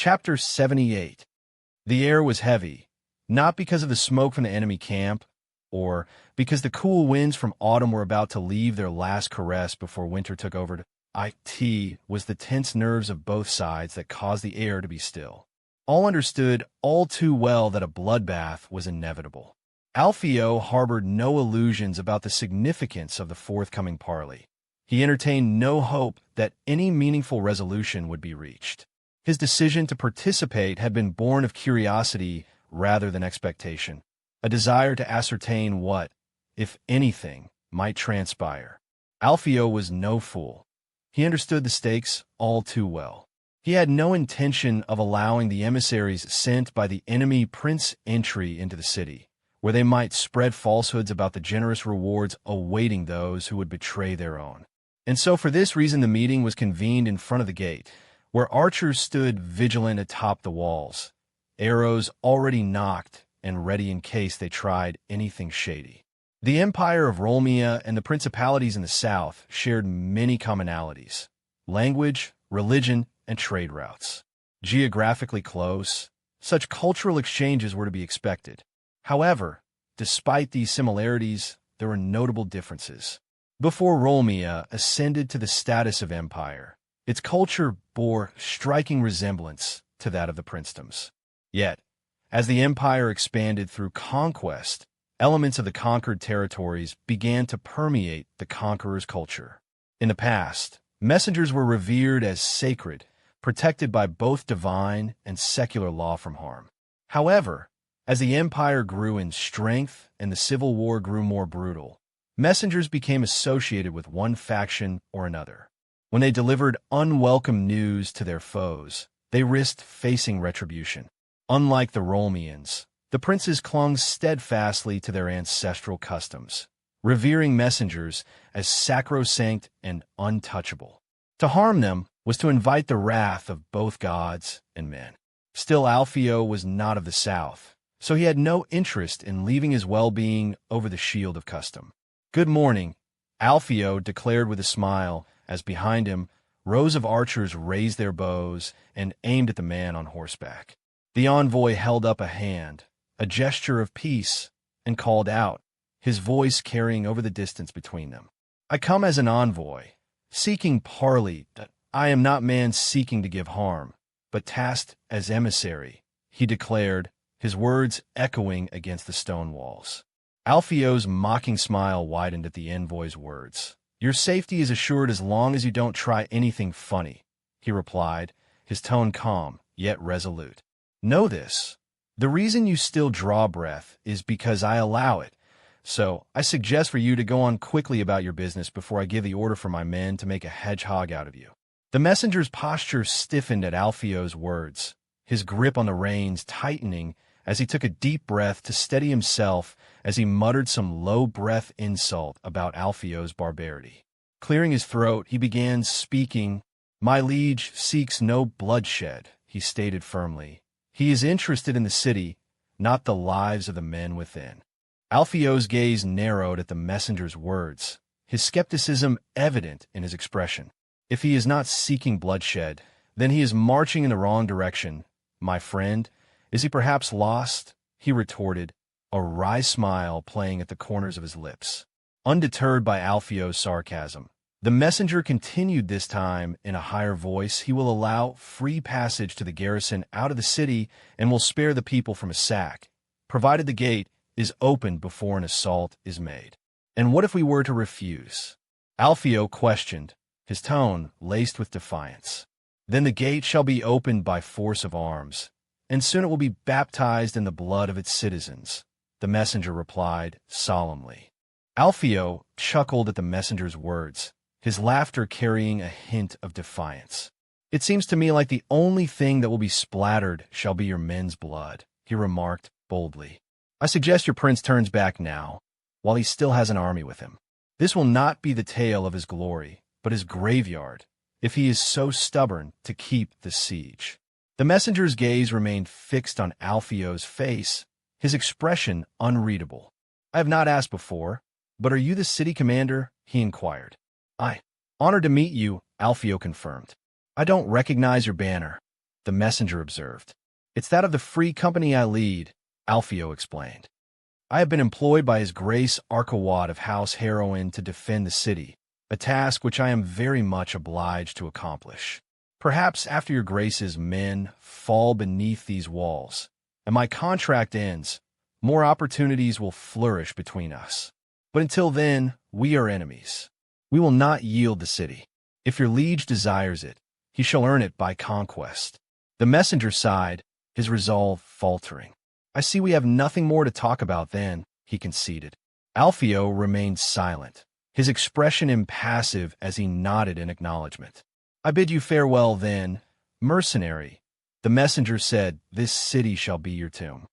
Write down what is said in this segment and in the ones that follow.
Chapter 78. The air was heavy, not because of the smoke from the enemy camp, or because the cool winds from autumn were about to leave their last caress before winter took over. It was the tense nerves of both sides that caused the air to be still. All understood all too well that a bloodbath was inevitable. Alpheo harbored no illusions about the significance of the forthcoming parley. He entertained no hope that any meaningful resolution would be reached. His decision to participate had been born of curiosity rather than expectation, a desire to ascertain what, if anything, might transpire. Alpheo was no fool. He understood the stakes all too well. He had no intention of allowing the emissaries sent by the enemy prince entry into the city, where they might spread falsehoods about the generous rewards awaiting those who would betray their own. And so for this reason the meeting was convened in front of the gate, where archers stood vigilant atop the walls, arrows already nocked and ready in case they tried anything shady. The empire of Rolmia and the principalities in the south shared many commonalities: language, religion, and trade routes. Geographically close, such cultural exchanges were to be expected. However, despite these similarities, there were notable differences. Before Rolmia ascended to the status of empire, its culture bore striking resemblance to that of the princedoms. Yet, as the empire expanded through conquest, elements of the conquered territories began to permeate the conqueror's culture. In the past, messengers were revered as sacred, protected by both divine and secular law from harm. However, as the empire grew in strength and the civil war grew more brutal, messengers became associated with one faction or another. When they delivered unwelcome news to their foes, they risked facing retribution. Unlike the Rolmians, the princes clung steadfastly to their ancestral customs, revering messengers as sacrosanct and untouchable. To harm them was to invite the wrath of both gods and men. Still, Alpheo was not of the south, so he had no interest in leaving his well-being over the shield of custom. "Good morning," Alpheo declared with a smile, as behind him, rows of archers raised their bows and aimed at the man on horseback. The envoy held up a hand, a gesture of peace, and called out, his voice carrying over the distance between them. "I come as an envoy, seeking parley. I am not man seeking to give harm, but tasked as emissary," he declared, his words echoing against the stone walls. Alpheo's mocking smile widened at the envoy's words. "Your safety is assured as long as you don't try anything funny," he replied, his tone calm, yet resolute. "Know this. The reason you still draw breath is because I allow it, so I suggest for you to go on quickly about your business before I give the order for my men to make a hedgehog out of you." The messenger's posture stiffened at Alpheo's words, his grip on the reins tightening as he took a deep breath to steady himself as he muttered some low-breath insult about Alpheo's barbarity. Clearing his throat, he began speaking. "My liege seeks no bloodshed," he stated firmly. "He is interested in the city, not the lives of the men within." Alpheo's gaze narrowed at the messenger's words, his skepticism evident in his expression. "If he is not seeking bloodshed, then he is marching in the wrong direction. My friend, is he perhaps lost?" he retorted, a wry smile playing at the corners of his lips. Undeterred by Alpheo's sarcasm, the messenger continued, this time in a higher voice. "He will allow free passage to the garrison out of the city and will spare the people from a sack, provided the gate is opened before an assault is made." "And what if we were to refuse?" Alpheo questioned, his tone laced with defiance. "Then the gate shall be opened by force of arms, and soon it will be baptized in the blood of its citizens," the messenger replied solemnly. Alpheo chuckled at the messenger's words, his laughter carrying a hint of defiance. "It seems to me like the only thing that will be splattered shall be your men's blood," he remarked boldly. "I suggest your prince turns back now, while he still has an army with him. This will not be the tale of his glory, but his graveyard, if he is so stubborn to keep the siege." The messenger's gaze remained fixed on Alpheo's face, his expression unreadable. "I have not asked before, but are you the city commander?" he inquired. "I. Honored to meet you," Alpheo confirmed. "I don't recognize your banner." the messenger observed. It's that of the free company I lead, Alpheo explained. I have been employed by His Grace Arkawad of House Heroin to defend the city, a task which I am very much obliged to accomplish. Perhaps after your Grace's men fall beneath these walls, and my contract ends, more opportunities will flourish between us. But until then, we are enemies. We will not yield the city. If your liege desires it, he shall earn it by conquest. The messenger sighed, his resolve faltering. I see we have nothing more to talk about then, he conceded. Alpheo remained silent, his expression impassive as he nodded in acknowledgement. I bid you farewell then, mercenary. The messenger said, this city shall be your tomb.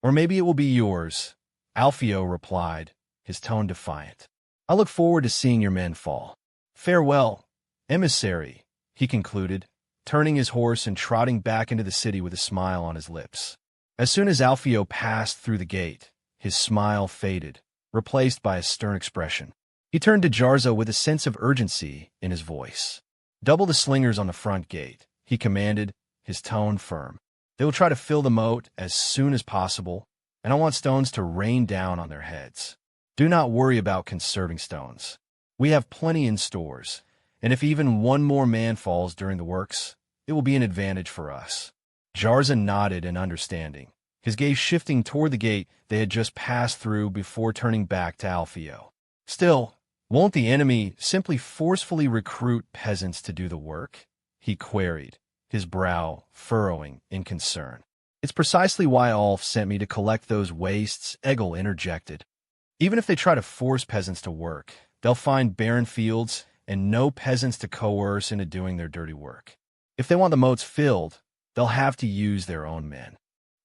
Or maybe it will be yours, Alpheo replied, his tone defiant. I look forward to seeing your men fall. Farewell, emissary, he concluded, turning his horse and trotting back into the city with a smile on his lips. As soon as Alpheo passed through the gate, his smile faded, replaced by a stern expression. He turned to Jarza with a sense of urgency in his voice. Double the slingers on the front gate, he commanded, his tone firm. They will try to fill the moat as soon as possible, and I want stones to rain down on their heads. Do not worry about conserving stones. We have plenty in stores, and if even one more man falls during the works, it will be an advantage for us. Jarza nodded in understanding, his gaze shifting toward the gate they had just passed through before turning back to Alpheo. Still, won't the enemy simply forcefully recruit peasants to do the work? He queried, his brow furrowing in concern. It's precisely why Alf sent me to collect those wastes, Egil interjected. Even if they try to force peasants to work, they'll find barren fields and no peasants to coerce into doing their dirty work. If they want the moats filled, they'll have to use their own men.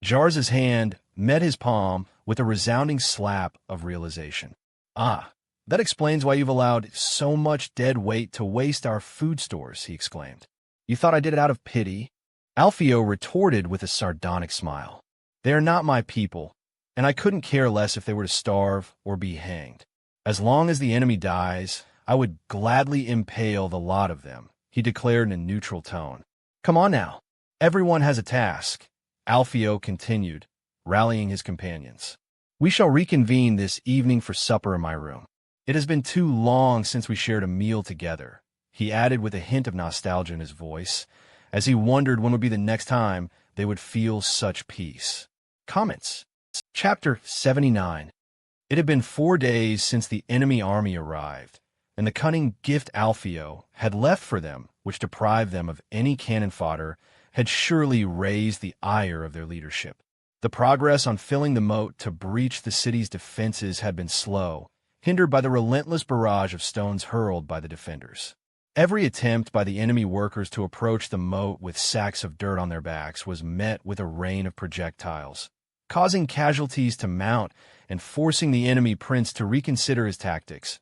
Jarza's hand met his palm with a resounding slap of realization. Ah, that explains why you've allowed so much dead weight to waste our food stores, he exclaimed. You thought I did it out of pity? Alpheo retorted with a sardonic smile. They are not my people, and I couldn't care less if they were to starve or be hanged. As long as the enemy dies, I would gladly impale the lot of them, he declared in a neutral tone. Come on now. Everyone has a task, Alpheo continued, rallying his companions. We shall reconvene this evening for supper in my room. It has been too long since we shared a meal together, he added with a hint of nostalgia in his voice, as he wondered when would be the next time they would feel such peace. Comments. Chapter 79. It had been 4 days since the enemy army arrived, and the cunning gift Alpheo had left for them, which deprived them of any cannon fodder, had surely raised the ire of their leadership. The progress on filling the moat to breach the city's defenses had been slow, hindered by the relentless barrage of stones hurled by the defenders. Every attempt by the enemy workers to approach the moat with sacks of dirt on their backs was met with a rain of projectiles, causing casualties to mount and forcing the enemy prince to reconsider his tactics.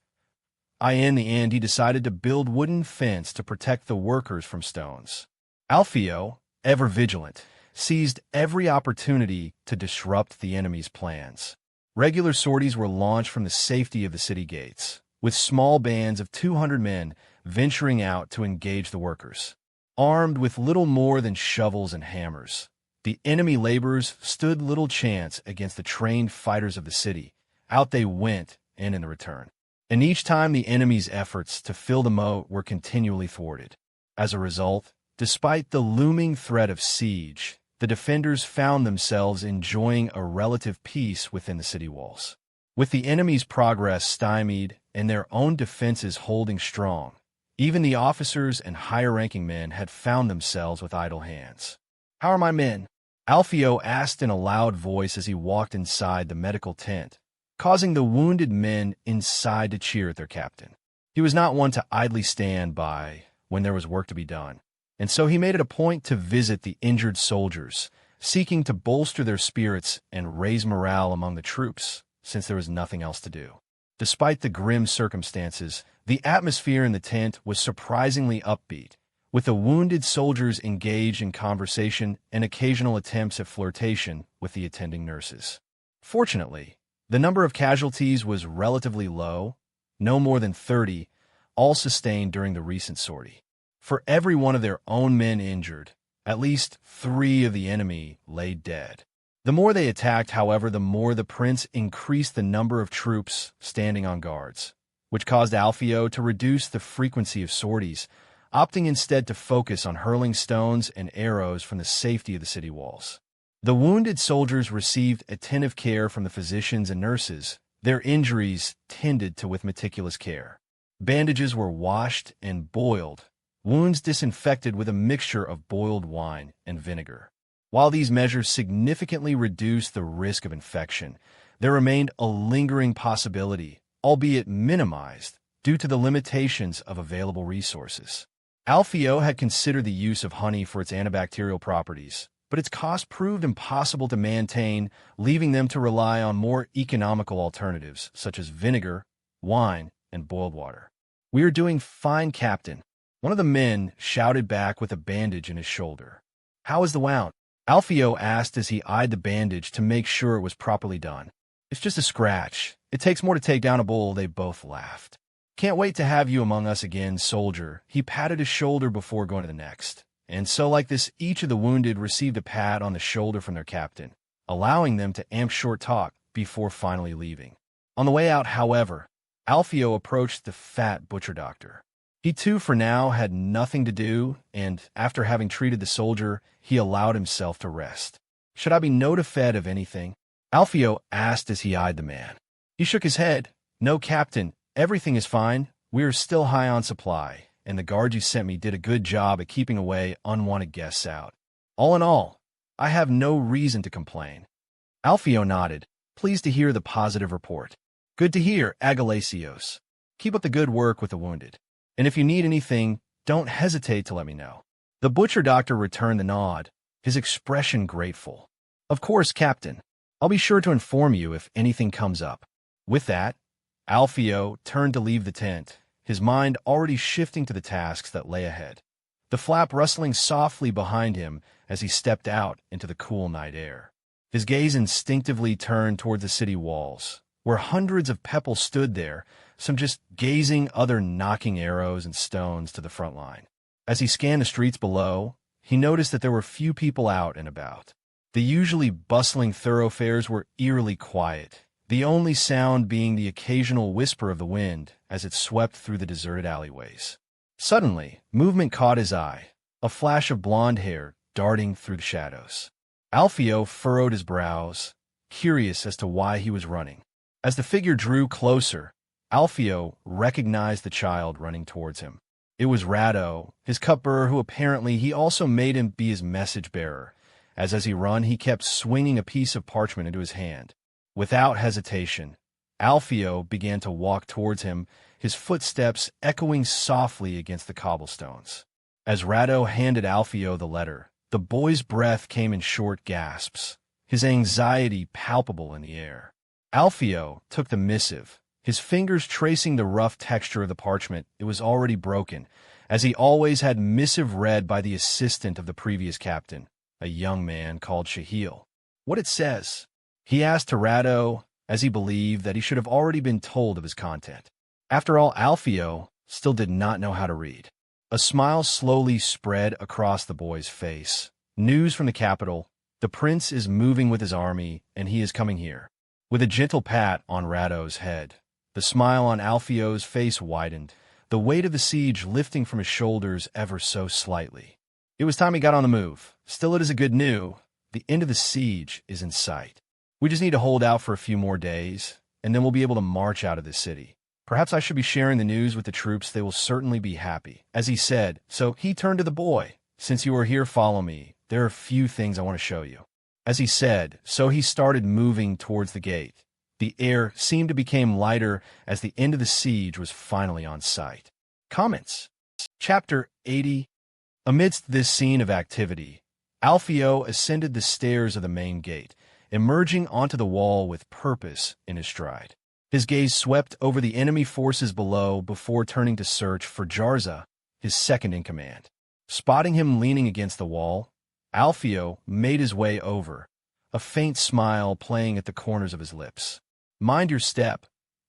In the end, he decided to build wooden fence to protect the workers from stones. Alpheo, ever vigilant, seized every opportunity to disrupt the enemy's plans. Regular sorties were launched from the safety of the city gates, with small bands of 200 men venturing out to engage the workers. Armed with little more than shovels and hammers, the enemy laborers stood little chance against the trained fighters of the city. Out they went, and in the return. And each time the enemy's efforts to fill the moat were continually thwarted. As a result, despite the looming threat of siege, the defenders found themselves enjoying a relative peace within the city walls. With the enemy's progress stymied and their own defenses holding strong, even the officers and higher-ranking men had found themselves with idle hands. "How are my men?" Alpheo asked in a loud voice as he walked inside the medical tent, causing the wounded men inside to cheer at their captain. He was not one to idly stand by when there was work to be done, and so he made it a point to visit the injured soldiers, seeking to bolster their spirits and raise morale among the troops, since there was nothing else to do. Despite the grim circumstances, the atmosphere in the tent was surprisingly upbeat, with the wounded soldiers engaged in conversation and occasional attempts at flirtation with the attending nurses. Fortunately, the number of casualties was relatively low, no more than 30, all sustained during the recent sortie. For every one of their own men injured, At least 3 of the enemy lay dead. The more they attacked, however, the more the prince increased the number of troops standing on guards, which caused Alpheo to reduce the frequency of sorties, opting instead to focus on hurling stones and arrows from the safety of the city walls. The wounded soldiers received attentive care from the physicians and nurses, their injuries tended to with meticulous care. Bandages were washed and boiled, wounds disinfected with a mixture of boiled wine and vinegar. While these measures significantly reduced the risk of infection, there remained a lingering possibility, albeit minimized, due to the limitations of available resources. Alpheo had considered the use of honey for its antibacterial properties, but its cost proved impossible to maintain, leaving them to rely on more economical alternatives, such as vinegar, wine, and boiled water. "We are doing fine, Captain," one of the men shouted back with a bandage in his shoulder. "How is the wound?" Alpheo asked as he eyed the bandage to make sure it was properly done. "It's just a scratch. It takes more to take down a bull." They both laughed. "Can't wait to have you among us again, soldier." He patted his shoulder before going to the next. And so like this, each of the wounded received a pat on the shoulder from their captain, allowing them to amp short talk before finally leaving. On the way out, however, Alpheo approached the fat butcher doctor. He too, for now, had nothing to do, and after having treated the soldier, he allowed himself to rest. "Should I be notified of anything?" Alpheo asked as he eyed the man. He shook his head. "No, Captain, everything is fine. We are still high on supply, and the guard you sent me did a good job at keeping away unwanted guests out. All in all, I have no reason to complain." Alpheo nodded, pleased to hear the positive report. "Good to hear, Agalacios. Keep up the good work with the wounded. And if you need anything, don't hesitate to let me know." The butcher doctor returned the nod, his expression grateful. "Of course, Captain. I'll be sure to inform you if anything comes up." With that, Alpheo turned to leave the tent, his mind already shifting to the tasks that lay ahead, the flap rustling softly behind him as he stepped out into the cool night air. His gaze instinctively turned toward the city walls, where hundreds of people stood there, some just gazing, other knocking arrows and stones to the front line. As he scanned the streets below, he noticed that there were few people out and about. The usually bustling thoroughfares were eerily quiet, the only sound being the occasional whisper of the wind as it swept through the deserted alleyways. Suddenly, movement caught his eye, a flash of blonde hair darting through the shadows. Alpheo furrowed his brows, curious as to why he was running. As the figure drew closer, Alpheo recognized the child running towards him. It was Rado, his cupbearer, who apparently he also made him be his message-bearer, as he ran he kept swinging a piece of parchment into his hand. Without hesitation, Alpheo began to walk towards him, his footsteps echoing softly against the cobblestones. As Rado handed Alpheo the letter, the boy's breath came in short gasps, his anxiety palpable in the air. Alpheo took the missive, his fingers tracing the rough texture of the parchment. It was already broken, as he always had missive read by the assistant of the previous captain, a young man called Shahil. "What it says?" he asked to Rado, as he believed that he should have already been told of his content. After all, Alpheo still did not know how to read. A smile slowly spread across the boy's face. "News from the capital. The prince is moving with his army, and he is coming here." With a gentle pat on Rado's head, the smile on Alpheo's face widened, the weight of the siege lifting from his shoulders ever so slightly. It was time he got on the move. Still, it is a good news. The end of the siege is in sight. We just need to hold out for a few more days, and then we'll be able to march out of this city. Perhaps I should be sharing the news with the troops. They will certainly be happy." As he said, so he turned to the boy. "Since you are here, follow me. There are a few things I want to show you." As he said, so he started moving towards the gate. The air seemed to become lighter as the end of the siege was finally on sight. Comments. Chapter 80. Amidst this scene of activity, Alpheo ascended the stairs of the main gate, emerging onto the wall with purpose in his stride. His gaze swept over the enemy forces below before turning to search for Jarza, his second in command. Spotting him leaning against the wall, Alpheo made his way over, a faint smile playing at the corners of his lips. "Mind your step,"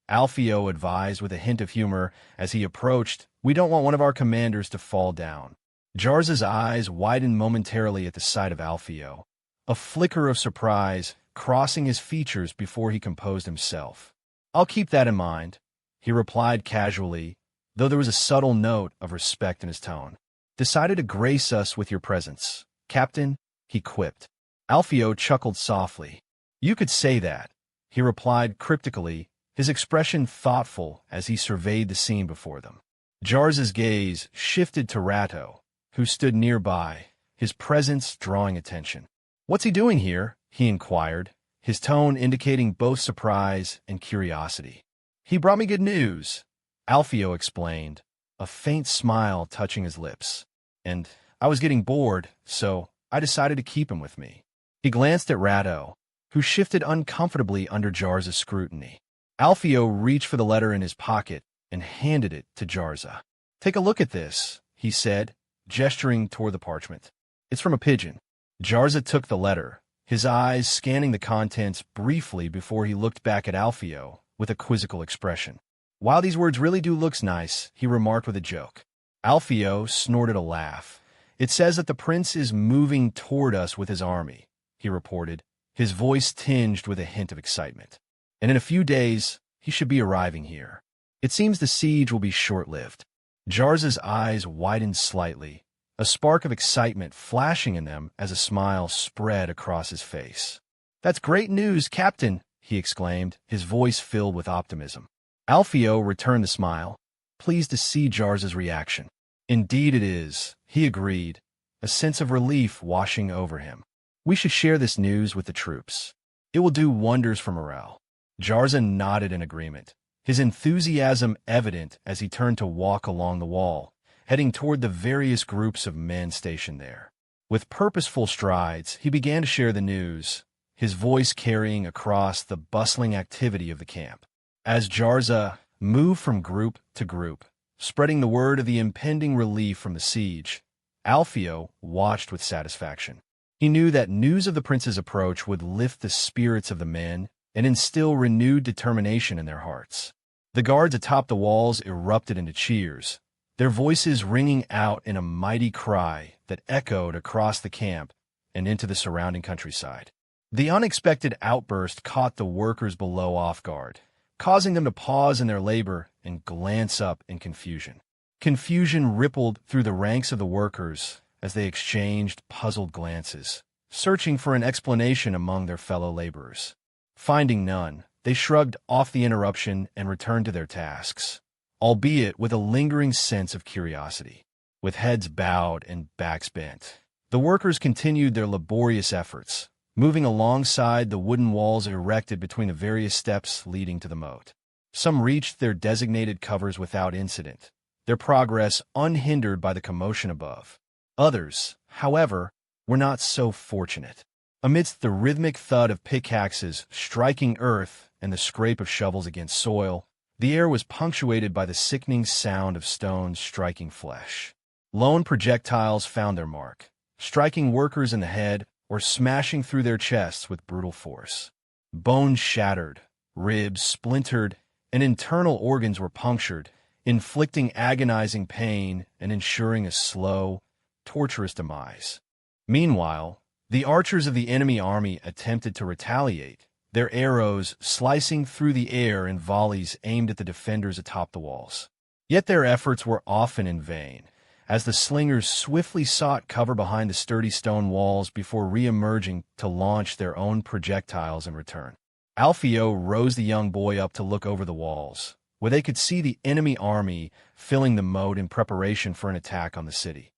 Alpheo advised with a hint of humor as he approached. "We don't want one of our commanders to fall down." Jarza's eyes widened momentarily at the sight of Alpheo, a flicker of surprise crossing his features before he composed himself. "I'll keep that in mind," he replied casually, though there was a subtle note of respect in his tone. "Decided to grace us with your presence, Captain," he quipped. Alpheo chuckled softly. "You could say that," he replied cryptically, his expression thoughtful as he surveyed the scene before them. Jarza's gaze shifted to Ratto, who stood nearby, his presence drawing attention. "What's he doing here?" he inquired, his tone indicating both surprise and curiosity. "He brought me good news," Alpheo explained, a faint smile touching his lips. "And I was getting bored, so I decided to keep him with me." He glanced at Ratto, who shifted uncomfortably under Jarza's scrutiny. Alpheo reached for the letter in his pocket and handed it to Jarza. "Take a look at this," he said, gesturing toward the parchment. "It's from a pigeon." Jarza took the letter, his eyes scanning the contents briefly before he looked back at Alpheo with a quizzical expression. "Wow, these words really do look nice," he remarked with a joke. Alpheo snorted a laugh. "It says that the prince is moving toward us with his army," he reported, his voice tinged with a hint of excitement. "And in a few days, he should be arriving here. It seems the siege will be short-lived." Jarza's eyes widened slightly, a spark of excitement flashing in them as a smile spread across his face. "That's great news, Captain," he exclaimed, his voice filled with optimism. Alpheo returned the smile, pleased to see Jarza's reaction. "Indeed it is," he agreed, a sense of relief washing over him. "We should share this news with the troops. It will do wonders for morale." Jarza nodded in agreement, his enthusiasm evident as he turned to walk along the wall, heading toward the various groups of men stationed there. With purposeful strides, he began to share the news, his voice carrying across the bustling activity of the camp. As Jarza moved from group to group, spreading the word of the impending relief from the siege, Alpheo watched with satisfaction. He knew that news of the prince's approach would lift the spirits of the men and instill renewed determination in their hearts. The guards atop the walls erupted into cheers, their voices ringing out in a mighty cry that echoed across the camp and into the surrounding countryside. The unexpected outburst caught the workers below off guard, causing them to pause in their labor and glance up in confusion. Confusion rippled through the ranks of the workers as they exchanged puzzled glances, searching for an explanation among their fellow laborers. Finding none, they shrugged off the interruption and returned to their tasks, albeit with a lingering sense of curiosity. With heads bowed and backs bent, the workers continued their laborious efforts, moving alongside the wooden walls erected between the various steps leading to the moat. Some reached their designated covers without incident, their progress unhindered by the commotion above. Others, however, were not so fortunate. Amidst the rhythmic thud of pickaxes striking earth and the scrape of shovels against soil, the air was punctuated by the sickening sound of stones striking flesh. Lone projectiles found their mark, striking workers in the head or smashing through their chests with brutal force. Bones shattered, ribs splintered, and internal organs were punctured, inflicting agonizing pain and ensuring a slow, torturous demise. Meanwhile, the archers of the enemy army attempted to retaliate, their arrows slicing through the air in volleys aimed at the defenders atop the walls. Yet their efforts were often in vain, as the slingers swiftly sought cover behind the sturdy stone walls before re-emerging to launch their own projectiles in return. Alpheo rose the young boy up to look over the walls, where they could see the enemy army filling the moat in preparation for an attack on the city.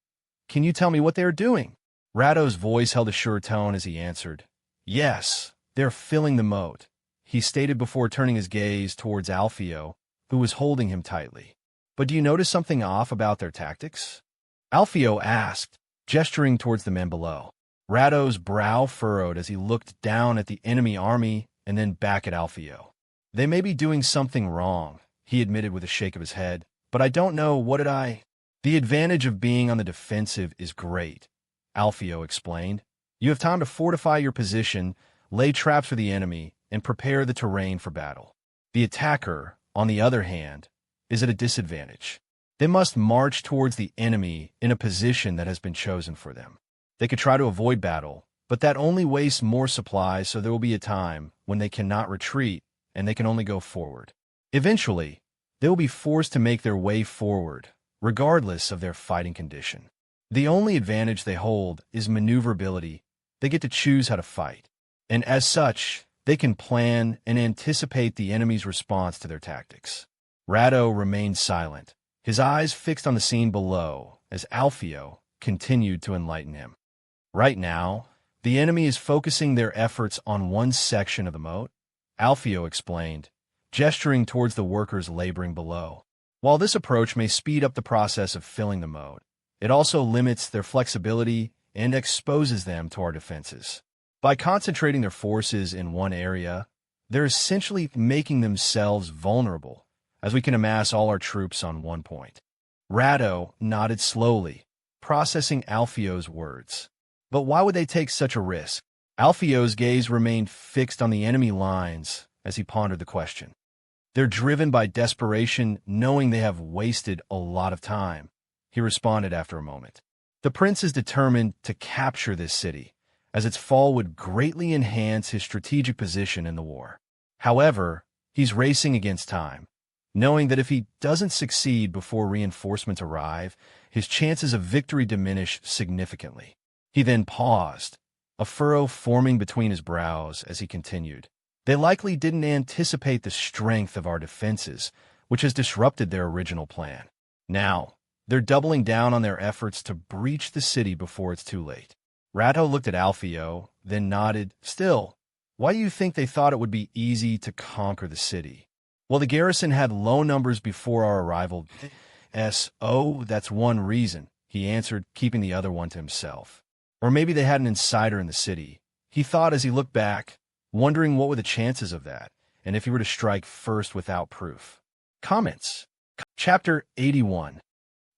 "Can you tell me what they are doing?" Ratto's voice held a sure tone as he answered. "Yes, they're filling the moat," he stated before turning his gaze towards Alpheo, who was holding him tightly. "But do you notice something off about their tactics?" Alpheo asked, gesturing towards the men below. Ratto's brow furrowed as he looked down at the enemy army and then back at Alpheo. "They may be doing something wrong," he admitted with a shake of his head, "but I don't know what did I—" "The advantage of being on the defensive is great," Alpheo explained. "You have time to fortify your position, lay traps for the enemy, and prepare the terrain for battle. The attacker, on the other hand, is at a disadvantage. They must march towards the enemy in a position that has been chosen for them. They could try to avoid battle, but that only wastes more supplies, so there will be a time when they cannot retreat and they can only go forward. Eventually, they will be forced to make their way forward, regardless of their fighting condition. The only advantage they hold is maneuverability. They get to choose how to fight, and as such, they can plan and anticipate the enemy's response to their tactics. Ratto remained silent, his eyes fixed on the scene below as Alpheo continued to enlighten him. Right now, the enemy is focusing their efforts on one section of the moat, Alpheo explained, gesturing towards the workers laboring below. While this approach may speed up the process of filling the moat, it also limits their flexibility and exposes them to our defenses. By concentrating their forces in one area, they're essentially making themselves vulnerable, as we can amass all our troops on one point. Ratto nodded slowly, processing Alpheo's words. But why would they take such a risk? Alpheo's gaze remained fixed on the enemy lines as he pondered the question. They're driven by desperation, knowing they have wasted a lot of time, he responded after a moment. The prince is determined to capture this city, as its fall would greatly enhance his strategic position in the war. However, he's racing against time, knowing that if he doesn't succeed before reinforcements arrive, his chances of victory diminish significantly. He then paused, a furrow forming between his brows as he continued. They likely didn't anticipate the strength of our defenses, which has disrupted their original plan. Now, they're doubling down on their efforts to breach the city before it's too late. Ratto looked at Alpheo, then nodded. Still, why do you think they thought it would be easy to conquer the city? Well, the garrison had low numbers before our arrival. Oh, that's one reason, he answered, keeping the other one to himself. Or maybe they had an insider in the city, he thought as he looked back, wondering what were the chances of that, and if he were to strike first without proof. Comments. Chapter 81.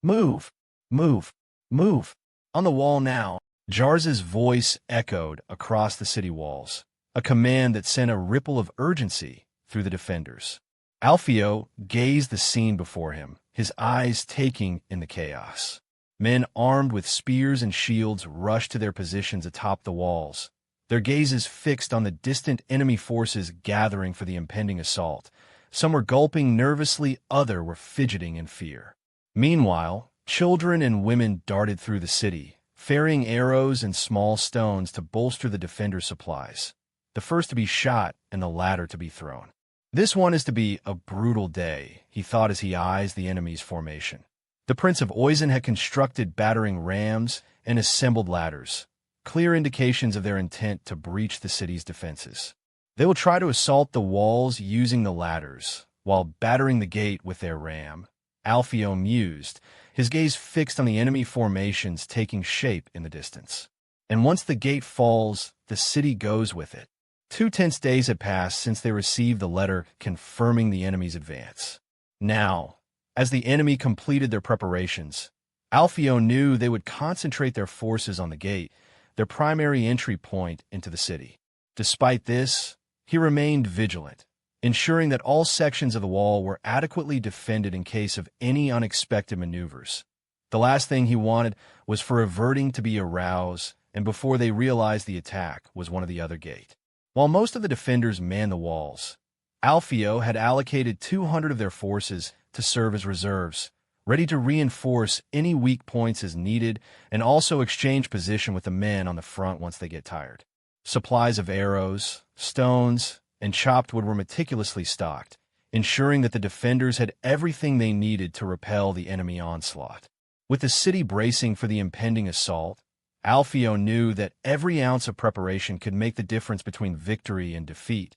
Move, move, move. On the wall now, Jarz's voice echoed across the city walls, a command that sent a ripple of urgency through the defenders. Alpheo gazed the scene before him, his eyes taking in the chaos. Men armed with spears and shields rushed to their positions atop the walls, their gazes fixed on the distant enemy forces gathering for the impending assault. Some were gulping nervously, others were fidgeting in fear. Meanwhile, children and women darted through the city, ferrying arrows and small stones to bolster the defenders' supplies, the first to be shot and the latter to be thrown. This one is to be a brutal day, he thought as he eyes the enemy's formation. The Prince of Oizen had constructed battering rams and assembled ladders, clear indications of their intent to breach the city's defenses. They will try to assault the walls using the ladders, while battering the gate with their ram, Alpheo mused, his gaze fixed on the enemy formations taking shape in the distance. And once the gate falls, the city goes with it. 2 tense days had passed since they received the letter confirming the enemy's advance. Now, as the enemy completed their preparations, Alpheo knew they would concentrate their forces on the gate, their primary entry point into the city. Despite this, he remained vigilant, ensuring that all sections of the wall were adequately defended in case of any unexpected maneuvers. The last thing he wanted was for averting to be aroused, and before they realized the attack was one of the other gate. While most of the defenders manned the walls, Alpheo had allocated 200 of their forces to serve as reserves, ready to reinforce any weak points as needed and also exchange position with the men on the front once they get tired. Supplies of arrows, stones, and chopped wood were meticulously stocked, ensuring that the defenders had everything they needed to repel the enemy onslaught. With the city bracing for the impending assault, Alpheo knew that every ounce of preparation could make the difference between victory and defeat.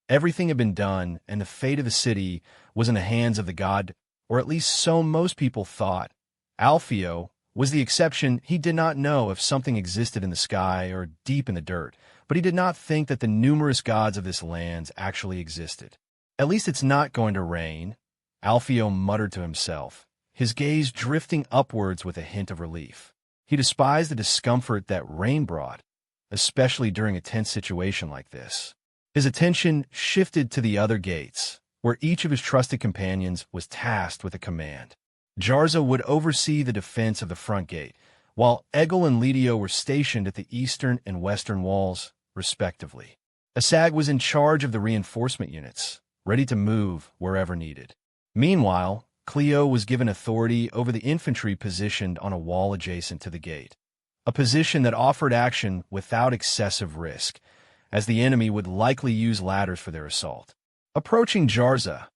Everything had been done, and the fate of the city was in the hands of the god, or at least so most people thought. Alpheo was the exception. He did not know if something existed in the sky or deep in the dirt, but he did not think that the numerous gods of this land actually existed. At least it's not going to rain, Alpheo muttered to himself, his gaze drifting upwards with a hint of relief. He despised the discomfort that rain brought, especially during a tense situation like this. His attention shifted to the other gates, where each of his trusted companions was tasked with a command. Jarza would oversee the defense of the front gate, while Egil and Ledio were stationed at the eastern and western walls, respectively. Asag was in charge of the reinforcement units, ready to move wherever needed. Meanwhile, Cleo was given authority over the infantry positioned on a wall adjacent to the gate, a position that offered action without excessive risk, as the enemy would likely use ladders for their assault. Approaching Jarza,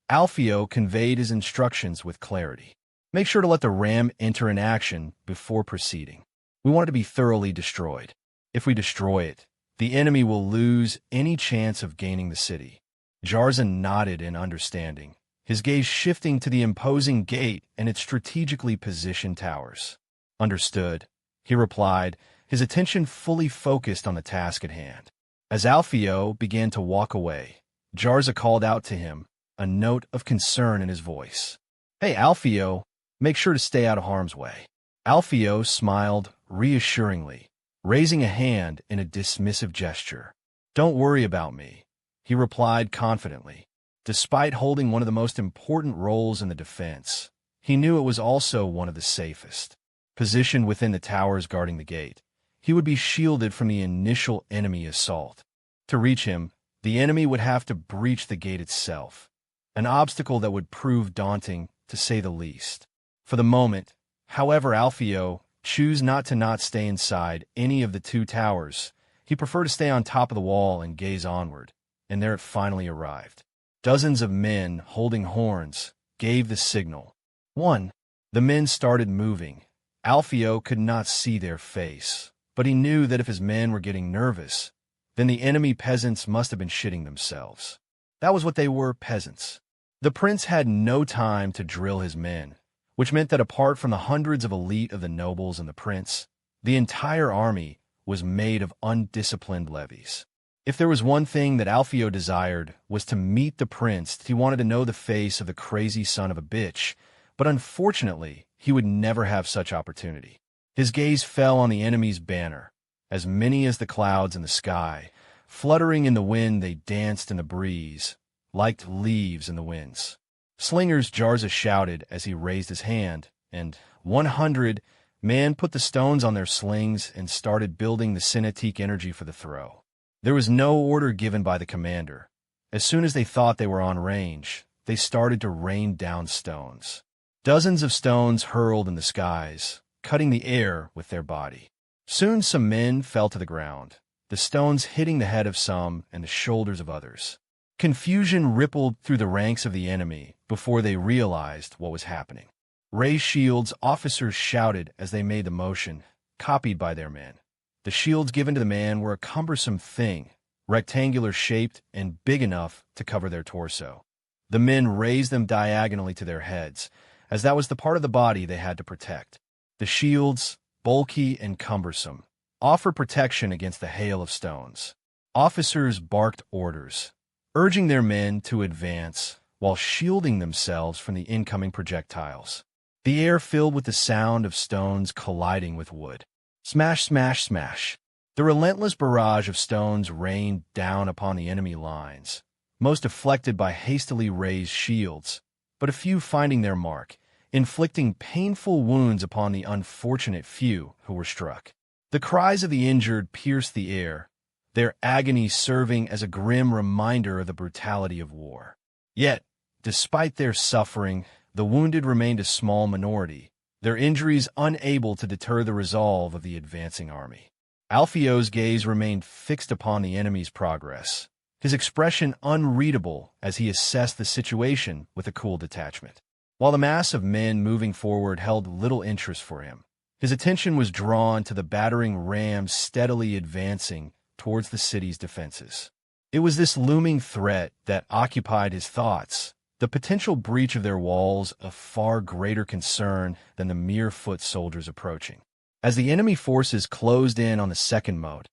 Alpheo conveyed his instructions with clarity. Make sure to let the ram enter in action before proceeding. We want it to be thoroughly destroyed. If we destroy it, the enemy will lose any chance of gaining the city. Jarza nodded in understanding, his gaze shifting to the imposing gate and its strategically positioned towers. Understood, he replied, his attention fully focused on the task at hand. As Alpheo began to walk away, Jarza called out to him, a note of concern in his voice. Hey, Alpheo, make sure to stay out of harm's way. Alpheo smiled reassuringly, raising a hand in a dismissive gesture. Don't worry about me, he replied confidently. Despite holding one of the most important roles in the defense, he knew it was also one of the safest. Positioned within the towers guarding the gate, he would be shielded from the initial enemy assault. To reach him, the enemy would have to breach the gate itself, an obstacle that would prove daunting, to say the least. For the moment, however, Alpheo chose not to stay inside any of the two towers. He preferred to stay on top of the wall and gaze onward, and there it finally arrived. Dozens of men holding horns gave the signal. 1. The men started moving. Alpheo could not see their face, but he knew that if his men were getting nervous, then the enemy peasants must have been shitting themselves. That was what they were, peasants. The prince had no time to drill his men, which meant that apart from the hundreds of elite of the nobles and the prince, the entire army was made of undisciplined levies. If there was one thing that Alpheo desired was to meet the prince, he wanted to know the face of the crazy son of a bitch, but unfortunately, he would never have such opportunity. His gaze fell on the enemy's banner, as many as the clouds in the sky. Fluttering in the wind, they danced in the breeze, like leaves in the winds. Slingers, Jarza shouted as he raised his hand, and 100 men put the stones on their slings and started building the cinetic energy for the throw. There was no order given by the commander. As soon as they thought they were on range, they started to rain down stones. Dozens of stones hurled in the skies, cutting the air with their body. Soon some men fell to the ground, the stones hitting the head of some and the shoulders of others. Confusion rippled through the ranks of the enemy before they realized what was happening. Raised shields, officers shouted as they made the motion, copied by their men. The shields given to the man were a cumbersome thing, rectangular-shaped and big enough to cover their torso. The men raised them diagonally to their heads, as that was the part of the body they had to protect. The shields, bulky and cumbersome, offered protection against the hail of stones. Officers barked orders, urging their men to advance while shielding themselves from the incoming projectiles. The air filled with the sound of stones colliding with wood. Smash, smash, smash. The relentless barrage of stones rained down upon the enemy lines, most deflected by hastily raised shields, but a few finding their mark, inflicting painful wounds upon the unfortunate few who were struck. The cries of the injured pierced the air, their agony serving as a grim reminder of the brutality of war. Yet, despite their suffering, the wounded remained a small minority, their injuries unable to deter the resolve of the advancing army. Alpheo's gaze remained fixed upon the enemy's progress, his expression unreadable as he assessed the situation with a cool detachment. While the mass of men moving forward held little interest for him, his attention was drawn to the battering rams steadily advancing towards the city's defenses. It was this looming threat that occupied his thoughts, the potential breach of their walls a far greater concern than the mere foot soldiers approaching. As the enemy forces closed in on the second moat,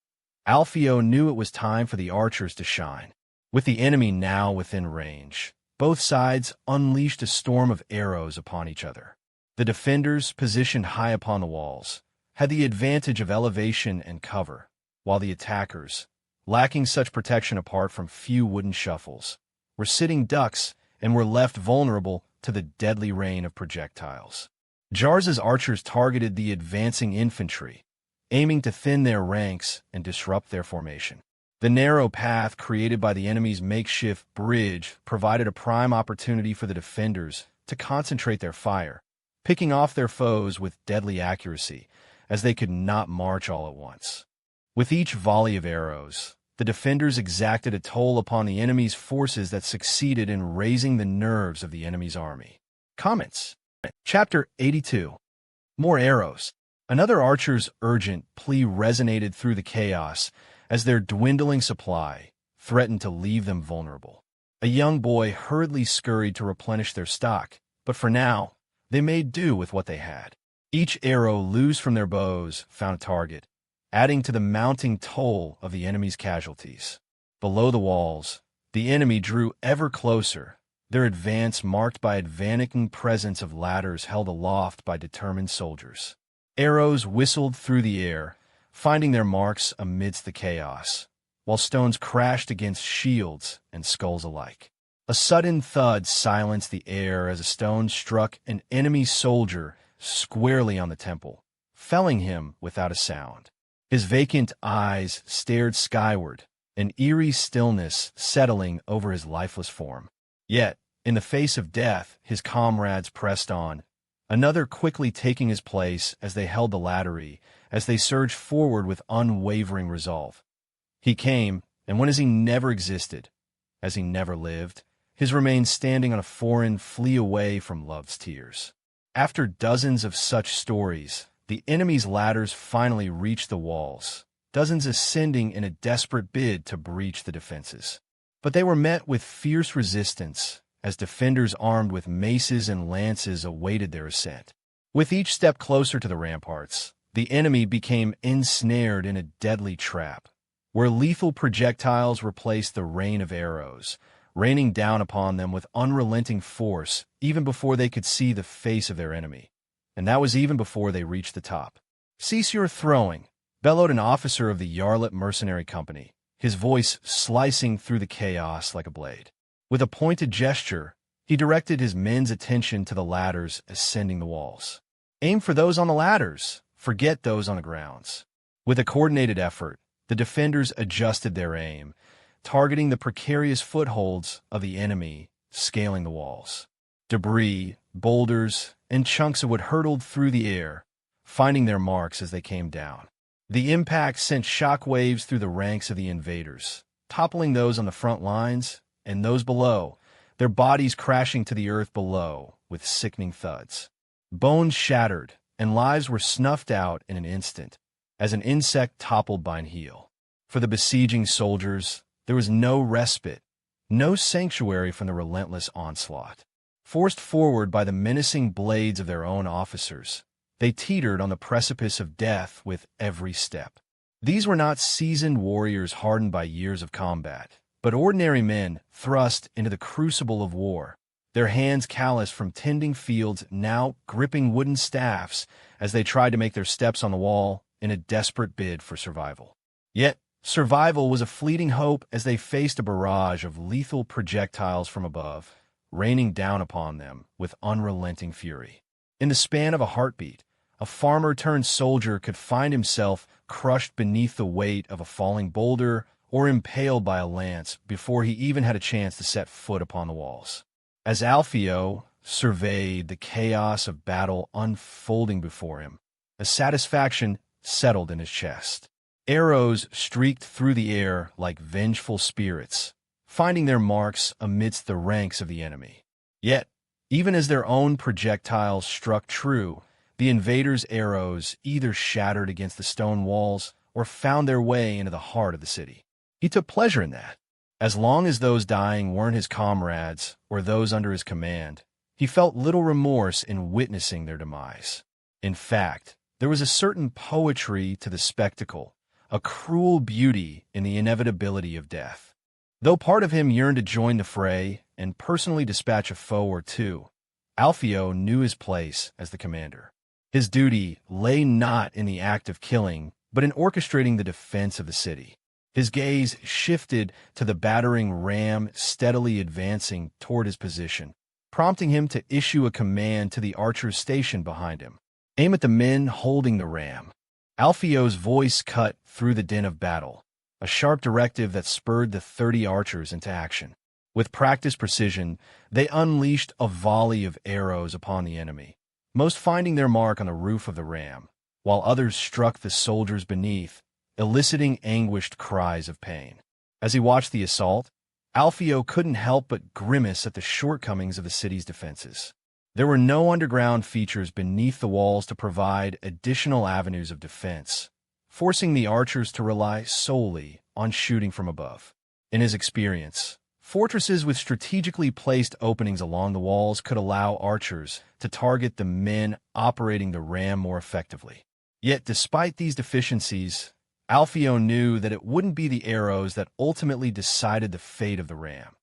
Alpheo knew it was time for the archers to shine. With the enemy now within range, both sides unleashed a storm of arrows upon each other. The defenders, positioned high upon the walls, had the advantage of elevation and cover, while the attackers, lacking such protection apart from few wooden shuffles, were sitting ducks and were left vulnerable to the deadly rain of projectiles. Jarz's archers targeted the advancing infantry, aiming to thin their ranks and disrupt their formation. The narrow path created by the enemy's makeshift bridge provided a prime opportunity for the defenders to concentrate their fire, picking off their foes with deadly accuracy, as they could not march all at once. With each volley of arrows, the defenders exacted a toll upon the enemy's forces that succeeded in raising the nerves of the enemy's army. Comments. Chapter 82. More arrows. Another archer's urgent plea resonated through the chaos as their dwindling supply threatened to leave them vulnerable. A young boy hurriedly scurried to replenish their stock, but for now, they made do with what they had. Each arrow loosed from their bows found a target, adding to the mounting toll of the enemy's casualties. Below the walls, the enemy drew ever closer, their advance marked by a vanishing presence of ladders held aloft by determined soldiers. Arrows whistled through the air, finding their marks amidst the chaos, while stones crashed against shields and skulls alike. A sudden thud silenced the air as a stone struck an enemy soldier squarely on the temple, felling him without a sound. His vacant eyes stared skyward, an eerie stillness settling over his lifeless form. Yet, in the face of death, his comrades pressed on, another quickly taking his place as they held the laddery, as they surged forward with unwavering resolve. He came, and went as he never existed, as he never lived, his remains standing on a foreign flee away from love's tears. After dozens of such stories, the enemy's ladders finally reached the walls, dozens ascending in a desperate bid to breach the defenses. But they were met with fierce resistance, as defenders armed with maces and lances awaited their ascent. With each step closer to the ramparts, the enemy became ensnared in a deadly trap, where lethal projectiles replaced the rain of arrows, raining down upon them with unrelenting force even before they could see the face of their enemy. And that was even before they reached the top. "Cease your throwing," bellowed an officer of the Yarlet Mercenary Company, his voice slicing through the chaos like a blade. With a pointed gesture, he directed his men's attention to the ladders ascending the walls. "Aim for those on the ladders, forget those on the grounds." With a coordinated effort, the defenders adjusted their aim, targeting the precarious footholds of the enemy scaling the walls. Debris, boulders, and chunks of wood hurtled through the air, finding their marks as they came down. The impact sent shock waves through the ranks of the invaders, toppling those on the front lines and those below, their bodies crashing to the earth below with sickening thuds. Bones shattered, and lives were snuffed out in an instant, as an insect toppled by an heel. For the besieging soldiers, there was no respite, no sanctuary from the relentless onslaught. Forced forward by the menacing blades of their own officers, they teetered on the precipice of death with every step. These were not seasoned warriors hardened by years of combat, but ordinary men thrust into the crucible of war, their hands calloused from tending fields now gripping wooden staffs as they tried to make their steps on the wall in a desperate bid for survival. Yet, survival was a fleeting hope as they faced a barrage of lethal projectiles from above, raining down upon them with unrelenting fury. In the span of a heartbeat, a farmer-turned-soldier could find himself crushed beneath the weight of a falling boulder or impaled by a lance before he even had a chance to set foot upon the walls. As Alpheo surveyed the chaos of battle unfolding before him, a satisfaction settled in his chest. Arrows streaked through the air like vengeful spirits, finding their marks amidst the ranks of the enemy. Yet, even as their own projectiles struck true, the invaders' arrows either shattered against the stone walls or found their way into the heart of the city. He took pleasure in that. As long as those dying weren't his comrades or those under his command, he felt little remorse in witnessing their demise. In fact, there was a certain poetry to the spectacle, a cruel beauty in the inevitability of death. Though part of him yearned to join the fray and personally dispatch a foe or two, Alpheo knew his place as the commander. His duty lay not in the act of killing, but in orchestrating the defense of the city. His gaze shifted to the battering ram steadily advancing toward his position, prompting him to issue a command to the archers stationed behind him. Aim at the men holding the ram. Alpheo's voice cut through the din of battle, a sharp directive that spurred the 30 archers into action. With practiced precision, they unleashed a volley of arrows upon the enemy, most finding their mark on the roof of the ram, while others struck the soldiers beneath, eliciting anguished cries of pain. As he watched the assault, Alpheo couldn't help but grimace at the shortcomings of the city's defenses. There were no underground features beneath the walls to provide additional avenues of defense, forcing the archers to rely solely on shooting from above. In his experience, fortresses with strategically placed openings along the walls could allow archers to target the men operating the ram more effectively. Yet despite these deficiencies, Alpheo knew that it wouldn't be the arrows that ultimately decided the fate of the ram.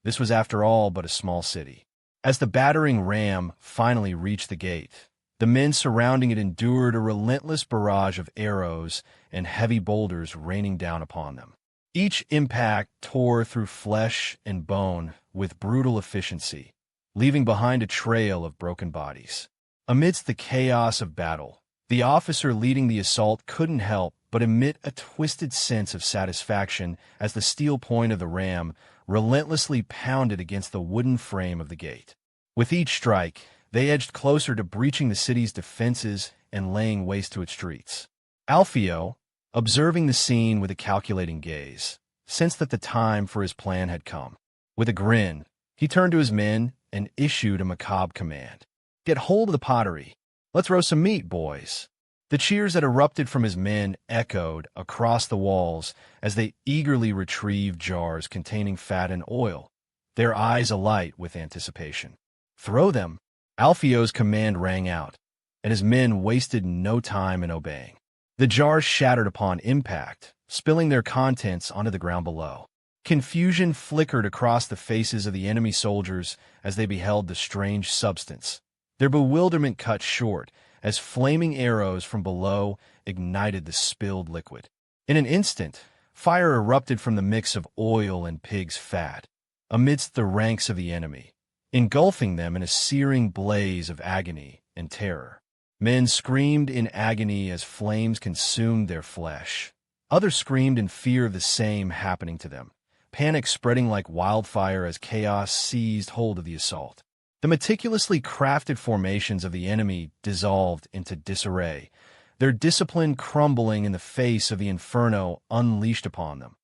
This was, after all, but a small city. As the battering ram finally reached the gate, the men surrounding it endured a relentless barrage of arrows and heavy boulders raining down upon them. Each impact tore through flesh and bone with brutal efficiency, leaving behind a trail of broken bodies. Amidst the chaos of battle, the officer leading the assault couldn't help but emit a twisted sense of satisfaction as the steel point of the ram relentlessly pounded against the wooden frame of the gate. With each strike, they edged closer to breaching the city's defenses and laying waste to its streets. Alpheo, observing the scene with a calculating gaze, sensed that the time for his plan had come. With a grin, he turned to his men and issued a macabre command. "Get hold of the pottery. Let's roast some meat, boys." The cheers that erupted from his men echoed across the walls as they eagerly retrieved jars containing fat and oil, their eyes alight with anticipation. "Throw them!" Alpheo's command rang out, and his men wasted no time in obeying. The jars shattered upon impact, spilling their contents onto the ground below. Confusion flickered across the faces of the enemy soldiers as they beheld the strange substance, their bewilderment cut short as flaming arrows from below ignited the spilled liquid. In an instant, fire erupted from the mix of oil and pig's fat, amidst the ranks of the enemy, engulfing them in a searing blaze of agony and terror. Men screamed in agony as flames consumed their flesh. Others screamed in fear of the same happening to them, panic spreading like wildfire as chaos seized hold of the assault. The meticulously crafted formations of the enemy dissolved into disarray, their discipline crumbling in the face of the inferno unleashed upon them.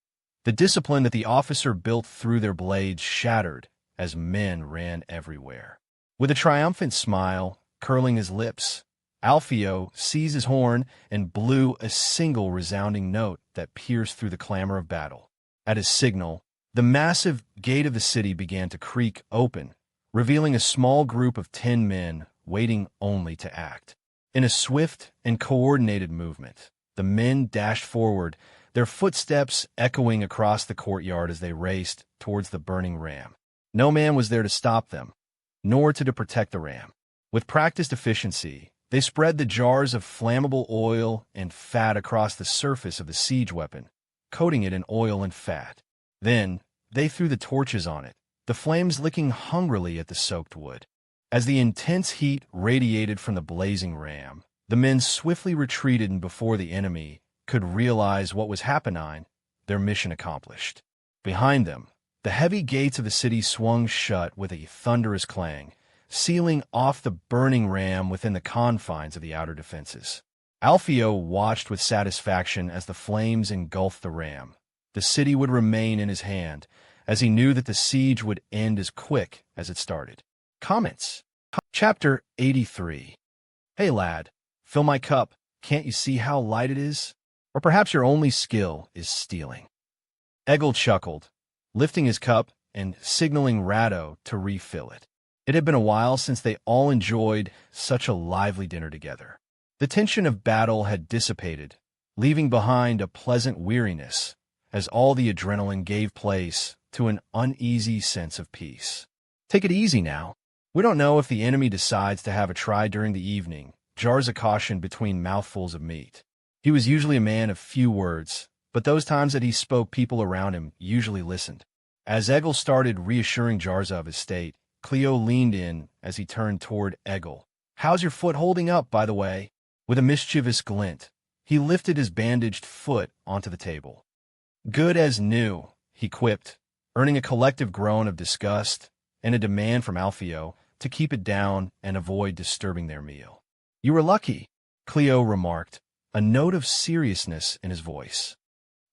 The discipline that the officer built through their blades shattered as men ran everywhere. With a triumphant smile curling his lips, Alpheo seized his horn and blew a single resounding note that pierced through the clamor of battle. At his signal, the massive gate of the city began to creak open, revealing a small group of 10 men waiting only to act. In a swift and coordinated movement, the men dashed forward, their footsteps echoing across the courtyard as they raced towards the burning ram. No man was there to stop them, nor to protect the ram. With practiced efficiency, they spread the jars of flammable oil and fat across the surface of the siege weapon, coating it in oil and fat. Then, they threw the torches on it, the flames licking hungrily at the soaked wood. As the intense heat radiated from the blazing ram, the men swiftly retreated, and before the enemy could realize what was happening, their mission accomplished. Behind them, the heavy gates of the city swung shut with a thunderous clang, sealing off the burning ram within the confines of the outer defenses. Alpheo watched with satisfaction as the flames engulfed the ram. The city would remain in his hand, as he knew that the siege would end as quick as it started. Comments. Chapter 83. Hey lad, fill my cup. Can't you see how light it is? Or perhaps your only skill is stealing. Egil chuckled, lifting his cup and signaling Rado to refill it. It had been a while since they all enjoyed such a lively dinner together. The tension of battle had dissipated, leaving behind a pleasant weariness, as all the adrenaline gave place to an uneasy sense of peace. Take it easy now. We don't know if the enemy decides to have a try during the evening, Jarza cautioned between mouthfuls of meat. He was usually a man of few words, but those times that he spoke, people around him usually listened. As Egil started reassuring Jarza of his state, Cleo leaned in as he turned toward Egil. "How's your foot holding up, by the way?" With a mischievous glint, he lifted his bandaged foot onto the table. "Good as new," he quipped, earning a collective groan of disgust and a demand from Alpheo to keep it down and avoid disturbing their meal. "You were lucky," Cleo remarked, a note of seriousness in his voice.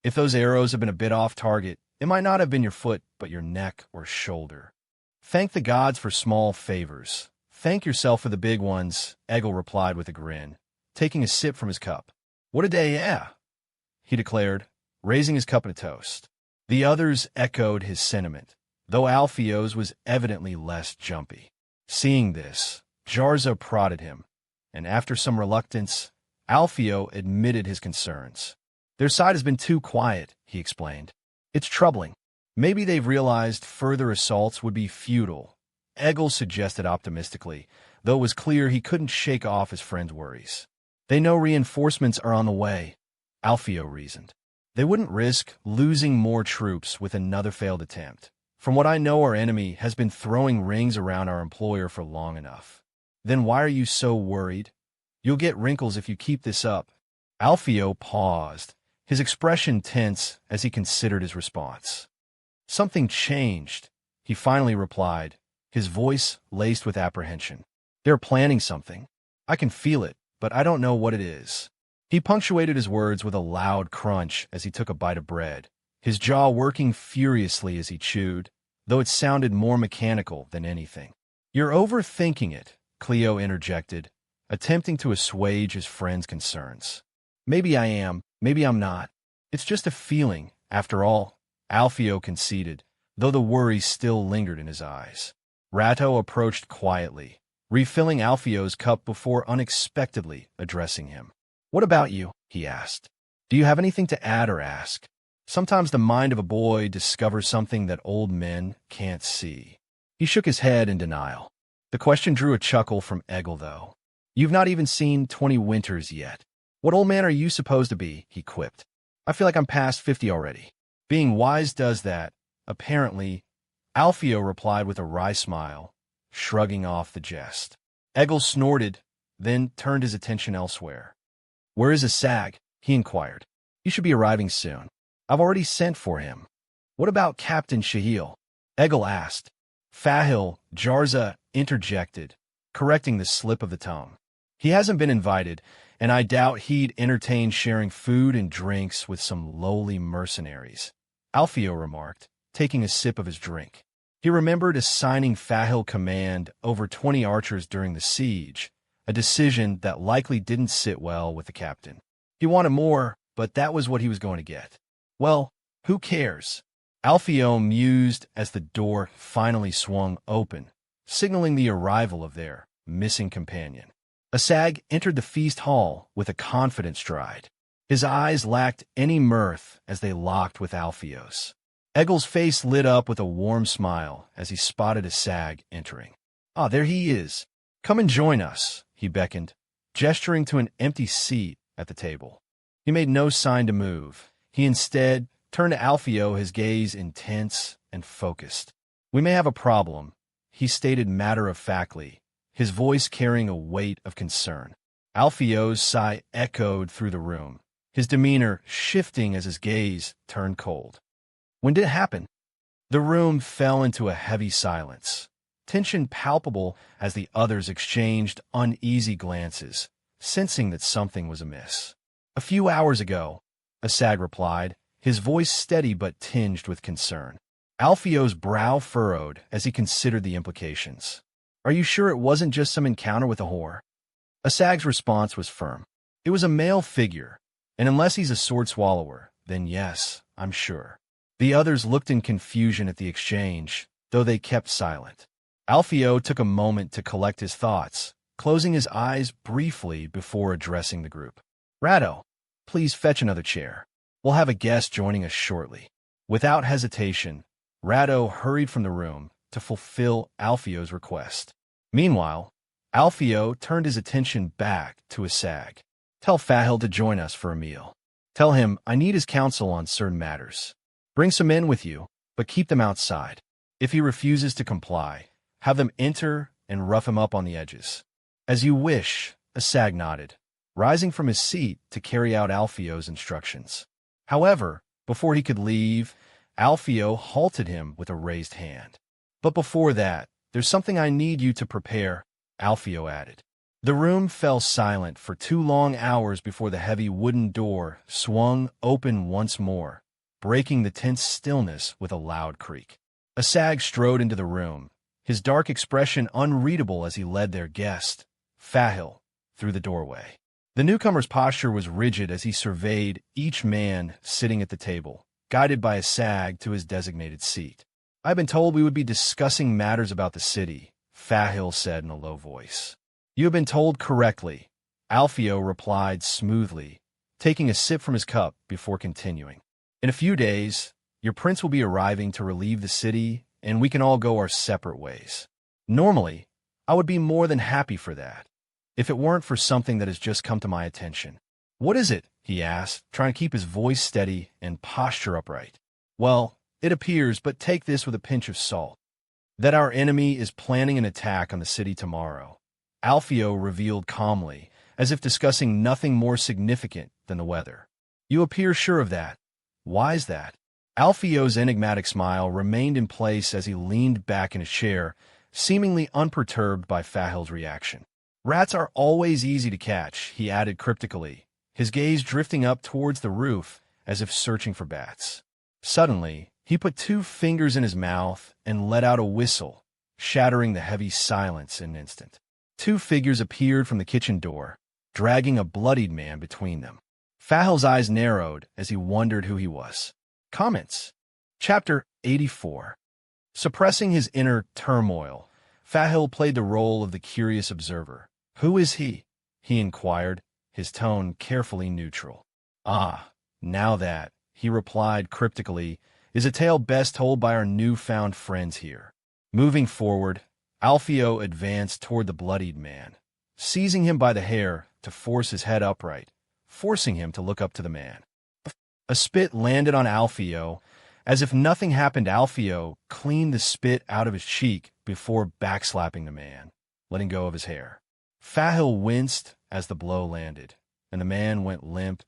"If those arrows had been a bit off target, it might not have been your foot, but your neck or shoulder." "Thank the gods for small favors. Thank yourself for the big ones," Egil replied with a grin, taking a sip from his cup. "What a day, yeah," he declared, raising his cup in a toast. The others echoed his sentiment, though Alpheo's was evidently less jumpy. Seeing this, Jarza prodded him, and after some reluctance, Alpheo admitted his concerns. "Their side has been too quiet," he explained. "It's troubling. Maybe they've realized further assaults would be futile," Egil suggested optimistically, though it was clear he couldn't shake off his friend's worries. "They know reinforcements are on the way," Alpheo reasoned. "They wouldn't risk losing more troops with another failed attempt. From what I know, our enemy has been throwing rings around our employer for long enough." "Then why are you so worried? You'll get wrinkles if you keep this up." Alpheo paused, his expression tense as he considered his response. "Something changed," he finally replied, his voice laced with apprehension. "They're planning something. I can feel it, but I don't know what it is." He punctuated his words with a loud crunch as he took a bite of bread, his jaw working furiously as he chewed, though it sounded more mechanical than anything. "You're overthinking it," Cleo interjected, attempting to assuage his friend's concerns. "Maybe I am, maybe I'm not. It's just a feeling, after all," Alpheo conceded, though the worry still lingered in his eyes. Ratto approached quietly, refilling Alpheo's cup before unexpectedly addressing him. "What about you?" he asked. "Do you have anything to add or ask?" Sometimes the mind of a boy discovers something that old men can't see. He shook his head in denial. The question drew a chuckle from Egil, though. "You've not even seen 20 winters yet. What old man are you supposed to be?" he quipped. "I feel like I'm past 50 already." "Being wise does that, apparently," Alpheo replied with a wry smile, shrugging off the jest. Egil snorted, then turned his attention elsewhere. "Where is a sag?" he inquired. "He should be arriving soon. I've already sent for him." "What about Captain Shahil?" Egil asked. "Fahil," Jarza interjected, correcting the slip of the tongue. "He hasn't been invited, and I doubt he'd entertain sharing food and drinks with some lowly mercenaries," Alpheo remarked, taking a sip of his drink. He remembered assigning Fahil command over 20 archers during the siege, a decision that likely didn't sit well with the captain. He wanted more, but that was what he was going to get. "Well, who cares?" Alpheo mused as the door finally swung open, signaling the arrival of their missing companion. A sag entered the feast hall with a confident stride. His eyes lacked any mirth as they locked with Alpheo's. Egil's face lit up with a warm smile as he spotted a sag entering. "Ah, there he is. Come and join us," he beckoned, gesturing to an empty seat at the table. He made no sign to move. He instead turned to Alpheo, his gaze intense and focused. "We may have a problem," he stated matter-of-factly, his voice carrying a weight of concern. Alpheo's sigh echoed through the room, his demeanor shifting as his gaze turned cold. "When did it happen?" The room fell into a heavy silence, tension palpable as the others exchanged uneasy glances, sensing that something was amiss. "A few hours ago," Asag replied, his voice steady but tinged with concern. Alpheo's brow furrowed as he considered the implications. "Are you sure it wasn't just some encounter with a whore?" Asag's response was firm. "It was a male figure, and unless he's a sword swallower, then yes, I'm sure." The others looked in confusion at the exchange, though they kept silent. Alpheo took a moment to collect his thoughts, closing his eyes briefly before addressing the group. "Ratto, please fetch another chair. We'll have a guest joining us shortly." Without hesitation, Ratto hurried from the room to fulfill Alpheo's request. Meanwhile, Alpheo turned his attention back to Asag. "Tell Fahil to join us for a meal." Tell him I need his counsel on certain matters. Bring some men with you, but keep them outside. If he refuses to comply, have them enter and rough him up on the edges. As you wish, Asag nodded, rising from his seat to carry out Alpheo's instructions. However, before he could leave, Alpheo halted him with a raised hand. But before that, there's something I need you to prepare, Alpheo added. The room fell silent for 2 long hours before the heavy wooden door swung open once more, breaking the tense stillness with a loud creak. Asag strode into the room, his dark expression unreadable as he led their guest, Fahil, through the doorway. The newcomer's posture was rigid as he surveyed each man sitting at the table, guided by Asag to his designated seat. I've been told we would be discussing matters about the city, Fahil said in a low voice. You have been told correctly, Alpheo replied smoothly, taking a sip from his cup before continuing. In a few days, your prince will be arriving to relieve the city, and we can all go our separate ways. Normally, I would be more than happy for that, if it weren't for something that has just come to my attention. What is it? He asked, trying to keep his voice steady and posture upright. Well, it appears, but take this with a pinch of salt, that our enemy is planning an attack on the city tomorrow. Alpheo revealed calmly, as if discussing nothing more significant than the weather. You appear sure of that. Why is that? Alpheo's enigmatic smile remained in place as he leaned back in his chair, seemingly unperturbed by Fahil's reaction. Rats are always easy to catch, he added cryptically, his gaze drifting up towards the roof as if searching for bats. Suddenly, he put 2 fingers in his mouth and let out a whistle, shattering the heavy silence in an instant. 2 figures appeared from the kitchen door, dragging a bloodied man between them. Fahil's eyes narrowed as he wondered who he was. Comments. Chapter 84. Suppressing his inner turmoil, Fahil played the role of the curious observer. Who is he? He inquired, his tone carefully neutral. Ah, now that, he replied cryptically, is a tale best told by our newfound friends here. Moving forward, Alpheo advanced toward the bloodied man, seizing him by the hair to force his head upright, forcing him to look up to the man. A spit landed on Alpheo. As if nothing happened, Alpheo cleaned the spit out of his cheek before backslapping the man, letting go of his hair. Fahil winced as the blow landed, and the man went limp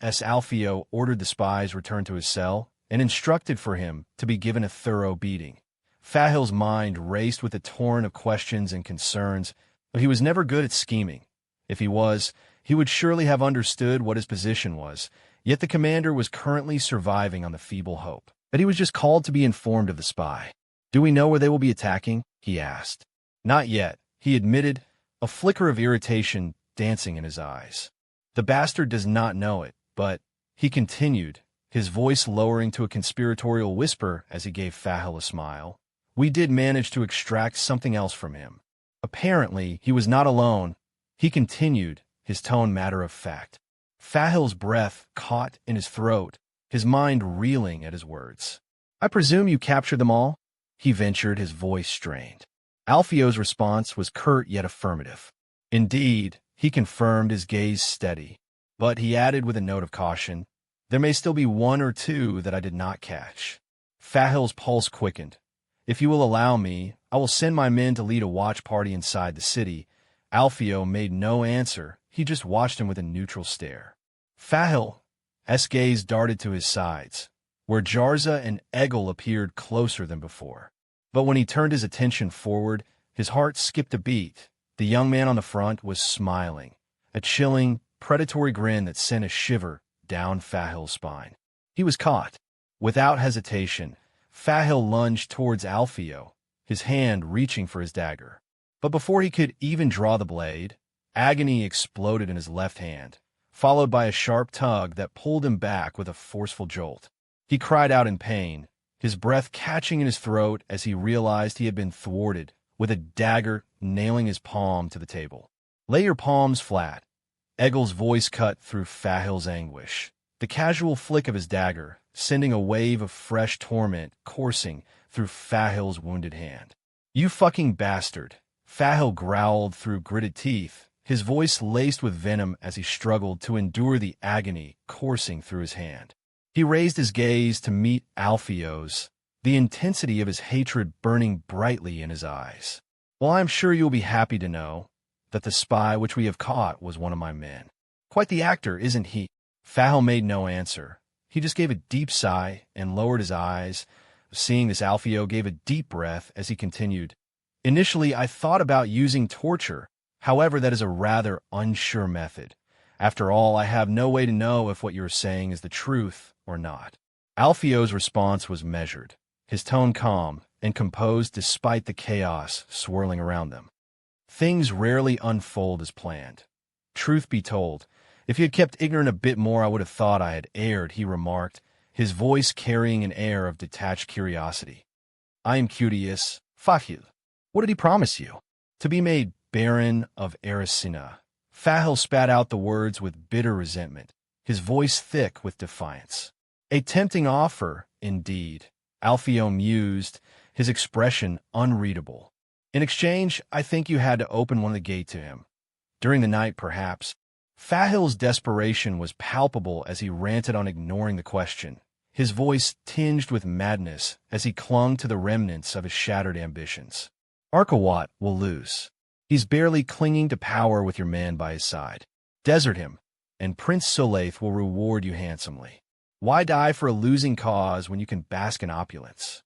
as Alpheo ordered the spies return to his cell and instructed for him to be given a thorough beating. Fahil's mind raced with a torrent of questions and concerns, but he was never good at scheming. If he was, he would surely have understood what his position was, yet the commander was currently surviving on the feeble hope that he was just called to be informed of the spy. Do we know where they will be attacking? He asked. Not yet, he admitted, a flicker of irritation dancing in his eyes. The bastard does not know it, but, he continued, his voice lowering to a conspiratorial whisper as he gave Fahil a smile, we did manage to extract something else from him. Apparently, he was not alone. He continued, his tone matter of fact. Fahil's breath caught in his throat, his mind reeling at his words. I presume you captured them all? He ventured, his voice strained. Alpheo's response was curt yet affirmative. Indeed, he confirmed, his gaze steady. But he added with a note of caution, there may still be 1 or 2 that I did not catch. Fahil's pulse quickened. If you will allow me, I will send my men to lead a watch party inside the city. Alpheo made no answer. He just watched him with a neutral stare. Fahil's gaze darted to his sides, where Jarza and Egil appeared closer than before. But when he turned his attention forward, his heart skipped a beat. The young man on the front was smiling, a chilling, predatory grin that sent a shiver down Fahil's spine. He was caught. Without hesitation, Fahil lunged towards Alpheo, his hand reaching for his dagger. But before he could even draw the blade, agony exploded in his left hand, followed by a sharp tug that pulled him back with a forceful jolt. He cried out in pain, his breath catching in his throat as he realized he had been thwarted, with a dagger nailing his palm to the table. Lay your palms flat. Egil's voice cut through Fahil's anguish, the casual flick of his dagger sending a wave of fresh torment coursing through Fahil's wounded hand. You fucking bastard, Fahil growled through gritted teeth, his voice laced with venom as he struggled to endure the agony coursing through his hand. He raised his gaze to meet Alpheo's, the intensity of his hatred burning brightly in his eyes. "Well, I am sure you will be happy to know that the spy which we have caught was one of my men. Quite the actor, isn't he?" Fahel made no answer. He just gave a deep sigh and lowered his eyes. Seeing this, Alpheo gave a deep breath as he continued. "Initially, I thought about using torture. However, that is a rather unsure method. After all, I have no way to know if what you are saying is the truth or not." Alpheo's response was measured, his tone calm and composed despite the chaos swirling around them. "Things rarely unfold as planned. Truth be told, if you had kept ignorant a bit more, I would have thought I had erred," he remarked, his voice carrying an air of detached curiosity. "I am curious, Fahel. What did he promise you?" "To be made Baron of Erisina." Fahel spat out the words with bitter resentment, his voice thick with defiance. "A tempting offer, indeed," Alpheo mused, his expression unreadable. "In exchange, I think you had to open one of the gate to him. During the night, perhaps." Fahel's desperation was palpable as he ranted on ignoring the question, his voice tinged with madness as he clung to the remnants of his shattered ambitions. "Arkawat will lose. He's barely clinging to power with your man by his side. Desert him, and Prince Sulaith will reward you handsomely. Why die for a losing cause when you can bask in opulence?"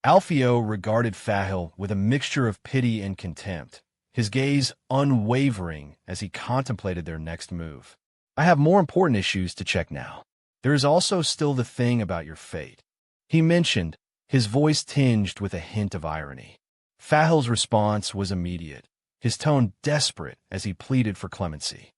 Alpheo regarded Fahel with a mixture of pity and contempt, his gaze unwavering as he contemplated their next move. "I have more important issues to check now. There is also still the thing about your fate," he mentioned, his voice tinged with a hint of irony. Fahel's response was immediate, his tone desperate as he pleaded for clemency.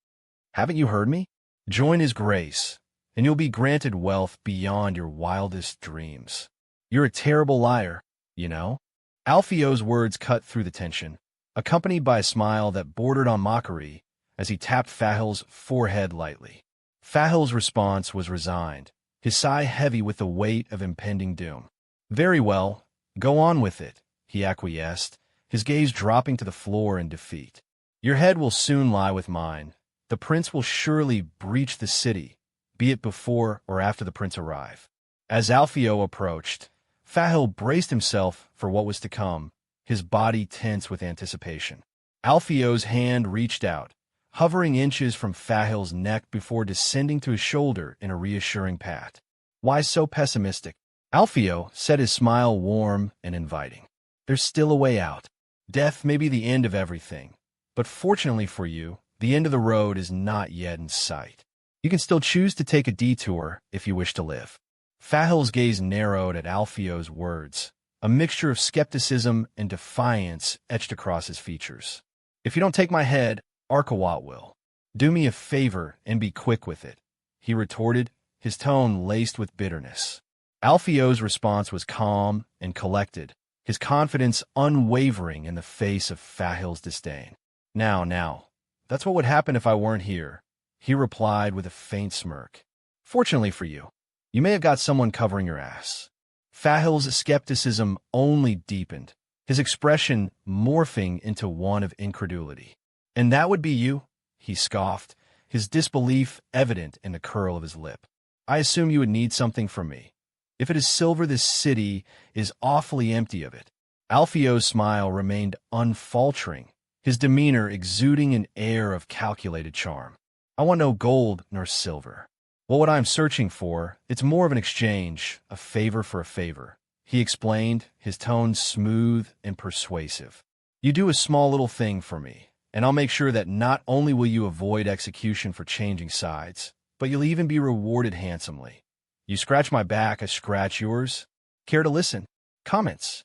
"Haven't you heard me? Join his grace, and you'll be granted wealth beyond your wildest dreams. You're a terrible liar, you know." Alpheo's words cut through the tension, accompanied by a smile that bordered on mockery as he tapped Fahel's forehead lightly. Fahel's response was resigned, his sigh heavy with the weight of impending doom. "Very well, go on with it," he acquiesced, his gaze dropping to the floor in defeat. "Your head will soon lie with mine. The prince will surely breach the city, be it before or after the prince arrive." As Alpheo approached, Fahel braced himself for what was to come, his body tense with anticipation. Alpheo's hand reached out, hovering inches from Fahel's neck before descending to his shoulder in a reassuring pat. "Why so pessimistic?" Alpheo said, his smile warm and inviting. "There's still a way out. Death may be the end of everything, but fortunately for you, the end of the road is not yet in sight. You can still choose to take a detour if you wish to live." Fahel's gaze narrowed at Alpheo's words, a mixture of skepticism and defiance etched across his features. "If you don't take my head, Arkawat will. Do me a favor and be quick with it," he retorted, his tone laced with bitterness. Alpheo's response was calm and collected, his confidence unwavering in the face of Fahel's disdain. Now, that's what would happen if I weren't here," he replied with a faint smirk. "Fortunately for you, you may have got someone covering your ass." Fahel's skepticism only deepened, his expression morphing into one of incredulity. "And that would be you?" he scoffed, his disbelief evident in the curl of his lip. "I assume you would need something from me. If it is silver, this city is awfully empty of it." Alpheo's smile remained unfaltering, his demeanor exuding an air of calculated charm. "I want no gold nor silver. Well, what I'm searching for, it's more of an exchange, a favor for a favor," he explained, his tone smooth and persuasive. "You do a small little thing for me, and I'll make sure that not only will you avoid execution for changing sides, but you'll even be rewarded handsomely. You scratch my back, I scratch yours. Care to listen? Comments?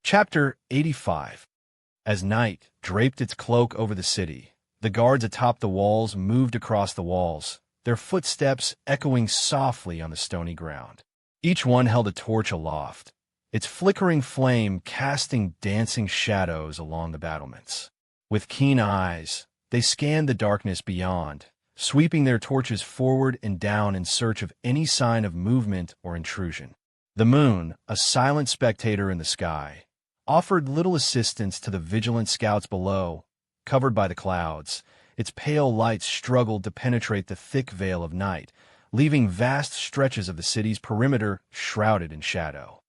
Chapter 85. As night draped its cloak over the city, the guards atop the walls moved across the walls, their footsteps echoing softly on the stony ground. Each one held a torch aloft, its flickering flame casting dancing shadows along the battlements. With keen eyes, they scanned the darkness beyond, sweeping their torches forward and down in search of any sign of movement or intrusion. The moon, a silent spectator in the sky, offered little assistance to the vigilant scouts below, covered by the clouds, Its pale light struggled to penetrate the thick veil of night, leaving vast stretches of the city's perimeter shrouded in shadow.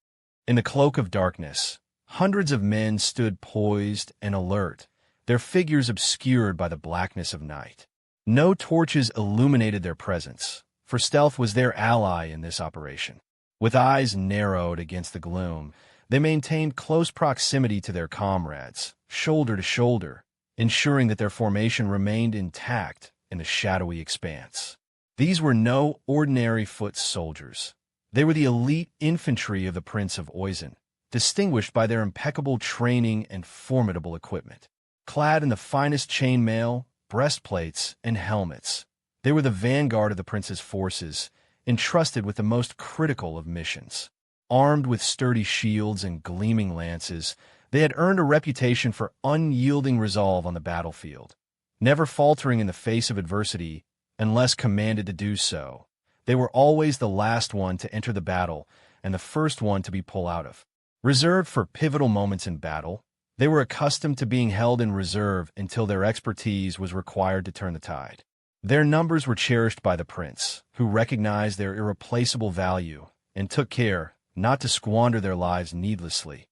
In the cloak of darkness, hundreds of men stood poised and alert, their figures obscured by the blackness of night. No torches illuminated their presence, for stealth was their ally in this operation. With eyes narrowed against the gloom, they maintained close proximity to their comrades, shoulder to shoulder, ensuring that their formation remained intact in the shadowy expanse. These were no ordinary foot soldiers. They were the elite infantry of the Prince of Oisin, distinguished by their impeccable training and formidable equipment. Clad in the finest chainmail, breastplates, and helmets, they were the vanguard of the prince's forces, entrusted with the most critical of missions. Armed with sturdy shields and gleaming lances, they had earned a reputation for unyielding resolve on the battlefield. Never faltering in the face of adversity, unless commanded to do so, they were always the last one to enter the battle and the first one to be pulled out of. Reserved for pivotal moments in battle, they were accustomed to being held in reserve until their expertise was required to turn the tide. Their numbers were cherished by the prince, who recognized their irreplaceable value and took care not to squander their lives needlessly.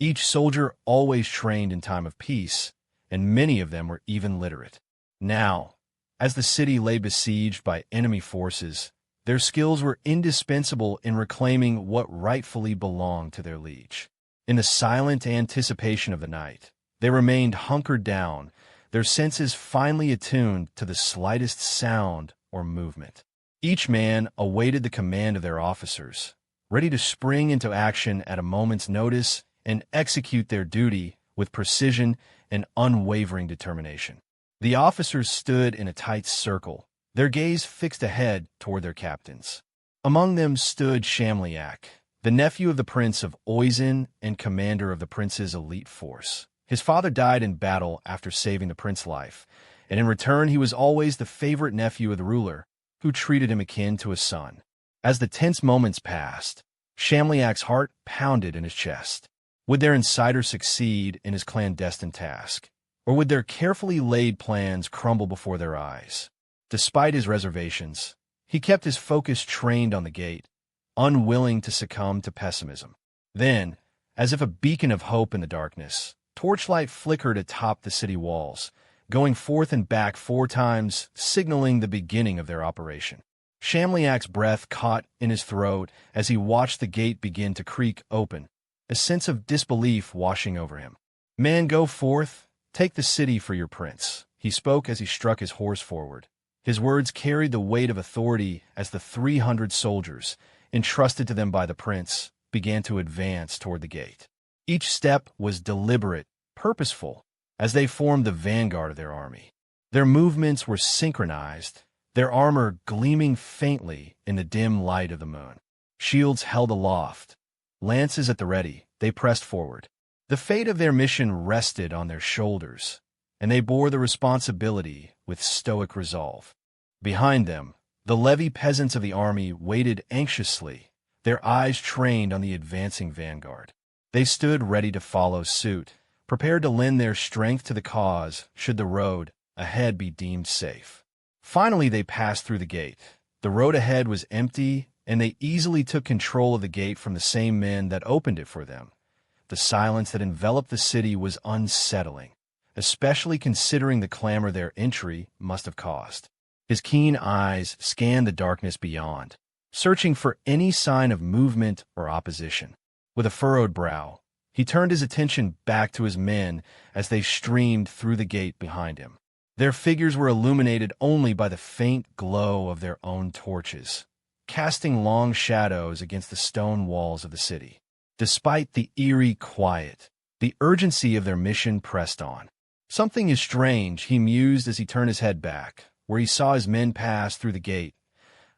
Each soldier always trained in time of peace, and many of them were even literate. Now, as the city lay besieged by enemy forces, their skills were indispensable in reclaiming what rightfully belonged to their liege. In the silent anticipation of the night, they remained hunkered down, their senses finely attuned to the slightest sound or movement. Each man awaited the command of their officers, ready to spring into action at a moment's notice and execute their duty with precision and unwavering determination. The officers stood in a tight circle, their gaze fixed ahead toward their captains. Among them stood Shamliak, the nephew of the Prince of Oisin and commander of the prince's elite force. His father died in battle after saving the prince's life, and in return he was always the favorite nephew of the ruler, who treated him akin to a son. As the tense moments passed, Shamliak's heart pounded in his chest. Would their insider succeed in his clandestine task, or would their carefully laid plans crumble before their eyes? Despite his reservations, he kept his focus trained on the gate, unwilling to succumb to pessimism. Then, as if a beacon of hope in the darkness, torchlight flickered atop the city walls, going forth and back 4 times, signaling the beginning of their operation. Shamliak's breath caught in his throat as he watched the gate begin to creak open, a sense of disbelief washing over him. "Man, go forth, take the city for your prince," he spoke as he struck his horse forward. His words carried the weight of authority as the 300 soldiers, entrusted to them by the prince, began to advance toward the gate. Each step was deliberate, purposeful, as they formed the vanguard of their army. Their movements were synchronized, their armor gleaming faintly in the dim light of the moon. Shields held aloft, lances at the ready, they pressed forward. The fate of their mission rested on their shoulders, and they bore the responsibility with stoic resolve. Behind them, the levy peasants of the army waited anxiously, their eyes trained on the advancing vanguard. They stood ready to follow suit, prepared to lend their strength to the cause should the road ahead be deemed safe. Finally, they passed through the gate. The road ahead was empty, and they easily took control of the gate from the same men that opened it for them. The silence that enveloped the city was unsettling, especially considering the clamor their entry must have caused. His keen eyes scanned the darkness beyond, searching for any sign of movement or opposition. With a furrowed brow, he turned his attention back to his men as they streamed through the gate behind him. Their figures were illuminated only by the faint glow of their own torches, casting long shadows against the stone walls of the city. Despite the eerie quiet, the urgency of their mission pressed on. "Something is strange," he mused as he turned his head back, where he saw his men pass through the gate.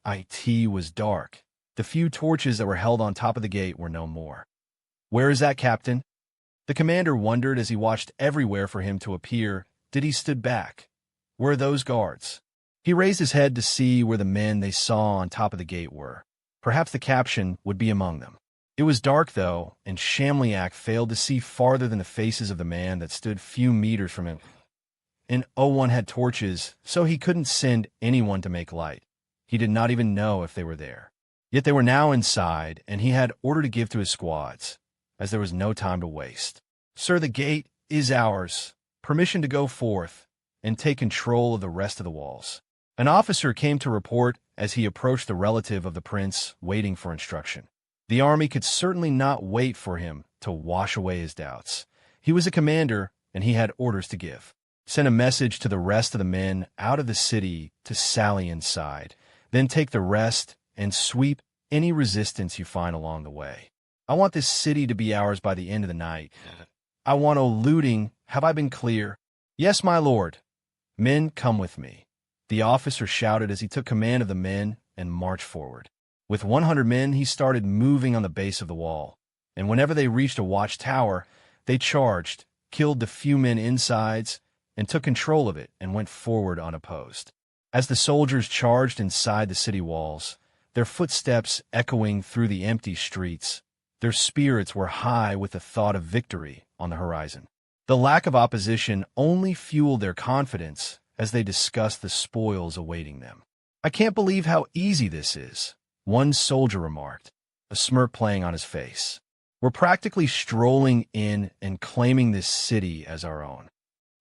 It was dark. The few torches that were held on top of the gate were no more. "Where is that, Captain?" The commander wondered as he watched everywhere for him to appear. Did he stood back? Where are those guards? He raised his head to see where the men they saw on top of the gate were. Perhaps the captain would be among them. It was dark, though, and Shamliak failed to see farther than the faces of the man that stood few meters from him. and O1 had torches, so he couldn't send anyone to make light. He did not even know if they were there. Yet they were now inside, and he had order to give to his squads, as there was no time to waste. "Sir, the gate is ours. Permission to go forth and take control of the rest of the walls." An officer came to report as he approached the relative of the prince, waiting for instruction. The army could certainly not wait for him to wash away his doubts. He was a commander, and he had orders to give. Send a message to the rest of the men out of the city to sally inside, then take the rest and sweep any resistance you find along the way. I want this city to be ours by the end of the night. I want no looting. Have I been clear? Yes, my lord. Men, come with me. The officer shouted as he took command of the men and marched forward. With 100 men, he started moving on the base of the wall, and whenever they reached a watchtower, they charged, killed the few men insides, and took control of it and went forward unopposed. As the soldiers charged inside the city walls, their footsteps echoing through the empty streets, their spirits were high with the thought of victory on the horizon. The lack of opposition only fueled their confidence as they discussed the spoils awaiting them. "I can't believe how easy this is," one soldier remarked, a smirk playing on his face. "We're practically strolling in and claiming this city as our own."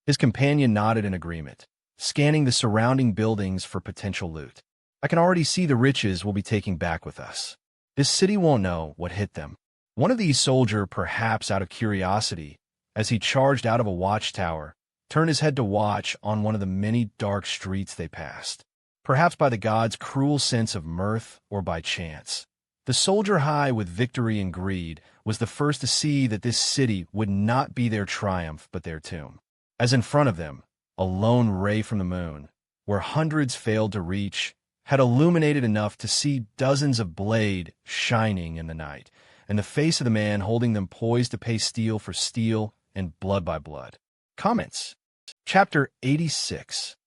His companion nodded in agreement, scanning the surrounding buildings for potential loot. "I can already see the riches we'll be taking back with us. This city won't know what hit them." One of these soldiers, perhaps out of curiosity, as he charged out of a watchtower, turned his head to watch on one of the many dark streets they passed. Perhaps by the gods' cruel sense of mirth or by chance, the soldier high with victory and greed was the first to see that this city would not be their triumph but their tomb. As in front of them, a lone ray from the moon, where hundreds failed to reach, had illuminated enough to see dozens of blade shining in the night, and the face of the man holding them poised to pay steel for steel and blood by blood. Comments. Chapter 86.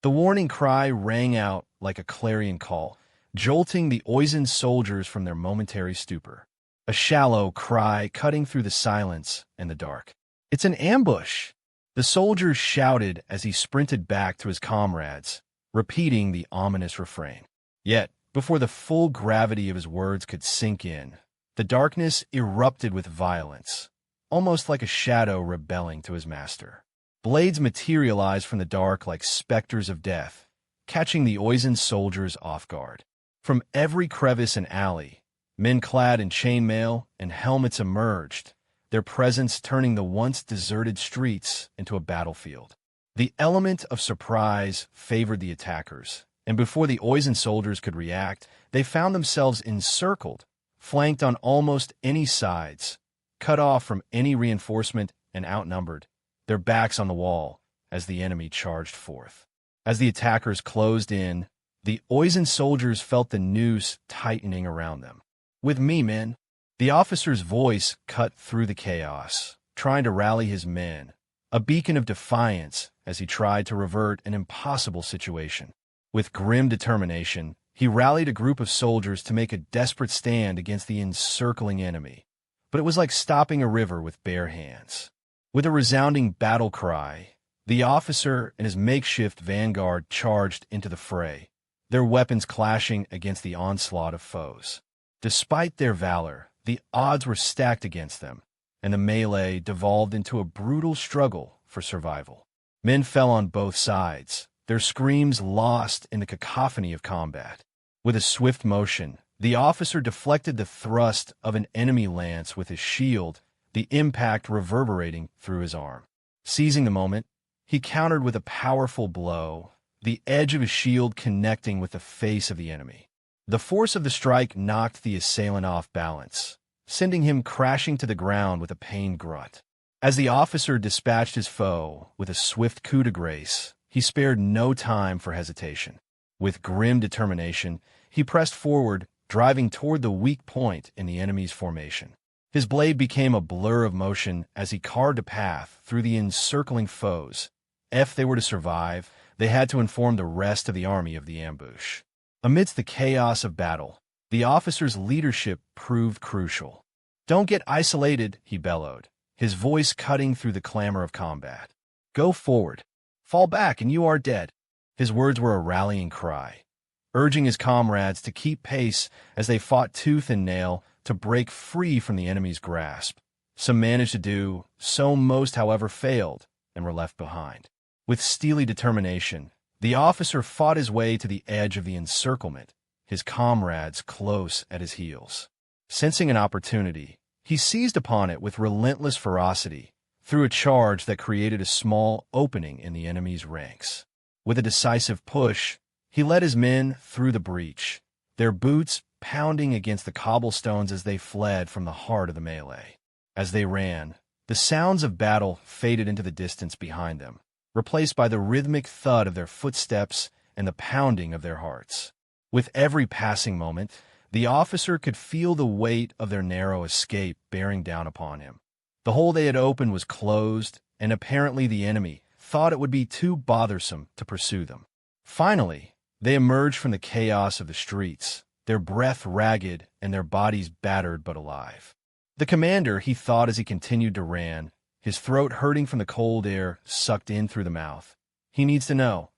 The warning cry rang out like a clarion call, jolting the Oizen soldiers from their momentary stupor. A shallow cry cutting through the silence and the dark. "It's an ambush!" The soldier shouted as he sprinted back to his comrades, repeating the ominous refrain. Yet, before the full gravity of his words could sink in, the darkness erupted with violence, almost like a shadow rebelling to his master. Blades materialized from the dark like specters of death, catching the Oizen soldiers off guard. From every crevice and alley, men clad in chainmail and helmets emerged, their presence turning the once deserted streets into a battlefield. The element of surprise favored the attackers, and before the Oizen soldiers could react, they found themselves encircled, flanked on almost any sides, cut off from any reinforcement and outnumbered, their backs on the wall as the enemy charged forth. As the attackers closed in, the Oizen soldiers felt the noose tightening around them. "With me, men." The officer's voice cut through the chaos, trying to rally his men, a beacon of defiance as he tried to revert an impossible situation. With grim determination, he rallied a group of soldiers to make a desperate stand against the encircling enemy. But it was like stopping a river with bare hands. With a resounding battle cry, the officer and his makeshift vanguard charged into the fray, their weapons clashing against the onslaught of foes. Despite their valor, the odds were stacked against them, and the melee devolved into a brutal struggle for survival. Men fell on both sides, their screams lost in the cacophony of combat. With a swift motion, the officer deflected the thrust of an enemy lance with his shield, the impact reverberating through his arm. Seizing the moment, he countered with a powerful blow, the edge of his shield connecting with the face of the enemy. The force of the strike knocked the assailant off balance, sending him crashing to the ground with a pained grunt. As the officer dispatched his foe with a swift coup de grace, he spared no time for hesitation. With grim determination, he pressed forward, driving toward the weak point in the enemy's formation. His blade became a blur of motion as he carved a path through the encircling foes. If they were to survive, they had to inform the rest of the army of the ambush. Amidst the chaos of battle, the officer's leadership proved crucial. "Don't get isolated," he bellowed, his voice cutting through the clamor of combat. "Go forward. Fall back and you are dead." His words were a rallying cry, urging his comrades to keep pace as they fought tooth and nail to break free from the enemy's grasp. Some managed to do so, most, however, failed and were left behind. With steely determination, the officer fought his way to the edge of the encirclement, his comrades close at his heels. Sensing an opportunity, he seized upon it with relentless ferocity, threw a charge that created a small opening in the enemy's ranks. With a decisive push, he led his men through the breach, their boots pounding against the cobblestones as they fled from the heart of the melee. As they ran, the sounds of battle faded into the distance behind them, replaced by the rhythmic thud of their footsteps and the pounding of their hearts. With every passing moment, the officer could feel the weight of their narrow escape bearing down upon him. The hole they had opened was closed, and apparently the enemy thought it would be too bothersome to pursue them. Finally, they emerged from the chaos of the streets, their breath ragged and their bodies battered but alive. The commander, he thought as he continued to run, his throat hurting from the cold air sucked in through the mouth. He needs to know.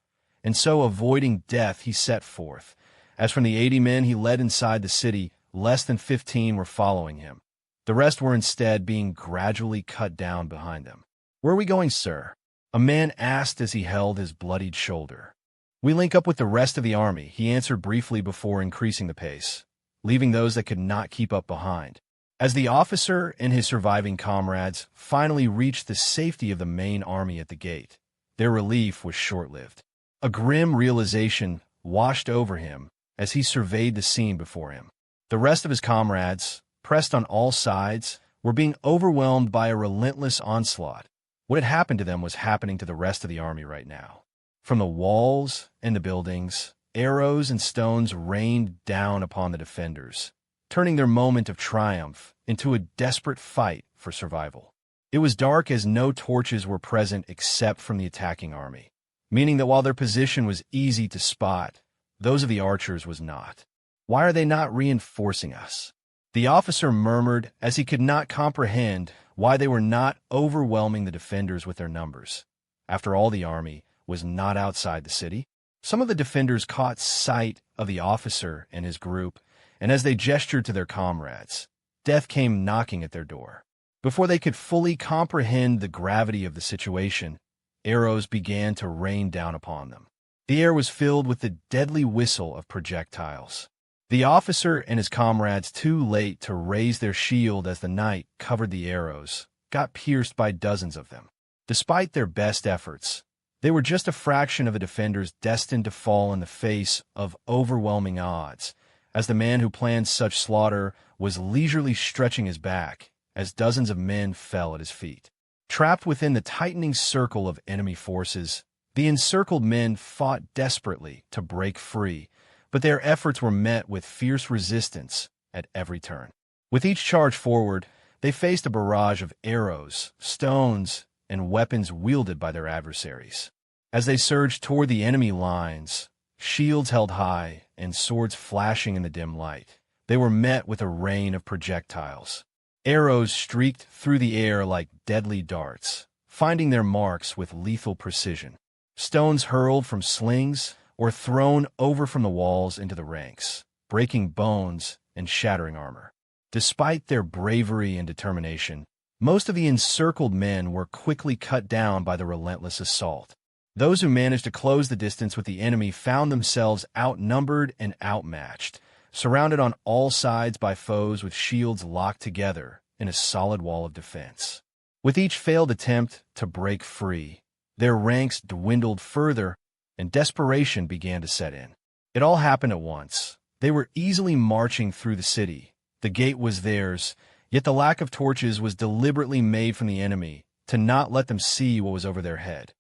And so, avoiding death, he set forth. As from the 80 men he led inside the city, less than 15 were following him. The rest were instead being gradually cut down behind them. "Where are we going, sir?" a man asked as he held his bloodied shoulder. "We link up with the rest of the army," he answered briefly before increasing the pace, leaving those that could not keep up behind. As the officer and his surviving comrades finally reached the safety of the main army at the gate, their relief was short-lived. A grim realization washed over him as he surveyed the scene before him. The rest of his comrades, pressed on all sides, were being overwhelmed by a relentless onslaught. What had happened to them was happening to the rest of the army right now. From the walls and the buildings, arrows and stones rained down upon the defenders, turning their moment of triumph into a desperate fight for survival. It was dark as no torches were present except from the attacking army, meaning that while their position was easy to spot, those of the archers was not. "Why are they not reinforcing us?" the officer murmured as he could not comprehend why they were not overwhelming the defenders with their numbers. After all, the army was not outside the city. Some of the defenders caught sight of the officer and his group, and as they gestured to their comrades, death came knocking at their door. Before they could fully comprehend the gravity of the situation, arrows began to rain down upon them. The air was filled with the deadly whistle of projectiles. The officer and his comrades, too late to raise their shield as the night covered the arrows, got pierced by dozens of them. Despite their best efforts, they were just a fraction of the defenders destined to fall in the face of overwhelming odds, as the man who planned such slaughter was leisurely stretching his back as dozens of men fell at his feet. Trapped within the tightening circle of enemy forces, the encircled men fought desperately to break free, but their efforts were met with fierce resistance at every turn. With each charge forward, they faced a barrage of arrows, stones, and weapons wielded by their adversaries. As they surged toward the enemy lines, shields held high and swords flashing in the dim light, they were met with a rain of projectiles. Arrows streaked through the air like deadly darts, finding their marks with lethal precision. Stones hurled from slings or thrown over from the walls into the ranks, breaking bones and shattering armor. Despite their bravery and determination, most of the encircled men were quickly cut down by the relentless assault. Those who managed to close the distance with the enemy found themselves outnumbered and outmatched, surrounded on all sides by foes with shields locked together in a solid wall of defense. With each failed attempt to break free, their ranks dwindled further and desperation began to set in. It all happened at once. They were easily marching through the city. The gate was theirs, yet the lack of torches was deliberately made from the enemy to not let them see what was over their head.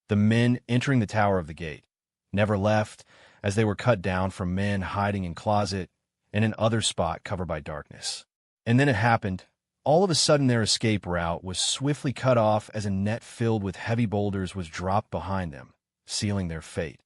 The men entering the tower of the gate never left, as they were cut down from men hiding in closet and in other spot covered by darkness. And then it happened. All of a sudden their escape route was swiftly cut off as a net filled with heavy boulders was dropped behind them, sealing their fate.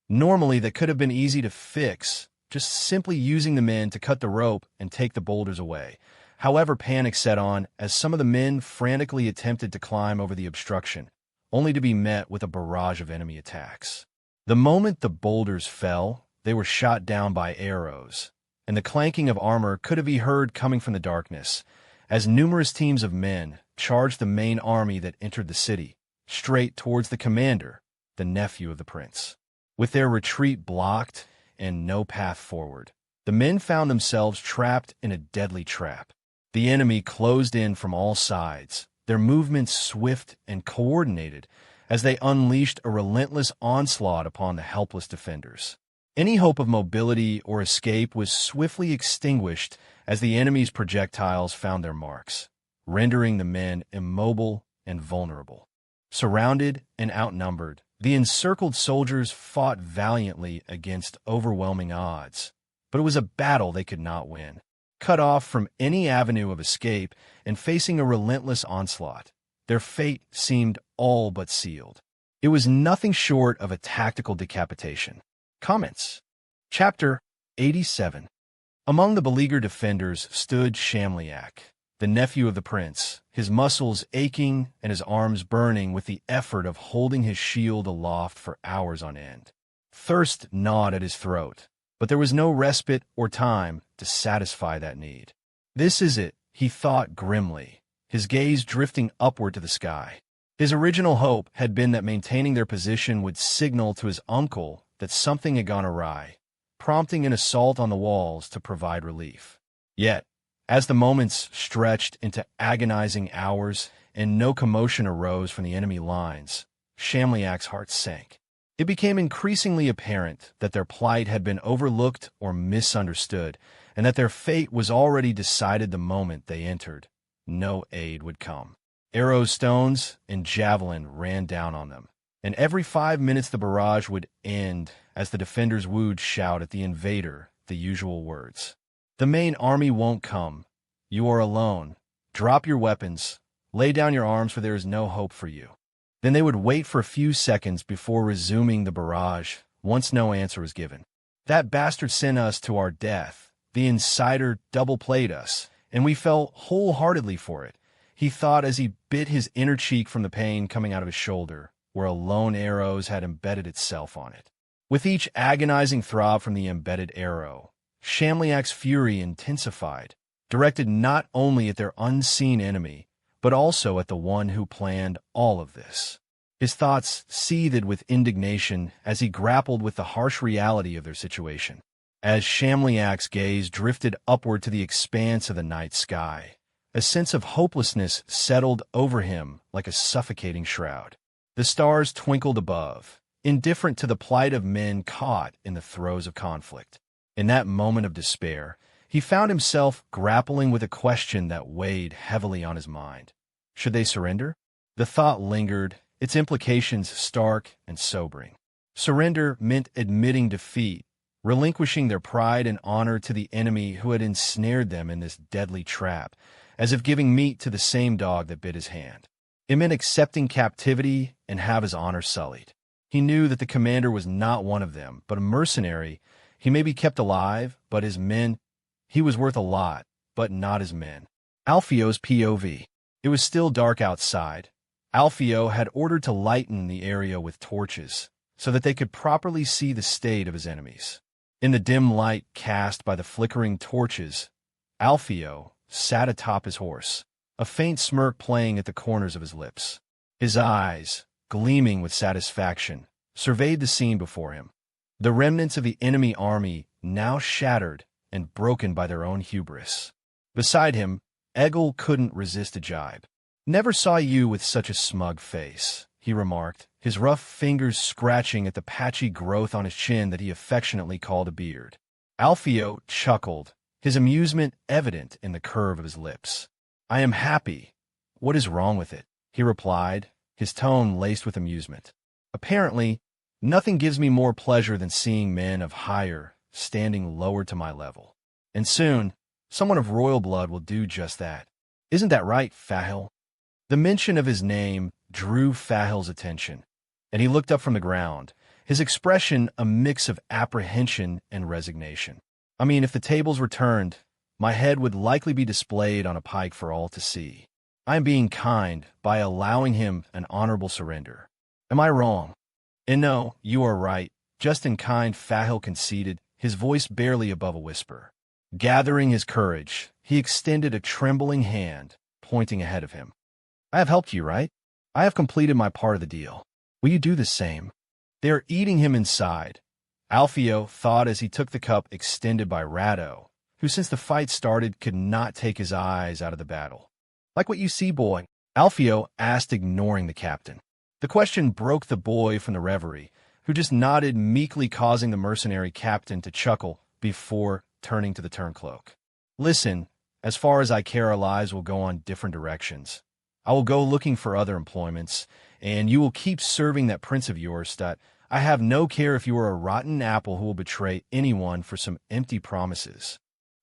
Normally that could have been easy to fix, just simply using the men to cut the rope and take the boulders away. However, panic set on as some of the men frantically attempted to climb over the obstruction, only to be met with a barrage of enemy attacks. The moment the boulders fell, they were shot down by arrows, and the clanking of armor could be heard coming from the darkness, as numerous teams of men charged the main army that entered the city, straight towards the commander, the nephew of the prince. With their retreat blocked and no path forward, the men found themselves trapped in a deadly trap. The enemy closed in from all sides, their movements swift and coordinated as they unleashed a relentless onslaught upon the helpless defenders. Any hope of mobility or escape was swiftly extinguished as the enemy's projectiles found their marks, rendering the men immobile and vulnerable. Surrounded and outnumbered, the encircled soldiers fought valiantly against overwhelming odds, but it was a battle they could not win. Cut off from any avenue of escape and facing a relentless onslaught, their fate seemed all but sealed. It was nothing short of a tactical decapitation. Comments. Chapter 87. Among the beleaguered defenders stood Shamliak, the nephew of the prince, his muscles aching and his arms burning with the effort of holding his shield aloft for hours on end. Thirst gnawed at his throat, but there was no respite or time to satisfy that need. This is it, he thought grimly, his gaze drifting upward to the sky. His original hope had been that maintaining their position would signal to his uncle that something had gone awry, prompting an assault on the walls to provide relief. Yet, as the moments stretched into agonizing hours and no commotion arose from the enemy lines, Shamliak's heart sank. It became increasingly apparent that their plight had been overlooked or misunderstood, and that their fate was already decided the moment they entered. No aid would come. Arrows, stones, and javelin ran down on them, and every 5 minutes the barrage would end as the defenders would shout at the invader the usual words. The main army won't come. You are alone. Drop your weapons. Lay down your arms, for there is no hope for you. Then they would wait for a few seconds before resuming the barrage, once no answer was given. That bastard sent us to our death. The insider double-played us, and we fell wholeheartedly for it, he thought as he bit his inner cheek from the pain coming out of his shoulder, where a lone arrow had embedded itself on it. With each agonizing throb from the embedded arrow, Shamliak's fury intensified, directed not only at their unseen enemy, but also at the one who planned all of this. His thoughts seethed with indignation as he grappled with the harsh reality of their situation. As Shamliak's gaze drifted upward to the expanse of the night sky, a sense of hopelessness settled over him like a suffocating shroud. The stars twinkled above, indifferent to the plight of men caught in the throes of conflict. In that moment of despair, he found himself grappling with a question that weighed heavily on his mind. Should they surrender? The thought lingered, its implications stark and sobering. Surrender meant admitting defeat, relinquishing their pride and honor to the enemy who had ensnared them in this deadly trap, as if giving meat to the same dog that bit his hand. It meant accepting captivity and have his honor sullied. He knew that the commander was not one of them, but a mercenary. He may be kept alive, but his men, he was worth a lot, but not his men. Alpheo's POV. It was still dark outside. Alpheo had ordered to lighten the area with torches, so that they could properly see the state of his enemies. In the dim light cast by the flickering torches, Alpheo sat atop his horse, a faint smirk playing at the corners of his lips. His eyes, gleaming with satisfaction, surveyed the scene before him. The remnants of the enemy army now shattered and broken by their own hubris. Beside him, Egil couldn't resist a jibe. "Never saw you with such a smug face," he remarked, his rough fingers scratching at the patchy growth on his chin that he affectionately called a beard. Alpheo chuckled, his amusement evident in the curve of his lips. "I am happy. What is wrong with it?" he replied, his tone laced with amusement. "Apparently, nothing gives me more pleasure than seeing men of higher standing lower to my level. And soon, someone of royal blood will do just that. Isn't that right, Fahil?" The mention of his name drew Fahil's attention, and he looked up from the ground, his expression a mix of apprehension and resignation. "I mean, if the tables were turned, my head would likely be displayed on a pike for all to see." I am being kind by allowing him an honorable surrender. Am I wrong? And no, you are right. Just in kind, Fahil conceded, his voice barely above a whisper. Gathering his courage, he extended a trembling hand, pointing ahead of him. I have helped you, right? I have completed my part of the deal. Will you do the same? They are eating him inside, Alpheo thought as he took the cup extended by Rado, who since the fight started could not take his eyes out of the battle. Like what you see, boy? Alpheo asked, ignoring the captain. The question broke the boy from the reverie, who just nodded meekly, causing the mercenary captain to chuckle before turning to the turncloak. Listen, as far as I care, our lives will go on different directions. I will go looking for other employments, and you will keep serving that prince of yours that I have no care if you are a rotten apple who will betray anyone for some empty promises.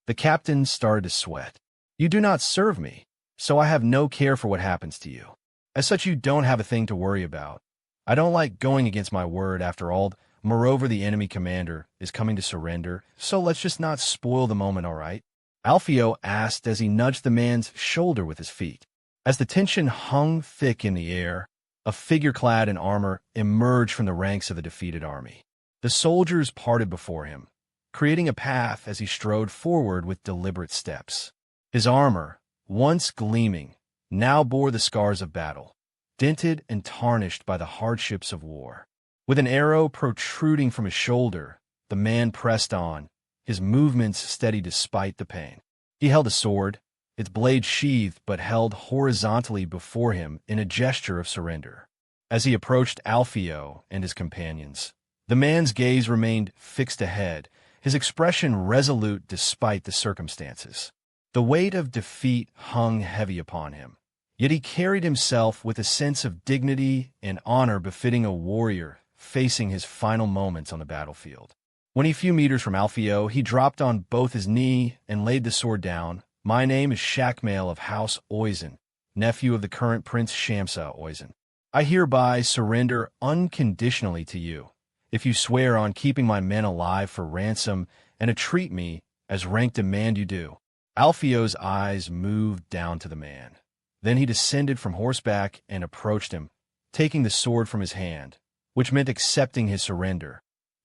The captain started to sweat. You do not serve me, so I have no care for what happens to you. As such, you don't have a thing to worry about. I don't like going against my word after all. Moreover, the enemy commander is coming to surrender, so let's just not spoil the moment, all right? Alpheo asked as he nudged the man's shoulder with his feet. As the tension hung thick in the air, a figure clad in armor emerged from the ranks of the defeated army. The soldiers parted before him, creating a path as he strode forward with deliberate steps. His armor, once gleaming, now bore the scars of battle, dented and tarnished by the hardships of war. With an arrow protruding from his shoulder, the man pressed on, his movements steady despite the pain. He held a sword, its blade sheathed but held horizontally before him in a gesture of surrender. As he approached Alpheo and his companions, the man's gaze remained fixed ahead, his expression resolute despite the circumstances. The weight of defeat hung heavy upon him, yet he carried himself with a sense of dignity and honor befitting a warrior facing his final moments on the battlefield. When a few meters from Alpheo, he dropped on both his knee and laid the sword down. My name is Shakmail of House Oizen, nephew of the current Prince Shamsa Oizen. I hereby surrender unconditionally to you, if you swear on keeping my men alive for ransom and treat me as rank demand you do. Alpheo's eyes moved down to the man. Then he descended from horseback and approached him, taking the sword from his hand, which meant accepting his surrender.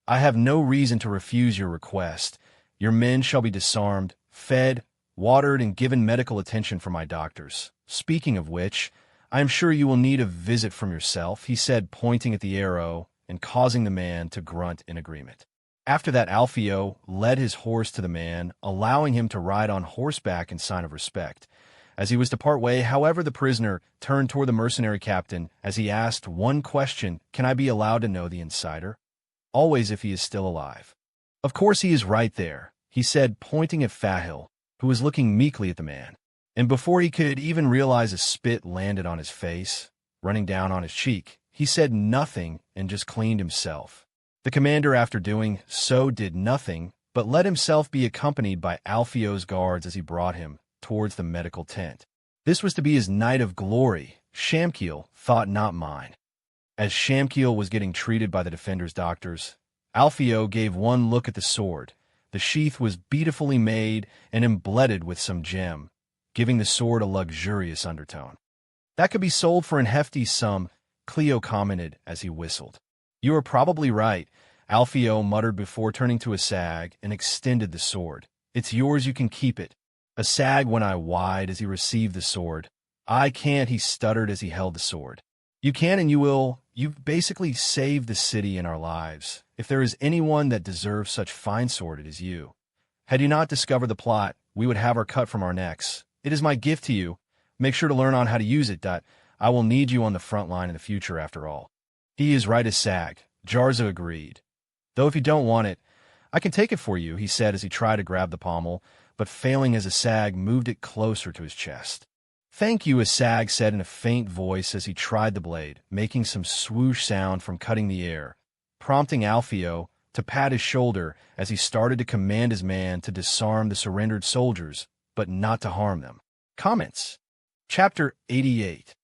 I have no reason to refuse your request. Your men shall be disarmed, fed, watered, and given medical attention from my doctors. Speaking of which, I am sure you will need a visit from yourself, he said, pointing at the arrow and causing the man to grunt in agreement. After that, Alpheo led his horse to the man, allowing him to ride on horseback in sign of respect. As he was to part way, however, the prisoner turned toward the mercenary captain as he asked one question: can I be allowed to know the insider? Always, if he is still alive. Of course he is right there, he said, pointing at Fahil, who was looking meekly at the man. And before he could even realize, a spit landed on his face, running down on his cheek. He said nothing and just cleaned himself. The commander, after doing so, did nothing, but let himself be accompanied by Alpheo's guards as he brought him towards the medical tent. This was to be his night of glory, Shamkiel thought, not mine. As Shamkiel was getting treated by the defender's doctors, Alpheo gave one look at the sword. The sheath was beautifully made and embedded with some gem, giving the sword a luxurious undertone. That could be sold for an hefty sum, Cleo commented as he whistled. You are probably right, Alpheo muttered before turning to Asag and extended the sword. It's yours, you can keep it. Asag went eye wide as he received the sword. I can't, he stuttered as he held the sword. You can and you will. You've basically saved the city and our lives. If there is anyone that deserves such fine sword, it is you. Had you not discovered the plot, we would have our cut from our necks. It is my gift to you. Make sure to learn on how to use it. I will need you on the front line in the future after all. He is right, Asag, Jarza agreed. Though if you don't want it, I can take it for you, he said as he tried to grab the pommel, but failing as Asag moved it closer to his chest. Thank you, Asag said in a faint voice as he tried the blade, making some swoosh sound from cutting the air, prompting Alpheo to pat his shoulder as he started to command his man to disarm the surrendered soldiers, but not to harm them. Comments. Chapter 88.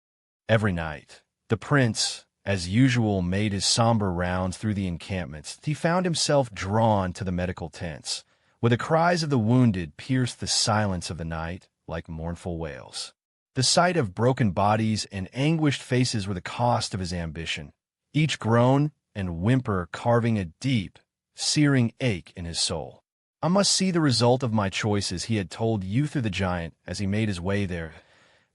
Every night, the prince, as usual, made his somber rounds through the encampments. He found himself drawn to the medical tents, where the cries of the wounded pierced the silence of the night like mournful wails. The sight of broken bodies and anguished faces were the cost of his ambition, each groan and whimper carving a deep, searing ache in his soul. I must see the result of my choices, he had told Uther the Giant as he made his way there.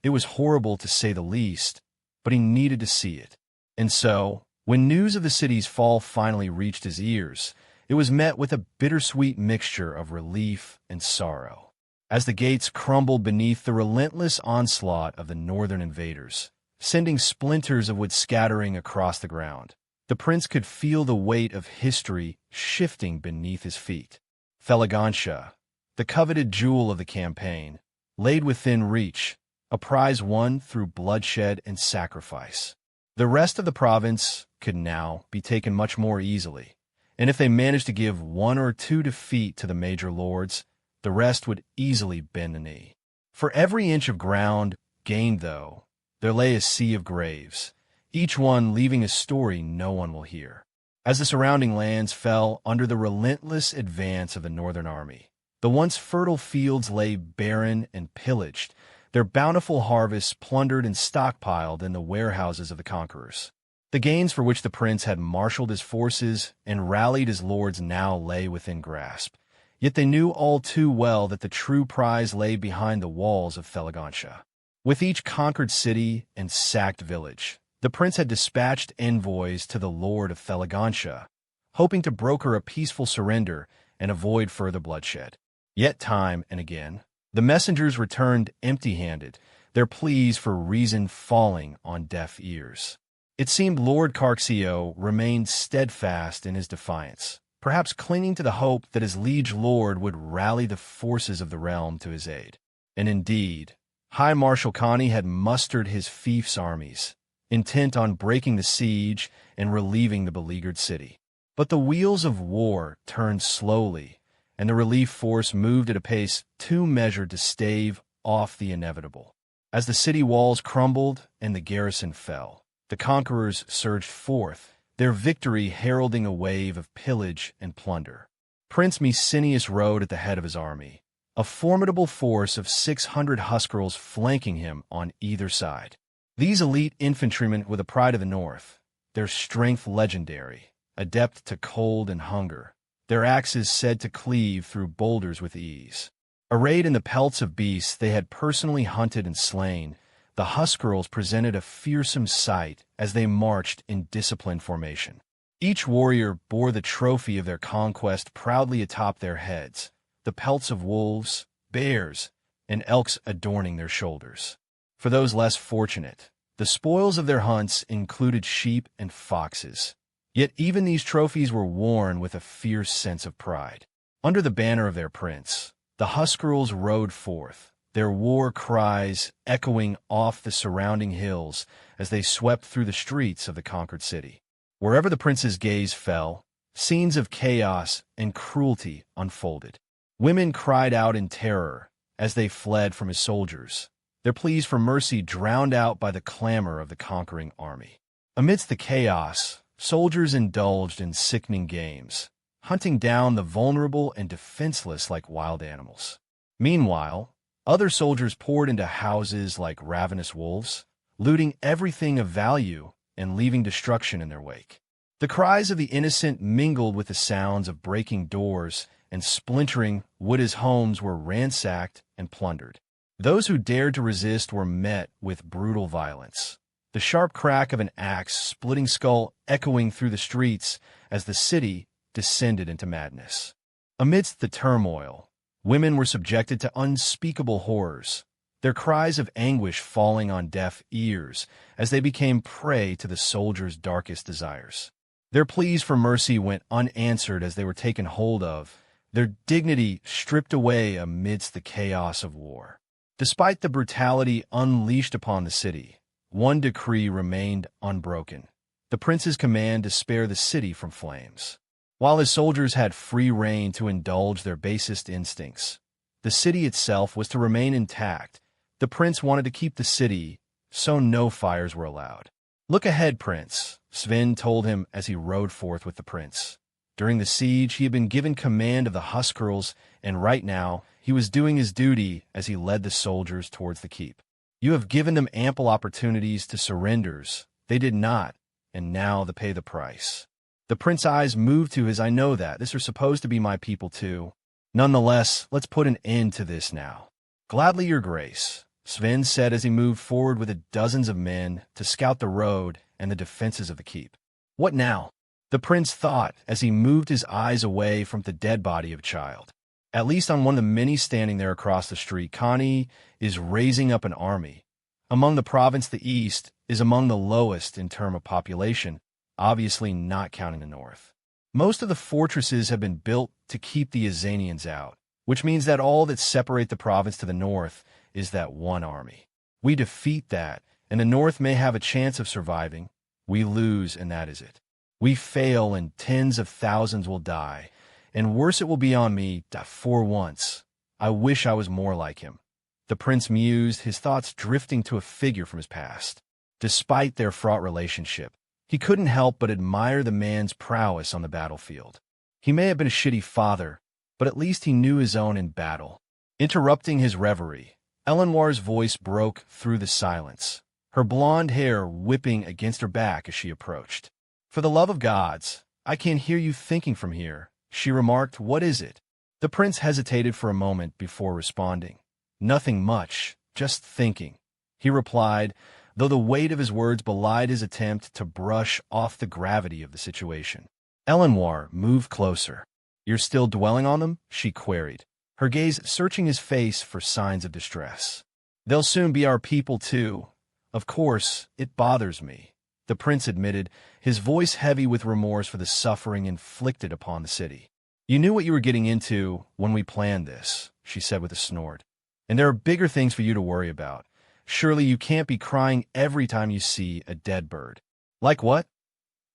It was horrible to say the least, but he needed to see it. And so, when news of the city's fall finally reached his ears, it was met with a bittersweet mixture of relief and sorrow. As the gates crumbled beneath the relentless onslaught of the northern invaders, sending splinters of wood scattering across the ground, the prince could feel the weight of history shifting beneath his feet. Thelegancia, the coveted jewel of the campaign, laid within reach, a prize won through bloodshed and sacrifice. The rest of the province could now be taken much more easily, and if they managed to give 1 or 2 defeat to the major lords, the rest would easily bend the knee. For every inch of ground gained, though, there lay a sea of graves, each one leaving a story no one will hear. As the surrounding lands fell under the relentless advance of the northern army, the once fertile fields lay barren and pillaged, their bountiful harvests plundered and stockpiled in the warehouses of the conquerors. The gains for which the prince had marshaled his forces and rallied his lords now lay within grasp, yet they knew all too well that the true prize lay behind the walls of Thelegancia. With each conquered city and sacked village, the prince had dispatched envoys to the lord of Thelegancia, hoping to broker a peaceful surrender and avoid further bloodshed. Yet time and again, the messengers returned empty-handed, their pleas for reason falling on deaf ears. It seemed Lord Carxio remained steadfast in his defiance, perhaps clinging to the hope that his liege lord would rally the forces of the realm to his aid. And indeed, High Marshal Connie had mustered his fief's armies, intent on breaking the siege and relieving the beleaguered city. But the wheels of war turned slowly, and the relief force moved at a pace too measured to stave off the inevitable. As the city walls crumbled and the garrison fell, the conquerors surged forth, their victory heralding a wave of pillage and plunder. Prince Mecenius rode at the head of his army, a formidable force of 600 Huscarls flanking him on either side. These elite infantrymen were the pride of the north, their strength legendary, adept to cold and hunger, their axes said to cleave through boulders with ease. Arrayed in the pelts of beasts they had personally hunted and slain, the Huscarls presented a fearsome sight as they marched in disciplined formation. Each warrior bore the trophy of their conquest proudly atop their heads, the pelts of wolves, bears, and elks adorning their shoulders. For those less fortunate, the spoils of their hunts included sheep and foxes. Yet even these trophies were worn with a fierce sense of pride. Under the banner of their prince, the Huscarls rode forth, their war cries echoing off the surrounding hills as they swept through the streets of the conquered city. Wherever the prince's gaze fell, scenes of chaos and cruelty unfolded. Women cried out in terror as they fled from his soldiers, their pleas for mercy drowned out by the clamor of the conquering army. Amidst the chaos, soldiers indulged in sickening games, hunting down the vulnerable and defenseless like wild animals. Meanwhile, other soldiers poured into houses like ravenous wolves, looting everything of value and leaving destruction in their wake. The cries of the innocent mingled with the sounds of breaking doors and splintering wood as homes were ransacked and plundered. Those who dared to resist were met with brutal violence, the sharp crack of an axe splitting skull echoing through the streets as the city descended into madness. Amidst the turmoil, women were subjected to unspeakable horrors, their cries of anguish falling on deaf ears as they became prey to the soldiers' darkest desires. Their pleas for mercy went unanswered as they were taken hold of, their dignity stripped away amidst the chaos of war. Despite the brutality unleashed upon the city, one decree remained unbroken: the prince's command to spare the city from flames. While his soldiers had free rein to indulge their basest instincts, the city itself was to remain intact. The prince wanted to keep the city, so no fires were allowed. "Look ahead, prince," Sven told him as he rode forth with the prince. During the siege, he had been given command of the Huscarls, and right now, he was doing his duty as he led the soldiers towards the keep. You have given them ample opportunities to surrenders. They did not, and now they pay the price. The prince's eyes moved to his, I know that. These are supposed to be my people too. Nonetheless, let's put an end to this now. Gladly, your grace, Sven said as he moved forward with dozens of men to scout the road and the defenses of the keep. What now? The prince thought as he moved his eyes away from the dead body of a child. At least on one of the many standing there across the street, Connie is raising up an army. Among the province, the east is among the lowest in terms of population, obviously not counting the north. Most of the fortresses have been built to keep the Azanians out, which means that all that separates the province to the north is that one army. We defeat that, and the north may have a chance of surviving. We lose, and that is it. We fail, and tens of thousands will die, and worse it will be on me. For once, I wish I was more like him. The prince mused, his thoughts drifting to a figure from his past. Despite their fraught relationship, he couldn't help but admire the man's prowess on the battlefield. He may have been a shitty father, but at least he knew his own in battle. Interrupting his reverie, Eleanor's voice broke through the silence, her blonde hair whipping against her back as she approached. For the love of gods, I can't hear you thinking from here, she remarked. What is it? The prince hesitated for a moment before responding. Nothing much, just thinking, he replied, though the weight of his words belied his attempt to brush off the gravity of the situation. Eleanor moved closer. You're still dwelling on them? She queried, her gaze searching his face for signs of distress. They'll soon be our people too. Of course, it bothers me, the prince admitted, his voice heavy with remorse for the suffering inflicted upon the city. You knew what you were getting into when we planned this, she said with a snort. And there are bigger things for you to worry about. Surely you can't be crying every time you see a dead bird. Like what?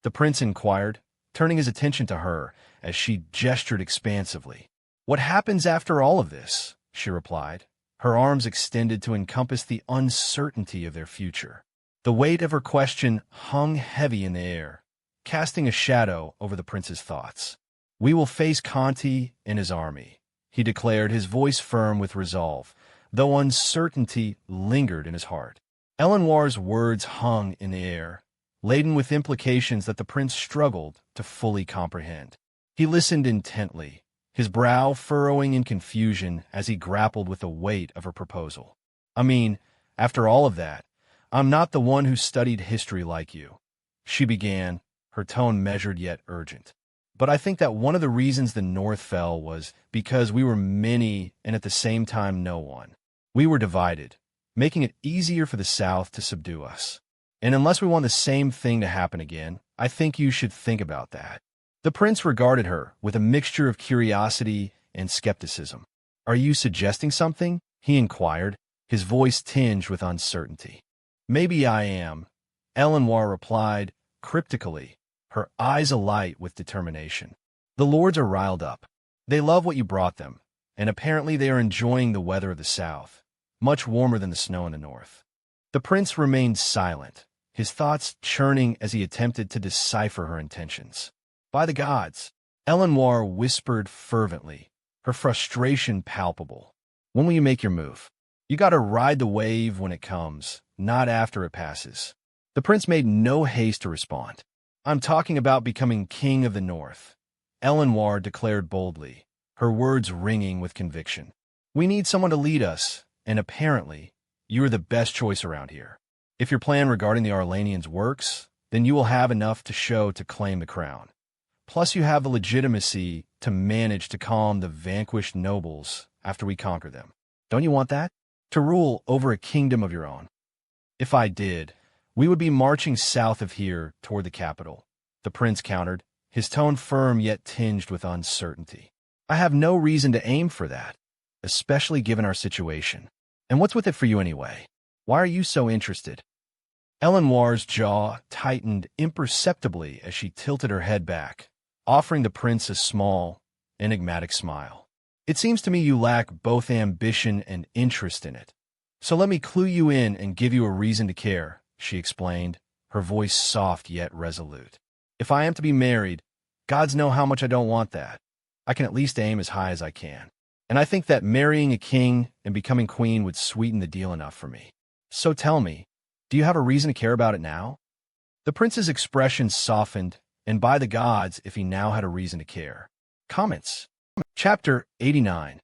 The prince inquired, turning his attention to her as she gestured expansively. What happens after all of this? She replied, her arms extended to encompass the uncertainty of their future. The weight of her question hung heavy in the air, casting a shadow over the prince's thoughts. We will face Conti and his army, he declared, his voice firm with resolve, though uncertainty lingered in his heart. Eleanor's words hung in the air, laden with implications that the prince struggled to fully comprehend. He listened intently, his brow furrowing in confusion as he grappled with the weight of her proposal. I mean, after all of that, I'm not the one who studied history like you, she began, her tone measured yet urgent. But I think that one of the reasons the North fell was because we were many and at the same time no one. We were divided, making it easier for the South to subdue us. And unless we want the same thing to happen again, I think you should think about that. The prince regarded her with a mixture of curiosity and skepticism. Are you suggesting something? He inquired, his voice tinged with uncertainty. Maybe I am, Eleanor replied, cryptically, her eyes alight with determination. The lords are riled up. They love what you brought them, and apparently they are enjoying the weather of the south, much warmer than the snow in the north. The prince remained silent, his thoughts churning as he attempted to decipher her intentions. By the gods, Eleanor whispered fervently, her frustration palpable. When will you make your move? You gotta ride the wave when it comes, not after it passes. The prince made no haste to respond. I'm talking about becoming king of the north, Eleanor declared boldly, her words ringing with conviction. We need someone to lead us, and apparently, you are the best choice around here. If your plan regarding the Arlanians works, then you will have enough to show to claim the crown. Plus you have the legitimacy to manage to calm the vanquished nobles after we conquer them. Don't you want that? To rule over a kingdom of your own. If I did, we would be marching south of here toward the capital, the prince countered, his tone firm yet tinged with uncertainty. I have no reason to aim for that, especially given our situation. And what's with it for you anyway? Why are you so interested? Eleanor's jaw tightened imperceptibly as she tilted her head back, offering the prince a small, enigmatic smile. It seems to me you lack both ambition and interest in it. So let me clue you in and give you a reason to care, she explained, her voice soft yet resolute. If I am to be married, gods know how much I don't want that. I can at least aim as high as I can. And I think that marrying a king and becoming queen would sweeten the deal enough for me. So tell me, do you have a reason to care about it now? The prince's expression softened, and by the gods, if he now had a reason to care. Comments. Chapter 89.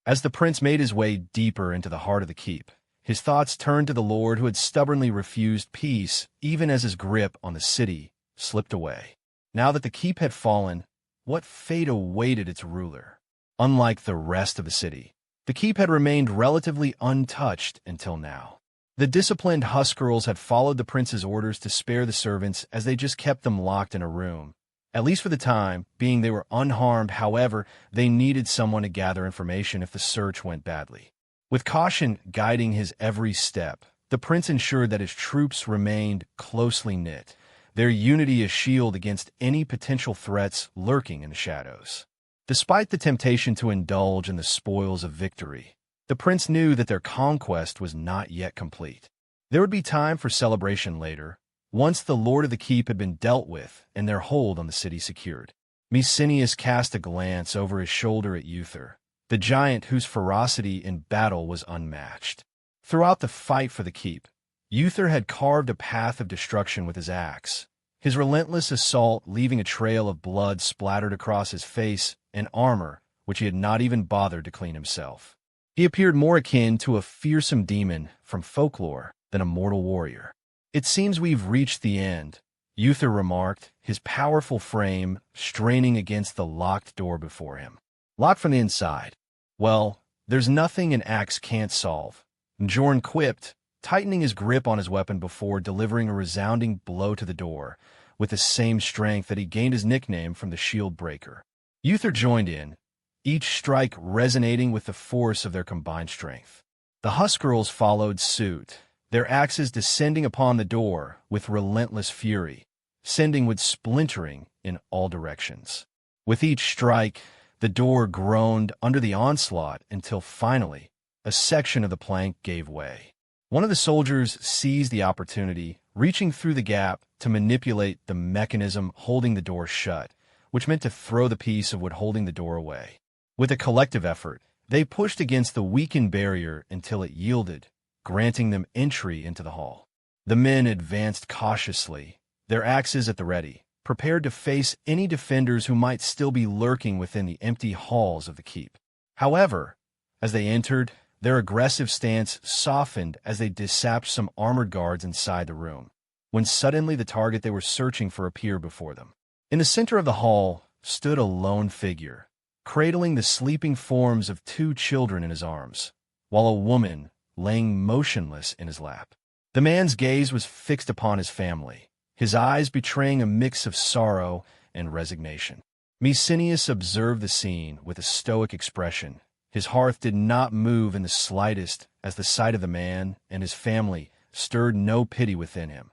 As the prince made his way deeper into the heart of the keep, his thoughts turned to the lord who had stubbornly refused peace, even as his grip on the city slipped away. Now that the keep had fallen, what fate awaited its ruler? Unlike the rest of the city, the keep had remained relatively untouched until now. The disciplined Huskarls had followed the prince's orders to spare the servants as they just kept them locked in a room. At least for the time being, they were unharmed. However, they needed someone to gather information if the search went badly. With caution guiding his every step, the prince ensured that his troops remained closely knit, their unity a shield against any potential threats lurking in the shadows. Despite the temptation to indulge in the spoils of victory, the prince knew that their conquest was not yet complete. There would be time for celebration later, once the lord of the keep had been dealt with and their hold on the city secured. Mercenary cast a glance over his shoulder at Uther, the giant whose ferocity in battle was unmatched. Throughout the fight for the keep, Uther had carved a path of destruction with his axe, his relentless assault leaving a trail of blood splattered across his face and armor, which he had not even bothered to clean himself. He appeared more akin to a fearsome demon from folklore than a mortal warrior. "It seems we've reached the end," Uther remarked, his powerful frame straining against the locked door before him. "Locked from the inside. Well, there's nothing an axe can't solve," Jorn quipped, tightening his grip on his weapon before delivering a resounding blow to the door, with the same strength that he gained his nickname from the shield breaker. Uther joined in, each strike resonating with the force of their combined strength. The Huskarls followed suit, their axes descending upon the door with relentless fury, sending wood splintering in all directions. With each strike, the door groaned under the onslaught until finally, a section of the plank gave way. One of the soldiers seized the opportunity, reaching through the gap to manipulate the mechanism holding the door shut, which meant to throw the piece of wood holding the door away. With a collective effort, they pushed against the weakened barrier until it yielded, granting them entry into the hall. The men advanced cautiously, their axes at the ready, prepared to face any defenders who might still be lurking within the empty halls of the keep. However, as they entered, their aggressive stance softened as they dispatched some armored guards inside the room, when suddenly the target they were searching for appeared before them. In the center of the hall stood a lone figure, cradling the sleeping forms of 2 children in his arms, while a woman laying motionless in his lap. The man's gaze was fixed upon his family, his eyes betraying a mix of sorrow and resignation. Mercenary observed the scene with a stoic expression. His heart did not move in the slightest as the sight of the man and his family stirred no pity within him.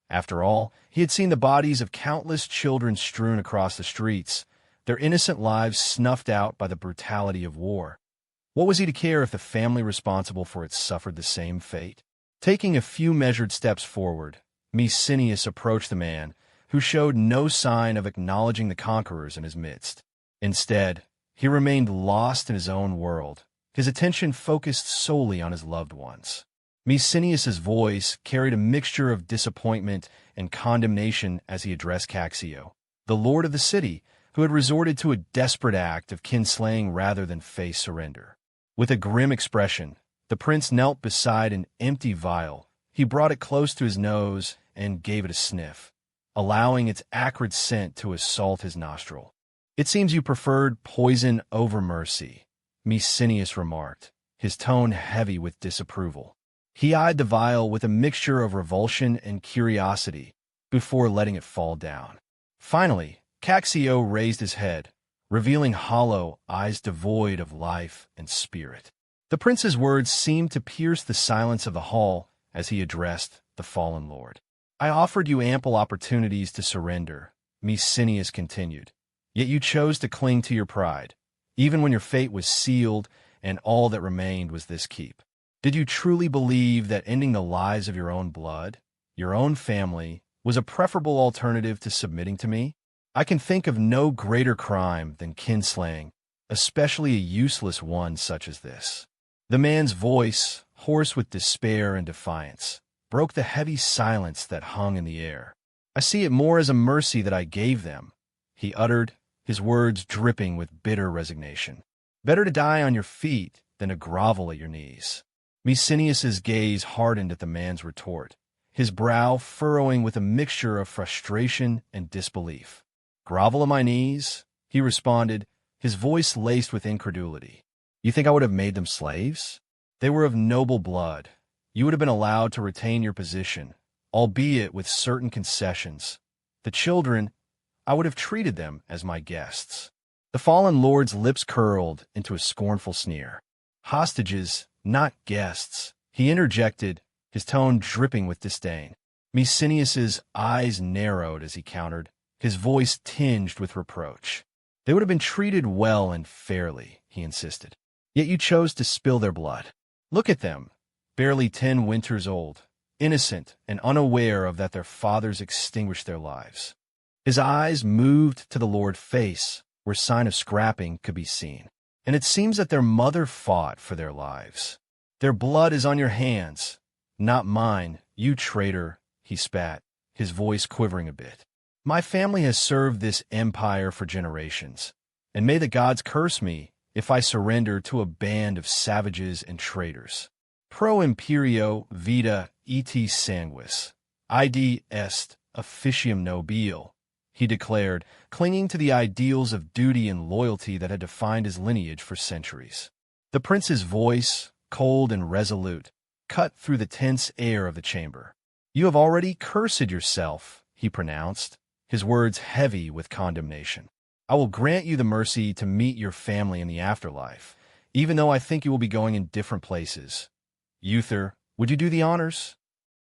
After all, he had seen the bodies of countless children strewn across the streets, their innocent lives snuffed out by the brutality of war. What was he to care if the family responsible for it suffered the same fate? Taking a few measured steps forward, Mercenary approached the man, who showed no sign of acknowledging the conquerors in his midst. Instead, he remained lost in his own world, his attention focused solely on his loved ones. Mercenarius's voice carried a mixture of disappointment and condemnation as he addressed Caxio, the lord of the city, who had resorted to a desperate act of kinslaying rather than face surrender. With a grim expression, the prince knelt beside an empty vial. He brought it close to his nose and gave it a sniff, allowing its acrid scent to assault his nostril. "It seems you preferred poison over mercy," Mercenary remarked, his tone heavy with disapproval. He eyed the vial with a mixture of revulsion and curiosity before letting it fall down. Finally, Caxio raised his head, revealing hollow eyes devoid of life and spirit. The prince's words seemed to pierce the silence of the hall as he addressed the fallen lord. "I offered you ample opportunities to surrender," Mercenary continued, "yet you chose to cling to your pride, even when your fate was sealed and all that remained was this keep. Did you truly believe that ending the lives of your own blood, your own family, was a preferable alternative to submitting to me? I can think of no greater crime than kinslaying, especially a useless one such as this." The man's voice, hoarse with despair and defiance, broke the heavy silence that hung in the air. "I see it more as a mercy that I gave them," he uttered, his words dripping with bitter resignation. "Better to die on your feet than to grovel at your knees." Mesenius's gaze hardened at the man's retort, his brow furrowing with a mixture of frustration and disbelief. "Grovel at my knees?" he responded, his voice laced with incredulity. "You think I would have made them slaves? They were of noble blood. You would have been allowed to retain your position, albeit with certain concessions. The children, I would have treated them as my guests." The fallen lord's lips curled into a scornful sneer. "Hostages, not guests," he interjected, his tone dripping with disdain. Mesenius's eyes narrowed as he countered, his voice tinged with reproach. "They would have been treated well and fairly," he insisted. "Yet you chose to spill their blood. Look at them, barely 10 winters old, innocent and unaware of that their fathers extinguished their lives." His eyes moved to the lord's face, where sign of scrapping could be seen. "And it seems that their mother fought for their lives. Their blood is on your hands, not mine, you traitor," he spat, his voice quivering a bit. "My family has served this empire for generations, and may the gods curse me if I surrender to a band of savages and traitors. Pro imperio vita et sanguis, id est officium nobile," he declared, clinging to the ideals of duty and loyalty that had defined his lineage for centuries. The prince's voice, cold and resolute, cut through the tense air of the chamber. "You have already cursed yourself," he pronounced, his words heavy with condemnation. "I will grant you the mercy to meet your family in the afterlife, even though I think you will be going in different places. Uther, would you do the honors?"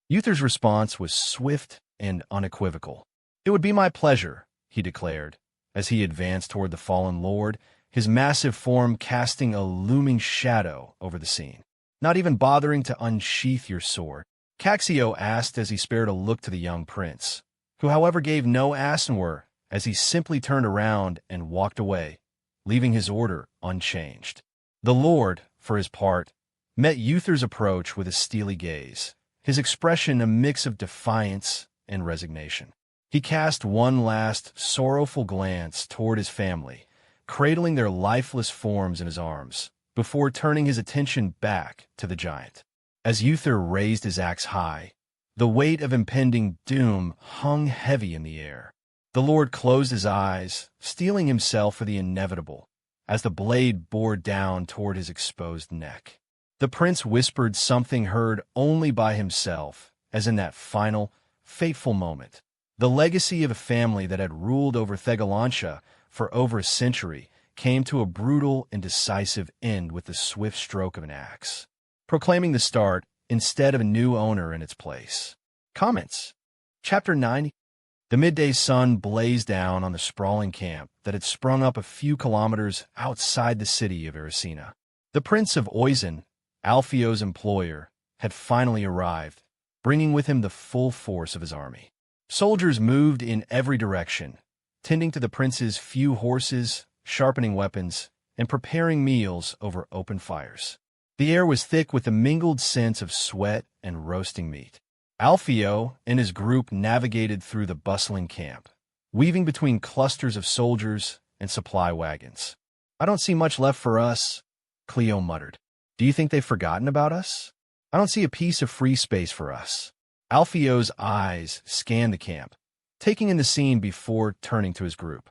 Uther's response was swift and unequivocal. "It would be my pleasure," he declared, as he advanced toward the fallen lord, his massive form casting a looming shadow over the scene. "Not even bothering to unsheath your sword?" Caxio asked as he spared a look to the young prince, who however gave no answer as he simply turned around and walked away, leaving his order unchanged. The lord, for his part, met Uther's approach with a steely gaze, his expression a mix of defiance and resignation. He cast one last sorrowful glance toward his family, cradling their lifeless forms in his arms, before turning his attention back to the giant. As Uther raised his axe high, the weight of impending doom hung heavy in the air. The lord closed his eyes, steeling himself for the inevitable, as the blade bore down toward his exposed neck. The prince whispered something heard only by himself, as in that final, fateful moment. The legacy of a family that had ruled over Thegalantia for over a century came to a brutal and decisive end with the swift stroke of an axe, proclaiming the start instead of a new owner in its place. Comments. Chapter 9. The midday sun blazed down on the sprawling camp that had sprung up a few kilometers outside the city of Ericina. The Prince of Oisin, Alpheo's employer, had finally arrived, bringing with him the full force of his army. Soldiers moved in every direction, tending to the prince's few horses, sharpening weapons, and preparing meals over open fires. The air was thick with a mingled sense of sweat and roasting meat. Alpheo and his group navigated through the bustling camp, weaving between clusters of soldiers and supply wagons. "I don't see much left for us," Cleo muttered. "Do you think they've forgotten about us? I don't see a piece of free space for us." Alpheo's eyes scanned the camp, taking in the scene before turning to his group.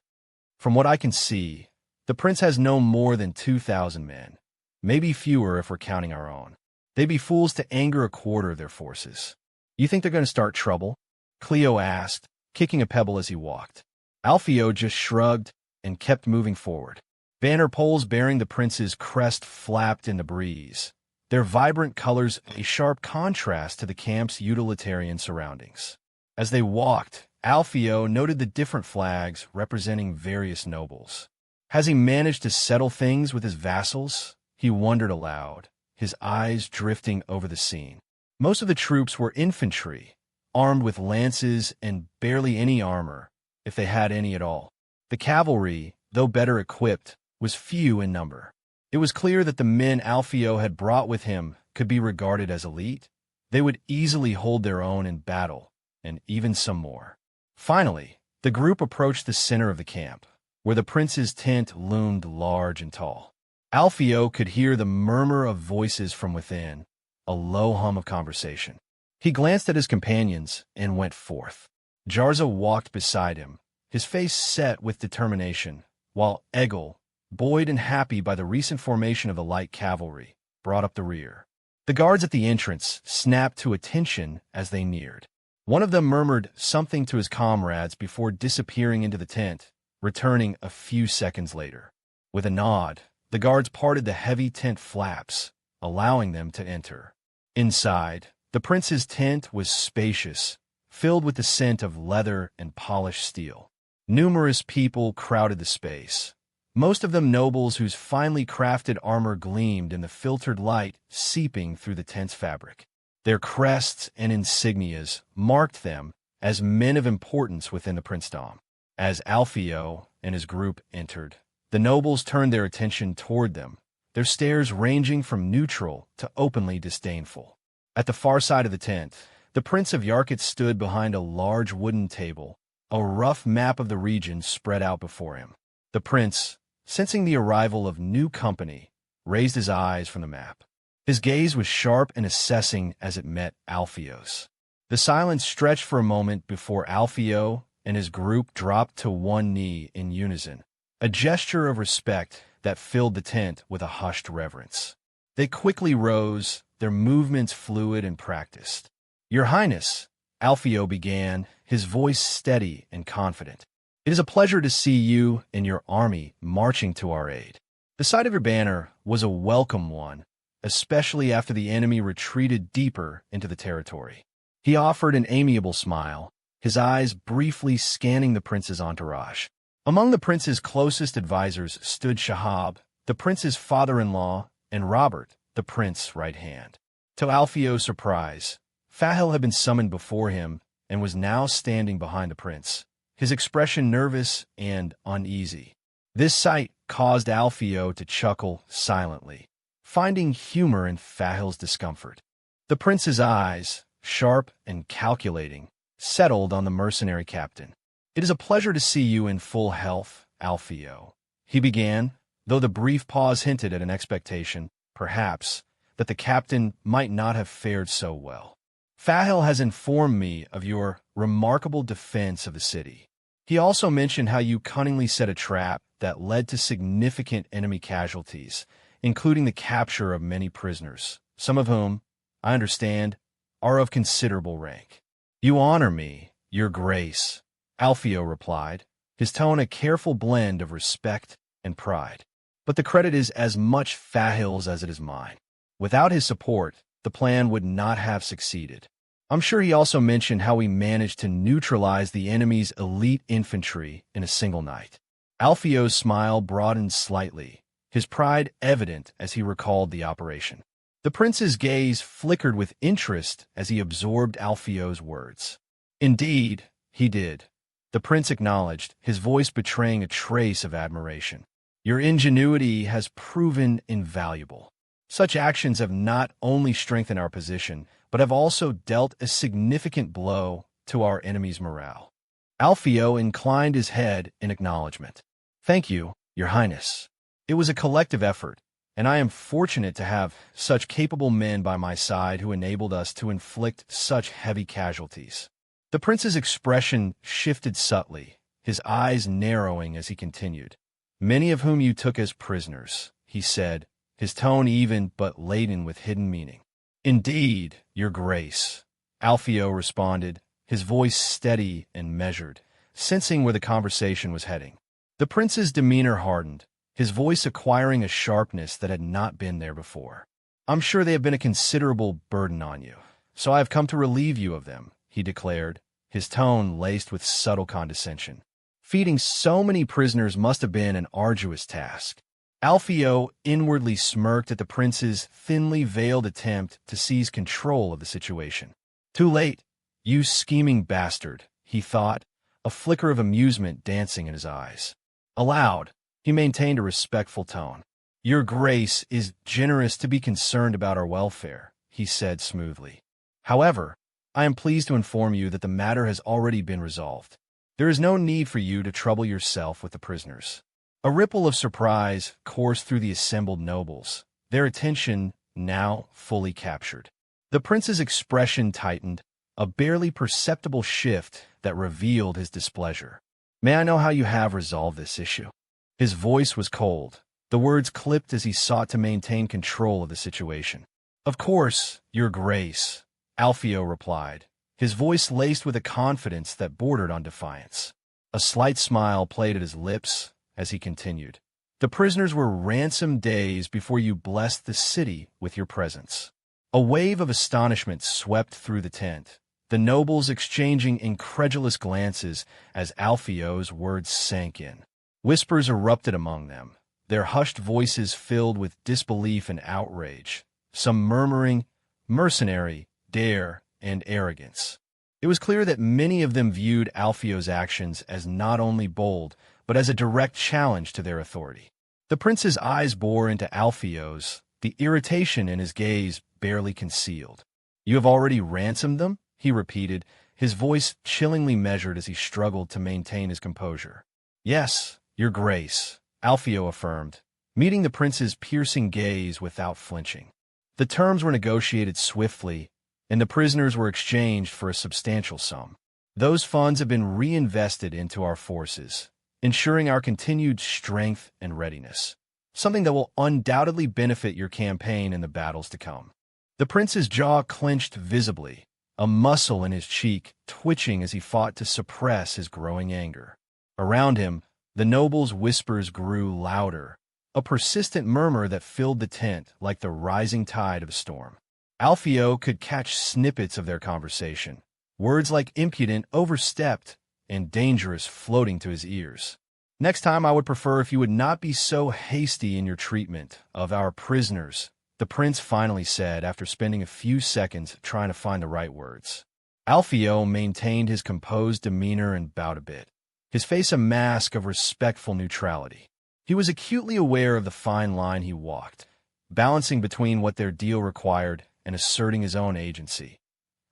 "From what I can see, the prince has no more than 2,000 men, maybe fewer if we're counting our own. They'd be fools to anger a quarter of their forces." "You think they're going to start trouble?" Cleo asked, kicking a pebble as he walked. Alpheo just shrugged and kept moving forward. Banner poles bearing the prince's crest flapped in the breeze, their vibrant colors a sharp contrast to the camp's utilitarian surroundings. As they walked, Alpheo noted the different flags representing various nobles. Has he managed to settle things with his vassals? He wondered aloud, his eyes drifting over the scene. Most of the troops were infantry, armed with lances and barely any armor, if they had any at all. The cavalry, though better equipped, was few in number. It was clear that the men Alpheo had brought with him could be regarded as elite, they would easily hold their own in battle, and even some more. Finally, the group approached the center of the camp, where the prince's tent loomed large and tall. Alpheo could hear the murmur of voices from within, a low hum of conversation. He glanced at his companions and went forth. Jarza walked beside him, his face set with determination, while Egil, buoyed and happy by the recent formation of the light cavalry, brought up the rear. The guards at the entrance snapped to attention as they neared. One of them murmured something to his comrades before disappearing into the tent, returning a few seconds later. With a nod, the guards parted the heavy tent flaps, allowing them to enter. Inside, the prince's tent was spacious, filled with the scent of leather and polished steel. Numerous people crowded the space, most of them nobles whose finely crafted armor gleamed in the filtered light seeping through the tent's fabric. Their crests and insignias marked them as men of importance within the princedom. As Alpheo and his group entered, the nobles turned their attention toward them, their stares ranging from neutral to openly disdainful. At the far side of the tent, the Prince of Yarkut stood behind a large wooden table, a rough map of the region spread out before him. The prince, sensing the arrival of new company, raised his eyes from the map. His gaze was sharp and assessing as it met Alpheo's. The silence stretched for a moment before Alpheo and his group dropped to one knee in unison, a gesture of respect that filled the tent with a hushed reverence. They quickly rose, their movements fluid and practiced. "Your Highness," Alpheo began, his voice steady and confident. "It is a pleasure to see you and your army marching to our aid." The sight of your banner was a welcome one, especially after the enemy retreated deeper into the territory. He offered an amiable smile, his eyes briefly scanning the prince's entourage. Among the prince's closest advisors stood Shahab, the prince's father-in-law, and Robert, the prince's right hand. To Alpheo's surprise, Fahel had been summoned before him and was now standing behind the prince, his expression nervous and uneasy. This sight caused Alpheo to chuckle silently, finding humor in Fahel's discomfort. The prince's eyes, sharp and calculating, settled on the mercenary captain. "It is a pleasure to see you in full health, Alpheo," he began, though the brief pause hinted at an expectation, perhaps, that the captain might not have fared so well. "Fahel has informed me of your remarkable defense of the city. He also mentioned how you cunningly set a trap that led to significant enemy casualties, including the capture of many prisoners, some of whom, I understand, are of considerable rank." "You honor me, your grace," Alpheo replied, his tone a careful blend of respect and pride. "But the credit is as much Fahel's as it is mine. Without his support, the plan would not have succeeded. I'm sure he also mentioned how we managed to neutralize the enemy's elite infantry in a single night." Alpheo's smile broadened slightly, his pride evident as he recalled the operation. The prince's gaze flickered with interest as he absorbed Alpheo's words. "Indeed, he did," the prince acknowledged, his voice betraying a trace of admiration. "Your ingenuity has proven invaluable. Such actions have not only strengthened our position, but have also dealt a significant blow to our enemy's morale." Alpheo inclined his head in acknowledgement. "Thank you, your highness. It was a collective effort, and I am fortunate to have such capable men by my side who enabled us to inflict such heavy casualties." The prince's expression shifted subtly, his eyes narrowing as he continued. "Many of whom you took as prisoners," he said, his tone even but laden with hidden meaning. "Indeed, your grace," Alpheo responded, his voice steady and measured, sensing where the conversation was heading. The prince's demeanor hardened, his voice acquiring a sharpness that had not been there before. "I'm sure they have been a considerable burden on you, so I have come to relieve you of them," he declared, his tone laced with subtle condescension. "Feeding so many prisoners must have been an arduous task." Alpheo inwardly smirked at the prince's thinly veiled attempt to seize control of the situation. "Too late, you scheming bastard," he thought, a flicker of amusement dancing in his eyes. Aloud, he maintained a respectful tone. Your Grace is generous to be concerned about our welfare, he said smoothly. However, I am pleased to inform you that the matter has already been resolved. There is no need for you to trouble yourself with the prisoners. A ripple of surprise coursed through the assembled nobles, their attention now fully captured. The prince's expression tightened, a barely perceptible shift that revealed his displeasure. May I know how you have resolved this issue? His voice was cold. The words clipped as he sought to maintain control of the situation. Of course, Your Grace, Alpheo replied, his voice laced with a confidence that bordered on defiance. A slight smile played at his lips as he continued. The prisoners were ransomed days before you blessed the city with your presence. A wave of astonishment swept through the tent, the nobles exchanging incredulous glances as Alpheo's words sank in. Whispers erupted among them, their hushed voices filled with disbelief and outrage, some murmuring, "Mercenary, dare, and arrogance." It was clear that many of them viewed Alpheo's actions as not only bold, but as a direct challenge to their authority. The prince's eyes bore into Alpheo's, the irritation in his gaze barely concealed. "You have already ransomed them?" he repeated, his voice chillingly measured as he struggled to maintain his composure. "Yes, Your Grace," Alpheo affirmed, meeting the prince's piercing gaze without flinching. The terms were negotiated swiftly, and the prisoners were exchanged for a substantial sum. Those funds have been reinvested into our forces, ensuring our continued strength and readiness, something that will undoubtedly benefit your campaign in the battles to come. The prince's jaw clenched visibly, a muscle in his cheek twitching as he fought to suppress his growing anger. Around him, the nobles' whispers grew louder, a persistent murmur that filled the tent like the rising tide of a storm. Alpheo could catch snippets of their conversation, words like impudent overstepped and dangerous floating to his ears. "Next time I would prefer if you would not be so hasty in your treatment of our prisoners," the prince finally said after spending a few seconds trying to find the right words. Alpheo maintained his composed demeanor and bowed a bit, his face a mask of respectful neutrality. He was acutely aware of the fine line he walked, balancing between what their deal required and asserting his own agency.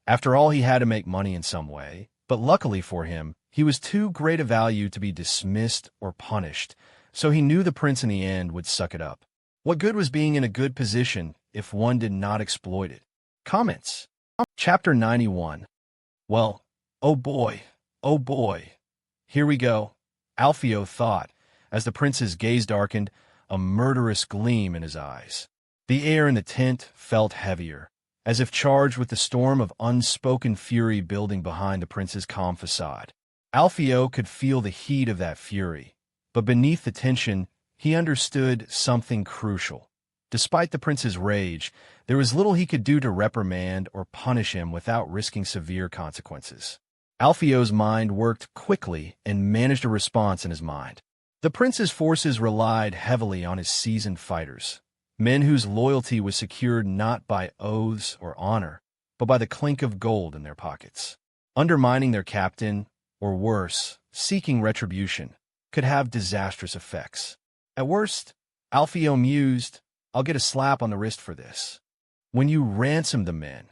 After all, he had to make money in some way, but luckily for him, he was too great a value to be dismissed or punished, so he knew the prince in the end would suck it up. What good was being in a good position if one did not exploit it? Comments. Chapter 91. Well, oh boy, here we go, Alpheo thought, as the prince's gaze darkened, a murderous gleam in his eyes. The air in the tent felt heavier, as if charged with the storm of unspoken fury building behind the prince's calm facade. Alpheo could feel the heat of that fury, but beneath the tension, he understood something crucial. Despite the prince's rage, there was little he could do to reprimand or punish him without risking severe consequences. Alpheo's mind worked quickly and managed a response in his mind. The prince's forces relied heavily on his seasoned fighters, men whose loyalty was secured not by oaths or honor, but by the clink of gold in their pockets. Undermining their captain, or worse, seeking retribution, could have disastrous effects. At worst, Alpheo mused, "I'll get a slap on the wrist for this." When you ransomed the men,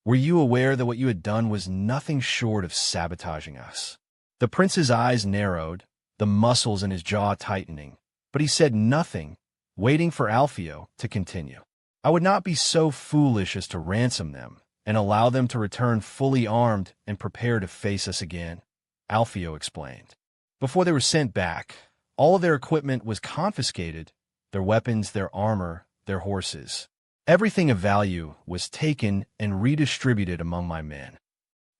were you aware that what you had done was nothing short of sabotaging us? The prince's eyes narrowed, the muscles in his jaw tightening, but he said nothing, waiting for Alpheo to continue. "I would not be so foolish as to ransom them and allow them to return fully armed and prepare to face us again," Alpheo explained. "Before they were sent back, all of their equipment was confiscated, their weapons, their armor, their horses. Everything of value was taken and redistributed among my men."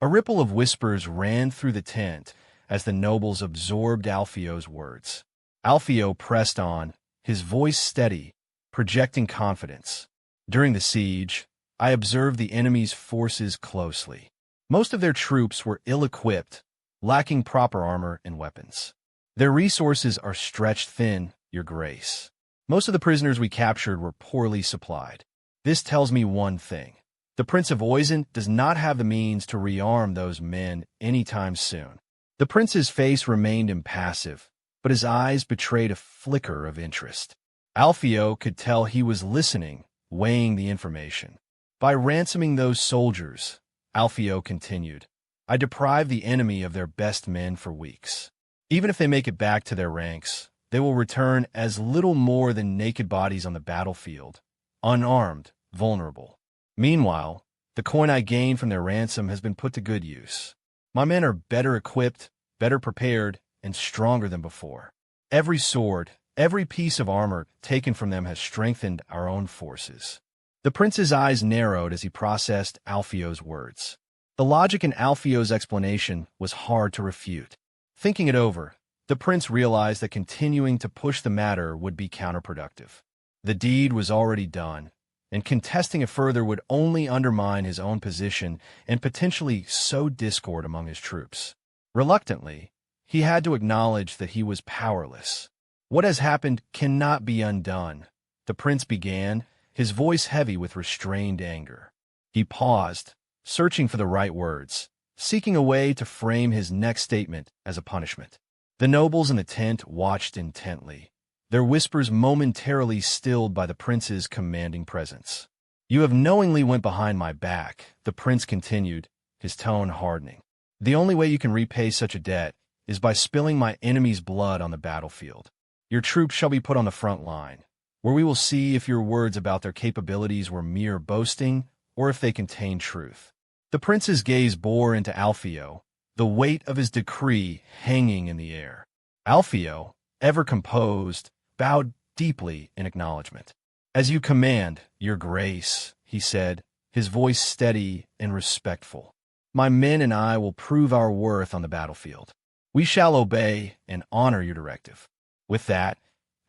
A ripple of whispers ran through the tent as the nobles absorbed Alpheo's words. Alpheo pressed on, his voice steady, projecting confidence. "During the siege, I observed the enemy's forces closely. Most of their troops were ill-equipped, lacking proper armor and weapons. Their resources are stretched thin, Your Grace. Most of the prisoners we captured were poorly supplied. This tells me one thing. The Prince of Oizen does not have the means to rearm those men anytime soon." The prince's face remained impassive, but his eyes betrayed a flicker of interest. Alpheo could tell he was listening, weighing the information. By ransoming those soldiers, Alpheo continued, I deprive the enemy of their best men for weeks. Even if they make it back to their ranks, they will return as little more than naked bodies on the battlefield, unarmed, vulnerable. Meanwhile, the coin I gained from their ransom has been put to good use. My men are better equipped, better prepared, and stronger than before. Every sword, every piece of armor taken from them has strengthened our own forces. The prince's eyes narrowed as he processed Alpheo's words. The logic in Alpheo's explanation was hard to refute. Thinking it over, the prince realized that continuing to push the matter would be counterproductive. The deed was already done, and contesting it further would only undermine his own position and potentially sow discord among his troops. Reluctantly, he had to acknowledge that he was powerless. What has happened cannot be undone, the prince began, his voice heavy with restrained anger. He paused, searching for the right words, seeking a way to frame his next statement as a punishment. The nobles in the tent watched intently, their whispers momentarily stilled by the prince's commanding presence. You have knowingly went behind my back, the prince continued, his tone hardening. The only way you can repay such a debt is by spilling my enemy's blood on the battlefield. Your troops shall be put on the front line, where we will see if your words about their capabilities were mere boasting or if they contain truth. The prince's gaze bore into Alpheo, the weight of his decree hanging in the air. Alpheo, ever composed, bowed deeply in acknowledgement. As you command, your grace, he said, his voice steady and respectful. My men and I will prove our worth on the battlefield. We shall obey and honor your directive. With that,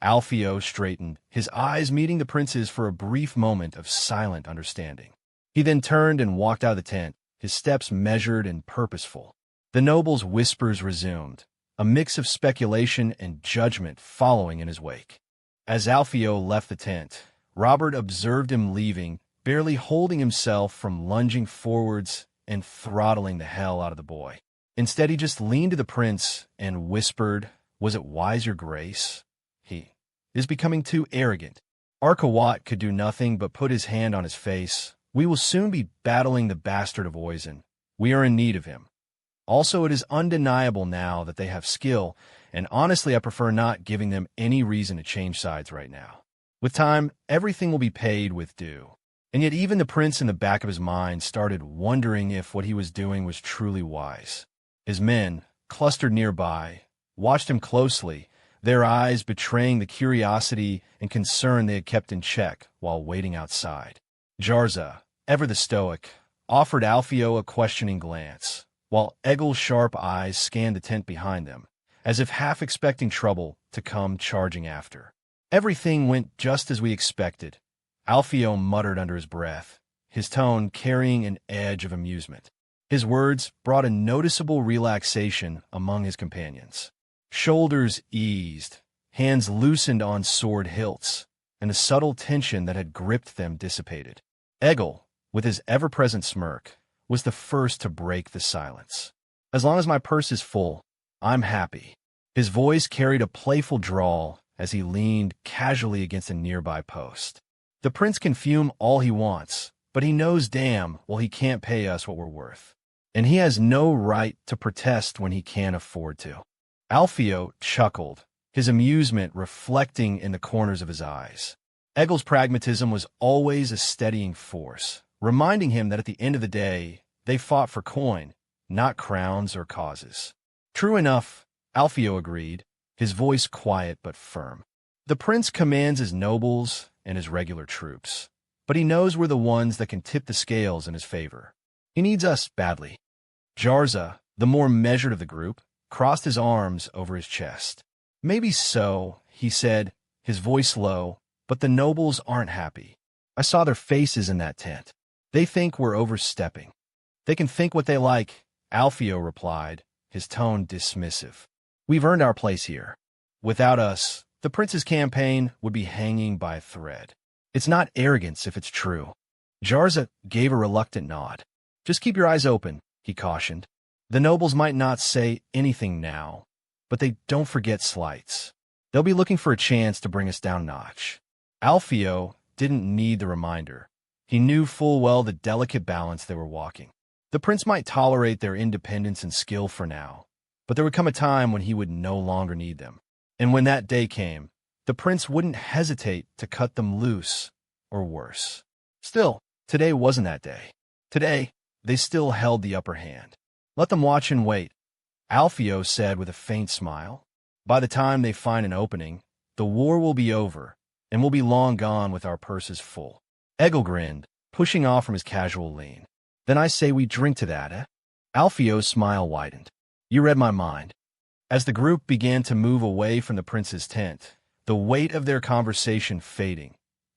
Alpheo straightened, his eyes meeting the prince's for a brief moment of silent understanding. He then turned and walked out of the tent, his steps measured and purposeful. The noble's whispers resumed, a mix of speculation and judgment following in his wake. As Alpheo left the tent, Robert observed him leaving, barely holding himself from lunging forwards and throttling the hell out of the boy. Instead, he just leaned to the prince and whispered, was it wise, your grace? He is becoming too arrogant. Arkawat could do nothing but put his hand on his face. We will soon be battling the bastard of Oisin. We are in need of him. Also, it is undeniable now that they have skill, and honestly I prefer not giving them any reason to change sides right now. With time, everything will be paid with due. And yet even the prince in the back of his mind started wondering if what he was doing was truly wise. His men, clustered nearby, watched him closely, their eyes betraying the curiosity and concern they had kept in check while waiting outside. Jarza, ever the stoic, offered Alpheo a questioning glance, while Egil's sharp eyes scanned the tent behind them, as if half expecting trouble to come charging after. Everything went just as we expected, Alpheo muttered under his breath, his tone carrying an edge of amusement. His words brought a noticeable relaxation among his companions. Shoulders eased, hands loosened on sword hilts, and the subtle tension that had gripped them dissipated. Egil, with his ever-present smirk, was the first to break the silence. As long as my purse is full, I'm happy. His voice carried a playful drawl as he leaned casually against a nearby post. The prince can fume all he wants, but he knows damn well he can't pay us what we're worth. And he has no right to protest when he can't afford to. Alpheo chuckled, his amusement reflecting in the corners of his eyes. Egil's pragmatism was always a steadying force, reminding him that at the end of the day, they fought for coin, not crowns or causes. True enough, Alpheo agreed, his voice quiet but firm. The prince commands his nobles and his regular troops, but he knows we're the ones that can tip the scales in his favor. He needs us badly. Jarza, the more measured of the group, crossed his arms over his chest. Maybe so, he said, his voice low, but the nobles aren't happy. I saw their faces in that tent. They think we're overstepping. They can think what they like, Alpheo replied, his tone dismissive. We've earned our place here. Without us, the prince's campaign would be hanging by a thread. It's not arrogance if it's true. Jarza gave a reluctant nod. Just keep your eyes open, he cautioned. The nobles might not say anything now, but they don't forget slights. They'll be looking for a chance to bring us down a notch. Alpheo didn't need the reminder. He knew full well the delicate balance they were walking. The prince might tolerate their independence and skill for now, but there would come a time when he would no longer need them. And when that day came, the prince wouldn't hesitate to cut them loose, or worse. Still, today wasn't that day. Today, they still held the upper hand. Let them watch and wait, Alpheo said with a faint smile. By the time they find an opening, the war will be over, and we'll be long gone with our purses full. Eggle grinned, pushing off from his casual lean. Then I say we drink to that, eh? Alpheo's smile widened. You read my mind. As the group began to move away from the prince's tent, the weight of their conversation fading,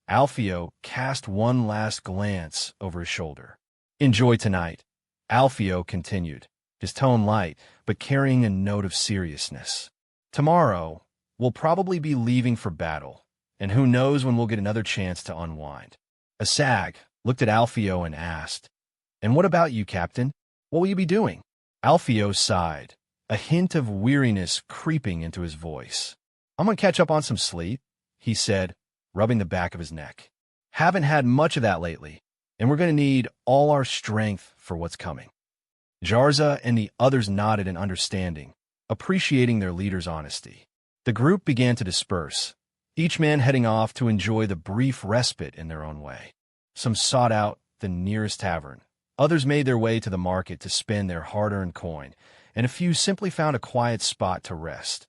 Alpheo cast one last glance over his shoulder. Enjoy tonight, Alpheo continued, his tone light, but carrying a note of seriousness. Tomorrow, we'll probably be leaving for battle, and who knows when we'll get another chance to unwind. Asag looked at Alpheo and asked, And what about you, Captain? What will you be doing? Alpheo sighed, a hint of weariness creeping into his voice. I'm going to catch up on some sleep, he said, rubbing the back of his neck. Haven't had much of that lately, and we're going to need all our strength for what's coming. Jarza and the others nodded in understanding, appreciating their leader's honesty. The group began to disperse, each man heading off to enjoy the brief respite in their own way. Some sought out the nearest tavern. Others made their way to the market to spend their hard-earned coin, and a few simply found a quiet spot to rest.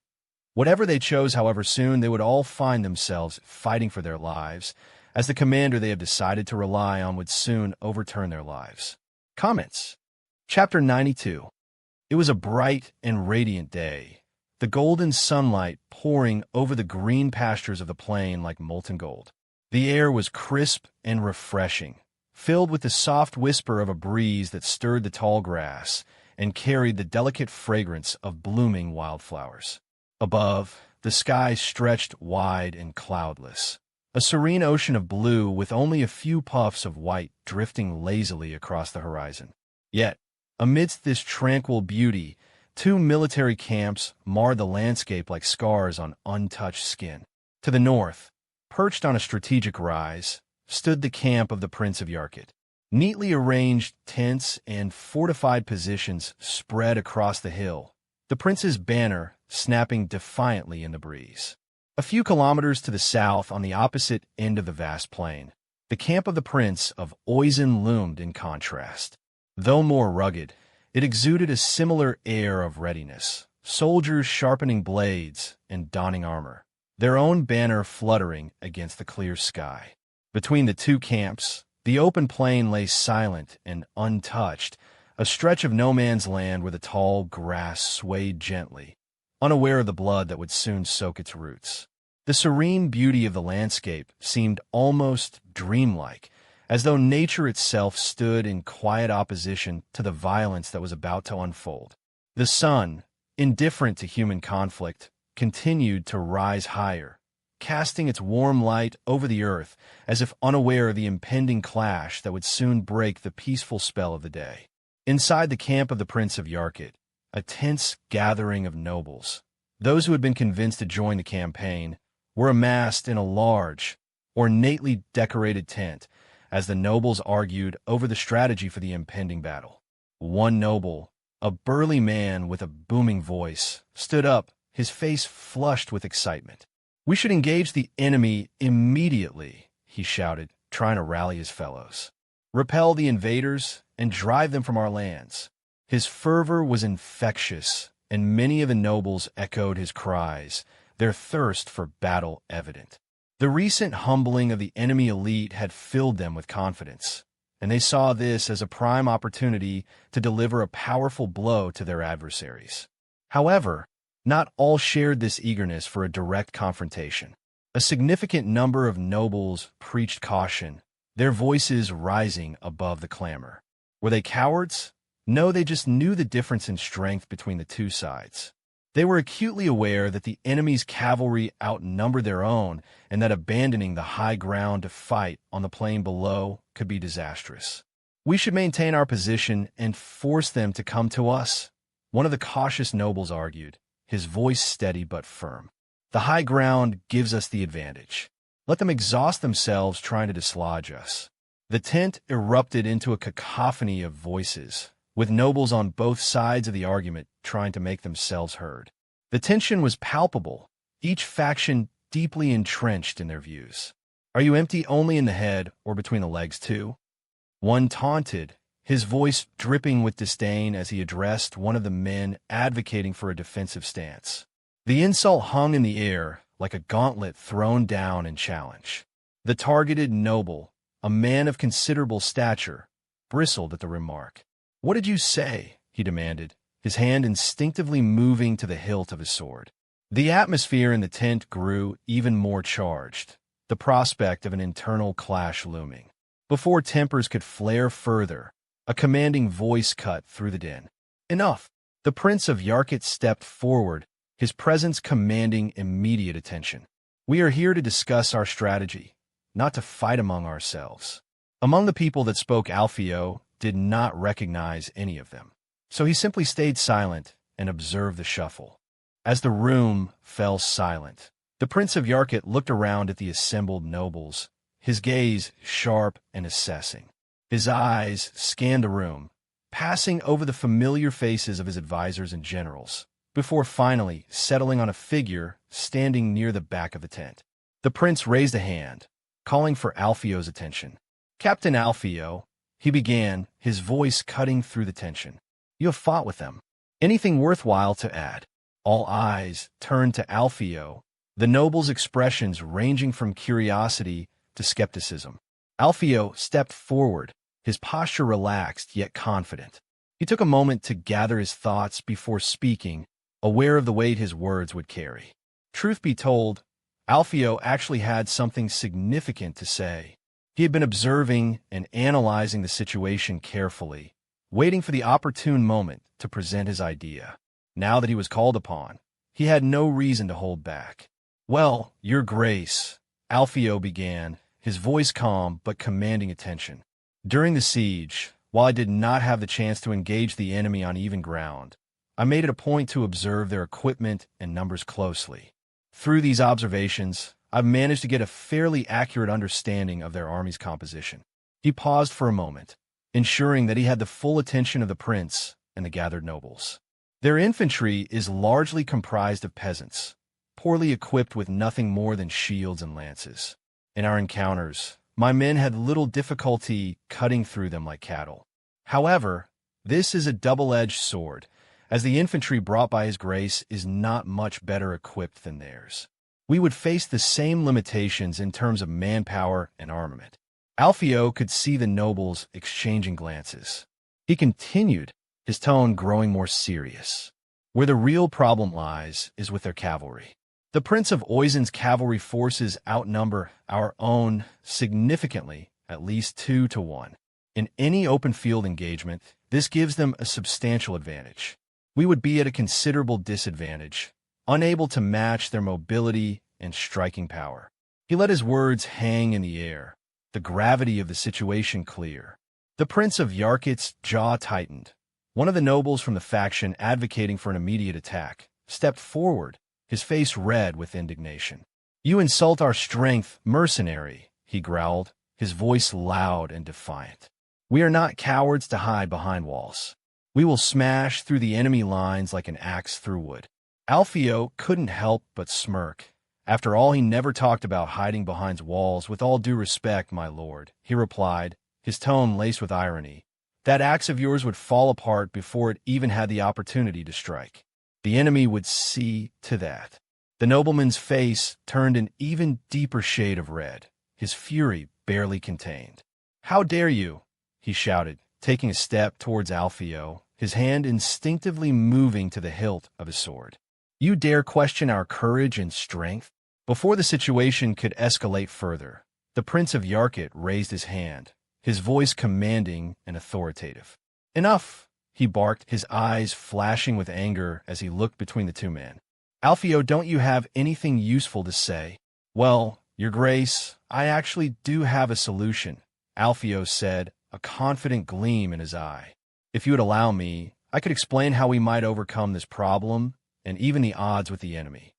Whatever they chose, however, soon they would all find themselves fighting for their lives, as the commander they have decided to rely on would soon overturn their lives. Comments. Chapter 92. It was a bright and radiant day, the golden sunlight pouring over the green pastures of the plain like molten gold. The air was crisp and refreshing, filled with the soft whisper of a breeze that stirred the tall grass and carried the delicate fragrance of blooming wildflowers. Above, the sky stretched wide and cloudless, a serene ocean of blue with only a few puffs of white drifting lazily across the horizon. Yet, amidst this tranquil beauty, two military camps marred the landscape like scars on untouched skin. To the north, perched on a strategic rise, stood the camp of the Prince of Yarkut. Neatly arranged tents and fortified positions spread across the hill, the prince's banner snapping defiantly in the breeze. A few kilometers to the south, on the opposite end of the vast plain, the camp of the Prince of Oizen loomed in contrast. Though more rugged, it exuded a similar air of readiness, soldiers sharpening blades and donning armor, their own banner fluttering against the clear sky. Between the two camps, the open plain lay silent and untouched, a stretch of no man's land where the tall grass swayed gently, unaware of the blood that would soon soak its roots. The serene beauty of the landscape seemed almost dreamlike, as though nature itself stood in quiet opposition to the violence that was about to unfold. The sun, indifferent to human conflict, continued to rise higher, casting its warm light over the earth as if unaware of the impending clash that would soon break the peaceful spell of the day. Inside the camp of the Prince of Yarkut, a tense gathering of nobles, those who had been convinced to join the campaign, were amassed in a large, ornately decorated tent as the nobles argued over the strategy for the impending battle. One noble, a burly man with a booming voice, stood up, his face flushed with excitement. "We should engage the enemy immediately," he shouted, trying to rally his fellows. "Repel the invaders and drive them from our lands." His fervor was infectious, and many of the nobles echoed his cries, their thirst for battle evident. The recent humbling of the enemy elite had filled them with confidence, and they saw this as a prime opportunity to deliver a powerful blow to their adversaries. However, not all shared this eagerness for a direct confrontation. A significant number of nobles preached caution, their voices rising above the clamor. Were they cowards? No, they just knew the difference in strength between the two sides. They were acutely aware that the enemy's cavalry outnumbered their own, and that abandoning the high ground to fight on the plain below could be disastrous. "We should maintain our position and force them to come to us," one of the cautious nobles argued, his voice steady but firm. "The high ground gives us the advantage." Let them exhaust themselves trying to dislodge us. The tent erupted into a cacophony of voices, with nobles on both sides of the argument trying to make themselves heard. The tension was palpable, each faction deeply entrenched in their views. Are you empty only in the head or between the legs too? One taunted, his voice dripping with disdain as he addressed one of the men advocating for a defensive stance. The insult hung in the air like a gauntlet thrown down in challenge. The targeted noble, a man of considerable stature, bristled at the remark. "What did you say?" he demanded, his hand instinctively moving to the hilt of his sword. The atmosphere in the tent grew even more charged, the prospect of an internal clash looming. Before tempers could flare further, a commanding voice cut through the din. "Enough!" The Prince of Yarkit stepped forward, his presence commanding immediate attention. "We are here to discuss our strategy, not to fight among ourselves." Among the people that spoke, Alpheo did not recognize any of them, so he simply stayed silent and observed the shuffle. As the room fell silent, the Prince of Yarkit looked around at the assembled nobles, his gaze sharp and assessing. His eyes scanned the room, passing over the familiar faces of his advisors and generals, before finally settling on a figure standing near the back of the tent. The prince raised a hand, calling for Alpheo's attention. "Captain Alpheo," he began, his voice cutting through the tension. "You have fought with them. Anything worthwhile to add?" All eyes turned to Alpheo, the noble's expressions ranging from curiosity to skepticism. Alpheo stepped forward, his posture relaxed yet confident. He took a moment to gather his thoughts before speaking, aware of the weight his words would carry. Truth be told, Alpheo actually had something significant to say. He had been observing and analyzing the situation carefully, waiting for the opportune moment to present his idea. Now that he was called upon, he had no reason to hold back. "Well, Your Grace," Alpheo began, his voice calm but commanding attention. "During the siege, while I did not have the chance to engage the enemy on even ground, I made it a point to observe their equipment and numbers closely. Through these observations, I've managed to get a fairly accurate understanding of their army's composition." He paused for a moment, ensuring that he had the full attention of the prince and the gathered nobles. "Their infantry is largely comprised of peasants, poorly equipped with nothing more than shields and lances. In our encounters, my men had little difficulty cutting through them like cattle. However, this is a double-edged sword, as the infantry brought by His Grace is not much better equipped than theirs. We would face the same limitations in terms of manpower and armament." Alpheo could see the nobles exchanging glances. He continued, his tone growing more serious. "Where the real problem lies is with their cavalry. The Prince of Oizen's cavalry forces outnumber our own significantly, at least 2 to 1. In any open field engagement, this gives them a substantial advantage. We would be at a considerable disadvantage, unable to match their mobility and striking power." He let his words hang in the air, the gravity of the situation clear. The Prince of Yarkit's jaw tightened. One of the nobles from the faction advocating for an immediate attack stepped forward, his face red with indignation. "You insult our strength, mercenary," he growled, his voice loud and defiant. "We are not cowards to hide behind walls. We will smash through the enemy lines like an axe through wood." Alpheo couldn't help but smirk. After all, he never talked about hiding behind walls. "With all due respect, my lord," he replied, his tone laced with irony, "that axe of yours would fall apart before it even had the opportunity to strike. The enemy would see to that." The nobleman's face turned an even deeper shade of red, his fury barely contained. "How dare you?" he shouted, taking a step towards Alpheo, his hand instinctively moving to the hilt of his sword. "You dare question our courage and strength?" Before the situation could escalate further, the Prince of Yarkit raised his hand, his voice commanding and authoritative. "Enough!" he barked, his eyes flashing with anger as he looked between the two men. "Alpheo, don't you have anything useful to say?" "Well, Your Grace, I actually do have a solution," Alpheo said, a confident gleam in his eye. "If you would allow me, I could explain how we might overcome this problem and even the odds with the enemy."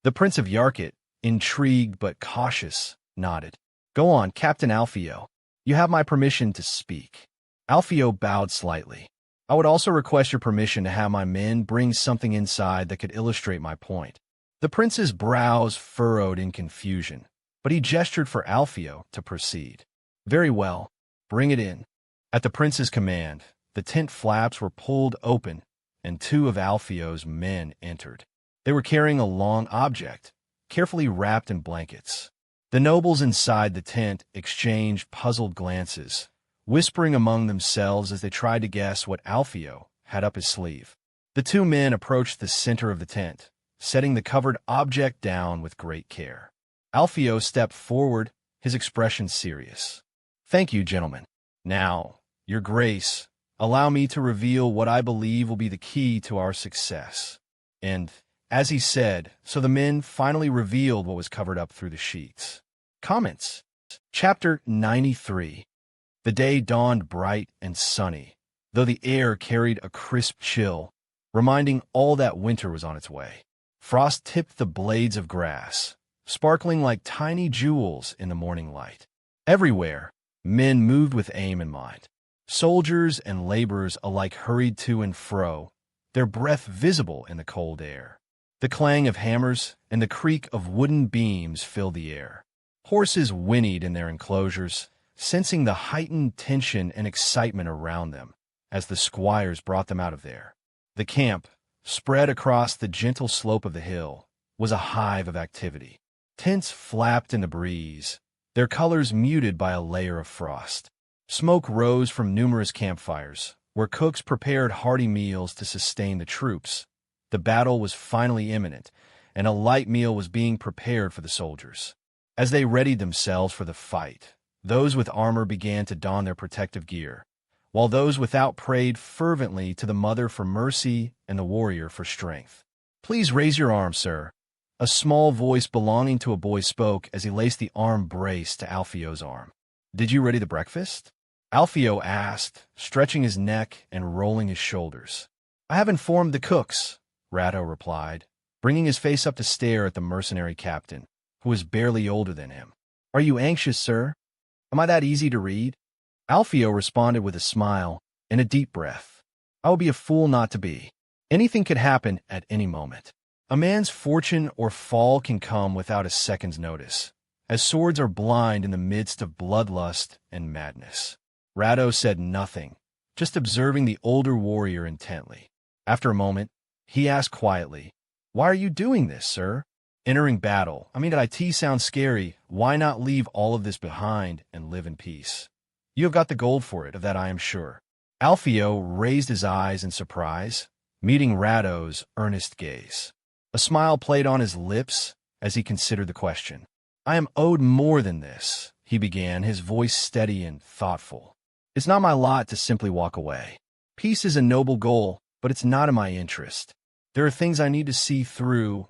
The Prince of Yarkit, intrigued but cautious, nodded. Go on, Captain Alpheo. You have my permission to speak. Alpheo bowed slightly. I would also request your permission to have my men bring something inside that could illustrate my point. The prince's brows furrowed in confusion, but he gestured for Alpheo to proceed. Very well, bring it in. At the prince's command, the tent flaps were pulled open, and two of Alpheo's men entered. They were carrying a long object, carefully wrapped in blankets. The nobles inside the tent exchanged puzzled glances, whispering among themselves as they tried to guess what Alpheo had up his sleeve. The two men approached the center of the tent, setting the covered object down with great care. Alpheo stepped forward, his expression serious. Thank you, gentlemen. Now, Your Grace, allow me to reveal what I believe will be the key to our success. And, as he said, so the men finally revealed what was covered up through the sheets. Comments. Chapter 93. The day dawned bright and sunny, though the air carried a crisp chill, reminding all that winter was on its way. Frost tipped the blades of grass, sparkling like tiny jewels in the morning light. Everywhere, men moved with aim in mind. Soldiers and laborers alike hurried to and fro, their breath visible in the cold air. The clang of hammers and the creak of wooden beams filled the air. Horses whinnied in their enclosures, sensing the heightened tension and excitement around them as the squires brought them out of there. The camp, spread across the gentle slope of the hill, was a hive of activity. Tents flapped in the breeze, their colors muted by a layer of frost. Smoke rose from numerous campfires, where cooks prepared hearty meals to sustain the troops. The battle was finally imminent, and a light meal was being prepared for the soldiers. As they readied themselves for the fight, those with armor began to don their protective gear, while those without prayed fervently to the mother for mercy and the warrior for strength. Please raise your arm, sir. A small voice belonging to a boy spoke as he laced the arm brace to Alpheo's arm. Did you ready the breakfast? Alpheo asked, stretching his neck and rolling his shoulders. I have informed the cooks, Ratto replied, bringing his face up to stare at the mercenary captain, who was barely older than him. Are you anxious, sir? Am I that easy to read? Alpheo responded with a smile and a deep breath. I would be a fool not to be. Anything could happen at any moment. A man's fortune or fall can come without a second's notice, as swords are blind in the midst of bloodlust and madness. Ratto said nothing, just observing the older warrior intently. After a moment, he asked quietly, Why are you doing this, sir? Entering battle. IT sounds scary. Why not leave all of this behind and live in peace? You have got the gold for it, of that I am sure. Alpheo raised his eyes in surprise, meeting Ratto's earnest gaze. A smile played on his lips as he considered the question. I am owed more than this, he began, his voice steady and thoughtful. It's not my lot to simply walk away. Peace is a noble goal, but it's not in my interest. There are things I need to see through,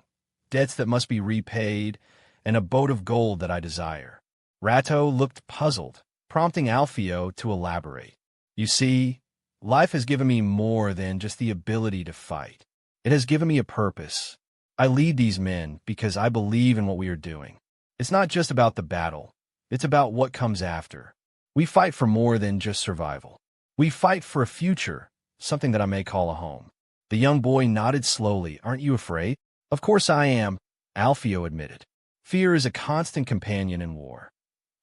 debts that must be repaid, and a boat of gold that I desire. Ratto looked puzzled, prompting Alpheo to elaborate. You see, life has given me more than just the ability to fight. It has given me a purpose. I lead these men because I believe in what we are doing. It's not just about the battle. It's about what comes after. We fight for more than just survival. We fight for a future, something that I may call a home. The young boy nodded slowly. Aren't you afraid? Of course I am, Alpheo admitted. Fear is a constant companion in war.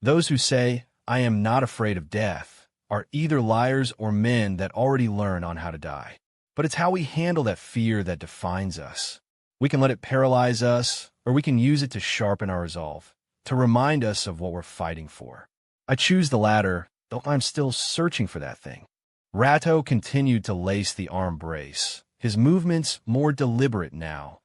Those who say, I am not afraid of death, are either liars or men that already learn on how to die. But it's how we handle that fear that defines us. We can let it paralyze us, or we can use it to sharpen our resolve, to remind us of what we're fighting for. I choose the latter, though I'm still searching for that thing. Ratto continued to lace the arm brace, his movements more deliberate now,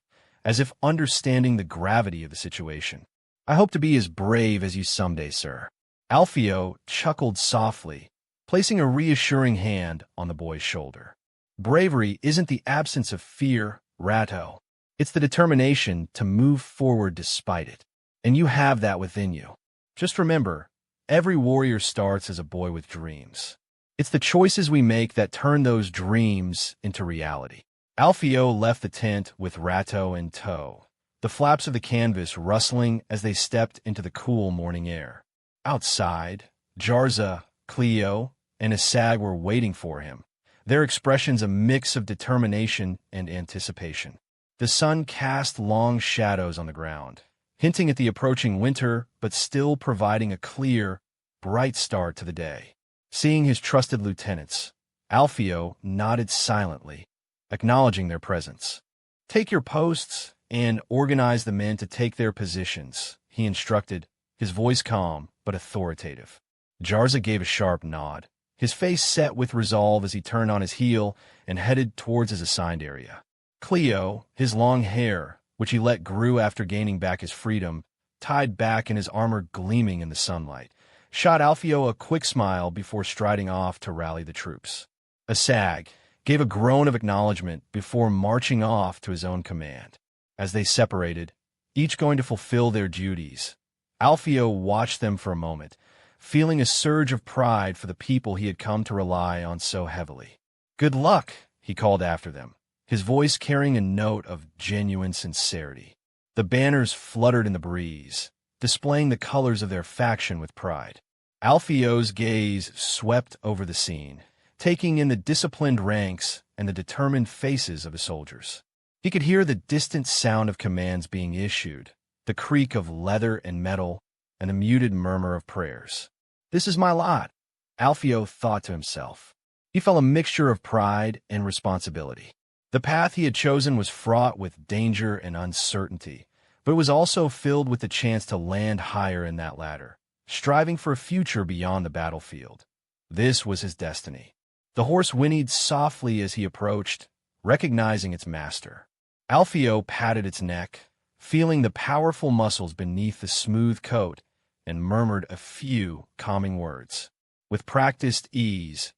as if understanding the gravity of the situation. I hope to be as brave as you someday, sir. Alpheo chuckled softly, placing a reassuring hand on the boy's shoulder. Bravery isn't the absence of fear, Ratto. It's the determination to move forward despite it. And you have that within you. Just remember, every warrior starts as a boy with dreams. It's the choices we make that turn those dreams into reality. Alpheo left the tent with Ratto in tow, the flaps of the canvas rustling as they stepped into the cool morning air. Outside, Jarza, Cleo, and Asag were waiting for him, their expressions a mix of determination and anticipation. The sun cast long shadows on the ground, hinting at the approaching winter but still providing a clear, bright start to the day. Seeing his trusted lieutenants, Alpheo nodded silently, acknowledging their presence. "Take your posts and organize the men to take their positions," he instructed, his voice calm but authoritative. Jarza gave a sharp nod, his face set with resolve as he turned on his heel and headed towards his assigned area. Cleo, his long hair, which he let grow after gaining back his freedom, tied back and his armor gleaming in the sunlight, shot Alpheo a quick smile before striding off to rally the troops. Asag gave a groan of acknowledgement before marching off to his own command. As they separated, each going to fulfill their duties, Alpheo watched them for a moment, feeling a surge of pride for the people he had come to rely on so heavily. "Good luck," he called after them, his voice carrying a note of genuine sincerity. The banners fluttered in the breeze, displaying the colors of their faction with pride. Alpheo's gaze swept over the scene, taking in the disciplined ranks and the determined faces of his soldiers. He could hear the distant sound of commands being issued, the creak of leather and metal, and the muted murmur of prayers. "This is my lot," Alpheo thought to himself. He felt a mixture of pride and responsibility. The path he had chosen was fraught with danger and uncertainty, but it was also filled with the chance to land higher in that ladder, striving for a future beyond the battlefield. This was his destiny. The horse whinnied softly as he approached, recognizing its master. Alpheo patted its neck, feeling the powerful muscles beneath the smooth coat, and murmured a few calming words. With practiced ease,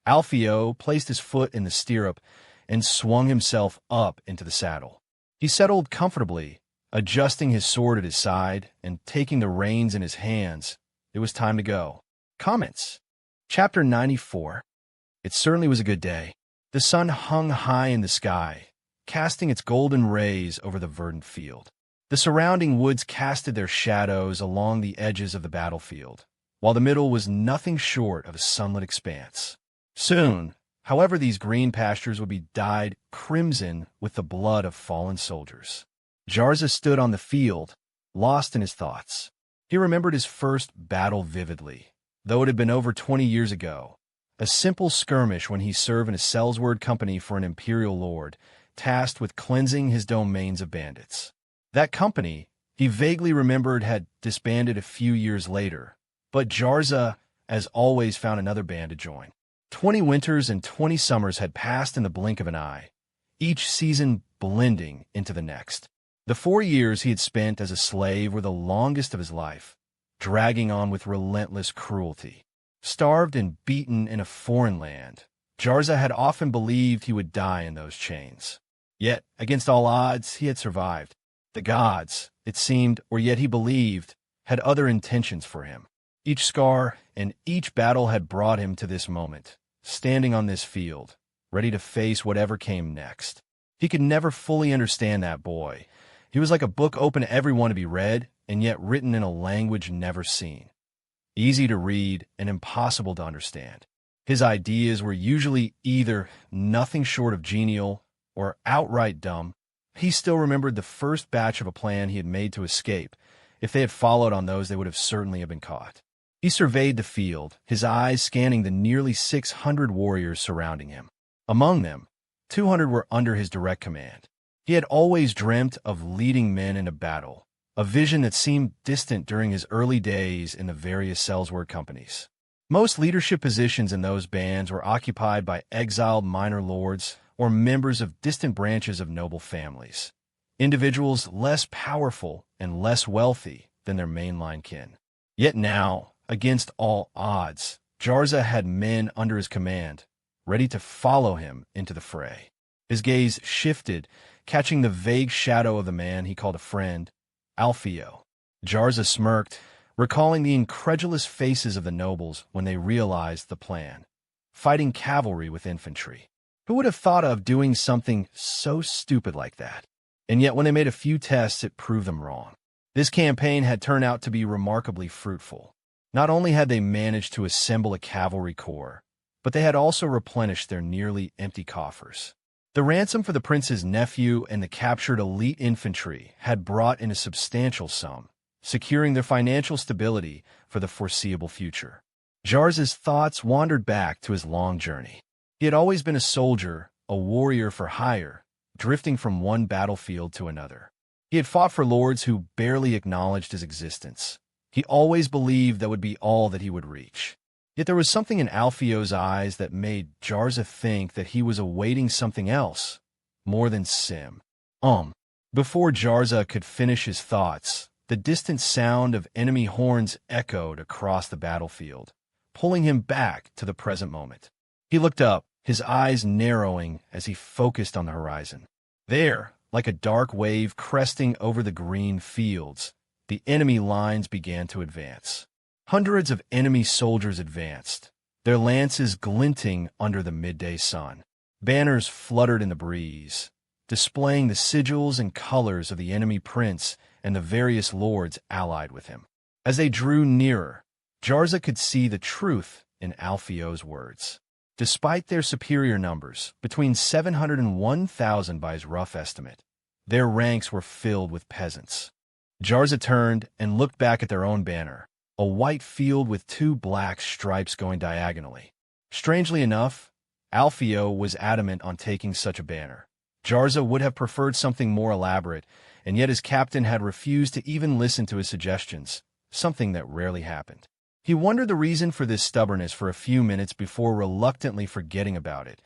Alpheo placed his foot in the stirrup and swung himself up into the saddle. He settled comfortably, adjusting his sword at his side and taking the reins in his hands. It was time to go. Comments. Chapter 94. It certainly was a good day. The sun hung high in the sky, casting its golden rays over the verdant field. The surrounding woods casted their shadows along the edges of the battlefield, while the middle was nothing short of a sunlit expanse. Soon, however, these green pastures would be dyed crimson with the blood of fallen soldiers. Jarza stood on the field, lost in his thoughts. He remembered his first battle vividly, though it had been over 20 years ago. A simple skirmish when he served in a Sellsword company for an imperial lord, tasked with cleansing his domains of bandits. That company, he vaguely remembered, had disbanded a few years later, but Jarza, as always, found another band to join. 20 winters and 20 summers had passed in the blink of an eye, each season blending into the next. The 4 years he had spent as a slave were the longest of his life, dragging on with relentless cruelty. Starved and beaten in a foreign land, Jarza had often believed he would die in those chains. Yet, against all odds, he had survived. The gods, it seemed, or yet he believed, had other intentions for him. Each scar and each battle had brought him to this moment, standing on this field, ready to face whatever came next. He could never fully understand that boy. He was like a book open to everyone to be read, and yet written in a language never seen. Easy to read and impossible to understand. His ideas were usually either nothing short of genial or outright dumb. He still remembered the first batch of a plan he had made to escape. If they had followed on those, they would have certainly been caught. He surveyed the field, his eyes scanning the nearly 600 warriors surrounding him. Among them, 200 were under his direct command. He had always dreamt of leading men in a battle, a vision that seemed distant during his early days in the various Sellsword companies. Most leadership positions in those bands were occupied by exiled minor lords or members of distant branches of noble families, individuals less powerful and less wealthy than their mainline kin. Yet now, against all odds, Jarza had men under his command, ready to follow him into the fray. His gaze shifted, catching the vague shadow of the man he called a friend, Alpheo. Jarza smirked, recalling the incredulous faces of the nobles when they realized the plan, fighting cavalry with infantry. Who would have thought of doing something so stupid like that? And yet when they made a few tests, it proved them wrong. This campaign had turned out to be remarkably fruitful. Not only had they managed to assemble a cavalry corps, but they had also replenished their nearly empty coffers. The ransom for the prince's nephew and the captured elite infantry had brought in a substantial sum, securing their financial stability for the foreseeable future. Jarza's thoughts wandered back to his long journey. He had always been a soldier, a warrior for hire, drifting from one battlefield to another. He had fought for lords who barely acknowledged his existence. He always believed that would be all that he would reach. Yet there was something in Alpheo's eyes that made Jarza think that he was awaiting something else, more than Sim. Before Jarza could finish his thoughts, the distant sound of enemy horns echoed across the battlefield, pulling him back to the present moment. He looked up, his eyes narrowing as he focused on the horizon. There, like a dark wave cresting over the green fields, the enemy lines began to advance. Hundreds of enemy soldiers advanced, their lances glinting under the midday sun. Banners fluttered in the breeze, displaying the sigils and colors of the enemy prince and the various lords allied with him. As they drew nearer, Jarza could see the truth in Alpheo's words. Despite their superior numbers, between 700 and 1,000 by his rough estimate, their ranks were filled with peasants. Jarza turned and looked back at their own banner, a white field with two black stripes going diagonally. Strangely enough, Alpheo was adamant on taking such a banner. Jarza would have preferred something more elaborate, and yet his captain had refused to even listen to his suggestions, something that rarely happened. He wondered the reason for this stubbornness for a few minutes before reluctantly forgetting about it.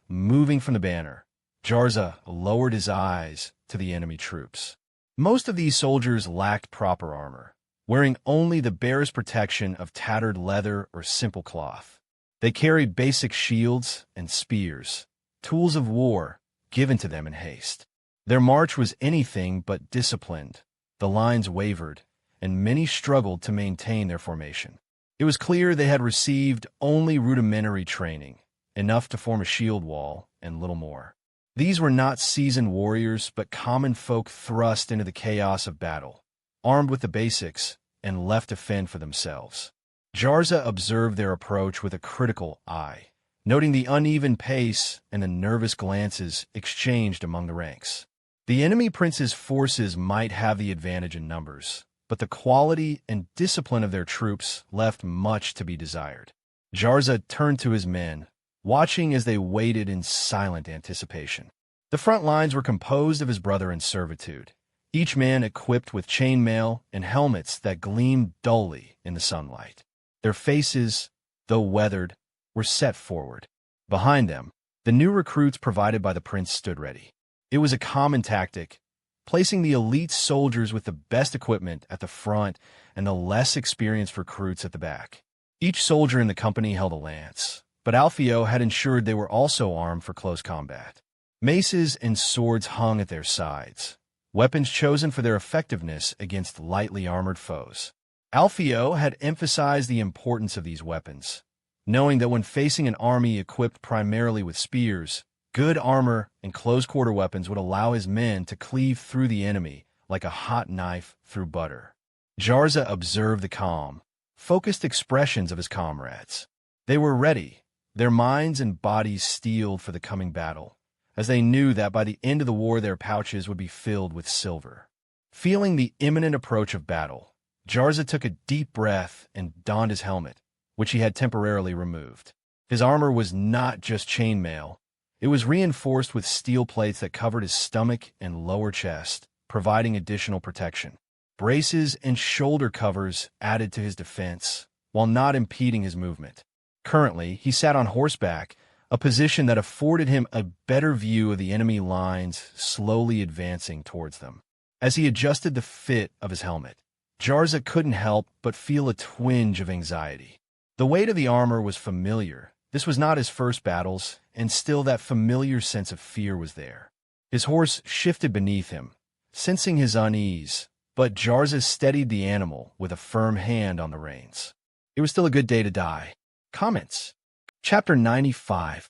Moving from the banner, Jarza lowered his eyes to the enemy troops. Most of these soldiers lacked proper armor, wearing only the barest protection of tattered leather or simple cloth. They carried basic shields and spears, tools of war given to them in haste. Their march was anything but disciplined. The lines wavered, and many struggled to maintain their formation. It was clear they had received only rudimentary training, enough to form a shield wall and little more. These were not seasoned warriors, but common folk thrust into the chaos of battle, armed with the basics and left to fend for themselves. Jarza observed their approach with a critical eye, noting the uneven pace and the nervous glances exchanged among the ranks. The enemy prince's forces might have the advantage in numbers, but the quality and discipline of their troops left much to be desired. Jarza turned to his men, watching as they waited in silent anticipation. The front lines were composed of his brother in servitude, each man equipped with chainmail and helmets that gleamed dully in the sunlight. Their faces, though weathered, were set forward. Behind them, the new recruits provided by the prince stood ready. It was a common tactic, placing the elite soldiers with the best equipment at the front and the less experienced recruits at the back. Each soldier in the company held a lance, but Alpheo had ensured they were also armed for close combat. Maces and swords hung at their sides, weapons chosen for their effectiveness against lightly armored foes. Alpheo had emphasized the importance of these weapons, knowing that when facing an army equipped primarily with spears, good armor and close-quarter weapons would allow his men to cleave through the enemy like a hot knife through butter. Jarza observed the calm, focused expressions of his comrades. They were ready, their minds and bodies steeled for the coming battle, as they knew that by the end of the war their pouches would be filled with silver. Feeling the imminent approach of battle, Jarza took a deep breath and donned his helmet, which he had temporarily removed. His armor was not just chainmail. It was reinforced with steel plates that covered his stomach and lower chest, providing additional protection. Braces and shoulder covers added to his defense, while not impeding his movement. Currently, he sat on horseback, a position that afforded him a better view of the enemy lines slowly advancing towards them. As he adjusted the fit of his helmet, Jarza couldn't help but feel a twinge of anxiety. The weight of the armor was familiar. This was not his first battles, and still that familiar sense of fear was there. His horse shifted beneath him, sensing his unease, but Jarza steadied the animal with a firm hand on the reins. It was still a good day to die. Comments. Chapter 95.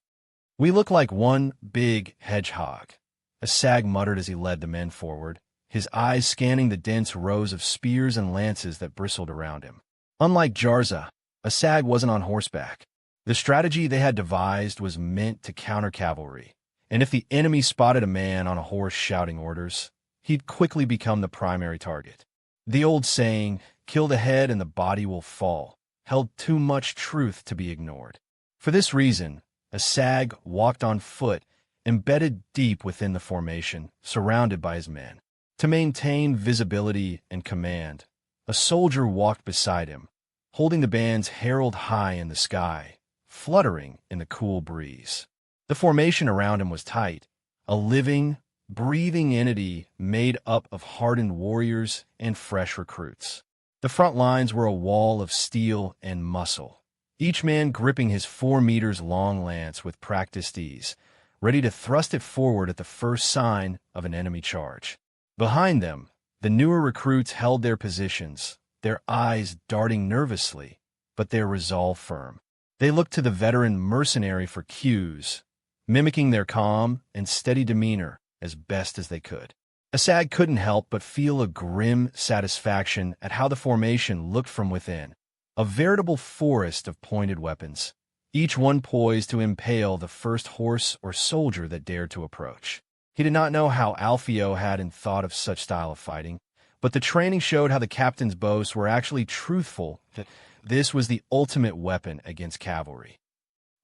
We look like one big hedgehog. a sag muttered as he led the men forward, his eyes scanning the dense rows of spears and lances that bristled around him. Unlike Jarza, a sag wasn't on horseback. The strategy they had devised was meant to counter cavalry, and if the enemy spotted a man on a horse shouting orders, he'd quickly become the primary target. The old saying, "Kill the head and the body will fall," held too much truth to be ignored. For this reason, a sag walked on foot, embedded deep within the formation, surrounded by his men. To maintain visibility and command, a soldier walked beside him, holding the band's herald high in the sky, fluttering in the cool breeze. The formation around him was tight, a living, breathing entity made up of hardened warriors and fresh recruits. The front lines were a wall of steel and muscle, each man gripping his 4 meters long lance with practiced ease, ready to thrust it forward at the first sign of an enemy charge. Behind them, the newer recruits held their positions, their eyes darting nervously, but their resolve firm. They looked to the veteran Mercenary for cues, mimicking their calm and steady demeanor as best as they could. A sag couldn't help but feel a grim satisfaction at how the formation looked from within, a veritable forest of pointed weapons, each one poised to impale the first horse or soldier that dared to approach. He did not know how Alpheo hadn't thought of such style of fighting, but the training showed how the captain's boasts were actually truthful, that this was the ultimate weapon against cavalry.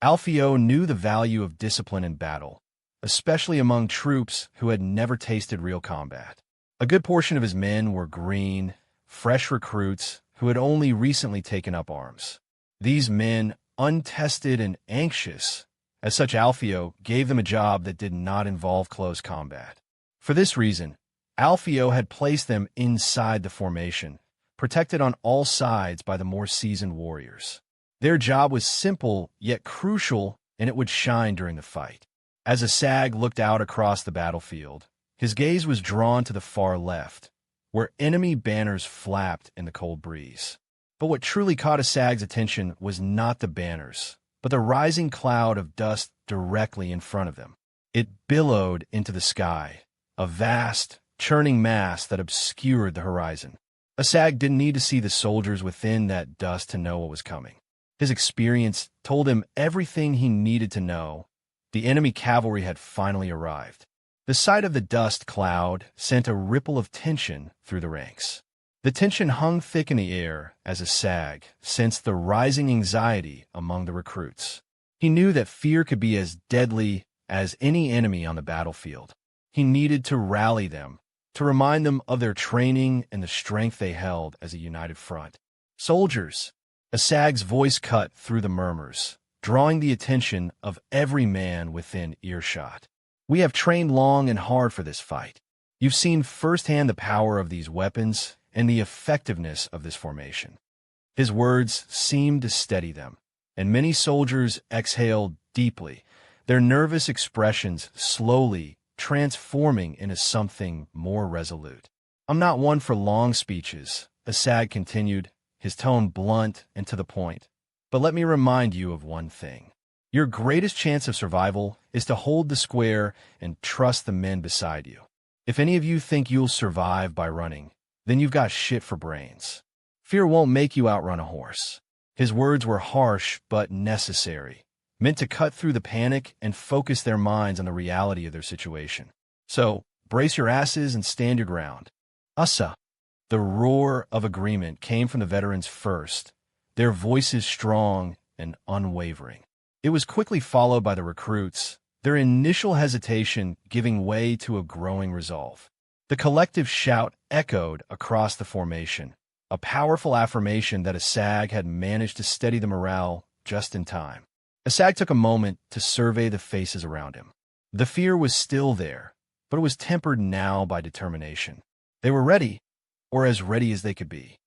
Alpheo knew the value of discipline in battle, especially among troops who had never tasted real combat. A good portion of his men were green, fresh recruits who had only recently taken up arms. These men, untested and anxious, as such, Alpheo gave them a job that did not involve close combat. For this reason, Alpheo had placed them inside the formation, protected on all sides by the more seasoned warriors. Their job was simple yet crucial, and it would shine during the fight. As a sag looked out across the battlefield, his gaze was drawn to the far left, where enemy banners flapped in the cold breeze. But what truly caught a sag's attention was not the banners, but the rising cloud of dust directly in front of them. It billowed into the sky, a vast, churning mass that obscured the horizon. A sag didn't need to see the soldiers within that dust to know what was coming. His experience told him everything he needed to know. The enemy cavalry had finally arrived. The sight of the dust cloud sent a ripple of tension through the ranks. The tension hung thick in the air as a sag sensed the rising anxiety among the recruits. He knew that fear could be as deadly as any enemy on the battlefield. He needed to rally them, to remind them of their training and the strength they held as a united front. "Soldiers!" A sag's voice cut through the murmurs, drawing the attention of every man within earshot. "We have trained long and hard for this fight. You've seen firsthand the power of these weapons and the effectiveness of this formation." His words seemed to steady them, and many soldiers exhaled deeply, their nervous expressions slowly transforming into something more resolute. "I'm not one for long speeches," a sag continued, his tone blunt and to the point. "But let me remind you of one thing. Your greatest chance of survival is to hold the square and trust the men beside you. If any of you think you'll survive by running, then you've got shit for brains. Fear won't make you outrun a horse." His words were harsh but necessary, meant to cut through the panic and focus their minds on the reality of their situation. "So, brace your asses and stand your ground." "Ussa!" The roar of agreement came from the veterans first, their voices strong and unwavering. It was quickly followed by the recruits, their initial hesitation giving way to a growing resolve. The collective shout echoed across the formation, a powerful affirmation that a sag had managed to steady the morale just in time. A sag took a moment to survey the faces around him. The fear was still there, but it was tempered now by determination. They were ready, or as ready as they could be.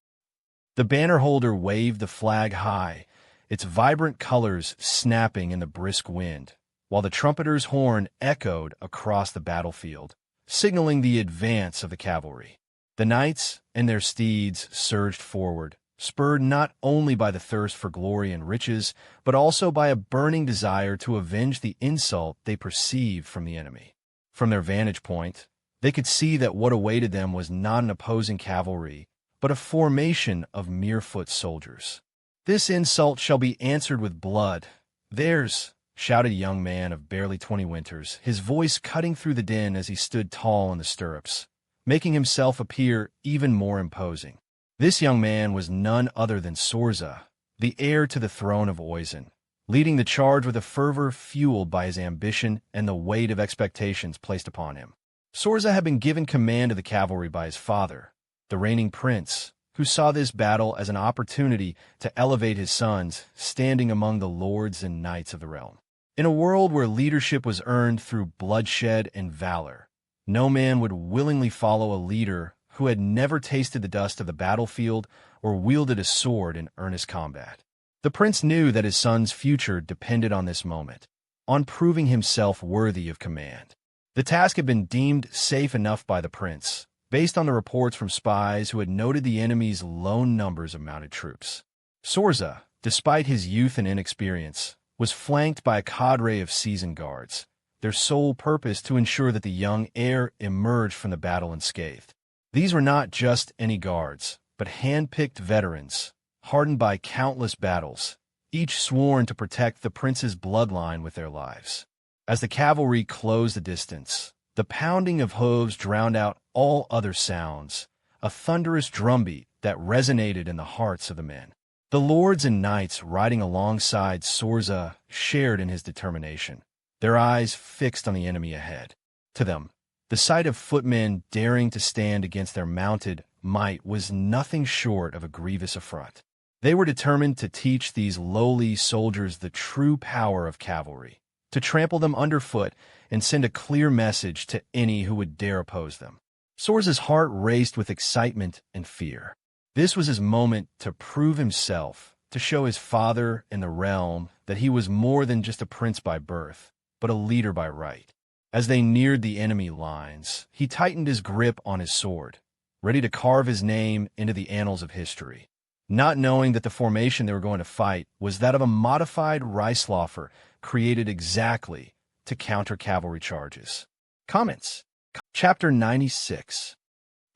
The banner holder waved the flag high, its vibrant colors snapping in the brisk wind, while the trumpeter's horn echoed across the battlefield, signaling the advance of the cavalry. The knights and their steeds surged forward, spurred not only by the thirst for glory and riches, but also by a burning desire to avenge the insult they perceived from the enemy. From their vantage point, they could see that what awaited them was not an opposing cavalry, but a formation of mere foot soldiers. "This insult shall be answered with blood. Theirs," shouted a young man of barely 20 winters, his voice cutting through the din as he stood tall in the stirrups, making himself appear even more imposing. This young man was none other than Sorza, the heir to the throne of Oisin, leading the charge with a fervor fueled by his ambition and the weight of expectations placed upon him. Sorza had been given command of the cavalry by his father, the reigning prince, who saw this battle as an opportunity to elevate his sons, standing among the lords and knights of the realm. In a world where leadership was earned through bloodshed and valor, no man would willingly follow a leader who had never tasted the dust of the battlefield or wielded a sword in earnest combat. The prince knew that his son's future depended on this moment, on proving himself worthy of command. The task had been deemed safe enough by the prince, based on the reports from spies who had noted the enemy's lone numbers of mounted troops. Sorza, despite his youth and inexperience, was flanked by a cadre of seasoned guards, their sole purpose to ensure that the young heir emerged from the battle unscathed. These were not just any guards, but hand-picked veterans, hardened by countless battles, each sworn to protect the prince's bloodline with their lives. As the cavalry closed the distance, the pounding of hooves drowned out all other sounds, a thunderous drumbeat that resonated in the hearts of the men. The lords and knights riding alongside Sorza shared in his determination, their eyes fixed on the enemy ahead. To them, the sight of footmen daring to stand against their mounted might was nothing short of a grievous affront. They were determined to teach these lowly soldiers the true power of cavalry, to trample them underfoot and send a clear message to any who would dare oppose them. Sorza's heart raced with excitement and fear. This was his moment to prove himself, to show his father and the realm that he was more than just a prince by birth, but a leader by right. As they neared the enemy lines, he tightened his grip on his sword, ready to carve his name into the annals of history, not knowing that the formation they were going to fight was that of a modified Reislaufer created exactly to counter cavalry charges. Comments. Chapter 96.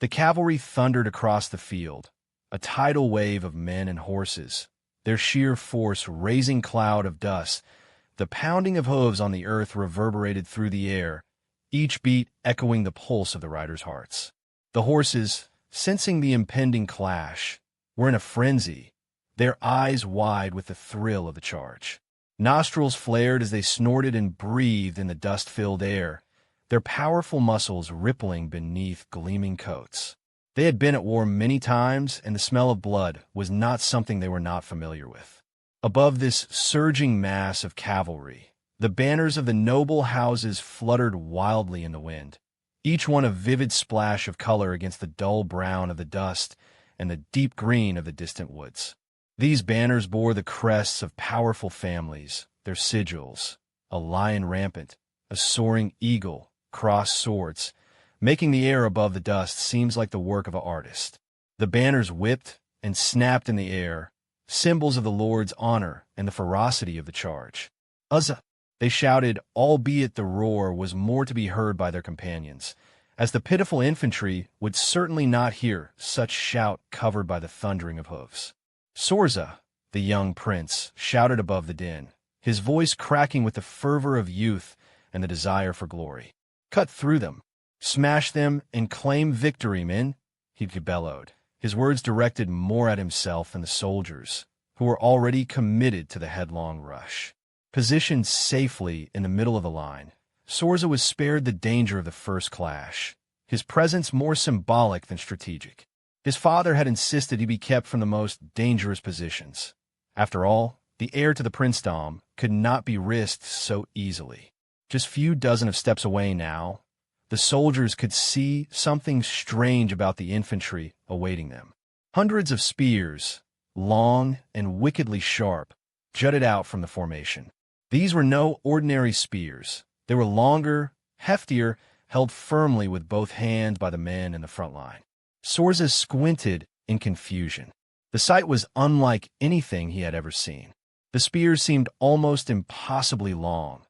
The cavalry thundered across the field, a tidal wave of men and horses, their sheer force raising cloud of dust. The pounding of hooves on the earth reverberated through the air, each beat echoing the pulse of the riders' hearts. The horses, sensing the impending clash, were in a frenzy, their eyes wide with the thrill of the charge. Nostrils flared as they snorted and breathed in the dust-filled air, their powerful muscles rippling beneath gleaming coats. They had been at war many times, and the smell of blood was not something they were not familiar with. Above this surging mass of cavalry, the banners of the noble houses fluttered wildly in the wind, each one a vivid splash of color against the dull brown of the dust and the deep green of the distant woods. These banners bore the crests of powerful families, their sigils, a lion rampant, a soaring eagle, crossed swords, making the air above the dust seems like the work of an artist. The banners whipped and snapped in the air, symbols of the Lord's honor and the ferocity of the charge. "Uzzah!" they shouted, albeit the roar was more to be heard by their companions, as the pitiful infantry would certainly not hear such shout covered by the thundering of hoofs. Sorza, the young prince, shouted above the din, his voice cracking with the fervor of youth and the desire for glory. "Cut through them, smash them, and claim victory, men," he bellowed, his words directed more at himself than the soldiers, who were already committed to the headlong rush. Positioned safely in the middle of the line, Sorza was spared the danger of the first clash, his presence more symbolic than strategic. His father had insisted he be kept from the most dangerous positions. After all, the heir to the princedom could not be risked so easily. Just few dozen of steps away now, the soldiers could see something strange about the infantry awaiting them. Hundreds of spears, long and wickedly sharp, jutted out from the formation. These were no ordinary spears. They were longer, heftier, held firmly with both hands by the men in the front line. Sorza squinted in confusion. The sight was unlike anything he had ever seen. The spears seemed almost impossibly long,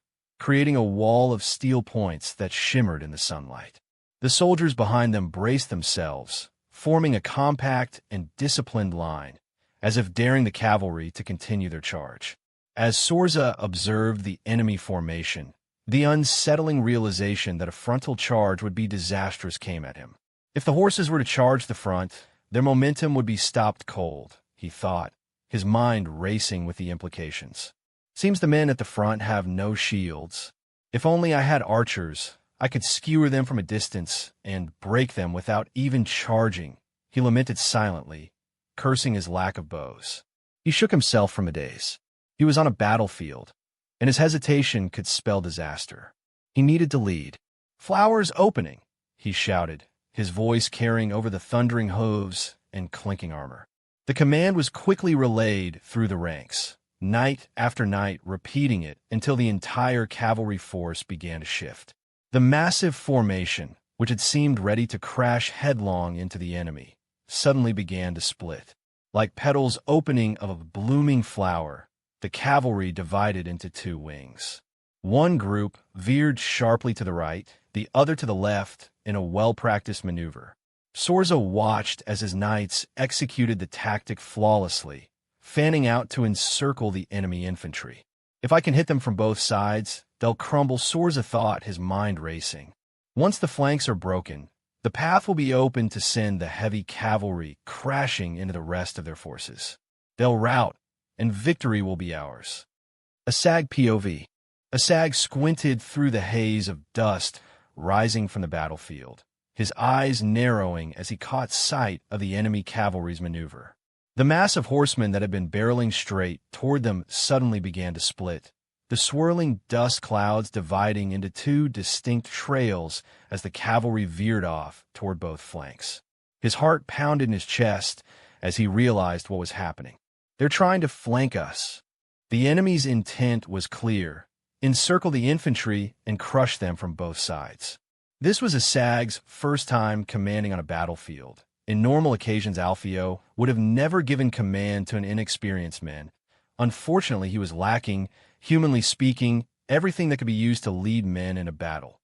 creating a wall of steel points that shimmered in the sunlight. The soldiers behind them braced themselves, forming a compact and disciplined line, as if daring the cavalry to continue their charge. As Sorza observed the enemy formation, the unsettling realization that a frontal charge would be disastrous came at him. If the horses were to charge the front, their momentum would be stopped cold, he thought, his mind racing with the implications. Seems the men at the front have no shields. If only I had archers, I could skewer them from a distance and break them without even charging, he lamented silently, cursing his lack of bows. He shook himself from a daze. He was on a battlefield, and his hesitation could spell disaster. He needed to lead. "Flowers opening," he shouted, his voice carrying over the thundering hooves and clinking armor. The command was quickly relayed through the ranks, night after night repeating it until the entire cavalry force began to shift. The massive formation, which had seemed ready to crash headlong into the enemy, suddenly began to split. Like petals opening of a blooming flower, the cavalry divided into two wings. One group veered sharply to the right, the other to the left in a well-practiced maneuver. Sorza watched as his knights executed the tactic flawlessly, fanning out to encircle the enemy infantry. If I can hit them from both sides, they'll crumble, Sorza thought, his mind racing. Once the flanks are broken, the path will be open to send the heavy cavalry crashing into the rest of their forces. They'll rout, and victory will be ours. Asag POV. Asag squinted through the haze of dust rising from the battlefield, his eyes narrowing as he caught sight of the enemy cavalry's maneuver. The mass of horsemen that had been barreling straight toward them suddenly began to split, the swirling dust clouds dividing into two distinct trails as the cavalry veered off toward both flanks. His heart pounded in his chest as he realized what was happening. They're trying to flank us. The enemy's intent was clear: encircle the infantry and crush them from both sides. This was Asag's first time commanding on a battlefield. In normal occasions, Alpheo would have never given command to an inexperienced man. Unfortunately, he was lacking, humanly speaking, everything that could be used to lead men in a battle.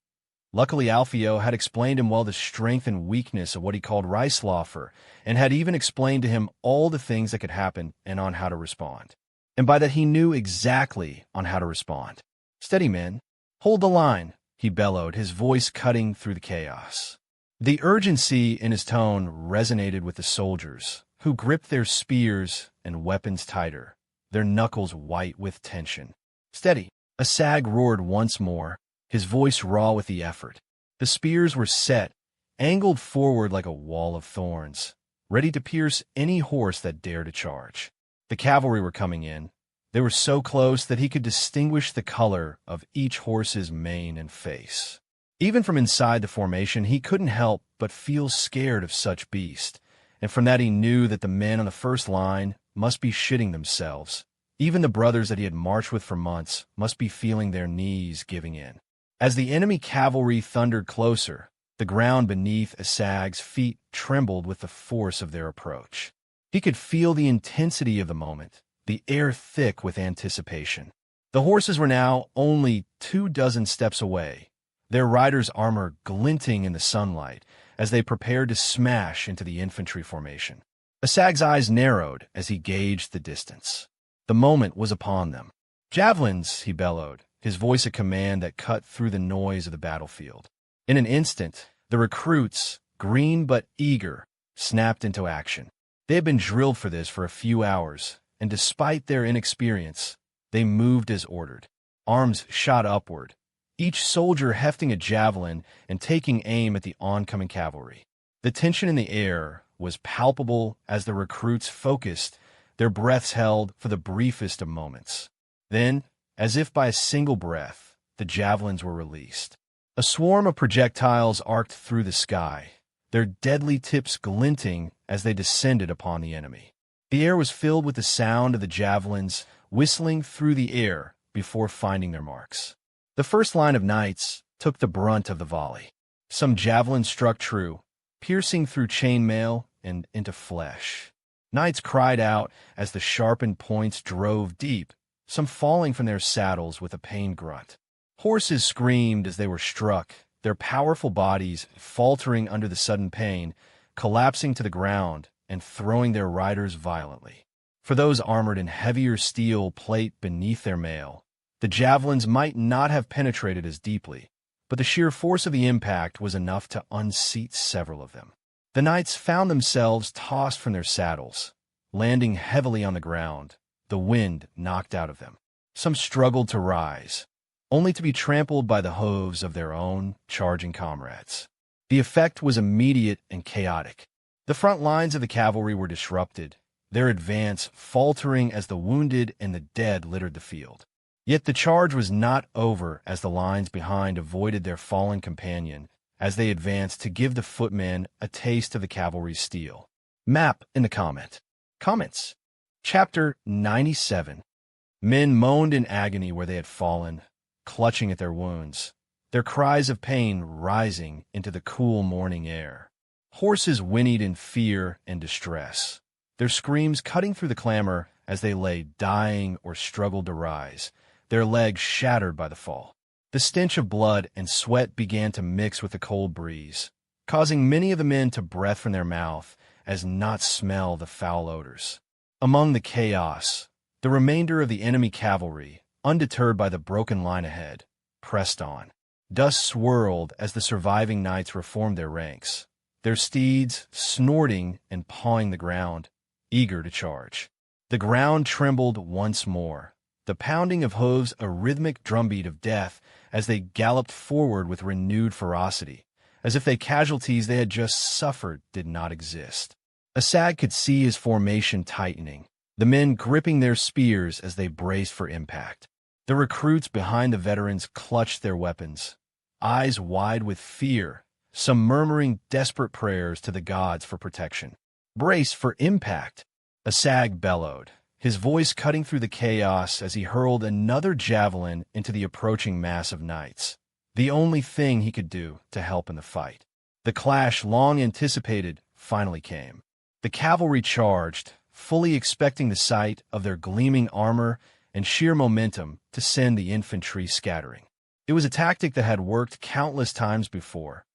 Luckily, Alpheo had explained him well the strength and weakness of what he called Reislaufer, and had even explained to him all the things that could happen and on how to respond. And by that he knew exactly on how to respond. "Steady, men. Hold the line," he bellowed, his voice cutting through the chaos. The urgency in his tone resonated with the soldiers, who gripped their spears and weapons tighter, their knuckles white with tension. "Steady," Asag roared once more, his voice raw with the effort. The spears were set, angled forward like a wall of thorns, ready to pierce any horse that dared to charge. The cavalry were coming in. They were so close that he could distinguish the color of each horse's mane and face. Even from inside the formation, he couldn't help but feel scared of such beast, and from that he knew that the men on the first line must be shitting themselves. Even the brothers that he had marched with for months must be feeling their knees giving in. As the enemy cavalry thundered closer, the ground beneath Asag's feet trembled with the force of their approach. He could feel the intensity of the moment, the air thick with anticipation. The horses were now only 24 steps away, their riders' armor glinting in the sunlight as they prepared to smash into the infantry formation. Asag's eyes narrowed as he gauged the distance. The moment was upon them. "Javelins," he bellowed, his voice a command that cut through the noise of the battlefield. In an instant, the recruits, green but eager, snapped into action. They had been drilled for this for a few hours, and despite their inexperience, they moved as ordered. Arms shot upward, each soldier hefting a javelin and taking aim at the oncoming cavalry. The tension in the air was palpable as the recruits focused, their breaths held for the briefest of moments. Then, as if by a single breath, the javelins were released. A swarm of projectiles arced through the sky, their deadly tips glinting as they descended upon the enemy. The air was filled with the sound of the javelins whistling through the air before finding their marks. The first line of knights took the brunt of the volley. Some javelins struck true, piercing through chainmail and into flesh. Knights cried out as the sharpened points drove deep, some falling from their saddles with a pained grunt. Horses screamed as they were struck, their powerful bodies faltering under the sudden pain, collapsing to the ground and throwing their riders violently. For those armored in heavier steel plate beneath their mail, the javelins might not have penetrated as deeply, but the sheer force of the impact was enough to unseat several of them. The knights found themselves tossed from their saddles, landing heavily on the ground, the wind knocked out of them. Some struggled to rise, only to be trampled by the hooves of their own charging comrades. The effect was immediate and chaotic. The front lines of the cavalry were disrupted, their advance faltering as the wounded and the dead littered the field. Yet the charge was not over as the lines behind avoided their fallen companion as they advanced to give the footmen a taste of the cavalry's steel. Map in the comments. Chapter 97. Men moaned in agony where they had fallen, clutching at their wounds, their cries of pain rising into the cool morning air. Horses whinnied in fear and distress, their screams cutting through the clamor as they lay dying or struggled to rise, their legs shattered by the fall. The stench of blood and sweat began to mix with the cold breeze, causing many of the men to breath from their mouth as not smell the foul odors. Among the chaos, the remainder of the enemy cavalry, undeterred by the broken line ahead, pressed on. Dust swirled as the surviving knights reformed their ranks, their steeds snorting and pawing the ground, eager to charge. The ground trembled once more, the pounding of hooves a rhythmic drumbeat of death as they galloped forward with renewed ferocity, as if the casualties they had just suffered did not exist. Assad could see his formation tightening, the men gripping their spears as they braced for impact. The recruits behind the veterans clutched their weapons, eyes wide with fear, some murmuring desperate prayers to the gods for protection. Brace for impact, Assad bellowed, his voice cutting through the chaos as he hurled another javelin into the approaching mass of knights, the only thing he could do to help in the fight. The clash long anticipated finally came. The cavalry charged, fully expecting the sight of their gleaming armor and sheer momentum to send the infantry scattering. It was a tactic that had worked countless times before.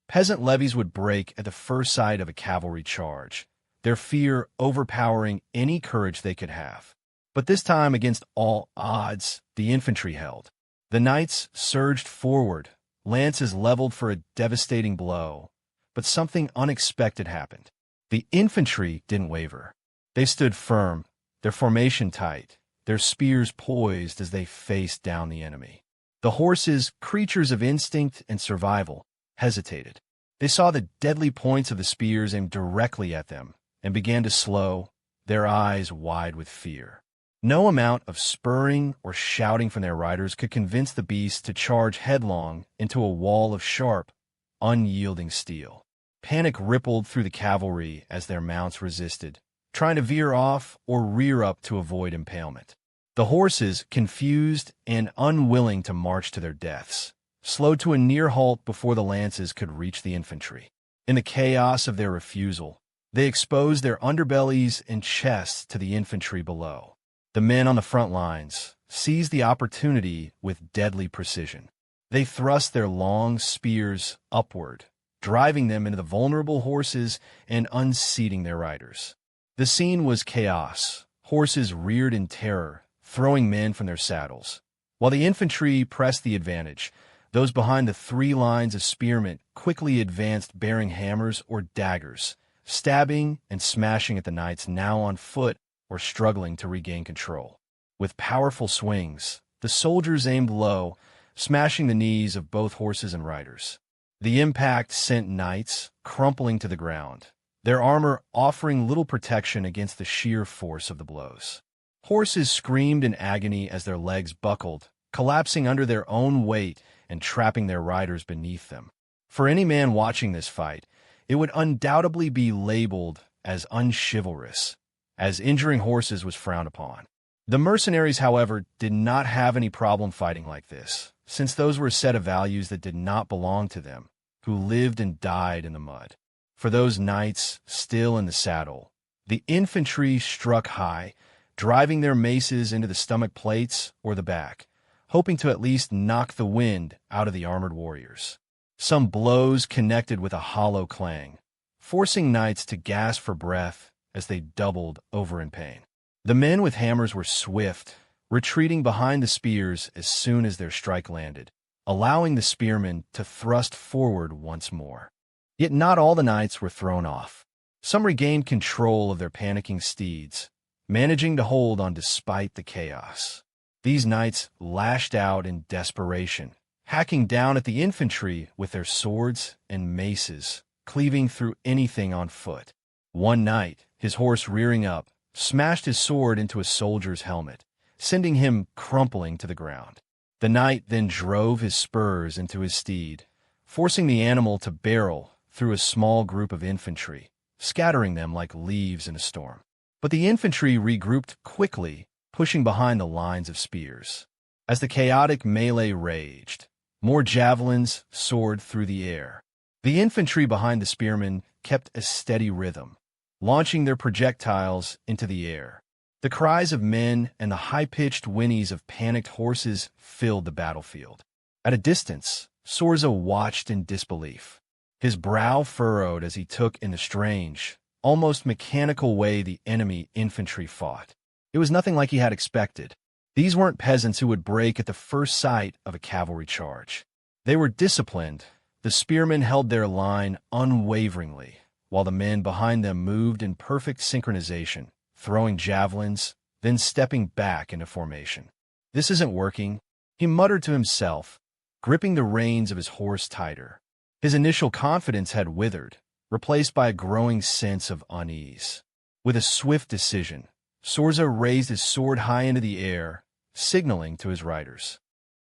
Peasant levies would break at the first sight of a cavalry charge, their fear overpowering any courage they could have. But this time, against all odds, the infantry held. The knights surged forward, lances leveled for a devastating blow. But something unexpected happened. The infantry didn't waver. They stood firm, their formation tight, their spears poised as they faced down the enemy. The horses, creatures of instinct and survival, hesitated. They saw the deadly points of the spears aimed directly at them and began to slow, their eyes wide with fear. No amount of spurring or shouting from their riders could convince the beasts to charge headlong into a wall of sharp, unyielding steel. Panic rippled through the cavalry as their mounts resisted, trying to veer off or rear up to avoid impalement. The horses, confused and unwilling to march to their deaths, slowed to a near halt before the lances could reach the infantry. In the chaos of their refusal, they exposed their underbellies and chests to the infantry below. The men on the front lines seized the opportunity with deadly precision. They thrust their long spears upward, driving them into the vulnerable horses and unseating their riders. The scene was chaos. Horses reared in terror, throwing men from their saddles. While the infantry pressed the advantage, those behind the three lines of spearmen quickly advanced bearing hammers or daggers, stabbing and smashing at the knights now on foot or struggling to regain control. With powerful swings, the soldiers aimed low, smashing the knees of both horses and riders. The impact sent knights crumpling to the ground, their armor offering little protection against the sheer force of the blows. Horses screamed in agony as their legs buckled, collapsing under their own weight and trapping their riders beneath them. For any man watching this fight, it would undoubtedly be labeled as unchivalrous, as injuring horses was frowned upon. The mercenaries, however, did not have any problem fighting like this, since those were a set of values that did not belong to them, who lived and died in the mud. For those knights still in the saddle, the infantry struck high, driving their maces into the stomach plates or the back, hoping to at least knock the wind out of the armored warriors. Some blows connected with a hollow clang, forcing knights to gasp for breath as they doubled over in pain. The men with hammers were swift, retreating behind the spears as soon as their strike landed, allowing the spearmen to thrust forward once more. Yet not all the knights were thrown off. Some regained control of their panicking steeds, managing to hold on despite the chaos. These knights lashed out in desperation, hacking down at the infantry with their swords and maces, cleaving through anything on foot. One knight, his horse rearing up, smashed his sword into a soldier's helmet, sending him crumpling to the ground. The knight then drove his spurs into his steed, forcing the animal to barrel through a small group of infantry, scattering them like leaves in a storm. But the infantry regrouped quickly, pushing behind the lines of spears. As the chaotic melee raged, more javelins soared through the air. The infantry behind the spearmen kept a steady rhythm, launching their projectiles into the air. The cries of men and the high-pitched whinnies of panicked horses filled the battlefield. At a distance, Sorza watched in disbelief, his brow furrowed as he took in the strange, almost mechanical way the enemy infantry fought. It was nothing like he had expected. These weren't peasants who would break at the first sight of a cavalry charge. They were disciplined. The spearmen held their line unwaveringly, while the men behind them moved in perfect synchronization, throwing javelins, then stepping back into formation. "This isn't working," he muttered to himself, gripping the reins of his horse tighter. His initial confidence had withered, replaced by a growing sense of unease. With a swift decision, Sorza raised his sword high into the air, signaling to his riders.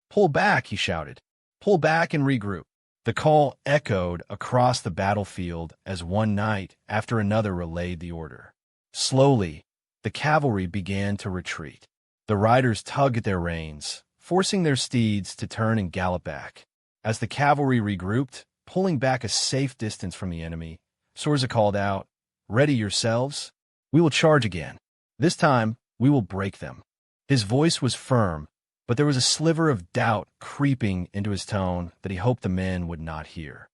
"Pull back," he shouted. "Pull back and regroup." The call echoed across the battlefield as one knight after another relayed the order. Slowly, the cavalry began to retreat. The riders tugged at their reins, forcing their steeds to turn and gallop back. As the cavalry regrouped, pulling back a safe distance from the enemy, Sorza called out, "Ready yourselves? We will charge again. This time, we will break them." His voice was firm, but there was a sliver of doubt creeping into his tone that he hoped the men would not hear.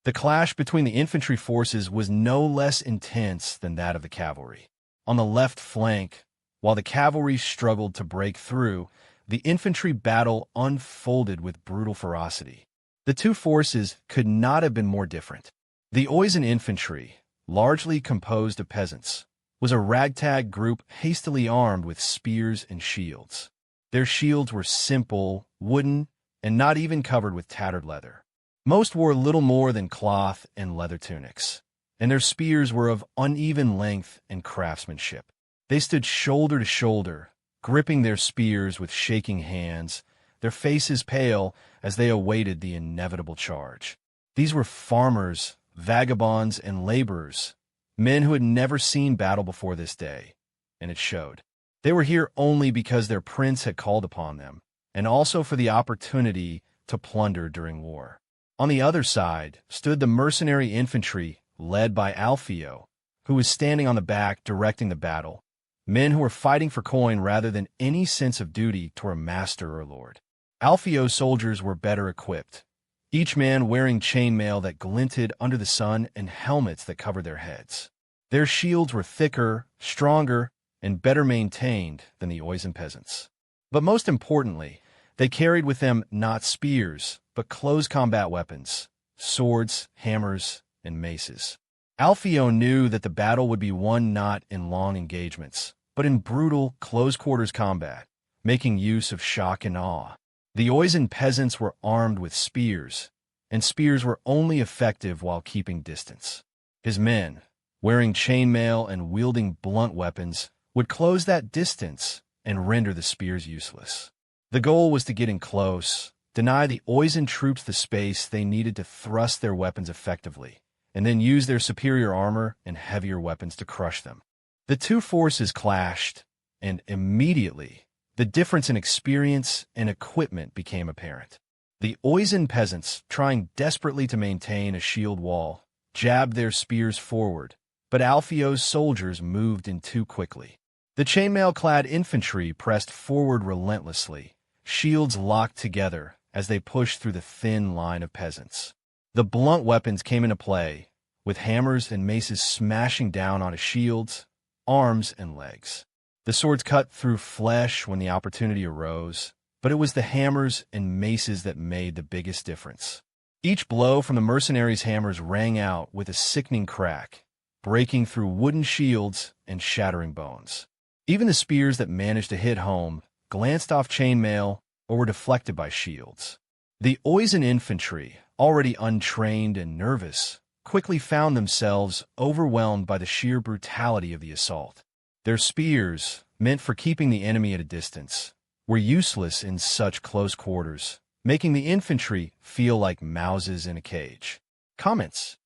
The clash between the infantry forces was no less intense than that of the cavalry. On the left flank, while the cavalry struggled to break through, the infantry battle unfolded with brutal ferocity. The two forces could not have been more different. The Oizen infantry, largely composed of peasants, was a ragtag group hastily armed with spears and shields. Their shields were simple, wooden, and not even covered with tattered leather. Most wore little more than cloth and leather tunics, and their spears were of uneven length and craftsmanship. They stood shoulder to shoulder, gripping their spears with shaking hands, their faces pale as they awaited the inevitable charge. These were farmers, vagabonds, and laborers, men who had never seen battle before this day, and it showed. They were here only because their prince had called upon them, and also for the opportunity to plunder during war. On the other side stood the mercenary infantry led by Alpheo, who was standing on the back directing the battle, men who were fighting for coin rather than any sense of duty toward a master or lord. Alpheo's soldiers were better equipped, each man wearing chainmail that glinted under the sun and helmets that covered their heads. Their shields were thicker, stronger, and better maintained than the Oizen peasants. But most importantly, they carried with them not spears, but close combat weapons, swords, hammers, and maces. Alpheo knew that the battle would be won not in long engagements, but in brutal, close-quarters combat, making use of shock and awe. The Oizen peasants were armed with spears, and spears were only effective while keeping distance. His men, wearing chainmail and wielding blunt weapons, would close that distance and render the spears useless. The goal was to get in close, deny the Oizen troops the space they needed to thrust their weapons effectively, and then use their superior armor and heavier weapons to crush them. The two forces clashed, and immediately, the difference in experience and equipment became apparent. The Oizen peasants, trying desperately to maintain a shield wall, jabbed their spears forward, but Alpheo's soldiers moved in too quickly. The chainmail-clad infantry pressed forward relentlessly, shields locked together as they pushed through the thin line of peasants. The blunt weapons came into play, with hammers and maces smashing down onto shields, arms, and legs. The swords cut through flesh when the opportunity arose, but it was the hammers and maces that made the biggest difference. Each blow from the mercenaries' hammers rang out with a sickening crack, breaking through wooden shields and shattering bones. Even the spears that managed to hit home glanced off chainmail or were deflected by shields. The Oizen infantry, already untrained and nervous, quickly found themselves overwhelmed by the sheer brutality of the assault. Their spears, meant for keeping the enemy at a distance, were useless in such close quarters, making the infantry feel like mouses in a cage. Comments.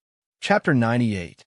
Chapter 98.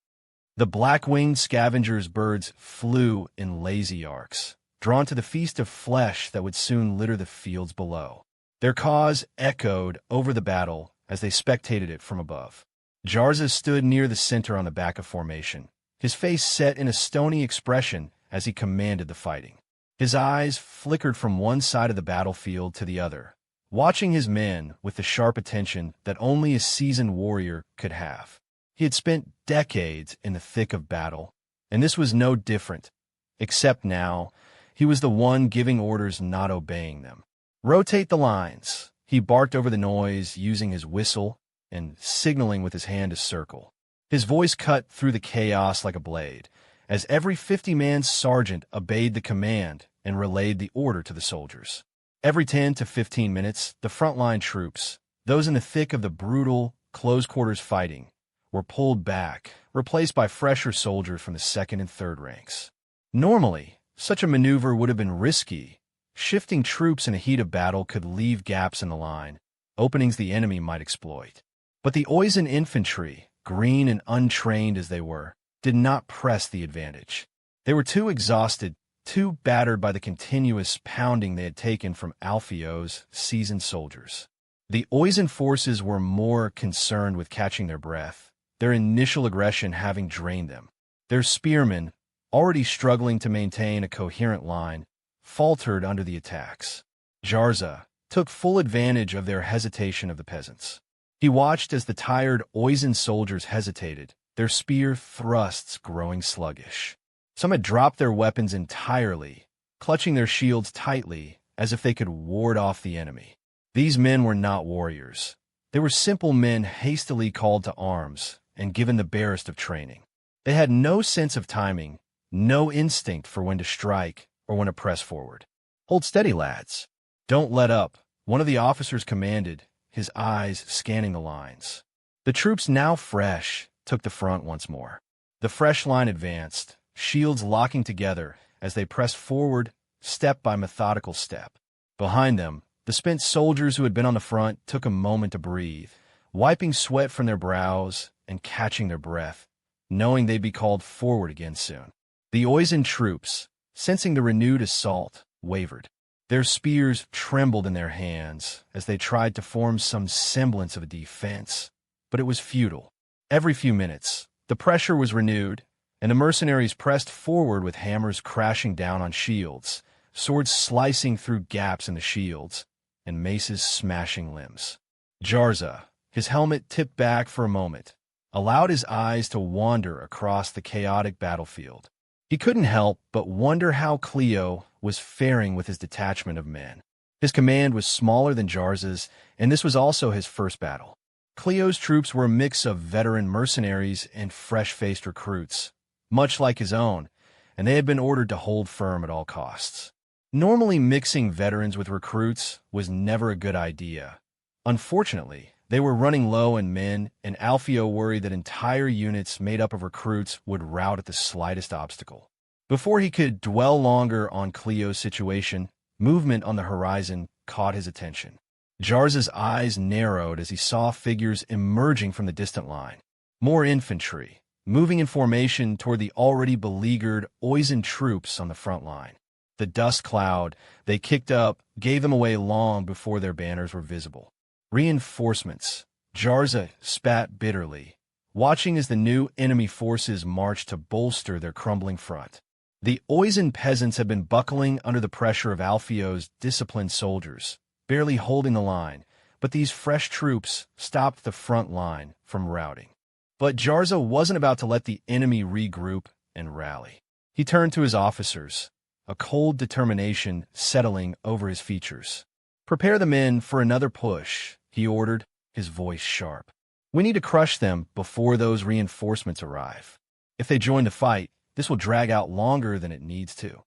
The black-winged scavengers' birds flew in lazy arcs, drawn to the feast of flesh that would soon litter the fields below. Their caws echoed over the battle as they spectated it from above. Jarza stood near the center on the back of formation, his face set in a stony expression as he commanded the fighting. His eyes flickered from one side of the battlefield to the other, watching his men with the sharp attention that only a seasoned warrior could have. He had spent decades in the thick of battle, and this was no different, except now he was the one giving orders, not obeying them. "Rotate the lines," he barked over the noise, using his whistle and signaling with his hand to circle. His voice cut through the chaos like a blade, as every 50-man sergeant obeyed the command and relayed the order to the soldiers. Every 10 to 15 minutes, the frontline troops, those in the thick of the brutal, close-quarters fighting, were pulled back, replaced by fresher soldiers from the second and third ranks. Normally, such a maneuver would have been risky. Shifting troops in a heat of battle could leave gaps in the line, openings the enemy might exploit. But the Oizen infantry, green and untrained as they were, did not press the advantage. They were too exhausted, too battered by the continuous pounding they had taken from Alpheo's seasoned soldiers. The Oizen forces were more concerned with catching their breath, their initial aggression having drained them. Their spearmen, already struggling to maintain a coherent line, faltered under the attacks. Jarza took full advantage of their hesitation of the peasants. He watched as the tired Oizen soldiers hesitated, their spear thrusts growing sluggish. Some had dropped their weapons entirely, clutching their shields tightly as if they could ward off the enemy. These men were not warriors. They were simple men hastily called to arms and given the barest of training. They had no sense of timing, no instinct for when to strike or when to press forward. "Hold steady, lads. Don't let up," one of the officers commanded, his eyes scanning the lines. The troops, now fresh, took the front once more. The fresh line advanced, shields locking together as they pressed forward step by methodical step. Behind them, the spent soldiers who had been on the front took a moment to breathe, wiping sweat from their brows and catching their breath, knowing they'd be called forward again soon. The Oizen troops, sensing the renewed assault, wavered. Their spears trembled in their hands as they tried to form some semblance of a defense, but it was futile. Every few minutes, the pressure was renewed, and the mercenaries pressed forward with hammers crashing down on shields, swords slicing through gaps in the shields, and maces smashing limbs. Jarza, his helmet tipped back for a moment, allowed his eyes to wander across the chaotic battlefield. He couldn't help but wonder how Cleo was faring with his detachment of men. His command was smaller than Jarza's, and this was also his first battle. Cleo's troops were a mix of veteran mercenaries and fresh-faced recruits, much like his own, and they had been ordered to hold firm at all costs. Normally, mixing veterans with recruits was never a good idea. Unfortunately, they were running low in men, and Alpheo worried that entire units made up of recruits would rout at the slightest obstacle. Before he could dwell longer on Cleo's situation, movement on the horizon caught his attention. Jarza's eyes narrowed as he saw figures emerging from the distant line. More infantry, moving in formation toward the already beleaguered Oizen troops on the front line. The dust cloud they kicked up gave them away long before their banners were visible. Reinforcements. Jarza spat bitterly, watching as the new enemy forces marched to bolster their crumbling front. The Oisin peasants had been buckling under the pressure of Alpheo's disciplined soldiers, barely holding the line, but these fresh troops stopped the front line from routing. But Jarza wasn't about to let the enemy regroup and rally. He turned to his officers, a cold determination settling over his features. "Prepare the men for another push," he ordered, his voice sharp. "We need to crush them before those reinforcements arrive. If they join the fight, this will drag out longer than it needs to."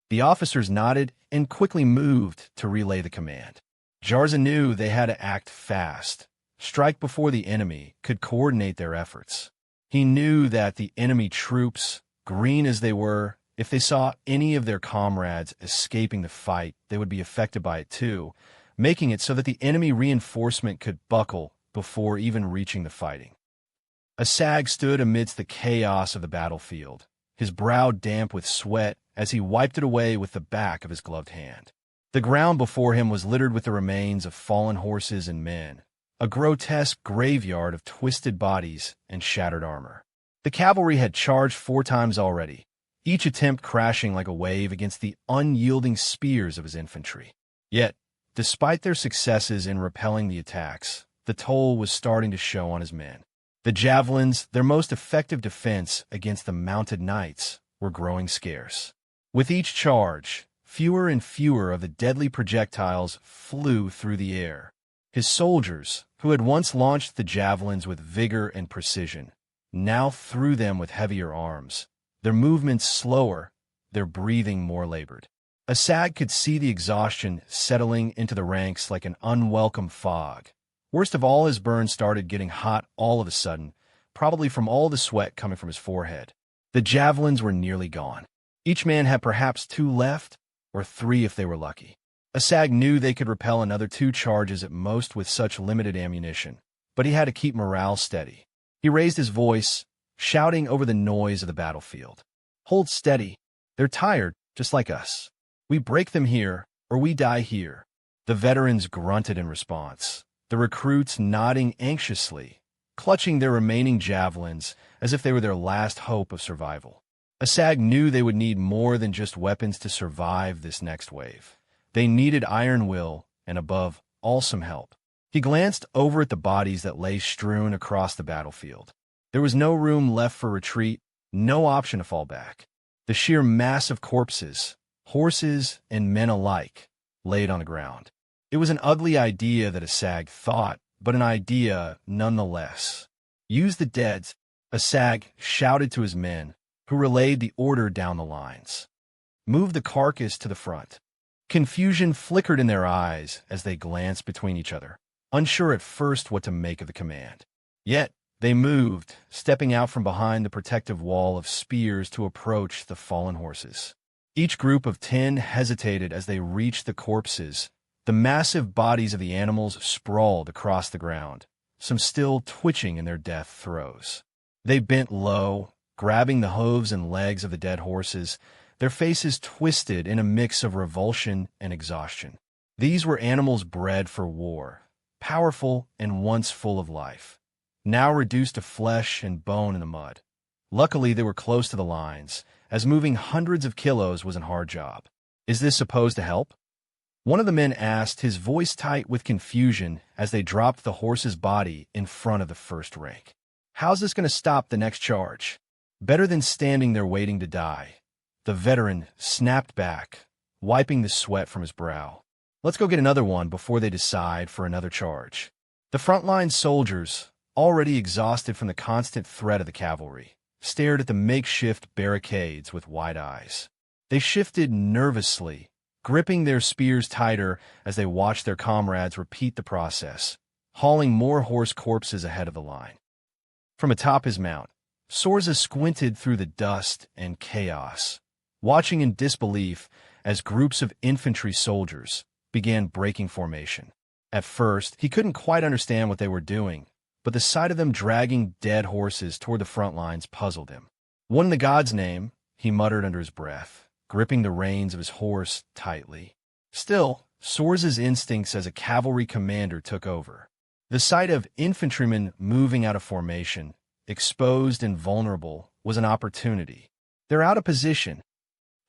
The officers nodded and quickly moved to relay the command. Jarza knew they had to act fast, strike before the enemy could coordinate their efforts. He knew that the enemy troops, green as they were, if they saw any of their comrades escaping the fight, they would be affected by it too, making it so that the enemy reinforcement could buckle before even reaching the fighting. A sag stood amidst the chaos of the battlefield, his brow damp with sweat as he wiped it away with the back of his gloved hand. The ground before him was littered with the remains of fallen horses and men, a grotesque graveyard of twisted bodies and shattered armor. The cavalry had charged 4 times already, each attempt crashing like a wave against the unyielding spears of his infantry. Yet, despite their successes in repelling the attacks, the toll was starting to show on his men. The javelins, their most effective defense against the mounted knights, were growing scarce. With each charge, fewer and fewer of the deadly projectiles flew through the air. His soldiers, who had once launched the javelins with vigor and precision, now threw them with heavier arms, their movements slower, their breathing more labored. Asag could see the exhaustion settling into the ranks like an unwelcome fog. Worst of all, his burn started getting hot all of a sudden, probably from all the sweat coming from his forehead. The javelins were nearly gone. Each man had perhaps 2 left, or 3 if they were lucky. Asag knew they could repel another 2 charges at most with such limited ammunition, but he had to keep morale steady. He raised his voice, shouting over the noise of the battlefield. "Hold steady. They're tired, just like us. We break them here, or we die here." The veterans grunted in response, the recruits nodding anxiously, clutching their remaining javelins as if they were their last hope of survival. Asag knew they would need more than just weapons to survive this next wave. They needed iron will, and above all, some help. He glanced over at the bodies that lay strewn across the battlefield. There was no room left for retreat, no option to fall back. The sheer mass of corpses, horses and men alike, laid on the ground. It was an ugly idea that Asag thought, but an idea nonetheless. "Use the dead," Asag shouted to his men, who relayed the order down the lines. "Move the carcass to the front." Confusion flickered in their eyes as they glanced between each other, unsure at first what to make of the command. Yet, they moved, stepping out from behind the protective wall of spears to approach the fallen horses. Each group of 10 hesitated as they reached the corpses. The massive bodies of the animals sprawled across the ground, some still twitching in their death throes. They bent low, grabbing the hooves and legs of the dead horses, their faces twisted in a mix of revulsion and exhaustion. These were animals bred for war, powerful and once full of life, now reduced to flesh and bone in the mud. Luckily, they were close to the lines, as moving hundreds of kilos was a hard job. "Is this supposed to help?" One of the men asked, his voice tight with confusion as they dropped the horse's body in front of the first rank. "How's this going to stop the next charge?" "Better than standing there waiting to die." The veteran snapped back, wiping the sweat from his brow. "Let's go get another one before they decide for another charge." The frontline soldiers, already exhausted from the constant threat of the cavalry, stared at the makeshift barricades with wide eyes. They shifted nervously, gripping their spears tighter as they watched their comrades repeat the process, hauling more horse corpses ahead of the line. From atop his mount, Sorza squinted through the dust and chaos, watching in disbelief as groups of infantry soldiers began breaking formation. At first, he couldn't quite understand what they were doing, but the sight of them dragging dead horses toward the front lines puzzled him. "What in the God's name?" he muttered under his breath, gripping the reins of his horse tightly. Still, Sorza's instincts as a cavalry commander took over. The sight of infantrymen moving out of formation, exposed and vulnerable, was an opportunity. "They're out of position."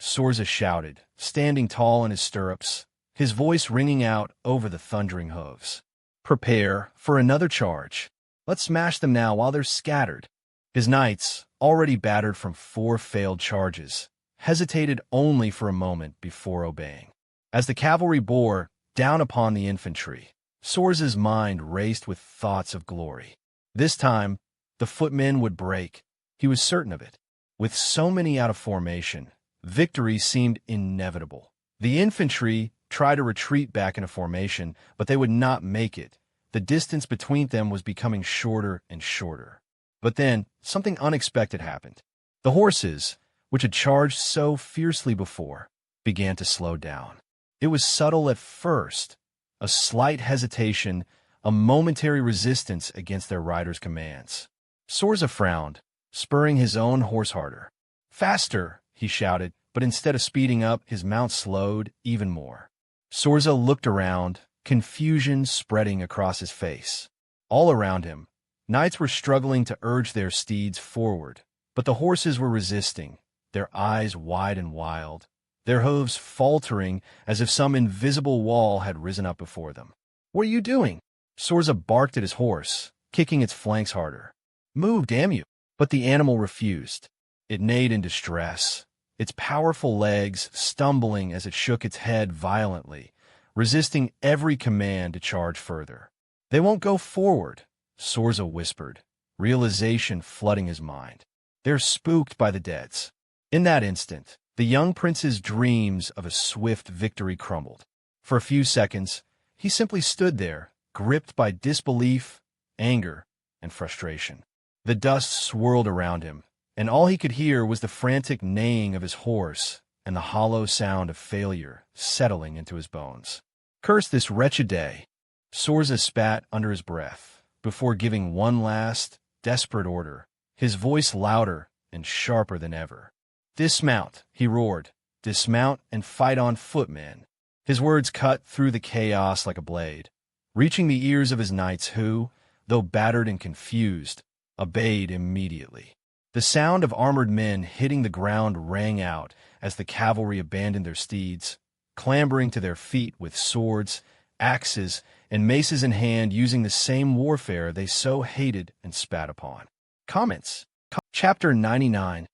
Sorza shouted, standing tall in his stirrups, his voice ringing out over the thundering hooves. "Prepare for another charge. Let's smash them now while they're scattered." His knights, already battered from 4 failed charges, hesitated only for a moment before obeying. As the cavalry bore down upon the infantry, Sorza's mind raced with thoughts of glory. This time, the footmen would break. He was certain of it. With so many out of formation, victory seemed inevitable. The infantry tried to retreat back into formation, but they would not make it. The distance between them was becoming shorter and shorter. But then, something unexpected happened. The horses, which had charged so fiercely before, began to slow down. It was subtle at first, a slight hesitation, a momentary resistance against their riders' commands. Sorza frowned, spurring his own horse harder. "Faster!" he shouted, but instead of speeding up, his mount slowed even more. Sorza looked around, confusion spreading across his face. All around him, knights were struggling to urge their steeds forward, but the horses were resisting, their eyes wide and wild, their hooves faltering as if some invisible wall had risen up before them. "What are you doing?" Sorza barked at his horse, kicking its flanks harder. "Move, damn you!" But the animal refused. It neighed in distress, its powerful legs stumbling as it shook its head violently, resisting every command to charge further. "They won't go forward," Sorza whispered, realization flooding his mind. "They're spooked by the deads." In that instant, the young prince's dreams of a swift victory crumbled. For a few seconds, he simply stood there, gripped by disbelief, anger, and frustration. The dust swirled around him, and all he could hear was the frantic neighing of his horse and the hollow sound of failure settling into his bones. "Curse this wretched day!" Sorza spat under his breath, before giving one last, desperate order, his voice louder and sharper than ever. "Dismount," he roared. "Dismount and fight on foot, men." His words cut through the chaos like a blade, reaching the ears of his knights who, though battered and confused, obeyed immediately. The sound of armored men hitting the ground rang out as the cavalry abandoned their steeds, clambering to their feet with swords, axes, and maces in hand, using the same warfare they so hated and spat upon. Comments. Chapter 99.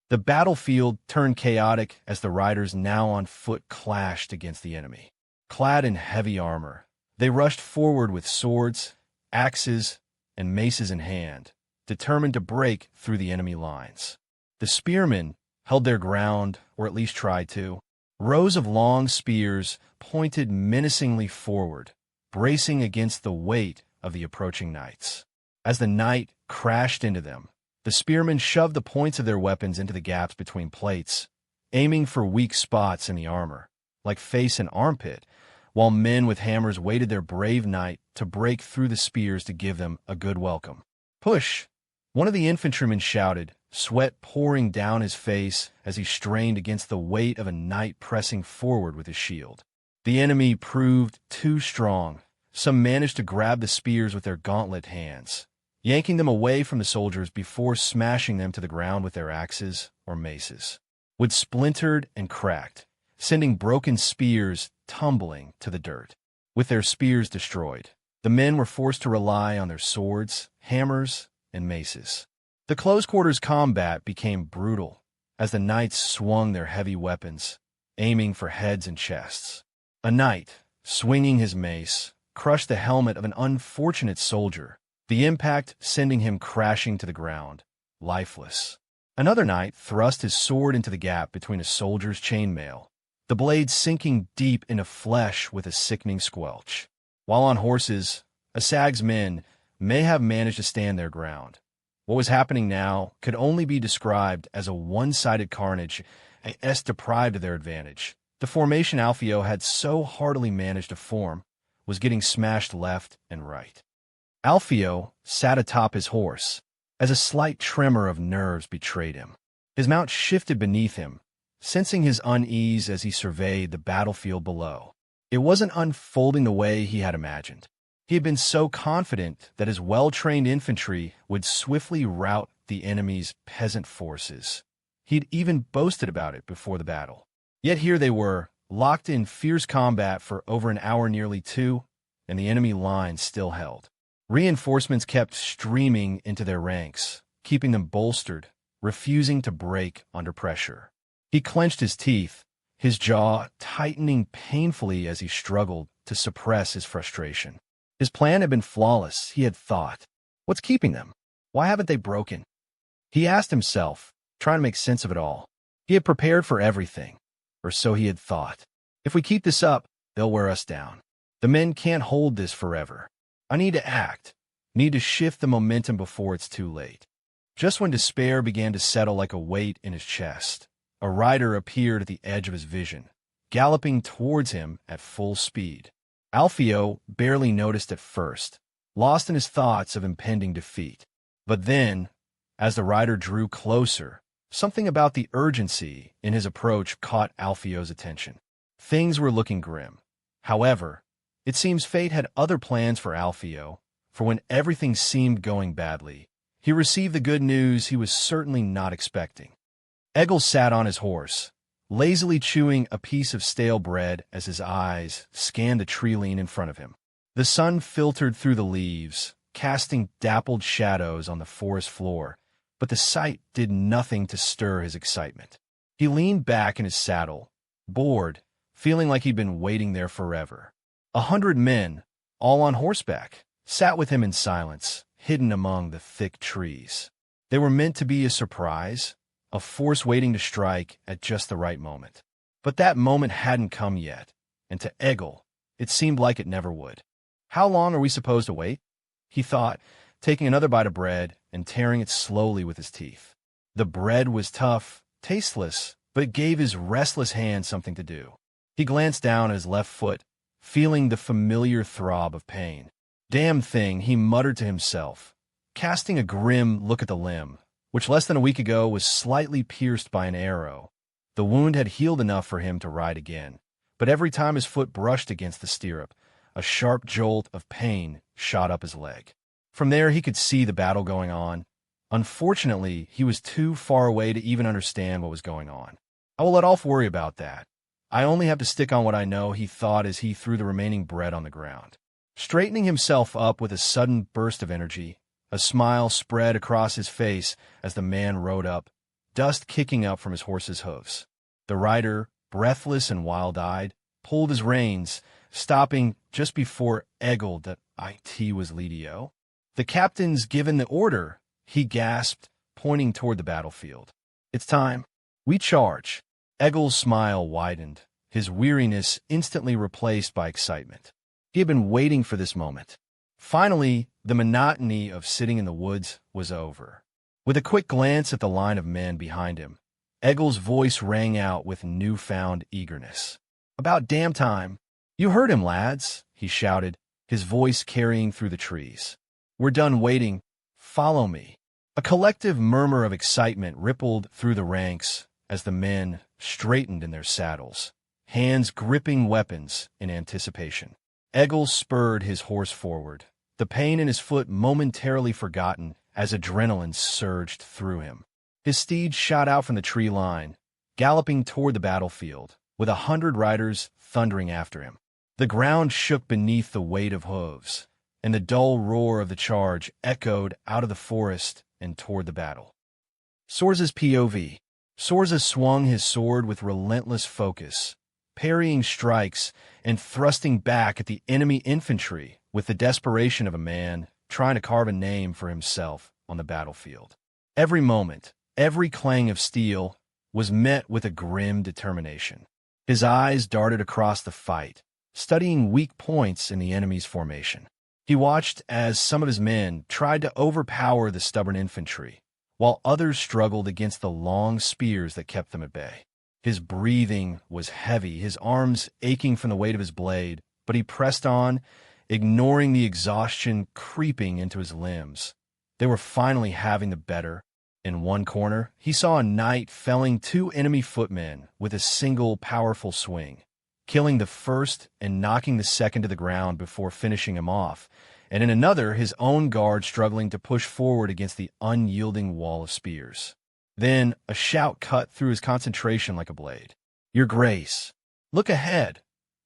The battlefield turned chaotic as the riders now on foot clashed against the enemy. Clad in heavy armor, they rushed forward with swords, axes, and maces in hand, determined to break through the enemy lines. The spearmen held their ground, or at least tried to. Rows of long spears pointed menacingly forward, bracing against the weight of the approaching knights. As the knight crashed into them, the spearmen shoved the points of their weapons into the gaps between plates, aiming for weak spots in the armor, like face and armpit, while men with hammers waited their brave knight to break through the spears to give them a good welcome. "Push!" One of the infantrymen shouted, sweat pouring down his face as he strained against the weight of a knight pressing forward with his shield. The enemy proved too strong. Some managed to grab the spears with their gauntlet hands, yanking them away from the soldiers before smashing them to the ground with their axes or maces. Wood splintered and cracked, sending broken spears tumbling to the dirt. With their spears destroyed, the men were forced to rely on their swords, hammers, and maces. The close-quarters combat became brutal as the knights swung their heavy weapons, aiming for heads and chests. A knight, swinging his mace, crushed the helmet of an unfortunate soldier, the impact sending him crashing to the ground, lifeless. Another knight thrust his sword into the gap between a soldier's chainmail, the blade sinking deep into flesh with a sickening squelch. While on horses, Asag's men may have managed to stand their ground. What was happening now could only be described as a one-sided carnage, deprived of their advantage. The formation Alpheo had so heartily managed to form was getting smashed left and right. Alpheo sat atop his horse, as a slight tremor of nerves betrayed him. His mount shifted beneath him, sensing his unease as he surveyed the battlefield below. It wasn't unfolding the way he had imagined. He had been so confident that his well-trained infantry would swiftly rout the enemy's peasant forces. He'd even boasted about it before the battle. Yet here they were, locked in fierce combat for over an hour, nearly two, and the enemy line still held. Reinforcements kept streaming into their ranks, keeping them bolstered, refusing to break under pressure. He clenched his teeth, his jaw tightening painfully as he struggled to suppress his frustration. His plan had been flawless, he had thought. What's keeping them? Why haven't they broken? He asked himself, trying to make sense of it all. He had prepared for everything, or so he had thought. If we keep this up, they'll wear us down. The men can't hold this forever. I need to act, need to shift the momentum before it's too late. Just when despair began to settle like a weight in his chest, a rider appeared at the edge of his vision, galloping towards him at full speed. Alpheo barely noticed at first, lost in his thoughts of impending defeat. But then, as the rider drew closer, something about the urgency in his approach caught Alpheo's attention. Things were looking grim. However, it seems fate had other plans for Alpheo, for when everything seemed going badly, he received the good news he was certainly not expecting. Egil sat on his horse, lazily chewing a piece of stale bread as his eyes scanned the tree line in front of him. The sun filtered through the leaves, casting dappled shadows on the forest floor, but the sight did nothing to stir his excitement. He leaned back in his saddle, bored, feeling like he'd been waiting there forever. 100 men, all on horseback, sat with him in silence, hidden among the thick trees. They were meant to be a surprise, a force waiting to strike at just the right moment. But that moment hadn't come yet, and to Egil, it seemed like it never would. How long are we supposed to wait? He thought, taking another bite of bread and tearing it slowly with his teeth. The bread was tough, tasteless, but it gave his restless hand something to do. He glanced down at his left foot, feeling the familiar throb of pain. Damn thing, he muttered to himself, casting a grim look at the limb, which less than a week ago was slightly pierced by an arrow. The wound had healed enough for him to ride again, but every time his foot brushed against the stirrup, a sharp jolt of pain shot up his leg. From there he could see the battle going on. Unfortunately, he was too far away to even understand what was going on. I will let Alf worry about that. I only have to stick on what I know, he thought as he threw the remaining bread on the ground. Straightening himself up with a sudden burst of energy, a smile spread across his face as the man rode up, dust kicking up from his horse's hoofs. The rider, breathless and wild-eyed, pulled his reins, stopping just before Egil that it was Lidio. The captain's given the order, he gasped, pointing toward the battlefield. It's time. We charge. Egil's smile widened, his weariness instantly replaced by excitement. He had been waiting for this moment. Finally, the monotony of sitting in the woods was over. With a quick glance at the line of men behind him, Egil's voice rang out with newfound eagerness. About damn time. You heard him, lads, he shouted, his voice carrying through the trees. We're done waiting. Follow me. A collective murmur of excitement rippled through the ranks as the men straightened in their saddles, hands gripping weapons in anticipation. Egil spurred his horse forward, the pain in his foot momentarily forgotten as adrenaline surged through him. His steed shot out from the tree line, galloping toward the battlefield, with 100 riders thundering after him. The ground shook beneath the weight of hooves, and the dull roar of the charge echoed out of the forest and toward the battle. Sorza's POV. Sorza swung his sword with relentless focus, parrying strikes and thrusting back at the enemy infantry with the desperation of a man trying to carve a name for himself on the battlefield. Every moment, every clang of steel was met with a grim determination. His eyes darted across the fight, studying weak points in the enemy's formation. He watched as some of his men tried to overpower the stubborn infantry, while others struggled against the long spears that kept them at bay. His breathing was heavy, his arms aching from the weight of his blade, but he pressed on, ignoring the exhaustion creeping into his limbs. They were finally having the better. In one corner, he saw a knight felling 2 enemy footmen with a single powerful swing, killing the first and knocking the second to the ground before finishing him off, and in another, his own guard struggling to push forward against the unyielding wall of spears. Then a shout cut through his concentration like a blade. "Your Grace, look ahead!"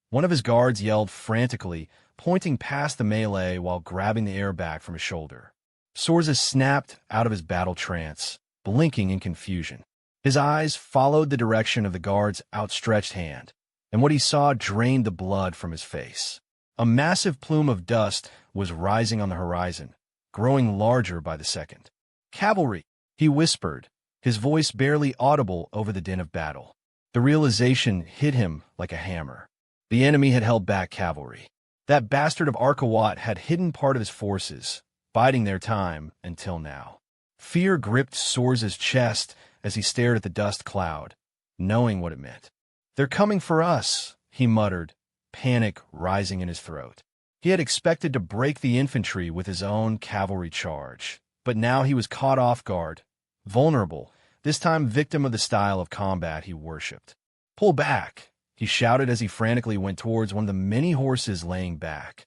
One of his guards yelled frantically, pointing past the melee while grabbing the air back from his shoulder. Sorza snapped out of his battle trance, blinking in confusion. His eyes followed the direction of the guard's outstretched hand, and what he saw drained the blood from his face. A massive plume of dust was rising on the horizon, growing larger by the second. "Cavalry!" he whispered, his voice barely audible over the din of battle. The realization hit him like a hammer. The enemy had held back cavalry. That bastard of Arkawat had hidden part of his forces, biding their time until now. Fear gripped Sorza's chest as he stared at the dust cloud, knowing what it meant. "They're coming for us," he muttered, panic rising in his throat. He had expected to break the infantry with his own cavalry charge, but now he was caught off guard, vulnerable, this time victim of the style of combat he worshipped. "Pull back!" he shouted as he frantically went towards one of the many horses laying back.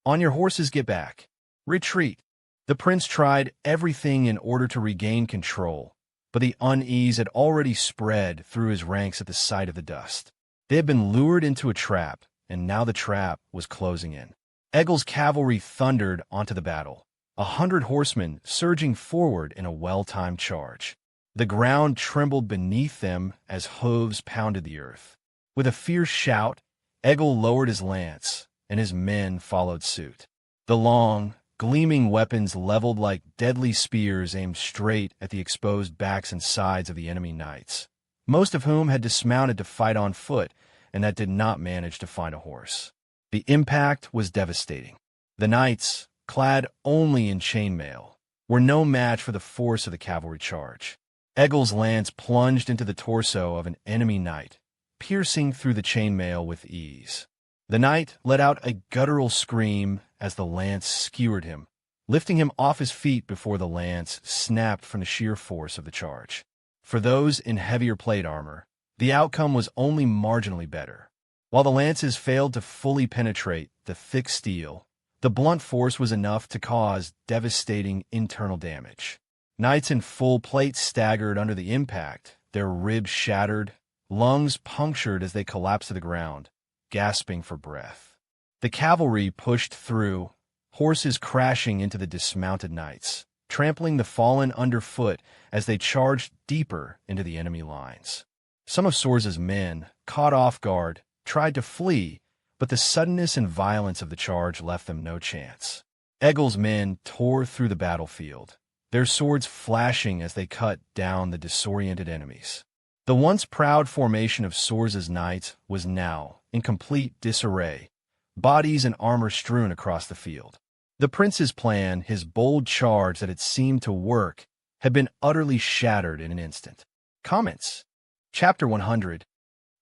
"On your horses, get back! Retreat!" The prince tried everything in order to regain control, but the unease had already spread through his ranks at the sight of the dust. They had been lured into a trap, and now the trap was closing in. Egil's cavalry thundered onto the battle, 100 horsemen surging forward in a well-timed charge. The ground trembled beneath them as hooves pounded the earth. With a fierce shout, Egil lowered his lance, and his men followed suit. The long, gleaming weapons leveled like deadly spears aimed straight at the exposed backs and sides of the enemy knights, most of whom had dismounted to fight on foot and that did not manage to find a horse. The impact was devastating. The knights, clad only in chainmail, were no match for the force of the cavalry charge. Egil's lance plunged into the torso of an enemy knight, piercing through the chainmail with ease. The knight let out a guttural scream as the lance skewered him, lifting him off his feet before the lance snapped from the sheer force of the charge. For those in heavier plate armor, the outcome was only marginally better. While the lances failed to fully penetrate the thick steel, the blunt force was enough to cause devastating internal damage. Knights in full plate staggered under the impact, their ribs shattered, lungs punctured as they collapsed to the ground, gasping for breath. The cavalry pushed through, horses crashing into the dismounted knights, trampling the fallen underfoot as they charged deeper into the enemy lines. Some of Sorza's men, caught off guard, tried to flee, but the suddenness and violence of the charge left them no chance. Egil's men tore through the battlefield, their swords flashing as they cut down the disoriented enemies. The once proud formation of Sorza's knights was now in complete disarray, bodies and armor strewn across the field. The prince's plan, his bold charge that had seemed to work, had been utterly shattered in an instant. Comments. Chapter 100.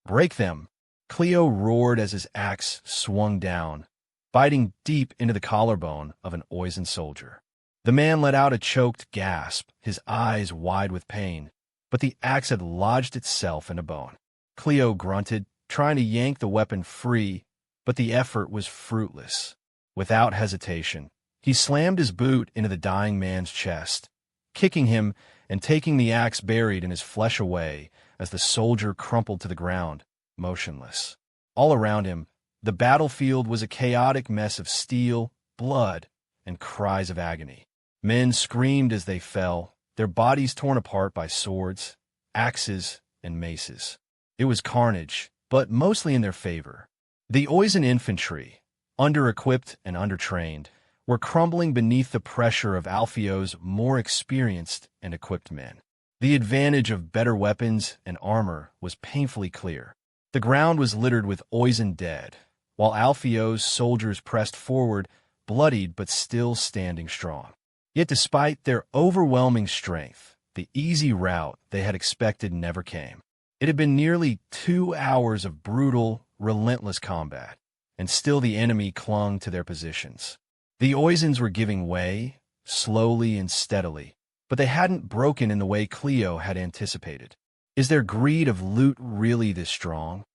Break them! Cleo roared as his axe swung down, biting deep into the collarbone of an Oizen soldier. The man let out a choked gasp, his eyes wide with pain, but the axe had lodged itself in a bone. Cleo grunted, trying to yank the weapon free, but the effort was fruitless. Without hesitation, he slammed his boot into the dying man's chest, kicking him and taking the axe buried in his flesh away as the soldier crumpled to the ground, motionless. All around him, the battlefield was a chaotic mess of steel, blood, and cries of agony. Men screamed as they fell, their bodies torn apart by swords, axes, and maces. It was carnage, but mostly in their favor. The Oizen infantry, under-equipped and undertrained, were crumbling beneath the pressure of Alpheo's more experienced and equipped men. The advantage of better weapons and armor was painfully clear. The ground was littered with Oizen dead, while Alpheo's soldiers pressed forward, bloodied but still standing strong. Yet despite their overwhelming strength, the easy rout they had expected never came. It had been nearly 2 hours of brutal, relentless combat, and still the enemy clung to their positions. The Oizens were giving way, slowly and steadily, but they hadn't broken in the way Cleo had anticipated. Is their greed of loot really this strong?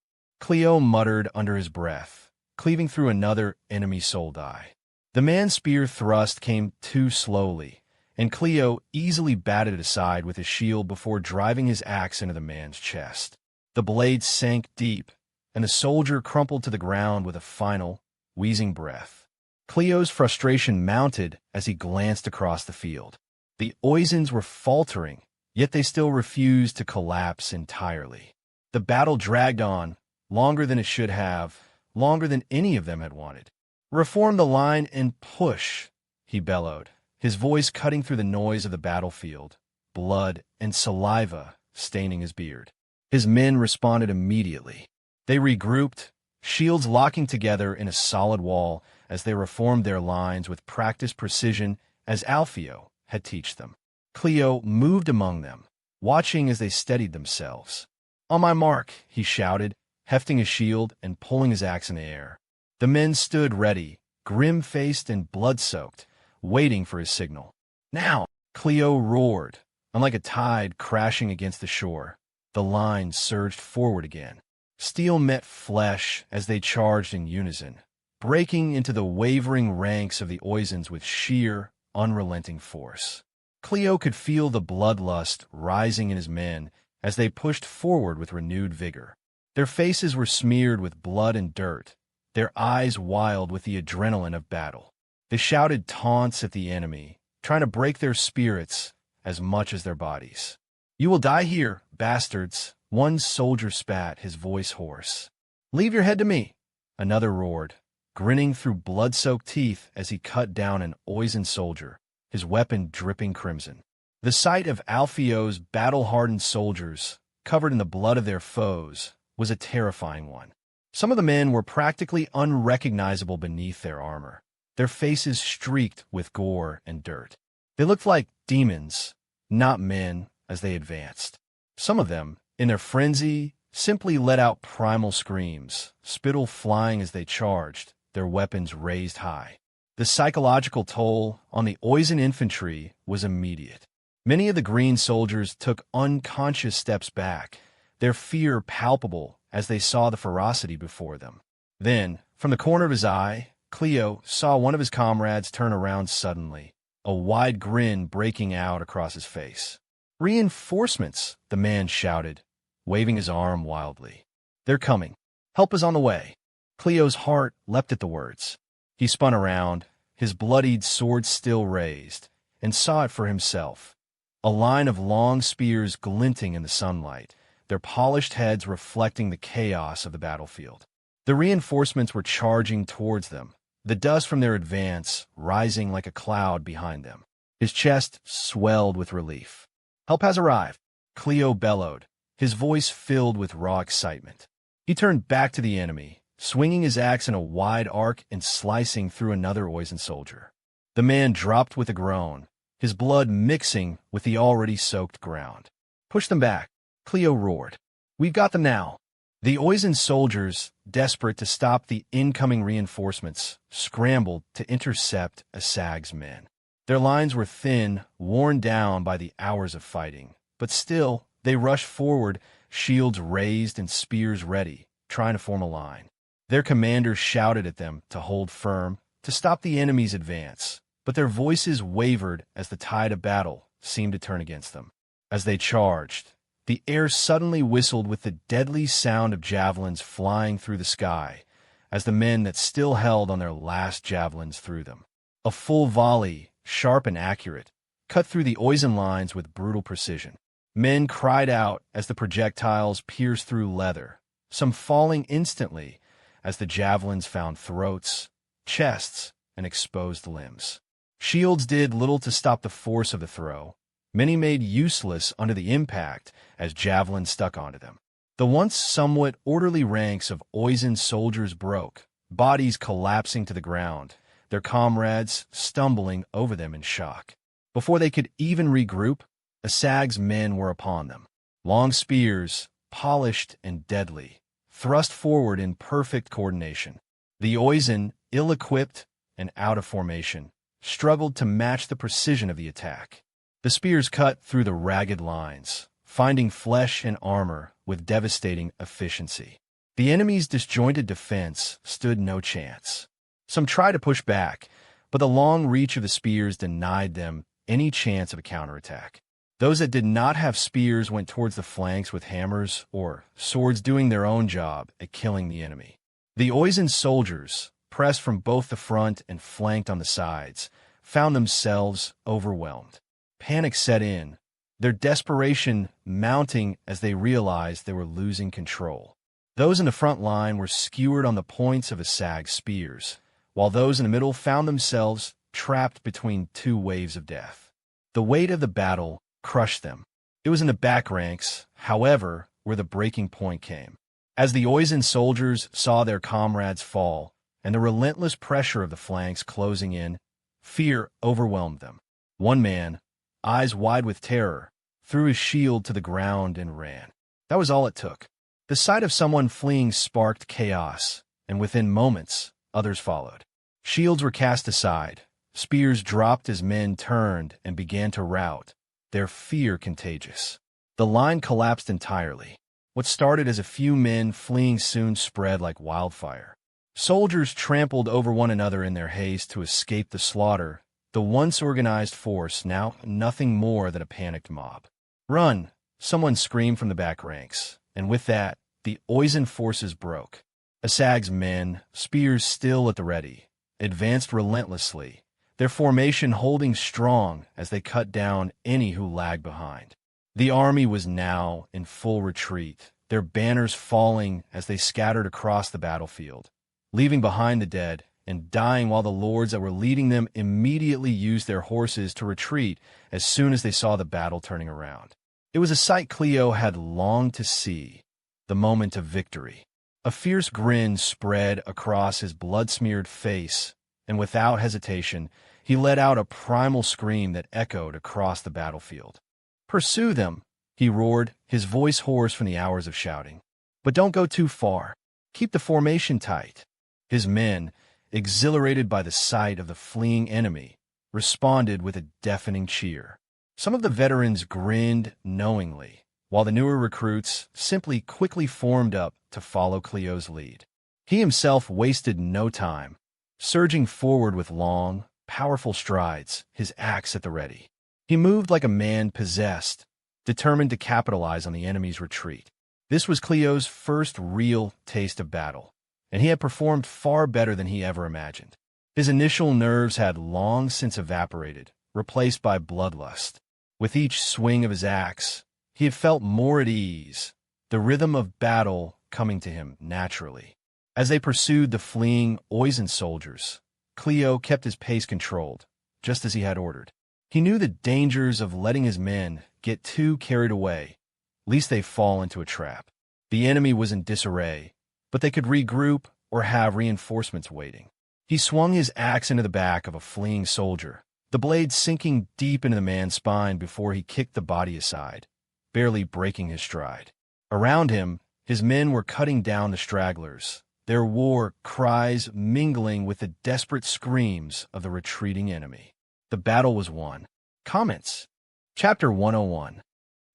Cleo muttered under his breath, cleaving through another enemy soldie. The man's spear thrust came too slowly, and Cleo easily batted it aside with his shield before driving his axe into the man's chest. The blade sank deep, and the soldier crumpled to the ground with a final, wheezing breath. Cleo's frustration mounted as he glanced across the field. The Oisins were faltering, yet they still refused to collapse entirely. The battle dragged on, longer than it should have, longer than any of them had wanted. "Reform the line and push," he bellowed, his voice cutting through the noise of the battlefield, blood and saliva staining his beard. His men responded immediately. They regrouped, shields locking together in a solid wall as they reformed their lines with practiced precision as Alpheo had taught them. Cleo moved among them, watching as they steadied themselves. "On my mark," he shouted, hefting his shield and pulling his axe in the air. The men stood ready, grim-faced and blood-soaked, waiting for his signal. "Now!" Cleo roared. Unlike a tide crashing against the shore, the line surged forward again. Steel met flesh as they charged in unison, breaking into the wavering ranks of the Oisins with sheer, unrelenting force. Cleo could feel the bloodlust rising in his men as they pushed forward with renewed vigor. Their faces were smeared with blood and dirt, their eyes wild with the adrenaline of battle. They shouted taunts at the enemy, trying to break their spirits as much as their bodies. "You will die here, bastards," one soldier spat, his voice hoarse. "Leave your head to me," another roared, grinning through blood-soaked teeth as he cut down an Oisin soldier, his weapon dripping crimson. The sight of Alpheo's battle-hardened soldiers, covered in the blood of their foes, was a terrifying one. Some of the men were practically unrecognizable beneath their armor, their faces streaked with gore and dirt. They looked like demons, not men, as they advanced. Some of them, in their frenzy, simply let out primal screams, spittle flying as they charged, their weapons raised high. The psychological toll on the Oisin infantry was immediate. Many of the green soldiers took unconscious steps back, their fear palpable as they saw the ferocity before them. Then, from the corner of his eye, Cleo saw one of his comrades turn around suddenly, a wide grin breaking out across his face. "Reinforcements!" the man shouted, waving his arm wildly. "They're coming. Help is on the way." Cleo's heart leapt at the words. He spun around, his bloodied sword still raised, and saw it for himself. A line of long spears glinting in the sunlight, their polished heads reflecting the chaos of the battlefield. The reinforcements were charging towards them, the dust from their advance rising like a cloud behind them. His chest swelled with relief. "Help has arrived," Cleo bellowed, his voice filled with raw excitement. He turned back to the enemy, swinging his axe in a wide arc and slicing through another Oisin soldier. The man dropped with a groan, his blood mixing with the already soaked ground. "Push them back," Cleo roared. "We've got them now." The Oisin soldiers, desperate to stop the incoming reinforcements, scrambled to intercept Asag's men. Their lines were thin, worn down by the hours of fighting, but still they rushed forward, shields raised and spears ready, trying to form a line. Their commanders shouted at them to hold firm, to stop the enemy's advance, but their voices wavered as the tide of battle seemed to turn against them. As they charged, the air suddenly whistled with the deadly sound of javelins flying through the sky, as the men that still held on their last javelins threw them. A full volley, sharp and accurate, cut through the Oisin lines with brutal precision. Men cried out as the projectiles pierced through leather, some falling instantly as the javelins found throats, chests, and exposed limbs. Shields did little to stop the force of the throw, many made useless under the impact as javelins stuck onto them. The once somewhat orderly ranks of Oisin soldiers broke, bodies collapsing to the ground, their comrades stumbling over them in shock. Before they could even regroup, Asag's men were upon them. Long spears, polished and deadly, thrust forward in perfect coordination. The Oisin, ill-equipped and out of formation, struggled to match the precision of the attack. The spears cut through the ragged lines, finding flesh and armor with devastating efficiency. The enemy's disjointed defense stood no chance. Some tried to push back, but the long reach of the spears denied them any chance of a counterattack. Those that did not have spears went towards the flanks with hammers or swords, doing their own job at killing the enemy. The Oisin soldiers, pressed from both the front and flanked on the sides, found themselves overwhelmed. Panic set in, their desperation mounting as they realized they were losing control. Those in the front line were skewered on the points of Asag's spears, while those in the middle found themselves trapped between two waves of death. The weight of the battle crushed them. It was in the back ranks, however, where the breaking point came. As the Oisin soldiers saw their comrades fall, and the relentless pressure of the flanks closing in, fear overwhelmed them. One man, eyes wide with terror, threw his shield to the ground and ran. That was all it took. The sight of someone fleeing sparked chaos, and within moments, others followed. Shields were cast aside, spears dropped as men turned and began to rout, their fear contagious. The line collapsed entirely. What started as a few men fleeing soon spread like wildfire. Soldiers trampled over one another in their haste to escape the slaughter, the once organized force now nothing more than a panicked mob. "Run!" someone screamed from the back ranks, and with that, the Oisin forces broke. Asag's men, spears still at the ready, advanced relentlessly, their formation holding strong as they cut down any who lagged behind. The army was now in full retreat, their banners falling as they scattered across the battlefield, leaving behind the dead and dying, while the lords that were leading them immediately used their horses to retreat as soon as they saw the battle turning around. It was a sight Cleo had longed to see, the moment of victory. A fierce grin spread across his blood-smeared face, and without hesitation, he let out a primal scream that echoed across the battlefield. "Pursue them!" he roared, his voice hoarse from the hours of shouting. "But don't go too far. Keep the formation tight." His men, exhilarated by the sight of the fleeing enemy, responded with a deafening cheer. Some of the veterans grinned knowingly, while the newer recruits simply quickly formed up to follow Cleo's lead. He himself wasted no time, surging forward with long, powerful strides, his axe at the ready. He moved like a man possessed, determined to capitalize on the enemy's retreat. This was Cleo's first real taste of battle, and he had performed far better than he ever imagined. His initial nerves had long since evaporated, replaced by bloodlust. With each swing of his axe, he had felt more at ease, the rhythm of battle coming to him naturally. As they pursued the fleeing Oisin soldiers, Cleo kept his pace controlled, just as he had ordered. He knew the dangers of letting his men get too carried away, lest they fall into a trap. The enemy was in disarray, but they could regroup or have reinforcements waiting. He swung his axe into the back of a fleeing soldier, the blade sinking deep into the man's spine before he kicked the body aside, barely breaking his stride. Around him, his men were cutting down the stragglers, their war cries mingling with the desperate screams of the retreating enemy. The battle was won. Comments. Chapter 101.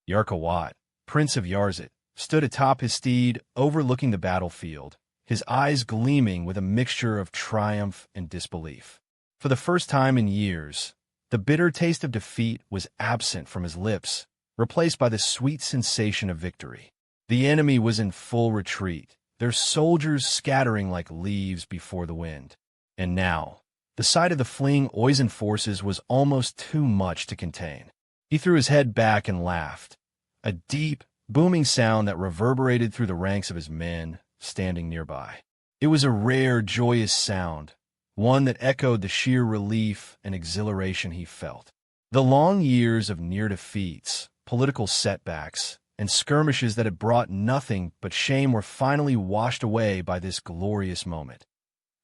Yarkawat, Prince of Yarzit, stood atop his steed overlooking the battlefield, his eyes gleaming with a mixture of triumph and disbelief. For the first time in years, the bitter taste of defeat was absent from his lips, replaced by the sweet sensation of victory. The enemy was in full retreat, their soldiers scattering like leaves before the wind. And now, the sight of the fleeing Oisin forces was almost too much to contain. He threw his head back and laughed, a deep, booming sound that reverberated through the ranks of his men standing nearby. It was a rare, joyous sound, one that echoed the sheer relief and exhilaration he felt. The long years of near defeats, political setbacks, and skirmishes that had brought nothing but shame were finally washed away by this glorious moment.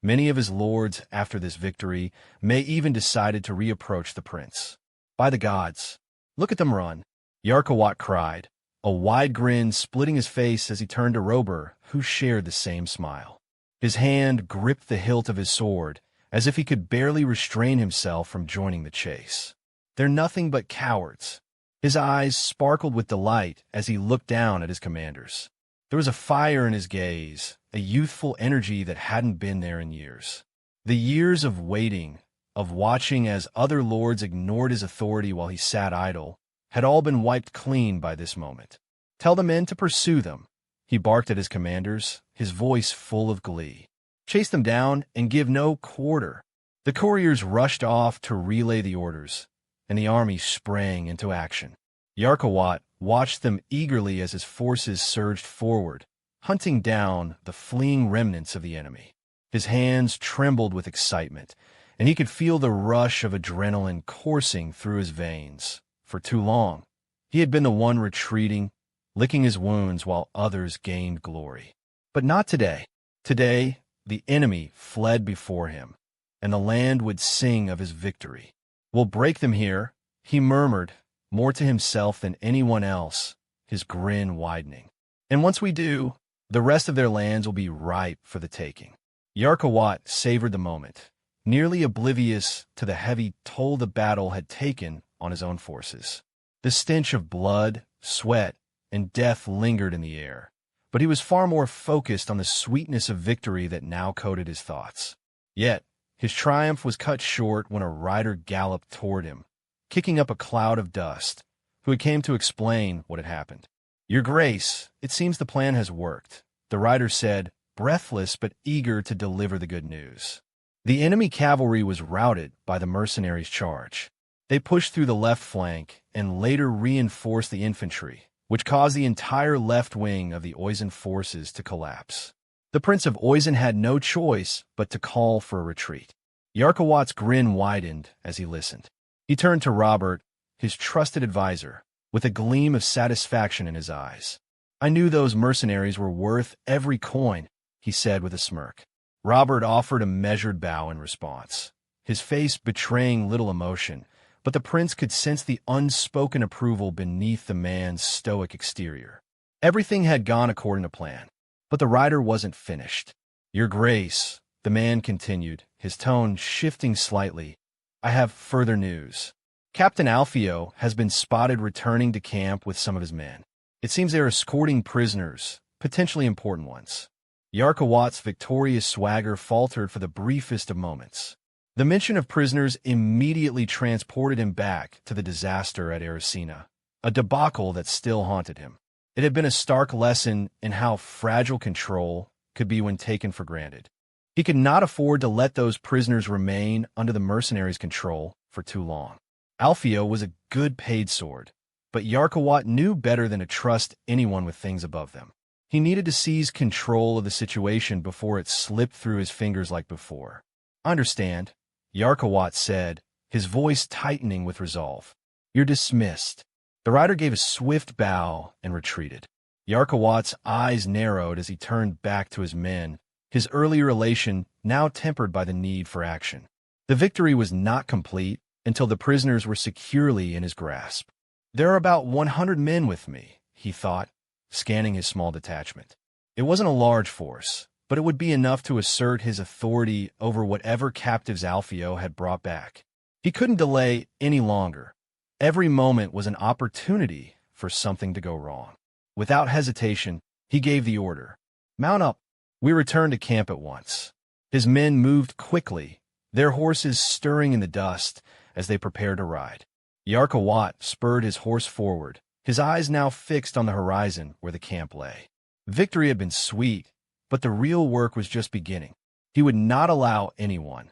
Many of his lords, after this victory, may even decided to reapproach the prince. "By the gods, look at them run!" Yarkawat cried, a wide grin splitting his face as he turned to Rober, who shared the same smile. His hand gripped the hilt of his sword, as if he could barely restrain himself from joining the chase. "They're nothing but cowards." His eyes sparkled with delight as he looked down at his commanders. There was a fire in his gaze, a youthful energy that hadn't been there in years. The years of waiting, of watching as other lords ignored his authority while he sat idle, had all been wiped clean by this moment. "Tell the men to pursue them," he barked at his commanders, his voice full of glee. "Chase them down and give no quarter." The couriers rushed off to relay the orders, and the army sprang into action. Yarkawat watched them eagerly as his forces surged forward, hunting down the fleeing remnants of the enemy. His hands trembled with excitement, and he could feel the rush of adrenaline coursing through his veins. For too long, he had been the one retreating, licking his wounds while others gained glory. But not today. Today, the enemy fled before him, and the land would sing of his victory. "We'll break them here," he murmured, more to himself than anyone else, his grin widening. "And once we do, the rest of their lands will be ripe for the taking." Yarkawat savored the moment, nearly oblivious to the heavy toll the battle had taken on his own forces. The stench of blood, sweat, and death lingered in the air, but he was far more focused on the sweetness of victory that now coated his thoughts. Yet, his triumph was cut short when a rider galloped toward him, kicking up a cloud of dust, who had came to explain what had happened. "Your Grace, it seems the plan has worked," the rider said, breathless but eager to deliver the good news. The enemy cavalry was routed by the mercenaries' charge. They pushed through the left flank and later reinforced the infantry, which caused the entire left wing of the Oizen forces to collapse. The Prince of Oizen had no choice but to call for a retreat. Yarkawat's grin widened as he listened. He turned to Robert, his trusted advisor, with a gleam of satisfaction in his eyes. "I knew those mercenaries were worth every coin," he said with a smirk. Robert offered a measured bow in response, his face betraying little emotion, but the prince could sense the unspoken approval beneath the man's stoic exterior. Everything had gone according to plan, but the rider wasn't finished. "Your Grace," the man continued, his tone shifting slightly, "I have further news. Captain Alpheo has been spotted returning to camp with some of his men. It seems they're escorting prisoners, potentially important ones." Yarkawat's victorious swagger faltered for the briefest of moments. The mention of prisoners immediately transported him back to the disaster at Ericina, a debacle that still haunted him. It had been a stark lesson in how fragile control could be when taken for granted. He could not afford to let those prisoners remain under the mercenaries' control for too long. Alpheo was a good paid sword, but Yarkawat knew better than to trust anyone with things above them. He needed to seize control of the situation before it slipped through his fingers like before. "Understand," Yarkawat said, his voice tightening with resolve. "You're dismissed." The rider gave a swift bow and retreated. Yarkawat's eyes narrowed as he turned back to his men, his earlier elation now tempered by the need for action. The victory was not complete until the prisoners were securely in his grasp. "There are about 100 men with me," he thought, scanning his small detachment. It wasn't a large force, but it would be enough to assert his authority over whatever captives Alpheo had brought back. He couldn't delay any longer. Every moment was an opportunity for something to go wrong. Without hesitation, he gave the order, "Mount up." We returned to camp at once. His men moved quickly, their horses stirring in the dust as they prepared to ride. Yarkawat spurred his horse forward, his eyes now fixed on the horizon where the camp lay. Victory had been sweet, but the real work was just beginning. He would not allow anyone,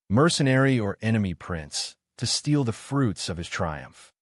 mercenary or enemy prince, to steal the fruits of his triumph.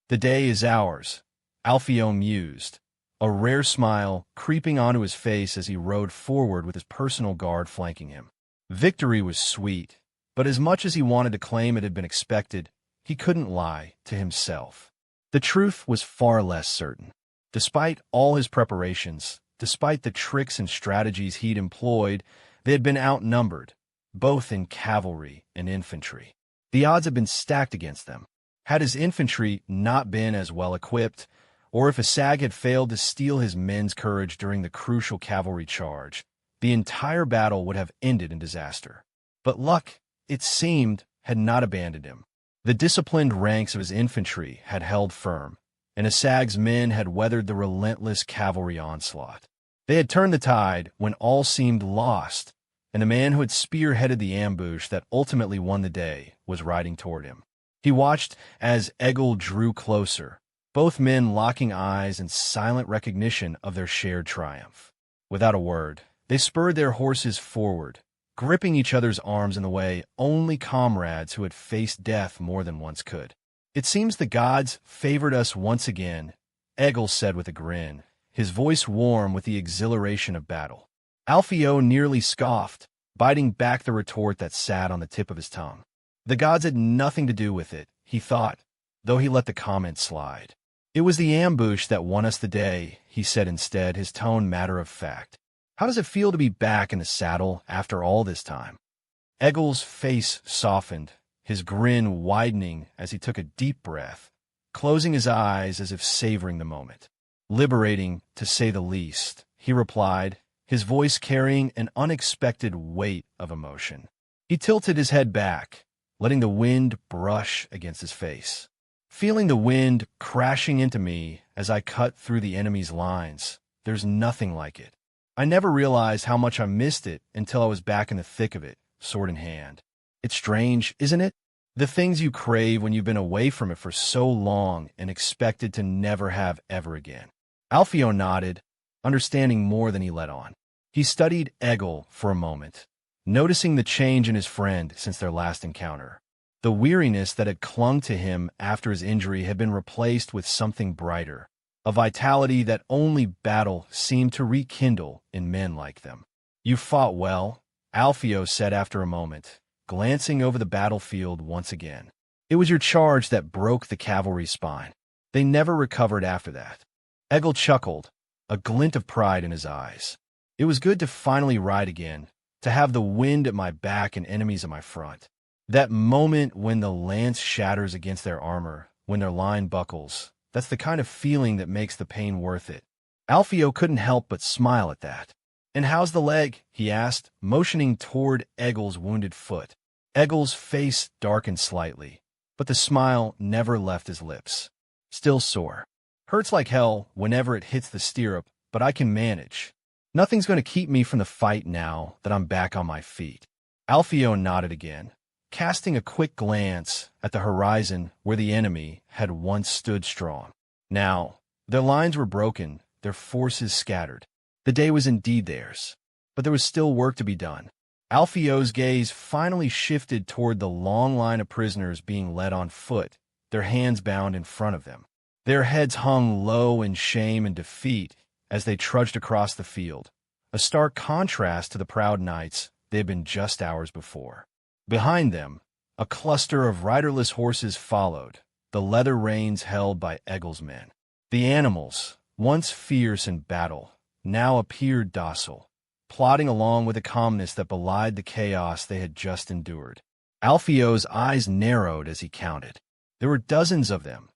"The day is ours," Alpheo mused, a rare smile creeping onto his face as he rode forward with his personal guard flanking him. Victory was sweet, but as much as he wanted to claim it had been expected, he couldn't lie to himself. The truth was far less certain. Despite all his preparations, despite the tricks and strategies he'd employed, they had been outnumbered, both in cavalry and infantry. The odds had been stacked against them. Had his infantry not been as well equipped, or if a sag had failed to steal his men's courage during the crucial cavalry charge, the entire battle would have ended in disaster. But luck, it seemed, had not abandoned him. The disciplined ranks of his infantry had held firm, and Asag's men had weathered the relentless cavalry onslaught. They had turned the tide when all seemed lost, and the man who had spearheaded the ambush that ultimately won the day was riding toward him. He watched as Egil drew closer, both men locking eyes in silent recognition of their shared triumph. Without a word, they spurred their horses forward, gripping each other's arms in the way only comrades who had faced death more than once could. "It seems the gods favored us once again," Egil said with a grin, his voice warm with the exhilaration of battle. Alpheo nearly scoffed, biting back the retort that sat on the tip of his tongue. The gods had nothing to do with it, he thought, though he let the comment slide. "It was the ambush that won us the day," he said instead, his tone matter of fact. "How does it feel to be back in the saddle after all this time?" Egil's face softened, his grin widening as he took a deep breath, closing his eyes as if savoring the moment. "Liberating, to say the least," he replied, his voice carrying an unexpected weight of emotion. He tilted his head back, letting the wind brush against his face. "Feeling the wind crashing into me as I cut through the enemy's lines, there's nothing like it. I never realized how much I missed it until I was back in the thick of it, sword in hand. It's strange, isn't it? The things you crave when you've been away from it for so long and expected to never have ever again." Alpheo nodded, understanding more than he let on. He studied Egil for a moment, noticing the change in his friend since their last encounter. The weariness that had clung to him after his injury had been replaced with something brighter, a vitality that only battle seemed to rekindle in men like them. "You fought well," Alpheo said after a moment, glancing over the battlefield once again. "It was your charge that broke the cavalry's spine. They never recovered after that." Egil chuckled, a glint of pride in his eyes. "It was good to finally ride again, to have the wind at my back and enemies at my front. That moment when the lance shatters against their armor, when their line buckles, that's the kind of feeling that makes the pain worth it." Alpheo couldn't help but smile at that. "And how's the leg?" he asked, motioning toward Egil's wounded foot. Egil's face darkened slightly, but the smile never left his lips. "Still sore. Hurts like hell whenever it hits the stirrup, but I can manage. Nothing's going to keep me from the fight now that I'm back on my feet." Alpheo nodded again, casting a quick glance at the horizon where the enemy had once stood strong. Now, their lines were broken, their forces scattered. The day was indeed theirs, but there was still work to be done. Alpheo's gaze finally shifted toward the long line of prisoners being led on foot, their hands bound in front of them. Their heads hung low in shame and defeat as they trudged across the field, a stark contrast to the proud knights they had been just hours before. Behind them, a cluster of riderless horses followed, the leather reins held by Egil's men. The animals, once fierce in battle, now appeared docile, plodding along with a calmness that belied the chaos they had just endured. Alpheo's eyes narrowed as he counted. There were dozens of them,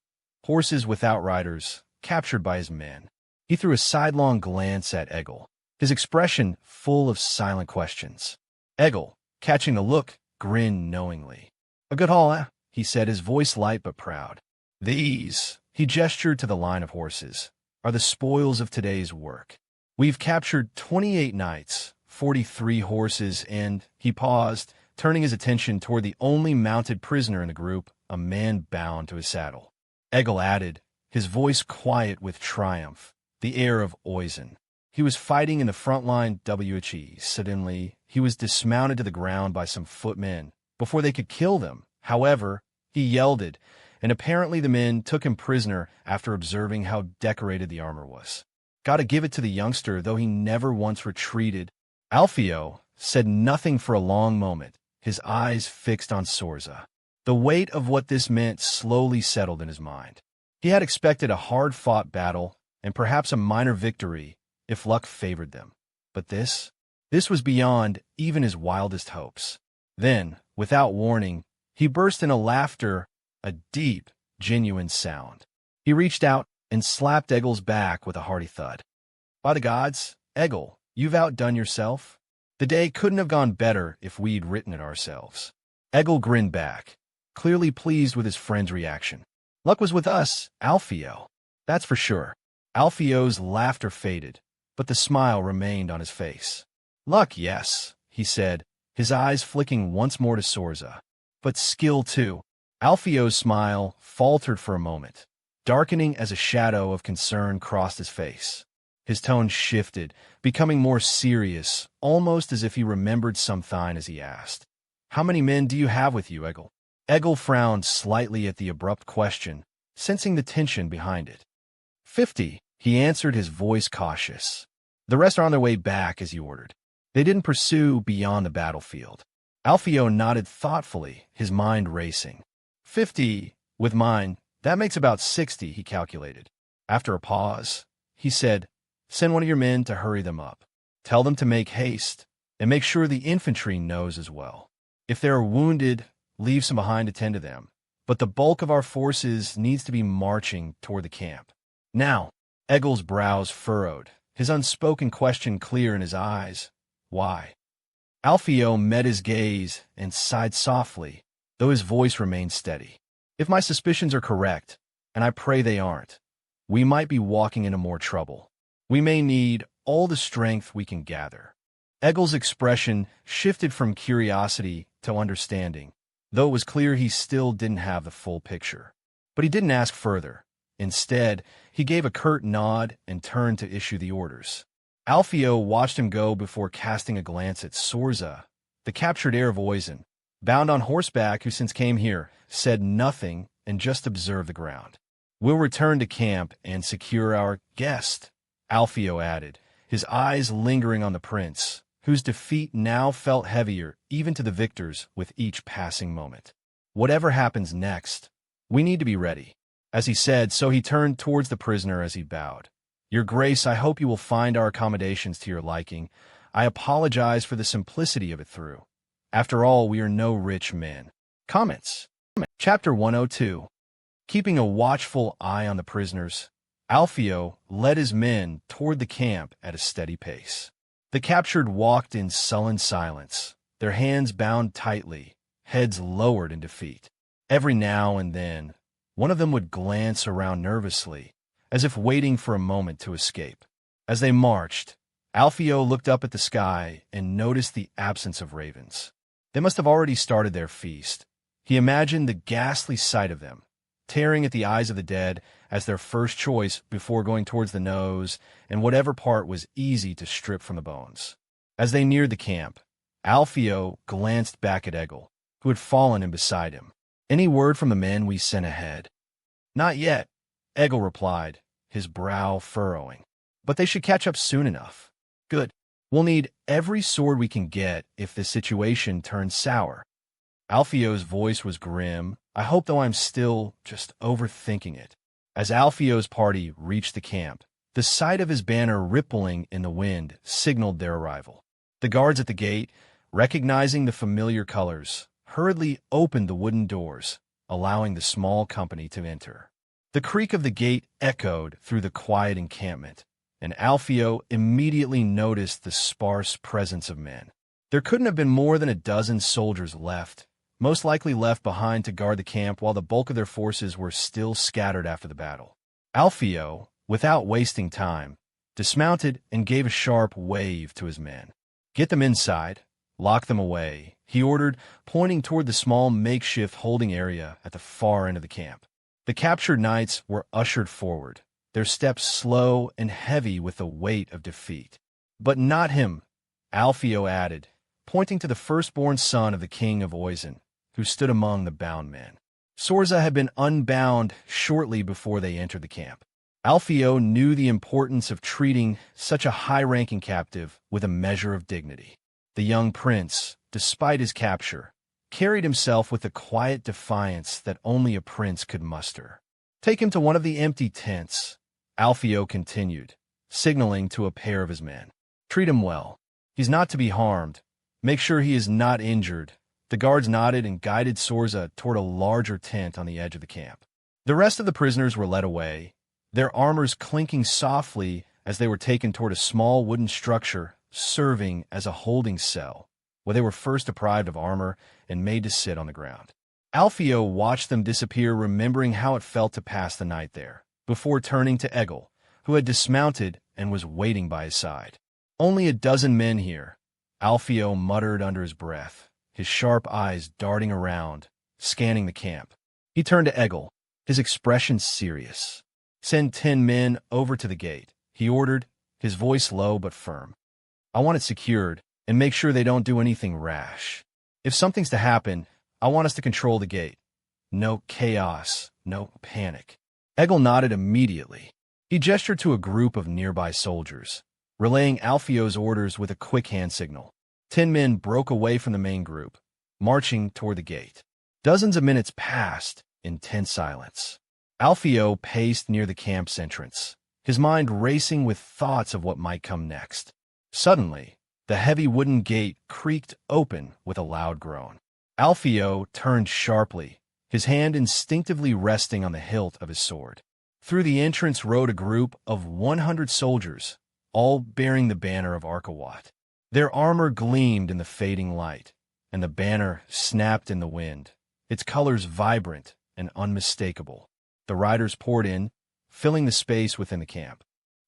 horses without riders, captured by his men. He threw a sidelong glance at Egil, his expression full of silent questions. Egil, catching the look, grinned knowingly. "A good haul, eh?" he said, his voice light but proud. "These," he gestured to the line of horses, "are the spoils of today's work. We've captured 28 knights, 43 horses, and," he paused, turning his attention toward the only mounted prisoner in the group, a man bound to his saddle. Egil added, his voice quiet with triumph, the air of Oisin. He was fighting in the front line WHE. Suddenly, he was dismounted to the ground by some footmen. Before they could kill them, however, he yelled it, and apparently the men took him prisoner after observing how decorated the armor was. Gotta give it to the youngster, though he never once retreated. Alpheo said nothing for a long moment, his eyes fixed on Sorza. The weight of what this meant slowly settled in his mind. He had expected a hard-fought battle, and perhaps a minor victory, if luck favored them. But this was beyond even his wildest hopes. Then, without warning, he burst into laughter, a deep, genuine sound. He reached out and slapped Egil's back with a hearty thud. "By the gods, Egil, you've outdone yourself. The day couldn't have gone better if we'd written it ourselves." Egil grinned back, clearly pleased with his friend's reaction. "Luck was with us, Alpheo. That's for sure." Alpheo's laughter faded, but the smile remained on his face. "Luck, yes," he said, his eyes flicking once more to Sorza. But skill too. Alpheo's smile faltered for a moment, darkening as a shadow of concern crossed his face. His tone shifted, becoming more serious, almost as if he remembered something as he asked, "How many men do you have with you, Egil?" Egil frowned slightly at the abrupt question, sensing the tension behind it. 50, he answered, his voice cautious. "The rest are on their way back, as you ordered. They didn't pursue beyond the battlefield." Alpheo nodded thoughtfully, his mind racing. 50, with mine, that makes about 60, he calculated. After a pause, he said, "Send one of your men to hurry them up. Tell them to make haste, and make sure the infantry knows as well. If they are wounded, leave some behind to tend to them. But the bulk of our forces needs to be marching toward the camp." Now, Egil's brows furrowed, his unspoken question clear in his eyes. "Why?" Alpheo met his gaze and sighed softly, though his voice remained steady. "If my suspicions are correct, and I pray they aren't, we might be walking into more trouble. We may need all the strength we can gather." Egil's expression shifted from curiosity to understanding, though it was clear he still didn't have the full picture. But he didn't ask further. Instead, he gave a curt nod and turned to issue the orders. Alpheo watched him go before casting a glance at Sorza, the captured heir of Oisin, bound on horseback, who since came here, said nothing and just observed the ground. "We'll return to camp and secure our guest," Alpheo added, his eyes lingering on the prince, whose defeat now felt heavier even to the victors with each passing moment. "Whatever happens next, we need to be ready." As he said so, he turned towards the prisoner as he bowed. "Your Grace, I hope you will find our accommodations to your liking. I apologize for the simplicity of it through. After all, we are no rich men." Comments. Chapter 102. Keeping a watchful eye on the prisoners, Alpheo led his men toward the camp at a steady pace. The captured walked in sullen silence, their hands bound tightly, heads lowered in defeat. Every now and then, one of them would glance around nervously, as if waiting for a moment to escape. As they marched, Alpheo looked up at the sky and noticed the absence of ravens. They must have already started their feast. He imagined the ghastly sight of them, tearing at the eyes of the dead as their first choice before going towards the nose and whatever part was easy to strip from the bones. As they neared the camp, Alpheo glanced back at Egil, who had fallen in beside him. "Any word from the men we sent ahead?" "Not yet," Egil replied, his brow furrowing. "But they should catch up soon enough." "Good. We'll need every sword we can get if the situation turns sour." Alpheo's voice was grim. "I hope, though I'm still just overthinking it." As Alpheo's party reached the camp, the sight of his banner rippling in the wind signaled their arrival. The guards at the gate, recognizing the familiar colors, hurriedly opened the wooden doors, allowing the small company to enter. The creak of the gate echoed through the quiet encampment, and Alpheo immediately noticed the sparse presence of men. There couldn't have been more than a dozen soldiers left, most likely left behind to guard the camp while the bulk of their forces were still scattered after the battle. Alpheo, without wasting time, dismounted and gave a sharp wave to his men. "Get them inside, lock them away," he ordered, pointing toward the small makeshift holding area at the far end of the camp. The captured knights were ushered forward, their steps slow and heavy with the weight of defeat. "But not him," Alpheo added, pointing to the firstborn son of the king of Oisin, who stood among the bound men. Sorza had been unbound shortly before they entered the camp. Alpheo knew the importance of treating such a high-ranking captive with a measure of dignity. The young prince, despite his capture, carried himself with the quiet defiance that only a prince could muster. "Take him to one of the empty tents," Alpheo continued, signaling to a pair of his men. "Treat him well. He's not to be harmed. Make sure he is not injured." The guards nodded and guided Sorza toward a larger tent on the edge of the camp. The rest of the prisoners were led away, their armors clinking softly as they were taken toward a small wooden structure serving as a holding cell, where they were first deprived of armor and made to sit on the ground. Alpheo watched them disappear, remembering how it felt to pass the night there, before turning to Egil, who had dismounted and was waiting by his side. "Only a dozen men here," Alpheo muttered under his breath, his sharp eyes darting around, scanning the camp. He turned to Egil, his expression serious. "Send 10 men over to the gate," he ordered, his voice low but firm. "I want it secured, and make sure they don't do anything rash. If something's to happen, I want us to control the gate. No chaos, no panic." Egil nodded immediately. He gestured to a group of nearby soldiers, relaying Alpheo's orders with a quick hand signal. 10 men broke away from the main group, marching toward the gate. Dozens of minutes passed in tense silence. Alpheo paced near the camp's entrance, his mind racing with thoughts of what might come next. Suddenly, the heavy wooden gate creaked open with a loud groan. Alpheo turned sharply, his hand instinctively resting on the hilt of his sword. Through the entrance rode a group of 100 soldiers, all bearing the banner of Arkawat. Their armor gleamed in the fading light, and the banner snapped in the wind, its colors vibrant and unmistakable. The riders poured in, filling the space within the camp.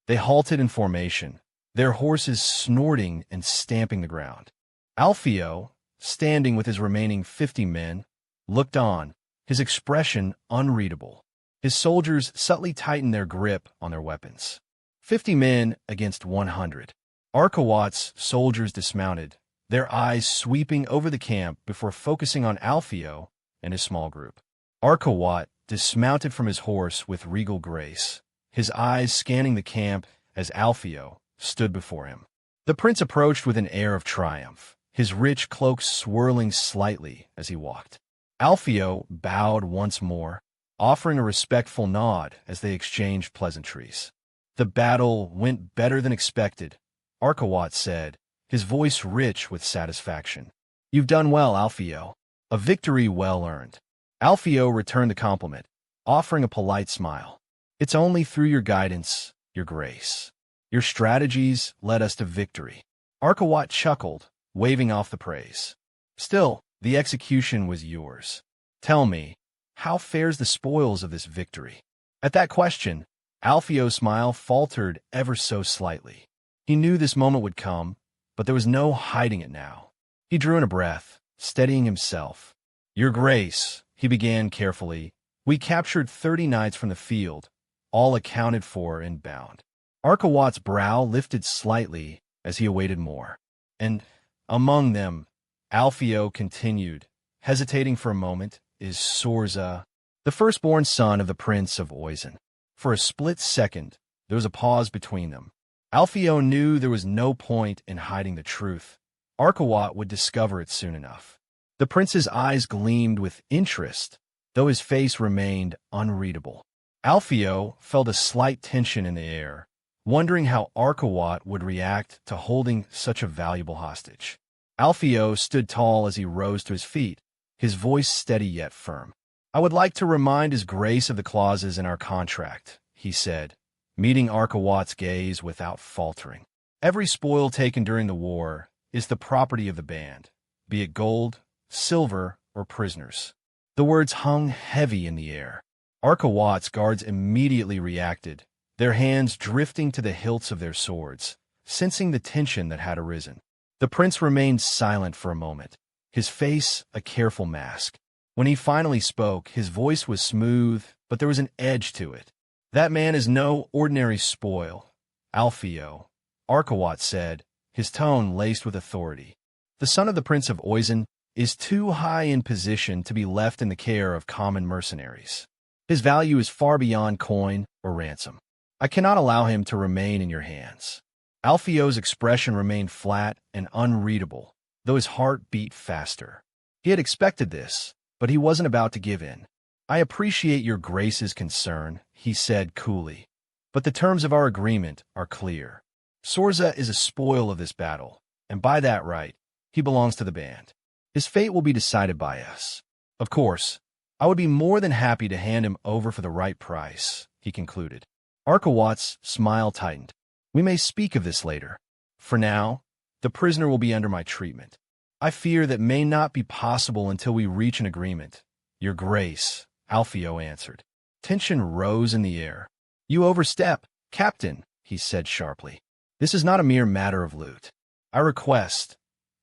They halted in formation, their horses snorting and stamping the ground. Alpheo, standing with his remaining 50 men, looked on, his expression unreadable. His soldiers subtly tightened their grip on their weapons. 50 men against 100. Arkawat's soldiers dismounted, their eyes sweeping over the camp before focusing on Alpheo and his small group. Arkawat dismounted from his horse with regal grace, his eyes scanning the camp as Alpheo stood before him. The prince approached with an air of triumph, his rich cloak swirling slightly as he walked. Alpheo bowed once more, offering a respectful nod as they exchanged pleasantries. "The battle went better than expected," Arkawat said, his voice rich with satisfaction. "You've done well, Alpheo. A victory well earned." Alpheo returned the compliment, offering a polite smile. "It's only through your guidance, your grace. Your strategies led us to victory." Arkawat chuckled, waving off the praise. "Still, the execution was yours. Tell me, how fares the spoils of this victory?" At that question, Alpheo's smile faltered ever so slightly. He knew this moment would come, but there was no hiding it now. He drew in a breath, steadying himself. "Your Grace," he began carefully, "we captured 30 knights from the field, all accounted for and bound." Arkawat's brow lifted slightly as he awaited more. "And among them," Alpheo continued, hesitating for a moment, "is Sorza, the firstborn son of the Prince of Oizen." For a split second, there was a pause between them. Alpheo knew there was no point in hiding the truth. Arkawat would discover it soon enough. The prince's eyes gleamed with interest, though his face remained unreadable. Alpheo felt a slight tension in the air, wondering how Arkawat would react to holding such a valuable hostage. Alpheo stood tall as he rose to his feet, his voice steady yet firm. "I would like to remind His Grace of the clauses in our contract," he said, meeting Arkawat's gaze without faltering. "Every spoil taken during the war is the property of the band, be it gold, silver, or prisoners." The words hung heavy in the air. Arkawat's guards immediately reacted, their hands drifting to the hilts of their swords, sensing the tension that had arisen. The prince remained silent for a moment, his face a careful mask. When he finally spoke, his voice was smooth, but there was an edge to it. "That man is no ordinary spoil, Alpheo," Arkawat said, his tone laced with authority. "The son of the Prince of Oizen is too high in position to be left in the care of common mercenaries. His value is far beyond coin or ransom. I cannot allow him to remain in your hands." Alpheo's expression remained flat and unreadable, though his heart beat faster. He had expected this, but he wasn't about to give in. "I appreciate your Grace's concern," he said coolly, "but the terms of our agreement are clear. Sorza is a spoil of this battle, and by that right, he belongs to the band. His fate will be decided by us. Of course, I would be more than happy to hand him over for the right price," he concluded. Arkawat's smile tightened. "We may speak of this later. For now, the prisoner will be under my treatment. I fear that may not be possible until we reach an agreement." "Your Grace," Alpheo answered. Tension rose in the air. "You overstep, Captain," he said sharply. "This is not a mere matter of loot. I request,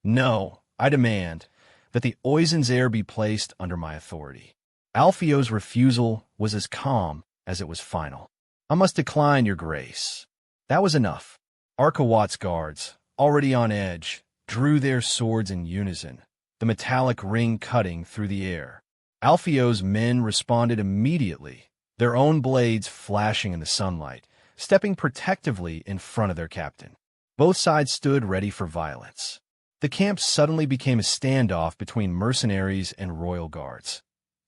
No, I demand that the Oizen's heir be placed under my authority. Alpheo's refusal was as calm as it was final. I must decline, your grace. That was enough. Arkawat's guards, already on edge, drew their swords in unison, the metallic ring cutting through the air. Alpheo's men responded immediately, their own blades flashing in the sunlight, stepping protectively in front of their captain. Both sides stood ready for violence. The camp suddenly became a standoff between mercenaries and royal guards.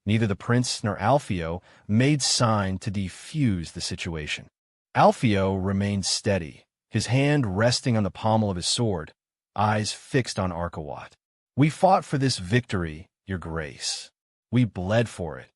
Neither the prince nor Alpheo made sign to defuse the situation. Alpheo remained steady, his hand resting on the pommel of his sword, eyes fixed on Arkawat. We fought for this victory, your grace. We bled for it,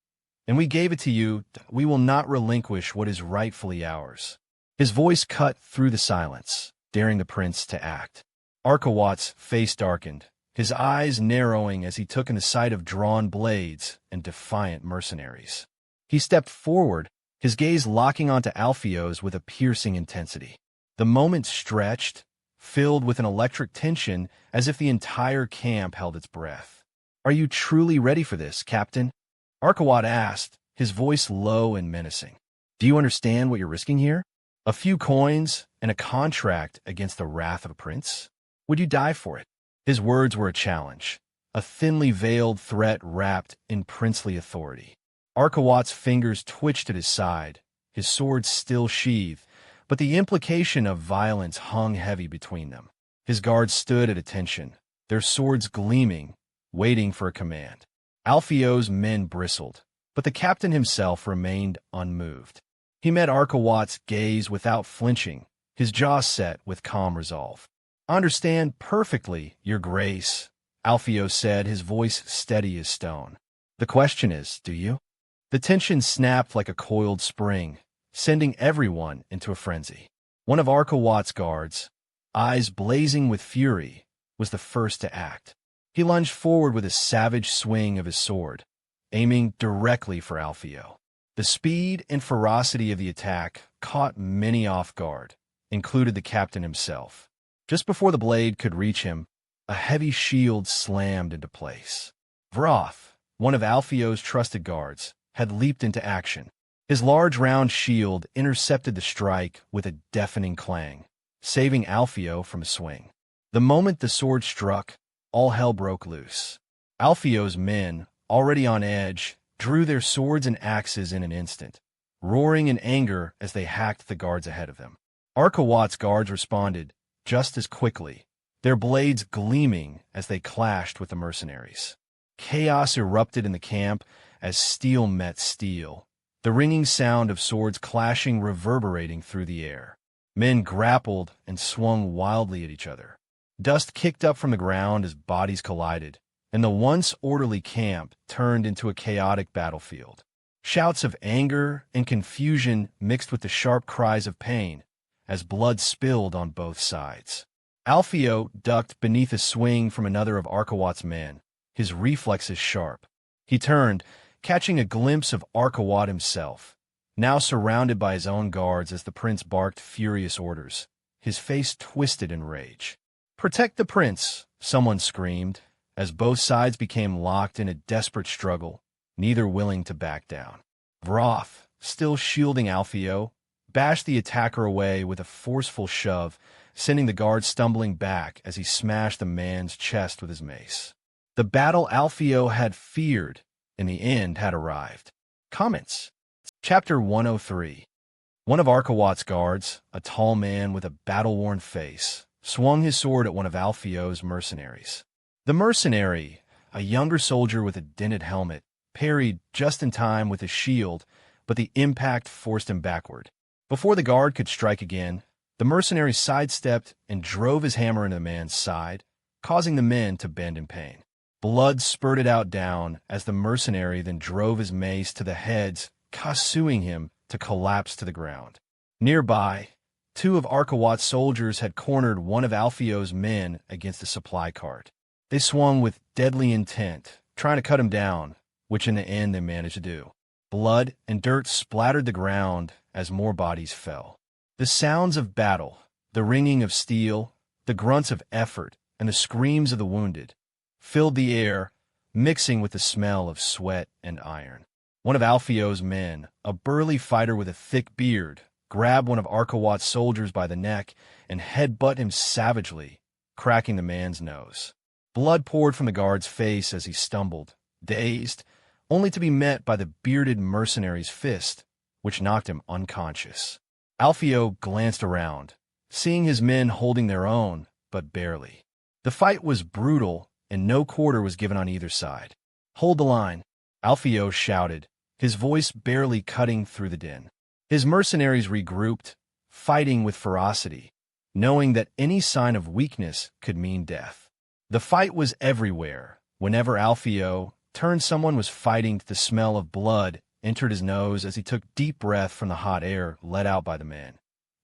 and we gave it to you. We will not relinquish what is rightfully ours. His voice cut through the silence, daring the prince to act. Arkawat's face darkened, his eyes narrowing as he took in the sight of drawn blades and defiant mercenaries. He stepped forward, his gaze locking onto Alpheo's with a piercing intensity. The moment stretched, filled with an electric tension as if the entire camp held its breath. "Are you truly ready for this, Captain?" Arkawat asked, his voice low and menacing. "Do you understand what you're risking here? A few coins and a contract against the wrath of a prince? Would you die for it?" His words were a challenge, a thinly veiled threat wrapped in princely authority. Arkawat's fingers twitched at his side, his sword still sheathed, but the implication of violence hung heavy between them. His guards stood at attention, their swords gleaming, waiting for a command. Alpheo's men bristled, but the captain himself remained unmoved. He met Arkawat's gaze without flinching, his jaw set with calm resolve. "I understand perfectly, your grace," Alpheo said, his voice steady as stone. "The question is, do you?" The tension snapped like a coiled spring, sending everyone into a frenzy. One of Arkawat's guards, eyes blazing with fury, was the first to act. He lunged forward with a savage swing of his sword, aiming directly for Alpheo. The speed and ferocity of the attack caught many off guard, including the captain himself. Just before the blade could reach him, a heavy shield slammed into place. Vroth, one of Alpheo's trusted guards, had leaped into action. His large round shield intercepted the strike with a deafening clang, saving Alpheo from a swing. The moment the sword struck, all hell broke loose. Alpheo's men, already on edge, drew their swords and axes in an instant, roaring in anger as they hacked the guards ahead of them. Arkawat's guards responded just as quickly, their blades gleaming as they clashed with the mercenaries. Chaos erupted in the camp as steel met steel, the ringing sound of swords clashing reverberating through the air. Men grappled and swung wildly at each other. Dust kicked up from the ground as bodies collided, and the once orderly camp turned into a chaotic battlefield. Shouts of anger and confusion mixed with the sharp cries of pain as blood spilled on both sides. Alpheo ducked beneath a swing from another of Arkawat's men, his reflexes sharp. He turned, catching a glimpse of Arkawat himself, now surrounded by his own guards as the prince barked furious orders, his face twisted in rage. "Protect the prince," someone screamed, as both sides became locked in a desperate struggle, neither willing to back down. Vroth, still shielding Alpheo, bashed the attacker away with a forceful shove, sending the guard stumbling back as he smashed the man's chest with his mace. The battle Alpheo had feared, in the end, had arrived. Comments. Chapter 103. One of Arkawat's guards, a tall man with a battle-worn face, swung his sword at one of Alpheo's mercenaries. The mercenary, a younger soldier with a dented helmet, parried just in time with his shield, but the impact forced him backward. Before the guard could strike again, the mercenary sidestepped and drove his hammer into the man's side, causing the men to bend in pain. Blood spurted out down as the mercenary then drove his mace to the heads, causing him to collapse to the ground. Nearby, two of Arkawat's soldiers had cornered one of Alpheo's men against a supply cart. They swung with deadly intent, trying to cut him down, which in the end they managed to do. Blood and dirt splattered the ground as more bodies fell. The sounds of battle, the ringing of steel, the grunts of effort, and the screams of the wounded filled the air, mixing with the smell of sweat and iron. One of Alpheo's men, a burly fighter with a thick beard, grabbed one of Arkawat's soldiers by the neck and headbutt him savagely, cracking the man's nose. Blood poured from the guard's face as he stumbled, dazed, only to be met by the bearded mercenary's fist, which knocked him unconscious. Alpheo glanced around, seeing his men holding their own, but barely. The fight was brutal, and no quarter was given on either side. "Hold the line," Alpheo shouted, his voice barely cutting through the din. His mercenaries regrouped, fighting with ferocity, knowing that any sign of weakness could mean death. The fight was everywhere. Whenever Alpheo turned, someone was fighting. The smell of blood entered his nose as he took deep breath from the hot air let out by the man.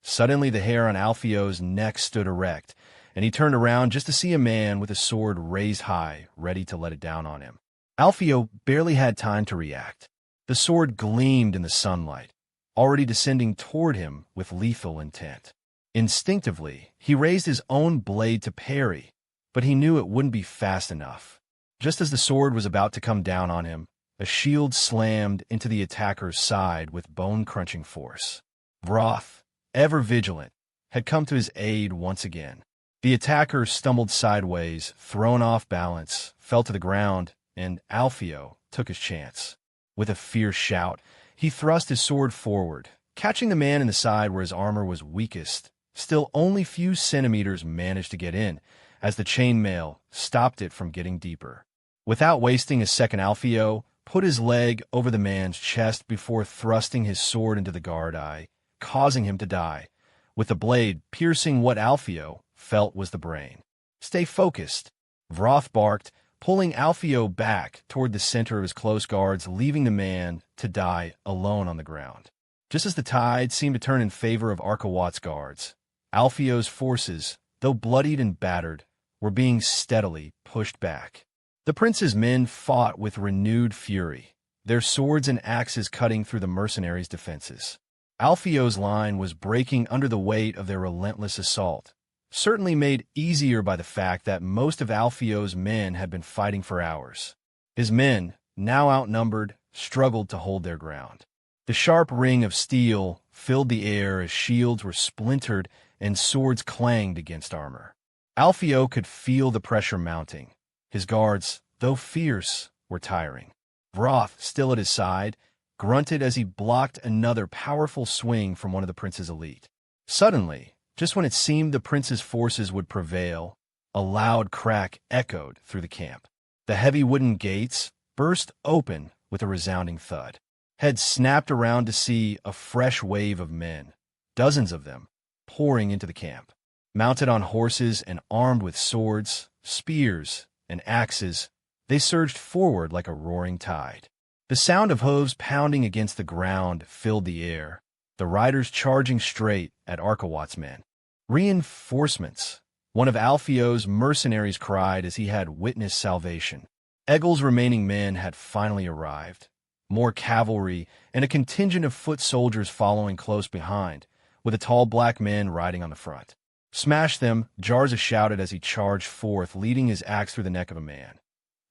Suddenly, the hair on Alpheo's neck stood erect, and he turned around just to see a man with a sword raised high, ready to let it down on him. Alpheo barely had time to react. The sword gleamed in the sunlight, already descending toward him with lethal intent. Instinctively, he raised his own blade to parry, but he knew it wouldn't be fast enough. Just as the sword was about to come down on him, a shield slammed into the attacker's side with bone-crunching force. Wrath, ever vigilant, had come to his aid once again. The attacker stumbled sideways, thrown off balance, fell to the ground, and Alpheo took his chance. With a fierce shout, he thrust his sword forward, catching the man in the side where his armor was weakest. Still, only few centimeters managed to get in, as the chainmail stopped it from getting deeper. Without wasting a second, Alpheo put his leg over the man's chest before thrusting his sword into the guard eye, causing him to die, with the blade piercing what Alpheo felt was the brain. "Stay focused," Vroth barked, pulling Alpheo back toward the center of his close guards, leaving the man to die alone on the ground. Just as the tide seemed to turn in favor of Arkawat's guards, Alpheo's forces, though bloodied and battered, were being steadily pushed back. The prince's men fought with renewed fury, their swords and axes cutting through the mercenaries' defenses. Alpheo's line was breaking under the weight of their relentless assault, certainly made easier by the fact that most of Alpheo's men had been fighting for hours. His men, now outnumbered, struggled to hold their ground. The sharp ring of steel filled the air as shields were splintered and swords clanged against armor. Alpheo could feel the pressure mounting. His guards, though fierce, were tiring. Vroth, still at his side, grunted as he blocked another powerful swing from one of the prince's elite. Suddenly, just when it seemed the prince's forces would prevail, a loud crack echoed through the camp. The heavy wooden gates burst open with a resounding thud. Heads snapped around to see a fresh wave of men, dozens of them, pouring into the camp. Mounted on horses and armed with swords, spears, and axes, they surged forward like a roaring tide. The sound of hooves pounding against the ground filled the air, the riders charging straight at Arkawat's men. "Reinforcements," one of Alpheo's mercenaries cried as he had witnessed salvation. Egil's remaining men had finally arrived. More cavalry and a contingent of foot soldiers following close behind, with a tall black man riding on the front. "Smash them," Jarza shouted as he charged forth, leading his axe through the neck of a man.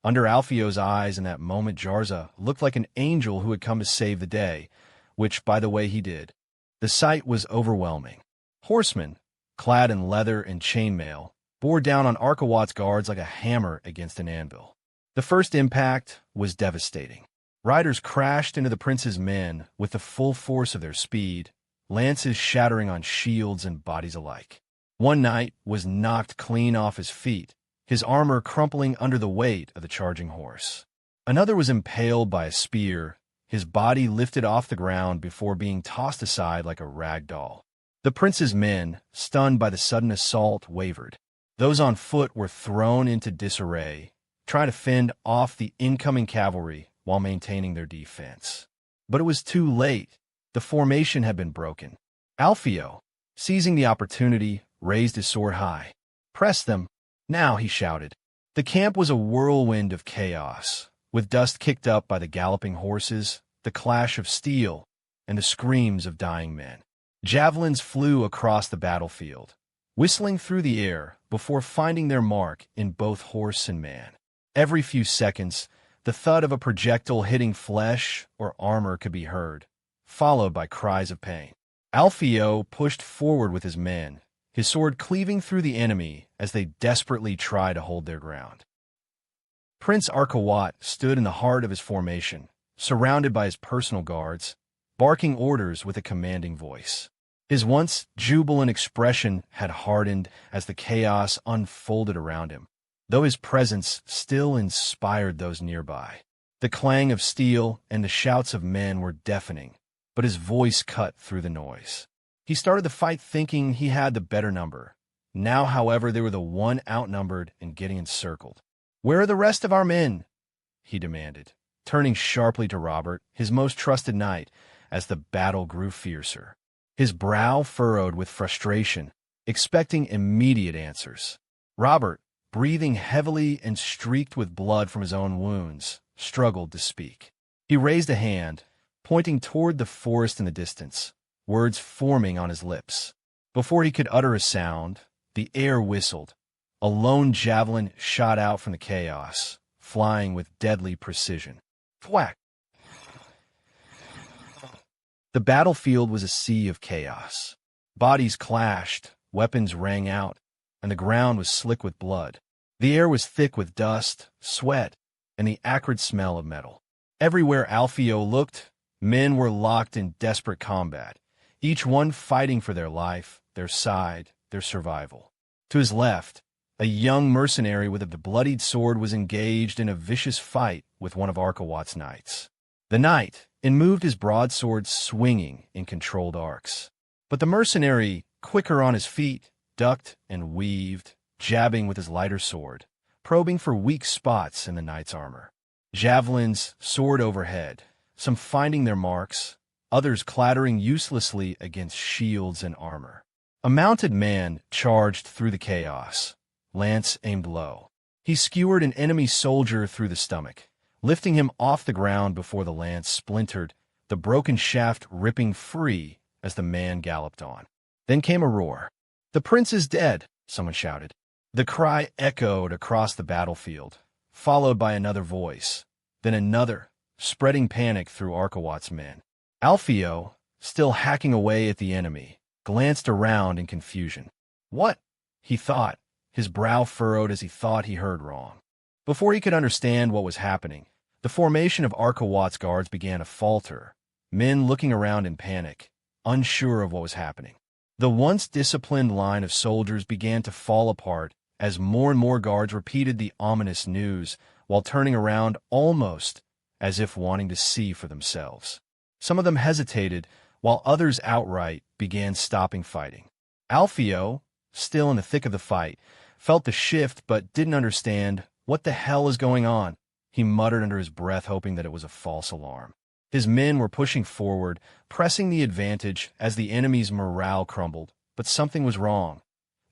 Under Alpheo's eyes in that moment, Jarza looked like an angel who had come to save the day, which, by the way, he did. The sight was overwhelming. Horsemen, clad in leather and chainmail, bore down on Arkawat's guards like a hammer against an anvil. The first impact was devastating. Riders crashed into the prince's men with the full force of their speed, lances shattering on shields and bodies alike. One knight was knocked clean off his feet, his armor crumpling under the weight of the charging horse. Another was impaled by a spear, his body lifted off the ground before being tossed aside like a rag doll. The prince's men, stunned by the sudden assault, wavered. Those on foot were thrown into disarray, trying to fend off the incoming cavalry while maintaining their defense. But it was too late. The formation had been broken. Alpheo, seizing the opportunity, raised his sword high. "Press them, now," he shouted. The camp was a whirlwind of chaos, with dust kicked up by the galloping horses, the clash of steel, and the screams of dying men. Javelins flew across the battlefield. whistling through the air before finding their mark in both horse and man. Every few seconds, the thud of a projectile hitting flesh or armor could be heard, followed by cries of pain. Alpheo pushed forward with his men, his sword cleaving through the enemy as they desperately tried to hold their ground. Prince Arkawat stood in the heart of his formation, surrounded by his personal guards, barking orders with a commanding voice. His once jubilant expression had hardened as the chaos unfolded around him, though his presence still inspired those nearby. The clang of steel and the shouts of men were deafening, but his voice cut through the noise. He started the fight thinking he had the better number. Now, however, they were the one outnumbered and getting encircled. "Where are the rest of our men?" he demanded, turning sharply to Robert, his most trusted knight, as the battle grew fiercer. His brow furrowed with frustration, expecting immediate answers. Robert, breathing heavily and streaked with blood from his own wounds, struggled to speak. He raised a hand, pointing toward the forest in the distance, words forming on his lips. Before he could utter a sound, the air whistled. A lone javelin shot out from the chaos, flying with deadly precision. Thwack! The battlefield was a sea of chaos. Bodies clashed, weapons rang out, and the ground was slick with blood. The air was thick with dust, sweat, and the acrid smell of metal. Everywhere Alpheo looked, men were locked in desperate combat, each one fighting for their life, their side, their survival. To his left, a young mercenary with a bloodied sword was engaged in a vicious fight with one of Arkawat's knights. The knight moved his broadsword swinging in controlled arcs. But the mercenary, quicker on his feet, ducked and weaved, jabbing with his lighter sword, probing for weak spots in the knight's armor. Javelins soared overhead, some finding their marks, others clattering uselessly against shields and armor. A mounted man charged through the chaos, lance aimed low. He skewered an enemy soldier through the stomach, lifting him off the ground before the lance splintered, the broken shaft ripping free as the man galloped on. Then came a roar. "The prince is dead," someone shouted. The cry echoed across the battlefield, followed by another voice, then another, spreading panic through Arkawat's men. Alpheo, still hacking away at the enemy, glanced around in confusion. "What?" he thought, his brow furrowed as he thought he heard wrong. Before he could understand what was happening, the formation of Arkawat's guards began to falter, men looking around in panic, unsure of what was happening. The once disciplined line of soldiers began to fall apart as more and more guards repeated the ominous news while turning around almost as if wanting to see for themselves. Some of them hesitated, while others outright began stopping fighting. Alpheo, still in the thick of the fight, felt the shift but didn't understand what the hell is going on. He muttered under his breath, hoping that it was a false alarm. His men were pushing forward, pressing the advantage as the enemy's morale crumbled, but something was wrong.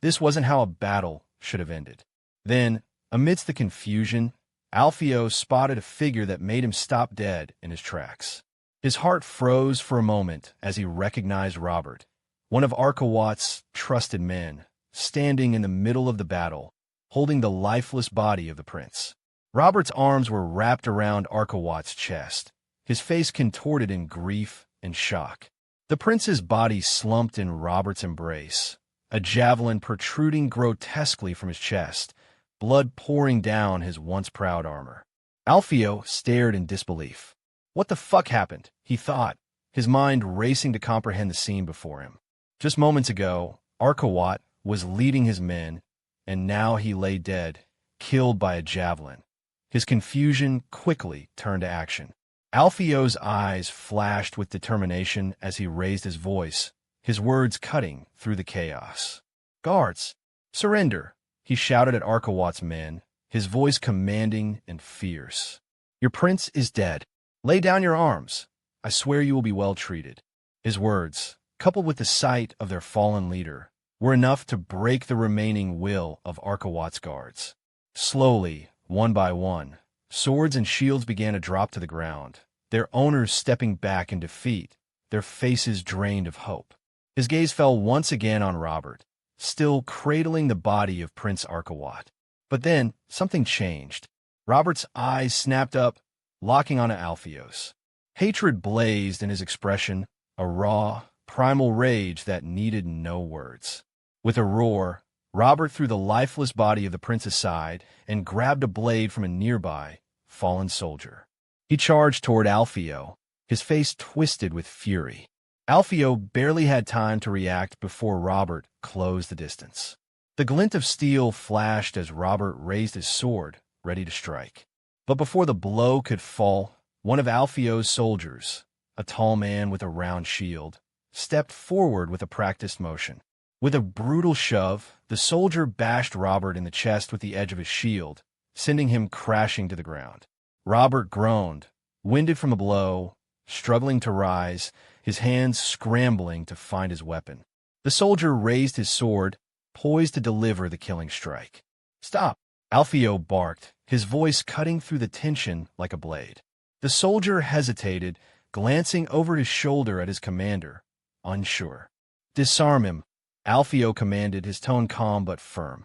This wasn't how a battle should have ended. Then, amidst the confusion, Alpheo spotted a figure that made him stop dead in his tracks. His heart froze for a moment as he recognized Robert, one of Arkawat's trusted men, standing in the middle of the battle, holding the lifeless body of the prince. Robert's arms were wrapped around Arkawat's chest, his face contorted in grief and shock. The prince's body slumped in Robert's embrace, a javelin protruding grotesquely from his chest, blood pouring down his once proud armor. Alpheo stared in disbelief. What the fuck happened? He thought, his mind racing to comprehend the scene before him. Just moments ago, Arkawat was leading his men, and now he lay dead, killed by a javelin. His confusion quickly turned to action. Alpheo's eyes flashed with determination as he raised his voice, his words cutting through the chaos. "Guards, surrender!" he shouted at Arkawat's men, his voice commanding and fierce. "Your prince is dead. Lay down your arms. I swear you will be well treated." His words, coupled with the sight of their fallen leader, were enough to break the remaining will of Arkawat's guards. Slowly, one by one, swords and shields began to drop to the ground, their owners stepping back in defeat, their faces drained of hope. His gaze fell once again on Robert, still cradling the body of Prince Arkawat. But then, something changed. Robert's eyes snapped up, locking onto Alpheo's. Hatred blazed in his expression, a raw, primal rage that needed no words. With a roar, Robert threw the lifeless body of the prince aside and grabbed a blade from a nearby, fallen soldier. He charged toward Alpheo, his face twisted with fury. Alpheo barely had time to react before Robert closed the distance. The glint of steel flashed as Robert raised his sword, ready to strike. But before the blow could fall, one of Alpheo's soldiers, a tall man with a round shield, stepped forward with a practiced motion. With a brutal shove, the soldier bashed Robert in the chest with the edge of his shield, sending him crashing to the ground. Robert groaned, winded from the blow, struggling to rise, his hands scrambling to find his weapon. The soldier raised his sword, poised to deliver the killing strike. "Stop!" Alpheo barked, his voice cutting through the tension like a blade. The soldier hesitated, glancing over his shoulder at his commander, unsure. "Disarm him," Alpheo commanded, his tone calm but firm.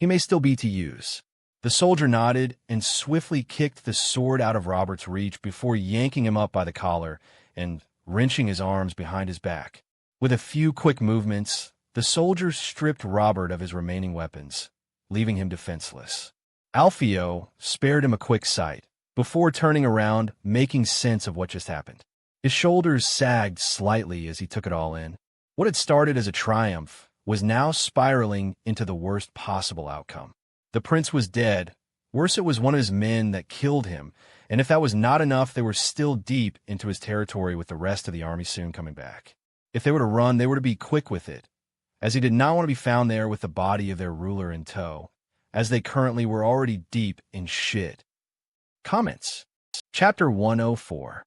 "He may still be to use." The soldier nodded and swiftly kicked the sword out of Robert's reach before yanking him up by the collar and wrenching his arms behind his back. With a few quick movements, the soldier stripped Robert of his remaining weapons, leaving him defenseless. Alpheo spared him a quick sight, before turning around, making sense of what just happened. His shoulders sagged slightly as he took it all in. What had started as a triumph was now spiraling into the worst possible outcome. The prince was dead. Worse, it was one of his men that killed him, and if that was not enough, they were still deep into his territory with the rest of the army soon coming back. If they were to run, they were to be quick with it, as he did not want to be found there with the body of their ruler in tow, as they currently were already deep in shit. Comments. Chapter 104.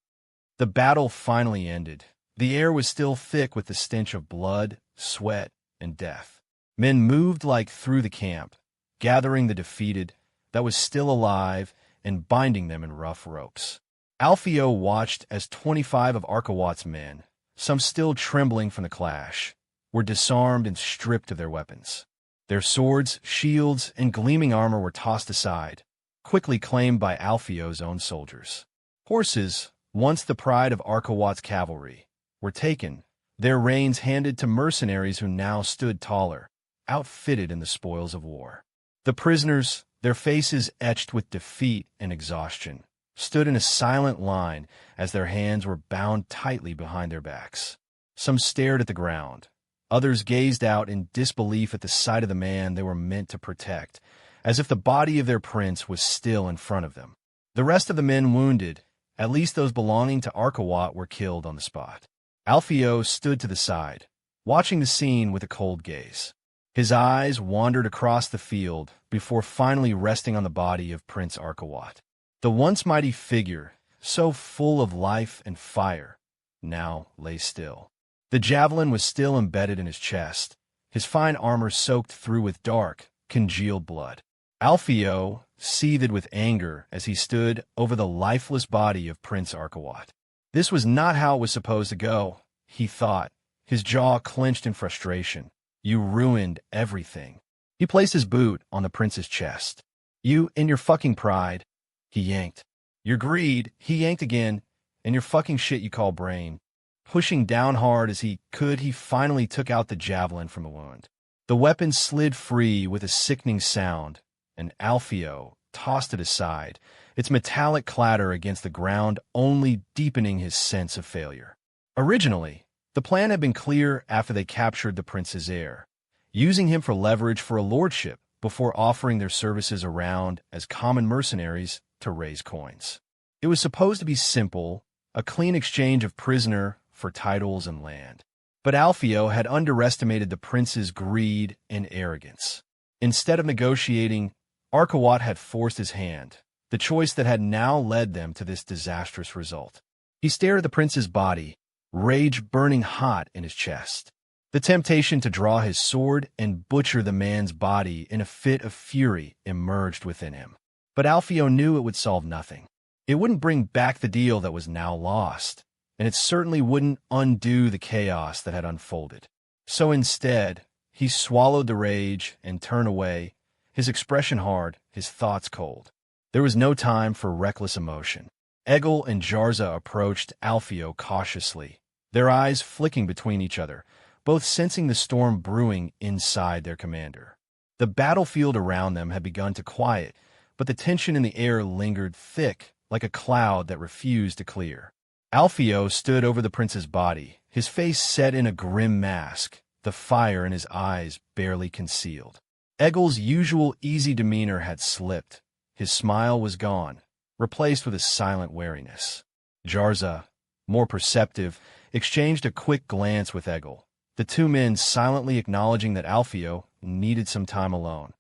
The battle finally ended. The air was still thick with the stench of blood, sweat, and death. Men moved like through the camp, gathering the defeated that was still alive and binding them in rough ropes. Alpheo watched as 25 of Arkawat's men, some still trembling from the clash, were disarmed and stripped of their weapons. Their swords, shields, and gleaming armor were tossed aside, quickly claimed by Alpheo's own soldiers. Horses, once the pride of Arkawat's cavalry, were taken, their reins handed to mercenaries who now stood taller, outfitted in the spoils of war. The prisoners, their faces etched with defeat and exhaustion, stood in a silent line as their hands were bound tightly behind their backs. Some stared at the ground. Others gazed out in disbelief at the sight of the man they were meant to protect, as if the body of their prince was still in front of them. The rest of the men wounded, at least those belonging to Arkawat, were killed on the spot. Alpheo stood to the side, watching the scene with a cold gaze. His eyes wandered across the field before finally resting on the body of Prince Arkawat. The once mighty figure, so full of life and fire, now lay still. The javelin was still embedded in his chest, his fine armor soaked through with dark, congealed blood. Alpheo seethed with anger as he stood over the lifeless body of Prince Arkawat. This was not how it was supposed to go, he thought, his jaw clenched in frustration. You ruined everything. He placed his boot on the prince's chest. You, in your fucking pride, he yanked. Your greed, he yanked again, and your fucking shit you call brain. Pushing down hard as he could, he finally took out the javelin from the wound. The weapon slid free with a sickening sound, and Alpheo tossed it aside, its metallic clatter against the ground only deepening his sense of failure. Originally, the plan had been clear after they captured the prince's heir, using him for leverage for a lordship before offering their services around as common mercenaries to raise coins. It was supposed to be simple, a clean exchange of prisoner for titles and land. But Alpheo had underestimated the prince's greed and arrogance. Instead of negotiating, Arkawat had forced his hand, the choice that had now led them to this disastrous result. He stared at the prince's body, rage burning hot in his chest. The temptation to draw his sword and butcher the man's body in a fit of fury emerged within him. But Alpheo knew it would solve nothing. It wouldn't bring back the deal that was now lost, and it certainly wouldn't undo the chaos that had unfolded. So instead, He swallowed the rage and turned away, his expression hard, his thoughts cold. There was no time for reckless emotion. Egil and Jarza approached Alpheo cautiously, their eyes flicking between each other, both sensing the storm brewing inside their commander. The battlefield around them had begun to quiet, but the tension in the air lingered thick, like a cloud that refused to clear. Alpheo stood over the prince's body, his face set in a grim mask, the fire in his eyes barely concealed. Egil's usual easy demeanor had slipped. His smile was gone, replaced with a silent wariness. Jarza, more perceptive, exchanged a quick glance with Egil, the two men silently acknowledging that Alpheo needed some time alone.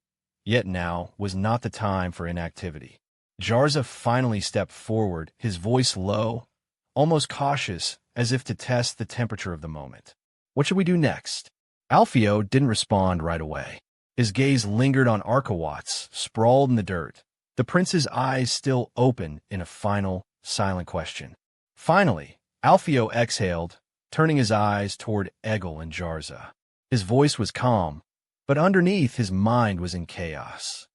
Yet now was not the time for inactivity. Jarza finally stepped forward, his voice low, almost cautious, as if to test the temperature of the moment. "What should we do next?" Alpheo didn't respond right away. His gaze lingered on Arkawats, sprawled in the dirt, the prince's eyes still open in a final, silent question. Finally, Alpheo exhaled, turning his eyes toward Egil and Jarza. His voice was calm, but underneath his mind was in chaos.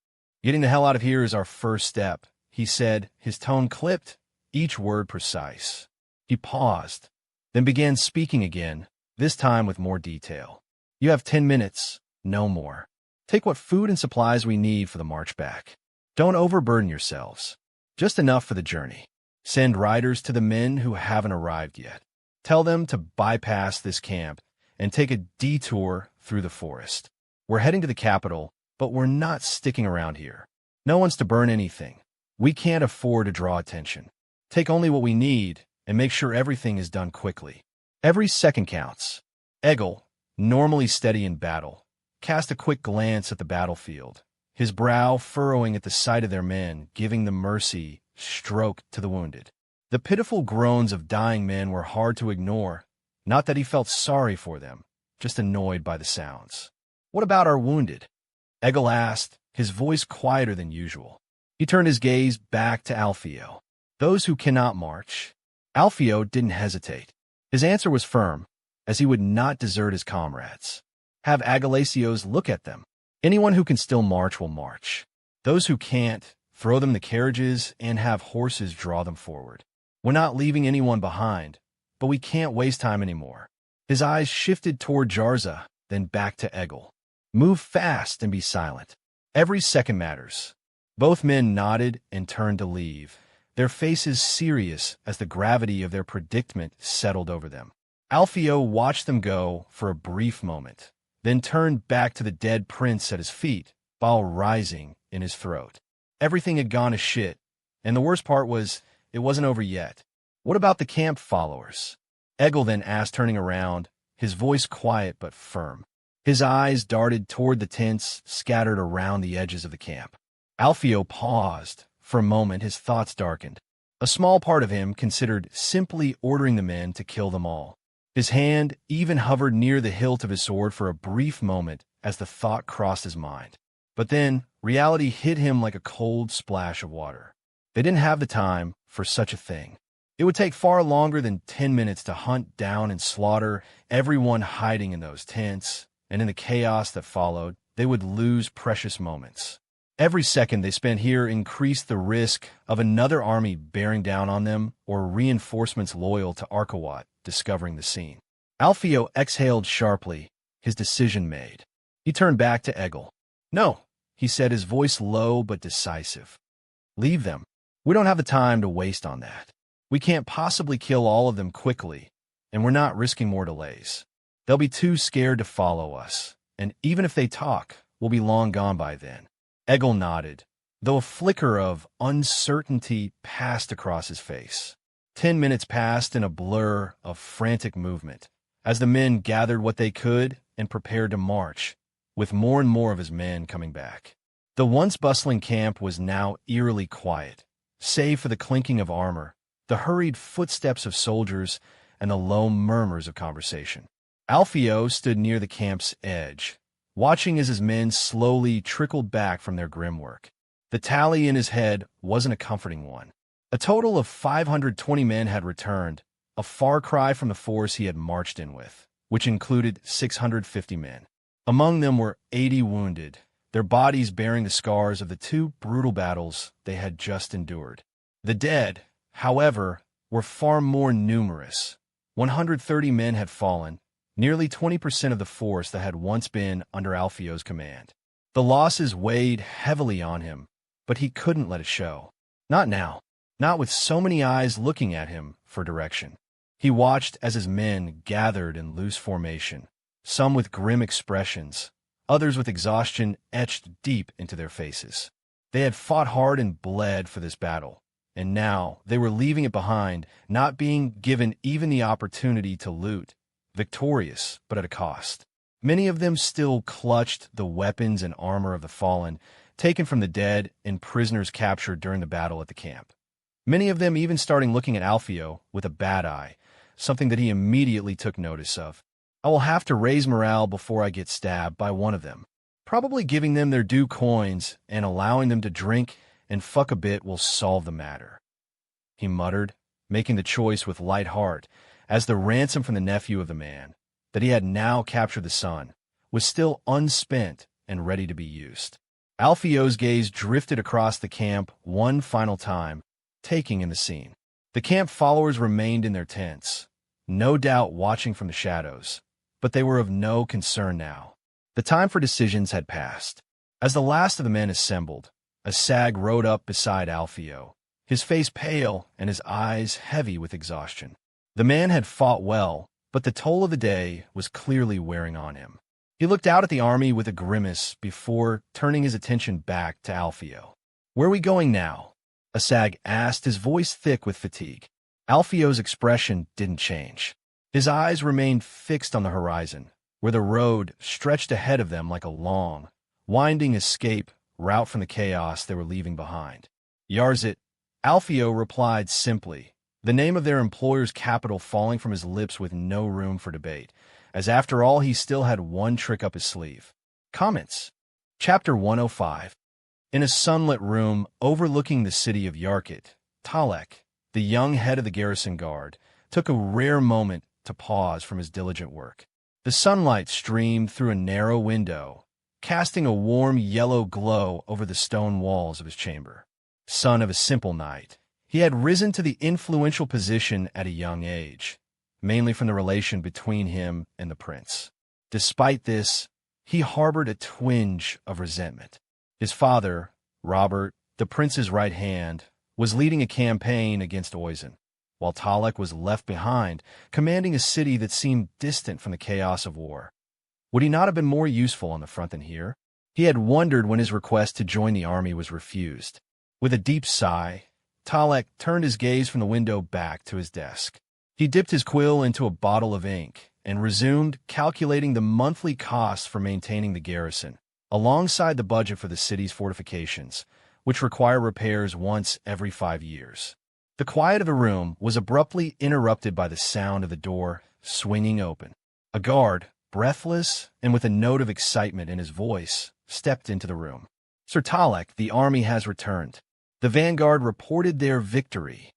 "Getting the hell out of here is our first step," he said, his tone clipped, each word precise. He paused, then began speaking again, this time with more detail. "You have 10 minutes, no more. Take what food and supplies we need for the march back. Don't overburden yourselves. Just enough for the journey. Send riders to the men who haven't arrived yet. Tell them to bypass this camp and take a detour through the forest. We're heading to the capital, but we're not sticking around here. No one's to burn anything. We can't afford to draw attention. Take only what we need and make sure everything is done quickly. Every second counts." Egil, normally steady in battle, cast a quick glance at the battlefield, his brow furrowing at the sight of their men, giving the mercy stroke to the wounded. The pitiful groans of dying men were hard to ignore, not that he felt sorry for them, just annoyed by the sounds. "What about our wounded?" Egil asked, his voice quieter than usual. He turned his gaze back to Alpheo. "Those who cannot march." Alpheo didn't hesitate. His answer was firm, as he would not desert his comrades. "Have Agalacios look at them. Anyone who can still march will march. Those who can't, throw them the carriages and have horses draw them forward. We're not leaving anyone behind, but we can't waste time anymore." His eyes shifted toward Jarza, then back to Egil. "Move fast and be silent. Every second matters." Both men nodded and turned to leave, their faces serious as the gravity of their predicament settled over them. Alpheo watched them go for a brief moment, then turned back to the dead prince at his feet, bile rising in his throat. Everything had gone to shit, and the worst part was it wasn't over yet. "What about the camp followers?" Egil then asked, turning around, his voice quiet but firm. His eyes darted toward the tents scattered around the edges of the camp. Alpheo paused. For a moment, his thoughts darkened. A small part of him considered simply ordering the men to kill them all. His hand even hovered near the hilt of his sword for a brief moment as the thought crossed his mind. But then, reality hit him like a cold splash of water. They didn't have the time for such a thing. It would take far longer than 10 minutes to hunt down and slaughter everyone hiding in those tents, and in the chaos that followed, they would lose precious moments. Every second they spent here increased the risk of another army bearing down on them or reinforcements loyal to Arkawat discovering the scene. Alpheo exhaled sharply, his decision made. He turned back to Egil. "No," he said, his voice low but decisive. "Leave them. We don't have the time to waste on that. We can't possibly kill all of them quickly, and we're not risking more delays. They'll be too scared to follow us, and even if they talk, we'll be long gone by then." Egil nodded, though a flicker of uncertainty passed across his face. 10 minutes passed in a blur of frantic movement, as the men gathered what they could and prepared to march, with more and more of his men coming back. The once bustling camp was now eerily quiet, save for the clinking of armor, the hurried footsteps of soldiers, and the low murmurs of conversation. Alpheo stood near the camp's edge, watching as his men slowly trickled back from their grim work. The tally in his head wasn't a comforting one. A total of 520 men had returned, a far cry from the force he had marched in with, which included 650 men. Among them were 80 wounded, their bodies bearing the scars of the two brutal battles they had just endured. The dead, however, were far more numerous. 130 men had fallen, nearly 20% of the force that had once been under Alpheo's command. The losses weighed heavily on him, but he couldn't let it show. Not now. Not with so many eyes looking at him for direction. He watched as his men gathered in loose formation, some with grim expressions, others with exhaustion etched deep into their faces. They had fought hard and bled for this battle, and now they were leaving it behind, not being given even the opportunity to loot, victorious but at a cost. Many of them still clutched the weapons and armor of the fallen, taken from the dead and prisoners captured during the battle at the camp. Many of them even starting looking at Alpheo with a bad eye, something that he immediately took notice of. I will have to raise morale before I get stabbed by one of them. Probably giving them their due coins and allowing them to drink and fuck a bit will solve the matter, he muttered, making the choice with light heart, as the ransom from the nephew of the man, that he had now captured the son, was still unspent and ready to be used. Alpheo's gaze drifted across the camp one final time, taking in the scene. The camp followers remained in their tents, no doubt watching from the shadows, but they were of no concern now. The time for decisions had passed. As the last of the men assembled, a sag rode up beside Alpheo, his face pale and his eyes heavy with exhaustion. The man had fought well, but the toll of the day was clearly wearing on him. He looked out at the army with a grimace before turning his attention back to Alpheo. "Where are we going now?" Asag asked, his voice thick with fatigue. Alpheo's expression didn't change. His eyes remained fixed on the horizon, where the road stretched ahead of them like a long, winding escape route from the chaos they were leaving behind. "Yarzit," Alpheo replied simply, the name of their employer's capital falling from his lips with no room for debate, as after all he still had one trick up his sleeve. Comments. Chapter 105. In a sunlit room overlooking the city of Yarkit, Talek, the young head of the garrison guard, took a rare moment to pause from his diligent work. The sunlight streamed through a narrow window, casting a warm yellow glow over the stone walls of his chamber. Son of a simple knight, he had risen to the influential position at a young age, mainly from the relation between him and the prince. Despite this, he harbored a twinge of resentment. His father, Robert, the prince's right hand, was leading a campaign against Oisin, while Talek was left behind, commanding a city that seemed distant from the chaos of war. Would he not have been more useful on the front than here? He had wondered when his request to join the army was refused. With a deep sigh, Talek turned his gaze from the window back to his desk. He dipped his quill into a bottle of ink and resumed calculating the monthly costs for maintaining the garrison, alongside the budget for the city's fortifications, which require repairs once every 5 years. The quiet of the room was abruptly interrupted by the sound of the door swinging open. A guard, breathless and with a note of excitement in his voice, stepped into the room. "Sir Talek, the army has returned." The vanguard reported their victory.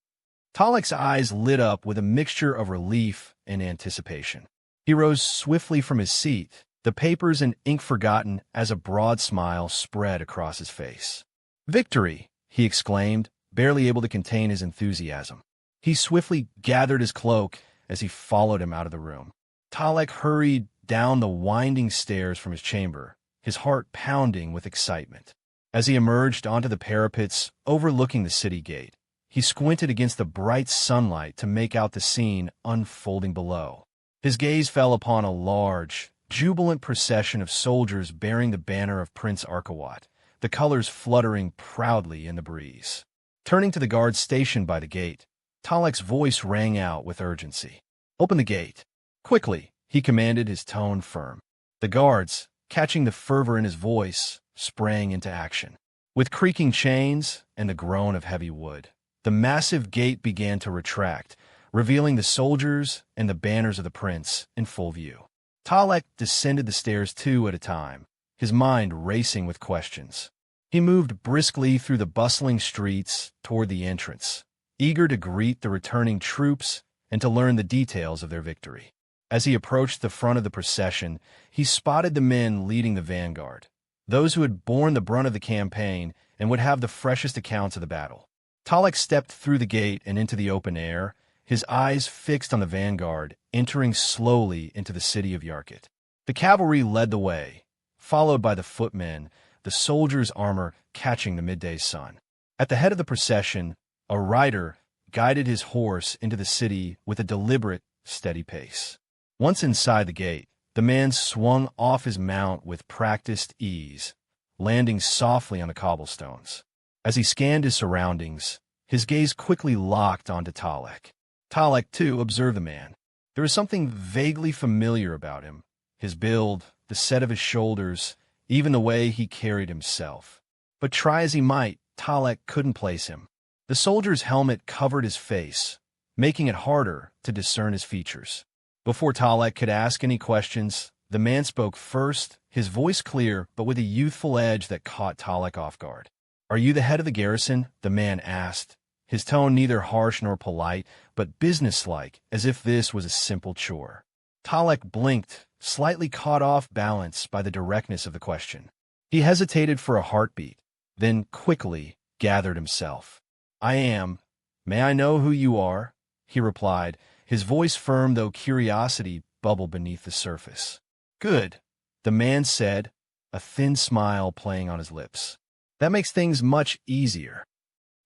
Talek's eyes lit up with a mixture of relief and anticipation. He rose swiftly from his seat, the papers and ink forgotten as a broad smile spread across his face. "Victory!" he exclaimed, barely able to contain his enthusiasm. He swiftly gathered his cloak as he followed him out of the room. Talek hurried down the winding stairs from his chamber, his heart pounding with excitement. As he emerged onto the parapets overlooking the city gate, he squinted against the bright sunlight to make out the scene unfolding below. His gaze fell upon a large, jubilant procession of soldiers bearing the banner of Prince Arkawat, the colors fluttering proudly in the breeze. Turning to the guards stationed by the gate, Talek's voice rang out with urgency. "Open the gate." "Quickly," he commanded, his tone firm. The guards, catching the fervor in his voice, sprang into action. With creaking chains and the groan of heavy wood, the massive gate began to retract, revealing the soldiers and the banners of the prince in full view. Talek descended the stairs 2 at a time, his mind racing with questions. He moved briskly through the bustling streets toward the entrance, eager to greet the returning troops and to learn the details of their victory. As he approached the front of the procession, he spotted the men leading the vanguard, those who had borne the brunt of the campaign and would have the freshest accounts of the battle. Talek stepped through the gate and into the open air, his eyes fixed on the vanguard, entering slowly into the city of Yarkut. The cavalry led the way, followed by the footmen, the soldiers' armor catching the midday sun. At the head of the procession, a rider guided his horse into the city with a deliberate, steady pace. Once inside the gate, the man swung off his mount with practiced ease, landing softly on the cobblestones. As he scanned his surroundings, his gaze quickly locked onto Talek. Talek, too, observed the man. There was something vaguely familiar about him, his build, the set of his shoulders, even the way he carried himself. But try as he might, Talek couldn't place him. The soldier's helmet covered his face, making it harder to discern his features. Before Talek could ask any questions, the man spoke first, his voice clear but with a youthful edge that caught Talek off guard. "Are you the head of the garrison?" the man asked, his tone neither harsh nor polite, but businesslike, as if this was a simple chore. Talek blinked, slightly caught off balance by the directness of the question. He hesitated for a heartbeat, then quickly gathered himself. "I am. May I know who you are?" he replied, his voice firm though curiosity bubbled beneath the surface. "Good," the man said, a thin smile playing on his lips. "That makes things much easier."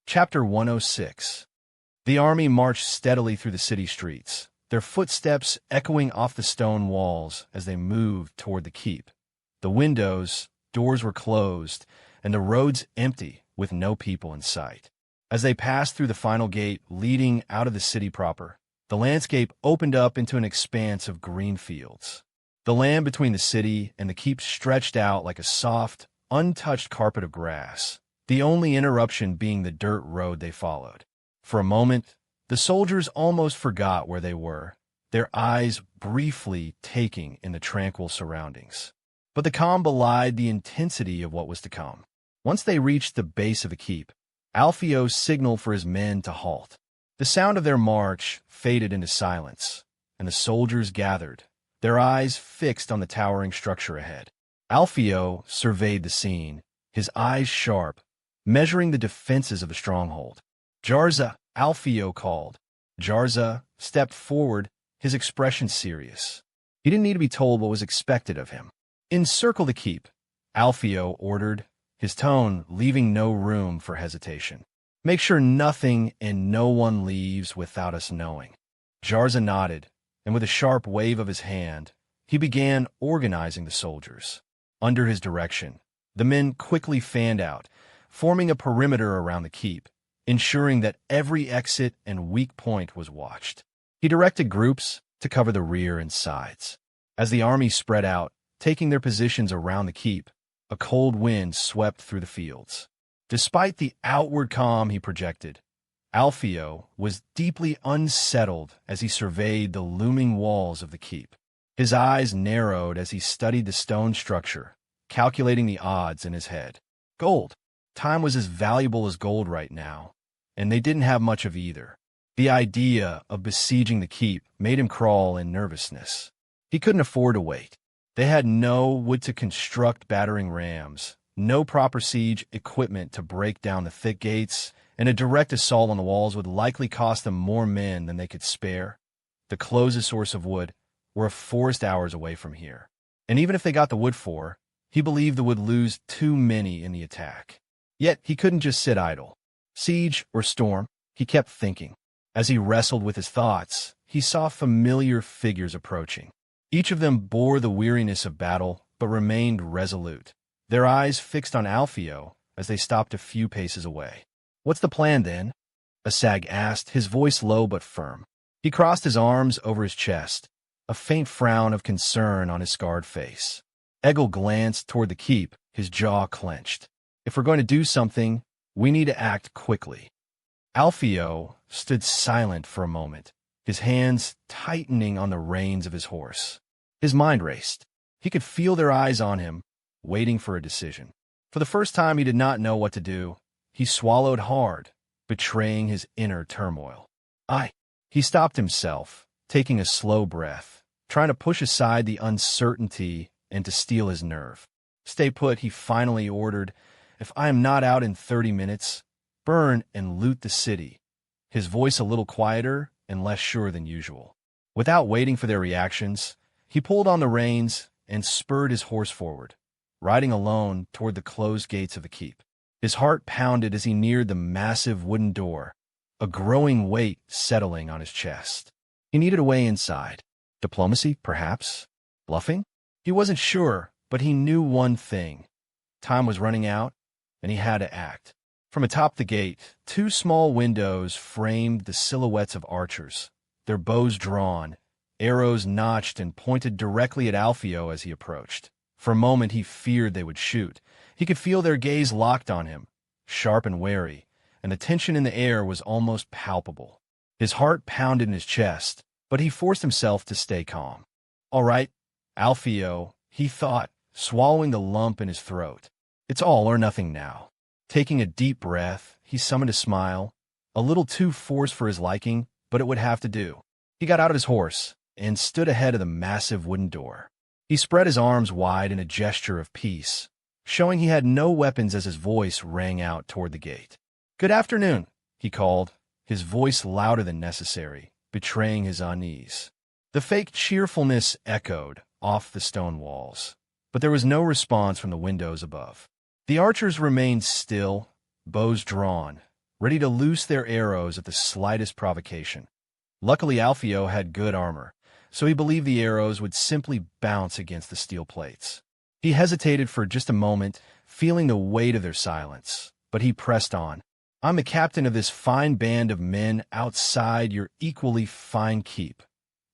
Chapter 106. The army marched steadily through the city streets, their footsteps echoing off the stone walls as they moved toward the keep. The windows, doors were closed, and the roads empty with no people in sight. As they passed through the final gate leading out of the city proper, the landscape opened up into an expanse of green fields. The land between the city and the keep stretched out like a soft, untouched carpet of grass, the only interruption being the dirt road they followed. For a moment, the soldiers almost forgot where they were, their eyes briefly taking in the tranquil surroundings. But the calm belied the intensity of what was to come. Once they reached the base of the keep, Alpheo signaled for his men to halt. The sound of their march faded into silence, and the soldiers gathered, their eyes fixed on the towering structure ahead. Alpheo surveyed the scene, his eyes sharp, measuring the defenses of the stronghold. "Jarza," Alpheo called. Jarza stepped forward, his expression serious. He didn't need to be told what was expected of him. "Encircle the keep," Alpheo ordered, his tone leaving no room for hesitation. "Make sure nothing and no one leaves without us knowing." Jarza nodded, and with a sharp wave of his hand, he began organizing the soldiers. Under his direction, the men quickly fanned out, forming a perimeter around the keep, ensuring that every exit and weak point was watched. He directed groups to cover the rear and sides. As the army spread out, taking their positions around the keep, a cold wind swept through the fields. Despite the outward calm he projected, Alpheo was deeply unsettled as he surveyed the looming walls of the keep. His eyes narrowed as he studied the stone structure, calculating the odds in his head. Gold. Time was as valuable as gold right now, and they didn't have much of either. The idea of besieging the keep made him crawl in nervousness. He couldn't afford to wait. They had no wood to construct battering rams, no proper siege equipment to break down the thick gates, and a direct assault on the walls would likely cost them more men than they could spare. The closest source of wood were a forest hours away from here, and even if they got the wood he believed they would lose too many in the attack. Yet he couldn't just sit idle. Siege or storm, he kept thinking. As he wrestled with his thoughts, he saw familiar figures approaching. Each of them bore the weariness of battle, but remained resolute, their eyes fixed on Alpheo as they stopped a few paces away. "What's the plan, then?" Asag asked, his voice low but firm. He crossed his arms over his chest, a faint frown of concern on his scarred face. Egil glanced toward the keep, his jaw clenched. "If we're going to do something, we need to act quickly." Alpheo stood silent for a moment, his hands tightening on the reins of his horse. His mind raced. He could feel their eyes on him, waiting for a decision. For the first time he did not know what to do. He swallowed hard, betraying his inner turmoil. He stopped himself, taking a slow breath, trying to push aside the uncertainty and to steal his nerve. "Stay put," he finally ordered. "If I am not out in 30 minutes, burn and loot the city," his voice a little quieter and less sure than usual. Without waiting for their reactions, he pulled on the reins and spurred his horse forward, riding alone toward the closed gates of the keep. His heart pounded as he neared the massive wooden door, a growing weight settling on his chest. He needed a way inside. Diplomacy, perhaps? Bluffing? He wasn't sure, but he knew one thing. Time was running out, and he had to act. From atop the gate, two small windows framed the silhouettes of archers, their bows drawn, arrows notched and pointed directly at Alpheo as he approached. For a moment he feared they would shoot. He could feel their gaze locked on him, sharp and wary, and the tension in the air was almost palpable. His heart pounded in his chest, but he forced himself to stay calm. "All right, Alpheo," he thought, swallowing the lump in his throat. "It's all or nothing now." Taking a deep breath, he summoned a smile, a little too forced for his liking, but it would have to do. He got out of his horse and stood ahead of the massive wooden door. He spread his arms wide in a gesture of peace, showing he had no weapons as his voice rang out toward the gate. "Good afternoon," he called, his voice louder than necessary, betraying his unease. The fake cheerfulness echoed off the stone walls, but there was no response from the windows above. The archers remained still, bows drawn, ready to loose their arrows at the slightest provocation. Luckily, Alpheo had good armor, so he believed the arrows would simply bounce against the steel plates. He hesitated for just a moment, feeling the weight of their silence, but he pressed on. "I'm the captain of this fine band of men outside your equally fine keep,"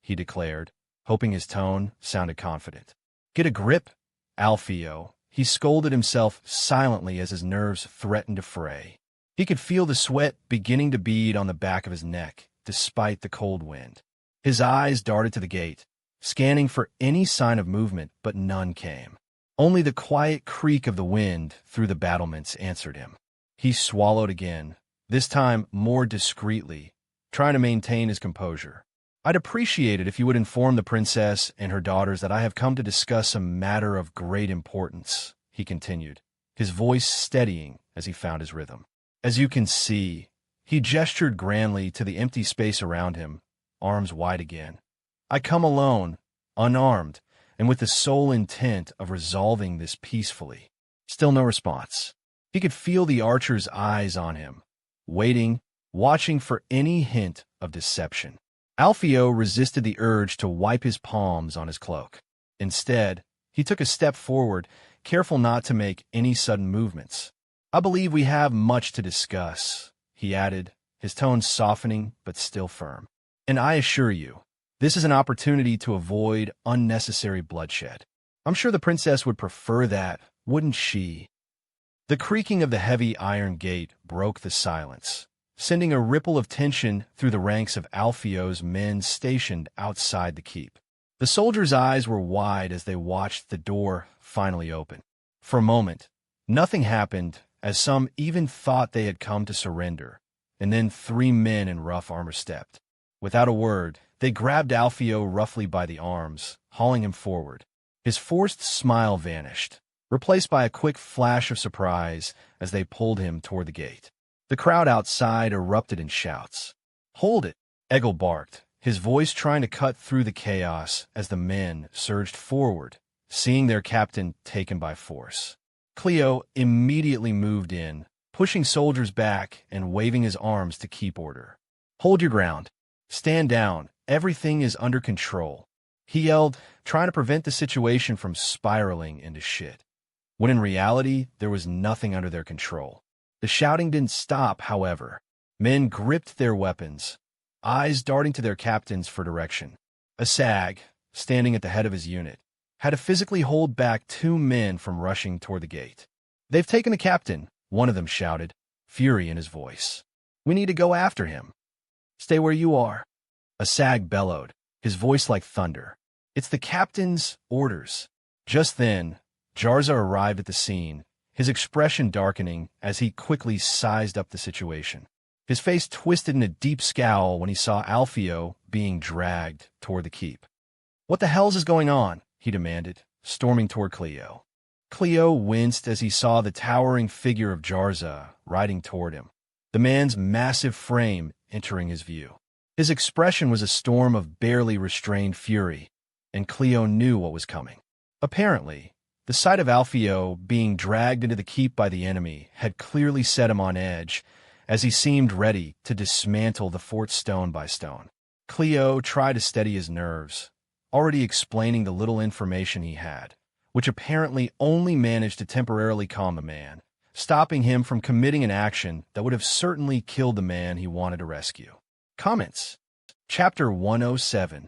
he declared, hoping his tone sounded confident. "Get a grip, Alpheo," he scolded himself silently as his nerves threatened to fray. He could feel the sweat beginning to bead on the back of his neck, despite the cold wind. His eyes darted to the gate, scanning for any sign of movement, but none came. Only the quiet creak of the wind through the battlements answered him. He swallowed again, this time more discreetly, trying to maintain his composure. "I'd appreciate it if you would inform the princess and her daughters that I have come to discuss a matter of great importance," he continued, his voice steadying as he found his rhythm. "As you can see," he gestured grandly to the empty space around him, arms wide again. "I come alone, unarmed, and with the sole intent of resolving this peacefully." Still no response. He could feel the archer's eyes on him, waiting, watching for any hint of deception. Alpheo resisted the urge to wipe his palms on his cloak. Instead, he took a step forward, careful not to make any sudden movements. "I believe we have much to discuss," he added, his tone softening but still firm. "And I assure you, this is an opportunity to avoid unnecessary bloodshed. I'm sure the princess would prefer that, wouldn't she?" The creaking of the heavy iron gate broke the silence, sending a ripple of tension through the ranks of Alpheo's men stationed outside the keep. The soldiers' eyes were wide as they watched the door finally open. For a moment, nothing happened, as some even thought they had come to surrender, and then three men in rough armor stepped. Without a word, they grabbed Alpheo roughly by the arms, hauling him forward. His forced smile vanished, replaced by a quick flash of surprise as they pulled him toward the gate. The crowd outside erupted in shouts. "Hold it!" Eggle barked, his voice trying to cut through the chaos as the men surged forward, seeing their captain taken by force. Cleo immediately moved in, pushing soldiers back and waving his arms to keep order. "Hold your ground. Stand down. Everything is under control," he yelled, trying to prevent the situation from spiraling into shit. When in reality, there was nothing under their control. The shouting didn't stop, however. Men gripped their weapons, eyes darting to their captains for direction. A SAG, standing at the head of his unit, had to physically hold back two men from rushing toward the gate. "They've taken the captain," one of them shouted, fury in his voice. "We need to go after him." "Stay where you are," a SAG bellowed, his voice like thunder. "It's the captain's orders." Just then, Jarza arrived at the scene, his expression darkening as he quickly sized up the situation. His face twisted in a deep scowl when he saw Alpheo being dragged toward the keep. "What the hell's is going on?" he demanded, storming toward Cleo. Cleo winced as he saw the towering figure of Jarza riding toward him, the man's massive frame entering his view. His expression was a storm of barely restrained fury, and Cleo knew what was coming. Apparently, the sight of Alpheo being dragged into the keep by the enemy had clearly set him on edge, as he seemed ready to dismantle the fort stone by stone. Cleo tried to steady his nerves, already explaining the little information he had, which apparently only managed to temporarily calm the man, stopping him from committing an action that would have certainly killed the man he wanted to rescue. Comments. Chapter 107.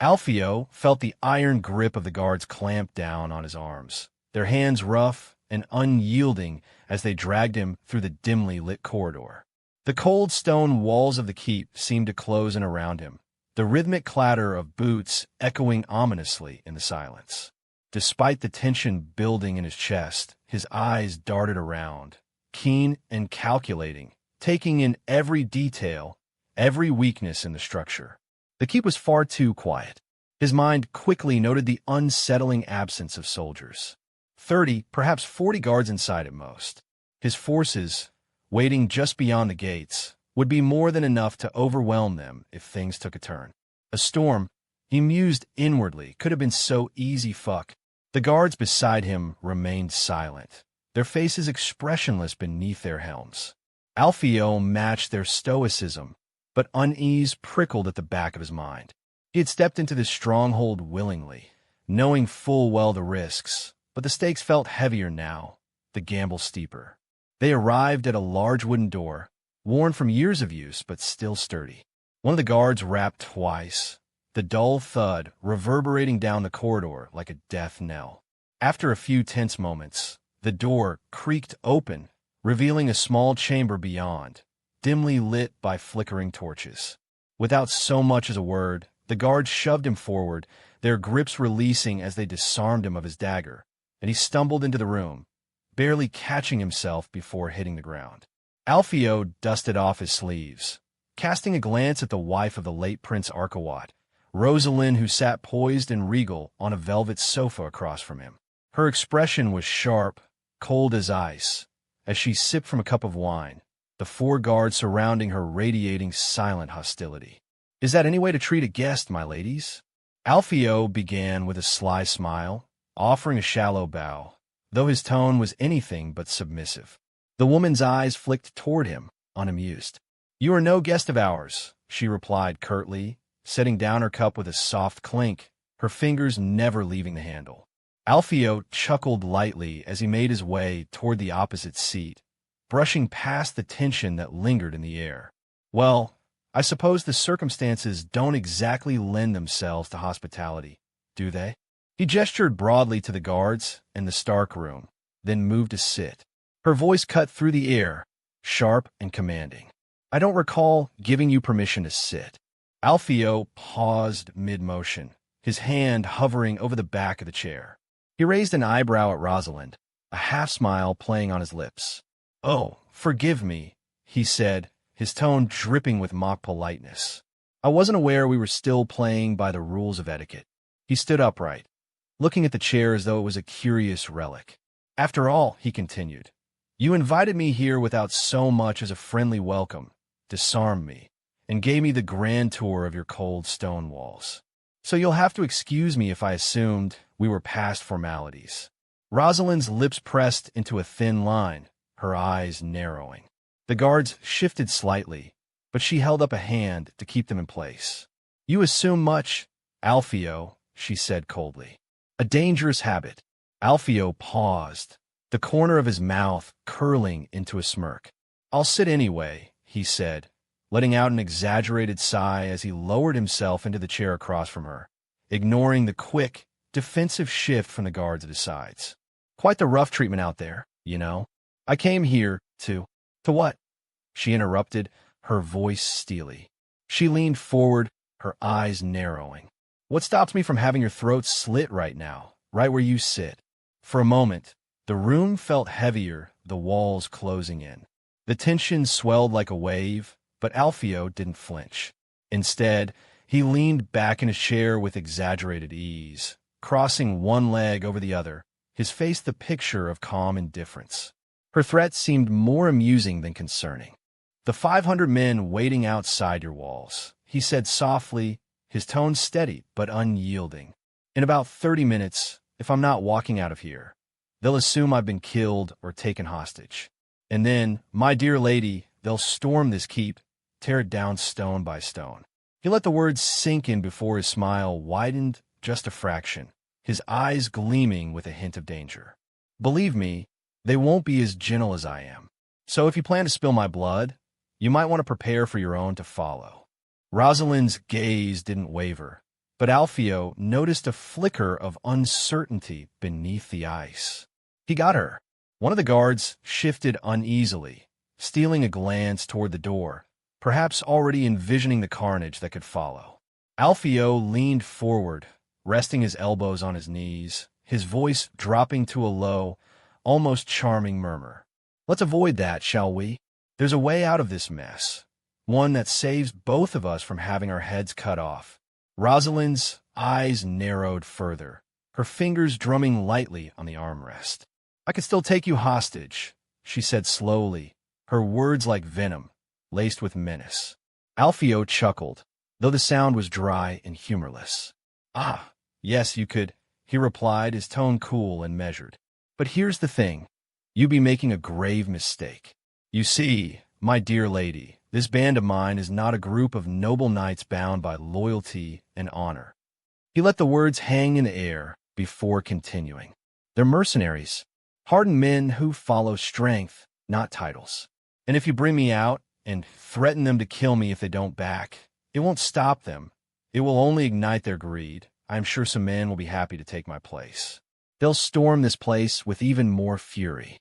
Alpheo felt the iron grip of the guards clamp down on his arms, their hands rough and unyielding as they dragged him through the dimly lit corridor. The cold stone walls of the keep seemed to close in around him, the rhythmic clatter of boots echoing ominously in the silence. Despite the tension building in his chest, his eyes darted around, keen and calculating, taking in every detail, every weakness in the structure. The keep was far too quiet. His mind quickly noted the unsettling absence of soldiers. 30, perhaps 40 guards inside at most. His forces, waiting just beyond the gates, would be more than enough to overwhelm them if things took a turn. A storm, he mused inwardly, could have been so easy fuck. The guards beside him remained silent, their faces expressionless beneath their helms. Alpheo matched their stoicism, but unease prickled at the back of his mind. He had stepped into this stronghold willingly, knowing full well the risks, but the stakes felt heavier now, the gamble steeper. They arrived at a large wooden door, worn from years of use but still sturdy. One of the guards rapped twice, the dull thud reverberating down the corridor like a death knell. After a few tense moments, the door creaked open, revealing a small chamber beyond, dimly lit by flickering torches. Without so much as a word, the guards shoved him forward, their grips releasing as they disarmed him of his dagger, and he stumbled into the room, barely catching himself before hitting the ground. Alpheo dusted off his sleeves, casting a glance at the wife of the late Prince Arkawat, Rosalind, who sat poised and regal on a velvet sofa across from him. Her expression was sharp, cold as ice, as she sipped from a cup of wine, the 4 guards surrounding her radiating silent hostility. "Is that any way to treat a guest, my ladies?" Alpheo began with a sly smile, offering a shallow bow, though his tone was anything but submissive. The woman's eyes flicked toward him, unamused. "You are no guest of ours," she replied curtly, setting down her cup with a soft clink, her fingers never leaving the handle. Alpheo chuckled lightly as he made his way toward the opposite seat, brushing past the tension that lingered in the air. "Well, I suppose the circumstances don't exactly lend themselves to hospitality, do they?" He gestured broadly to the guards in the Stark room, then moved to sit. Her voice cut through the air, sharp and commanding. "I don't recall giving you permission to sit." Alpheo paused mid-motion, his hand hovering over the back of the chair. He raised an eyebrow at Rosalind, a half-smile playing on his lips. "Oh, forgive me," he said, his tone dripping with mock politeness. "I wasn't aware we were still playing by the rules of etiquette." He stood upright, looking at the chair as though it was a curious relic. "After all," he continued, "you invited me here without so much as a friendly welcome, disarmed me, and gave me the grand tour of your cold stone walls. So you'll have to excuse me if I assumed we were past formalities." Rosalind's lips pressed into a thin line, her eyes narrowing. The guards shifted slightly, but she held up a hand to keep them in place. "You assume much, Alpheo," she said coldly. "A dangerous habit." Alpheo paused, the corner of his mouth curling into a smirk. "I'll sit anyway," he said, letting out an exaggerated sigh as he lowered himself into the chair across from her, ignoring the quick, defensive shift from the guards at his sides. "Quite the rough treatment out there, you know. I came here to—" "To what?" she interrupted, her voice steely. She leaned forward, her eyes narrowing. "What stops me from having your throat slit right now, right where you sit?" For a moment, the room felt heavier, the walls closing in. The tension swelled like a wave, but Alpheo didn't flinch. Instead, He leaned back in his chair with exaggerated ease, crossing one leg over the other, his face the picture of calm indifference. Her threat seemed more amusing than concerning. "The 500 men waiting outside your walls," he said softly, his tone steady but unyielding. "In about 30 minutes, if I'm not walking out of here, they'll assume I've been killed or taken hostage. And then, my dear lady, they'll storm this keep, tear it down stone by stone." He let the words sink in before his smile widened just a fraction, his eyes gleaming with a hint of danger. "Believe me, they won't be as gentle as I am. So if you plan to spill my blood, you might want to prepare for your own to follow." Rosalind's gaze didn't waver, but Alpheo noticed a flicker of uncertainty beneath the ice. He got her. One of the guards shifted uneasily, stealing a glance toward the door, perhaps already envisioning the carnage that could follow. Alpheo leaned forward, resting his elbows on his knees, his voice dropping to a low, almost charming murmur. "Let's avoid that, shall we? There's a way out of this mess, one that saves both of us from having our heads cut off." Rosalind's eyes narrowed further, her fingers drumming lightly on the armrest. "I could still take you hostage," she said slowly, her words like venom, laced with menace. Alpheo chuckled, though the sound was dry and humorless. "Ah, yes, you could," he replied, his tone cool and measured. "But here's the thing. You'd be making a grave mistake. You see, my dear lady, this band of mine is not a group of noble knights bound by loyalty and honor." He let the words hang in the air before continuing. "They're mercenaries, hardened men who follow strength, not titles. And if you bring me out and threaten them to kill me if they don't back, it won't stop them. It will only ignite their greed. I'm sure some men will be happy to take my place. They'll storm this place with even more fury."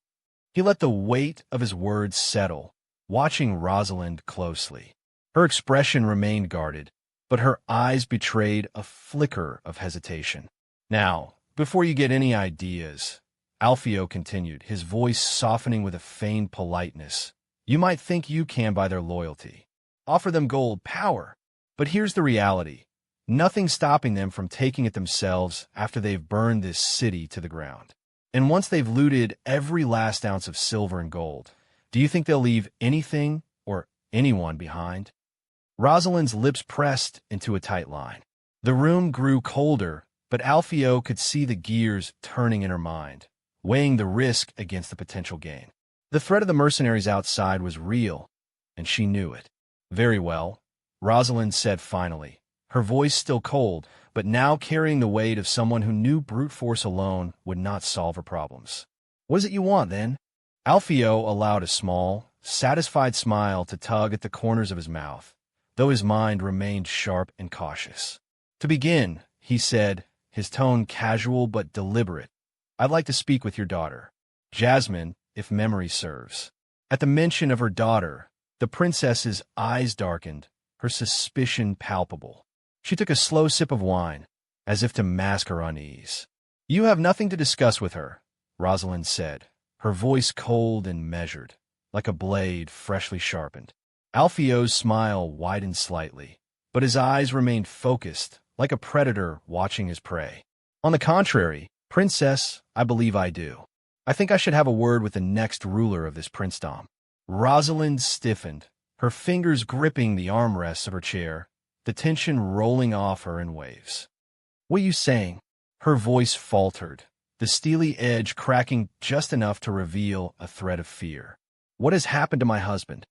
He let the weight of his words settle, watching Rosalind closely. Her expression remained guarded, but her eyes betrayed a flicker of hesitation. "Now, before you get any ideas," Alpheo continued, his voice softening with a feigned politeness, "you might think you can buy their loyalty. Offer them gold, power. But here's the reality. Nothing's stopping them from taking it themselves after they've burned this city to the ground. And once they've looted every last ounce of silver and gold, do you think they'll leave anything or anyone behind?" Rosalind's lips pressed into a tight line. The room grew colder, but Alpheo could see the gears turning in her mind, weighing the risk against the potential gain. The threat of the mercenaries outside was real, and she knew it. "Very well," Rosalind said finally, her voice still cold, but now carrying the weight of someone who knew brute force alone would not solve her problems. "What is it you want, then?" Alpheo allowed a small, satisfied smile to tug at the corners of his mouth, though his mind remained sharp and cautious. "To begin," he said, his tone casual but deliberate, "I'd like to speak with your daughter, Jasmine, if memory serves." At the mention of her daughter, the princess's eyes darkened, her suspicion palpable. She took a slow sip of wine, as if to mask her unease. "You have nothing to discuss with her," Rosalind said, her voice cold and measured, like a blade freshly sharpened. Alpheo's smile widened slightly, but his eyes remained focused, like a predator watching his prey. "On the contrary, Princess, I believe I do. I think I should have a word with the next ruler of this princedom." Rosalind stiffened, her fingers gripping the armrests of her chair, the tension rolling off her in waves. "What are you saying?" Her voice faltered, the steely edge cracking just enough to reveal a thread of fear. "What has happened to my husband?"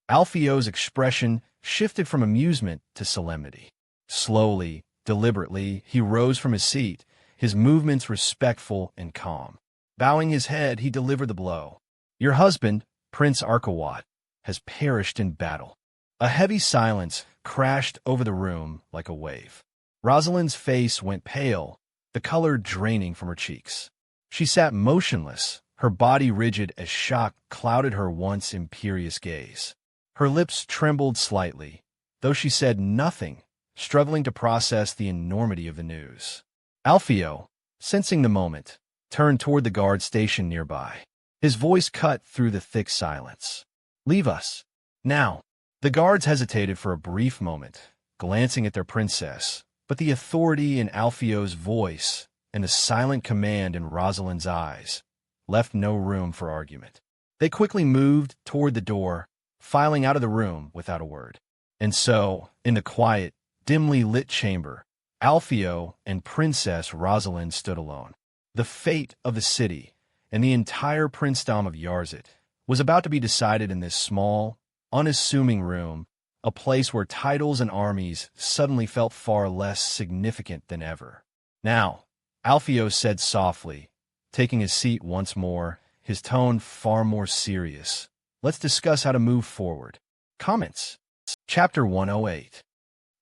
Alpheo's expression shifted from amusement to solemnity. Slowly, deliberately, he rose from his seat, his movements respectful and calm. Bowing his head, he delivered the blow. "Your husband, Prince Arkawat, has perished in battle." A heavy silence crashed over the room like a wave. Rosalind's face went pale, the color draining from her cheeks. She sat motionless, her body rigid as shock clouded her once imperious gaze. Her lips trembled slightly, though she said nothing, struggling to process the enormity of the news. Alpheo, sensing the moment, turned toward the guard stationed nearby. His voice cut through the thick silence. "Leave us. Now." The guards hesitated for a brief moment, glancing at their princess, but the authority in Alpheo's voice and the silent command in Rosalind's eyes left no room for argument. They quickly moved toward the door, filing out of the room without a word. And so, in the quiet, dimly lit chamber, Alpheo and Princess Rosalind stood alone. The fate of the city and the entire princedom of Yarzit was about to be decided in this small, unassuming room, a place where titles and armies suddenly felt far less significant than ever. "Now," Alpheo said softly, taking his seat once more, his tone far more serious, "let's discuss how to move forward." Comments. Chapter 108.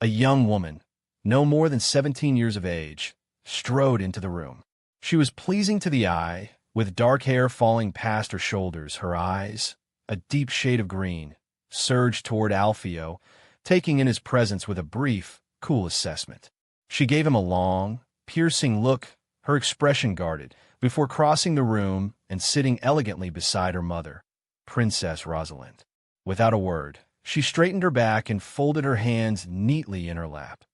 A young woman, no more than 17 years of age, strode into the room. She was pleasing to the eye, with dark hair falling past her shoulders. Her eyes, a deep shade of green, surged toward Alpheo, taking in his presence with a brief, cool assessment. She gave him a long, piercing look, her expression guarded, before crossing the room and sitting elegantly beside her mother, Princess Rosalind. Without a word, she straightened her back and folded her hands neatly in her lap.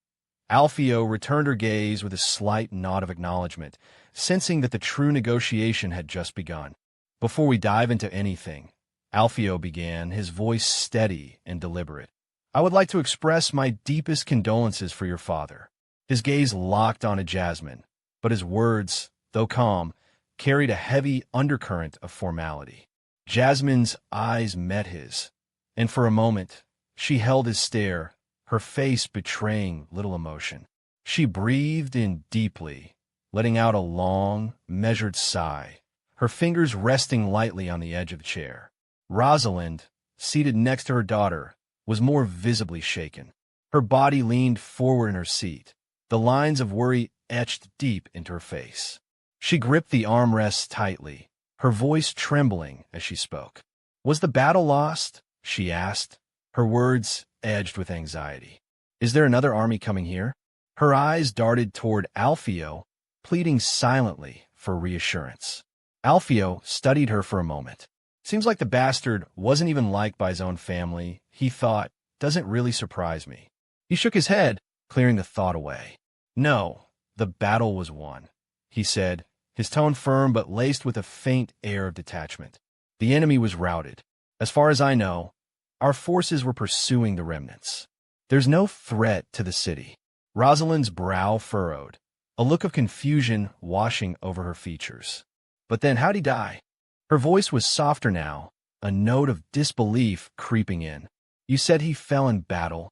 Alpheo returned her gaze with a slight nod of acknowledgement, sensing that the true negotiation had just begun. "Before we dive into anything," Alpheo began, his voice steady and deliberate, "I would like to express my deepest condolences for your father." His gaze locked onto Jasmine, but his words, though calm, carried a heavy undercurrent of formality. Jasmine's eyes met his, and for a moment she held his stare, her face betraying little emotion. She breathed in deeply, letting out a long, measured sigh, her fingers resting lightly on the edge of the chair. Rosalind, seated next to her daughter, was more visibly shaken. Her body leaned forward in her seat, the lines of worry etched deep into her face. She gripped the armrests tightly, her voice trembling as she spoke. "Was the battle lost?" she asked, her words edged with anxiety. "Is there another army coming here?" Her eyes darted toward Alpheo, pleading silently for reassurance. Alpheo studied her for a moment. "Seems like the bastard wasn't even liked by his own family," he thought. "Doesn't really surprise me." He shook his head, clearing the thought away. "No, the battle was won," he said, his tone firm but laced with a faint air of detachment. "The enemy was routed. As far as I know, our forces were pursuing the remnants. There's no threat to the city." Rosalind's brow furrowed, a look of confusion washing over her features. "But then how'd he die?" Her voice was softer now, a note of disbelief creeping in. "You said he fell in battle."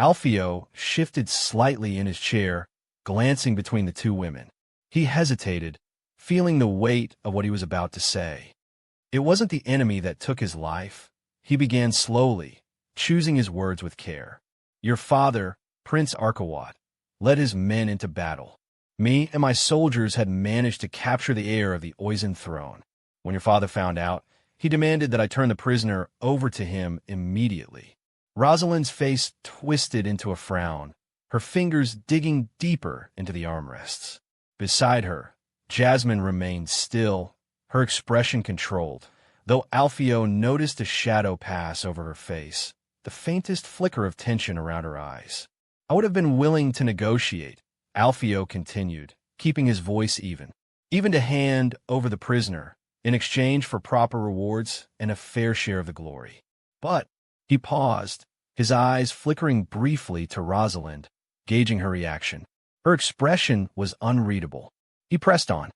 Alpheo shifted slightly in his chair, glancing between the two women. He hesitated, feeling the weight of what he was about to say. "It wasn't the enemy that took his life," he began slowly, choosing his words with care. "Your father, Prince Arkawat, led his men into battle. Me and my soldiers had managed to capture the heir of the Oizen throne. When your father found out, he demanded that I turn the prisoner over to him immediately." Rosalind's face twisted into a frown, her fingers digging deeper into the armrests. Beside her, Jasmine remained still, her expression controlled, though Alpheo noticed a shadow pass over her face, the faintest flicker of tension around her eyes. "I would have been willing to negotiate," Alpheo continued, keeping his voice even to hand over the prisoner, in exchange for proper rewards and a fair share of the glory. But he paused, his eyes flickering briefly to Rosalind, gauging her reaction. Her expression was unreadable. He pressed on.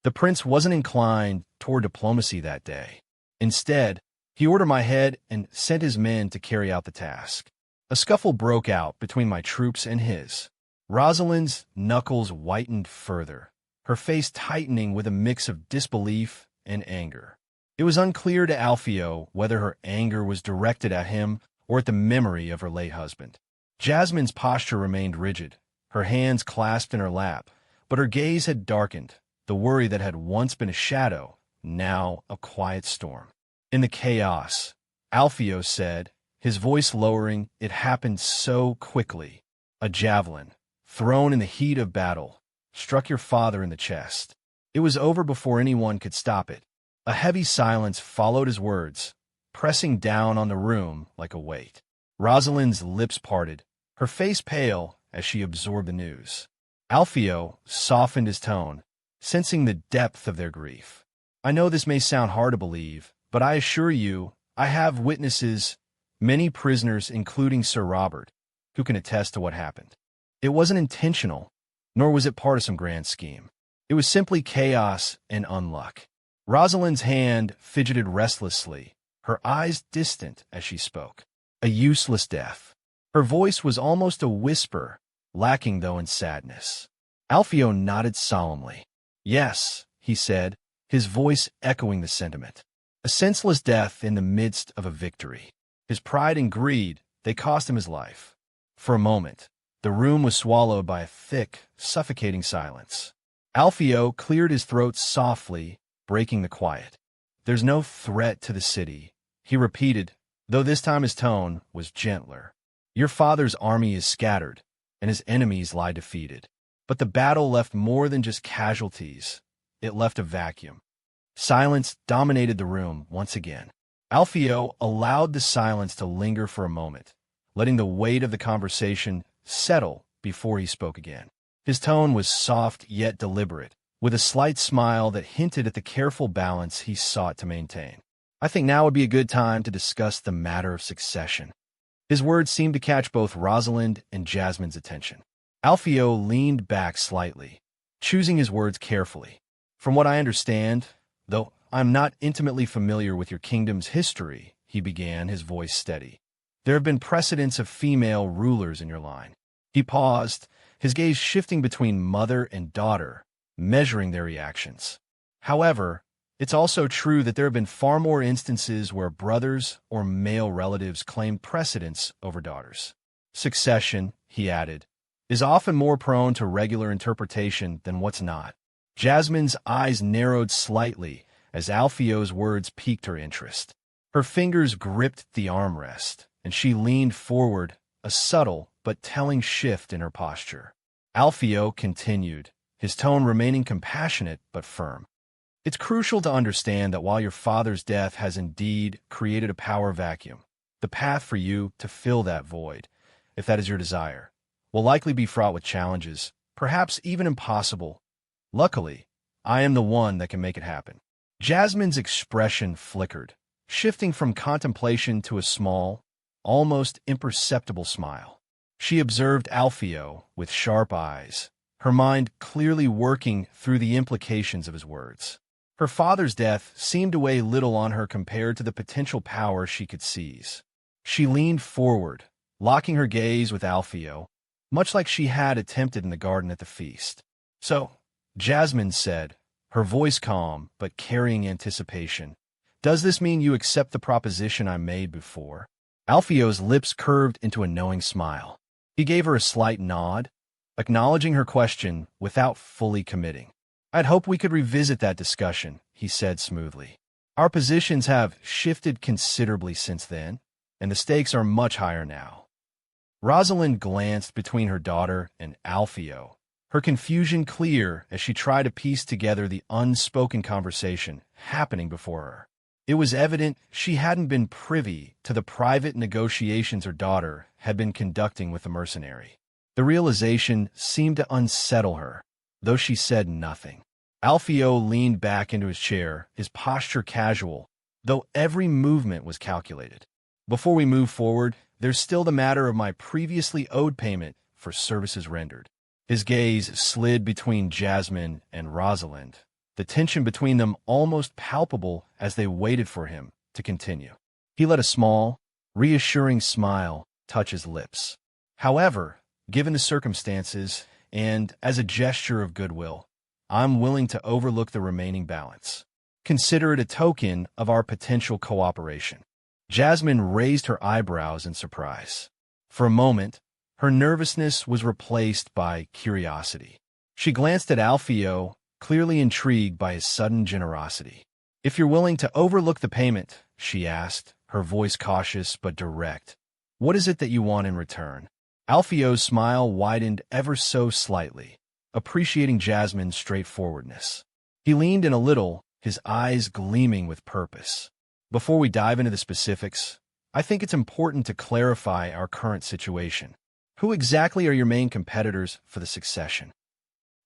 The prince wasn't inclined toward diplomacy that day. Instead, he ordered my head and sent his men to carry out the task. A scuffle broke out between my troops and his. Rosalind's knuckles whitened further, her face tightening with a mix of disbelief and anger. It was unclear to Alpheo whether her anger was directed at him or at the memory of her late husband. Jasmine's posture remained rigid, her hands clasped in her lap, but her gaze had darkened, the worry that had once been a shadow, now a quiet storm. In the chaos, Alpheo said, his voice lowering, "It happened so quickly. A javelin, thrown in the heat of battle, struck your father in the chest. It was over before anyone could stop it." A heavy silence followed his words, pressing down on the room like a weight. Rosalind's lips parted, her face pale as she absorbed the news. Alpheo softened his tone, sensing the depth of their grief. I know this may sound hard to believe, but I assure you, I have witnesses, many prisoners, including Sir Robert, who can attest to what happened. It wasn't intentional, nor was it part of some grand scheme. It was simply chaos and unluck. Rosalind's hand fidgeted restlessly, her eyes distant as she spoke. A useless death. Her voice was almost a whisper, lacking though in sadness. Alpheo nodded solemnly. Yes, he said, his voice echoing the sentiment. A senseless death in the midst of a victory. His pride and greed, they cost him his life. For a moment, the room was swallowed by a thick, suffocating silence. Alpheo cleared his throat softly, breaking the quiet. There's no threat to the city, he repeated, though this time his tone was gentler. Your father's army is scattered, and his enemies lie defeated. But the battle left more than just casualties. It left a vacuum. Silence dominated the room once again. Alpheo allowed the silence to linger for a moment, letting the weight of the conversation settle before he spoke again. His tone was soft yet deliberate, with a slight smile that hinted at the careful balance he sought to maintain. I think now would be a good time to discuss the matter of succession. His words seemed to catch both Rosalind and Jasmine's attention. Alpheo leaned back slightly, choosing his words carefully. From what I understand, though I'm not intimately familiar with your kingdom's history, he began, his voice steady. There have been precedents of female rulers in your line. He paused, his gaze shifting between mother and daughter, measuring their reactions. However, it's also true that there have been far more instances where brothers or male relatives claim precedence over daughters. Succession, he added, is often more prone to regular interpretation than what's not. Jasmine's eyes narrowed slightly as Alpheo's words piqued her interest. Her fingers gripped the armrest, and she leaned forward, a subtle but telling shift in her posture. Alpheo continued, his tone remaining compassionate but firm. It's crucial to understand that while your father's death has indeed created a power vacuum, the path for you to fill that void, if that is your desire, will likely be fraught with challenges, perhaps even impossible. Luckily, I am the one that can make it happen. Jasmine's expression flickered, shifting from contemplation to a small, almost imperceptible smile. She observed Alpheo with sharp eyes, her mind clearly working through the implications of his words. Her father's death seemed to weigh little on her compared to the potential power she could seize. She leaned forward, locking her gaze with Alpheo, much like she had attempted in the garden at the feast. So, Jasmine said, her voice calm but carrying anticipation, does this mean you accept the proposition I made before? Alpheo's lips curved into a knowing smile. He gave her a slight nod, acknowledging her question without fully committing. I'd hope we could revisit that discussion, he said smoothly. Our positions have shifted considerably since then, and the stakes are much higher now. Rosalind glanced between her daughter and Alpheo, her confusion clear as she tried to piece together the unspoken conversation happening before her. It was evident she hadn't been privy to the private negotiations her daughter had been conducting with the mercenary. The realization seemed to unsettle her, though she said nothing. Alpheo leaned back into his chair, his posture casual, though every movement was calculated. Before we move forward, there's still the matter of my previously owed payment for services rendered. His gaze slid between Jasmine and Rosalind, the tension between them almost palpable as they waited for him to continue. He let a small, reassuring smile touch his lips. However, given the circumstances, and as a gesture of goodwill, I'm willing to overlook the remaining balance. Consider it a token of our potential cooperation. Jasmine raised her eyebrows in surprise. For a moment, her nervousness was replaced by curiosity. She glanced at Alpheo, clearly intrigued by his sudden generosity. If you're willing to overlook the payment, she asked, her voice cautious but direct, what is it that you want in return? Alpheo's smile widened ever so slightly, appreciating Jasmine's straightforwardness. He leaned in a little, his eyes gleaming with purpose. Before we dive into the specifics, I think it's important to clarify our current situation. Who exactly are your main competitors for the succession?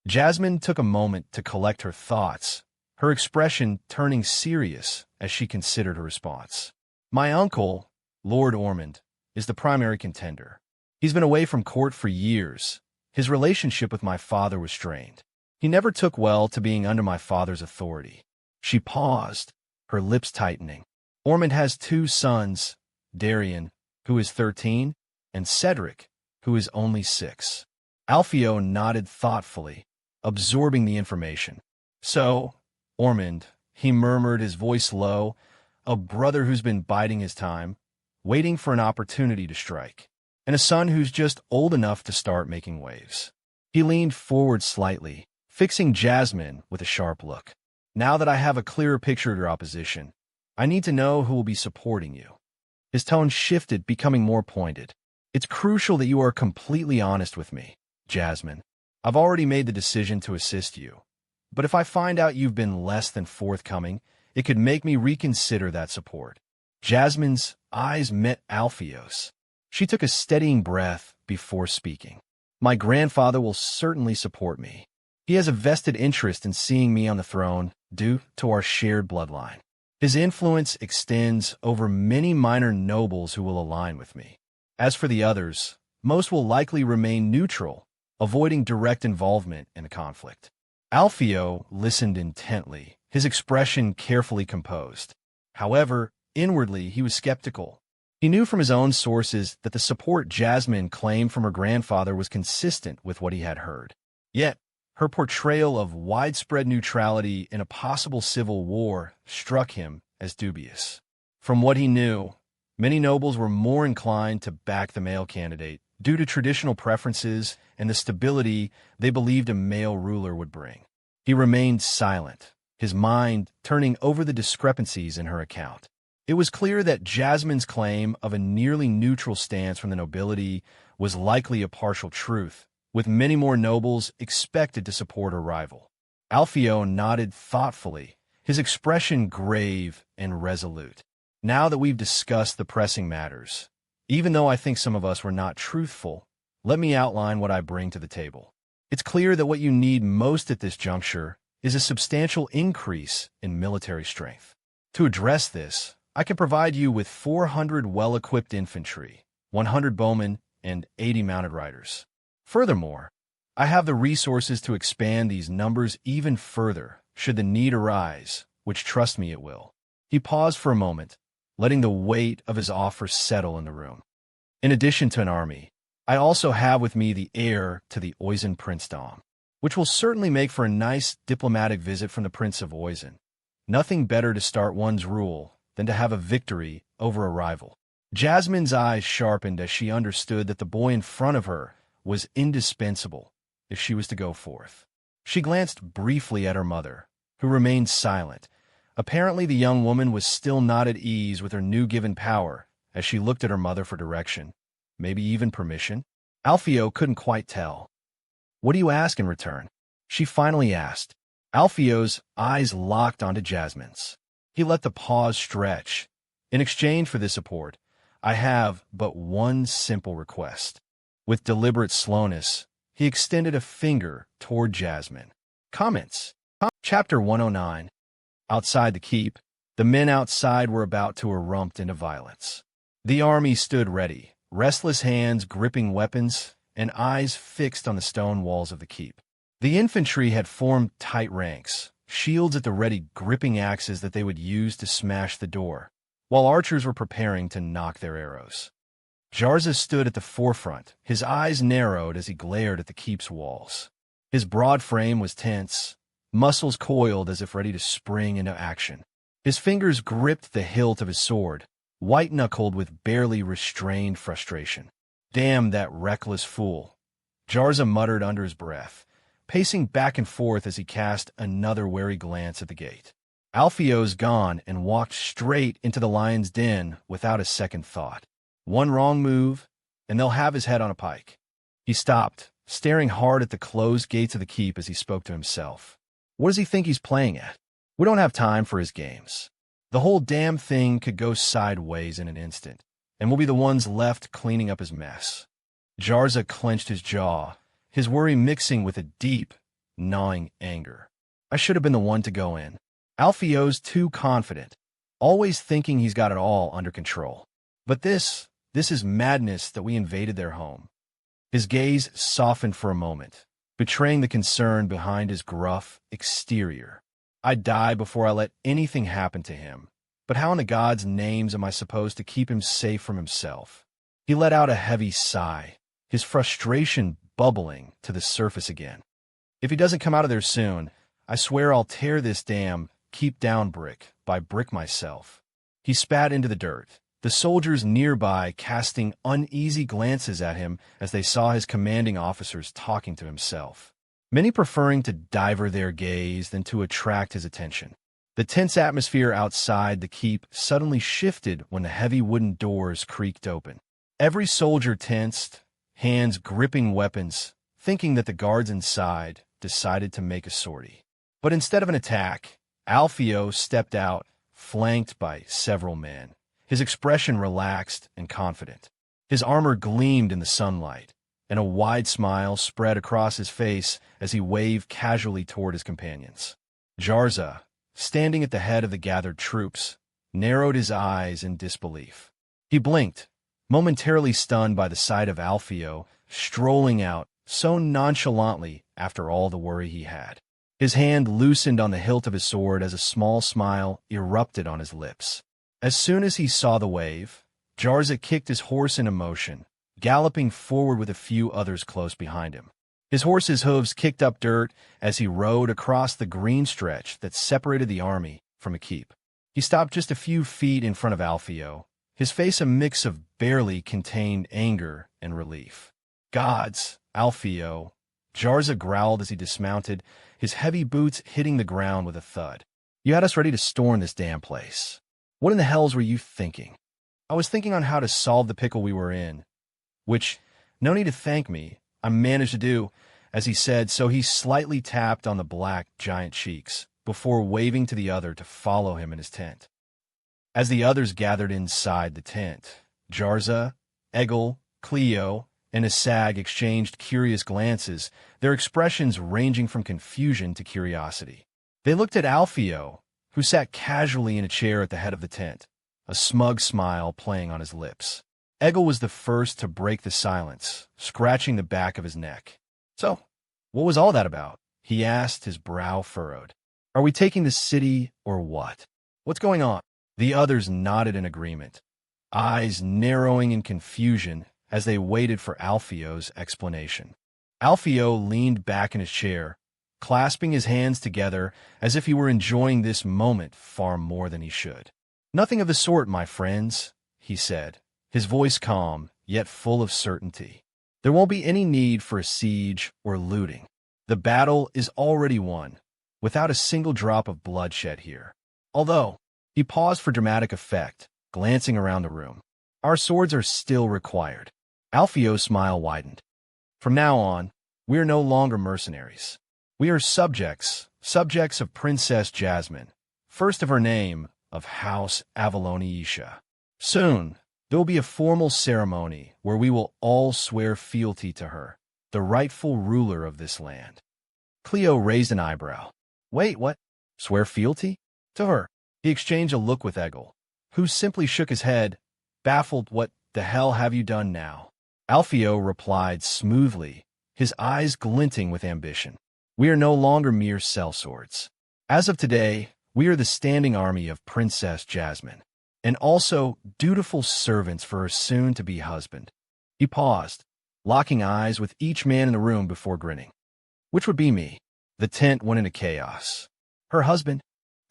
Jasmine took a moment to collect her thoughts, her expression turning serious as she considered her response. My uncle, Lord Ormond, is the primary contender. He's been away from court for years. His relationship with my father was strained. He never took well to being under my father's authority. She paused, her lips tightening. Ormond has 2 sons, Darian, who is 13, and Cedric, who is only 6. Alpheo nodded thoughtfully, absorbing the information. So, Ormond, he murmured, his voice low, a brother who's been biding his time, waiting for an opportunity to strike, and a son who's just old enough to start making waves. He leaned forward slightly, fixing Jasmine with a sharp look. Now that I have a clearer picture of your opposition, I need to know who will be supporting you. His tone shifted, becoming more pointed. It's crucial that you are completely honest with me, Jasmine. I've already made the decision to assist you, but if I find out you've been less than forthcoming, it could make me reconsider that support. Jasmine's eyes met Alpheo's. She took a steadying breath before speaking. My grandfather will certainly support me. He has a vested interest in seeing me on the throne due to our shared bloodline. His influence extends over many minor nobles who will align with me. As for the others, most will likely remain neutral, avoiding direct involvement in the conflict. Alpheo listened intently, his expression carefully composed. However, inwardly he was skeptical. He knew from his own sources that the support Jasmine claimed from her grandfather was consistent with what he had heard. Yet, her portrayal of widespread neutrality in a possible civil war struck him as dubious. From what he knew, many nobles were more inclined to back the male candidate due to traditional preferences and the stability they believed a male ruler would bring. He remained silent, his mind turning over the discrepancies in her account. It was clear that Jasmine's claim of a nearly neutral stance from the nobility was likely a partial truth, with many more nobles expected to support her rival. Alpheo nodded thoughtfully, his expression grave and resolute. Now that we've discussed the pressing matters, even though I think some of us were not truthful, let me outline what I bring to the table. It's clear that what you need most at this juncture is a substantial increase in military strength. To address this, I can provide you with 400 well-equipped infantry, 100 bowmen, and 80 mounted riders. Furthermore, I have the resources to expand these numbers even further should the need arise, which trust me it will. He paused for a moment, letting the weight of his offer settle in the room. In addition to an army, I also have with me the heir to the Oisin princedom, which will certainly make for a nice diplomatic visit from the Prince of Oisin. Nothing better to start one's rule than to have a victory over a rival. Jasmine's eyes sharpened as she understood that the boy in front of her was indispensable if she was to go forth. She glanced briefly at her mother, who remained silent. Apparently the young woman was still not at ease with her new given power as she looked at her mother for direction, maybe even permission. Alpheo couldn't quite tell. What do you ask in return? She finally asked. Alpheo's eyes locked onto Jasmine's. He let the pause stretch. In exchange for this support, I have but one simple request. With deliberate slowness, he extended a finger toward Jasmine. Comments. Chapter 109. Outside the keep, the men outside were about to erupt into violence. The army stood ready, restless hands gripping weapons and eyes fixed on the stone walls of the keep. The infantry had formed tight ranks, shields at the ready gripping axes that they would use to smash the door, while archers were preparing to knock their arrows. Jarza stood at the forefront, his eyes narrowed as he glared at the keep's walls. His broad frame was tense, muscles coiled as if ready to spring into action. His fingers gripped the hilt of his sword, white-knuckled with barely restrained frustration. Damn that reckless fool, Jarza muttered under his breath, pacing back and forth as he cast another wary glance at the gate. Alpheo's gone and walked straight into the lion's den without a second thought. One wrong move, and they'll have his head on a pike. He stopped, staring hard at the closed gates of the keep as he spoke to himself. What does he think he's playing at? We don't have time for his games. The whole damn thing could go sideways in an instant, and we'll be the ones left cleaning up his mess. Jarza clenched his jaw, his worry mixing with a deep, gnawing anger. I should have been the one to go in. Alpheo's too confident, always thinking he's got it all under control. But this is madness that we invaded their home. His gaze softened for a moment, betraying the concern behind his gruff exterior. I'd die before I let anything happen to him. But how in the gods' names am I supposed to keep him safe from himself? He let out a heavy sigh, his frustration bubbling to the surface again. If he doesn't come out of there soon, I swear I'll tear this damn keep down brick by brick myself. He spat into the dirt, the soldiers nearby casting uneasy glances at him as they saw his commanding officers talking to himself, many preferring to divert their gaze than to attract his attention. The tense atmosphere outside the keep suddenly shifted when the heavy wooden doors creaked open. Every soldier tensed, hands gripping weapons, thinking that the guards inside decided to make a sortie. But instead of an attack, Alpheo stepped out, flanked by several men, his expression relaxed and confident. His armor gleamed in the sunlight, and a wide smile spread across his face as he waved casually toward his companions. Jarza, standing at the head of the gathered troops, narrowed his eyes in disbelief. He blinked, momentarily stunned by the sight of Alpheo strolling out so nonchalantly after all the worry he had. His hand loosened on the hilt of his sword as a small smile erupted on his lips. As soon as he saw the wave, Jarza kicked his horse into motion, galloping forward with a few others close behind him. His horse's hooves kicked up dirt as he rode across the green stretch that separated the army from a keep. He stopped just a few feet in front of Alpheo, his face a mix of barely contained anger and relief. "Gods, Alpheo," Jarza growled as he dismounted, his heavy boots hitting the ground with a thud. "You had us ready to storm this damn place. What in the hells were you thinking?" "I was thinking on how to solve the pickle we were in, which, no need to thank me, I managed to do," as he said, so he slightly tapped on the black, giant cheeks, before waving to the other to follow him in his tent. As the others gathered inside the tent, Jarza, Eggle, Cleo, and Asag exchanged curious glances, their expressions ranging from confusion to curiosity. They looked at Alpheo, who sat casually in a chair at the head of the tent, a smug smile playing on his lips. Eggle was the first to break the silence, scratching the back of his neck. "So, what was all that about?" he asked, his brow furrowed. "Are we taking the city or what? What's going on?" The others nodded in agreement, eyes narrowing in confusion as they waited for Alpheo's explanation. Alpheo leaned back in his chair, clasping his hands together as if he were enjoying this moment far more than he should. "Nothing of the sort, my friends," he said, his voice calm, yet full of certainty. "There won't be any need for a siege or looting. The battle is already won, without a single drop of bloodshed here. Although," he paused for dramatic effect, glancing around the room, "our swords are still required." Alpheo's smile widened. "From now on, we are no longer mercenaries. We are subjects of Princess Jasmine, first of her name, of House Avaloniisha. Soon, there will be a formal ceremony where we will all swear fealty to her, the rightful ruler of this land." Cleo raised an eyebrow. "Wait, what? Swear fealty? To her?" He exchanged a look with Eggle, who simply shook his head, baffled. "What the hell have you done now?" Alpheo replied smoothly, his eyes glinting with ambition. "We are no longer mere sellswords. As of today, we are the standing army of Princess Jasmine, and also dutiful servants for her soon-to-be husband." He paused, locking eyes with each man in the room before grinning. "Which would be me." The tent went into chaos. "Her husband?"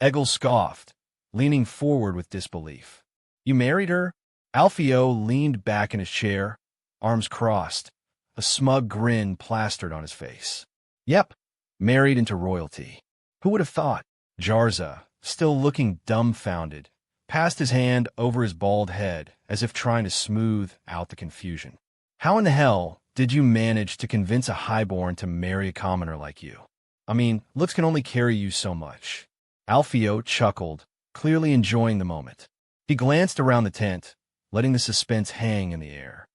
Eggle scoffed, leaning forward with disbelief. "You married her?" Alpheo leaned back in his chair, arms crossed, a smug grin plastered on his face. "Yep, married into royalty. Who would have thought?" Jarza, still looking dumbfounded, passed his hand over his bald head as if trying to smooth out the confusion. "How in the hell did you manage to convince a highborn to marry a commoner like you? I mean, looks can only carry you so much." Alpheo chuckled, clearly enjoying the moment. He glanced around the tent, letting the suspense hang in the air.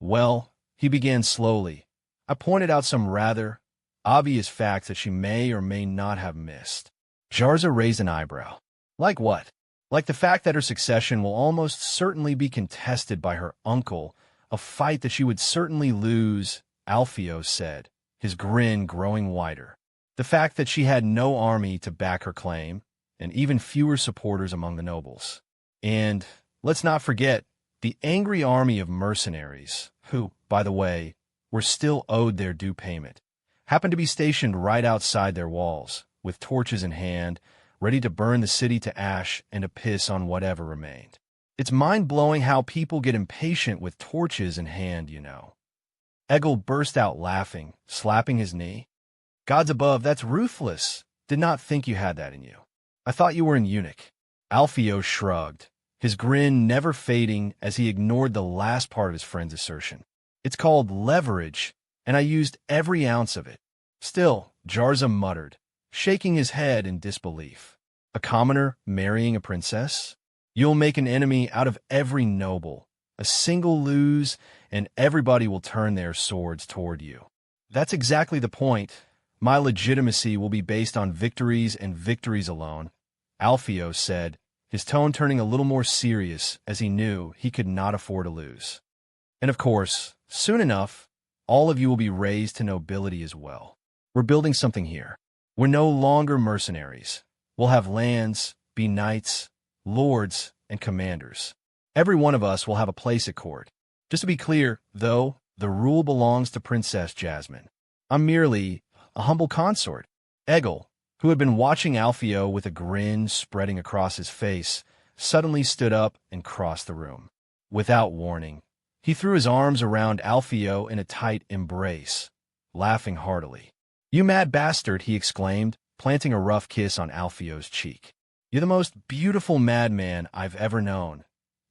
"Well, He began slowly. I pointed out some rather obvious facts that she may or may not have missed. Jarza raised an eyebrow. Like what? Like the fact that her succession will almost certainly be contested by her uncle, a fight that she would certainly lose, Alpheo said, his grin growing wider. The fact that she had no army to back her claim, and even fewer supporters among the nobles. And, let's not forget, the angry army of mercenaries, who, by the way, were still owed their due payment, happened to be stationed right outside their walls, with torches in hand, ready to burn the city to ash and to piss on whatever remained. It's mind-blowing how people get impatient with torches in hand, you know. Egil burst out laughing, slapping his knee. Gods above, that's ruthless. Did not think you had that in you. I thought you were an eunuch. Alpheo shrugged, his grin never fading as he ignored the last part of his friend's assertion. It's called leverage, and I used every ounce of it. Still, Jarza muttered, shaking his head in disbelief. A commoner marrying a princess? You'll make an enemy out of every noble. A single lose, and everybody will turn their swords toward you. That's exactly the point. My legitimacy will be based on victories and victories alone, Alpheo said, his tone turning a little more serious as he knew he could not afford to lose. And of course, soon enough, all of you will be raised to nobility as well. We're building something here. We're no longer mercenaries. We'll have lands, be knights, lords, and commanders. Every one of us will have a place at court. Just to be clear, though, the rule belongs to Princess Jasmine. I'm merely a humble consort. Egil, who had been watching Alpheo with a grin spreading across his face, suddenly stood up and crossed the room. Without warning, he threw his arms around Alpheo in a tight embrace, laughing heartily. You mad bastard, he exclaimed, planting a rough kiss on Alpheo's cheek. You're the most beautiful madman I've ever known.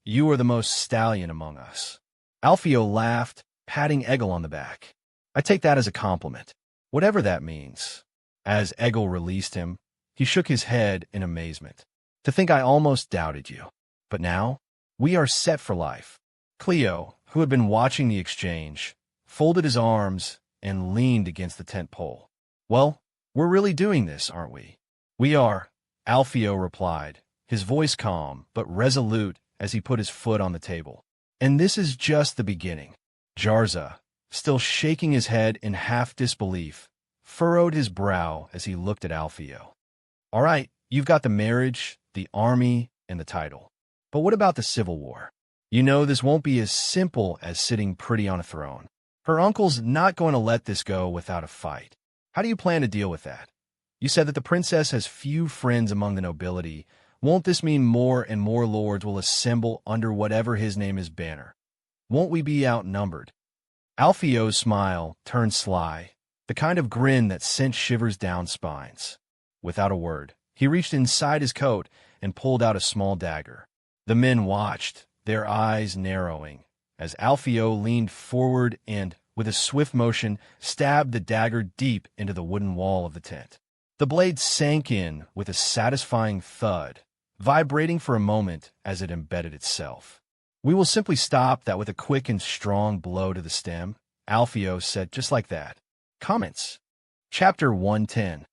You are the most stallion among us. Alpheo laughed, patting Egil on the back. I take that as a compliment, whatever that means. As Egil released him, he shook his head in amazement. To think I almost doubted you. But now, we are set for life. Cleo, who had been watching the exchange, folded his arms and leaned against the tent pole. Well, we're really doing this, aren't we? We are, Alpheo replied, his voice calm but resolute as he put his foot on the table. And this is just the beginning. Jarza, still shaking his head in half disbelief, furrowed his brow as he looked at Alpheo. All right, you've got the marriage, the army, and the title. But what about the civil war? You know this won't be as simple as sitting pretty on a throne. Her uncle's not going to let this go without a fight. How do you plan to deal with that? You said that the princess has few friends among the nobility. Won't this mean more and more lords will assemble under whatever his name is banner? Won't we be outnumbered? Alpheo's smile turned sly, the kind of grin that sent shivers down spines. Without a word, he reached inside his coat and pulled out a small dagger. The men watched, their eyes narrowing, as Alpheo leaned forward and, with a swift motion, stabbed the dagger deep into the wooden wall of the tent. The blade sank in with a satisfying thud, vibrating for a moment as it embedded itself. We will simply stop that with a quick and strong blow to the stem, Alpheo said just like that. Comments. Chapter 110.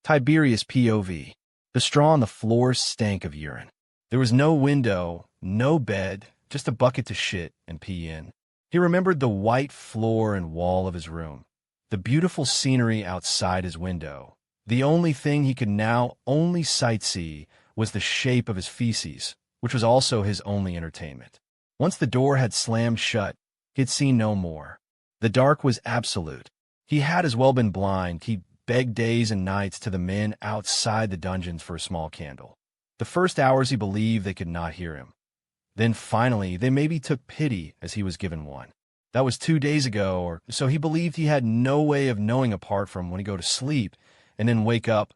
Tiberius POV. The straw on the floor stank of urine. There was no window, no bed, just a bucket to shit and pee in. He remembered the white floor and wall of his room, the beautiful scenery outside his window. The only thing he could now only sightsee was the shape of his feces, which was also his only entertainment. Once the door had slammed shut, he had seen no more. The dark was absolute. He had as well been blind. He begged days and nights to the men outside the dungeons for a small candle. The first hours he believed they could not hear him. Then finally they maybe took pity as he was given one. That was 2 days ago, or so he believed. He had no way of knowing apart from when he go to sleep and then wake up.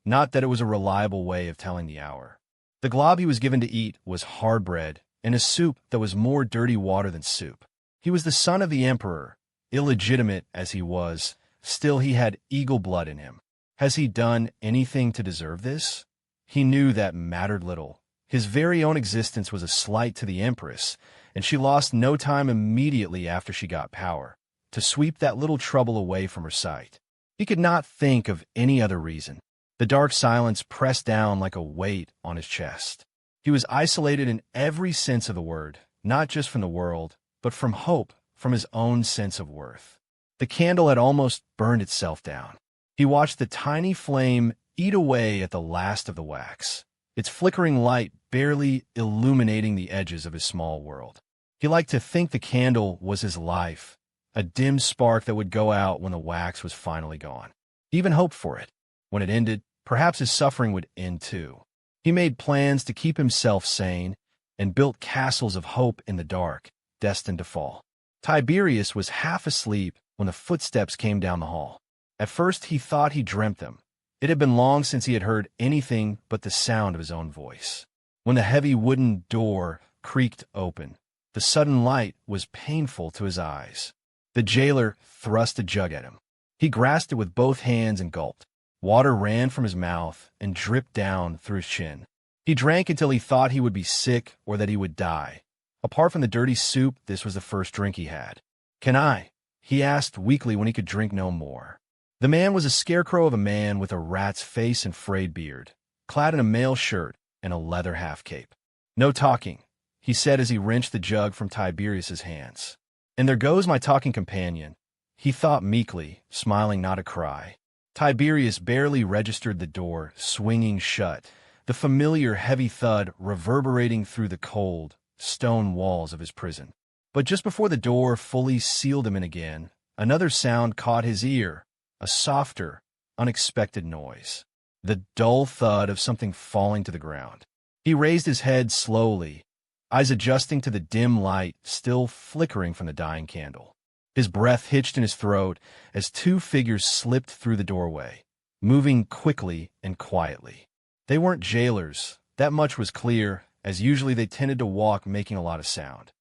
Not that it was a reliable way of telling the hour. The glob he was given to eat was hard bread and a soup that was more dirty water than soup. He was the son of the emperor, illegitimate as he was. Still he had eagle blood in him. Has he done anything to deserve this? He knew that mattered little. His very own existence was a slight to the Empress, and she lost no time immediately after she got power to sweep that little trouble away from her sight. He could not think of any other reason. The dark silence pressed down like a weight on his chest. He was isolated in every sense of the word, not just from the world, but from hope, from his own sense of worth. The candle had almost burned itself down. He watched the tiny flame eat away at the last of the wax, its flickering light barely illuminating the edges of his small world. He liked to think the candle was his life, a dim spark that would go out when the wax was finally gone. He even hoped for it. When it ended, perhaps his suffering would end too. He made plans to keep himself sane and built castles of hope in the dark, destined to fall. Tiberius was half asleep when the footsteps came down the hall. At first he thought he dreamt them. It had been long since he had heard anything but the sound of his own voice. When the heavy wooden door creaked open, the sudden light was painful to his eyes. The jailer thrust a jug at him. He grasped it with both hands and gulped. Water ran from his mouth and dripped down through his chin. He drank until he thought he would be sick or that he would die. Apart from the dirty soup, this was the first drink he had. "Can I?" he asked weakly when he could drink no more. The man was a scarecrow of a man with a rat's face and frayed beard, clad in a mail shirt and a leather half-cape. "No talking," he said as he wrenched the jug from Tiberius's hands. "And there goes my talking companion," he thought meekly, smiling not a cry. Tiberius barely registered the door swinging shut, the familiar heavy thud reverberating through the cold, stone walls of his prison. But just before the door fully sealed him in again, another sound caught his ear, a softer, unexpected noise. The dull thud of something falling to the ground. He raised his head slowly, eyes adjusting to the dim light still flickering from the dying candle. His breath hitched in his throat as two figures slipped through the doorway, moving quickly and quietly. They weren't jailers, that much was clear, as usually they tended to walk making a lot of sound.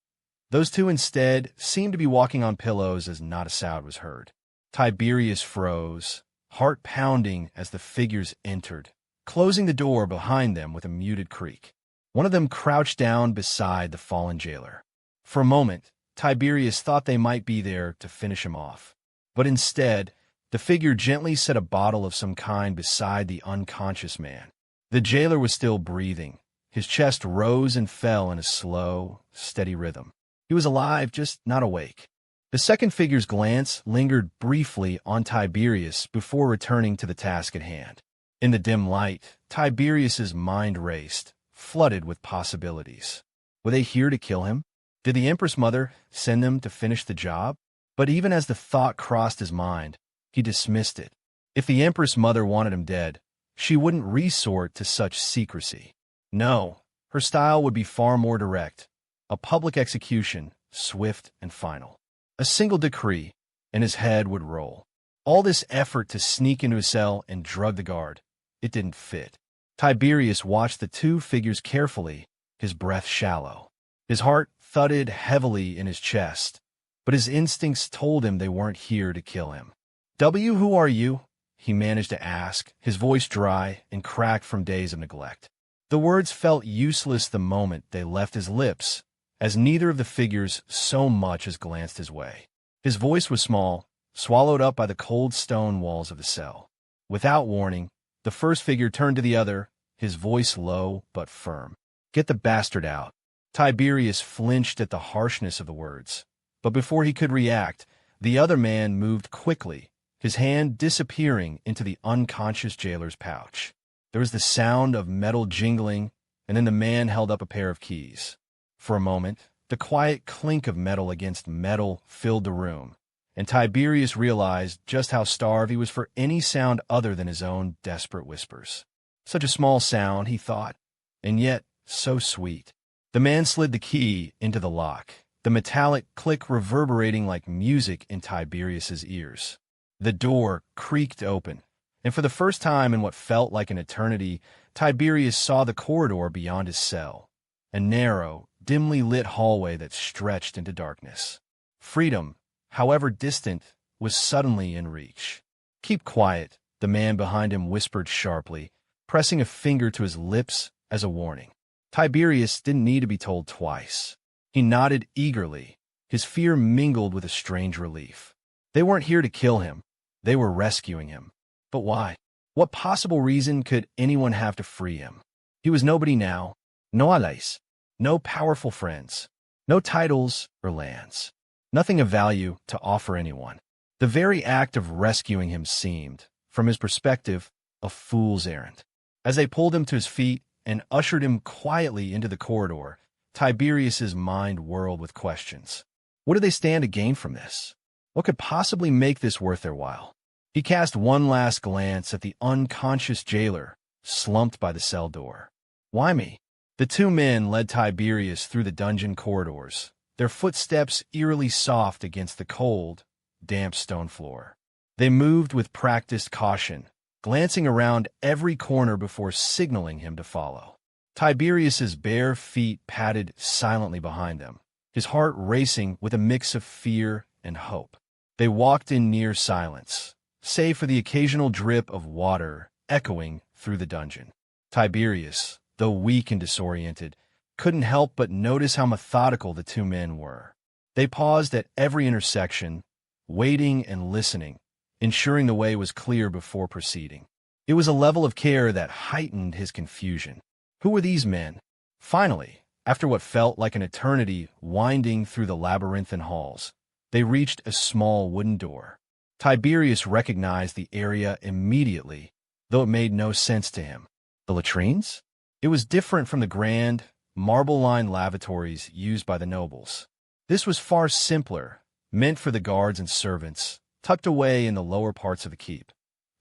Those two instead seemed to be walking on pillows as not a sound was heard. Tiberius froze, heart pounding as the figures entered, closing the door behind them with a muted creak. One of them crouched down beside the fallen jailer. For a moment, Tiberius thought they might be there to finish him off. But instead, the figure gently set a bottle of some kind beside the unconscious man. The jailer was still breathing. His chest rose and fell in a slow, steady rhythm. He was alive, just not awake. The second figure's glance lingered briefly on Tiberius before returning to the task at hand. In the dim light, Tiberius's mind raced, flooded with possibilities. Were they here to kill him? Did the Empress Mother send them to finish the job? But even as the thought crossed his mind, he dismissed it. If the Empress Mother wanted him dead, she wouldn't resort to such secrecy. No, her style would be far more direct. A public execution, swift and final. A single decree, and his head would roll. All this effort to sneak into his cell and drug the guard, it didn't fit. Tiberius watched the two figures carefully, his breath shallow. His heart thudded heavily in his chest, but his instincts told him they weren't here to kill him. "Who are you?" he managed to ask, his voice dry and cracked from days of neglect. The words felt useless the moment they left his lips, as neither of the figures so much as glanced his way. His voice was small, swallowed up by the cold stone walls of the cell. Without warning, the first figure turned to the other, his voice low but firm. "Get the bastard out." Tiberius flinched at the harshness of the words, but before he could react, the other man moved quickly, his hand disappearing into the unconscious jailer's pouch. There was the sound of metal jingling, and then the man held up a pair of keys. For a moment, the quiet clink of metal against metal filled the room, and Tiberius realized just how starved he was for any sound other than his own desperate whispers. Such a small sound, he thought, and yet so sweet. The man slid the key into the lock, the metallic click reverberating like music in Tiberius's ears. The door creaked open, and for the first time in what felt like an eternity, Tiberius saw the corridor beyond his cell, a narrow, dimly lit hallway that stretched into darkness. Freedom, however distant, was suddenly in reach. "Keep quiet," the man behind him whispered sharply, pressing a finger to his lips as a warning. Tiberius didn't need to be told twice. He nodded eagerly, his fear mingled with a strange relief. They weren't here to kill him. They were rescuing him. But why? What possible reason could anyone have to free him? He was nobody now. No allies. No powerful friends. No titles or lands. Nothing of value to offer anyone. The very act of rescuing him seemed, from his perspective, a fool's errand. As they pulled him to his feet and ushered him quietly into the corridor, Tiberius's mind whirled with questions. What did they stand to gain from this? What could possibly make this worth their while? He cast one last glance at the unconscious jailer, slumped by the cell door. Why me? The two men led Tiberius through the dungeon corridors, their footsteps eerily soft against the cold, damp stone floor. They moved with practiced caution, glancing around every corner before signaling him to follow. Tiberius's bare feet padded silently behind them, his heart racing with a mix of fear and hope. They walked in near silence, save for the occasional drip of water echoing through the dungeon. Tiberius, though weak and disoriented, couldn't help but notice how methodical the two men were. They paused at every intersection, waiting and listening, ensuring the way was clear before proceeding. It was a level of care that heightened his confusion. Who were these men? Finally, after what felt like an eternity winding through the labyrinthine halls, they reached a small wooden door. Tiberius recognized the area immediately, though it made no sense to him. The latrines? It was different from the grand, marble-lined lavatories used by the nobles. This was far simpler, meant for the guards and servants, tucked away in the lower parts of the keep,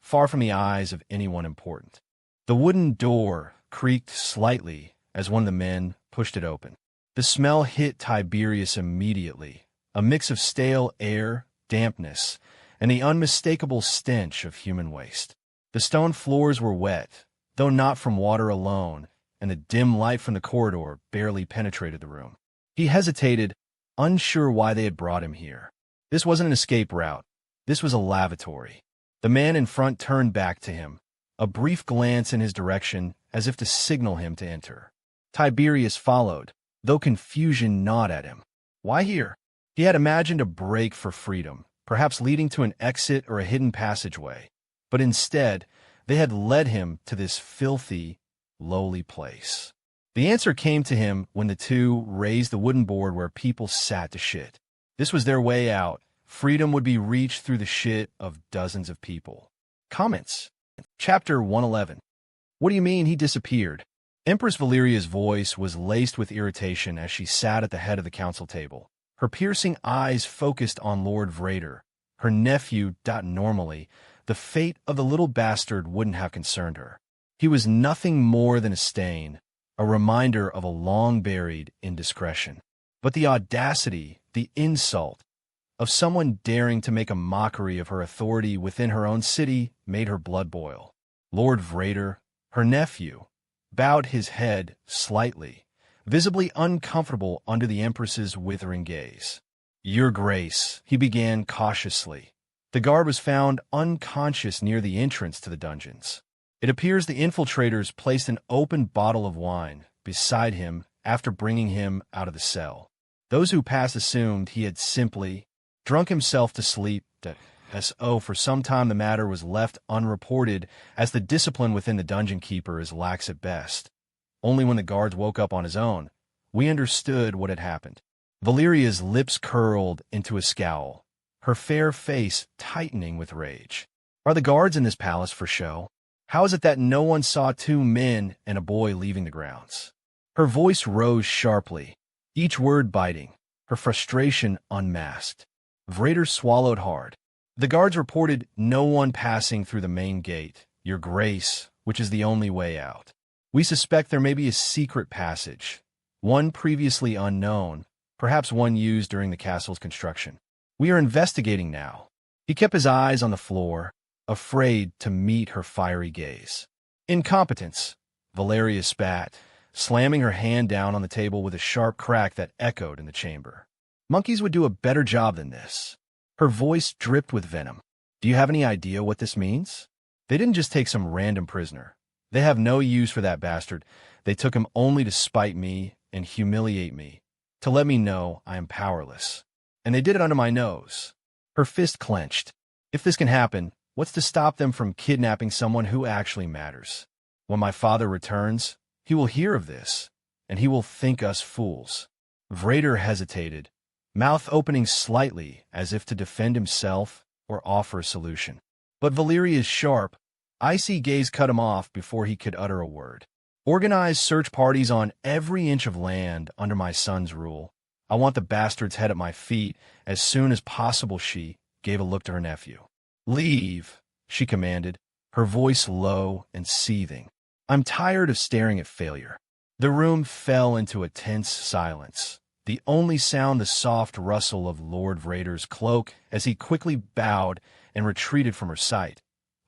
far from the eyes of anyone important. The wooden door creaked slightly as one of the men pushed it open. The smell hit Tiberius immediately, a mix of stale air, dampness, and the unmistakable stench of human waste. The stone floors were wet, though not from water alone, and the dim light from the corridor barely penetrated the room. He hesitated, unsure why they had brought him here. This wasn't an escape route. This was a lavatory. The man in front turned back to him, a brief glance in his direction as if to signal him to enter. Tiberius followed, though confusion gnawed at him. Why here? He had imagined a break for freedom, perhaps leading to an exit or a hidden passageway. But instead, they had led him to this filthy, lowly place. The answer came to him when the two raised the wooden board where people sat to shit. This was their way out. Freedom would be reached through the shit of dozens of people. Comments. Chapter 111. What do you mean he disappeared? Empress Valeria's voice was laced with irritation as she sat at the head of the council table. Her piercing eyes focused on Lord Vrader, her nephew. Normally, the fate of the little bastard wouldn't have concerned her. He was nothing more than a stain, a reminder of a long-buried indiscretion. But the audacity, the insult, of someone daring to make a mockery of her authority within her own city made her blood boil. Lord Vrader, her nephew, bowed his head slightly, visibly uncomfortable under the Empress's withering gaze. "Your Grace," he began cautiously. The guard was found unconscious near the entrance to the dungeons. It appears the infiltrators placed an open bottle of wine beside him after bringing him out of the cell. Those who passed assumed he had simply drunk himself to sleep. For some time the matter was left unreported, as the discipline within the dungeon keeper is lax at best. Only when the guards woke up on his own, we understood what had happened. Valeria's lips curled into a scowl, her fair face tightening with rage. Are the guards in this palace for show? How is it that no one saw two men and a boy leaving the grounds? Her voice rose sharply, each word biting, her frustration unmasked. Vrader swallowed hard. The guards reported no one passing through the main gate, Your Grace, which is the only way out. We suspect there may be a secret passage, one previously unknown, perhaps one used during the castle's construction. We are investigating now. He kept his eyes on the floor, afraid to meet her fiery gaze. Incompetence, Valeria spat, slamming her hand down on the table with a sharp crack that echoed in the chamber. Monkeys would do a better job than this. Her voice dripped with venom. Do you have any idea what this means? They didn't just take some random prisoner. They have no use for that bastard. They took him only to spite me and humiliate me, to let me know I am powerless. And they did it under my nose. Her fist clenched. If this can happen, what's to stop them from kidnapping someone who actually matters? When my father returns, he will hear of this, and he will think us fools. Vrader hesitated, mouth opening slightly as if to defend himself or offer a solution. But Valeria's sharp, icy gaze cut him off before he could utter a word. Organize search parties on every inch of land under my son's rule. I want the bastard's head at my feet as soon as possible. She gave a look to her nephew. Leave, she commanded, her voice low and seething. I'm tired of staring at failure. The room fell into a tense silence, the only sound the soft rustle of Lord Vrader's cloak as he quickly bowed and retreated from her sight,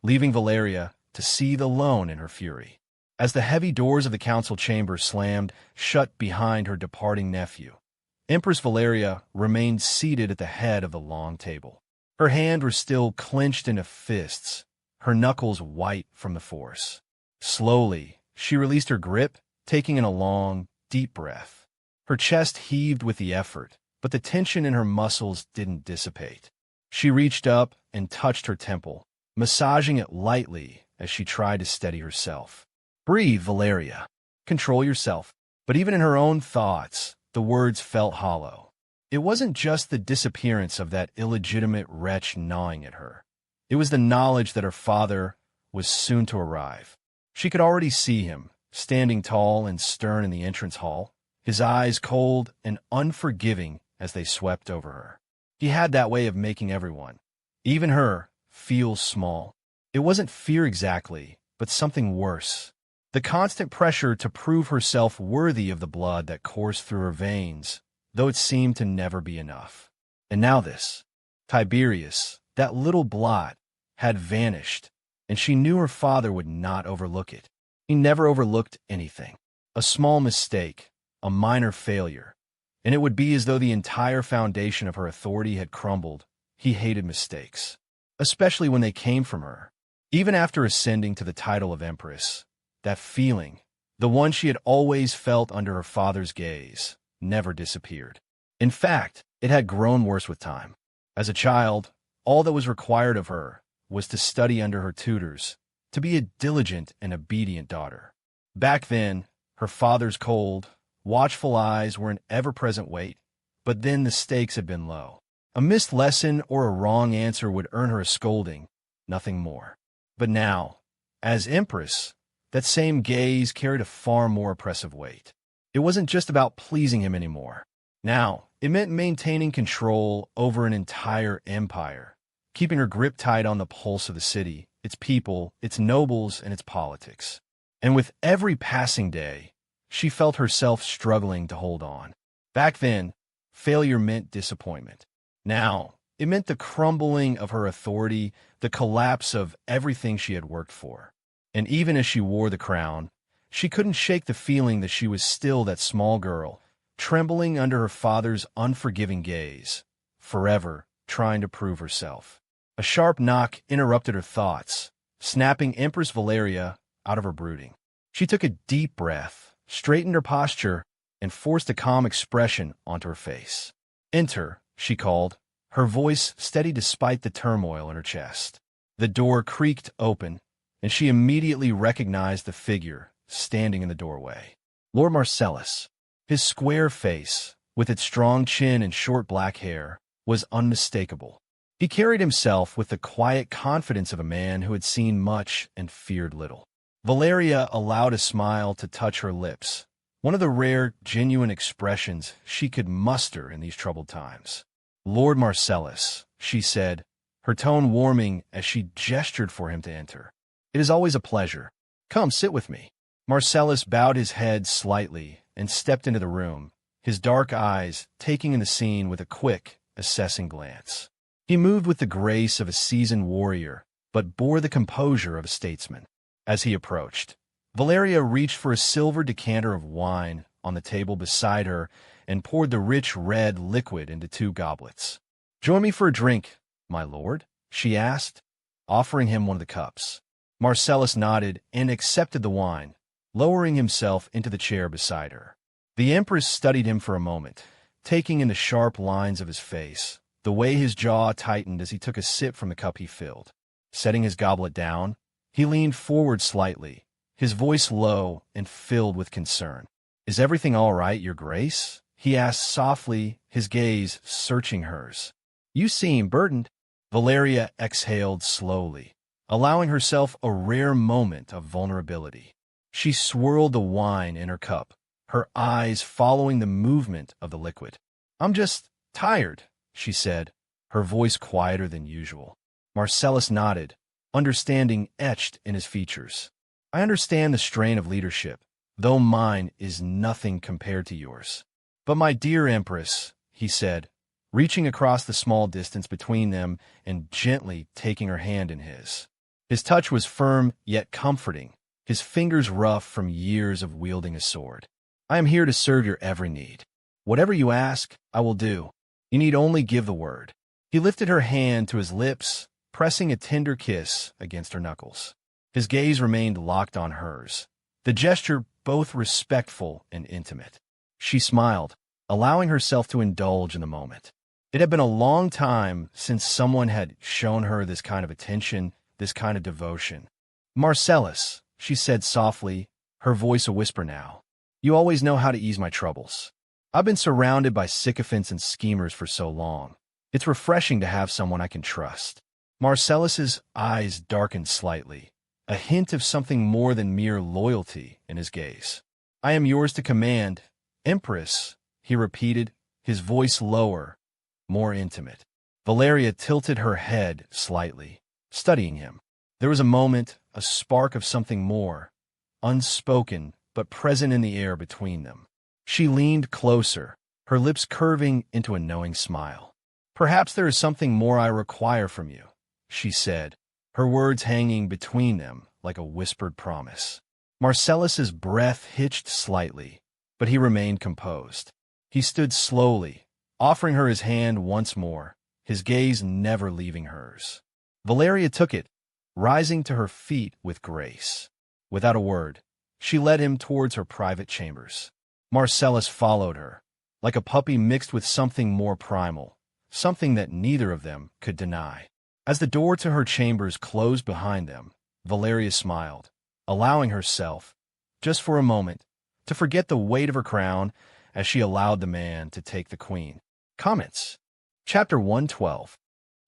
leaving Valeria to seethe alone in her fury. As the heavy doors of the council chamber slammed shut behind her departing nephew, Empress Valeria remained seated at the head of the long table. Her hands were still clenched into fists, her knuckles white from the force. Slowly, she released her grip, taking in a long, deep breath. Her chest heaved with the effort, but the tension in her muscles didn't dissipate. She reached up and touched her temple, massaging it lightly as she tried to steady herself. Breathe, Valeria. Control yourself. But even in her own thoughts, the words felt hollow. It wasn't just the disappearance of that illegitimate wretch gnawing at her. It was the knowledge that her father was soon to arrive. She could already see him, standing tall and stern in the entrance hall, his eyes cold and unforgiving as they swept over her. He had that way of making everyone, even her, feel small. It wasn't fear exactly, but something worse. The constant pressure to prove herself worthy of the blood that coursed through her veins, though it seemed to never be enough. And now this. Tiberius, that little blot, had vanished, and she knew her father would not overlook it. He never overlooked anything. A small mistake, a minor failure, and it would be as though the entire foundation of her authority had crumbled. He hated mistakes, especially when they came from her. Even after ascending to the title of Empress, that feeling, the one she had always felt under her father's gaze, never disappeared. In fact, it had grown worse with time. As a child, all that was required of her was to study under her tutors, to be a diligent and obedient daughter. Back then, her father's cold, watchful eyes were an ever-present weight, but then the stakes had been low. A missed lesson or a wrong answer would earn her a scolding, nothing more. But now, as Empress, that same gaze carried a far more oppressive weight. It wasn't just about pleasing him anymore. Now, it meant maintaining control over an entire empire, keeping her grip tight on the pulse of the city, its people, its nobles, and its politics. And with every passing day, she felt herself struggling to hold on. Back then, failure meant disappointment. Now, it meant the crumbling of her authority, the collapse of everything she had worked for. And even as she wore the crown, she couldn't shake the feeling that she was still that small girl, trembling under her father's unforgiving gaze, forever trying to prove herself. A sharp knock interrupted her thoughts, snapping Empress Valeria out of her brooding. She took a deep breath, straightened her posture, and forced a calm expression onto her face. "Enter," she called, her voice steady despite the turmoil in her chest. The door creaked open, and she immediately recognized the figure standing in the doorway. Lord Marcellus. His square face, with its strong chin and short black hair, was unmistakable. He carried himself with the quiet confidence of a man who had seen much and feared little. Valeria allowed a smile to touch her lips, one of the rare, genuine expressions she could muster in these troubled times. "Lord Marcellus," she said, her tone warming as she gestured for him to enter. "It is always a pleasure. Come, sit with me." Marcellus bowed his head slightly and stepped into the room, his dark eyes taking in the scene with a quick, assessing glance. He moved with the grace of a seasoned warrior, but bore the composure of a statesman. As he approached, Valeria reached for a silver decanter of wine on the table beside her and poured the rich red liquid into 2 goblets. "Join me for a drink, my lord?" she asked, offering him one of the cups. Marcellus nodded and accepted the wine, lowering himself into the chair beside her. The Empress studied him for a moment, taking in the sharp lines of his face, the way his jaw tightened as he took a sip from the cup he filled. Setting his goblet down, he leaned forward slightly, his voice low and filled with concern. "Is everything all right, Your Grace?" he asked softly, his gaze searching hers. "You seem burdened." Valeria exhaled slowly, allowing herself a rare moment of vulnerability. She swirled the wine in her cup, her eyes following the movement of the liquid. "I'm just tired," she said, her voice quieter than usual. Marcellus nodded, understanding etched in his features. "I understand the strain of leadership, though mine is nothing compared to yours. But my dear Empress," he said, reaching across the small distance between them and gently taking her hand in his. His touch was firm yet comforting, his fingers rough from years of wielding a sword. "I am here to serve your every need. Whatever you ask, I will do. You need only give the word." He lifted her hand to his lips, pressing a tender kiss against her knuckles. His gaze remained locked on hers, the gesture both respectful and intimate. She smiled, allowing herself to indulge in the moment. It had been a long time since someone had shown her this kind of attention, this kind of devotion. "Marcellus," she said softly, her voice a whisper now, "you always know how to ease my troubles. I've been surrounded by sycophants and schemers for so long. It's refreshing to have someone I can trust." Marcellus's eyes darkened slightly, a hint of something more than mere loyalty in his gaze. "I am yours to command, Empress," he repeated, his voice lower, more intimate. Valeria tilted her head slightly, studying him. There was a moment, a spark of something more, unspoken but present in the air between them. She leaned closer, her lips curving into a knowing smile. "Perhaps there is something more I require from you," she said, her words hanging between them like a whispered promise. Marcellus's breath hitched slightly, but he remained composed. He stood slowly, offering her his hand once more, his gaze never leaving hers. Valeria took it, rising to her feet with grace. Without a word, she led him towards her private chambers. Marcellus followed her, like a puppy mixed with something more primal, something that neither of them could deny. As the door to her chambers closed behind them, Valeria smiled, allowing herself, just for a moment, to forget the weight of her crown as she allowed the man to take the queen. Comments. Chapter 112.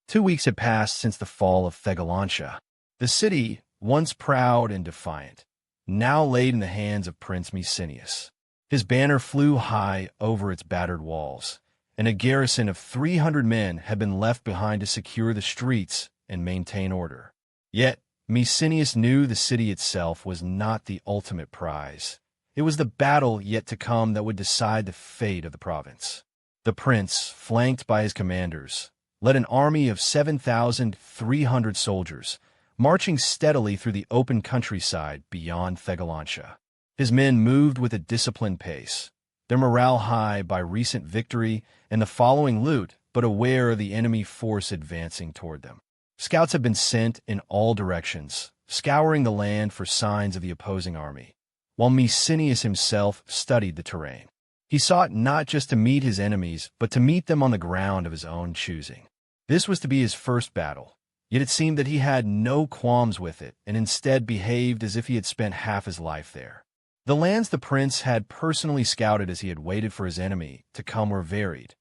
2 weeks had passed since the fall of Thegalancia. The city, once proud and defiant, now laid in the hands of Prince Mecenius. His banner flew high over its battered walls, and a garrison of 300 men had been left behind to secure the streets and maintain order. Yet, Mecenius knew the city itself was not the ultimate prize. It was the battle yet to come that would decide the fate of the province. The prince, flanked by his commanders, led an army of 7,300 soldiers, marching steadily through the open countryside beyond Thegalancia. His men moved with a disciplined pace, their morale high by recent victory and the following loot, but aware of the enemy force advancing toward them. Scouts had been sent in all directions, scouring the land for signs of the opposing army, while Mecenius himself studied the terrain. He sought not just to meet his enemies, but to meet them on the ground of his own choosing. This was to be his first battle, yet it seemed that he had no qualms with it and instead behaved as if he had spent half his life there. The lands the prince had personally scouted as he had waited for his enemy to come were varied.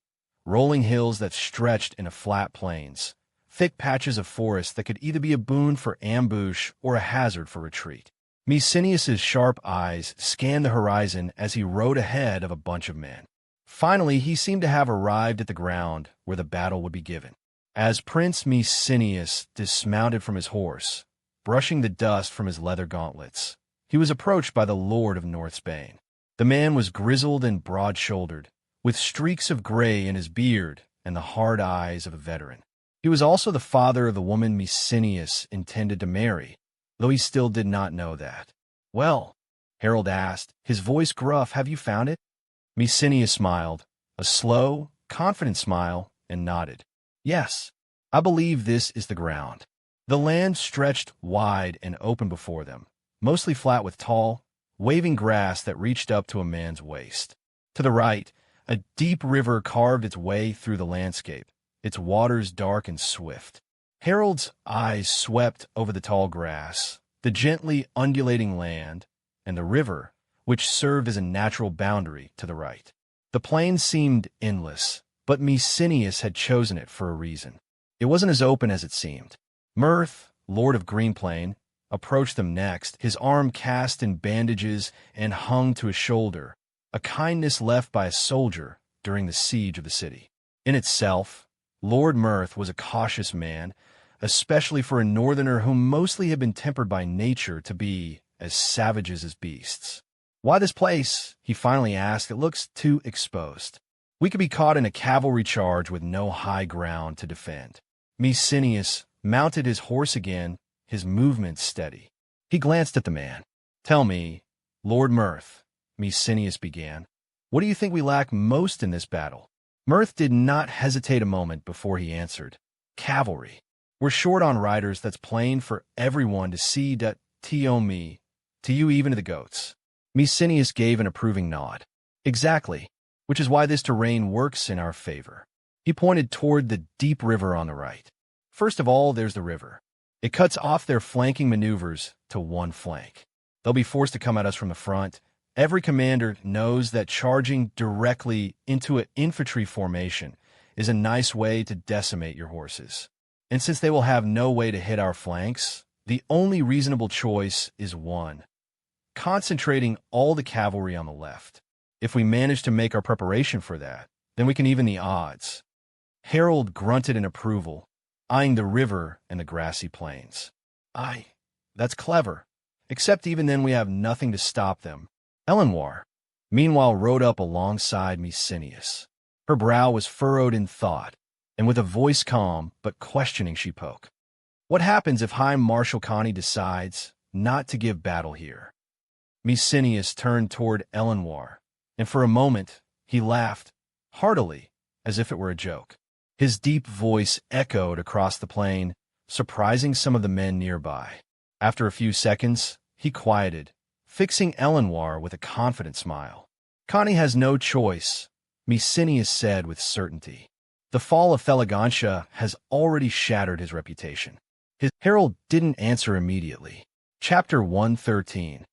Rolling hills that stretched into flat plains, thick patches of forest that could either be a boon for ambush or a hazard for retreat. Mecenius's sharp eyes scanned the horizon as he rode ahead of a bunch of men. Finally, he seemed to have arrived at the ground where the battle would be given. As Prince Mecenius dismounted from his horse, brushing the dust from his leather gauntlets, he was approached by the Lord of North Spain. The man was grizzled and broad-shouldered, with streaks of gray in his beard and the hard eyes of a veteran. He was also the father of the woman Mecenius intended to marry, though he still did not know that. "Well," Harold asked, his voice gruff, "have you found it?" Mecenius smiled, a slow, confident smile, and nodded. "Yes, I believe this is the ground." The land stretched wide and open before them, mostly flat with tall, waving grass that reached up to a man's waist. To the right, a deep river carved its way through the landscape, its waters dark and swift. Harold's eyes swept over the tall grass, the gently undulating land, and the river, which served as a natural boundary to the right. The plain seemed endless, but Mercenary had chosen it for a reason. It wasn't as open as it seemed. Mirth, Lord of Greenplain, approached them next, his arm cast in bandages and hung to his shoulder, a kindness left by a soldier during the siege of the city. In itself, Lord Mirth was a cautious man, especially for a northerner whom mostly had been tempered by nature to be as savages as beasts. "Why this place?" he finally asked. "It looks too exposed. We could be caught in a cavalry charge with no high ground to defend." Mercenary mounted his horse again, his movements steady. He glanced at the man. "Tell me, Lord Mirth," Mercenary began, "what do you think we lack most in this battle?" Mirth did not hesitate a moment before he answered. "Cavalry. We're short on riders, that's plain for everyone to see. To you even to the goats." Mercenary gave an approving nod. "Exactly, which is why this terrain works in our favor." He pointed toward the deep river on the right. "First of all, there's the river. It cuts off their flanking maneuvers to one flank. They'll be forced to come at us from the front. Every commander knows that charging directly into an infantry formation is a nice way to decimate your horses. And since they will have no way to hit our flanks, the only reasonable choice is one: concentrating all the cavalry on the left. If we manage to make our preparation for that, then we can even the odds." Harold grunted in approval, eyeing the river and the grassy plains. "Aye, that's clever. Except even then we have nothing to stop them." Eleanor, meanwhile, rode up alongside Mercenary. Her brow was furrowed in thought, and with a voice calm but questioning she spoke. "What happens if High Marshal Connie decides not to give battle here?" Mercenary turned toward Eleanor, and for a moment he laughed, heartily, as if it were a joke. His deep voice echoed across the plain, surprising some of the men nearby. After a few seconds, he quieted, fixing Eleanor with a confident smile. "Connie has no choice," Mercenary said with certainty. "The fall of Thelegancia has already shattered his reputation." Harold didn't answer immediately. Chapter 113.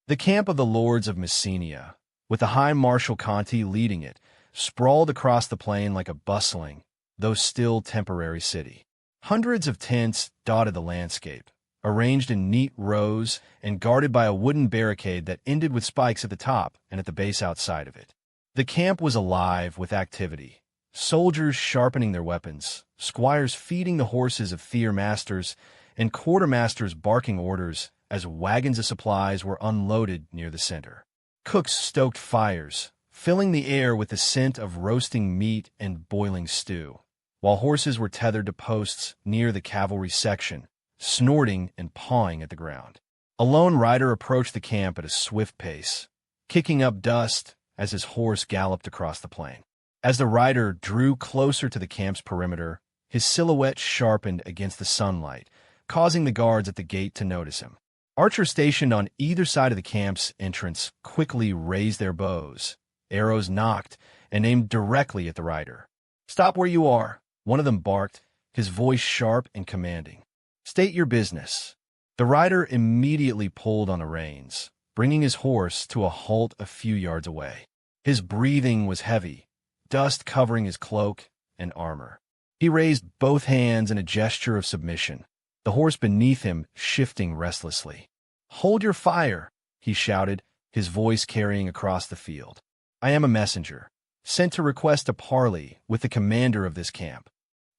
The camp of the Lords of Messenia, with the High Marshal Conti leading it, sprawled across the plain like a bustling, though still temporary city. Hundreds of tents dotted the landscape, arranged in neat rows and guarded by a wooden barricade that ended with spikes at the top and at the base outside of it. The camp was alive with activity. Soldiers sharpening their weapons, squires feeding the horses of theer masters, and quartermasters barking orders as wagons of supplies were unloaded near the center. Cooks stoked fires, filling the air with the scent of roasting meat and boiling stew, while horses were tethered to posts near the cavalry section, snorting and pawing at the ground. A lone rider approached the camp at a swift pace, kicking up dust as his horse galloped across the plain. As the rider drew closer to the camp's perimeter, his silhouette sharpened against the sunlight, causing the guards at the gate to notice him. Archers stationed on either side of the camp's entrance quickly raised their bows. Arrows knocked and aimed directly at the rider. "Stop where you are," one of them barked, his voice sharp and commanding. "State your business." The rider immediately pulled on the reins, bringing his horse to a halt a few yards away. His breathing was heavy, dust covering his cloak and armor. He raised both hands in a gesture of submission, the horse beneath him shifting restlessly. "Hold your fire," he shouted, his voice carrying across the field. "I am a messenger, sent to request a parley with the commander of this camp."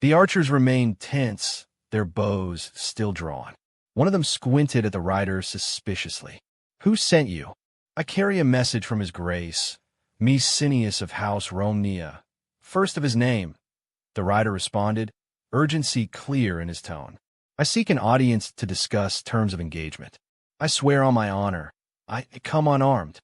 The archers remained tense, their bows still drawn. One of them squinted at the rider suspiciously. "Who sent you?" "I carry a message from His Grace, Mercenary of House Rolmia, first of his name," the rider responded, urgency clear in his tone. "I seek an audience to discuss terms of engagement. I swear on my honor, I come unarmed."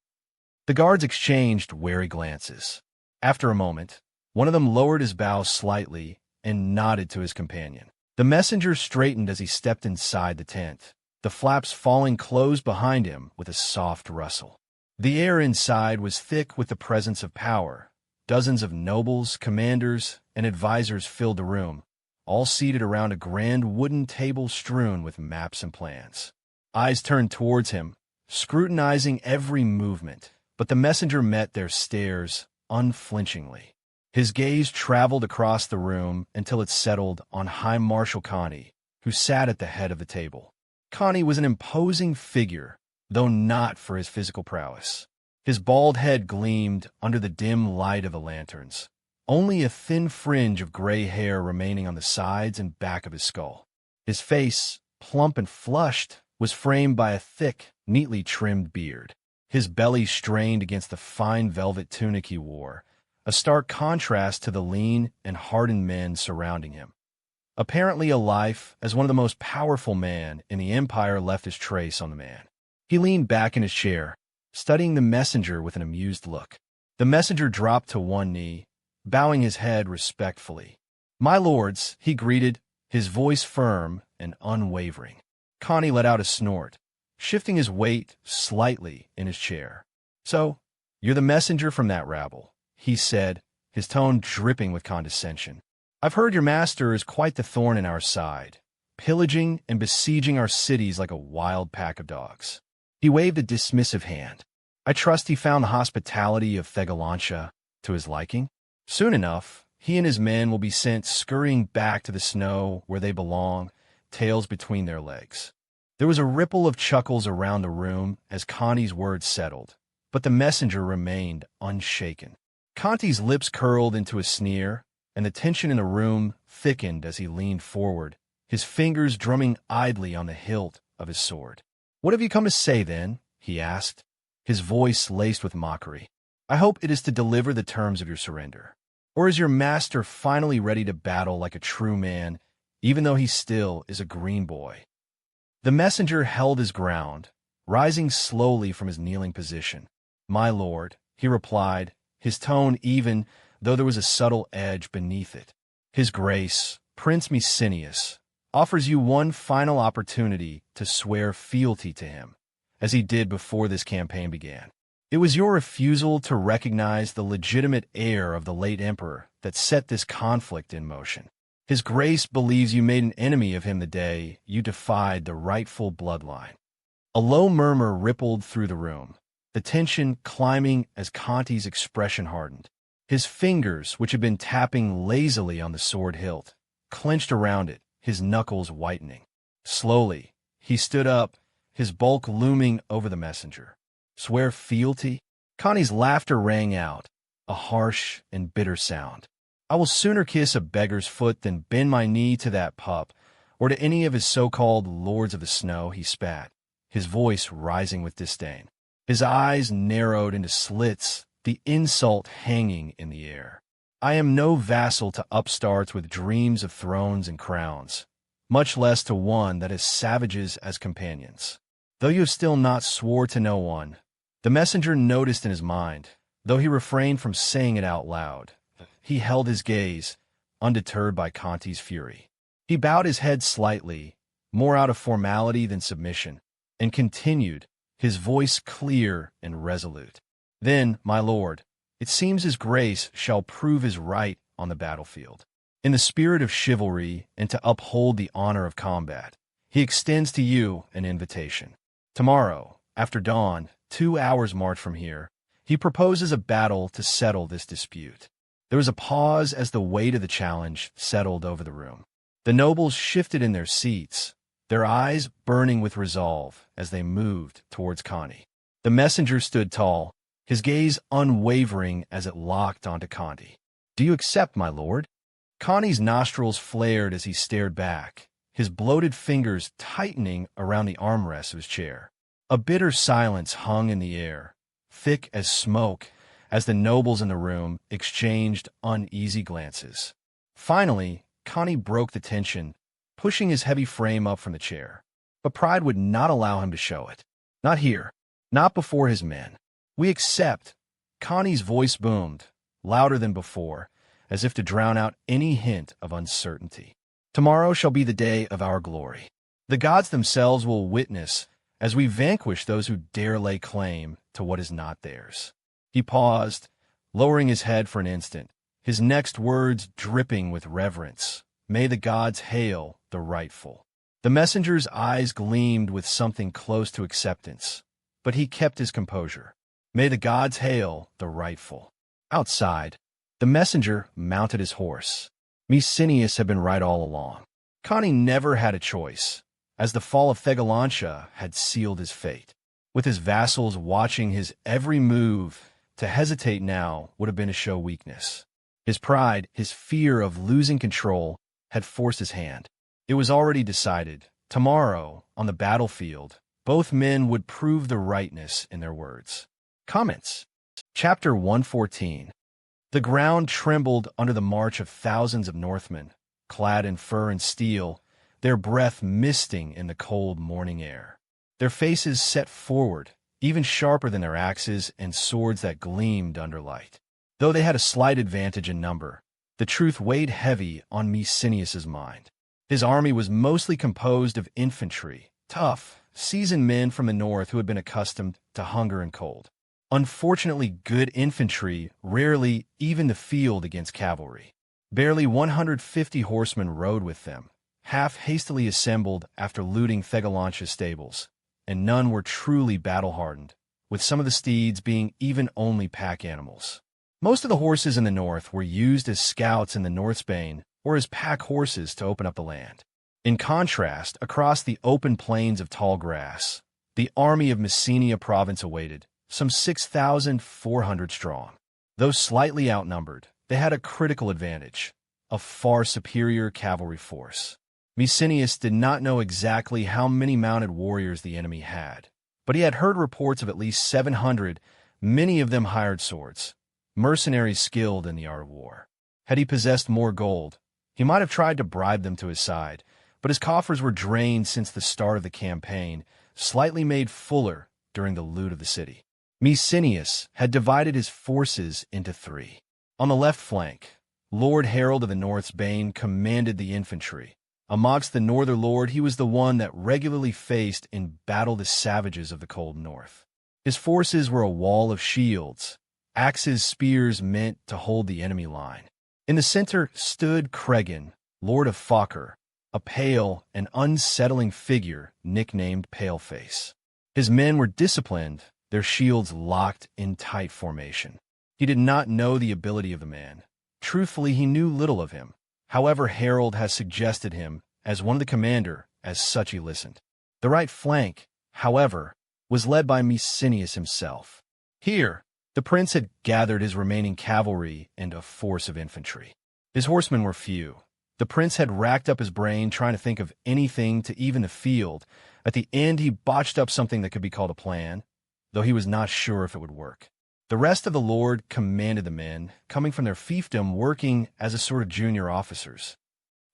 The guards exchanged wary glances. After a moment, one of them lowered his bow slightly and nodded to his companion. The messenger straightened as he stepped inside the tent, the flaps falling closed behind him with a soft rustle. The air inside was thick with the presence of power. Dozens of nobles, commanders, and advisors filled the room, all seated around a grand wooden table strewn with maps and plans. Eyes turned towards him, scrutinizing every movement, but the messenger met their stares unflinchingly. His gaze traveled across the room until it settled on High Marshal Connie, who sat at the head of the table. Connie was an imposing figure, though not for his physical prowess. His bald head gleamed under the dim light of the lanterns, only a thin fringe of gray hair remaining on the sides and back of his skull. His face, plump and flushed, was framed by a thick, neatly trimmed beard. His belly strained against the fine velvet tunic he wore, a stark contrast to the lean and hardened men surrounding him. Apparently a life as one of the most powerful men in the Empire left his trace on the man. He leaned back in his chair, studying the messenger with an amused look. The messenger dropped to one knee, bowing his head respectfully. "My lords," he greeted, his voice firm and unwavering. Connie let out a snort, shifting his weight slightly in his chair. "So, you're the messenger from that rabble," he said, his tone dripping with condescension. "I've heard your master is quite the thorn in our side, pillaging and besieging our cities like a wild pack of dogs." He waved a dismissive hand. "I trust he found the hospitality of Thegalantia to his liking. Soon enough, he and his men will be sent scurrying back to the snow where they belong, tails between their legs." There was a ripple of chuckles around the room as Connie's words settled, but the messenger remained unshaken. Conti's lips curled into a sneer, and the tension in the room thickened as he leaned forward, his fingers drumming idly on the hilt of his sword. "What have you come to say, then?" he asked, his voice laced with mockery. "I hope it is to deliver the terms of your surrender. Or is your master finally ready to battle like a true man, even though he still is a green boy?" The messenger held his ground, rising slowly from his kneeling position. "My lord," he replied, his tone even, though there was a subtle edge beneath it. "His Grace, Prince Mercenary, offers you one final opportunity to swear fealty to him, as he did before this campaign began. It was your refusal to recognize the legitimate heir of the late emperor that set this conflict in motion. His Grace believes you made an enemy of him the day you defied the rightful bloodline." A low murmur rippled through the room, the tension climbing as Conti's expression hardened. His fingers, which had been tapping lazily on the sword hilt, clenched around it, his knuckles whitening. Slowly, he stood up, his bulk looming over the messenger. "Swear fealty?" Connie's laughter rang out, a harsh and bitter sound. "I will sooner kiss a beggar's foot than bend my knee to that pup, or to any of his so-called lords of the snow," he spat, his voice rising with disdain. His eyes narrowed into slits, the insult hanging in the air. "I am no vassal to upstarts with dreams of thrones and crowns, much less to one that has savages as companions. Though you have still not swore to no one," the messenger noticed in his mind, though he refrained from saying it out loud. He held his gaze, undeterred by Conti's fury. He bowed his head slightly, more out of formality than submission, and continued, his voice clear and resolute. "Then, my lord, it seems his Grace shall prove his right on the battlefield. In the spirit of chivalry and to uphold the honor of combat, he extends to you an invitation. Tomorrow, after dawn, 2 hours' march from here, he proposes a battle to settle this dispute." There was a pause as the weight of the challenge settled over the room. The nobles shifted in their seats, their eyes burning with resolve as they moved towards Connie. The messenger stood tall, his gaze unwavering as it locked onto Conti. "Do you accept, my lord?" Connie's nostrils flared as he stared back, his bloated fingers tightening around the armrests of his chair. A bitter silence hung in the air, thick as smoke, as the nobles in the room exchanged uneasy glances. Finally, Connie broke the tension, pushing his heavy frame up from the chair. But pride would not allow him to show it. "Not here. Not before his men. We accept." Connie's voice boomed, louder than before, as if to drown out any hint of uncertainty. "Tomorrow shall be the day of our glory." The gods themselves will witness as we vanquish those who dare lay claim to what is not theirs." He paused, lowering his head for an instant, his next words dripping with reverence. "May the gods hail the rightful." The messenger's eyes gleamed with something close to acceptance, but he kept his composure. "May the gods hail the rightful." Outside, the messenger mounted his horse. Mercenary had been right all along. Connie never had a choice, as the fall of Thegalantia had sealed his fate. With his vassals watching his every move, to hesitate now would have been to show weakness. His pride, his fear of losing control, had forced his hand. It was already decided. Tomorrow, on the battlefield, both men would prove the rightness in their words. Comments. Chapter 114. The ground trembled under the march of thousands of Northmen, clad in fur and steel, their breath misting in the cold morning air. Their faces set forward, even sharper than their axes and swords that gleamed under light. Though they had a slight advantage in number, the truth weighed heavy on Mercenarius's mind. His army was mostly composed of infantry, tough, seasoned men from the north who had been accustomed to hunger and cold. Unfortunately, good infantry rarely even the field against cavalry. Barely 150 horsemen rode with them, half hastily assembled after looting Thegalantia's stables, and none were truly battle-hardened, with some of the steeds being even only pack animals. Most of the horses in the north were used as scouts in the Northsbane or as pack horses to open up the land. In contrast, across the open plains of tall grass, the army of Messenia province awaited, some 6,400 strong. Though slightly outnumbered, they had a critical advantage, a far superior cavalry force. Mercenarius did not know exactly how many mounted warriors the enemy had, but he had heard reports of at least 700, many of them hired swords, mercenaries skilled in the art of war. Had he possessed more gold, he might have tried to bribe them to his side, but his coffers were drained since the start of the campaign, slightly made fuller during the loot of the city. Mercenarius had divided his forces into three. On the left flank, Lord Harold of the Northsbane commanded the infantry. Amongst the Northern Lord, he was the one that regularly faced in battle the savages of the cold north. His forces were a wall of shields, axes, spears meant to hold the enemy line. In the center stood Cregan, Lord of Fokker, a pale and unsettling figure nicknamed Paleface. His men were disciplined, their shields locked in tight formation. He did not know the ability of the man. Truthfully, he knew little of him. However, Harold has suggested him as one of the commander, as such he listened. The right flank, however, was led by Mercenarius himself. Here, the prince had gathered his remaining cavalry and a force of infantry. His horsemen were few. The prince had racked up his brain trying to think of anything to even the field. At the end, he botched up something that could be called a plan, though he was not sure if it would work. The rest of the lord commanded the men, coming from their fiefdom, working as a sort of junior officers.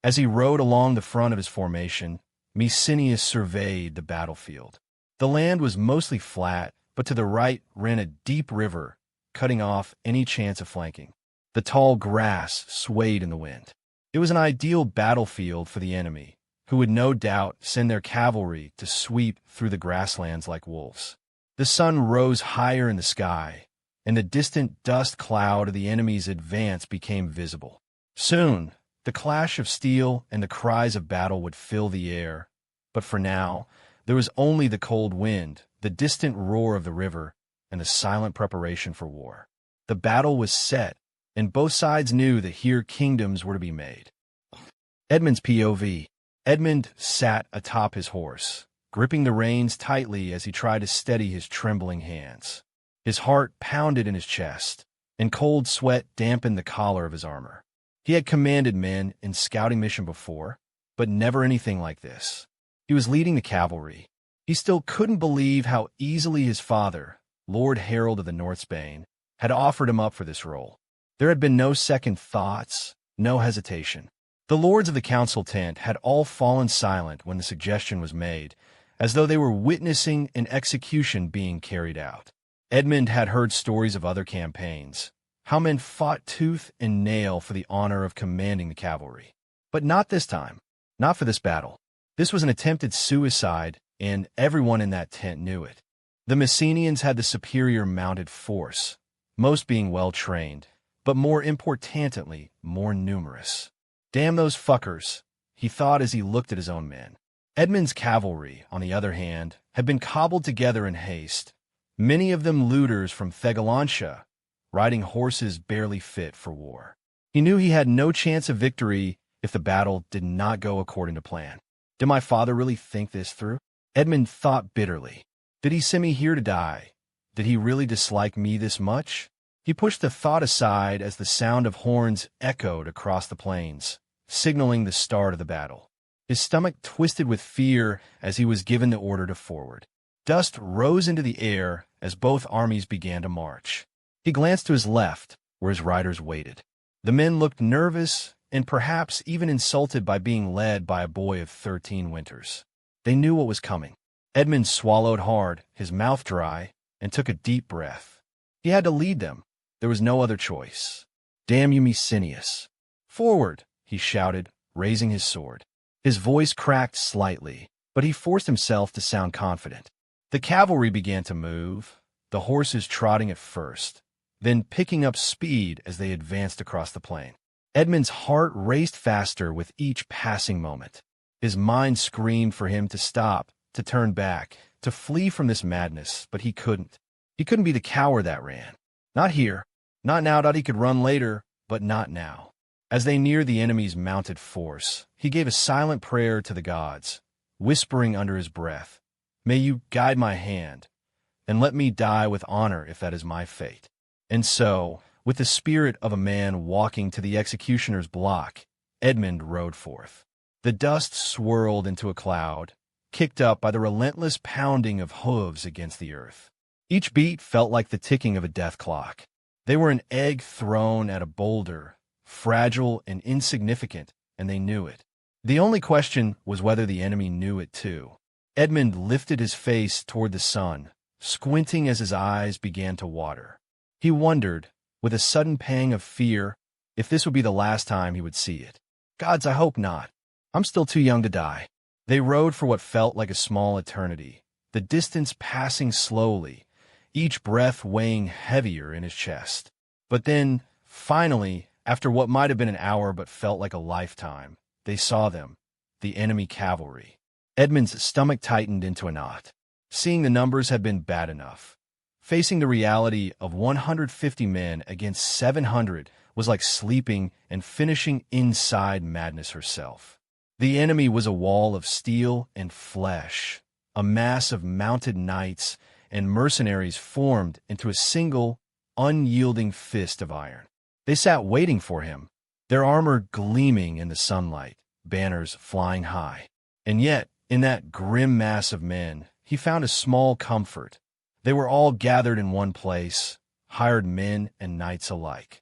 As he rode along the front of his formation, Mercenarius surveyed the battlefield. The land was mostly flat, but to the right ran a deep river, cutting off any chance of flanking. The tall grass swayed in the wind. It was an ideal battlefield for the enemy, who would no doubt send their cavalry to sweep through the grasslands like wolves. The sun rose higher in the sky, and the distant dust cloud of the enemy's advance became visible. Soon, the clash of steel and the cries of battle would fill the air, but for now, there was only the cold wind, the distant roar of the river, and the silent preparation for war. The battle was set, and both sides knew that here kingdoms were to be made. Edmund's POV. Edmund sat atop his horse, gripping the reins tightly as he tried to steady his trembling hands. His heart pounded in his chest, and cold sweat dampened the collar of his armor. He had commanded men in scouting mission before, but never anything like this. He was leading the cavalry. He still couldn't believe how easily his father, Lord Harold of the Northsbane, had offered him up for this role. There had been no second thoughts, no hesitation. The lords of the council tent had all fallen silent when the suggestion was made, as though they were witnessing an execution being carried out. Edmund had heard stories of other campaigns, how men fought tooth and nail for the honor of commanding the cavalry. But not this time, not for this battle. This was an attempted suicide, and everyone in that tent knew it. The Messenians had the superior mounted force, most being well-trained, but more importantly, more numerous. Damn those fuckers, he thought as he looked at his own men. Edmund's cavalry, on the other hand, had been cobbled together in haste, many of them looters from Thegalantia, riding horses barely fit for war. He knew he had no chance of victory if the battle did not go according to plan. Did my father really think this through? Edmund thought bitterly. Did he send me here to die? Did he really dislike me this much? He pushed the thought aside as the sound of horns echoed across the plains, signaling the start of the battle. His stomach twisted with fear as he was given the order to forward. Dust rose into the air as both armies began to march. He glanced to his left, where his riders waited. The men looked nervous and perhaps even insulted by being led by a boy of 13 winters. They knew what was coming. Edmund swallowed hard, his mouth dry, and took a deep breath. He had to lead them. There was no other choice. Damn you, Messenius. Forward, he shouted, raising his sword. His voice cracked slightly, but he forced himself to sound confident. The cavalry began to move, the horses trotting at first, then picking up speed as they advanced across the plain. Edmund's heart raced faster with each passing moment. His mind screamed for him to stop, to turn back, to flee from this madness, but he couldn't. He couldn't be the coward that ran. Not here. Not now that he could run later, but not now. As they neared the enemy's mounted force, he gave a silent prayer to the gods, whispering under his breath, "May you guide my hand, and let me die with honor if that is my fate." And so, with the spirit of a man walking to the executioner's block, Edmund rode forth. The dust swirled into a cloud, kicked up by the relentless pounding of hooves against the earth. Each beat felt like the ticking of a death clock. They were an egg thrown at a boulder, fragile and insignificant, and they knew it. The only question was whether the enemy knew it too. Edmund lifted his face toward the sun, squinting as his eyes began to water. He wondered, with a sudden pang of fear, if this would be the last time he would see it. Gods, I hope not. I'm still too young to die. They rode for what felt like a small eternity, the distance passing slowly, each breath weighing heavier in his chest. But then, finally, after what might have been an hour but felt like a lifetime, they saw them, the enemy cavalry. Edmund's stomach tightened into a knot. Seeing the numbers had been bad enough. Facing the reality of 150 men against 700 was like sleeping and finishing inside madness herself. The enemy was a wall of steel and flesh, a mass of mounted knights and mercenaries formed into a single, unyielding fist of iron. They sat waiting for him, their armor gleaming in the sunlight, banners flying high. And yet, in that grim mass of men, he found a small comfort. They were all gathered in one place, hired men and knights alike.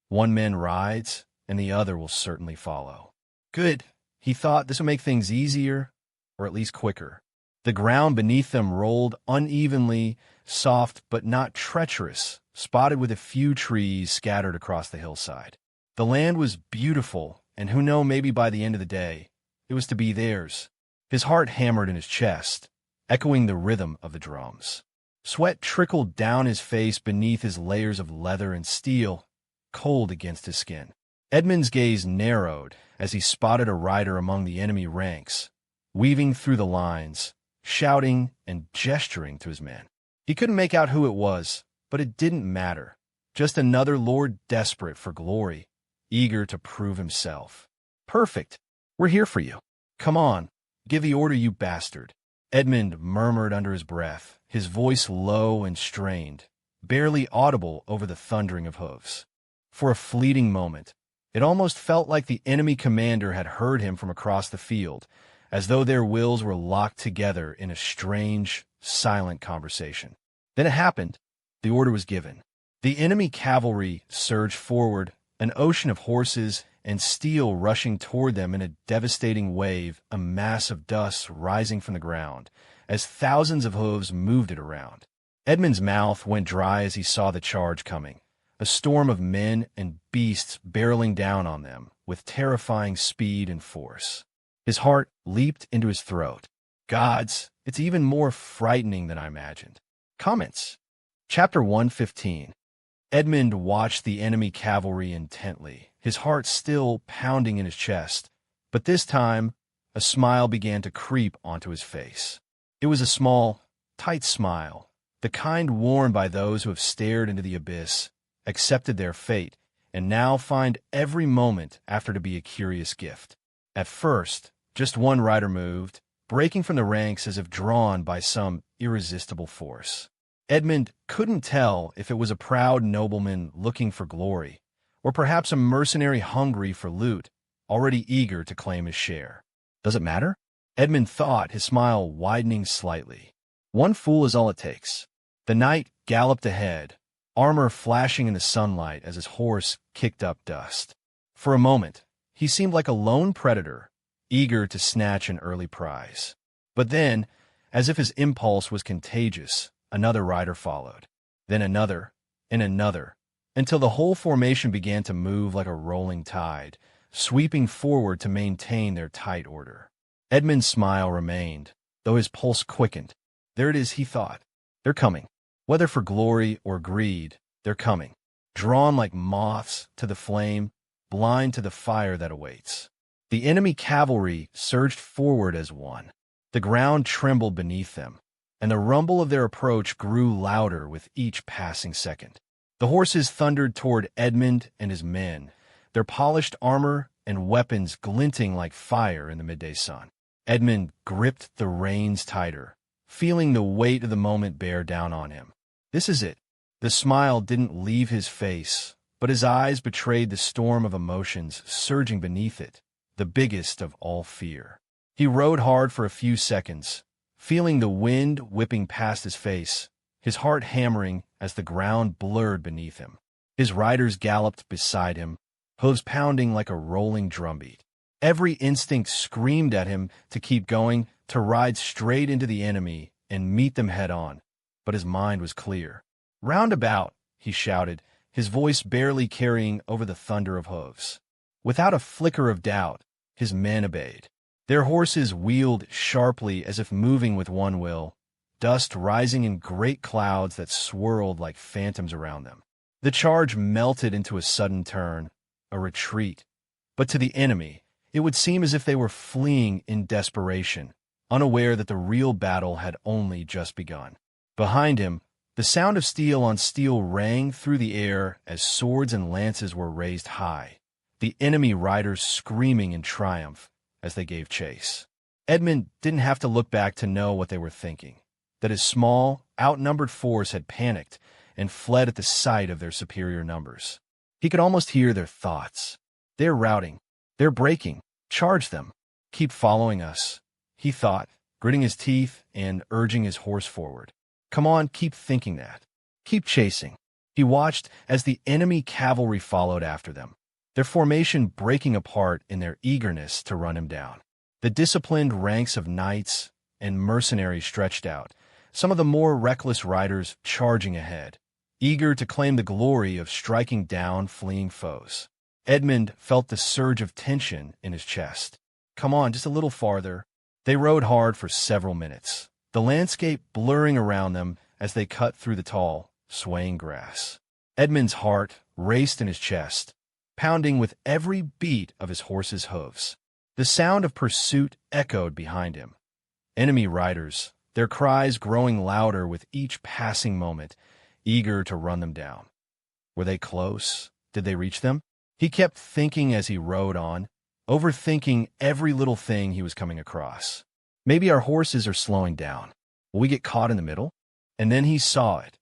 One man rides, and the other will certainly follow. Good, he thought this would make things easier, or at least quicker. The ground beneath them rolled unevenly, soft but not treacherous, spotted with a few trees scattered across the hillside. The land was beautiful, and who knows, maybe by the end of the day, it was to be theirs. His heart hammered in his chest, echoing the rhythm of the drums. Sweat trickled down his face beneath his layers of leather and steel, cold against his skin. Edmund's gaze narrowed as he spotted a rider among the enemy ranks, weaving through the lines, shouting and gesturing to his men. He couldn't make out who it was, but it didn't matter. Just another lord desperate for glory, eager to prove himself. Perfect. We're here for you. Come on, give the order, you bastard. Edmund murmured under his breath, his voice low and strained, barely audible over the thundering of hooves. For a fleeting moment, it almost felt like the enemy commander had heard him from across the field, as though their wills were locked together in a strange, silent conversation. Then it happened. The order was given. The enemy cavalry surged forward, an ocean of horses and steel rushing toward them in a devastating wave, a mass of dust rising from the ground, as thousands of hooves moved it around. Edmund's mouth went dry as he saw the charge coming, a storm of men and beasts barreling down on them with terrifying speed and force. His heart leaped into his throat. Gods, it's even more frightening than I imagined. Comments. Chapter 115. Edmund watched the enemy cavalry intently, his heart still pounding in his chest, but this time a smile began to creep onto his face. It was a small, tight smile, the kind worn by those who have stared into the abyss, accepted their fate, and now find every moment after to be a curious gift. At first, just one rider moved, breaking from the ranks as if drawn by some irresistible force. Edmund couldn't tell if it was a proud nobleman looking for glory, or perhaps a mercenary hungry for loot, already eager to claim his share. Does it matter? Edmund thought, his smile widening slightly. One fool is all it takes. The knight galloped ahead, armor flashing in the sunlight as his horse kicked up dust. For a moment, he seemed like a lone predator, eager to snatch an early prize. But then, as if his impulse was contagious, another rider followed, then another, and another, until the whole formation began to move like a rolling tide, sweeping forward to maintain their tight order. Edmund's smile remained, though his pulse quickened. There it is, he thought. They're coming. Whether for glory or greed, they're coming. Drawn like moths to the flame, blind to the fire that awaits. The enemy cavalry surged forward as one. The ground trembled beneath them, and the rumble of their approach grew louder with each passing second. The horses thundered toward Edmund and his men, their polished armor and weapons glinting like fire in the midday sun. Edmund gripped the reins tighter, feeling the weight of the moment bear down on him. This is it. The smile didn't leave his face, but his eyes betrayed the storm of emotions surging beneath it, the biggest of all fear. He rode hard for a few seconds, feeling the wind whipping past his face, his heart hammering as the ground blurred beneath him. His riders galloped beside him, hooves pounding like a rolling drumbeat. Every instinct screamed at him to keep going, to ride straight into the enemy and meet them head-on, but his mind was clear. "Roundabout," he shouted, his voice barely carrying over the thunder of hooves. Without a flicker of doubt, his men obeyed. Their horses wheeled sharply as if moving with one will, dust rising in great clouds that swirled like phantoms around them. The charge melted into a sudden turn, a retreat. But to the enemy, it would seem as if they were fleeing in desperation, unaware that the real battle had only just begun. Behind him, the sound of steel on steel rang through the air as swords and lances were raised high, the enemy riders screaming in triumph as they gave chase. Edmund didn't have to look back to know what they were thinking, that his small, outnumbered force had panicked and fled at the sight of their superior numbers. He could almost hear their thoughts. They're routing. They're breaking. Charge them. Keep following us, he thought, gritting his teeth and urging his horse forward. Come on, keep thinking that. Keep chasing. He watched as the enemy cavalry followed after them, their formation breaking apart in their eagerness to run him down. The disciplined ranks of knights and mercenaries stretched out, some of the more reckless riders charging ahead, eager to claim the glory of striking down fleeing foes. Edmund felt the surge of tension in his chest. Come on, just a little farther. They rode hard for several minutes, the landscape blurring around them as they cut through the tall, swaying grass. Edmund's heart raced in his chest, pounding with every beat of his horse's hooves. The sound of pursuit echoed behind him. Enemy riders, their cries growing louder with each passing moment, eager to run them down. Were they close? Did they reach them? He kept thinking as he rode on, overthinking every little thing he was coming across. Maybe our horses are slowing down. Will we get caught in the middle? And then he saw it.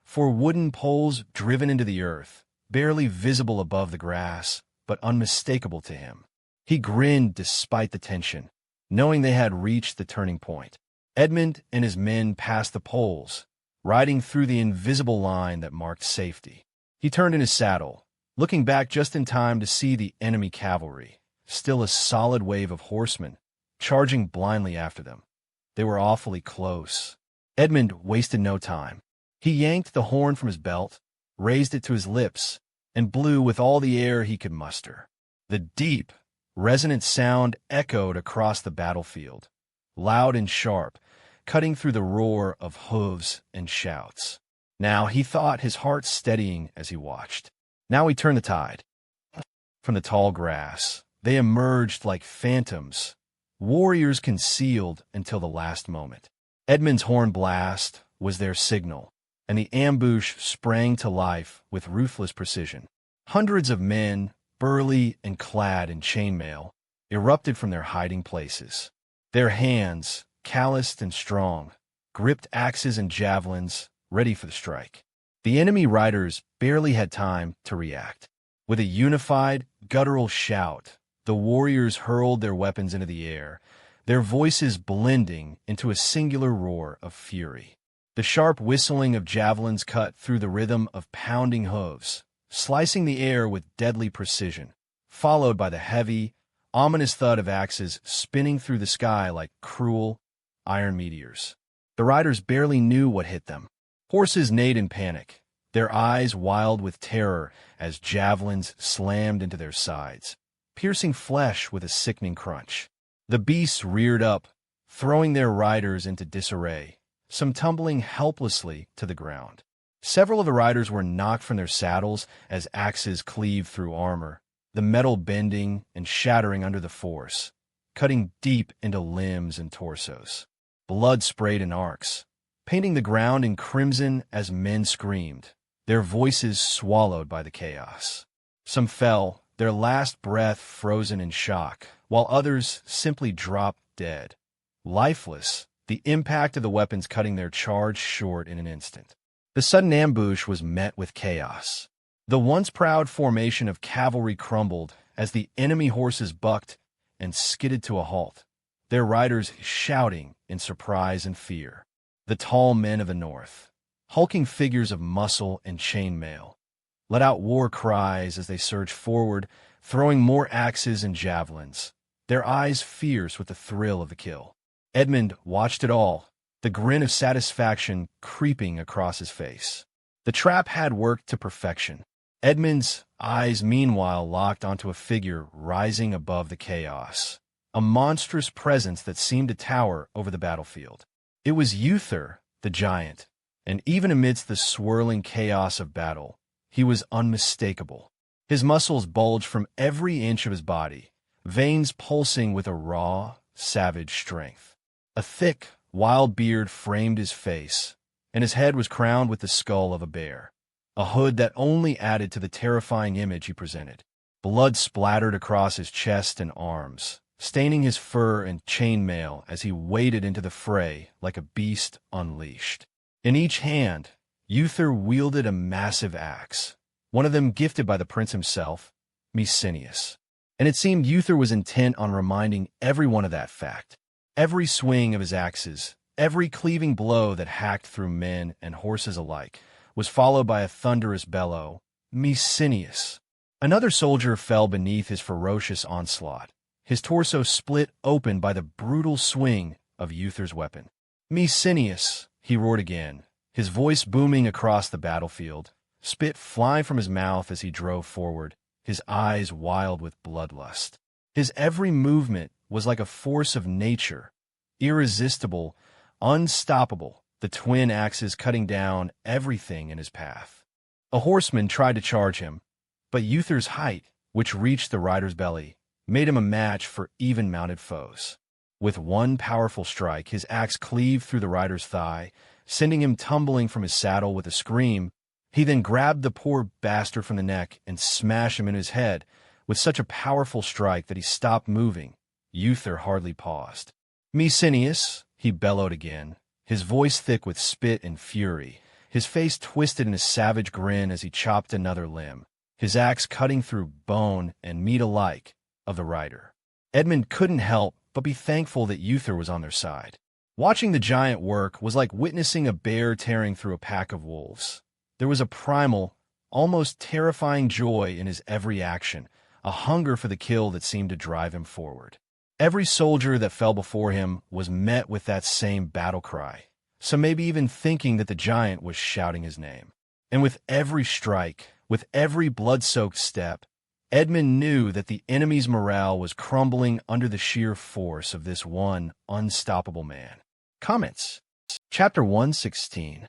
4 wooden poles driven into the earth, barely visible above the grass, but unmistakable to him. He grinned despite the tension, knowing they had reached the turning point. Edmund and his men passed the poles, riding through the invisible line that marked safety. He turned in his saddle, looking back just in time to see the enemy cavalry, still a solid wave of horsemen, charging blindly after them. They were awfully close. Edmund wasted no time. He yanked the horn from his belt, raised it to his lips, and blew with all the air he could muster. The deep, Resonant sound echoed across the battlefield, loud and sharp, cutting through the roar of hooves and shouts. Now he thought, his heart steadying as he watched. Now he turned the tide. From the tall grass, they emerged like phantoms, warriors concealed until the last moment. Edmund's horn blast was their signal, and the ambush sprang to life with ruthless precision. Hundreds of men, burly and clad in chainmail, erupted from their hiding places. Their hands, calloused and strong, gripped axes and javelins, ready for the strike. The enemy riders barely had time to react. With a unified, guttural shout, the warriors hurled their weapons into the air, their voices blending into a singular roar of fury. The sharp whistling of javelins cut through the rhythm of pounding hooves, slicing the air with deadly precision, followed by the heavy, ominous thud of axes spinning through the sky like cruel, iron meteors. The riders barely knew what hit them. Horses neighed in panic, their eyes wild with terror as javelins slammed into their sides, piercing flesh with a sickening crunch. The beasts reared up, throwing their riders into disarray, some tumbling helplessly to the ground. Several of the riders were knocked from their saddles as axes cleaved through armor, the metal bending and shattering under the force, cutting deep into limbs and torsos. Blood sprayed in arcs, painting the ground in crimson as men screamed, their voices swallowed by the chaos. Some fell, their last breath frozen in shock, while others simply dropped dead, lifeless, the impact of the weapons cutting their charge short in an instant. The sudden ambush was met with chaos. The once proud formation of cavalry crumbled as the enemy horses bucked and skidded to a halt, their riders shouting in surprise and fear. The tall men of the north, hulking figures of muscle and chainmail, let out war cries as they surged forward, throwing more axes and javelins, their eyes fierce with the thrill of the kill. Edmund watched it all, the grin of satisfaction creeping across his face. The trap had worked to perfection. Edmund's eyes, meanwhile, locked onto a figure rising above the chaos, a monstrous presence that seemed to tower over the battlefield. It was Uther, the giant, and even amidst the swirling chaos of battle, he was unmistakable. His muscles bulged from every inch of his body, veins pulsing with a raw, savage strength. A thick, wild beard framed his face, and his head was crowned with the skull of a bear, a hood that only added to the terrifying image he presented. Blood splattered across his chest and arms, staining his fur and chainmail as he waded into the fray like a beast unleashed. In each hand, Uther wielded a massive axe, one of them gifted by the prince himself, Mercenary. And it seemed Uther was intent on reminding everyone of that fact. Every swing of his axes, every cleaving blow that hacked through men and horses alike, was followed by a thunderous bellow, Mercenary. Another soldier fell beneath his ferocious onslaught, his torso split open by the brutal swing of Uther's weapon. Mercenary, he roared again, his voice booming across the battlefield, spit flying from his mouth as he drove forward, his eyes wild with bloodlust. His every movement was like a force of nature, irresistible, unstoppable, the twin axes cutting down everything in his path. A horseman tried to charge him, but Uther's height, which reached the rider's belly, made him a match for even mounted foes. With one powerful strike, his axe cleaved through the rider's thigh, sending him tumbling from his saddle with a scream. He then grabbed the poor bastard from the neck and smashed him in his head with such a powerful strike that he stopped moving. Uther hardly paused. Mercenary, he bellowed again, his voice thick with spit and fury, his face twisted in a savage grin as he chopped another limb, his axe cutting through bone and meat alike of the rider. Edmund couldn't help but be thankful that Uther was on their side. Watching the giant work was like witnessing a bear tearing through a pack of wolves. There was a primal, almost terrifying joy in his every action, a hunger for the kill that seemed to drive him forward. Every soldier that fell before him was met with that same battle cry, some maybe even thinking that the giant was shouting his name. And with every strike, with every blood-soaked step, Edmund knew that the enemy's morale was crumbling under the sheer force of this one unstoppable man. Comments. Chapter 116.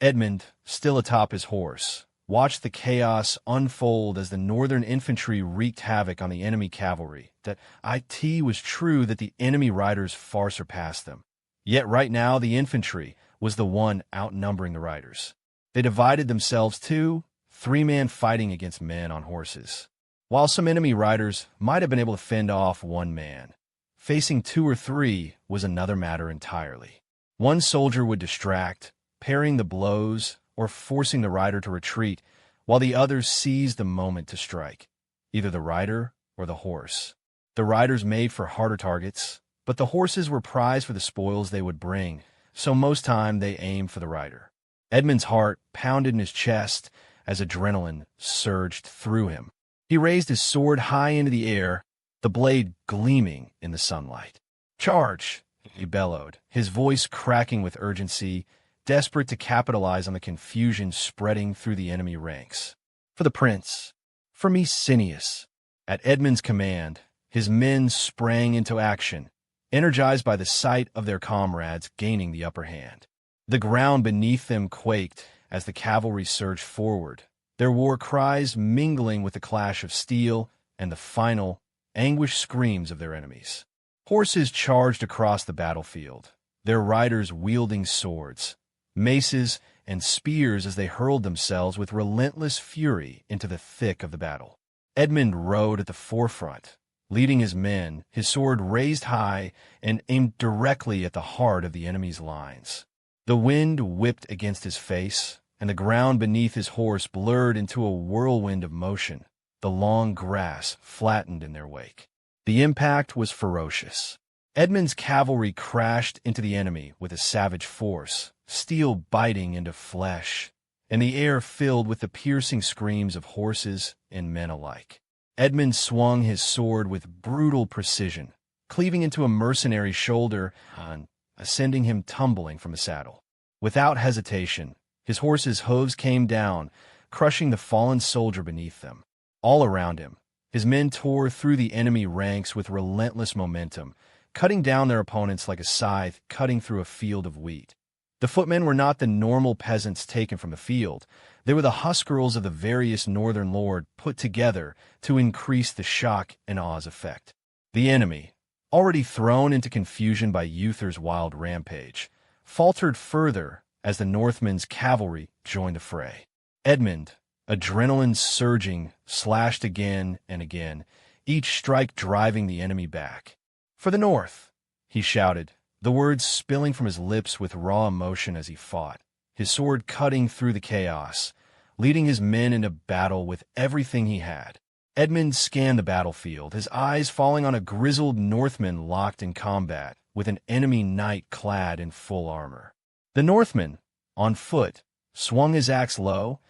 Edmund, still atop his horse, watched the chaos unfold as the northern infantry wreaked havoc on the enemy cavalry. That it was true that the enemy riders far surpassed them. Yet right now the infantry was the one outnumbering the riders. They divided themselves to three-man fighting against men on horses. While some enemy riders might have been able to fend off one man, facing two or three was another matter entirely. One soldier would distract, parrying the blows or forcing the rider to retreat, while the others seized the moment to strike, either the rider or the horse. The riders made for harder targets, but the horses were prized for the spoils they would bring, so most time they aimed for the rider. Edmund's heart pounded in his chest as adrenaline surged through him. He raised his sword high into the air, the blade gleaming in the sunlight. "Charge!" he bellowed, his voice cracking with urgency, desperate to capitalize on the confusion spreading through the enemy ranks. "For the prince! For me, Cineas!" At Edmund's command, his men sprang into action, energized by the sight of their comrades gaining the upper hand. The ground beneath them quaked as the cavalry surged forward, their war cries mingling with the clash of steel and the final, anguished screams of their enemies. Horses charged across the battlefield, their riders wielding swords, maces, and spears as they hurled themselves with relentless fury into the thick of the battle. Edmund rode at the forefront, leading his men, his sword raised high and aimed directly at the heart of the enemy's lines. The wind whipped against his face, and the ground beneath his horse blurred into a whirlwind of motion. The long grass flattened in their wake. The impact was ferocious. Edmund's cavalry crashed into the enemy with a savage force, steel biting into flesh, and the air filled with the piercing screams of horses and men alike. Edmund swung his sword with brutal precision, cleaving into a mercenary's shoulder and sending him tumbling from the saddle. Without hesitation, his horse's hooves came down, crushing the fallen soldier beneath them. All around him, his men tore through the enemy ranks with relentless momentum, cutting down their opponents like a scythe cutting through a field of wheat. The footmen were not the normal peasants taken from the field. They were the husk-girls of the various northern lord put together to increase the shock and awe's effect. The enemy, already thrown into confusion by Uther's wild rampage, faltered further as the Northmen's cavalry joined the fray. Edmund, adrenaline surging, slashed again and again, each strike driving the enemy back. "For the North!" he shouted, the words spilling from his lips with raw emotion as he fought, his sword cutting through the chaos, leading his men into battle with everything he had. Edmund scanned the battlefield, his eyes falling on a grizzled Northman locked in combat with an enemy knight clad in full armor. The Northman, on foot, swung his axe low,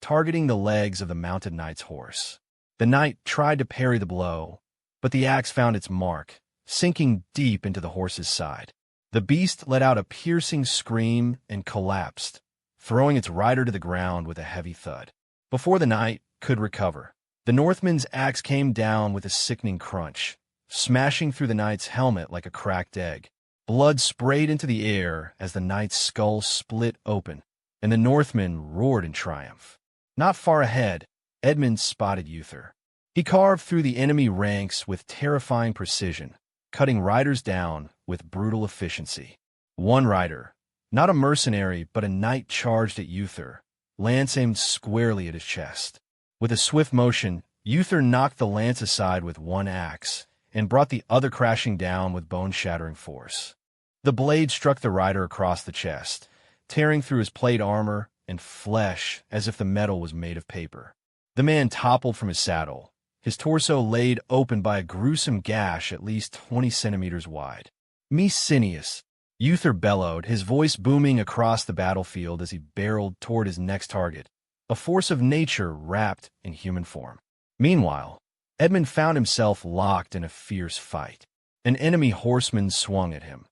targeting the legs of the mounted knight's horse. The knight tried to parry the blow, but the axe found its mark, sinking deep into the horse's side. The beast let out a piercing scream and collapsed, throwing its rider to the ground with a heavy thud. Before the knight could recover, the Northman's axe came down with a sickening crunch, smashing through the knight's helmet like a cracked egg. Blood sprayed into the air as the knight's skull split open, and the Northman roared in triumph. Not far ahead, Edmund spotted Uther. He carved through the enemy ranks with terrifying precision, cutting riders down with brutal efficiency. One rider, not a mercenary but a knight, charged at Uther, lance aimed squarely at his chest. With a swift motion, Uther knocked the lance aside with one axe and brought the other crashing down with bone-shattering force. The blade struck the rider across the chest, tearing through his plate armor and flesh as if the metal was made of paper. The man toppled from his saddle, his torso laid open by a gruesome gash at least 20 centimeters wide. "Me Cineas!" Uther bellowed, his voice booming across the battlefield as he barreled toward his next target, a force of nature wrapped in human form. Meanwhile, Edmund found himself locked in a fierce fight. An enemy horseman swung at him,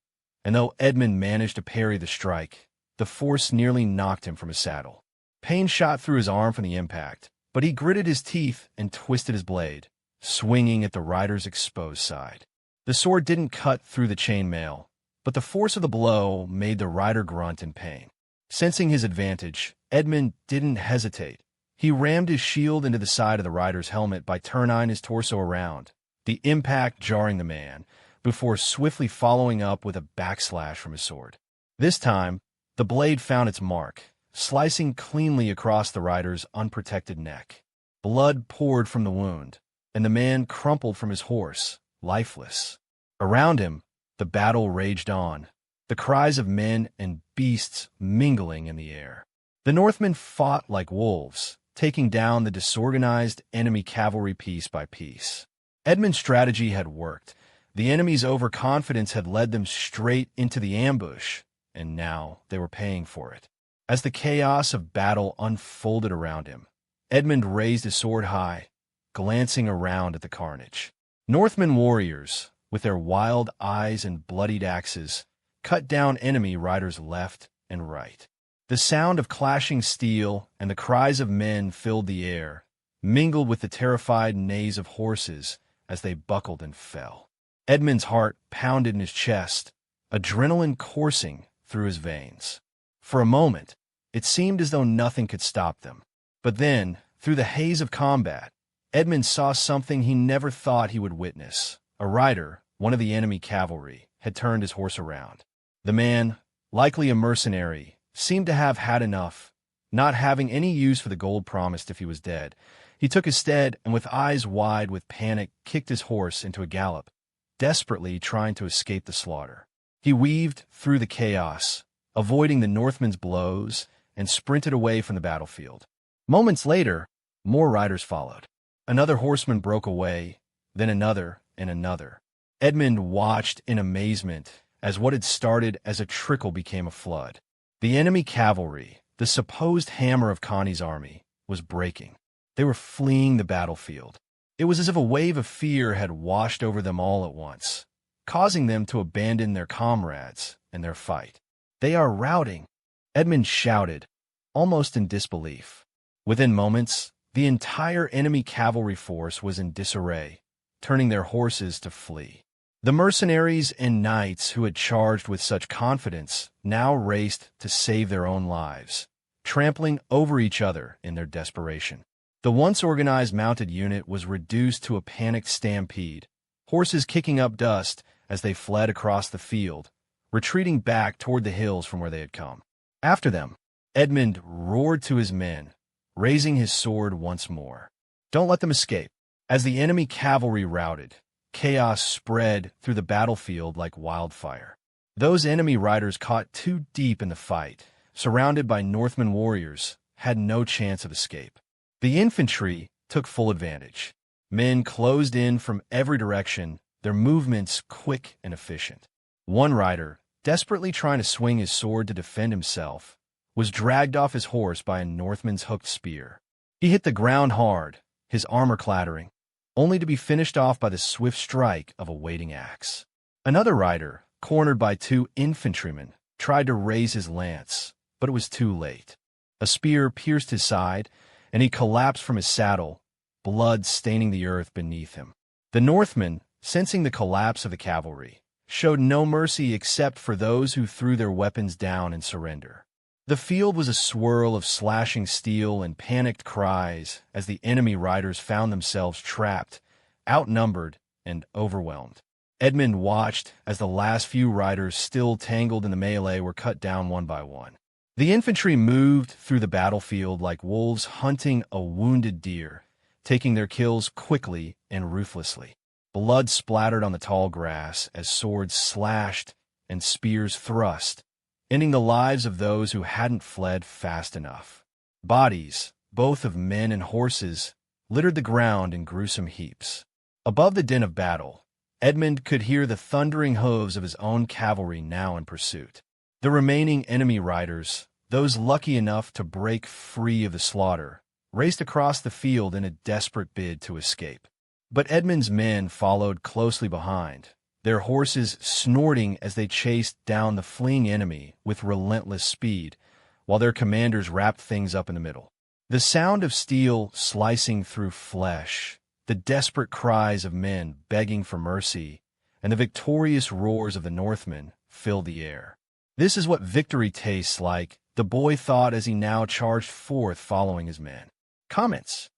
and though Edmund managed to parry the strike, the force nearly knocked him from his saddle. Pain shot through his arm from the impact, But he gritted his teeth and twisted his blade, swinging at the rider's exposed side. The sword didn't cut through the chainmail, but the force of the blow made the rider grunt in pain. Sensing his advantage, Edmund didn't hesitate. He rammed his shield into the side of the rider's helmet by turning his torso around, the impact jarring the man, before swiftly following up with a backslash from his sword. This time, the blade found its mark, slicing cleanly across the rider's unprotected neck. Blood poured from the wound, and the man crumpled from his horse, lifeless. Around him, the battle raged on, the cries of men and beasts mingling in the air. The Northmen fought like wolves, taking down the disorganized enemy cavalry piece by piece. Edmund's strategy had worked. The enemy's overconfidence had led them straight into the ambush, and now they were paying for it. As the chaos of battle unfolded around him, Edmund raised his sword high, glancing around at the carnage. Northman warriors, with their wild eyes and bloodied axes, cut down enemy riders left and right. The sound of clashing steel and the cries of men filled the air, mingled with the terrified neighs of horses as they buckled and fell. Edmund's heart pounded in his chest, adrenaline coursing through his veins. For a moment, it seemed as though nothing could stop them. But then, through the haze of combat, Edmund saw something he never thought he would witness. A rider, one of the enemy cavalry, had turned his horse around. The man, likely a mercenary, seemed to have had enough, not having any use for the gold promised if he was dead. He took his stead and, with eyes wide with panic, kicked his horse into a gallop, desperately trying to escape the slaughter. He weaved through the chaos, avoiding the Northmen's blows, and sprinted away from the battlefield. Moments later, more riders followed. Another horseman broke away, then another and another. Edmund watched in amazement as what had started as a trickle became a flood. The enemy cavalry, the supposed hammer of Connie's army, was breaking. They were fleeing the battlefield. It was as if a wave of fear had washed over them all at once, causing them to abandon their comrades and their fight. "They are routing," Edmund shouted, almost in disbelief. Within moments, the entire enemy cavalry force was in disarray, turning their horses to flee. The mercenaries and knights who had charged with such confidence now raced to save their own lives, trampling over each other in their desperation. The once organized mounted unit was reduced to a panicked stampede, horses kicking up dust as they fled across the field, retreating back toward the hills from where they had come. After them, Edmund roared to his men, raising his sword once more. "Don't let them escape." As the enemy cavalry routed, chaos spread through the battlefield like wildfire. Those enemy riders caught too deep in the fight, surrounded by Northman warriors, had no chance of escape. The infantry took full advantage. Men closed in from every direction, their movements quick and efficient. One rider, desperately trying to swing his sword to defend himself, was dragged off his horse by a Northman's hooked spear. He hit the ground hard, his armor clattering, only to be finished off by the swift strike of a waiting axe. Another rider, cornered by two infantrymen, tried to raise his lance, but it was too late. A spear pierced his side, and he collapsed from his saddle, blood staining the earth beneath him. The Northmen, sensing the collapse of the cavalry, showed no mercy except for those who threw their weapons down in surrender. The field was a swirl of slashing steel and panicked cries as the enemy riders found themselves trapped, outnumbered, and overwhelmed. Edmund watched as the last few riders still tangled in the melee were cut down one by one. The infantry moved through the battlefield like wolves hunting a wounded deer, taking their kills quickly and ruthlessly. Blood splattered on the tall grass as swords slashed and spears thrust, ending the lives of those who hadn't fled fast enough. Bodies, both of men and horses, littered the ground in gruesome heaps. Above the din of battle, Edmund could hear the thundering hooves of his own cavalry now in pursuit. The remaining enemy riders, those lucky enough to break free of the slaughter, raced across the field in a desperate bid to escape. But Edmund's men followed closely behind, their horses snorting as they chased down the fleeing enemy with relentless speed, while their commanders wrapped things up in the middle. The sound of steel slicing through flesh, the desperate cries of men begging for mercy, and the victorious roars of the Northmen filled the air. This is what victory tastes like, the boy thought as he now charged forth following his men. Comments.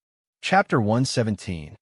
Chapter 117.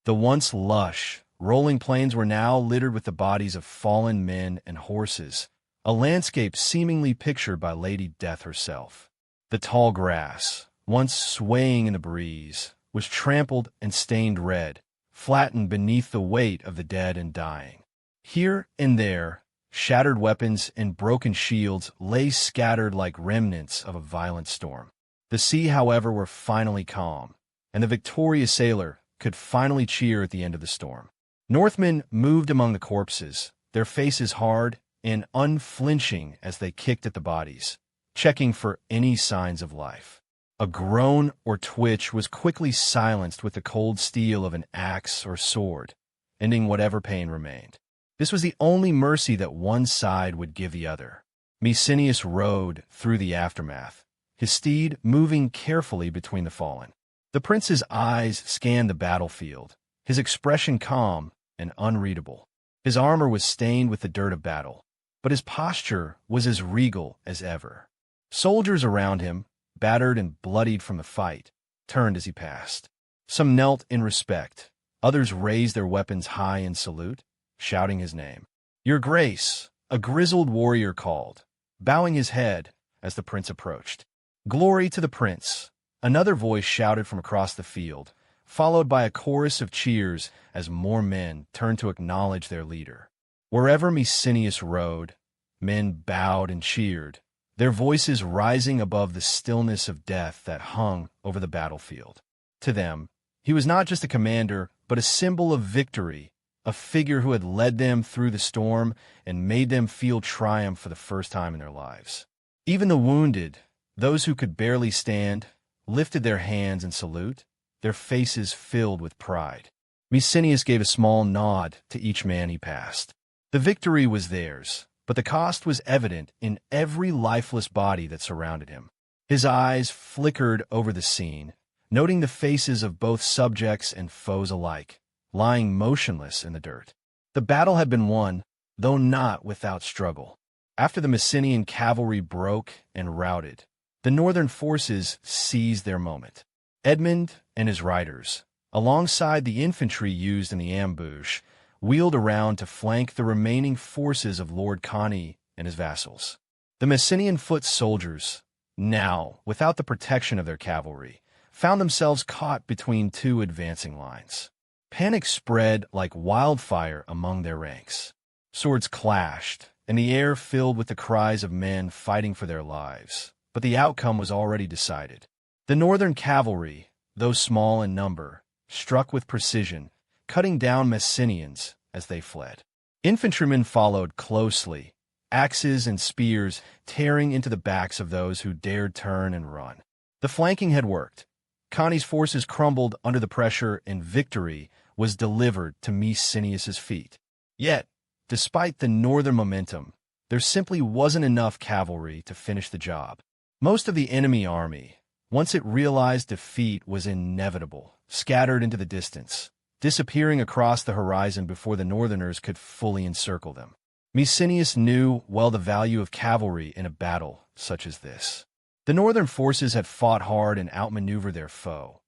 The once lush, rolling plains were now littered with the bodies of fallen men and horses, a landscape seemingly pictured by Lady Death herself. The tall grass, once swaying in the breeze, was trampled and stained red, flattened beneath the weight of the dead and dying. Here and there, shattered weapons and broken shields lay scattered like remnants of a violent storm. The sea, however, were finally calm, and the victorious sailor could finally cheer at the end of the storm. Northmen moved among the corpses, their faces hard and unflinching as they kicked at the bodies, checking for any signs of life. A groan or twitch was quickly silenced with the cold steel of an axe or sword, ending whatever pain remained. This was the only mercy that one side would give the other. Mercenary rode through the aftermath, his steed moving carefully between the fallen. The prince's eyes scanned the battlefield, his expression calm and unreadable. His armor was stained with the dirt of battle, but his posture was as regal as ever. Soldiers around him, battered and bloodied from the fight, turned as he passed. Some knelt in respect, others raised their weapons high in salute, shouting his name. "Your Grace," a grizzled warrior called, bowing his head as the prince approached. "Glory to the prince," another voice shouted from across the field, followed by a chorus of cheers as more men turned to acknowledge their leader. Wherever Mercenary rode, men bowed and cheered, their voices rising above the stillness of death that hung over the battlefield. To them, he was not just a commander, but a symbol of victory, a figure who had led them through the storm and made them feel triumph for the first time in their lives. Even the wounded, those who could barely stand, lifted their hands in salute, their faces filled with pride. Mercenary gave a small nod to each man he passed. The victory was theirs, but the cost was evident in every lifeless body that surrounded him. His eyes flickered over the scene, noting the faces of both subjects and foes alike, lying motionless in the dirt. The battle had been won, though not without struggle. After the Mercenary cavalry broke and routed, the northern forces seized their moment. Edmund and his riders, alongside the infantry used in the ambush, wheeled around to flank the remaining forces of Lord Connie and his vassals. The Mercenary foot soldiers, now without the protection of their cavalry, found themselves caught between two advancing lines. Panic spread like wildfire among their ranks. Swords clashed, and the air filled with the cries of men fighting for their lives. But the outcome was already decided. The northern cavalry, though small in number, struck with precision, cutting down Mercenarians as they fled. Infantrymen followed closely, axes and spears tearing into the backs of those who dared turn and run. The flanking had worked. Connie's forces crumbled under the pressure, and victory was delivered to Mercenary's feet. Yet, despite the northern momentum, there simply wasn't enough cavalry to finish the job. Most of the enemy army, once it realized defeat was inevitable, scattered into the distance, disappearing across the horizon before the Northerners could fully encircle them. Mercenary knew well the value of cavalry in a battle such as this. The Northern forces had fought hard and outmaneuvered their foe,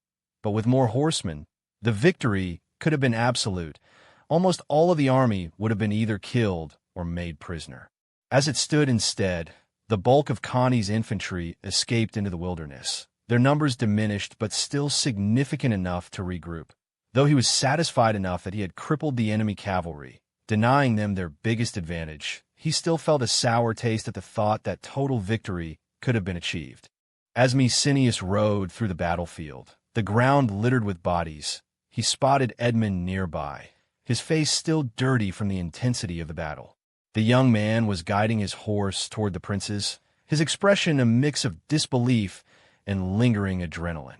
but with more horsemen, the victory could have been absolute. Almost all of the army would have been either killed or made prisoner. As it stood instead, the bulk of Connie's infantry escaped into the wilderness, their numbers diminished but still significant enough to regroup. Though he was satisfied enough that he had crippled the enemy cavalry, denying them their biggest advantage, he still felt a sour taste at the thought that total victory could have been achieved. As Mercenary rode through the battlefield, the ground littered with bodies, he spotted Edmund nearby, his face still dirty from the intensity of the battle. The young man was guiding his horse toward the princes, his expression a mix of disbelief and lingering adrenaline.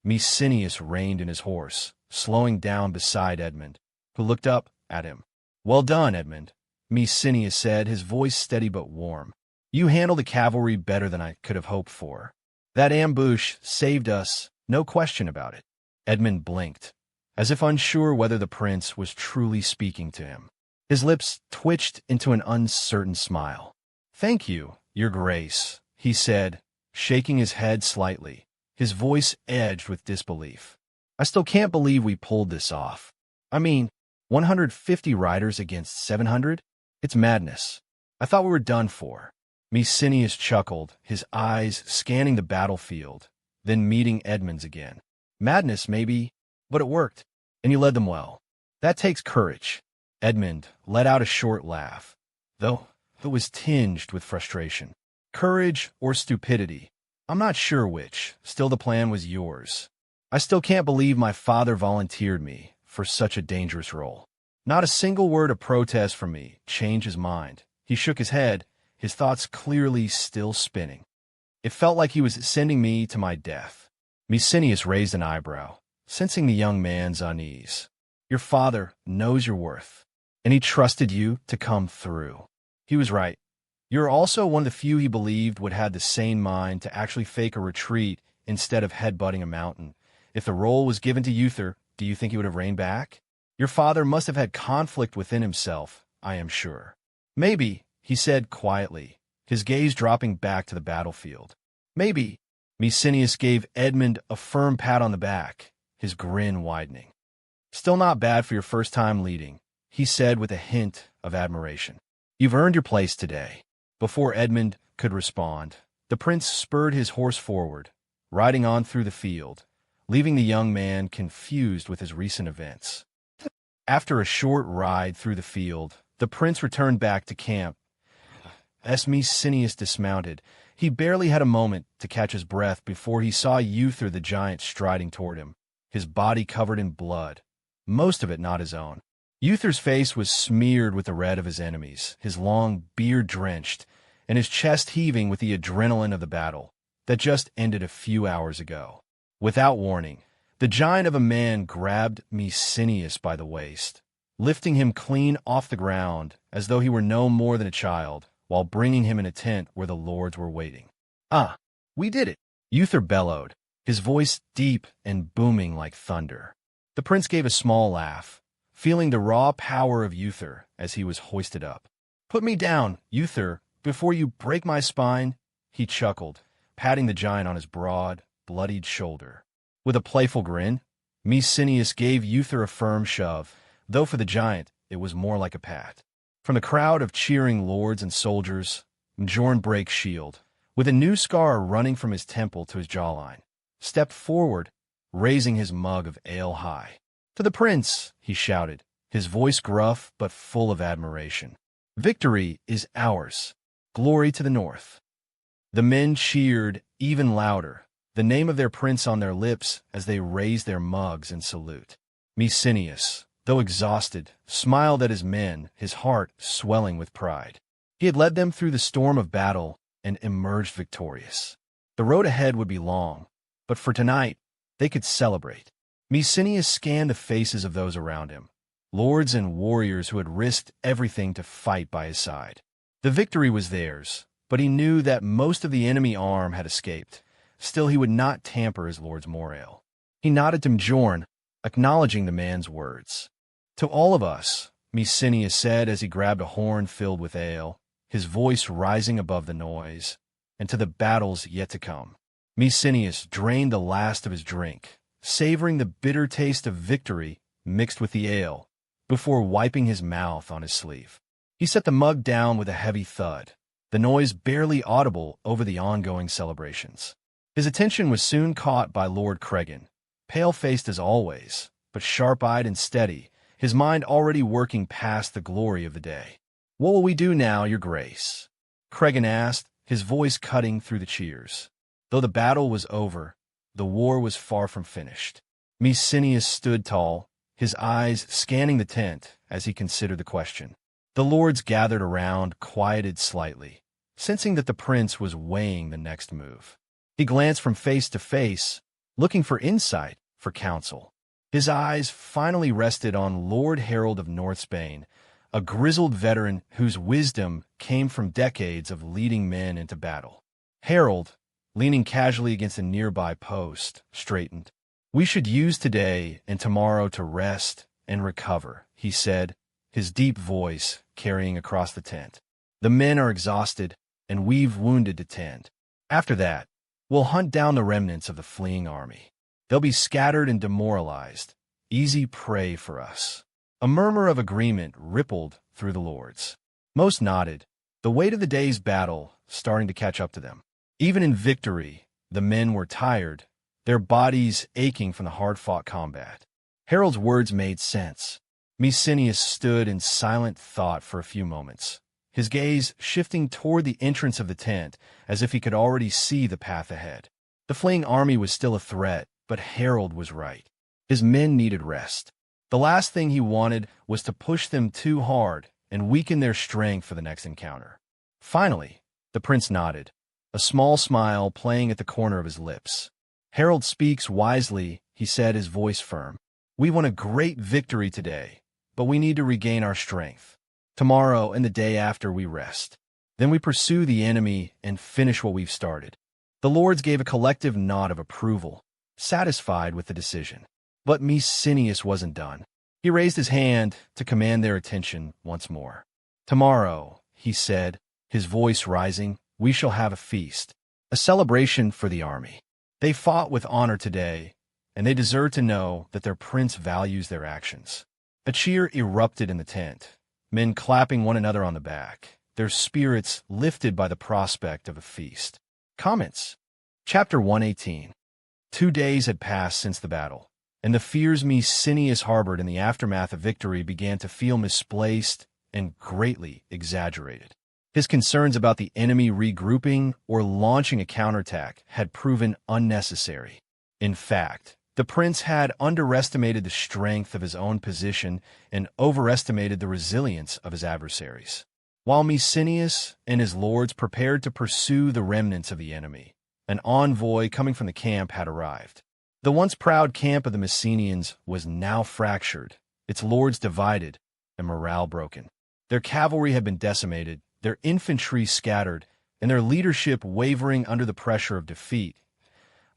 Mercenary reined in his horse, slowing down beside Edmund, who looked up at him. "Well done, Edmund," Mercenary said, his voice steady but warm. "You handle the cavalry better than I could have hoped for." That ambush saved us, no question about it. Edmund blinked, as if unsure whether the prince was truly speaking to him. His lips twitched into an uncertain smile. "Thank you, Your Grace," he said, shaking his head slightly, his voice edged with disbelief. "I still can't believe we pulled this off. I mean, 150 riders against 700? It's madness. I thought we were done for." Mercenary chuckled, his eyes scanning the battlefield, then meeting Edmund's again. "Madness, maybe, but it worked, and you led them well. That takes courage." Edmund let out a short laugh, though it was tinged with frustration. "Courage or stupidity, I'm not sure which. Still, the plan was yours. I still can't believe my father volunteered me for such a dangerous role. Not a single word of protest from me changed his mind. He shook his head, his thoughts clearly still spinning. It felt like he was sending me to my death." Mercenary raised an eyebrow, sensing the young man's unease. "Your father knows your worth, and he trusted you to come through. He was right. You're also one of the few he believed would have the sane mind to actually fake a retreat instead of headbutting a mountain. If the role was given to Uther, do you think he would have reined back? Your father must have had conflict within himself, I am sure." "Maybe," he said quietly, his gaze dropping back to the battlefield. "Maybe." Mercenary gave Edmund a firm pat on the back, his grin widening. "Still not bad for your first time leading," he said with a hint of admiration. "You've earned your place today." Before Edmund could respond, the prince spurred his horse forward, riding on through the field, leaving the young man confused with his recent events. After a short ride through the field, the prince returned back to camp. As Mercenary dismounted, he barely had a moment to catch his breath before he saw Uther the giant striding toward him, his body covered in blood, most of it not his own. Uther's face was smeared with the red of his enemies, his long beard drenched, and his chest heaving with the adrenaline of the battle that just ended a few hours ago. Without warning, the giant of a man grabbed Mercenary by the waist, lifting him clean off the ground as though he were no more than a child, while bringing him in a tent where the lords were waiting. "Ah, we did it!" Uther bellowed, his voice deep and booming like thunder. The prince gave a small laugh, feeling the raw power of Uther as he was hoisted up. "Put me down, Uther, before you break my spine," he chuckled, patting the giant on his broad, bloodied shoulder. With a playful grin, Mercenary gave Uther a firm shove, though for the giant it was more like a pat. From the crowd of cheering lords and soldiers, Mjorn Break Shield, with a new scar running from his temple to his jawline, stepped forward, raising his mug of ale high. "To the prince," he shouted, his voice gruff but full of admiration. "Victory is ours. Glory to the north." The men cheered even louder, the name of their prince on their lips as they raised their mugs in salute. Mercenary, though exhausted, smiled at his men, his heart swelling with pride. He had led them through the storm of battle and emerged victorious. The road ahead would be long, but for tonight, they could celebrate. Mercenary scanned the faces of those around him, lords and warriors who had risked everything to fight by his side. The victory was theirs, but he knew that most of the enemy arm had escaped. Still, he would not tamper his lord's morale. He nodded to Mjorn, acknowledging the man's words. "To all of us," Mercenary said as he grabbed a horn filled with ale, his voice rising above the noise, "and to the battles yet to come." Mercenary drained the last of his drink, savoring the bitter taste of victory mixed with the ale, before wiping his mouth on his sleeve. He set the mug down with a heavy thud, the noise barely audible over the ongoing celebrations. His attention was soon caught by Lord Cregan, pale-faced as always, but sharp-eyed and steady, his mind already working past the glory of the day. "What will we do now, Your Grace?" Cregan asked, his voice cutting through the cheers. Though the battle was over, the war was far from finished. Mercenary stood tall, his eyes scanning the tent as he considered the question. The lords gathered around, quieted slightly, sensing that the prince was weighing the next move. He glanced from face to face, looking for insight, for counsel. His eyes finally rested on Lord Harold of North Spain, a grizzled veteran whose wisdom came from decades of leading men into battle. Harold, leaning casually against a nearby post, straightened. "We should use today and tomorrow to rest and recover," he said, his deep voice carrying across the tent. "The men are exhausted, and we've wounded to tend. After that, we'll hunt down the remnants of the fleeing army. They'll be scattered and demoralized, easy prey for us." A murmur of agreement rippled through the lords. Most nodded, the weight of the day's battle starting to catch up to them. Even in victory, the men were tired, their bodies aching from the hard-fought combat. Harold's words made sense. Mercenary stood in silent thought for a few moments, his gaze shifting toward the entrance of the tent as if he could already see the path ahead. The fleeing army was still a threat, but Harold was right. His men needed rest. The last thing he wanted was to push them too hard and weaken their strength for the next encounter. Finally, the prince nodded, a small smile playing at the corner of his lips. "Harold speaks wisely," he said, his voice firm. "We won a great victory today, but we need to regain our strength. Tomorrow and the day after we rest. Then we pursue the enemy and finish what we've started." The lords gave a collective nod of approval, satisfied with the decision. But Mercenary wasn't done. He raised his hand to command their attention once more. "Tomorrow," he said, his voice rising, "we shall have a feast, a celebration for the army. They fought with honor today, and they deserve to know that their prince values their actions." A cheer erupted in the tent, men clapping one another on the back, their spirits lifted by the prospect of a feast. Comments. Chapter 118. 2 days had passed since the battle, and the fears Mercenary harbored in the aftermath of victory began to feel misplaced and greatly exaggerated. His concerns about the enemy regrouping or launching a counterattack had proven unnecessary. In fact, the prince had underestimated the strength of his own position and overestimated the resilience of his adversaries. While Mercenary and his lords prepared to pursue the remnants of the enemy, an envoy coming from the camp had arrived. The once proud camp of the Messenians was now fractured, its lords divided, and morale broken. Their cavalry had been decimated, their infantry scattered, and their leadership wavering under the pressure of defeat.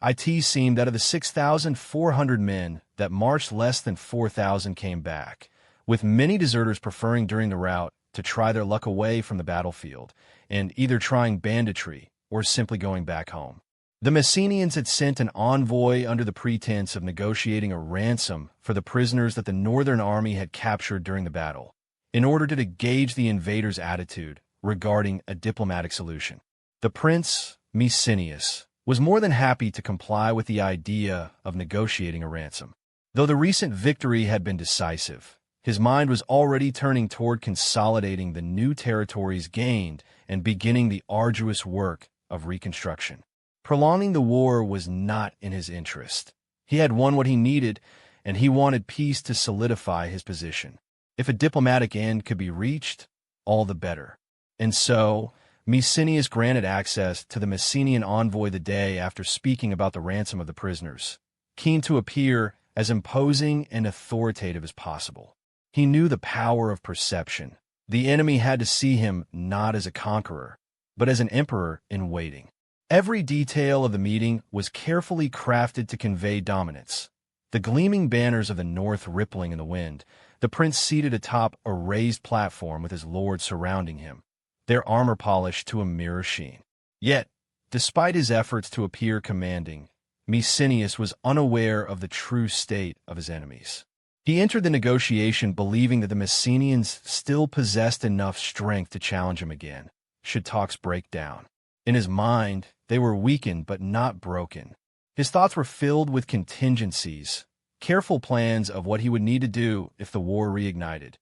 It seemed that of the 6,400 men that marched, less than 4,000 came back, with many deserters preferring during the rout to try their luck away from the battlefield, and either trying banditry or simply going back home. The Messenians had sent an envoy under the pretense of negotiating a ransom for the prisoners that the northern army had captured during the battle, in order to gauge the invaders' attitude regarding a diplomatic solution. The prince, Mercenary, was more than happy to comply with the idea of negotiating a ransom. Though the recent victory had been decisive, his mind was already turning toward consolidating the new territories gained and beginning the arduous work of reconstruction. Prolonging the war was not in his interest. He had won what he needed, and he wanted peace to solidify his position. If a diplomatic end could be reached, all the better. And so, Mercenary granted access to the Messenian envoy the day after speaking about the ransom of the prisoners, keen to appear as imposing and authoritative as possible. He knew the power of perception. The enemy had to see him not as a conqueror, but as an emperor in waiting. Every detail of the meeting was carefully crafted to convey dominance. The gleaming banners of the north rippling in the wind, the prince seated atop a raised platform with his lords surrounding him, their armor polished to a mirror sheen. Yet, despite his efforts to appear commanding, Mercenary was unaware of the true state of his enemies. He entered the negotiation believing that the Messenians still possessed enough strength to challenge him again, should talks break down. In his mind, they were weakened but not broken. His thoughts were filled with contingencies, careful plans of what he would need to do if the war reignited,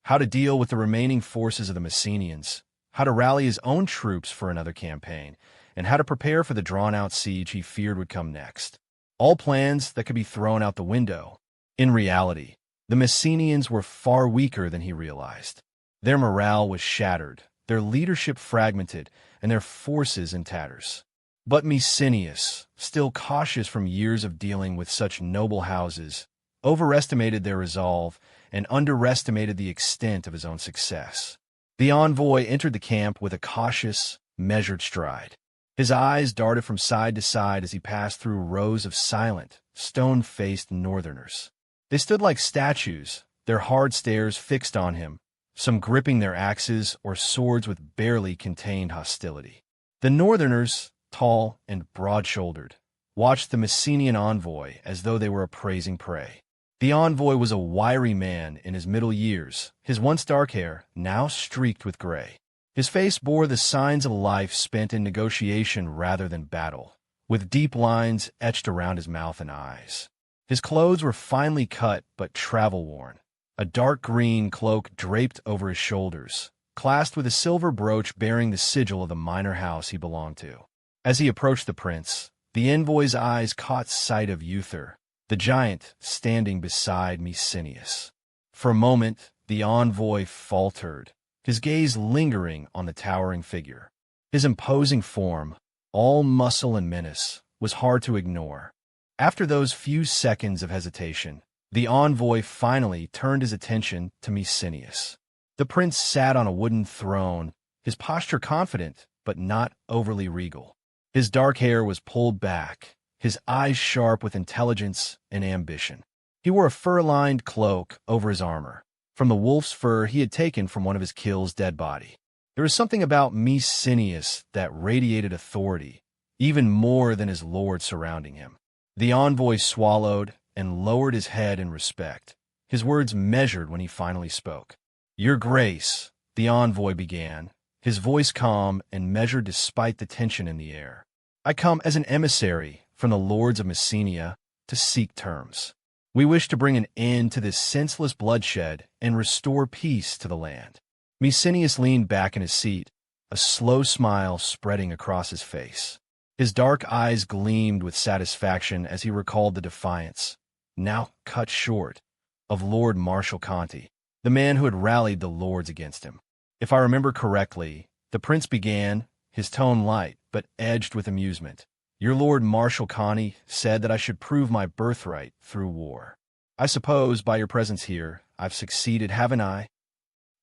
how to deal with the remaining forces of the Messenians, how to rally his own troops for another campaign, and how to prepare for the drawn-out siege he feared would come next. All plans that could be thrown out the window. In reality, the Messenians were far weaker than he realized. Their morale was shattered, their leadership fragmented, and their forces in tatters. But Mercenary, still cautious from years of dealing with such noble houses, overestimated their resolve and underestimated the extent of his own success. The envoy entered the camp with a cautious, measured stride. His eyes darted from side to side as he passed through rows of silent, stone-faced northerners. They stood like statues, their hard stares fixed on him, some gripping their axes or swords with barely contained hostility. The northerners, tall and broad-shouldered, watched the Messenian envoy as though they were appraising prey. The envoy was a wiry man in his middle years, his once dark hair now streaked with gray. His face bore the signs of a life spent in negotiation rather than battle, with deep lines etched around his mouth and eyes. His clothes were finely cut but travel-worn, a dark green cloak draped over his shoulders, clasped with a silver brooch bearing the sigil of the minor house he belonged to. As he approached the prince, the envoy's eyes caught sight of Uther, the giant standing beside Mercenary. For a moment, the envoy faltered, his gaze lingering on the towering figure. His imposing form, all muscle and menace, was hard to ignore. After those few seconds of hesitation, the envoy finally turned his attention to Mercenary. The prince sat on a wooden throne, his posture confident but not overly regal. His dark hair was pulled back, his eyes sharp with intelligence and ambition. He wore a fur-lined cloak over his armor, from the wolf's fur he had taken from one of his kill's dead body. There was something about Mercenary that radiated authority, even more than his lord surrounding him. The envoy swallowed and lowered his head in respect, his words measured when he finally spoke. "Your Grace," the envoy began, his voice calm and measured despite the tension in the air. "I come as an emissary from the lords of Messenia to seek terms. We wish to bring an end to this senseless bloodshed and restore peace to the land." Mercenary leaned back in his seat, a slow smile spreading across his face. His dark eyes gleamed with satisfaction as he recalled the defiance, now cut short, of Lord Marshal Conti, the man who had rallied the lords against him. "If I remember correctly," the prince began, his tone light but edged with amusement, "your Lord Marshal Conti said that I should prove my birthright through war. I suppose, by your presence here, I've succeeded, haven't I?"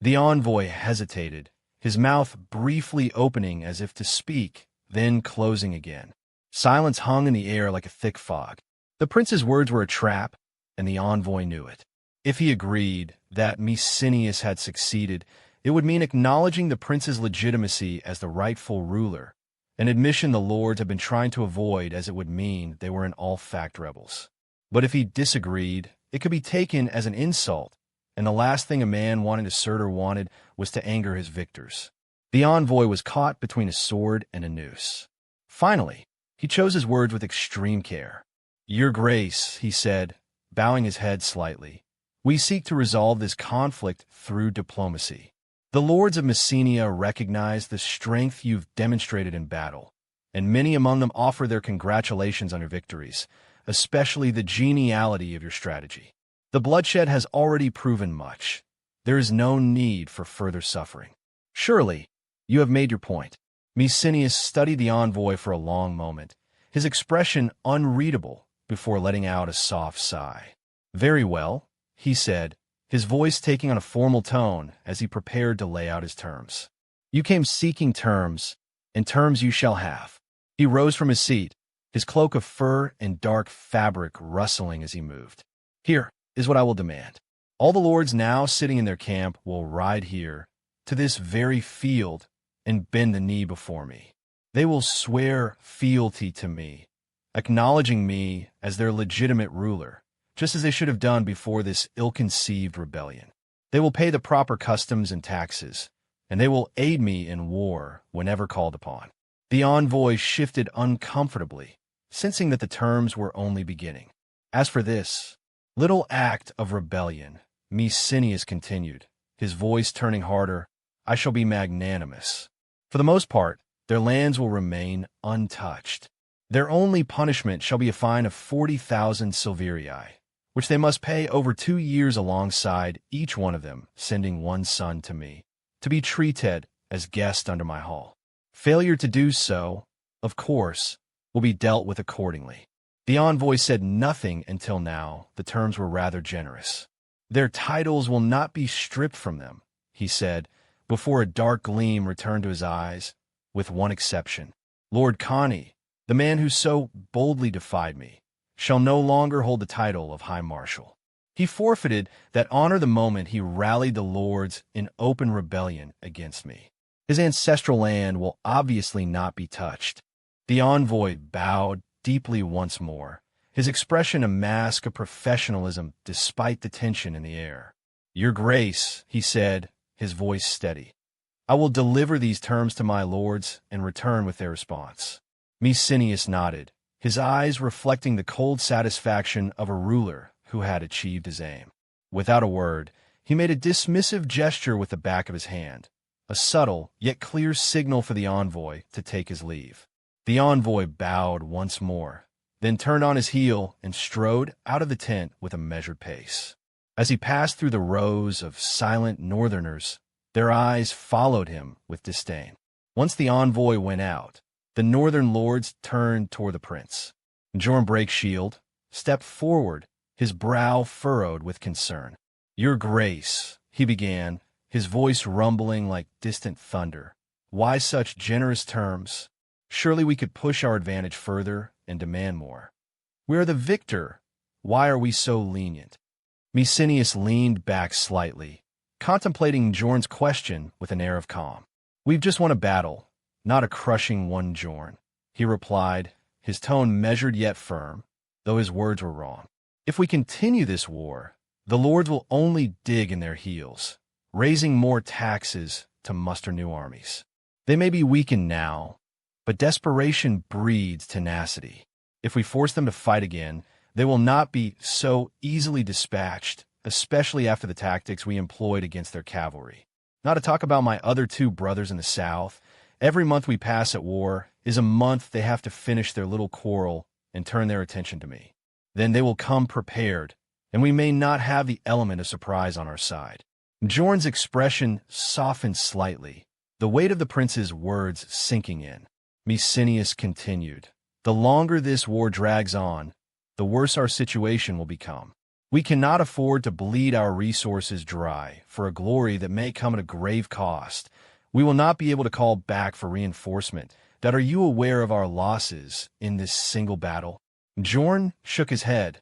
The envoy hesitated, his mouth briefly opening as if to speak, then closing again. Silence hung in the air like a thick fog. The prince's words were a trap, and the envoy knew it. If he agreed that Mercenary had succeeded, it would mean acknowledging the prince's legitimacy as the rightful ruler, an admission the lords had been trying to avoid, as it would mean they were in all fact rebels. But if he disagreed, it could be taken as an insult, and the last thing a man wanting to assert or wanted was to anger his victors. The envoy was caught between a sword and a noose. Finally, he chose his words with extreme care. "Your Grace," he said, bowing his head slightly, "we seek to resolve this conflict through diplomacy. The lords of Messenia recognize the strength you've demonstrated in battle, and many among them offer their congratulations on your victories, especially the geniality of your strategy. The bloodshed has already proven much. There is no need for further suffering. Surely, you have made your point." Mercenary studied the envoy for a long moment, his expression unreadable before letting out a soft sigh. "Very well," he said, his voice taking on a formal tone as he prepared to lay out his terms. "You came seeking terms, and terms you shall have." He rose from his seat, his cloak of fur and dark fabric rustling as he moved. "Here is what I will demand. All the lords now sitting in their camp will ride here, to this very field, and bend the knee before me. They will swear fealty to me, acknowledging me as their legitimate ruler, just as they should have done before this ill-conceived rebellion. They will pay the proper customs and taxes, and they will aid me in war whenever called upon." The envoy shifted uncomfortably, sensing that the terms were only beginning. "As for this little act of rebellion," Mercenary continued, his voice turning harder, "I shall be magnanimous. For the most part, their lands will remain untouched. Their only punishment shall be a fine of 40,000 silverii, which they must pay over 2 years alongside each one of them, sending one son to me, to be treated as guest under my hall. Failure to do so, of course, will be dealt with accordingly." The envoy said nothing until now. The terms were rather generous. "Their titles will not be stripped from them," he said, before a dark gleam returned to his eyes, "with one exception. Lord Connie, the man who so boldly defied me, shall no longer hold the title of High Marshal. He forfeited that honor the moment he rallied the lords in open rebellion against me. His ancestral land will obviously not be touched. The envoy bowed deeply once more, his expression a mask of professionalism despite the tension in the air. Your Grace, he said, his voice steady, I will deliver these terms to my lords and return with their response. Mercenary nodded, his eyes reflecting the cold satisfaction of a ruler who had achieved his aim. Without a word, he made a dismissive gesture with the back of his hand, a subtle yet clear signal for the envoy to take his leave. The envoy bowed once more, then turned on his heel and strode out of the tent with a measured pace. As he passed through the rows of silent northerners, their eyes followed him with disdain. Once the envoy went out, the northern lords turned toward the prince. Jorn Breakshield stepped forward, his brow furrowed with concern. Your Grace, he began, his voice rumbling like distant thunder. Why such generous terms? Surely we could push our advantage further and demand more. We are the victor. Why are we so lenient? Mercenary leaned back slightly, contemplating Jorn's question with an air of calm. We've just won a battle, not a crushing one, Jorn, he replied, his tone measured yet firm, though his words were wrong. If we continue this war, the lords will only dig in their heels, raising more taxes to muster new armies. They may be weakened now, but desperation breeds tenacity. If we force them to fight again, they will not be so easily dispatched, especially after the tactics we employed against their cavalry. Not to talk about my other two brothers in the south. Every month we pass at war is a month they have to finish their little quarrel and turn their attention to me. Then they will come prepared, and we may not have the element of surprise on our side. Jorn's expression softened slightly, the weight of the prince's words sinking in. Mercenary continued, the longer this war drags on, the worse our situation will become. We cannot afford to bleed our resources dry for a glory that may come at a grave cost. We will not be able to call back for reinforcement. That are you aware of our losses in this single battle? Jorn shook his head.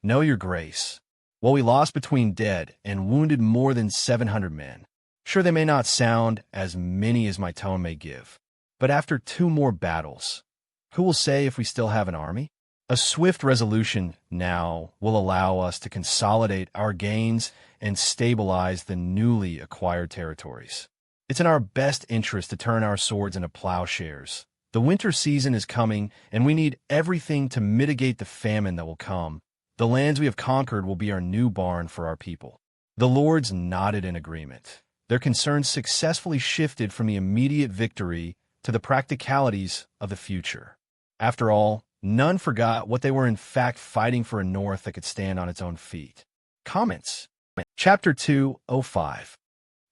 No, Your Grace. Well, we lost between dead and wounded more than 700 men. Sure, they may not sound as many as my tone may give, but after 2 more battles, who will say if we still have an army? A swift resolution now will allow us to consolidate our gains and stabilize the newly acquired territories. It's in our best interest to turn our swords into plowshares. The winter season is coming, and we need everything to mitigate the famine that will come. The lands we have conquered will be our new barn for our people. The lords nodded in agreement. Their concerns successfully shifted from the immediate victory to the practicalities of the future. After all, none forgot what they were in fact fighting for a North that could stand on its own feet. Comments. Chapter 2:05.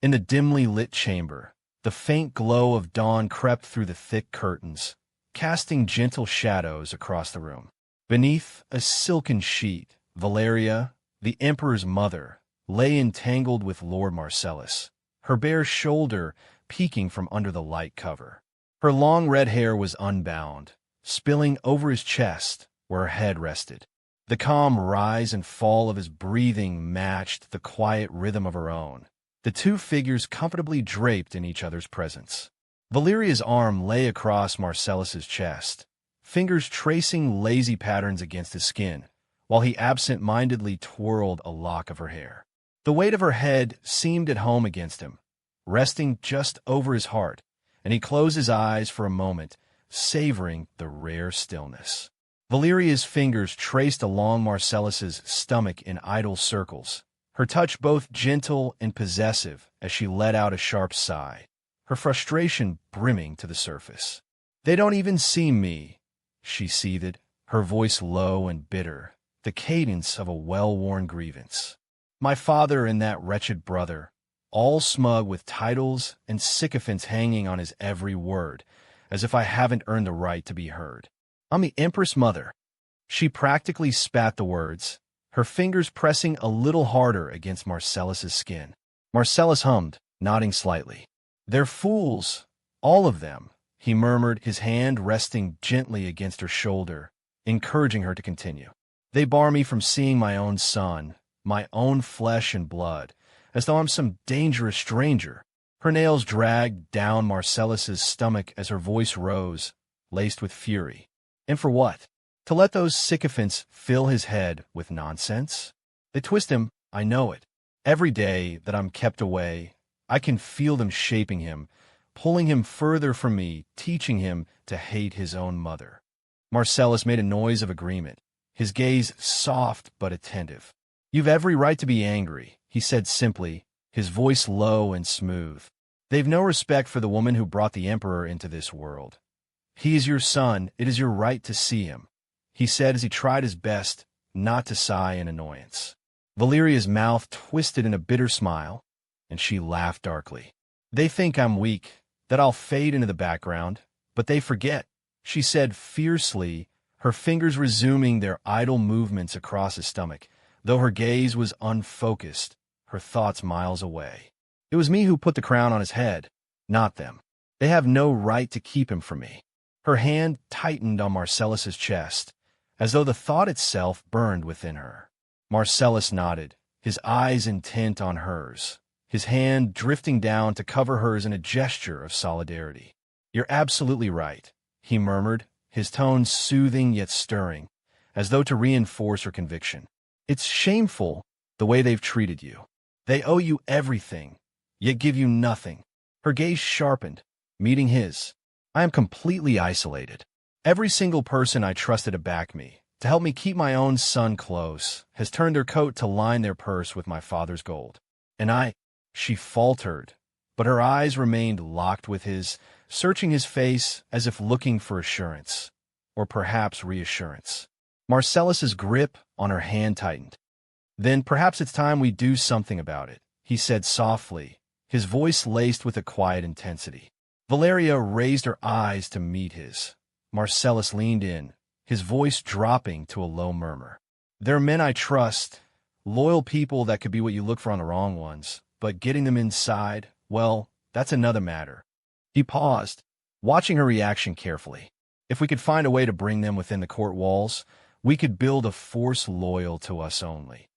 In the dimly lit chamber, the faint glow of dawn crept through the thick curtains, casting gentle shadows across the room. Beneath a silken sheet, Valeria, the Emperor's mother, lay entangled with Lord Marcellus, her bare shoulder peeking from under the light cover. Her long red hair was unbound, spilling over his chest where her head rested. The calm rise and fall of his breathing matched the quiet rhythm of her own, the two figures comfortably draped in each other's presence. Valeria's arm lay across Marcellus's chest, fingers tracing lazy patterns against his skin, while he absent-mindedly twirled a lock of her hair. The weight of her head seemed at home against him, resting just over his heart, and he closed his eyes for a moment, savoring the rare stillness. Valeria's fingers traced along Marcellus's stomach in idle circles, her touch both gentle and possessive as she let out a sharp sigh, her frustration brimming to the surface. "They don't even see me," she seethed, her voice low and bitter, the cadence of a well-worn grievance. "My father and that wretched brother, all smug with titles and sycophants hanging on his every word, as if I haven't earned the right to be heard. I'm the Empress Mother." She practically spat the words, her fingers pressing a little harder against Marcellus's skin. Marcellus hummed, nodding slightly. "They're fools, all of them," he murmured, his hand resting gently against her shoulder, encouraging her to continue. They bar me from seeing my own son, my own flesh and blood, as though I'm some dangerous stranger. Her nails dragged down Marcellus's stomach as her voice rose, laced with fury. And for what? To let those sycophants fill his head with nonsense? They twist him, I know it. Every day that I'm kept away, I can feel them shaping him, pulling him further from me, teaching him to hate his own mother. Marcellus made a noise of agreement, his gaze soft but attentive. You've every right to be angry, he said simply, his voice low and smooth. They've no respect for the woman who brought the emperor into this world. He is your son, it is your right to see him, he said as he tried his best not to sigh in annoyance. Valeria's mouth twisted in a bitter smile, and she laughed darkly. They think I'm weak, that I'll fade into the background, but they forget, she said fiercely, her fingers resuming their idle movements across his stomach, though her gaze was unfocused, her thoughts miles away. It was me who put the crown on his head, not them. They have no right to keep him from me. Her hand tightened on Marcellus's chest, as though the thought itself burned within her. Marcellus nodded, his eyes intent on hers, his hand drifting down to cover hers in a gesture of solidarity. You're absolutely right, he murmured, his tone soothing yet stirring, as though to reinforce her conviction. It's shameful, the way they've treated you. They owe you everything, yet give you nothing. Her gaze sharpened, meeting his. I am completely isolated. Every single person I trusted to back me, to help me keep my own son close, has turned their coat to line their purse with my father's gold. And she faltered, but her eyes remained locked with his, searching his face as if looking for assurance, or perhaps reassurance. Marcellus's grip on her hand tightened. Then perhaps it's time we do something about it, he said softly, his voice laced with a quiet intensity. Valeria raised her eyes to meet his. Marcellus leaned in, his voice dropping to a low murmur. There are men I trust, loyal people that could be what you look for on the wrong ones, but getting them inside, well, that's another matter. He paused, watching her reaction carefully. If we could find a way to bring them within the court walls, we could build a force loyal to us only.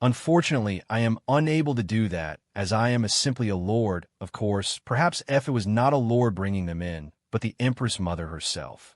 Unfortunately, I am unable to do that, as I am simply a lord, of course. Perhaps if it was not a lord bringing them in, but the Empress Mother herself.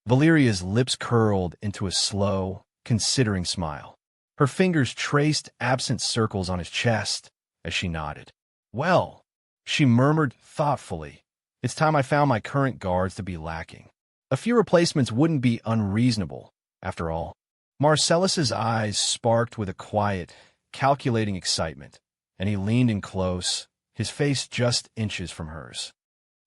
Valeria's lips curled into a slow, considering smile. Her fingers traced absent circles on his chest as she nodded. Well, she murmured thoughtfully, it's time I found my current guards to be lacking. A few replacements wouldn't be unreasonable, after all. Marcellus's eyes sparked with a quiet, calculating excitement, and he leaned in close, his face just inches from hers.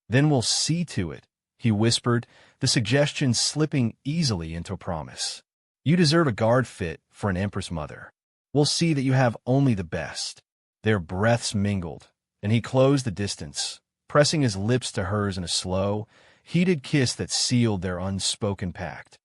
Then we'll see to it, he whispered, the suggestion slipping easily into a promise. You deserve a guard fit for an Empress Mother. We'll see that you have only the best. Their breaths mingled, and he closed the distance, pressing his lips to hers in a slow, heated kiss that sealed their unspoken pact.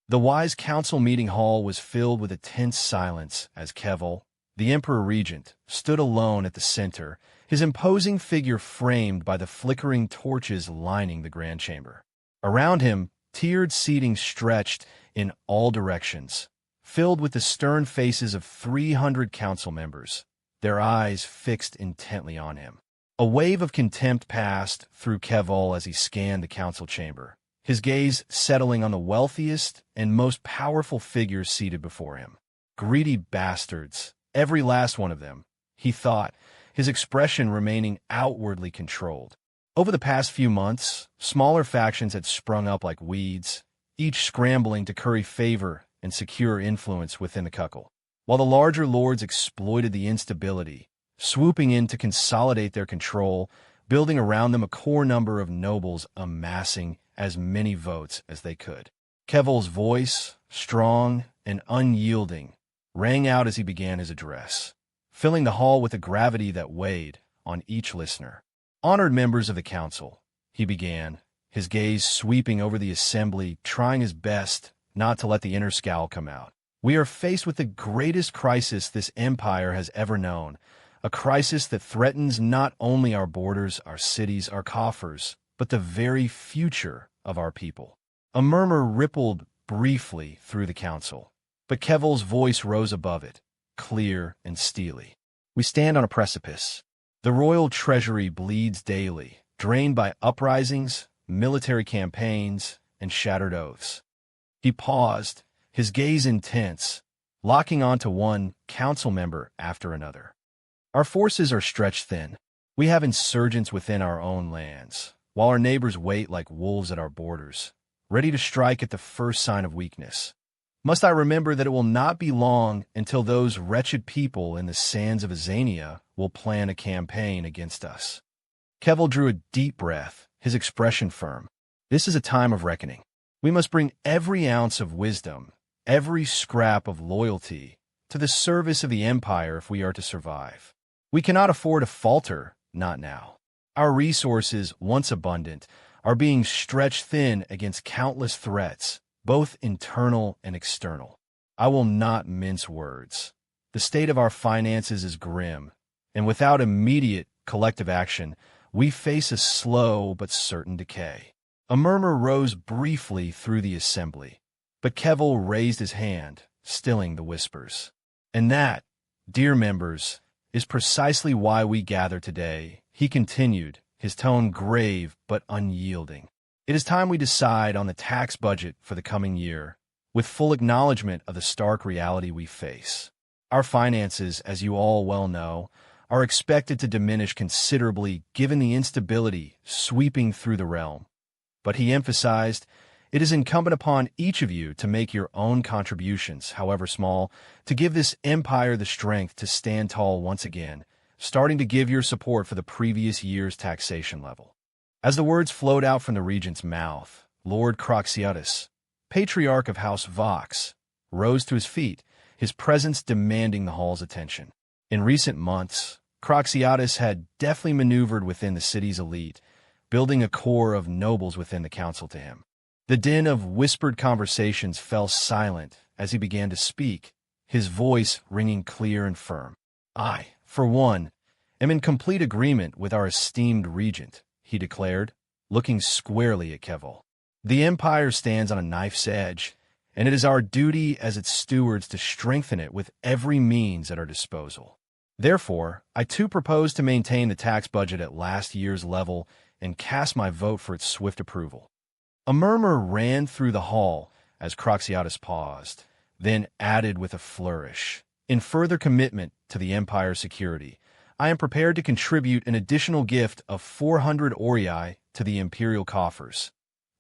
The wise council meeting hall was filled with a tense silence as Keval, the Emperor Regent, stood alone at the center, his imposing figure framed by the flickering torches lining the grand chamber. Around him, tiered seating stretched in all directions, filled with the stern faces of 300 council members, their eyes fixed intently on him. A wave of contempt passed through Keval as he scanned the council chamber, his gaze settling on the wealthiest and most powerful figures seated before him. Greedy bastards, every last one of them, he thought, his expression remaining outwardly controlled. Over the past few months, smaller factions had sprung up like weeds, each scrambling to curry favor and secure influence within the cuckle, while the larger lords exploited the instability, swooping in to consolidate their control, building around them a core number of nobles amassing as many votes as they could. Keval's voice, strong and unyielding, rang out as he began his address, filling the hall with a gravity that weighed on each listener. Honored members of the council, he began, his gaze sweeping over the assembly, trying his best not to let the inner scowl come out. We are faced with the greatest crisis this empire has ever known, a crisis that threatens not only our borders, our cities, our coffers, but the very future of our people. A murmur rippled briefly through the council, but Kevil's voice rose above it, clear and steely. We stand on a precipice. The royal treasury bleeds daily, drained by uprisings, military campaigns, and shattered oaths. He paused, his gaze intense, locking onto one council member after another. Our forces are stretched thin. We have insurgents within our own lands, while our neighbors wait like wolves at our borders, ready to strike at the first sign of weakness. Must I remember that it will not be long until those wretched people in the sands of Azania will plan a campaign against us. Kevil drew a deep breath, his expression firm. This is a time of reckoning. We must bring every ounce of wisdom, every scrap of loyalty, to the service of the Empire if we are to survive. We cannot afford to falter, not now. Our resources, once abundant, are being stretched thin against countless threats, both internal and external. I will not mince words. The state of our finances is grim, and without immediate collective action, we face a slow but certain decay. A murmur rose briefly through the assembly, but Kevil raised his hand, stilling the whispers. And that, dear members, is precisely why we gather today, he continued, his tone grave but unyielding. It is time we decide on the tax budget for the coming year, with full acknowledgement of the stark reality we face. Our finances, as you all well know, are expected to diminish considerably given the instability sweeping through the realm. But he emphasized, it is incumbent upon each of you to make your own contributions, however small, to give this empire the strength to stand tall once again, starting to give your support for the previous year's taxation level. As the words flowed out from the regent's mouth, Lord Croxiatus, patriarch of House Vox, rose to his feet, his presence demanding the hall's attention. In recent months, Croxiatus had deftly maneuvered within the city's elite, building a core of nobles within the council to him. The din of whispered conversations fell silent as he began to speak, his voice ringing clear and firm. I, for one, am in complete agreement with our esteemed regent, he declared, looking squarely at Kevil. The empire stands on a knife's edge, and it is our duty as its stewards to strengthen it with every means at our disposal. Therefore, I too propose to maintain the tax budget at last year's level and cast my vote for its swift approval. A murmur ran through the hall as Croxiatus paused, then added with a flourish. In further commitment to the Empire's security, I am prepared to contribute an additional gift of 400 Aurei to the Imperial coffers,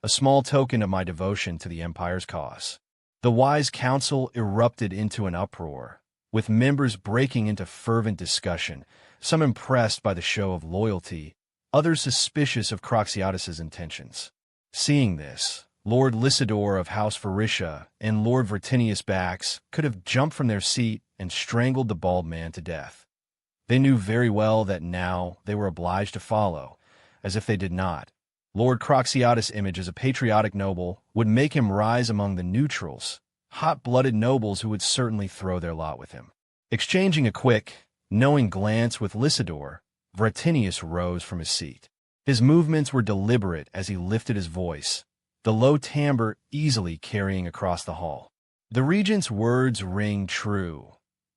a small token of my devotion to the Empire's cause. The wise council erupted into an uproar, with members breaking into fervent discussion, some impressed by the show of loyalty, others suspicious of Croxiatus's intentions. Seeing this, Lord Lysidor of House Varisha and Lord Vertinius Bax could have jumped from their seat and strangled the bald man to death. They knew very well that now they were obliged to follow, as if they did not. Lord Croxiatus' image as a patriotic noble would make him rise among the neutrals, hot-blooded nobles who would certainly throw their lot with him. Exchanging a quick, knowing glance with Lysidor, Vertinius rose from his seat. His movements were deliberate as he lifted his voice, the low timbre easily carrying across the hall. The regent's words ring true,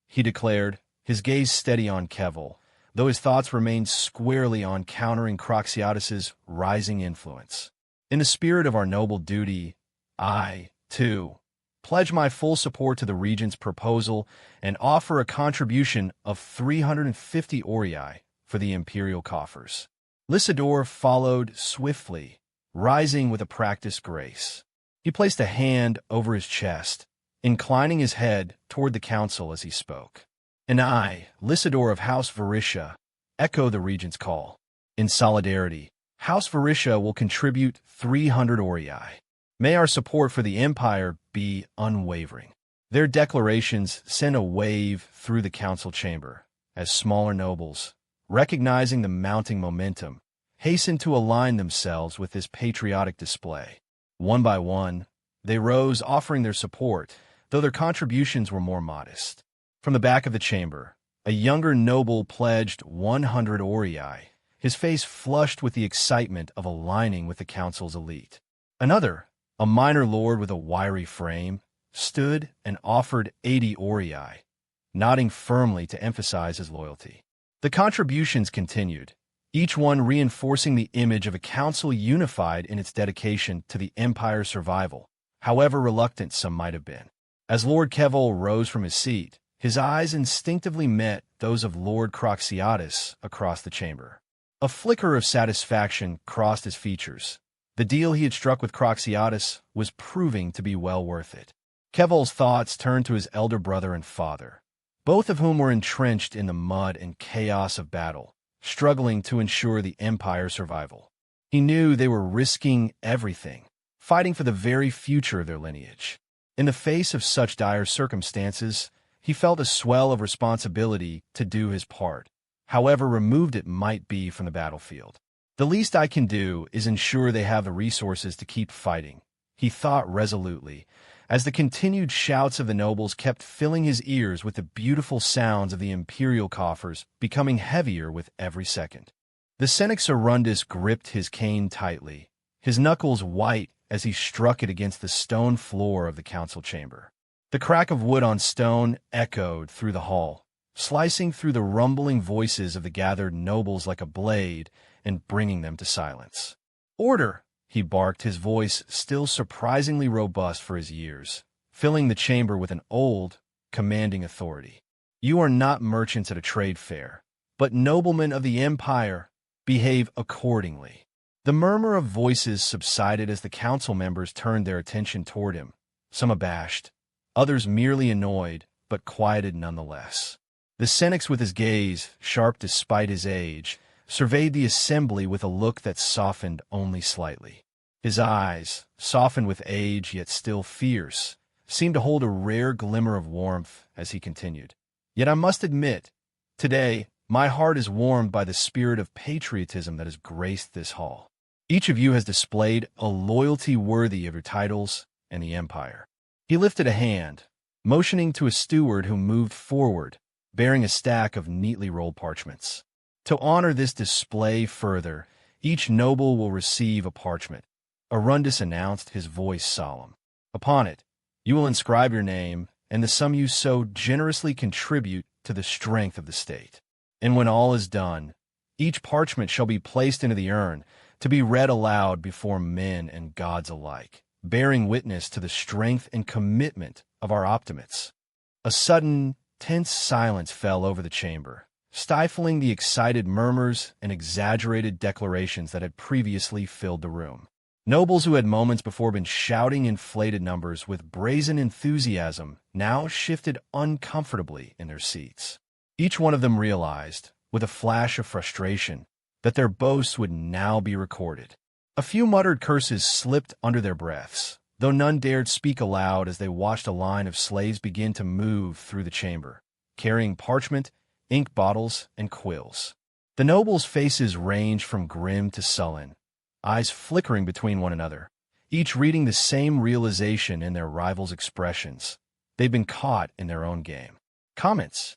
he declared, his gaze steady on Kevil, though his thoughts remained squarely on countering Croxiatus's rising influence. In the spirit of our noble duty, I, too, pledge my full support to the regent's proposal and offer a contribution of 350 Aurei for the imperial coffers. Lysidor followed swiftly, rising with a practiced grace. He placed a hand over his chest, inclining his head toward the council as he spoke. And I, Lysidor of House Varisha, echo the regent's call. In solidarity, House Varisha will contribute 300 Aurei. May our support for the Empire be unwavering. Their declarations sent a wave through the council chamber, as smaller nobles, recognizing the mounting momentum, hastened to align themselves with this patriotic display. One by one, they rose, offering their support, though their contributions were more modest. From the back of the chamber, a younger noble pledged 100 Aurei, his face flushed with the excitement of aligning with the council's elite. Another, a minor lord with a wiry frame, stood and offered 80 aurei, nodding firmly to emphasize his loyalty. The contributions continued, each one reinforcing the image of a council unified in its dedication to the Empire's survival, however reluctant some might have been. As Lord Keval rose from his seat, his eyes instinctively met those of Lord Croxiatus across the chamber. A flicker of satisfaction crossed his features. The deal he had struck with Croxiatus was proving to be well worth it. Keval's thoughts turned to his elder brother and father, both of whom were entrenched in the mud and chaos of battle, struggling to ensure the Empire's survival. He knew they were risking everything, fighting for the very future of their lineage. In the face of such dire circumstances, he felt a swell of responsibility to do his part, however removed it might be from the battlefield. The least I can do is ensure they have the resources to keep fighting, he thought resolutely, as the continued shouts of the nobles kept filling his ears with the beautiful sounds of the imperial coffers becoming heavier with every second. The Senex Arundus gripped his cane tightly, his knuckles white as he struck it against the stone floor of the council chamber. The crack of wood on stone echoed through the hall, slicing through the rumbling voices of the gathered nobles like a blade and bringing them to silence. "Order!" he barked, his voice still surprisingly robust for his years, filling the chamber with an old, commanding authority. "You are not merchants at a trade fair, but noblemen of the Empire. Behave accordingly." The murmur of voices subsided as the council members turned their attention toward him, some abashed, others merely annoyed, but quieted nonetheless. The Senex, with his gaze, sharp despite his age, surveyed the assembly with a look that softened only slightly. His eyes, softened with age yet still fierce, seemed to hold a rare glimmer of warmth as he continued. "Yet I must admit, today, my heart is warmed by the spirit of patriotism that has graced this hall. Each of you has displayed a loyalty worthy of your titles and the Empire." He lifted a hand, motioning to a steward who moved forward, bearing a stack of neatly rolled parchments. "To honor this display further, each noble will receive a parchment," Arundus announced, his voice solemn. "Upon it, you will inscribe your name and the sum you so generously contribute to the strength of the state. And when all is done, each parchment shall be placed into the urn to be read aloud before men and gods alike, bearing witness to the strength and commitment of our optimates." A sudden, tense silence fell over the chamber, stifling the excited murmurs and exaggerated declarations that had previously filled the room. Nobles who had moments before been shouting inflated numbers with brazen enthusiasm now shifted uncomfortably in their seats. Each one of them realized, with a flash of frustration, that their boasts would now be recorded. A few muttered curses slipped under their breaths, though none dared speak aloud as they watched a line of slaves begin to move through the chamber, carrying parchment, ink bottles, and quills. The nobles' faces ranged from grim to sullen, eyes flickering between one another, each reading the same realization in their rivals' expressions. They've been caught in their own game. Comments.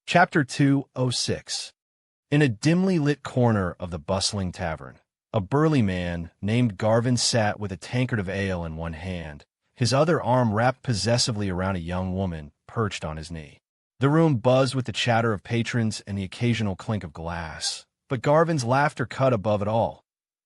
Chapter 206. In a dimly lit corner of the bustling tavern, a burly man named Garvin sat with a tankard of ale in one hand, his other arm wrapped possessively around a young woman perched on his knee. The room buzzed with the chatter of patrons and the occasional clink of glass, but Garvin's laughter cut above it all,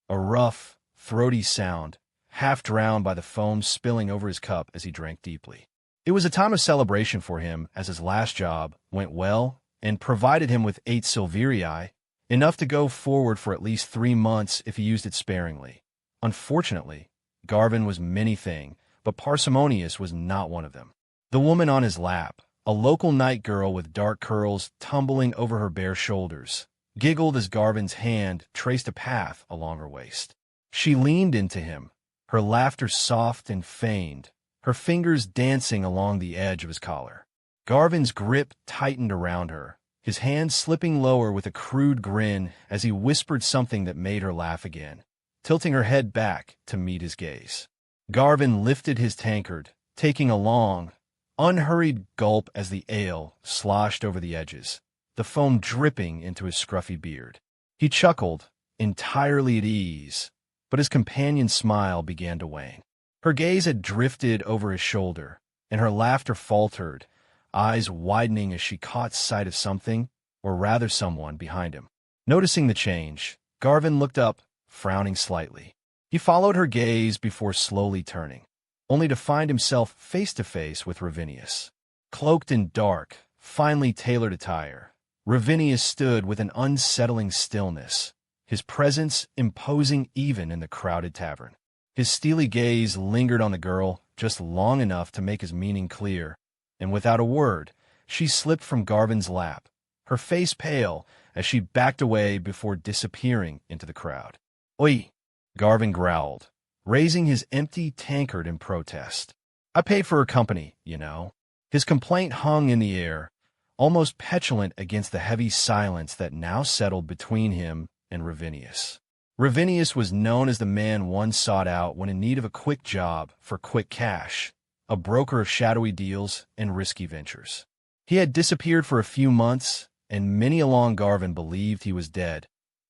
a rough, throaty sound, half drowned by the foam spilling over his cup as he drank deeply. It was a time of celebration for him, as his last job went well and provided him with 8 silverii, enough to go forward for at least 3 months if he used it sparingly. Unfortunately, Garvin was many-thing, but parsimonious was not one of them. The woman on his lap, a local night girl with dark curls tumbling over her bare shoulders, giggled as Garvin's hand traced a path along her waist. She leaned into him, her laughter soft and feigned, her fingers dancing along the edge of his collar. Garvin's grip tightened around her, his hand slipping lower with a crude grin as he whispered something that made her laugh again, tilting her head back to meet his gaze. Garvin lifted his tankard, taking a long, unhurried gulp as the ale sloshed over the edges, the foam dripping into his scruffy beard. He chuckled, entirely at ease, but his companion's smile began to wane. Her gaze had drifted over his shoulder, and her laughter faltered, eyes widening as she caught sight of something, or rather someone, behind him. Noticing the change, Garvin looked up, frowning slightly. He followed her gaze before slowly turning, only to find himself face to face with Ravinius. Cloaked in dark, finely tailored attire, Ravinius stood with an unsettling stillness, his presence imposing even in the crowded tavern. His steely gaze lingered on the girl just long enough to make his meaning clear, and without a word, she slipped from Garvin's lap, her face pale as she backed away before disappearing into the crowd. "Oi!" Garvin growled, raising his empty tankard in protest. "I pay for her company, you know." His complaint hung in the air, almost petulant against the heavy silence that now settled between him and Ravinius. Ravinius was known as the man one sought out when in need of a quick job for quick cash, a broker of shadowy deals and risky ventures. He had disappeared for a few months, and many along Garvin believed he was dead,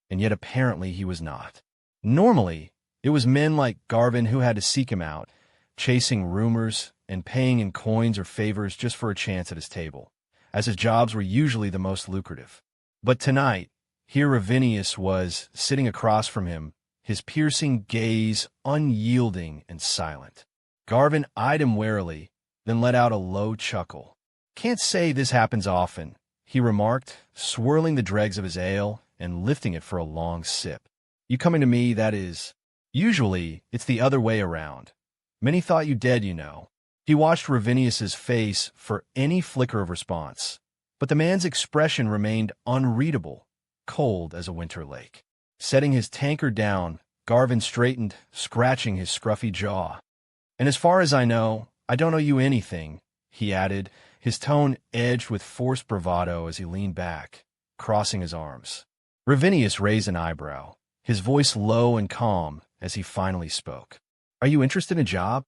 and yet apparently he was not. Normally, it was men like Garvin who had to seek him out, chasing rumors and paying in coins or favors just for a chance at his table, as his jobs were usually the most lucrative. But tonight, here Ravinius was, sitting across from him, his piercing gaze unyielding and silent. Garvin eyed him warily, then let out a low chuckle. "Can't say this happens often," he remarked, swirling the dregs of his ale and lifting it for a long sip. "You coming to me, that is. Usually, it's the other way around. Many thought you dead, you know." He watched Ravinius's face for any flicker of response, but the man's expression remained unreadable, cold as a winter lake. Setting his tankard down, Garvin straightened, scratching his scruffy jaw. "And as far as I know, I don't owe you anything," he added, his tone edged with forced bravado as he leaned back, crossing his arms. Ravinius raised an eyebrow, his voice low and calm as he finally spoke. "Are you interested in a job?"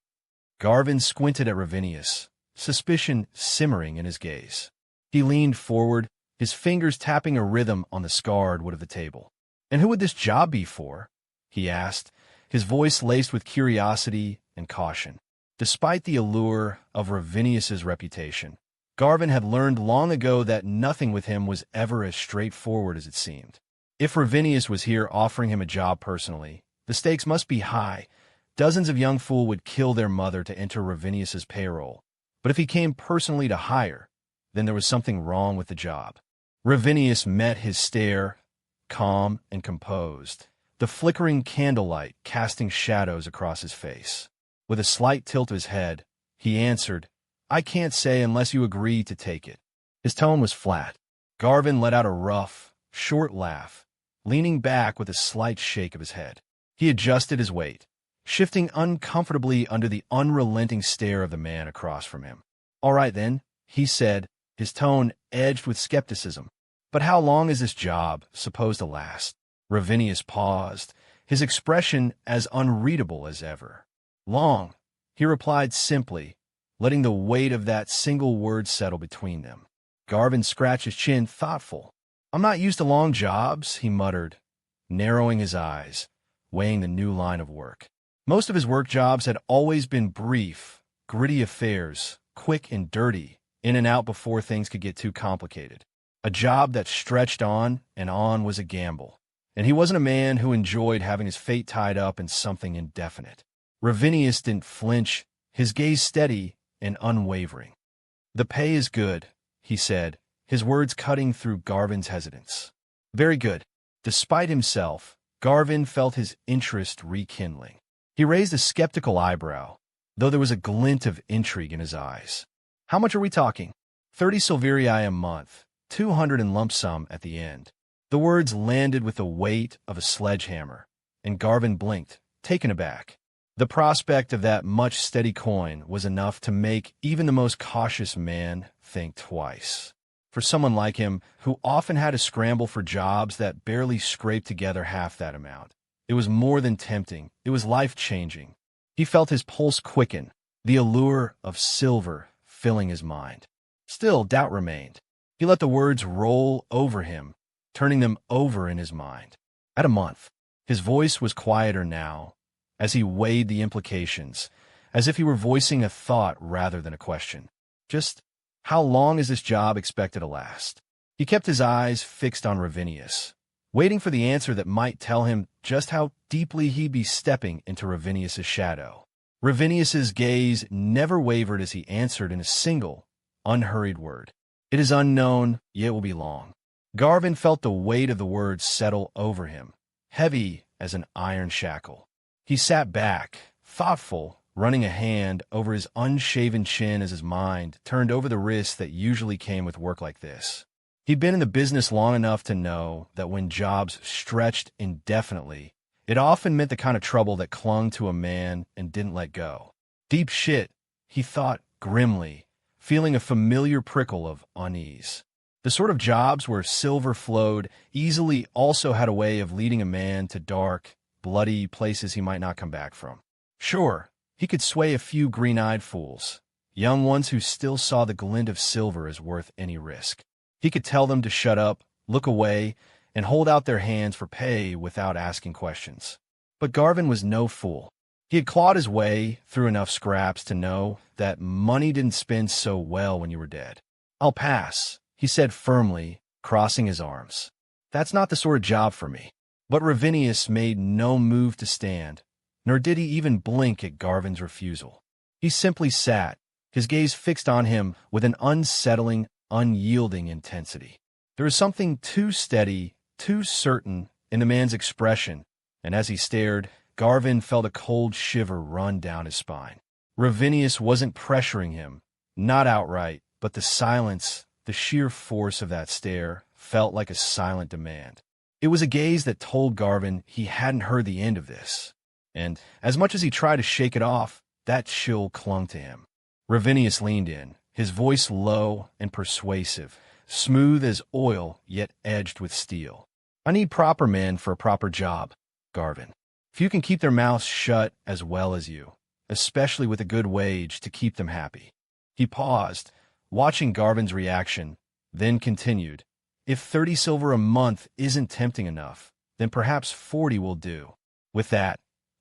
Garvin squinted at Ravinius, suspicion simmering in his gaze. He leaned forward, his fingers tapping a rhythm on the scarred wood of the table. "And who would this job be for?" he asked, his voice laced with curiosity and caution. Despite the allure of Ravinius's reputation, Garvin had learned long ago that nothing with him was ever as straightforward as it seemed. If Ravinius was here offering him a job personally, the stakes must be high. Dozens of young fools would kill their mother to enter Ravinius's payroll. But if he came personally to hire, then there was something wrong with the job. Ravinius met his stare, calm and composed, the flickering candlelight casting shadows across his face. With a slight tilt of his head, he answered, "I can't say unless you agree to take it." His tone was flat. Garvin let out a rough, short laugh, leaning back with a slight shake of his head. He adjusted his weight, shifting uncomfortably under the unrelenting stare of the man across from him. "All right, then," he said, his tone edged with skepticism. "But how long is this job supposed to last?" Ravinius paused, his expression as unreadable as ever. "Long," he replied simply, letting the weight of that single word settle between them. Garvin scratched his chin, thoughtful. "I'm not used to long jobs," he muttered, narrowing his eyes, weighing the new line of work. Most of his work jobs had always been brief, gritty affairs, quick and dirty, in and out before things could get too complicated. A job that stretched on and on was a gamble, and he wasn't a man who enjoyed having his fate tied up in something indefinite. Ravinius didn't flinch, his gaze steady and unwavering. "The pay is good," he said, his words cutting through Garvin's hesitance. "Very good." Despite himself, Garvin felt his interest rekindling. He raised a skeptical eyebrow, though there was a glint of intrigue in his eyes. "How much are we talking?" 30 silverii a month, 200 in lump sum at the end." The words landed with the weight of a sledgehammer, and Garvin blinked, taken aback. The prospect of that much steady coin was enough to make even the most cautious man think twice. For someone like him, who often had to scramble for jobs that barely scraped together half that amount, it was more than tempting, it was life-changing. He felt his pulse quicken, the allure of silver filling his mind. Still, doubt remained. He let the words roll over him, turning them over in his mind. At a month, his voice was quieter now, as he weighed the implications, as if he were voicing a thought rather than a question. Just how long is this job expected to last? He kept his eyes fixed on Ravinius, waiting for the answer that might tell him just how deeply he'd be stepping into Ravinius's shadow. Ravinius's gaze never wavered as he answered in a single, unhurried word. It is unknown, yet will be long. Garvin felt the weight of the words settle over him, heavy as an iron shackle. He sat back, thoughtful, running a hand over his unshaven chin as his mind turned over the risks that usually came with work like this. He'd been in the business long enough to know that when jobs stretched indefinitely, it often meant the kind of trouble that clung to a man and didn't let go. Deep shit, he thought grimly, feeling a familiar prickle of unease. The sort of jobs where silver flowed easily also had a way of leading a man to dark, bloody places he might not come back from. Sure, he could sway a few green-eyed fools, young ones who still saw the glint of silver as worth any risk. He could tell them to shut up, look away, and hold out their hands for pay without asking questions. But Garvin was no fool. He had clawed his way through enough scraps to know that money didn't spend so well when you were dead. "I'll pass," he said firmly, crossing his arms. "That's not the sort of job for me." But Ravinius made no move to stand, nor did he even blink at Garvin's refusal. He simply sat, his gaze fixed on him with an unsettling, unyielding intensity. There was something too steady, too certain in the man's expression, and as he stared, Garvin felt a cold shiver run down his spine. Ravinius wasn't pressuring him, not outright, but the silence, the sheer force of that stare, felt like a silent demand. It was a gaze that told Garvin he hadn't heard the end of this, and as much as he tried to shake it off, that chill clung to him. Ravinius leaned in, his voice low and persuasive, smooth as oil yet edged with steel. "I need proper men for a proper job, Garvin. Few can keep their mouths shut as well as you, especially with a good wage to keep them happy." He paused, watching Garvin's reaction, then continued, "If 30 silver a month isn't tempting enough, then perhaps 40 will do." With that,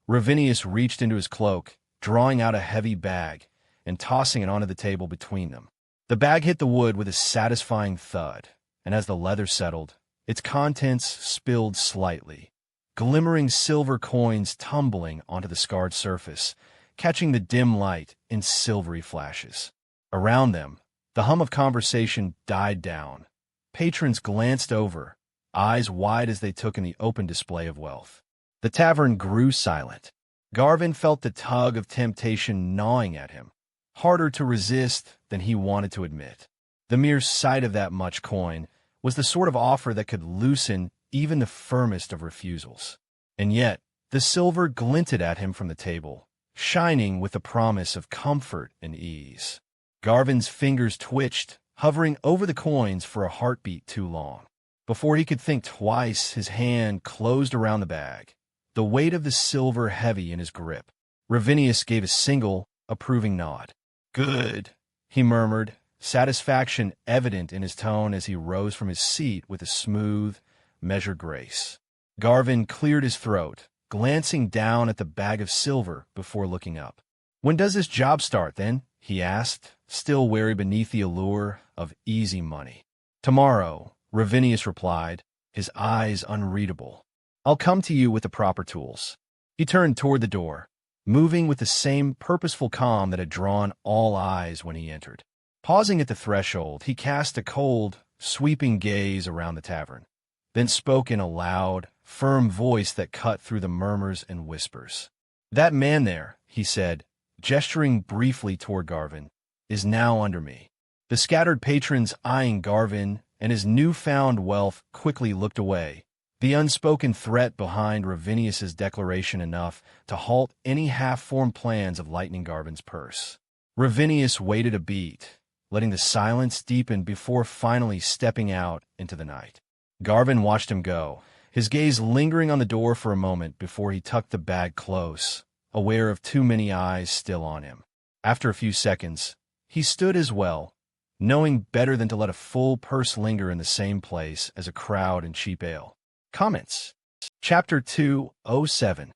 Ravinius reached into his cloak, drawing out a heavy bag and tossing it onto the table between them. The bag hit the wood with a satisfying thud, and as the leather settled, its contents spilled slightly, glimmering silver coins tumbling onto the scarred surface, catching the dim light in silvery flashes. Around them, the hum of conversation died down. Patrons glanced over, eyes wide as they took in the open display of wealth. The tavern grew silent. Garvin felt the tug of temptation gnawing at him, harder to resist than he wanted to admit. The mere sight of that much coin was the sort of offer that could loosen even the firmest of refusals. And yet, the silver glinted at him from the table, shining with the promise of comfort and ease. Garvin's fingers twitched, hovering over the coins for a heartbeat too long. Before he could think twice, his hand closed around the bag, the weight of the silver heavy in his grip. Ravinius gave a single, approving nod. "Good," he murmured, satisfaction evident in his tone as he rose from his seat with a smooth, measured grace. Garvin cleared his throat, glancing down at the bag of silver before looking up. "When does this job start, then?" he asked, still wary beneath the allure of easy money. "Tomorrow," Ravinius replied, his eyes unreadable. "I'll come to you with the proper tools." He turned toward the door, moving with the same purposeful calm that had drawn all eyes when he entered. Pausing at the threshold, he cast a cold, sweeping gaze around the tavern, then spoke in a loud, firm voice that cut through the murmurs and whispers. "That man there," he said, gesturing briefly toward Garvin, "is now under me." The scattered patrons eyeing Garvin and his newfound wealth quickly looked away, the unspoken threat behind Ravinius's declaration enough to halt any half-formed plans of lightening Garvin's purse. Ravinius waited a beat, letting the silence deepen before finally stepping out into the night. Garvin watched him go, his gaze lingering on the door for a moment before he tucked the bag close, aware of too many eyes still on him. After a few seconds, he stood as well, knowing better than to let a full purse linger in the same place as a crowd and cheap ale. Comments. Chapter 207.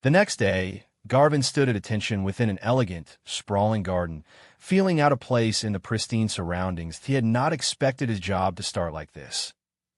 The next day, Garvin stood at attention within an elegant, sprawling garden, feeling out of place in the pristine surroundings. He had not expected his job to start like this.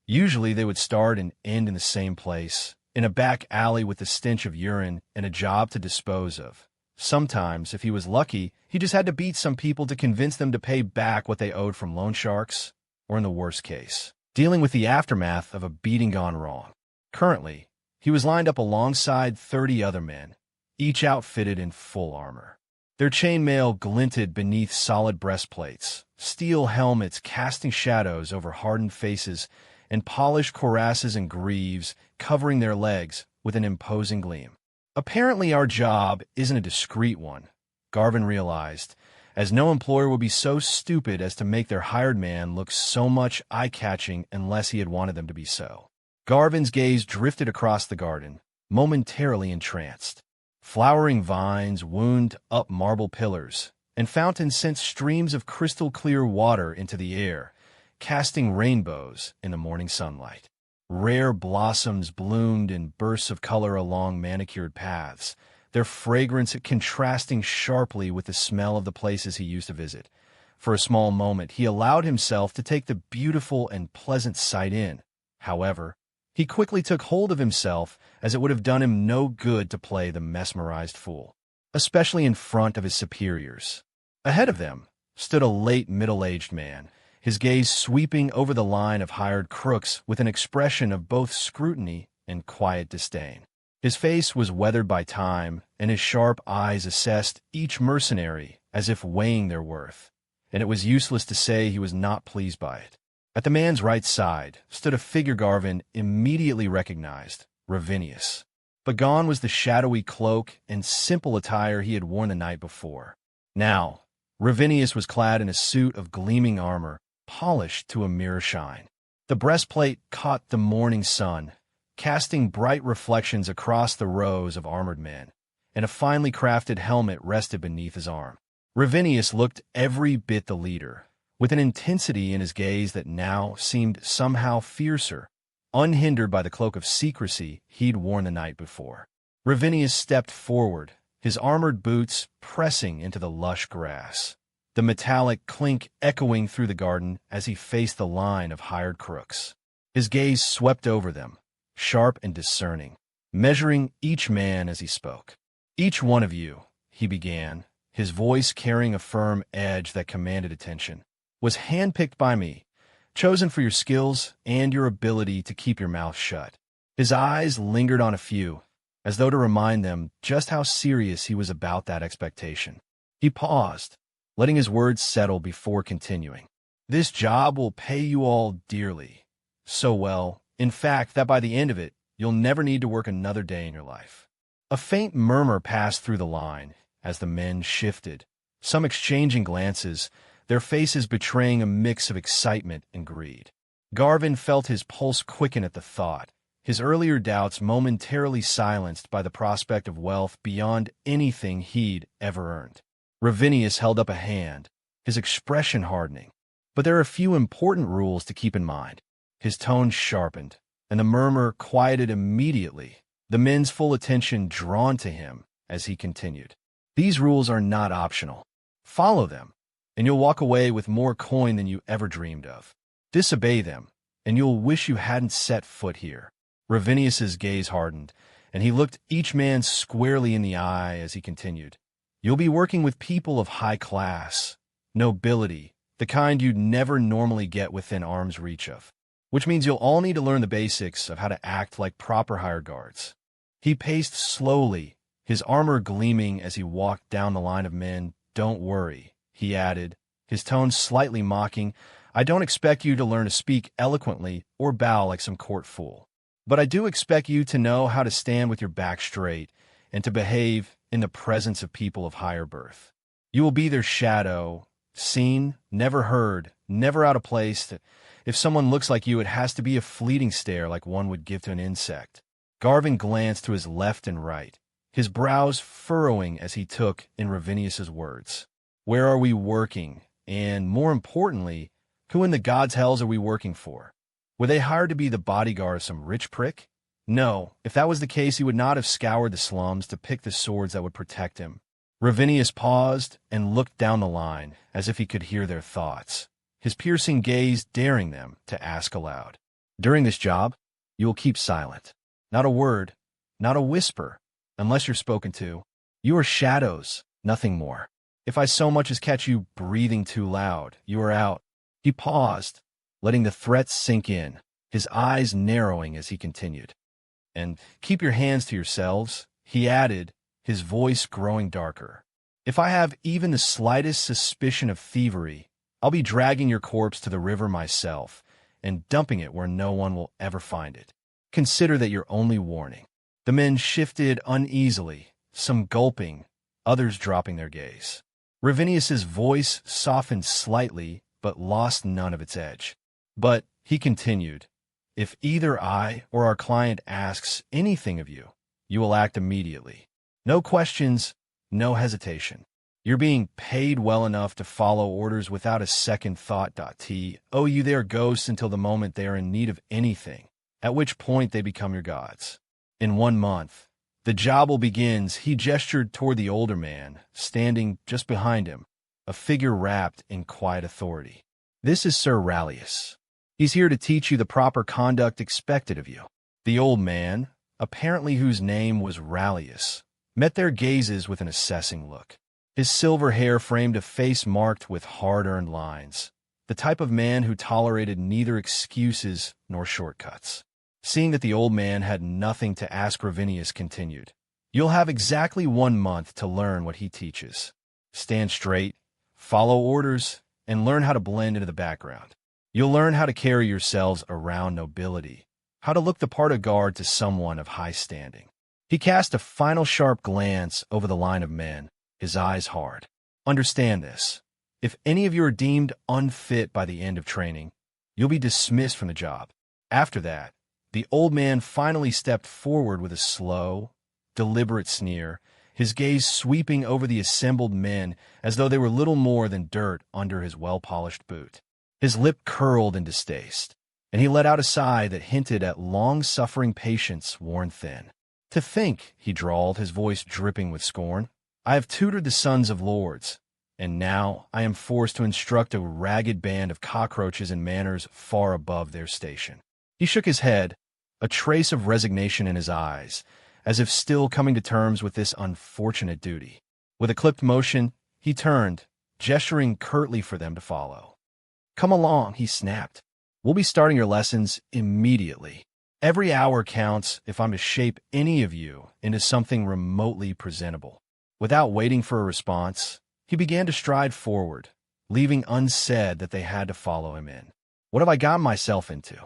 Usually they would start and end in the same place, in a back alley with the stench of urine and a job to dispose of. Sometimes, if he was lucky, he just had to beat some people to convince them to pay back what they owed from loan sharks, or in the worst case, dealing with the aftermath of a beating gone wrong. Currently, he was lined up alongside 30 other men, each outfitted in full armor. Their chainmail glinted beneath solid breastplates, steel helmets casting shadows over hardened faces, and polished cuirasses and greaves covering their legs with an imposing gleam. Apparently our job isn't a discreet one, Garvin realized, as no employer would be so stupid as to make their hired man look so much eye-catching unless he had wanted them to be so. Garvin's gaze drifted across the garden, momentarily entranced. Flowering vines wound up marble pillars, and fountains sent streams of crystal-clear water into the air, casting rainbows in the morning sunlight. Rare blossoms bloomed in bursts of color along manicured paths, their fragrance contrasting sharply with the smell of the places he used to visit. For a small moment, he allowed himself to take the beautiful and pleasant sight in. However, he quickly took hold of himself, as it would have done him no good to play the mesmerized fool, especially in front of his superiors. Ahead of them stood a late middle-aged man, his gaze sweeping over the line of hired crooks with an expression of both scrutiny and quiet disdain. His face was weathered by time, and his sharp eyes assessed each mercenary as if weighing their worth, and it was useless to say he was not pleased by it. At the man's right side stood a figure Garvin immediately recognized, Ravinius. But gone was the shadowy cloak and simple attire he had worn the night before. Now, Ravinius was clad in a suit of gleaming armor, polished to a mirror shine. The breastplate caught the morning sun, casting bright reflections across the rows of armored men, and a finely crafted helmet rested beneath his arm. Ravinius looked every bit the leader, with an intensity in his gaze that now seemed somehow fiercer, unhindered by the cloak of secrecy he'd worn the night before. Ravinius stepped forward, his armored boots pressing into the lush grass, the metallic clink echoing through the garden as he faced the line of hired crooks. His gaze swept over them, sharp and discerning, measuring each man as he spoke. "Each one of you," he began, his voice carrying a firm edge that commanded attention, "was handpicked by me, chosen for your skills and your ability to keep your mouth shut." His eyes lingered on a few, as though to remind them just how serious he was about that expectation. He paused, letting his words settle before continuing. "This job will pay you all dearly. So well, in fact, that by the end of it, you'll never need to work another day in your life." A faint murmur passed through the line as the men shifted, some exchanging glances, their faces betraying a mix of excitement and greed. Garvin felt his pulse quicken at the thought, his earlier doubts momentarily silenced by the prospect of wealth beyond anything he'd ever earned. Ravinius held up a hand, his expression hardening. "But there are a few important rules to keep in mind." His tone sharpened, and the murmur quieted immediately, the men's full attention drawn to him as he continued. "These rules are not optional. Follow them, and you'll walk away with more coin than you ever dreamed of. Disobey them, and you'll wish you hadn't set foot here." Ravinius's gaze hardened, and he looked each man squarely in the eye as he continued. "You'll be working with people of high class, nobility, the kind you'd never normally get within arm's reach of, which means you'll all need to learn the basics of how to act like proper hired guards." He paced slowly, his armor gleaming as he walked down the line of men. "Don't worry," he added, his tone slightly mocking. "I don't expect you to learn to speak eloquently or bow like some court fool. But I do expect you to know how to stand with your back straight and to behave in the presence of people of higher birth. You will be their shadow, seen, never heard, never out of place. If someone looks like you, it has to be a fleeting stare like one would give to an insect." Garvin glanced to his left and right, his brows furrowing as he took in Ravinius's words. "Where are we working, And more importantly, who in the God's hells are we working for? Were they hired to be the bodyguard of some rich prick? No, if that was the case, he would not have scoured the slums to pick the swords that would protect him. Ravinius paused and looked down the line as if he could hear their thoughts, his piercing gaze daring them to ask aloud. During this job, you will keep silent. Not a word, not a whisper, unless you're spoken to. You are shadows, nothing more. If I so much as catch you breathing too loud, you are out. He paused, letting the threats sink in, his eyes narrowing as he continued. And keep your hands to yourselves, he added, his voice growing darker. If I have even the slightest suspicion of thievery, I'll be dragging your corpse to the river myself and dumping it where no one will ever find it. Consider that your only warning. The men shifted uneasily, some gulping, others dropping their gaze. Ravinius's voice softened slightly, but lost none of its edge. But, he continued, if either I or our client asks anything of you, you will act immediately. No questions, no hesitation. You're being paid well enough to follow orders without a second thought. Oh, you their ghosts until the moment they are in need of anything, at which point they become your gods. In 1 month, the job will begin. He gestured toward the older man, standing just behind him, a figure wrapped in quiet authority. This is Sir Rallius. He's here to teach you the proper conduct expected of you. The old man, apparently whose name was Rallius, met their gazes with an assessing look. His silver hair framed a face marked with hard-earned lines, the type of man who tolerated neither excuses nor shortcuts. Seeing that the old man had nothing to ask, Ravinius continued, You'll have exactly 1 month to learn what he teaches. Stand straight, follow orders, and learn how to blend into the background. You'll learn how to carry yourselves around nobility, how to look the part of guard to someone of high standing. He cast a final sharp glance over the line of men, his eyes hard. Understand this. If any of you are deemed unfit by the end of training, you'll be dismissed from the job. After that, the old man finally stepped forward with a slow, deliberate sneer, his gaze sweeping over the assembled men as though they were little more than dirt under his well-polished boot. His lip curled in distaste, and he let out a sigh that hinted at long-suffering patience worn thin. To think, he drawled, his voice dripping with scorn, I have tutored the sons of lords, and now I am forced to instruct a ragged band of cockroaches in manners far above their station. He shook his head, a trace of resignation in his eyes, as if still coming to terms with this unfortunate duty. With a clipped motion, he turned, gesturing curtly for them to follow. Come along, he snapped. We'll be starting your lessons immediately. Every hour counts if I'm to shape any of you into something remotely presentable. Without waiting for a response, he began to stride forward, leaving unsaid that they had to follow him in. What have I gotten myself into?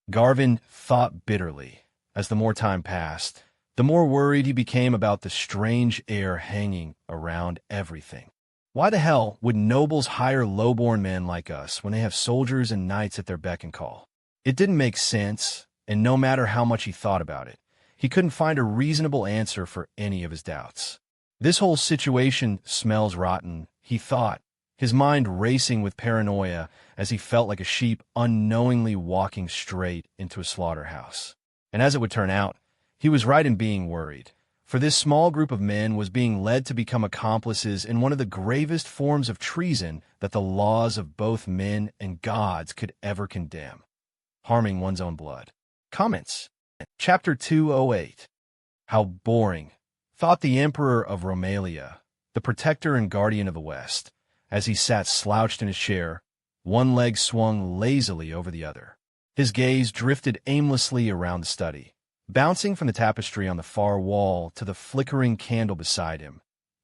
Garvin thought bitterly. As the more time passed, the more worried he became about the strange air hanging around everything. Why the hell would nobles hire low-born men like us when they have soldiers and knights at their beck and call? It didn't make sense, and no matter how much he thought about it, he couldn't find a reasonable answer for any of his doubts. This whole situation smells rotten, he thought, his mind racing with paranoia as he felt like a sheep unknowingly walking straight into a slaughterhouse. And as it would turn out, he was right in being worried, for this small group of men was being led to become accomplices in one of the gravest forms of treason that the laws of both men and gods could ever condemn, harming one's own blood. Comments. Chapter 208. How boring, thought the Emperor of Rolmia, the protector and guardian of the West, as he sat slouched in his chair, one leg swung lazily over the other. His gaze drifted aimlessly around the study, bouncing from the tapestry on the far wall to the flickering candle beside him,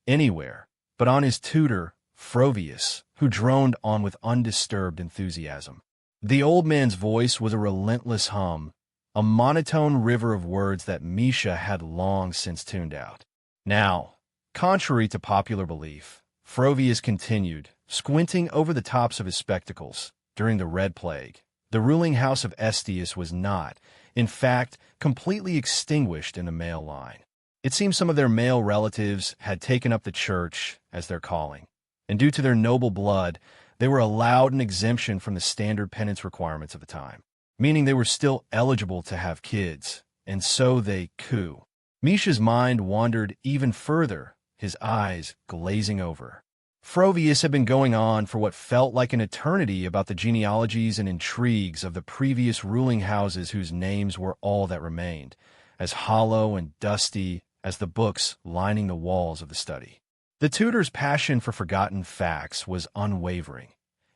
anywhere but on his tutor, Frovius, who droned on with undisturbed enthusiasm. The old man's voice was a relentless hum, a monotone river of words that Misha had long since tuned out. Now, contrary to popular belief, Frovius continued, squinting over the tops of his spectacles. During the Red Plague, the ruling house of Estius was not, in fact, completely extinguished in the male line. It seems some of their male relatives had taken up the church as their calling, and due to their noble blood, they were allowed an exemption from the standard penance requirements of the time, meaning they were still eligible to have kids, and so they coo. Misha's mind wandered even further, his eyes glazing over. Frovius had been going on for what felt like an eternity about the genealogies and intrigues of the previous ruling houses whose names were all that remained, as hollow and dusty as the books lining the walls of the study. The tutor's passion for forgotten facts was unwavering,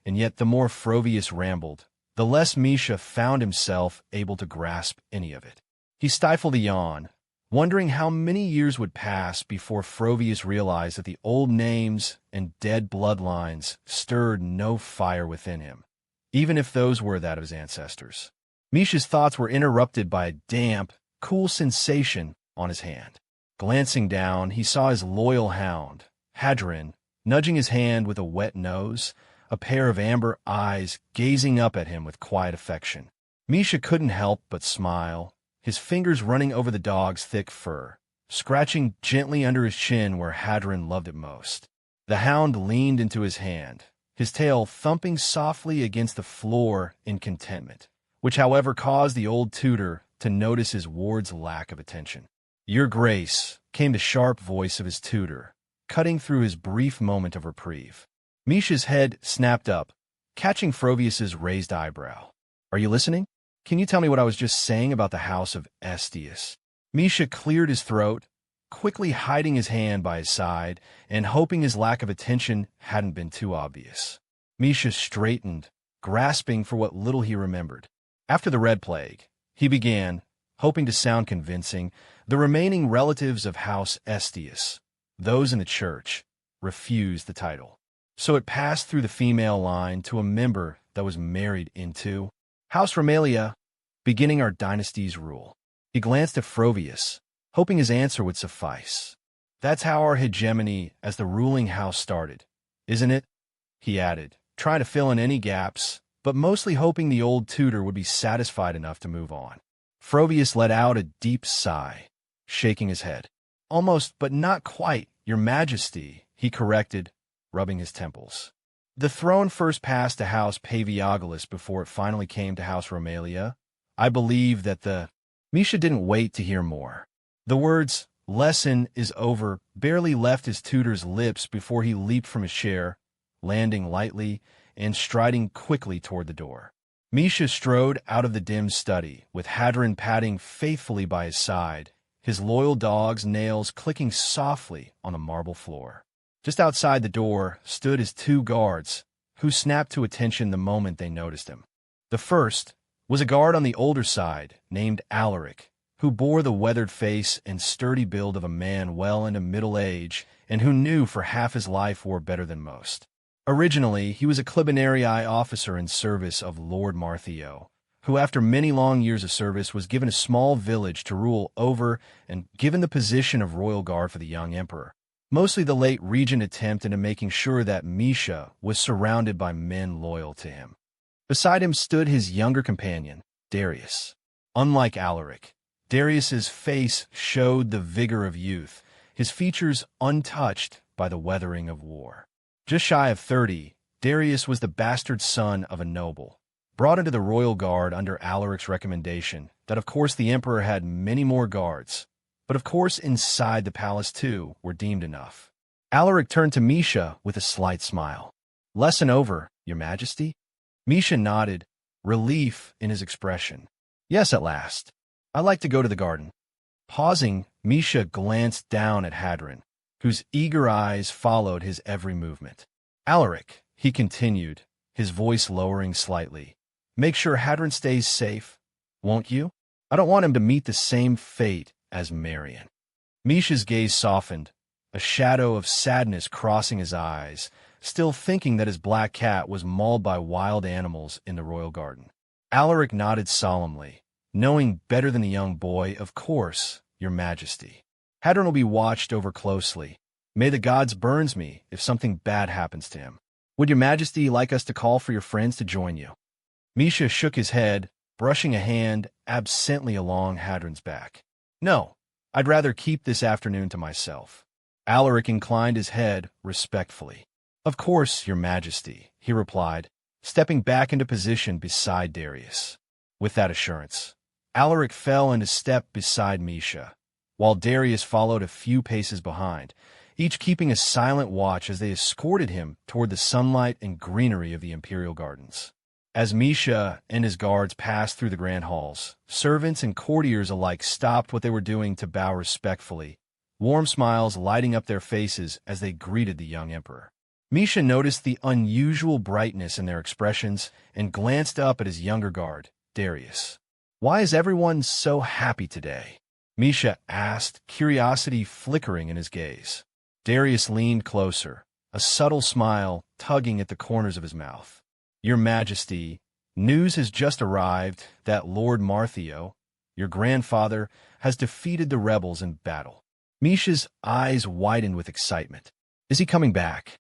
and yet the more Frovius rambled, the less Misha found himself able to grasp any of it. He stifled a yawn, wondering how many years would pass before Frovius realized that the old names and dead bloodlines stirred no fire within him, even if those were that of his ancestors. Misha's thoughts were interrupted by a damp, cool sensation on his hand. Glancing down, he saw his loyal hound, Hadron, nudging his hand with a wet nose, a pair of amber eyes gazing up at him with quiet affection. Misha couldn't help but smile, his fingers running over the dog's thick fur, scratching gently under his chin where Hadron loved it most. The hound leaned into his hand, his tail thumping softly against the floor in contentment, which however caused the old tutor to notice his ward's lack of attention. "Your Grace," came the sharp voice of his tutor, cutting through his brief moment of reprieve. Misha's head snapped up, catching Frovius's raised eyebrow. "Are you listening? Can you tell me what I was just saying about the house of Estius?" Misha cleared his throat, quickly hiding his hand by his side and hoping his lack of attention hadn't been too obvious. Misha straightened, grasping for what little he remembered. After the Red Plague, he began, hoping to sound convincing, the remaining relatives of House Estius, those in the church, refused the title. So it passed through the female line to a member that was married into House Rolmia, beginning our dynasty's rule. He glanced at Frovius, hoping his answer would suffice. "That's how our hegemony as the ruling house started, isn't it?" he added, trying to fill in any gaps, but mostly hoping the old tutor would be satisfied enough to move on. Frovius let out a deep sigh, shaking his head. "Almost, but not quite, Your Majesty," he corrected, rubbing his temples. "The throne first passed to House Paviagalus before it finally came to House Rolmia. I believe that the—" Misha didn't wait to hear more. The words, "lesson is over," barely left his tutor's lips before he leaped from his chair, landing lightly and striding quickly toward the door. Misha strode out of the dim study, with Hadron padding faithfully by his side, his loyal dog's nails clicking softly on the marble floor. Just outside the door stood his two guards, who snapped to attention the moment they noticed him. The first was a guard on the older side named Alaric, who bore the weathered face and sturdy build of a man well into middle age and who knew for half his life war better than most. Originally, he was a Clibanarii officer in service of Lord Alpheo, who after many long years of service was given a small village to rule over and given the position of royal guard for the young emperor. Mostly the late regent attempted in making sure that Misha was surrounded by men loyal to him. Beside him stood his younger companion, Darius. Unlike Alaric, Darius's face showed the vigor of youth, his features untouched by the weathering of war. Just shy of 30, Darius was the bastard son of a noble, brought into the royal guard under Alaric's recommendation that of course the emperor had many more guards, but of course inside the palace too were deemed enough. Alaric turned to Misha with a slight smile. "Lesson over, Your Majesty?" Misha nodded, relief in his expression. "Yes, at last. I'd like to go to the garden." Pausing, Misha glanced down at Hadron, whose eager eyes followed his every movement. "Alaric," he continued, his voice lowering slightly, "make sure Hadron stays safe, won't you? I don't want him to meet the same fate as Marion." Misha's gaze softened, a shadow of sadness crossing his eyes, still thinking that his black cat was mauled by wild animals in the royal garden. Alaric nodded solemnly, knowing better than the young boy, "Of course, Your Majesty. Hadron will be watched over closely. May the gods burn me if something bad happens to him. Would Your Majesty like us to call for your friends to join you?" Misha shook his head, brushing a hand absently along Hadron's back. "No, I'd rather keep this afternoon to myself." Alaric inclined his head respectfully. "Of course, Your Majesty," he replied, stepping back into position beside Darius. With that assurance, Alaric fell into step beside Misha, while Darius followed a few paces behind, each keeping a silent watch as they escorted him toward the sunlight and greenery of the Imperial Gardens. As Misha and his guards passed through the grand halls, servants and courtiers alike stopped what they were doing to bow respectfully, warm smiles lighting up their faces as they greeted the young emperor. Misha noticed the unusual brightness in their expressions and glanced up at his younger guard, Darius. "Why is everyone so happy today?" Misha asked, curiosity flickering in his gaze. Darius leaned closer, a subtle smile tugging at the corners of his mouth. "Your Majesty, news has just arrived that Lord Alpheo, your grandfather, has defeated the rebels in battle." Misha's eyes widened with excitement. "Is he coming back?"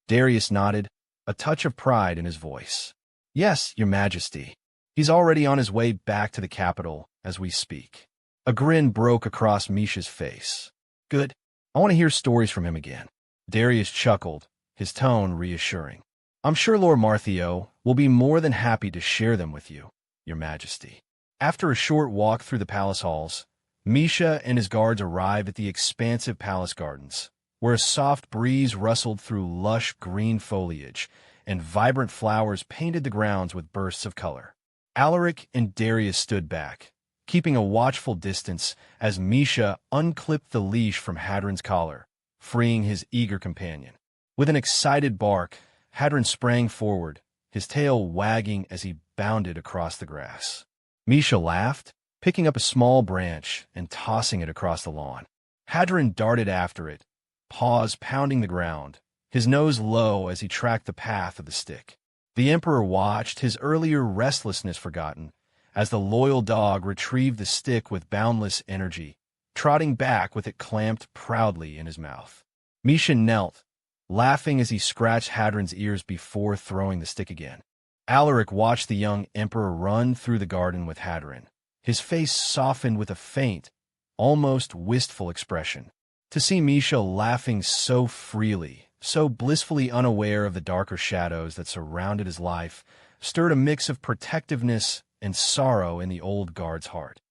Darius nodded, a touch of pride in his voice. "Yes, Your Majesty. He's already on his way back to the capital as we speak." A grin broke across Misha's face. "Good. I want to hear stories from him again." Darius chuckled, his tone reassuring. "I'm sure Lord Alpheo will be more than happy to share them with you, Your Majesty." After a short walk through the palace halls, Misha and his guards arrived at the expansive palace gardens, where a soft breeze rustled through lush green foliage and vibrant flowers painted the grounds with bursts of color. Alaric and Darius stood back, keeping a watchful distance as Misha unclipped the leash from Hadron's collar, freeing his eager companion. With an excited bark, Hadron sprang forward, his tail wagging as he bounded across the grass. Misha laughed, picking up a small branch and tossing it across the lawn. Hadron darted after it, paws pounding the ground, his nose low as he tracked the path of the stick. The Emperor watched, his earlier restlessness forgotten, as the loyal dog retrieved the stick with boundless energy, trotting back with it clamped proudly in his mouth. Misha knelt, laughing as he scratched Hadron's ears before throwing the stick again. Alaric watched the young emperor run through the garden with Hadron, his face softened with a faint, almost wistful expression. To see Misha laughing so freely, so blissfully unaware of the darker shadows that surrounded his life, stirred a mix of protectiveness and sorrow in the old guard's heart.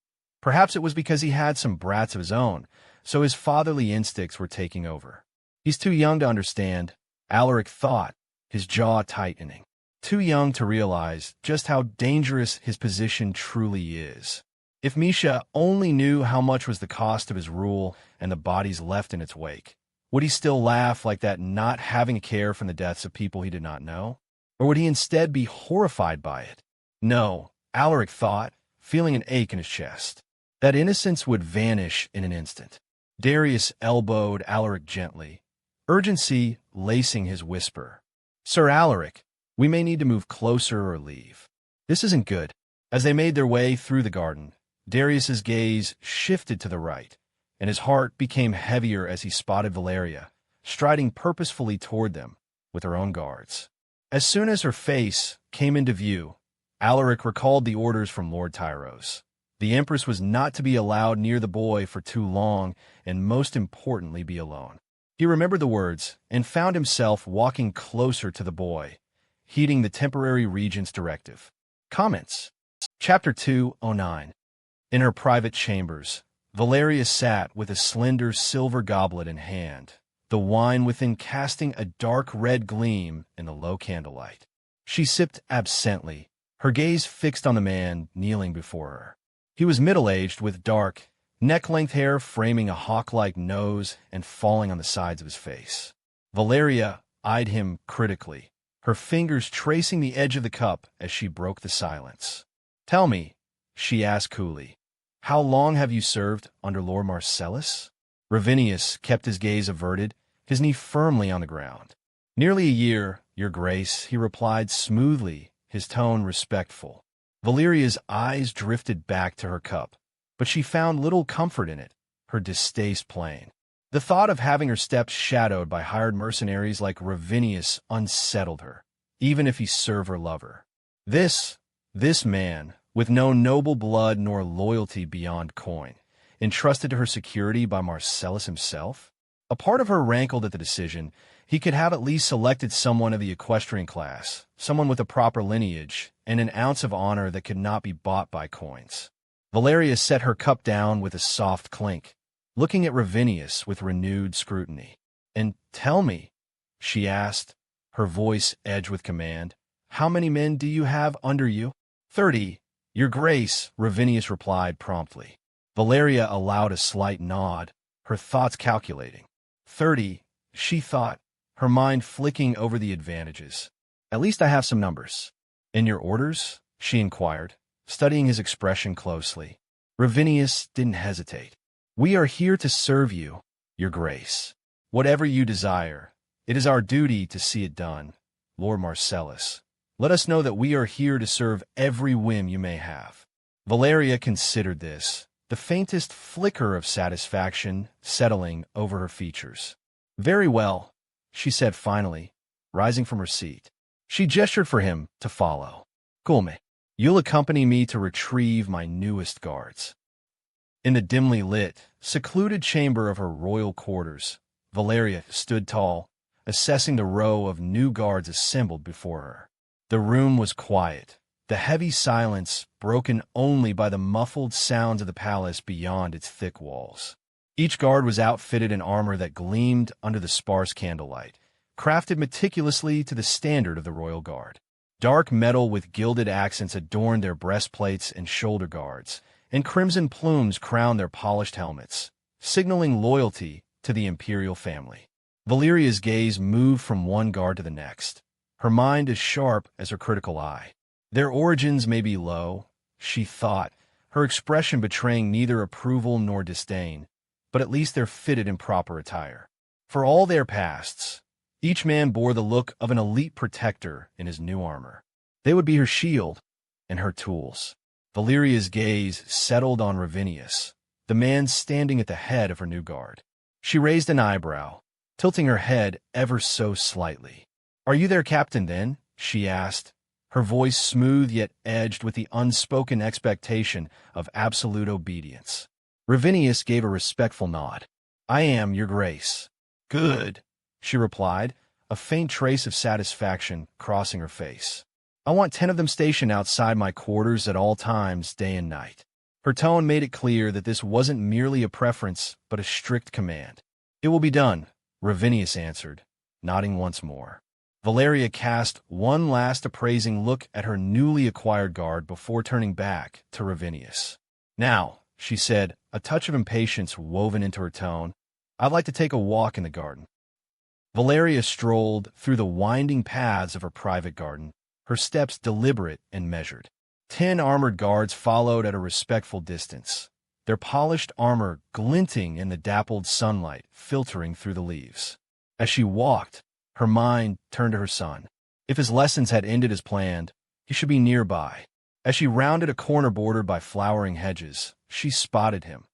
Perhaps it was because he had some brats of his own, so his fatherly instincts were taking over. He's too young to understand, Alaric thought, his jaw tightening. Too young to realize just how dangerous his position truly is. If Misha only knew how much was the cost of his rule and the bodies left in its wake, would he still laugh like that, not having a care for the deaths of people he did not know? Or would he instead be horrified by it? No, Alaric thought, feeling an ache in his chest. That innocence would vanish in an instant. Darius elbowed Alaric gently, urgency lacing his whisper. "Sir Alaric, we may need to move closer or leave. This isn't good." As they made their way through the garden, Darius's gaze shifted to the right, and his heart became heavier as he spotted Valeria, striding purposefully toward them with her own guards. As soon as her face came into view, Alaric recalled the orders from Lord Tyros. The Empress was not to be allowed near the boy for too long, and most importantly, be alone. He remembered the words and found himself walking closer to the boy, heeding the temporary regent's directive. Comments. Chapter 209. In her private chambers, Valeria sat with a slender silver goblet in hand, the wine within casting a dark red gleam in the low candlelight. She sipped absently, her gaze fixed on the man kneeling before her. He was middle-aged with dark, neck-length hair framing a hawk-like nose and falling on the sides of his face. Valeria eyed him critically, her fingers tracing the edge of the cup as she broke the silence. "Tell me," she asked coolly, "how long have you served under Lord Marcellus?" Ravinius kept his gaze averted, his knee firmly on the ground. "Nearly a year, Your Grace," he replied smoothly, his tone respectful. Valeria's eyes drifted back to her cup, but she found little comfort in it, her distaste plain. The thought of having her steps shadowed by hired mercenaries like Ravinius unsettled her, even if he served her lover. This man, with no noble blood nor loyalty beyond coin, entrusted to her security by Marcellus himself? A part of her rankled at the decision. He could have at least selected someone of the equestrian class, someone with a proper lineage, and an ounce of honor that could not be bought by coins. Valeria set her cup down with a soft clink, looking at Ravinius with renewed scrutiny. "And tell me," she asked, her voice edged with command, "how many men do you have under you?" 30, Your Grace, Ravinius replied promptly. Valeria allowed a slight nod, her thoughts calculating. 30, she thought, her mind flicking over the advantages. "At least I have some numbers." "In your orders?" she inquired, studying his expression closely. Ravinius didn't hesitate. "We are here to serve you, Your Grace. Whatever you desire, it is our duty to see it done. Lord Marcellus, let us know that we are here to serve every whim you may have." Valeria considered this, the faintest flicker of satisfaction settling over her features. "Very well," she said finally, rising from her seat. She gestured for him to follow. "Come, you'll accompany me to retrieve my newest guards." In the dimly lit, secluded chamber of her royal quarters, Valeria stood tall, assessing the row of new guards assembled before her. The room was quiet, the heavy silence broken only by the muffled sounds of the palace beyond its thick walls. Each guard was outfitted in armor that gleamed under the sparse candlelight, crafted meticulously to the standard of the royal guard. Dark metal with gilded accents adorned their breastplates and shoulder guards, and crimson plumes crowned their polished helmets, signaling loyalty to the imperial family. Valeria's gaze moved from one guard to the next, her mind as sharp as her critical eye. Their origins may be low, she thought, her expression betraying neither approval nor disdain, but at least they're fitted in proper attire. For all their pasts, each man bore the look of an elite protector in his new armor. They would be her shield and her tools. Valeria's gaze settled on Ravinius, the man standing at the head of her new guard. She raised an eyebrow, tilting her head ever so slightly. "Are you their captain, then?" she asked, her voice smooth yet edged with the unspoken expectation of absolute obedience. Ravinius gave a respectful nod. "I am, Your Grace." "Good," she replied, a faint trace of satisfaction crossing her face. "I want 10 of them stationed outside my quarters at all times, day and night." Her tone made it clear that this wasn't merely a preference, but a strict command. "It will be done," Ravinius answered, nodding once more. Valeria cast one last appraising look at her newly acquired guard before turning back to Ravinius. "Now," she said, a touch of impatience woven into her tone, "I'd like to take a walk in the garden." Valeria strolled through the winding paths of her private garden, her steps deliberate and measured. 10 armored guards followed at a respectful distance, their polished armor glinting in the dappled sunlight filtering through the leaves. As she walked, her mind turned to her son. If his lessons had ended as planned, he should be nearby. As she rounded a corner bordered by flowering hedges, she spotted him.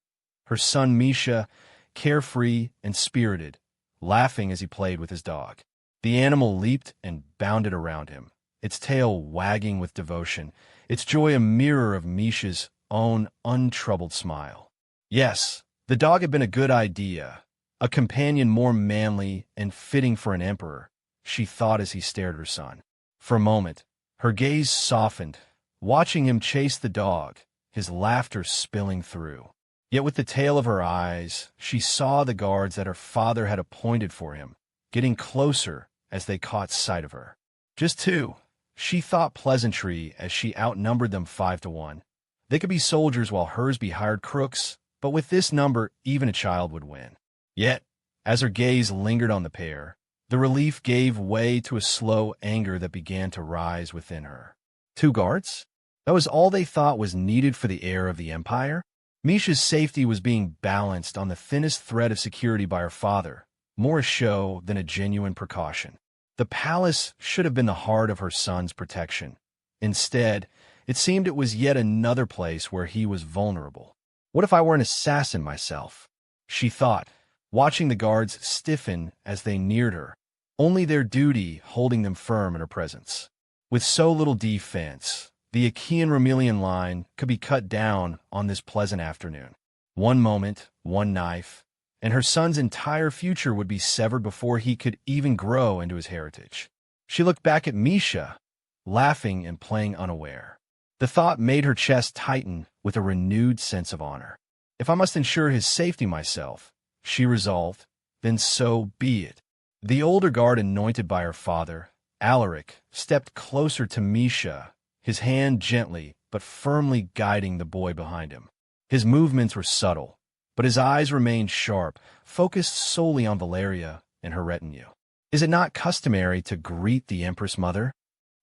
Her son Misha, carefree and spirited, laughing as he played with his dog. The animal leaped and bounded around him, its tail wagging with devotion, its joy a mirror of Misha's own untroubled smile. Yes, the dog had been a good idea, a companion more manly and fitting for an emperor, she thought as he stared at her son. For a moment, her gaze softened, watching him chase the dog, his laughter spilling through. Yet with the tail of her eyes, she saw the guards that her father had appointed for him, getting closer as they caught sight of her. Just 2. She thought pleasantry as she outnumbered them 5-1. They could be soldiers while hers be hired crooks, but with this number, even a child would win. Yet, as her gaze lingered on the pair, the relief gave way to a slow anger that began to rise within her. 2 guards? That was all they thought was needed for the heir of the empire? Misha's safety was being balanced on the thinnest thread of security by her father, more a show than a genuine precaution. The palace should have been the heart of her son's protection. Instead, it seemed it was yet another place where he was vulnerable. What if I were an assassin myself? She thought, watching the guards stiffen as they neared her, only their duty holding them firm in her presence. With so little defense, the Achaean-Romelian line could be cut down on this pleasant afternoon. One moment, one knife, and her son's entire future would be severed before he could even grow into his heritage. She looked back at Misha, laughing and playing unaware. The thought made her chest tighten with a renewed sense of honor. If I must ensure his safety myself, she resolved, then so be it. The older guard anointed by her father, Alaric, stepped closer to Misha, his hand gently but firmly guiding the boy behind him. His movements were subtle, but his eyes remained sharp, focused solely on Valeria and her retinue. Is it not customary to greet the Empress Mother?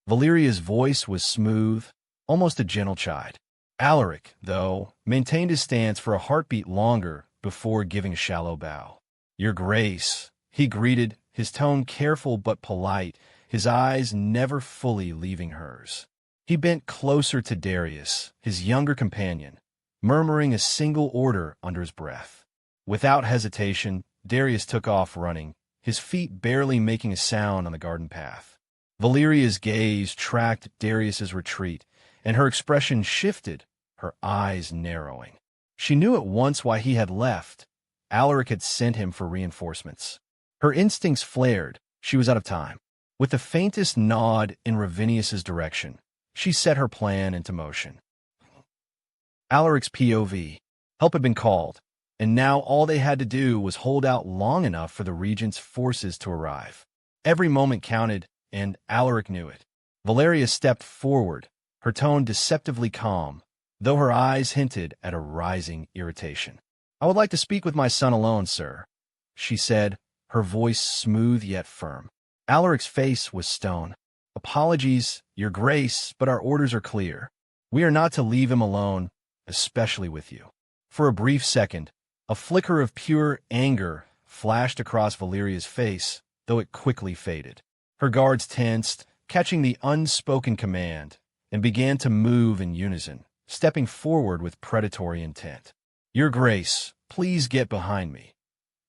Valeria's voice was smooth, almost a gentle chide. Alaric, though, maintained his stance for a heartbeat longer before giving a shallow bow. Your Grace, he greeted, his tone careful but polite, his eyes never fully leaving hers. He bent closer to Darius, his younger companion, murmuring a single order under his breath. Without hesitation, Darius took off running, his feet barely making a sound on the garden path. Valeria's gaze tracked Darius's retreat, and her expression shifted, her eyes narrowing. She knew at once why he had left. Alaric had sent him for reinforcements. Her instincts flared. She was out of time. With the faintest nod in Ravinius's direction, she set her plan into motion. Alaric's POV. Help had been called, and now all they had to do was hold out long enough for the Regent's forces to arrive. Every moment counted, and Alaric knew it. Valeria stepped forward, her tone deceptively calm, though her eyes hinted at a rising irritation. I would like to speak with my son alone, sir, she said, her voice smooth yet firm. Alaric's face was stone. Apologies, Your Grace, but our orders are clear. We are not to leave him alone, especially with you. For a brief second, a flicker of pure anger flashed across Valeria's face, though it quickly faded. Her guards tensed, catching the unspoken command, and began to move in unison, stepping forward with predatory intent. Your Grace, please get behind me,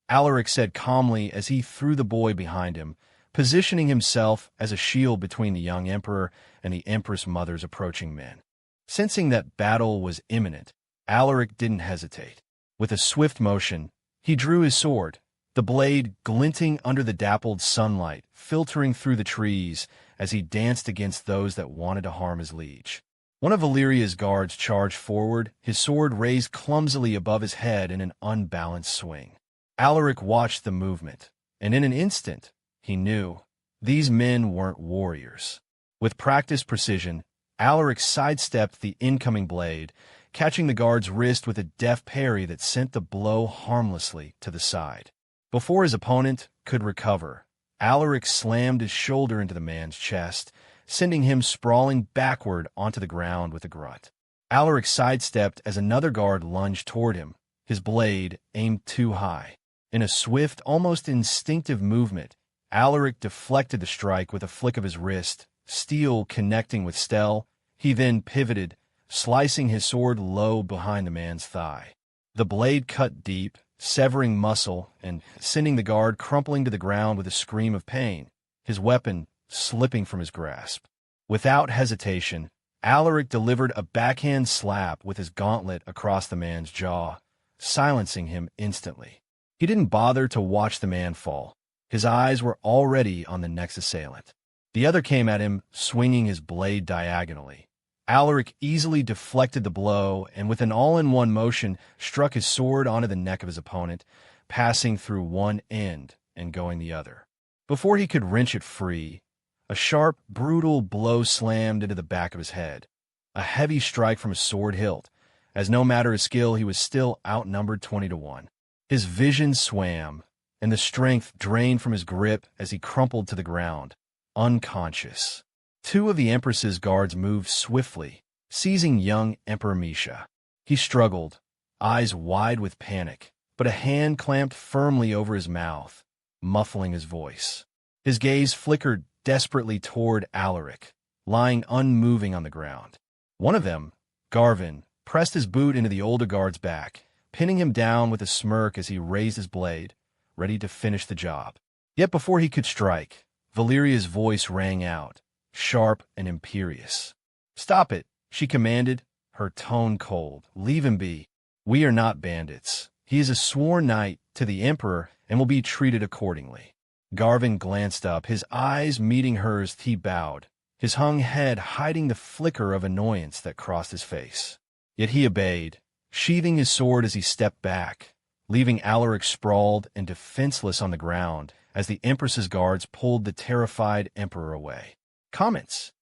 Alaric said calmly as he threw the boy behind him, positioning himself as a shield between the young emperor and the Empress Mother's approaching men. Sensing that battle was imminent, Alaric didn't hesitate. With a swift motion, he drew his sword, the blade glinting under the dappled sunlight, filtering through the trees as he danced against those that wanted to harm his liege. One of Valeria's guards charged forward, his sword raised clumsily above his head in an unbalanced swing. Alaric watched the movement, and in an instant, he knew these men weren't warriors. With practiced precision, Alaric sidestepped the incoming blade, catching the guard's wrist with a deft parry that sent the blow harmlessly to the side. Before his opponent could recover, Alaric slammed his shoulder into the man's chest, sending him sprawling backward onto the ground with a grunt. Alaric sidestepped as another guard lunged toward him, his blade aimed too high. In a swift, almost instinctive movement, Alaric deflected the strike with a flick of his wrist, steel connecting with steel. He then pivoted, slicing his sword low behind the man's thigh. The blade cut deep, severing muscle and sending the guard crumpling to the ground with a scream of pain, his weapon slipping from his grasp. Without hesitation, Alaric delivered a backhand slap with his gauntlet across the man's jaw, silencing him instantly. He didn't bother to watch the man fall. His eyes were already on the next assailant. The other came at him, swinging his blade diagonally. Alaric easily deflected the blow and with an all-in-one motion struck his sword onto the neck of his opponent, passing through one end and going the other. Before he could wrench it free, a sharp, brutal blow slammed into the back of his head, a heavy strike from his sword hilt, as no matter his skill he was still outnumbered 20-1. His vision swam, and the strength drained from his grip as he crumpled to the ground, unconscious. Two of the Empress's guards moved swiftly, seizing young Emperor Misha. He struggled, eyes wide with panic, but a hand clamped firmly over his mouth, muffling his voice. His gaze flickered desperately toward Alaric, lying unmoving on the ground. One of them, Garvin, pressed his boot into the older guard's back, pinning him down with a smirk as he raised his blade, ready to finish the job. Yet before he could strike, Valeria's voice rang out, sharp and imperious. "Stop it," she commanded, her tone cold. "Leave him be. We are not bandits. He is a sworn knight to the Emperor and will be treated accordingly." Garvin glanced up, his eyes meeting hers. He bowed, his hung head hiding the flicker of annoyance that crossed his face. Yet he obeyed, sheathing his sword as he stepped back, leaving Alaric sprawled and defenseless on the ground as the Empress's guards pulled the terrified Emperor away. Comments.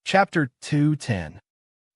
Chapter 2:10.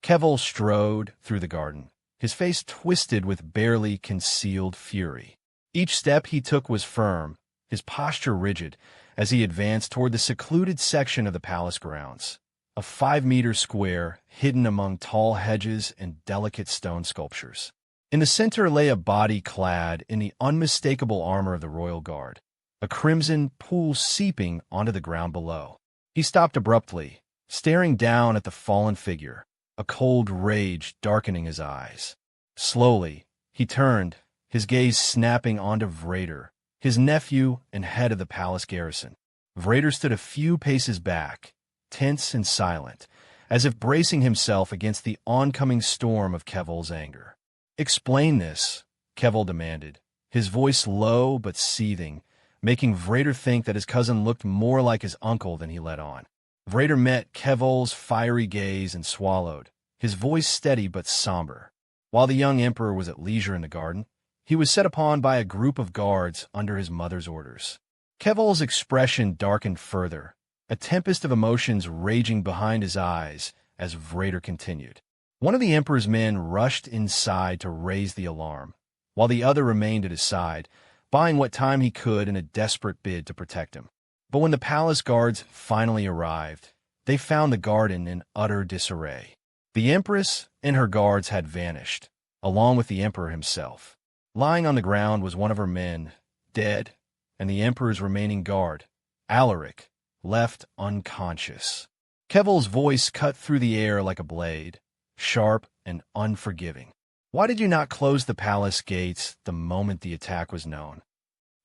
Keval strode through the garden, his face twisted with barely concealed fury. Each step he took was firm, his posture rigid, as he advanced toward the secluded section of the palace grounds, a 5-meter square hidden among tall hedges and delicate stone sculptures. In the center lay a body clad in the unmistakable armor of the royal guard, a crimson pool seeping onto the ground below. He stopped abruptly, staring down at the fallen figure, a cold rage darkening his eyes. Slowly, he turned, his gaze snapping onto Vrader, his nephew and head of the palace garrison. Vrader stood a few paces back, tense and silent, as if bracing himself against the oncoming storm of Keval's anger. "Explain this," Keval demanded, his voice low but seething, making Vrader think that his cousin looked more like his uncle than he let on. Vrader met Keval's fiery gaze and swallowed, his voice steady but somber. While the young emperor was at leisure in the garden, he was set upon by a group of guards under his mother's orders. Keval's expression darkened further, a tempest of emotions raging behind his eyes as Vrader continued. One of the emperor's men rushed inside to raise the alarm, while the other remained at his side, buying what time he could in a desperate bid to protect him. But when the palace guards finally arrived, they found the garden in utter disarray. The empress and her guards had vanished, along with the emperor himself. Lying on the ground was one of her men, dead, and the emperor's remaining guard, Alaric, left unconscious. Keval's voice cut through the air like a blade, sharp and unforgiving. "Why did you not close the palace gates the moment the attack was known?"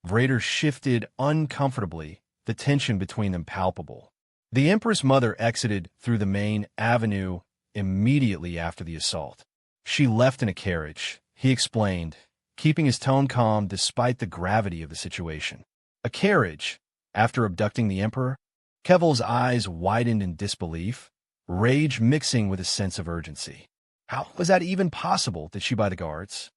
Vrader shifted uncomfortably, the tension between them palpable. The Empress Mother exited through the main avenue immediately after the assault. "She left in a carriage," he explained, keeping his tone calm despite the gravity of the situation. "A carriage? After abducting the Emperor?" Keval's eyes widened in disbelief, rage mixing with a sense of urgency. "How was that even possible? Did she buy the guards?"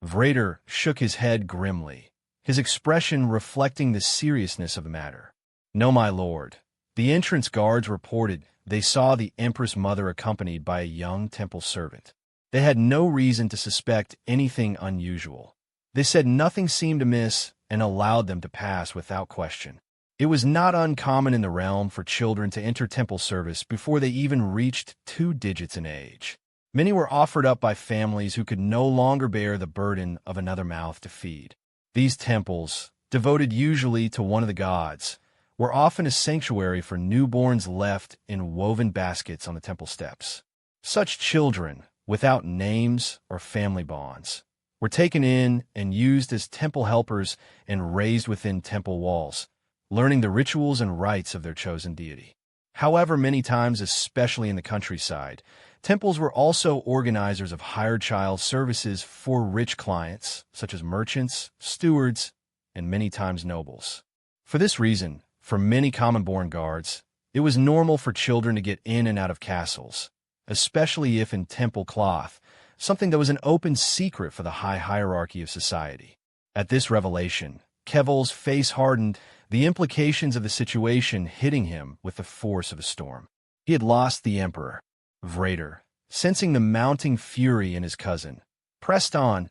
Vrader shook his head grimly, his expression reflecting the seriousness of the matter. "No, my lord. The entrance guards reported they saw the Empress Mother accompanied by a young temple servant. They had no reason to suspect anything unusual. They said nothing seemed amiss and allowed them to pass without question. It was not uncommon in the realm for children to enter temple service before they even reached 2 digits in age. Many were offered up by families who could no longer bear the burden of another mouth to feed. These temples, devoted usually to one of the gods, were often a sanctuary for newborns left in woven baskets on the temple steps. Such children, without names or family bonds, were taken in and used as temple helpers and raised within temple walls, learning the rituals and rites of their chosen deity. However, many times, especially in the countryside, temples were also organizers of hired child services for rich clients, such as merchants, stewards, and many times nobles. For this reason, for many common-born guards, it was normal for children to get in and out of castles, especially if in temple cloth, something that was an open secret for the high hierarchy of society. At this revelation, Keval's face hardened, the implications of the situation hitting him with the force of a storm. He had lost the Emperor. Vrader, sensing the mounting fury in his cousin, pressed on,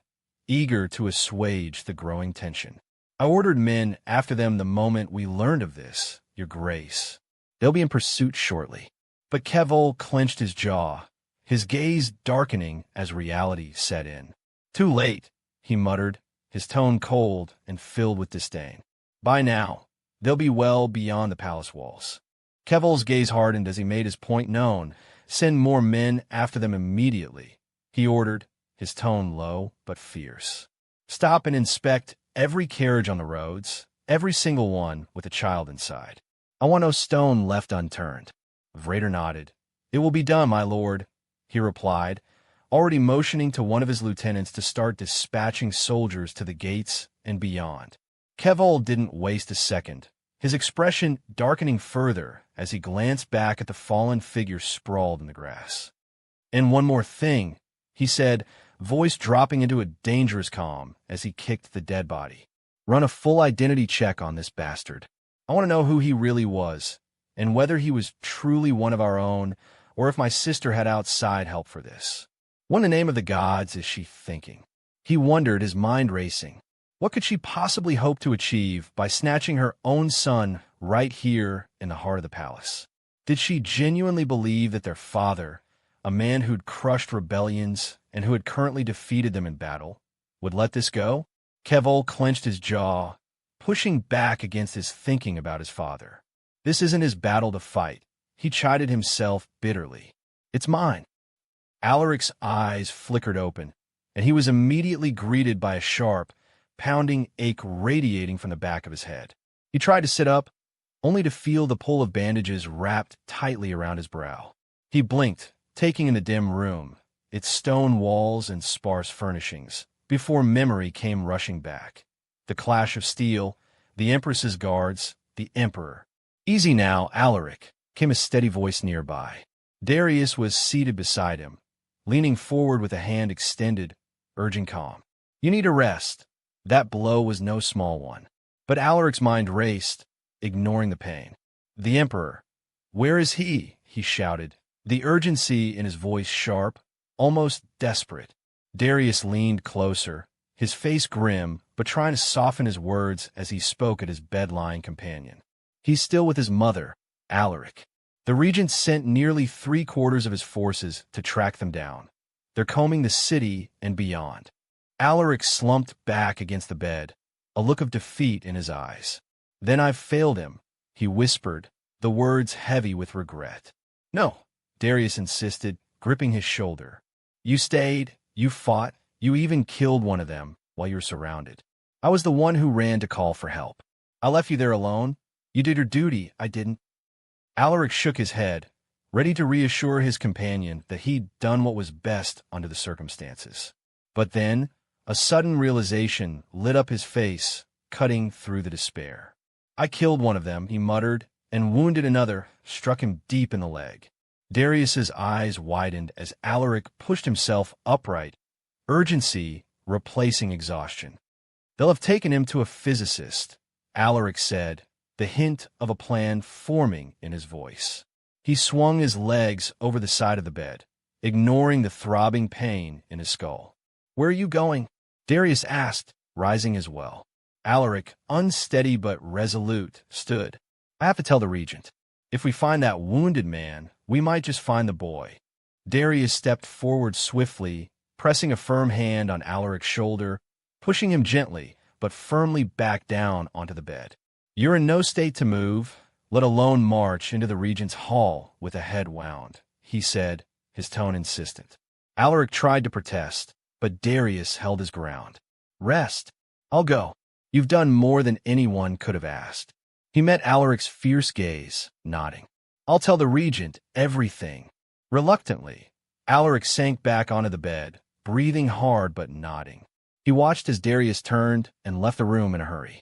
eager to assuage the growing tension. "I ordered men after them the moment we learned of this, Your Grace. They'll be in pursuit shortly." But Keval clenched his jaw, his gaze darkening as reality set in. "Too late," he muttered, his tone cold and filled with disdain. "By now, they'll be well beyond the palace walls." Keval's gaze hardened as he made his point known. "Send more men after them immediately," he ordered, his tone low but fierce. "Stop and inspect every carriage on the roads, every single one with a child inside. I want no stone left unturned." Vrader nodded. "It will be done, my lord," he replied, already motioning to one of his lieutenants to start dispatching soldiers to the gates and beyond. Keval didn't waste a second, his expression darkening further as he glanced back at the fallen figure sprawled in the grass. "And one more thing," he said, voice dropping into a dangerous calm as he kicked the dead body. "Run a full identity check on this bastard. I want to know who he really was, and whether he was truly one of our own, or if my sister had outside help for this. What in the name of the gods is she thinking?" He wondered, his mind racing. What could she possibly hope to achieve by snatching her own son right here in the heart of the palace? Did she genuinely believe that their father, a man who'd crushed rebellions and who had currently defeated them in battle, would let this go? Keval clenched his jaw, pushing back against his thinking about his father. This isn't his battle to fight, he chided himself bitterly. It's mine. Alaric's eyes flickered open, and he was immediately greeted by a sharp, pounding ache radiating from the back of his head. He tried to sit up, only to feel the pull of bandages wrapped tightly around his brow. He blinked, taking in the dim room, its stone walls and sparse furnishings, before memory came rushing back. The clash of steel, the Empress's guards, the Emperor. "Easy now, Alaric," came a steady voice nearby. Darius was seated beside him, leaning forward with a hand extended, urging calm. "You need a rest." That blow was no small one. But Alaric's mind raced, ignoring the pain. "The Emperor. Where is he?" he shouted, the urgency in his voice sharp, almost desperate. Darius leaned closer, his face grim, but trying to soften his words as he spoke at his bed-lying companion. "He's still with his mother, Alaric. The regent sent nearly 3/4 of his forces to track them down. They're combing the city and beyond." Alaric slumped back against the bed, a look of defeat in his eyes. "Then I've failed him," he whispered, the words heavy with regret. "No," Darius insisted, gripping his shoulder. "You stayed, you fought, you even killed one of them while you were surrounded. I was the one who ran to call for help. I left you there alone. You did your duty, I didn't." Alaric shook his head, ready to reassure his companion that he'd done what was best under the circumstances. But then, a sudden realization lit up his face, cutting through the despair. "I killed one of them," he muttered, "and wounded another, struck him deep in the leg." Darius's eyes widened as Alaric pushed himself upright, urgency replacing exhaustion. "They'll have taken him to a physicist," Alaric said, the hint of a plan forming in his voice. He swung his legs over the side of the bed, ignoring the throbbing pain in his skull. "Where are you going?" Darius asked, rising as well. Alaric, unsteady but resolute, stood. "I have to tell the regent. If we find that wounded man, we might just find the boy." Darius stepped forward swiftly, pressing a firm hand on Alaric's shoulder, pushing him gently but firmly back down onto the bed. "You're in no state to move, let alone march into the regent's hall with a head wound," he said, his tone insistent. Alaric tried to protest, but Darius held his ground. "Rest. I'll go. You've done more than anyone could have asked." He met Alaric's fierce gaze, nodding. "I'll tell the regent everything." Reluctantly, Alaric sank back onto the bed, breathing hard but nodding. He watched as Darius turned and left the room in a hurry.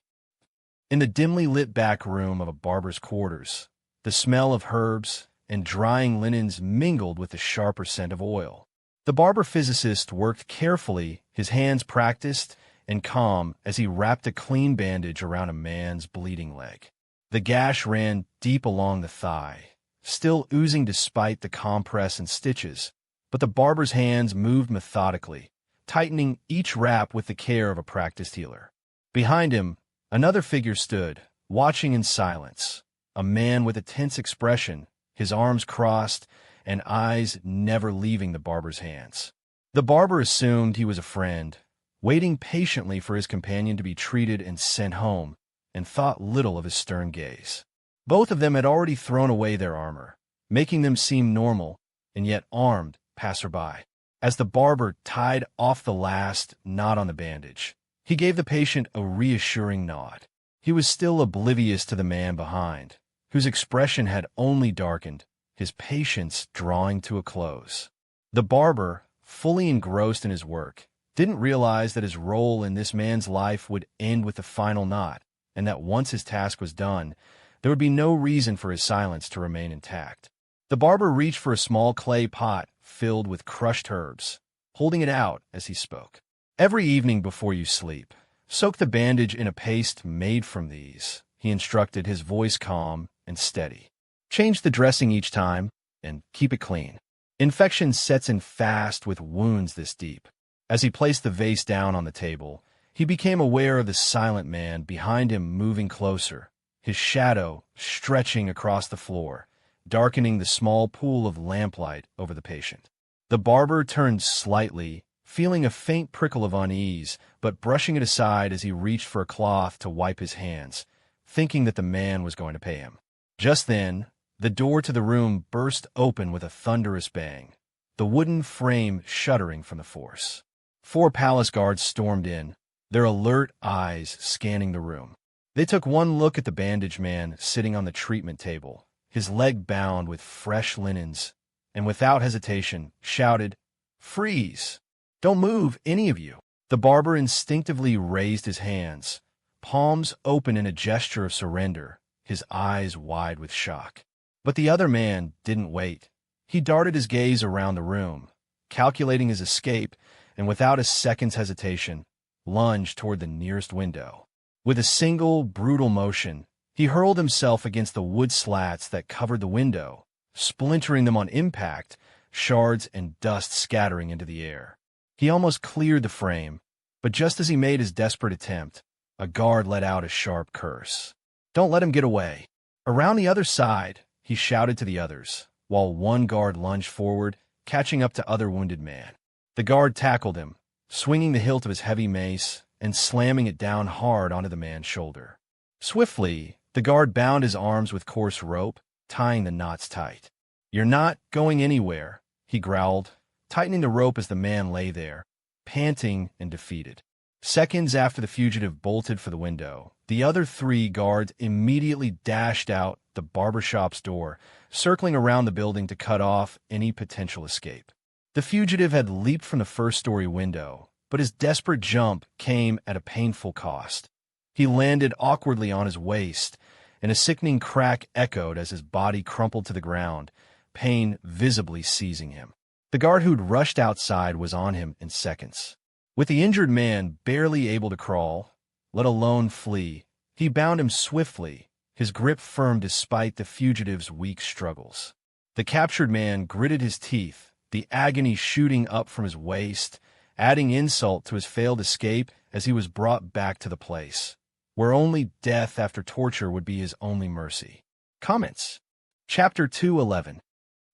In the dimly lit back room of a barber's quarters, the smell of herbs and drying linens mingled with the sharper scent of oil. The barber physicist worked carefully, his hands practiced and calm as he wrapped a clean bandage around a man's bleeding leg. The gash ran deep along the thigh, still oozing despite the compress and stitches, but the barber's hands moved methodically, tightening each wrap with the care of a practiced healer. Behind him, another figure stood, watching in silence, a man with a tense expression, his arms crossed and eyes never leaving the barber's hands. The barber assumed he was a friend, waiting patiently for his companion to be treated and sent home, and thought little of his stern gaze. Both of them had already thrown away their armor, making them seem normal and yet armed passerby. As the barber tied off the last knot on the bandage, he gave the patient a reassuring nod. He was still oblivious to the man behind, whose expression had only darkened, his patience drawing to a close. The barber, fully engrossed in his work, didn't realize that his role in this man's life would end with the final knot, and that once his task was done, there would be no reason for his silence to remain intact. The barber reached for a small clay pot filled with crushed herbs, holding it out as he spoke. "Every evening before you sleep, soak the bandage in a paste made from these," he instructed, his voice calm and steady. "Change the dressing each time, and keep it clean. Infection sets in fast with wounds this deep." As he placed the vase down on the table, he became aware of the silent man behind him moving closer, his shadow stretching across the floor, darkening the small pool of lamplight over the patient. The barber turned slightly, feeling a faint prickle of unease, but brushing it aside as he reached for a cloth to wipe his hands, thinking that the man was going to pay him. Just then, the door to the room burst open with a thunderous bang, the wooden frame shuddering from the force. 4 palace guards stormed in, their alert eyes scanning the room. They took one look at the bandaged man sitting on the treatment table, his leg bound with fresh linens, and without hesitation shouted, "Freeze! Don't move, any of you!" The barber instinctively raised his hands, palms open in a gesture of surrender, his eyes wide with shock. But the other man didn't wait. He darted his gaze around the room, calculating his escape, and without a second's hesitation, lunged toward the nearest window. With a single, brutal motion, he hurled himself against the wood slats that covered the window, splintering them on impact, shards and dust scattering into the air. He almost cleared the frame, but just as he made his desperate attempt, a guard let out a sharp curse. "Don't let him get away." "Around the other side," he shouted to the others, while one guard lunged forward, catching up to other wounded man. The guard tackled him, swinging the hilt of his heavy mace and slamming it down hard onto the man's shoulder. Swiftly, the guard bound his arms with coarse rope, tying the knots tight. "You're not going anywhere," he growled, tightening the rope as the man lay there, panting and defeated. Seconds after the fugitive bolted for the window, the other 3 guards immediately dashed out the barbershop's door, circling around the building to cut off any potential escape. The fugitive had leaped from the first-story window, but his desperate jump came at a painful cost. He landed awkwardly on his waist, and a sickening crack echoed as his body crumpled to the ground, pain visibly seizing him. The guard who'd rushed outside was on him in seconds. With the injured man barely able to crawl, let alone flee, he bound him swiftly, his grip firm despite the fugitive's weak struggles. The captured man gritted his teeth, the agony shooting up from his waist, adding insult to his failed escape as he was brought back to the place, where only death after torture would be his only mercy. Comments. Chapter 2:11.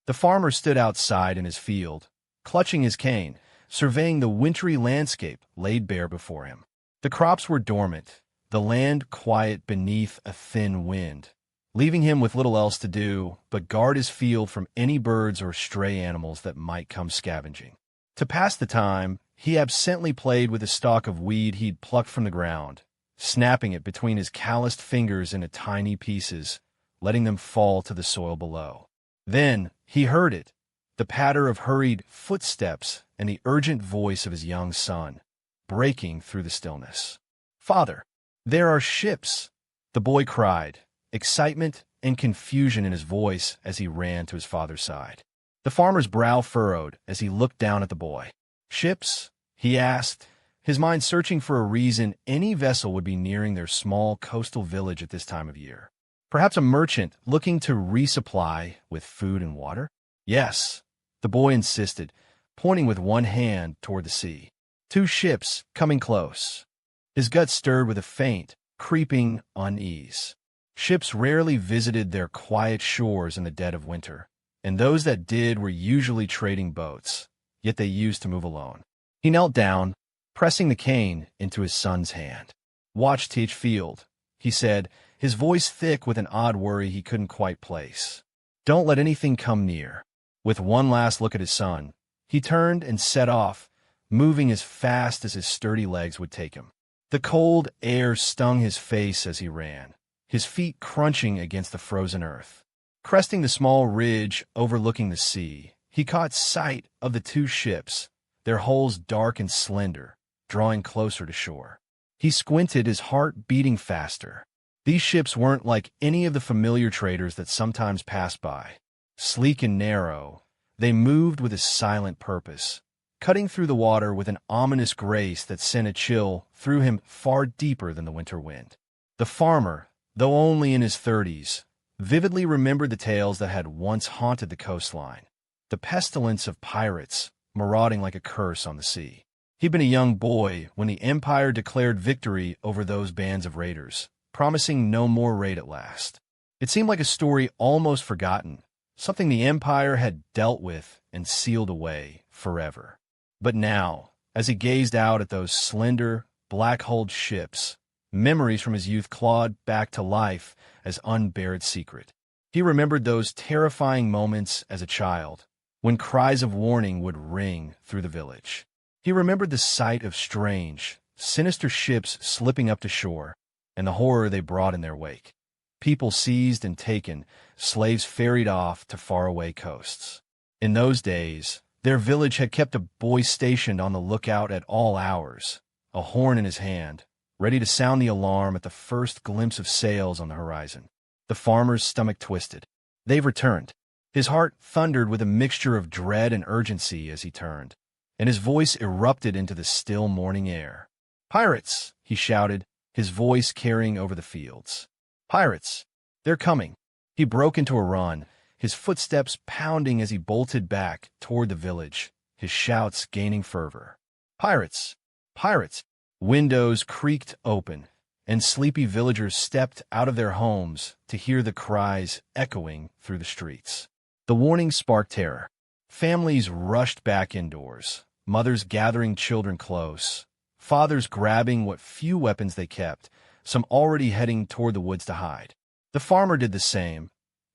The farmer stood outside in his field, clutching his cane, surveying the wintry landscape laid bare before him. The crops were dormant, the land quiet beneath a thin wind, leaving him with little else to do but guard his field from any birds or stray animals that might come scavenging. To pass the time, he absently played with a stalk of weed he'd plucked from the ground, snapping it between his calloused fingers into tiny pieces, letting them fall to the soil below. Then he heard it, the patter of hurried footsteps and the urgent voice of his young son, breaking through the stillness. "Father, there are ships!" the boy cried, excitement and confusion in his voice as he ran to his father's side. The farmer's brow furrowed as he looked down at the boy. "Ships?" he asked, his mind searching for a reason any vessel would be nearing their small coastal village at this time of year. Perhaps a merchant looking to resupply with food and water? "Yes," the boy insisted, pointing with one hand toward the sea. "2 ships coming close." His gut stirred with a faint, creeping unease. Ships rarely visited their quiet shores in the dead of winter, and those that did were usually trading boats, yet they used to move alone. He knelt down, pressing the cane into his son's hand. "Watch Teachfield," he said, his voice thick with an odd worry he couldn't quite place. "Don't let anything come near." With one last look at his son, he turned and set off, moving as fast as his sturdy legs would take him. The cold air stung his face as he ran, his feet crunching against the frozen earth. Cresting the small ridge overlooking the sea, he caught sight of the 2 ships, their hulls dark and slender, drawing closer to shore. He squinted, his heart beating faster. These ships weren't like any of the familiar traders that sometimes passed by. Sleek and narrow, they moved with a silent purpose, cutting through the water with an ominous grace that sent a chill through him far deeper than the winter wind. The farmer, though only in his 30s, vividly remembered the tales that had once haunted the coastline, the pestilence of pirates marauding like a curse on the sea. He'd been a young boy when the Empire declared victory over those bands of raiders, promising no more raid at last. It seemed like a story almost forgotten, something the Empire had dealt with and sealed away forever. But now, as he gazed out at those slender, black-hulled ships, memories from his youth clawed back to life as unburied secret. He remembered those terrifying moments as a child, when cries of warning would ring through the village. He remembered the sight of strange, sinister ships slipping up to shore, and the horror they brought in their wake. People seized and taken, slaves ferried off to faraway coasts. In those days, their village had kept a boy stationed on the lookout at all hours, a horn in his hand, ready to sound the alarm at the first glimpse of sails on the horizon. The farmer's stomach twisted. They've returned. His heart thundered with a mixture of dread and urgency as he turned, and his voice erupted into the still morning air. "Pirates!" he shouted, his voice carrying over the fields. "Pirates! They're coming!" He broke into a run, his footsteps pounding as he bolted back toward the village, his shouts gaining fervor. "Pirates! Pirates!" Windows creaked open, and sleepy villagers stepped out of their homes to hear the cries echoing through the streets. The warning sparked terror. Families rushed back indoors, mothers gathering children close, fathers grabbing what few weapons they kept, some already heading toward the woods to hide. The farmer did the same,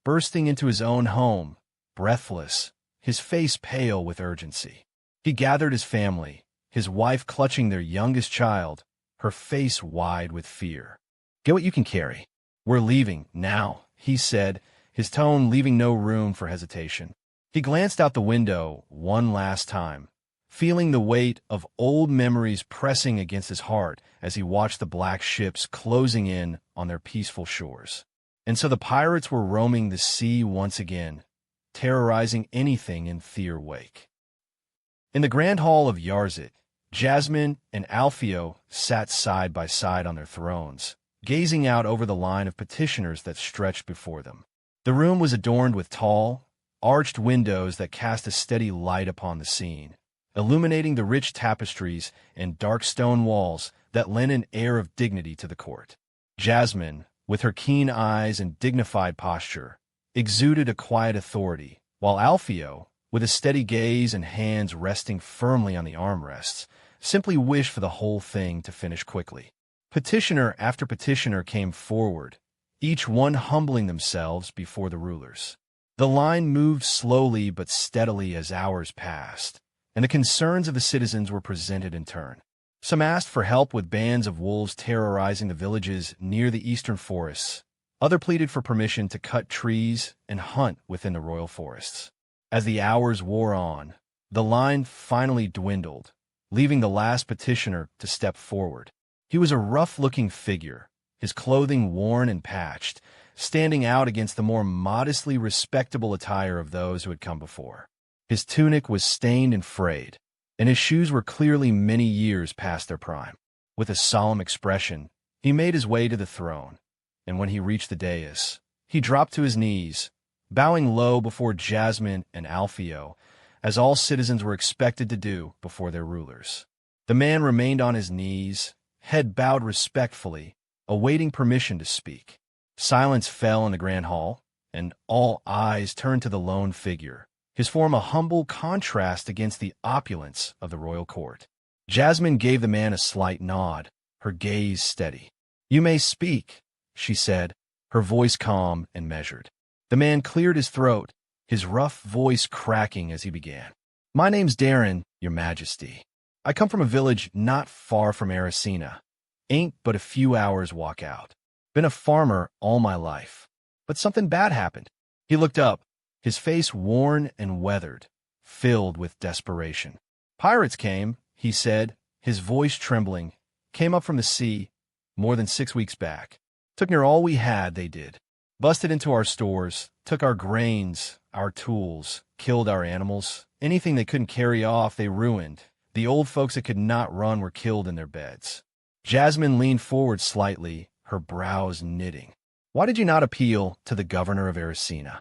bursting into his own home, breathless, his face pale with urgency. He gathered his family, his wife clutching their youngest child, her face wide with fear. "Get what you can carry. We're leaving, now," he said, his tone leaving no room for hesitation. He glanced out the window one last time, feeling the weight of old memories pressing against his heart as he watched the black ships closing in on their peaceful shores. And so the pirates were roaming the sea once again, terrorizing anything in their wake. In the grand hall of Yarzit, Jasmine and Alpheo sat side by side on their thrones, gazing out over the line of petitioners that stretched before them. The room was adorned with tall, arched windows that cast a steady light upon the scene, illuminating the rich tapestries and dark stone walls that lent an air of dignity to the court. Jasmine, with her keen eyes and dignified posture, exuded a quiet authority, while Alpheo, with a steady gaze and hands resting firmly on the armrests, simply wished for the whole thing to finish quickly. Petitioner after petitioner came forward, each one humbling themselves before the rulers. The line moved slowly but steadily as hours passed, and the concerns of the citizens were presented in turn. Some asked for help with bands of wolves terrorizing the villages near the eastern forests. Others pleaded for permission to cut trees and hunt within the royal forests. As the hours wore on, the line finally dwindled, leaving the last petitioner to step forward. He was a rough-looking figure, his clothing worn and patched, standing out against the more modestly respectable attire of those who had come before. His tunic was stained and frayed, and his shoes were clearly many years past their prime. With a solemn expression, he made his way to the throne, and when he reached the dais, he dropped to his knees, bowing low before Jasmine and Alpheo, as all citizens were expected to do before their rulers. The man remained on his knees, head bowed respectfully, awaiting permission to speak. Silence fell in the grand hall, and all eyes turned to the lone figure, his form a humble contrast against the opulence of the royal court. Jasmine gave the man a slight nod, her gaze steady. "You may speak," she said, her voice calm and measured. The man cleared his throat, his rough voice cracking as he began. "My name's Darren, your majesty. I come from a village not far from Ericina. Ain't but a few hours walk out. Been a farmer all my life. But something bad happened." He looked up, his face worn and weathered, filled with desperation. Pirates came, he said, his voice trembling, came up from the sea more than 6 weeks back. Took near all we had, they did. Busted into our stores, took our grains, our tools, killed our animals. Anything they couldn't carry off, they ruined. The old folks that could not run were killed in their beds. Jasmine leaned forward slightly, her brows knitting. Why did you not appeal to the governor of Ericina?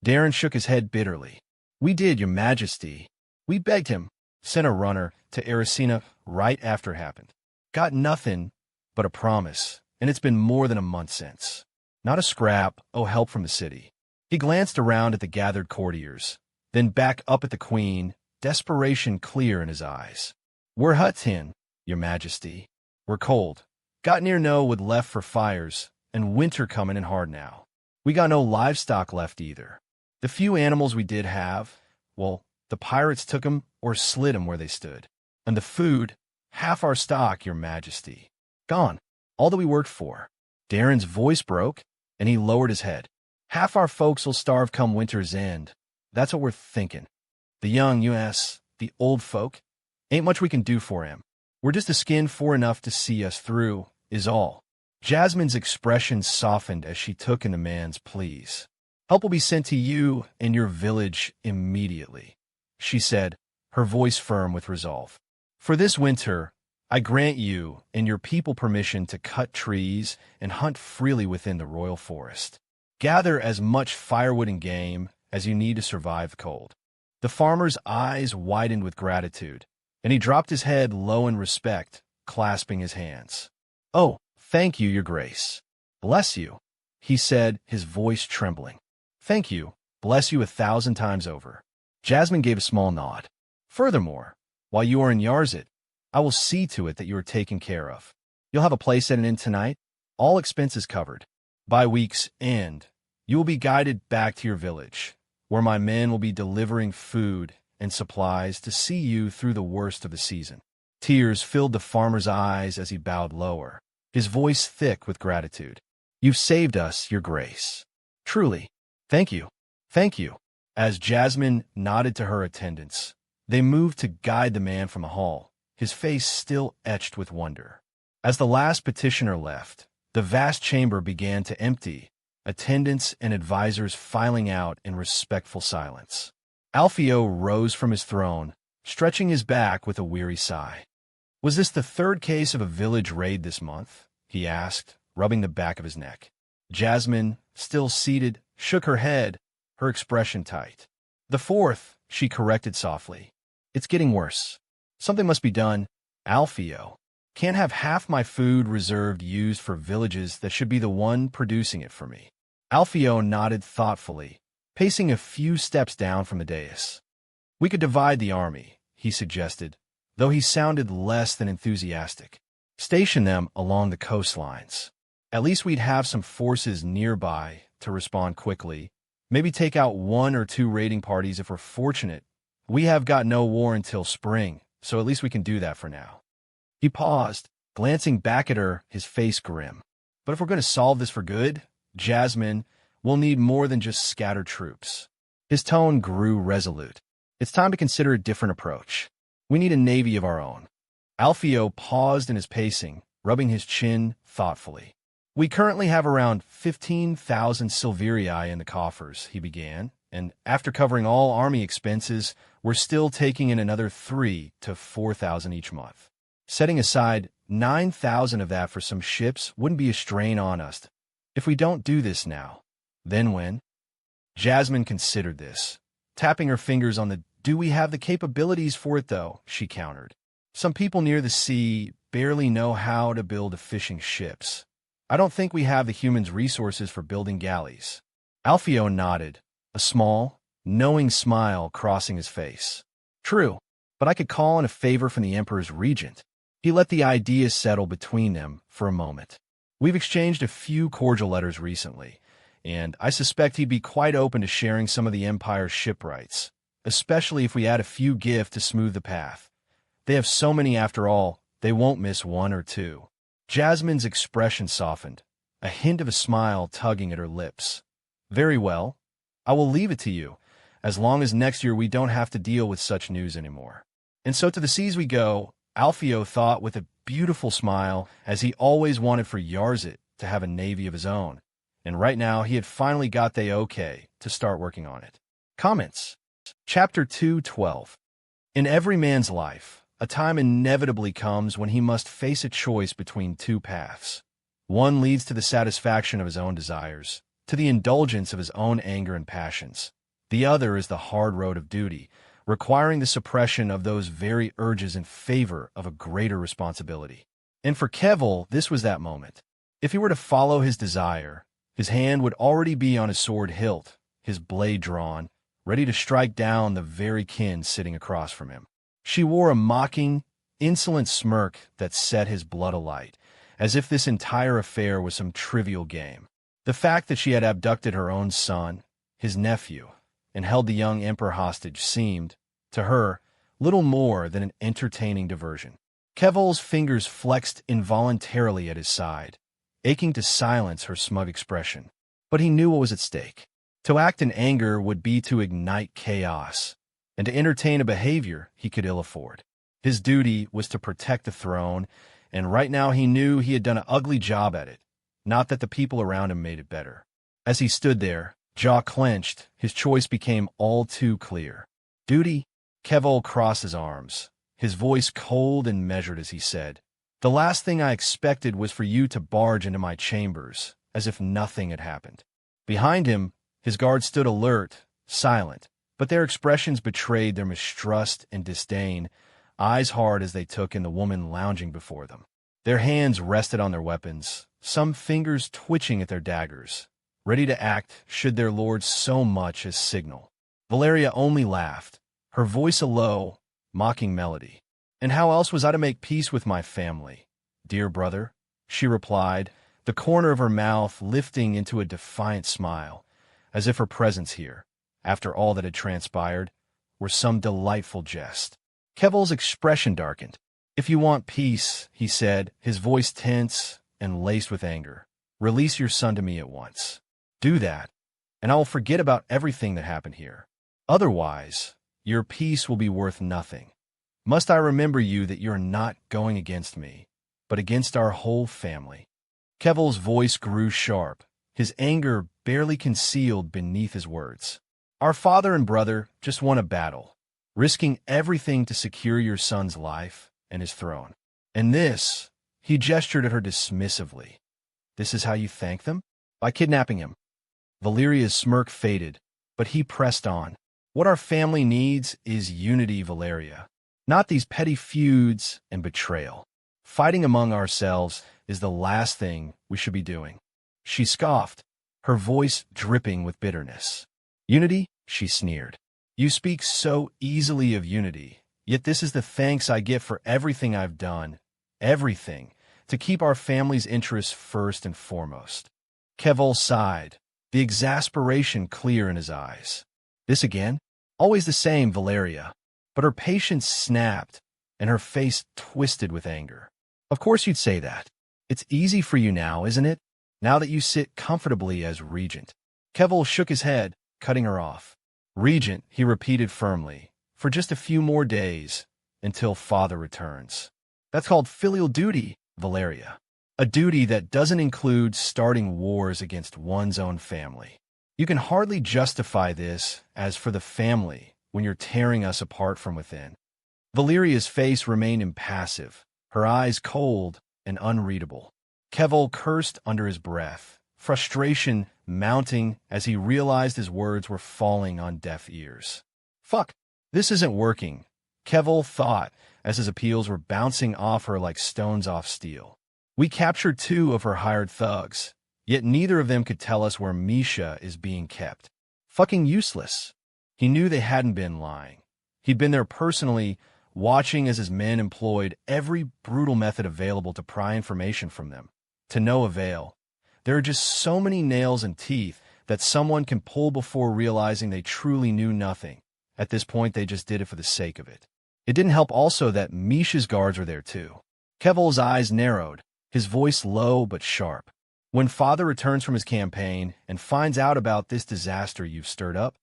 Darren shook his head bitterly. We did, your majesty. We begged him, sent a runner to Ericina right after it happened. Got nothing but a promise, and it's been more than a month since. Not a scrap, help from the city. He glanced around at the gathered courtiers, then back up at the queen, desperation clear in his eyes. We're huts in, your majesty. We're cold. Got near no wood left for fires, and winter coming in hard now. We got no livestock left either. The few animals we did have, well, the pirates took 'em or slid 'em where they stood. And the food, half our stock, your majesty. Gone. All that we worked for. Darren's voice broke, and he lowered his head. Half our folks'll starve come winter's end. That's what we're thinking. The young, the old folk, ain't much we can do for him. We're just a skin for enough to see us through, is all. Jasmine's expression softened as she took in the man's pleas. Help will be sent to you and your village immediately, she said, her voice firm with resolve. For this winter, I grant you and your people permission to cut trees and hunt freely within the royal forest. Gather as much firewood and game as you need to survive the cold. The farmer's eyes widened with gratitude, and he dropped his head low in respect, clasping his hands. Oh, thank you, your grace. Bless you, he said, his voice trembling. Thank you, bless you 1,000 times over. Jasmine gave a small nod. Furthermore, while you are in Yarzit, I will see to it that you are taken care of. You'll have a place at an inn tonight, all expenses covered. By week's end, you will be guided back to your village, where my men will be delivering food and supplies to see you through the worst of the season. Tears filled the farmer's eyes as he bowed lower, his voice thick with gratitude. You've saved us, your grace. Truly, thank you, thank you. As Jasmine nodded to her attendants, they moved to guide the man from the hall, his face still etched with wonder. As the last petitioner left, the vast chamber began to empty, attendants and advisors filing out in respectful silence. Alpheo rose from his throne, stretching his back with a weary sigh. Was this the third case of a village raid this month? He asked, rubbing the back of his neck. Jasmine, still seated, shook her head, her expression tight. The fourth, she corrected softly. It's getting worse. Something must be done. Alpheo. Can't have half my food reserved used for villages that should be the one producing it for me. Alpheo nodded thoughtfully, pacing a few steps down from the dais. We could divide the army, he suggested, though he sounded less than enthusiastic. Station them along the coastlines. At least we'd have some forces nearby to respond quickly. Maybe take out 1 or 2 raiding parties if we're fortunate. We have got no war until spring, so at least we can do that for now. He paused, glancing back at her, his face grim. But if we're going to solve this for good, Jasmine, we'll need more than just scattered troops. His tone grew resolute. It's time to consider a different approach. We need a navy of our own. Alpheo paused in his pacing, rubbing his chin thoughtfully. We currently have around 15,000 silverii in the coffers, he began, and after covering all army expenses, we're still taking in another 3,000 to 4,000 each month. Setting aside 9,000 of that for some ships wouldn't be a strain on us. If we don't do this now, then when? Jasmine considered this, tapping her fingers on the "Do we have the capabilities for it, though?" she countered. Some people near the sea barely know how to build fishing ships. I don't think we have the humans' resources for building galleys. Alpheo nodded, a small, knowing smile crossing his face. True, but I could call in a favor from the Emperor's regent. He let the idea settle between them for a moment. We've exchanged a few cordial letters recently, and I suspect he'd be quite open to sharing some of the Empire's shipwrights, especially if we add a few gifts to smooth the path. They have so many after all, they won't miss 1 or 2. Jasmine's expression softened, a hint of a smile tugging at her lips. Very well. I will leave it to you, as long as next year we don't have to deal with such news anymore. And so to the seas we go, Alpheo thought with a beautiful smile, as he always wanted for Yarzit to have a navy of his own. And right now he had finally got the okay to start working on it. Comments. Chapter 2:12. In every man's life, a time inevitably comes when he must face a choice between two paths. One leads to the satisfaction of his own desires, to the indulgence of his own anger and passions. The other is the hard road of duty, requiring the suppression of those very urges in favor of a greater responsibility. And for Keval, this was that moment. If he were to follow his desire, his hand would already be on his sword hilt, his blade drawn, ready to strike down the very kin sitting across from him. She wore a mocking, insolent smirk that set his blood alight, as if this entire affair was some trivial game. The fact that she had abducted her own son, his nephew, and held the young emperor hostage seemed, to her, little more than an entertaining diversion. Keval's fingers flexed involuntarily at his side, aching to silence her smug expression. But he knew what was at stake. To act in anger would be to ignite chaos, and to entertain a behavior he could ill afford. His duty was to protect the throne, and right now he knew he had done an ugly job at it, not that the people around him made it better. As he stood there, jaw clenched, his choice became all too clear. Duty? Keval crossed his arms, his voice cold and measured as he said, "The last thing I expected was for you to barge into my chambers, as if nothing had happened." Behind him, his guards stood alert, silent, but their expressions betrayed their mistrust and disdain, eyes hard as they took in the woman lounging before them. Their hands rested on their weapons, some fingers twitching at their daggers, ready to act should their lord so much as signal. Valeria only laughed, her voice a low, mocking melody. "And how else was I to make peace with my family, dear brother?" she replied, the corner of her mouth lifting into a defiant smile, as if her presence here, after all that had transpired, were some delightful jest. Keval's expression darkened. "If you want peace," he said, his voice tense and laced with anger, "release your son to me at once. Do that, and I will forget about everything that happened here. Otherwise, your peace will be worth nothing. Must I remember you that you are not going against me, but against our whole family?" Keval's voice grew sharp, his anger barely concealed beneath his words. "Our father and brother just won a battle, risking everything to secure your son's life and his throne. And this," he gestured at her dismissively, "this is how you thank them? By kidnapping him." Valeria's smirk faded, but he pressed on. "What our family needs is unity, Valeria, not these petty feuds and betrayal. Fighting among ourselves is the last thing we should be doing." She scoffed, her voice dripping with bitterness. "Unity?" she sneered. "You speak so easily of unity, yet this is the thanks I get for everything I've done, everything, to keep our family's interests first and foremost." Keval sighed, the exasperation clear in his eyes. "This again? Always the same, Valeria." But her patience snapped, and her face twisted with anger. "Of course you'd say that. It's easy for you now, isn't it? Now that you sit comfortably as regent." Keval shook his head, cutting her off. "Regent," he repeated firmly, "for just a few more days, until father returns. That's called filial duty, Valeria. A duty that doesn't include starting wars against one's own family. You can hardly justify this as for the family when you're tearing us apart from within." Valeria's face remained impassive, her eyes cold and unreadable. Keval cursed under his breath, frustration mounting as he realized his words were falling on deaf ears. "Fuck, this isn't working," Keval thought as his appeals were bouncing off her like stones off steel. "We captured 2 of her hired thugs, yet neither of them could tell us where Misha is being kept. Fucking useless." He knew they hadn't been lying. He'd been there personally, watching as his men employed every brutal method available to pry information from them. To no avail. There are just so many nails and teeth that someone can pull before realizing they truly knew nothing. At this point, they just did it for the sake of it. It didn't help also that Misha's guards were there too. Keval's eyes narrowed, his voice low but sharp. "When father returns from his campaign and finds out about this disaster you've stirred up,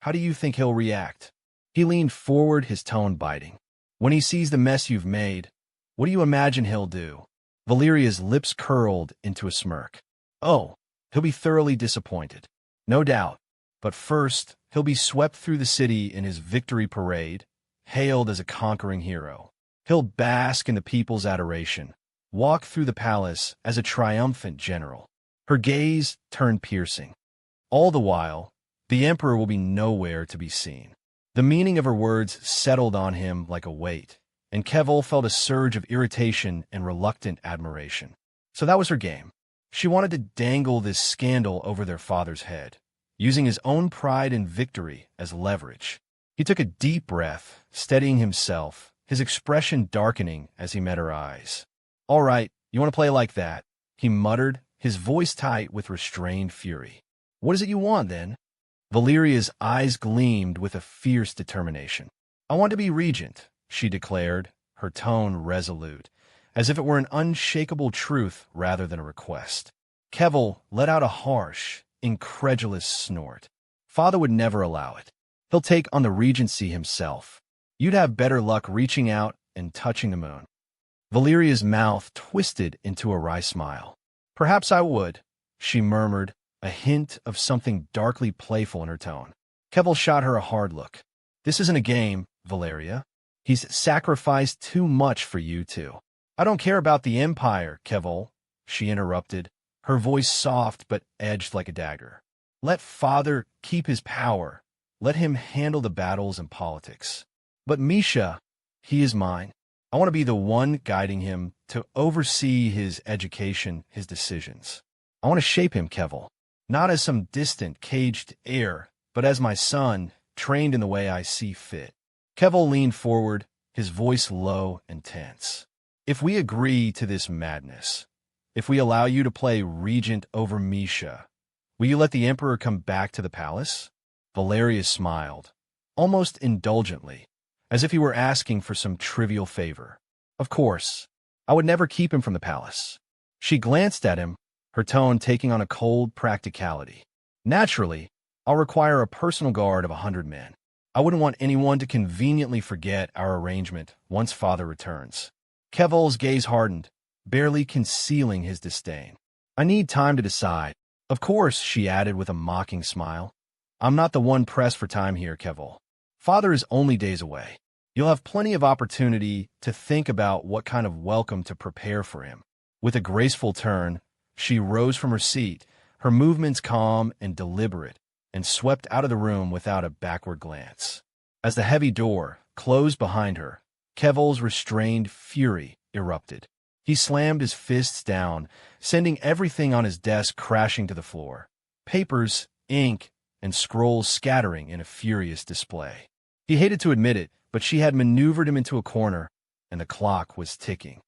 how do you think he'll react?" He leaned forward, his tone biting. When he sees the mess you've made, what do you imagine he'll do? Valeria's lips curled into a smirk. Oh, he'll be thoroughly disappointed. No doubt. But first, he'll be swept through the city in his victory parade, hailed as a conquering hero. He'll bask in the people's adoration, walk through the palace as a triumphant general. Her gaze turned piercing. All the while, the emperor will be nowhere to be seen. The meaning of her words settled on him like a weight, and Keval felt a surge of irritation and reluctant admiration. So that was her game. She wanted to dangle this scandal over their father's head, using his own pride and victory as leverage. He took a deep breath, steadying himself, his expression darkening as he met her eyes. "All right, you want to play like that?" he muttered, his voice tight with restrained fury. "What is it you want, then?" Valeria's eyes gleamed with a fierce determination. "I want to be regent," she declared, her tone resolute, as if it were an unshakable truth rather than a request. Keval let out a harsh, incredulous snort. "Father would never allow it. He'll take on the regency himself. You'd have better luck reaching out and touching the moon." Valeria's mouth twisted into a wry smile. "Perhaps I would," she murmured, a hint of something darkly playful in her tone. Keval shot her a hard look. "This isn't a game, Valeria. He's sacrificed too much for you two." "I don't care about the empire, Keval," she interrupted, her voice soft but edged like a dagger. "Let Father keep his power. Let him handle the battles and politics. But Misha, he is mine. I want to be the one guiding him, to oversee his education, his decisions. I want to shape him, Keval, not as some distant, caged heir, but as my son, trained in the way I see fit." Keval leaned forward, his voice low and tense. "If we agree to this madness, if we allow you to play regent over Misha, will you let the emperor come back to the palace?" Valeria smiled, almost indulgently, as if he were asking for some trivial favor. "Of course. I would never keep him from the palace." She glanced at him, her tone taking on a cold practicality. "Naturally, I'll require a personal guard of 100 men. I wouldn't want anyone to conveniently forget our arrangement once Father returns." Keval's gaze hardened, barely concealing his disdain. "I need time to decide." "Of course," she added with a mocking smile. "I'm not the one pressed for time here, Keval. Father is only days away. You'll have plenty of opportunity to think about what kind of welcome to prepare for him." With a graceful turn, she rose from her seat, her movements calm and deliberate, and swept out of the room without a backward glance. As the heavy door closed behind her, Keval's restrained fury erupted. He slammed his fists down, sending everything on his desk crashing to the floor. Papers, ink, and scrolls scattering in a furious display. He hated to admit it, but she had maneuvered him into a corner, and the clock was ticking.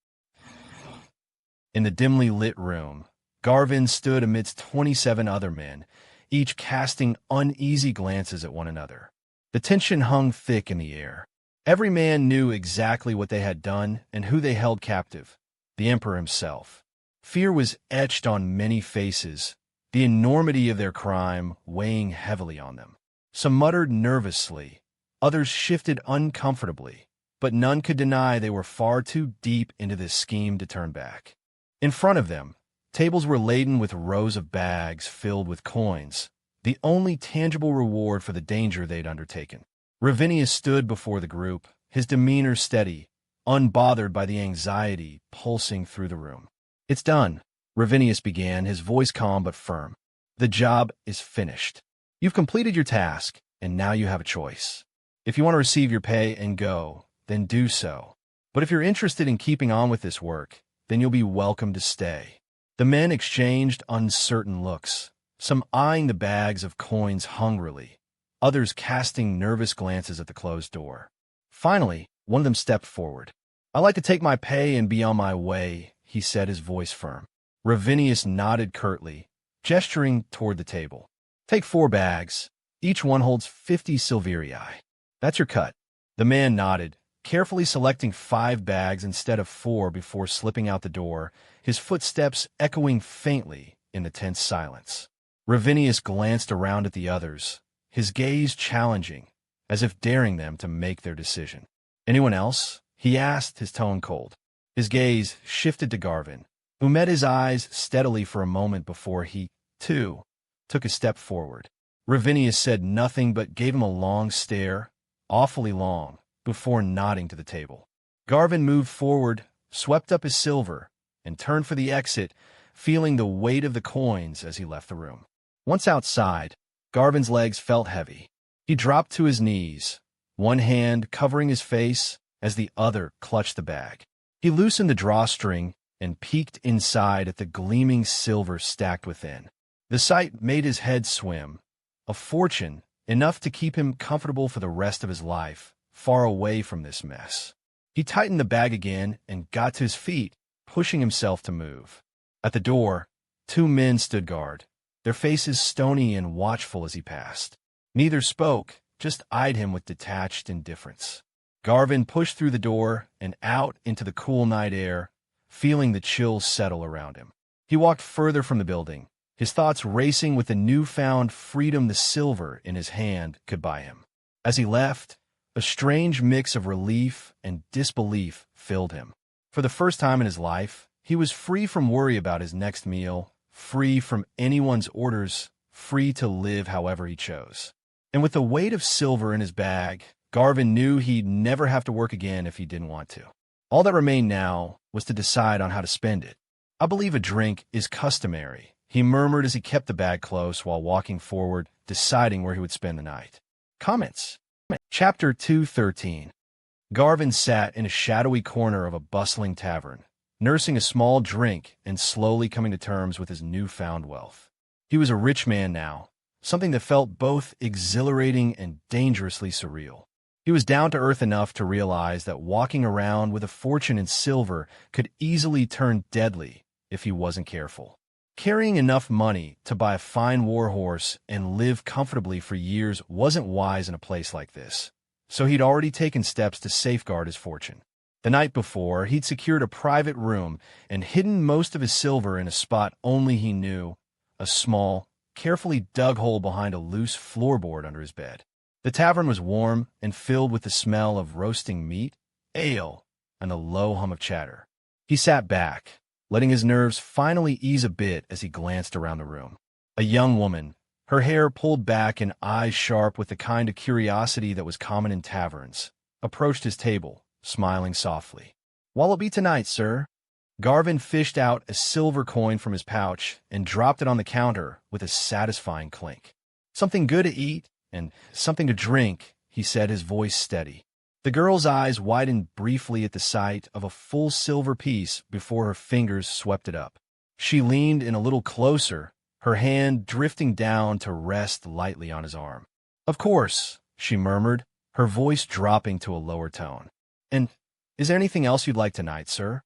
In the dimly lit room, Garvin stood amidst 27 other men, each casting uneasy glances at one another. The tension hung thick in the air. Every man knew exactly what they had done and who they held captive, the Emperor himself. Fear was etched on many faces, the enormity of their crime weighing heavily on them. Some muttered nervously, others shifted uncomfortably, but none could deny they were far too deep into this scheme to turn back. In front of them, tables were laden with rows of bags filled with coins, the only tangible reward for the danger they'd undertaken. Ravinius stood before the group, his demeanor steady, unbothered by the anxiety pulsing through the room. "It's done," Ravinius began, his voice calm but firm. "The job is finished. You've completed your task, and now you have a choice. If you want to receive your pay and go, then do so. But if you're interested in keeping on with this work, then you'll be welcome to stay." The men exchanged uncertain looks, some eyeing the bags of coins hungrily, others casting nervous glances at the closed door. Finally, one of them stepped forward. "I'd like to take my pay and be on my way," he said, his voice firm. Ravinius nodded curtly, gesturing toward the table. "Take 4 bags. Each one holds 50 silverii. That's your cut." The man nodded, carefully selecting 5 bags instead of 4 before slipping out the door, his footsteps echoing faintly in the tense silence. Ravinius glanced around at the others, his gaze challenging, as if daring them to make their decision. "Anyone else?" he asked, his tone cold. His gaze shifted to Garvin, who met his eyes steadily for a moment before he, too, took a step forward. Ravinius said nothing but gave him a long stare, awfully long, before nodding to the table. Garvin moved forward, swept up his silver, and turned for the exit, feeling the weight of the coins as he left the room. Once outside, Garvin's legs felt heavy. He dropped to his knees, one hand covering his face as the other clutched the bag. He loosened the drawstring and peeked inside at the gleaming silver stacked within. The sight made his head swim. A fortune, enough to keep him comfortable for the rest of his life, far away from this mess. He tightened the bag again and got to his feet, pushing himself to move. At the door, two men stood guard, their faces stony and watchful as he passed. Neither spoke, just eyed him with detached indifference. Garvin pushed through the door and out into the cool night air, feeling the chills settle around him. He walked further from the building, his thoughts racing with the newfound freedom the silver in his hand could buy him. As he left, a strange mix of relief and disbelief filled him. For the first time in his life, he was free from worry about his next meal, free from anyone's orders, free to live however he chose. And with the weight of silver in his bag, Garvin knew he'd never have to work again if he didn't want to. All that remained now was to decide on how to spend it. "I believe a drink is customary," he murmured as he kept the bag close while walking forward, deciding where he would spend the night. Comments. Chapter 213. Garvin sat in a shadowy corner of a bustling tavern, nursing a small drink and slowly coming to terms with his newfound wealth. He was a rich man now, something that felt both exhilarating and dangerously surreal. He was down to earth enough to realize that walking around with a fortune in silver could easily turn deadly if he wasn't careful. Carrying enough money to buy a fine war horse and live comfortably for years wasn't wise in a place like this, so he'd already taken steps to safeguard his fortune. The night before, he'd secured a private room and hidden most of his silver in a spot only he knew, a small, carefully dug hole behind a loose floorboard under his bed. The tavern was warm and filled with the smell of roasting meat, ale, and a low hum of chatter. He sat back, letting his nerves finally ease a bit as he glanced around the room. A young woman, her hair pulled back and eyes sharp with the kind of curiosity that was common in taverns, approached his table, smiling softly. "What'll it be tonight, sir?" Garvin fished out a silver coin from his pouch and dropped it on the counter with a satisfying clink. "Something good to eat and something to drink," he said, his voice steady. The girl's eyes widened briefly at the sight of a full silver piece before her fingers swept it up. She leaned in a little closer, her hand drifting down to rest lightly on his arm. "Of course," she murmured, her voice dropping to a lower tone. "And is there anything else you'd like tonight, sir?"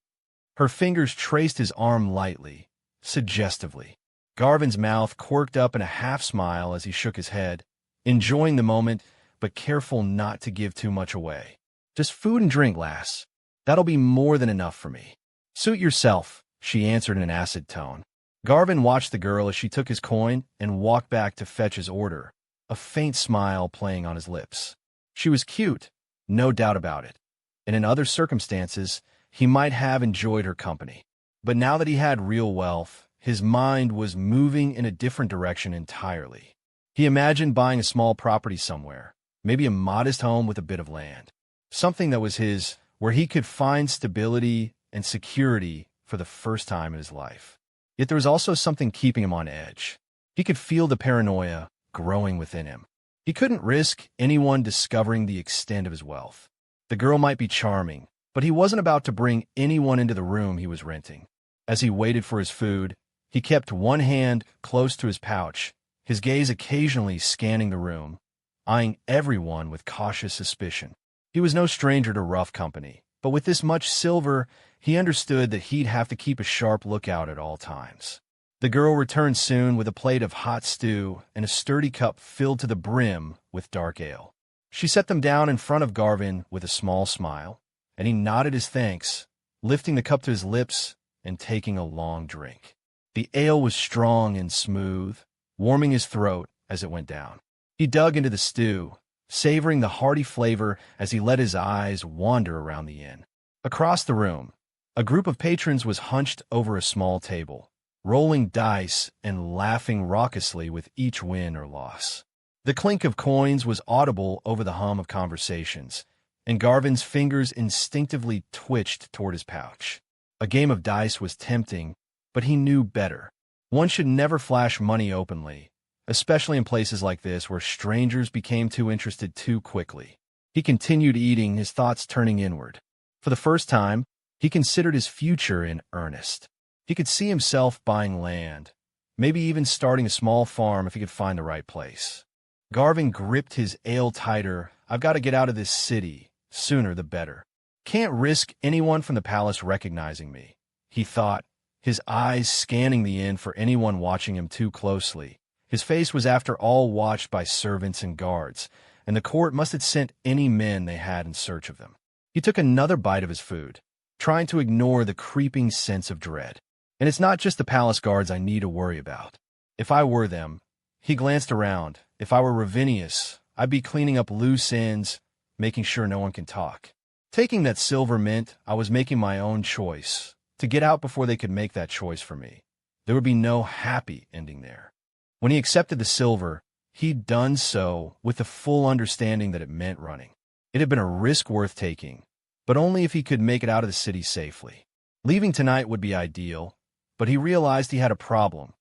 Her fingers traced his arm lightly, suggestively. Garvin's mouth quirked up in a half-smile as he shook his head, enjoying the moment, but careful not to give too much away. "Just food and drink, lass. That'll be more than enough for me." "Suit yourself," she answered in an acid tone. Garvin watched the girl as she took his coin and walked back to fetch his order, a faint smile playing on his lips. She was cute, no doubt about it, and in other circumstances, he might have enjoyed her company. But now that he had real wealth, his mind was moving in a different direction entirely. He imagined buying a small property somewhere, maybe a modest home with a bit of land. Something that was his, where he could find stability and security for the first time in his life. Yet there was also something keeping him on edge. He could feel the paranoia growing within him. He couldn't risk anyone discovering the extent of his wealth. The girl might be charming, but he wasn't about to bring anyone into the room he was renting. As he waited for his food, he kept one hand close to his pouch, his gaze occasionally scanning the room, eyeing everyone with cautious suspicion. He was no stranger to rough company, but with this much silver, he understood that he'd have to keep a sharp lookout at all times. The girl returned soon with a plate of hot stew and a sturdy cup filled to the brim with dark ale. She set them down in front of Garvin with a small smile, and he nodded his thanks, lifting the cup to his lips and taking a long drink. The ale was strong and smooth, warming his throat as it went down. He dug into the stew, savoring the hearty flavor as he let his eyes wander around the inn. Across the room, a group of patrons was hunched over a small table, rolling dice and laughing raucously with each win or loss. The clink of coins was audible over the hum of conversations, and Garvin's fingers instinctively twitched toward his pouch. A game of dice was tempting, but he knew better. One should never flash money openly, especially in places like this where strangers became too interested too quickly. He continued eating, his thoughts turning inward. For the first time, he considered his future in earnest. He could see himself buying land, maybe even starting a small farm if he could find the right place. Garvin gripped his ale tighter. I've got to get out of this city. Sooner the better. Can't risk anyone from the palace recognizing me, he thought, his eyes scanning the inn for anyone watching him too closely. His face was after all watched by servants and guards, and the court must have sent any men they had in search of them. He took another bite of his food, trying to ignore the creeping sense of dread. And it's not just the palace guards I need to worry about. If I were them, he glanced around. If I were Ravinius, I'd be cleaning up loose ends, making sure no one can talk. Taking that silver meant I was making my own choice, to get out before they could make that choice for me. There would be no happy ending there. When he accepted the silver, he'd done so with the full understanding that it meant running. It had been a risk worth taking, but only if he could make it out of the city safely. Leaving tonight would be ideal, but he realized he had a problem.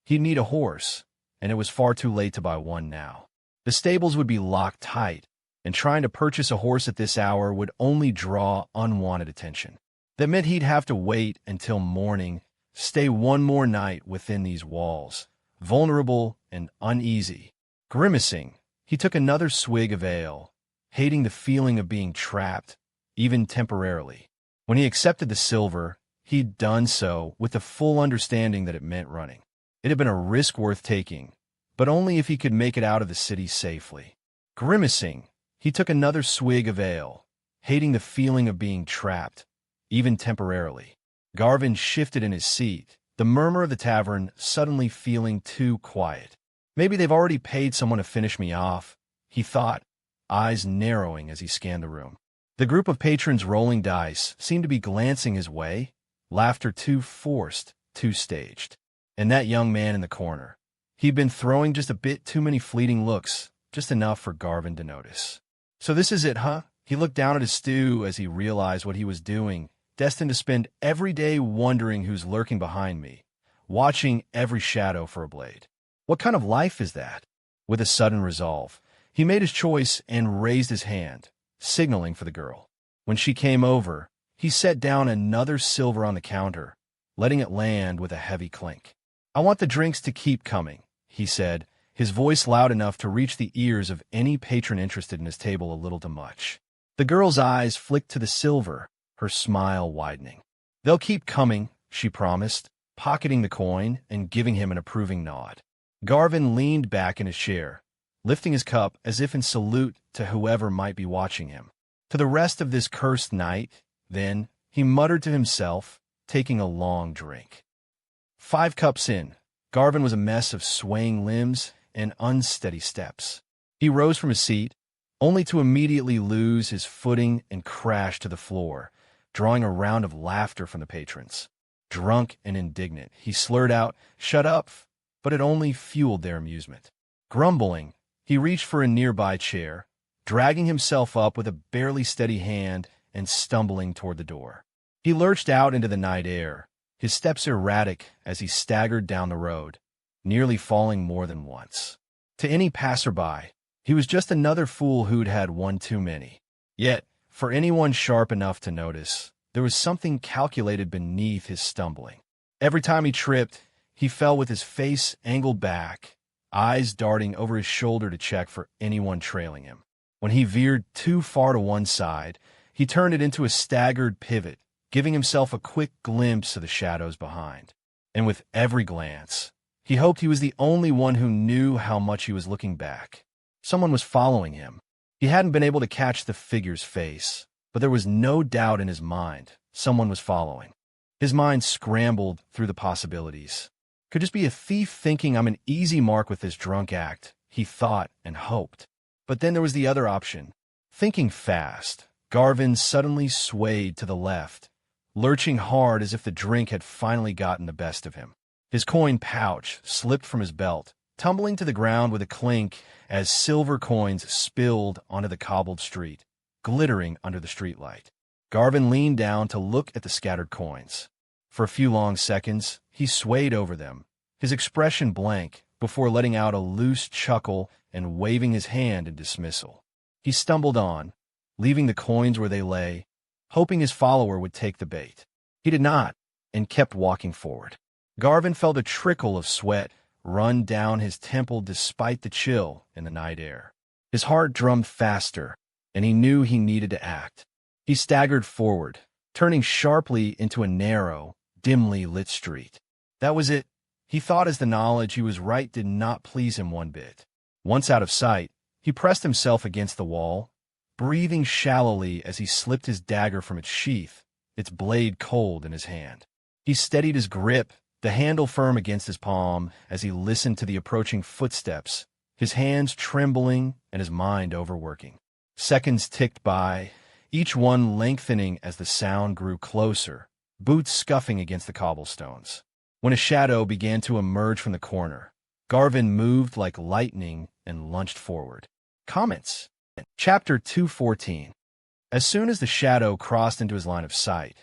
He'd need a horse, and it was far too late to buy one now. The stables would be locked tight, and trying to purchase a horse at this hour would only draw unwanted attention. That meant he'd have to wait until morning, stay one more night within these walls, vulnerable and uneasy. Grimacing, he took another swig of ale, hating the feeling of being trapped, even temporarily. When he accepted the silver, he'd done so with the full understanding that it meant running. It had been a risk worth taking, but only if he could make it out of the city safely. Grimacing, he took another swig of ale, hating the feeling of being trapped, even temporarily. Garvin shifted in his seat, the murmur of the tavern suddenly feeling too quiet. Maybe they've already paid someone to finish me off, he thought, eyes narrowing as he scanned the room. The group of patrons rolling dice seemed to be glancing his way, laughter too forced, too staged. And that young man in the corner. He'd been throwing just a bit too many fleeting looks, just enough for Garvin to notice. So this is it, huh? He looked down at his stew as he realized what he was doing, destined to spend every day wondering who's lurking behind me, watching every shadow for a blade. What kind of life is that? With a sudden resolve, he made his choice and raised his hand, signaling for the girl. When she came over, he set down another silver on the counter, letting it land with a heavy clink. I want the drinks to keep coming, he said, his voice loud enough to reach the ears of any patron interested in his table a little too much. The girl's eyes flicked to the silver, her smile widening. They'll keep coming, she promised, pocketing the coin and giving him an approving nod. Garvin leaned back in his chair, lifting his cup as if in salute to whoever might be watching him. To the rest of this cursed night, then, he muttered to himself, taking a long drink. 5 cups in, Garvin was a mess of swaying limbs and unsteady steps. He rose from his seat, only to immediately lose his footing and crash to the floor, drawing a round of laughter from the patrons. Drunk and indignant, he slurred out, "Shut up," but it only fueled their amusement. Grumbling, he reached for a nearby chair, dragging himself up with a barely steady hand and stumbling toward the door. He lurched out into the night air, his steps erratic as he staggered down the road, nearly falling more than once. To any passerby, he was just another fool who'd had one too many. Yet, for anyone sharp enough to notice, there was something calculated beneath his stumbling. Every time he tripped, he fell with his face angled back, eyes darting over his shoulder to check for anyone trailing him. When he veered too far to one side, he turned it into a staggered pivot, giving himself a quick glimpse of the shadows behind. And with every glance, he hoped he was the only one who knew how much he was looking back. Someone was following him. He hadn't been able to catch the figure's face, but there was no doubt in his mind someone was following. His mind scrambled through the possibilities. Could just be a thief thinking I'm an easy mark with this drunk act, he thought and hoped. But then there was the other option. Thinking fast, Garvin suddenly swayed to the left, lurching hard as if the drink had finally gotten the best of him. His coin pouch slipped from his belt, tumbling to the ground with a clink as silver coins spilled onto the cobbled street, glittering under the streetlight. Garvin leaned down to look at the scattered coins. For a few long seconds, he swayed over them, his expression blank, before letting out a loose chuckle and waving his hand in dismissal. He stumbled on, leaving the coins where they lay, hoping his follower would take the bait. He did not, and kept walking forward. Garvin felt a trickle of sweat run down his temple despite the chill in the night air. His heart drummed faster, and he knew he needed to act. He staggered forward, turning sharply into a narrow, dimly lit street. That was it, he thought, as the knowledge he was right did not please him one bit. Once out of sight, he pressed himself against the wall, breathing shallowly as he slipped his dagger from its sheath, its blade cold in his hand. He steadied his grip, the handle firm against his palm, as he listened to the approaching footsteps, his hands trembling and his mind overworking. Seconds ticked by, each one lengthening as the sound grew closer, boots scuffing against the cobblestones. When a shadow began to emerge from the corner, Garvin moved like lightning and lunged forward. Comments. Chapter 214. As soon as the shadow crossed into his line of sight,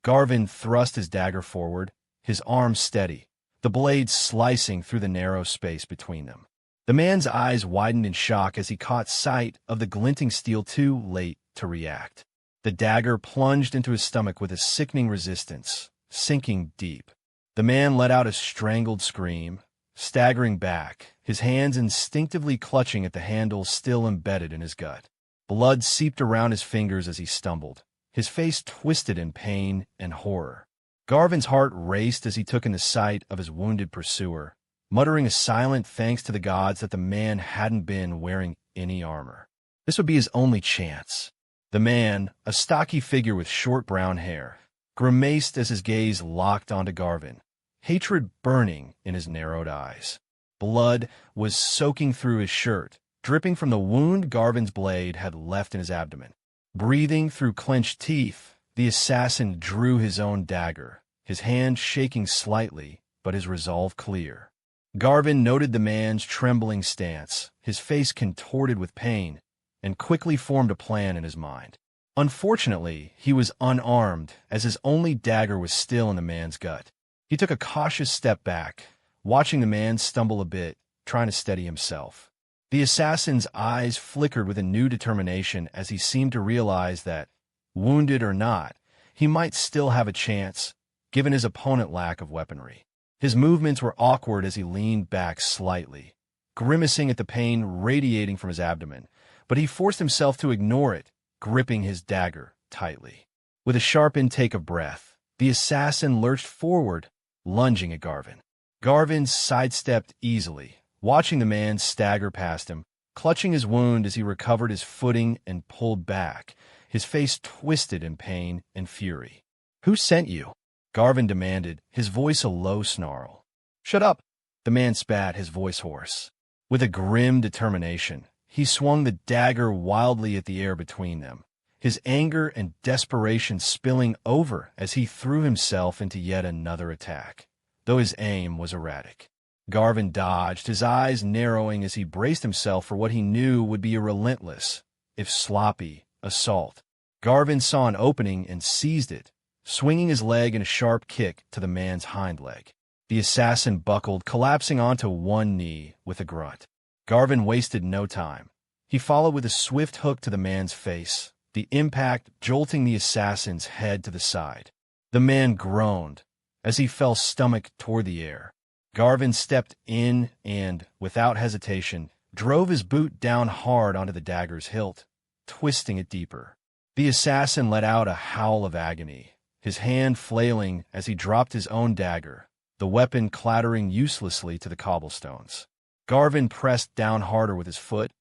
Garvin thrust his dagger forward, his arm steady, the blade slicing through the narrow space between them. The man's eyes widened in shock as he caught sight of the glinting steel too late to react. The dagger plunged into his stomach with a sickening resistance, sinking deep. The man let out a strangled scream, staggering back, his hands instinctively clutching at the handle still embedded in his gut. Blood seeped around his fingers as he stumbled, his face twisted in pain and horror. Garvin's heart raced as he took in the sight of his wounded pursuer, muttering a silent thanks to the gods that the man hadn't been wearing any armor. This would be his only chance. The man, a stocky figure with short brown hair, grimaced as his gaze locked onto Garvin, hatred burning in his narrowed eyes. Blood was soaking through his shirt, dripping from the wound Garvin's blade had left in his abdomen. Breathing through clenched teeth, the assassin drew his own dagger, his hand shaking slightly, but his resolve clear. Garvin noted the man's trembling stance, his face contorted with pain, and quickly formed a plan in his mind. Unfortunately, he was unarmed, as his only dagger was still in the man's gut. He took a cautious step back, watching the man stumble a bit, trying to steady himself. The assassin's eyes flickered with a new determination as he seemed to realize that, wounded or not, he might still have a chance, given his opponent's lack of weaponry. His movements were awkward as he leaned back slightly, grimacing at the pain radiating from his abdomen, but he forced himself to ignore it, gripping his dagger tightly. With a sharp intake of breath, the assassin lurched forward, lunging at Garvin. Garvin sidestepped easily, watching the man stagger past him, clutching his wound as he recovered his footing and pulled back, his face twisted in pain and fury. "Who sent you?" Garvin demanded, his voice a low snarl. "Shut up," the man spat, his voice hoarse. With a grim determination, he swung the dagger wildly at the air between them, his anger and desperation spilling over as he threw himself into yet another attack, though his aim was erratic. Garvin dodged, his eyes narrowing as he braced himself for what he knew would be a relentless, if sloppy, assault. Garvin saw an opening and seized it, swinging his leg in a sharp kick to the man's hind leg. The assassin buckled, collapsing onto one knee with a grunt. Garvin wasted no time. He followed with a swift hook to the man's face, the impact jolting the assassin's head to the side. The man groaned as he fell stomach toward the air. Garvin stepped in and, without hesitation, drove his boot down hard onto the dagger's hilt, twisting it deeper. The assassin let out a howl of agony, his hand flailing as he dropped his own dagger, the weapon clattering uselessly to the cobblestones. Garvin pressed down harder with his foot,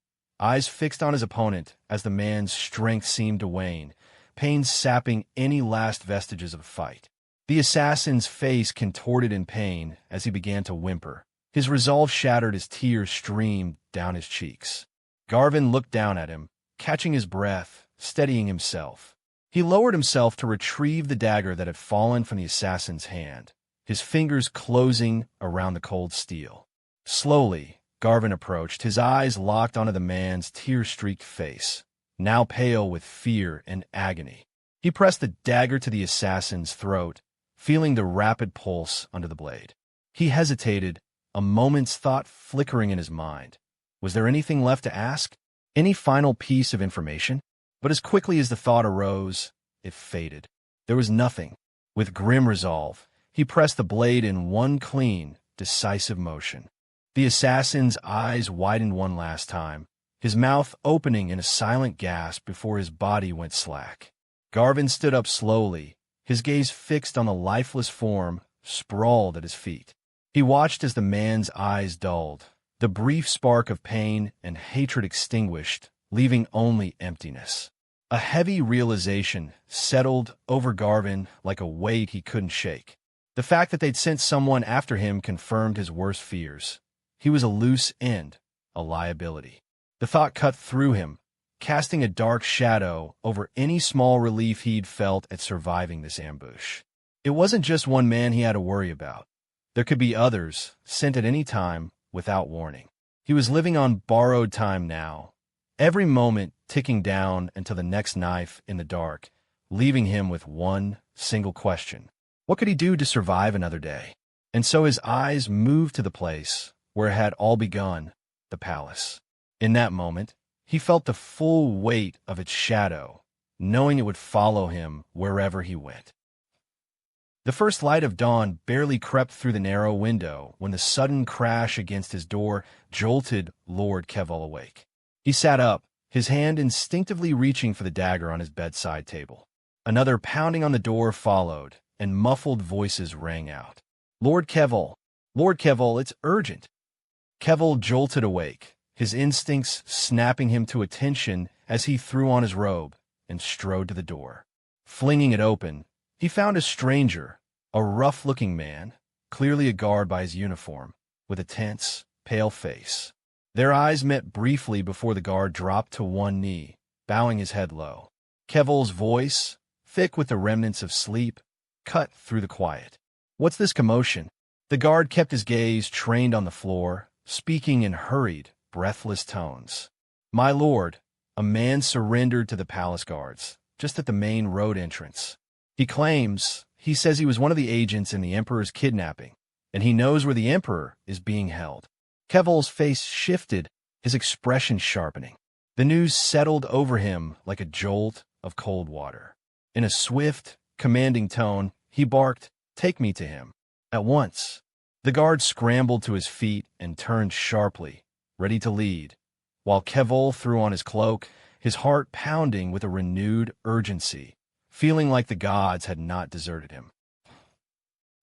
eyes fixed on his opponent as the man's strength seemed to wane, pain sapping any last vestiges of a fight. The assassin's face contorted in pain as he began to whimper. His resolve shattered as tears streamed down his cheeks. Garvin looked down at him, catching his breath, steadying himself. He lowered himself to retrieve the dagger that had fallen from the assassin's hand, his fingers closing around the cold steel. Slowly, Garvin approached, his eyes locked onto the man's tear-streaked face, now pale with fear and agony. He pressed the dagger to the assassin's throat, feeling the rapid pulse under the blade. He hesitated, a moment's thought flickering in his mind. Was there anything left to ask? Any final piece of information? But as quickly as the thought arose, it faded. There was nothing. With grim resolve, he pressed the blade in one clean, decisive motion. The assassin's eyes widened one last time, his mouth opening in a silent gasp before his body went slack. Garvin stood up slowly, his gaze fixed on the lifeless form sprawled at his feet. He watched as the man's eyes dulled, the brief spark of pain and hatred extinguished, leaving only emptiness. A heavy realization settled over Garvin like a weight he couldn't shake. The fact that they'd sent someone after him confirmed his worst fears. He was a loose end, a liability. The thought cut through him, casting a dark shadow over any small relief he'd felt at surviving this ambush. It wasn't just one man he had to worry about. There could be others, sent at any time, without warning. He was living on borrowed time now, every moment ticking down until the next knife in the dark, leaving him with one single question. What could he do to survive another day? And so his eyes moved to the place where it had all begun, the palace. In that moment, he felt the full weight of its shadow, knowing it would follow him wherever he went. The first light of dawn barely crept through the narrow window when the sudden crash against his door jolted Lord Keval awake. He sat up, his hand instinctively reaching for the dagger on his bedside table. Another pounding on the door followed, and muffled voices rang out. Lord Keval, it's urgent." Keval jolted awake, his instincts snapping him to attention as he threw on his robe and strode to the door. Flinging it open, he found a stranger, a rough-looking man, clearly a guard by his uniform, with a tense, pale face. Their eyes met briefly before the guard dropped to one knee, bowing his head low. Keval's voice, thick with the remnants of sleep, cut through the quiet. "What's this commotion?" The guard kept his gaze trained on the floor, speaking in hurried, breathless tones. "My lord, a man surrendered to the palace guards, just at the main road entrance. He says he was one of the agents in the Emperor's kidnapping, and he knows where the Emperor is being held." Keval's face shifted, his expression sharpening. The news settled over him like a jolt of cold water. In a swift, commanding tone, he barked, "Take me to him. At once." The guard scrambled to his feet and turned sharply, ready to lead, while Keval threw on his cloak, his heart pounding with a renewed urgency, feeling like the gods had not deserted him.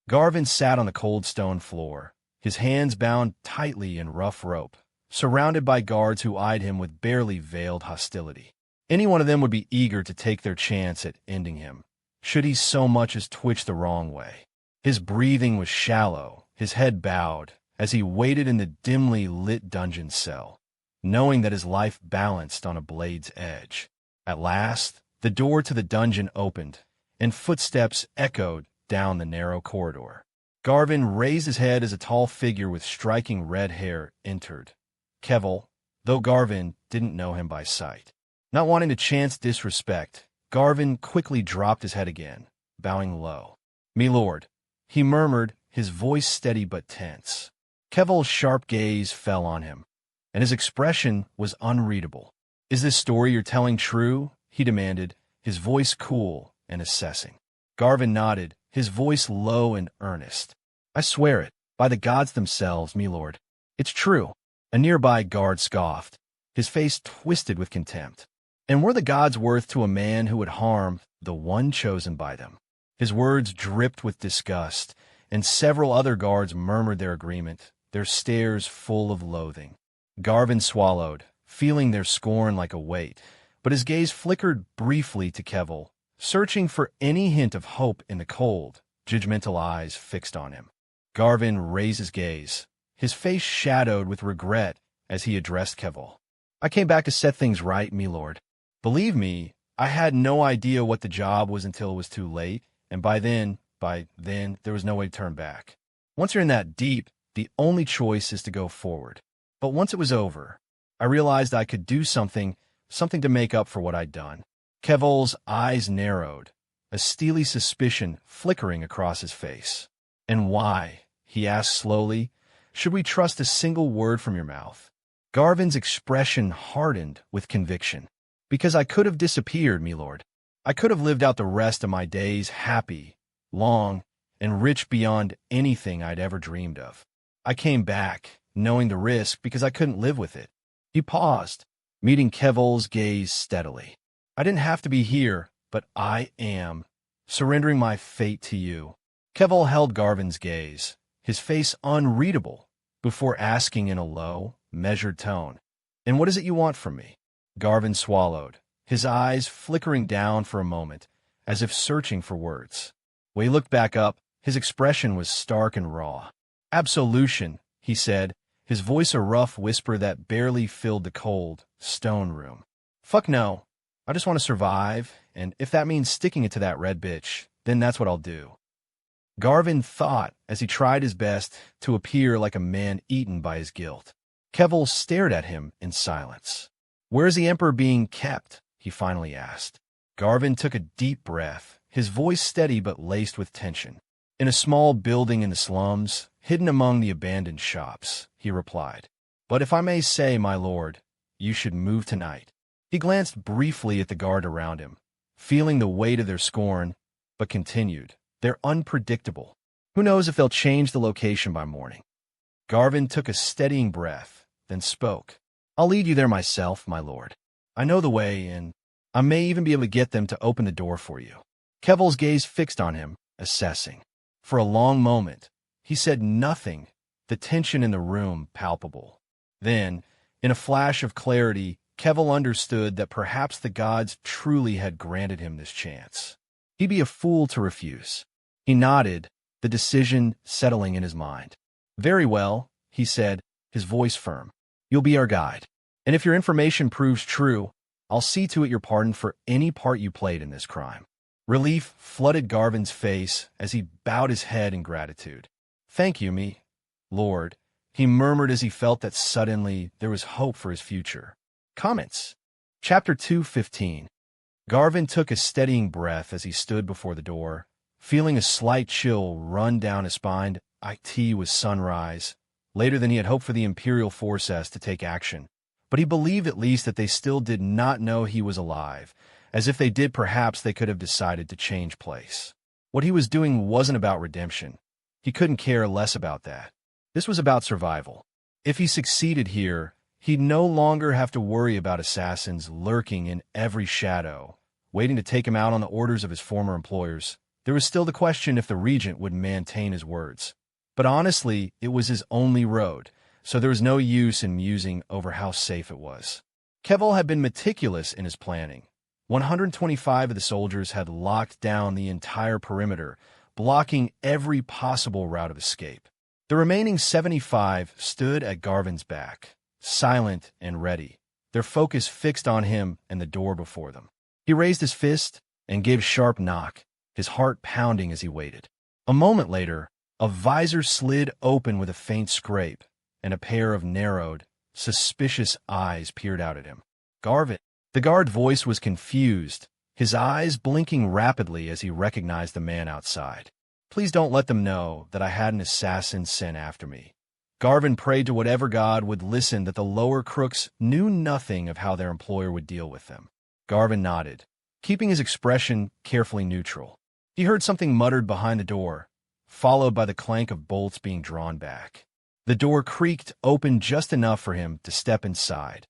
Garvin sat on the cold stone floor, his hands bound tightly in rough rope, surrounded by guards who eyed him with barely veiled hostility. Any one of them would be eager to take their chance at ending him, should he so much as twitch the wrong way. His breathing was shallow, his head bowed, as he waited in the dimly lit dungeon cell, knowing that his life balanced on a blade's edge. At last, the door to the dungeon opened, and footsteps echoed down the narrow corridor. Garvin raised his head as a tall figure with striking red hair entered. Keval, though Garvin didn't know him by sight. Not wanting to chance disrespect, Garvin quickly dropped his head again, bowing low. "Me lord," he murmured, his voice steady but tense. Keval's sharp gaze fell on him, and his expression was unreadable. "Is this story you're telling true?" he demanded, his voice cool and assessing. Garvin nodded, his voice low and earnest. "I swear it, by the gods themselves, me lord. It's true." A nearby guard scoffed, his face twisted with contempt. And were the gods worth to a man who would harm the one chosen by them? His words dripped with disgust, and several other guards murmured their agreement, their stares full of loathing. Garvin swallowed, feeling their scorn like a weight, but his gaze flickered briefly to Keval, searching for any hint of hope in the cold, judgmental eyes fixed on him. Garvin raised his gaze, his face shadowed with regret as he addressed Keval. I came back to set things right, me lord. Believe me, I had no idea what the job was until it was too late, and by then, there was no way to turn back. Once you're in that deep, the only choice is to go forward. But once it was over, I realized I could do something to make up for what I'd done. Kevol's eyes narrowed, a steely suspicion flickering across his face. And why, he asked slowly, should we trust a single word from your mouth? Garvin's expression hardened with conviction. Because I could have disappeared, me lord. I could have lived out the rest of my days happy, long, and rich beyond anything I'd ever dreamed of. I came back, knowing the risk because I couldn't live with it. He paused, meeting Kevol's gaze steadily. I didn't have to be here, but I am, surrendering my fate to you. Kevol held Garvin's gaze, his face unreadable, before asking in a low, measured tone, "And what is it you want from me?" Garvin swallowed, his eyes flickering down for a moment, as if searching for words. When he looked back up, his expression was stark and raw. "Absolution," he said, his voice a rough whisper that barely filled the cold, stone room. "Fuck no. I just want to survive, and if that means sticking it to that red bitch, then that's what I'll do." Garvin thought as he tried his best to appear like a man eaten by his guilt. Kevol stared at him in silence. "Where is the Emperor being kept?" he finally asked. Garvin took a deep breath, his voice steady but laced with tension. "In a small building in the slums, hidden among the abandoned shops," he replied. "But if I may say, my lord, you should move tonight." He glanced briefly at the guard around him, feeling the weight of their scorn, but continued. "They're unpredictable. Who knows if they'll change the location by morning?" Garvin took a steadying breath, then spoke. "I'll lead you there myself, my lord. I know the way, and I may even be able to get them to open the door for you." Kevol's gaze fixed on him, assessing. For a long moment, he said nothing, the tension in the room palpable. Then, in a flash of clarity, Kevol understood that perhaps the gods truly had granted him this chance. He'd be a fool to refuse. He nodded, the decision settling in his mind. "Very well," he said, his voice firm. "You'll be our guide. And if your information proves true, I'll see to it you're pardoned for any part you played in this crime." Relief flooded Garvin's face as he bowed his head in gratitude. "Thank you, me lord," he murmured as he felt that suddenly there was hope for his future. Comments. Chapter 2:15. Garvin took a steadying breath as he stood before the door, feeling a slight chill run down his spine. It was sunrise, later than he had hoped for the Imperial forces to take action. But he believed at least that they still did not know he was alive, as if they did perhaps they could have decided to change place. What he was doing wasn't about redemption. He couldn't care less about that. This was about survival. If he succeeded here, he'd no longer have to worry about assassins lurking in every shadow, waiting to take him out on the orders of his former employers. There was still the question if the regent would maintain his words. But honestly, it was his only road, so there was no use in musing over how safe it was. Kevol had been meticulous in his planning. 125 of the soldiers had locked down the entire perimeter, blocking every possible route of escape. The remaining 75 stood at Garvin's back, silent and ready, their focus fixed on him and the door before them. He raised his fist and gave a sharp knock, his heart pounding as he waited. A moment later, a visor slid open with a faint scrape, and a pair of narrowed, suspicious eyes peered out at him. "Garvin." The guard voice was confused, his eyes blinking rapidly as he recognized the man outside. "Please don't let them know that I had an assassin sent after me." Garvin prayed to whatever god would listen that the lower crooks knew nothing of how their employer would deal with them. Garvin nodded, keeping his expression carefully neutral. He heard something muttered behind the door, followed by the clank of bolts being drawn back. The door creaked open just enough for him to step inside,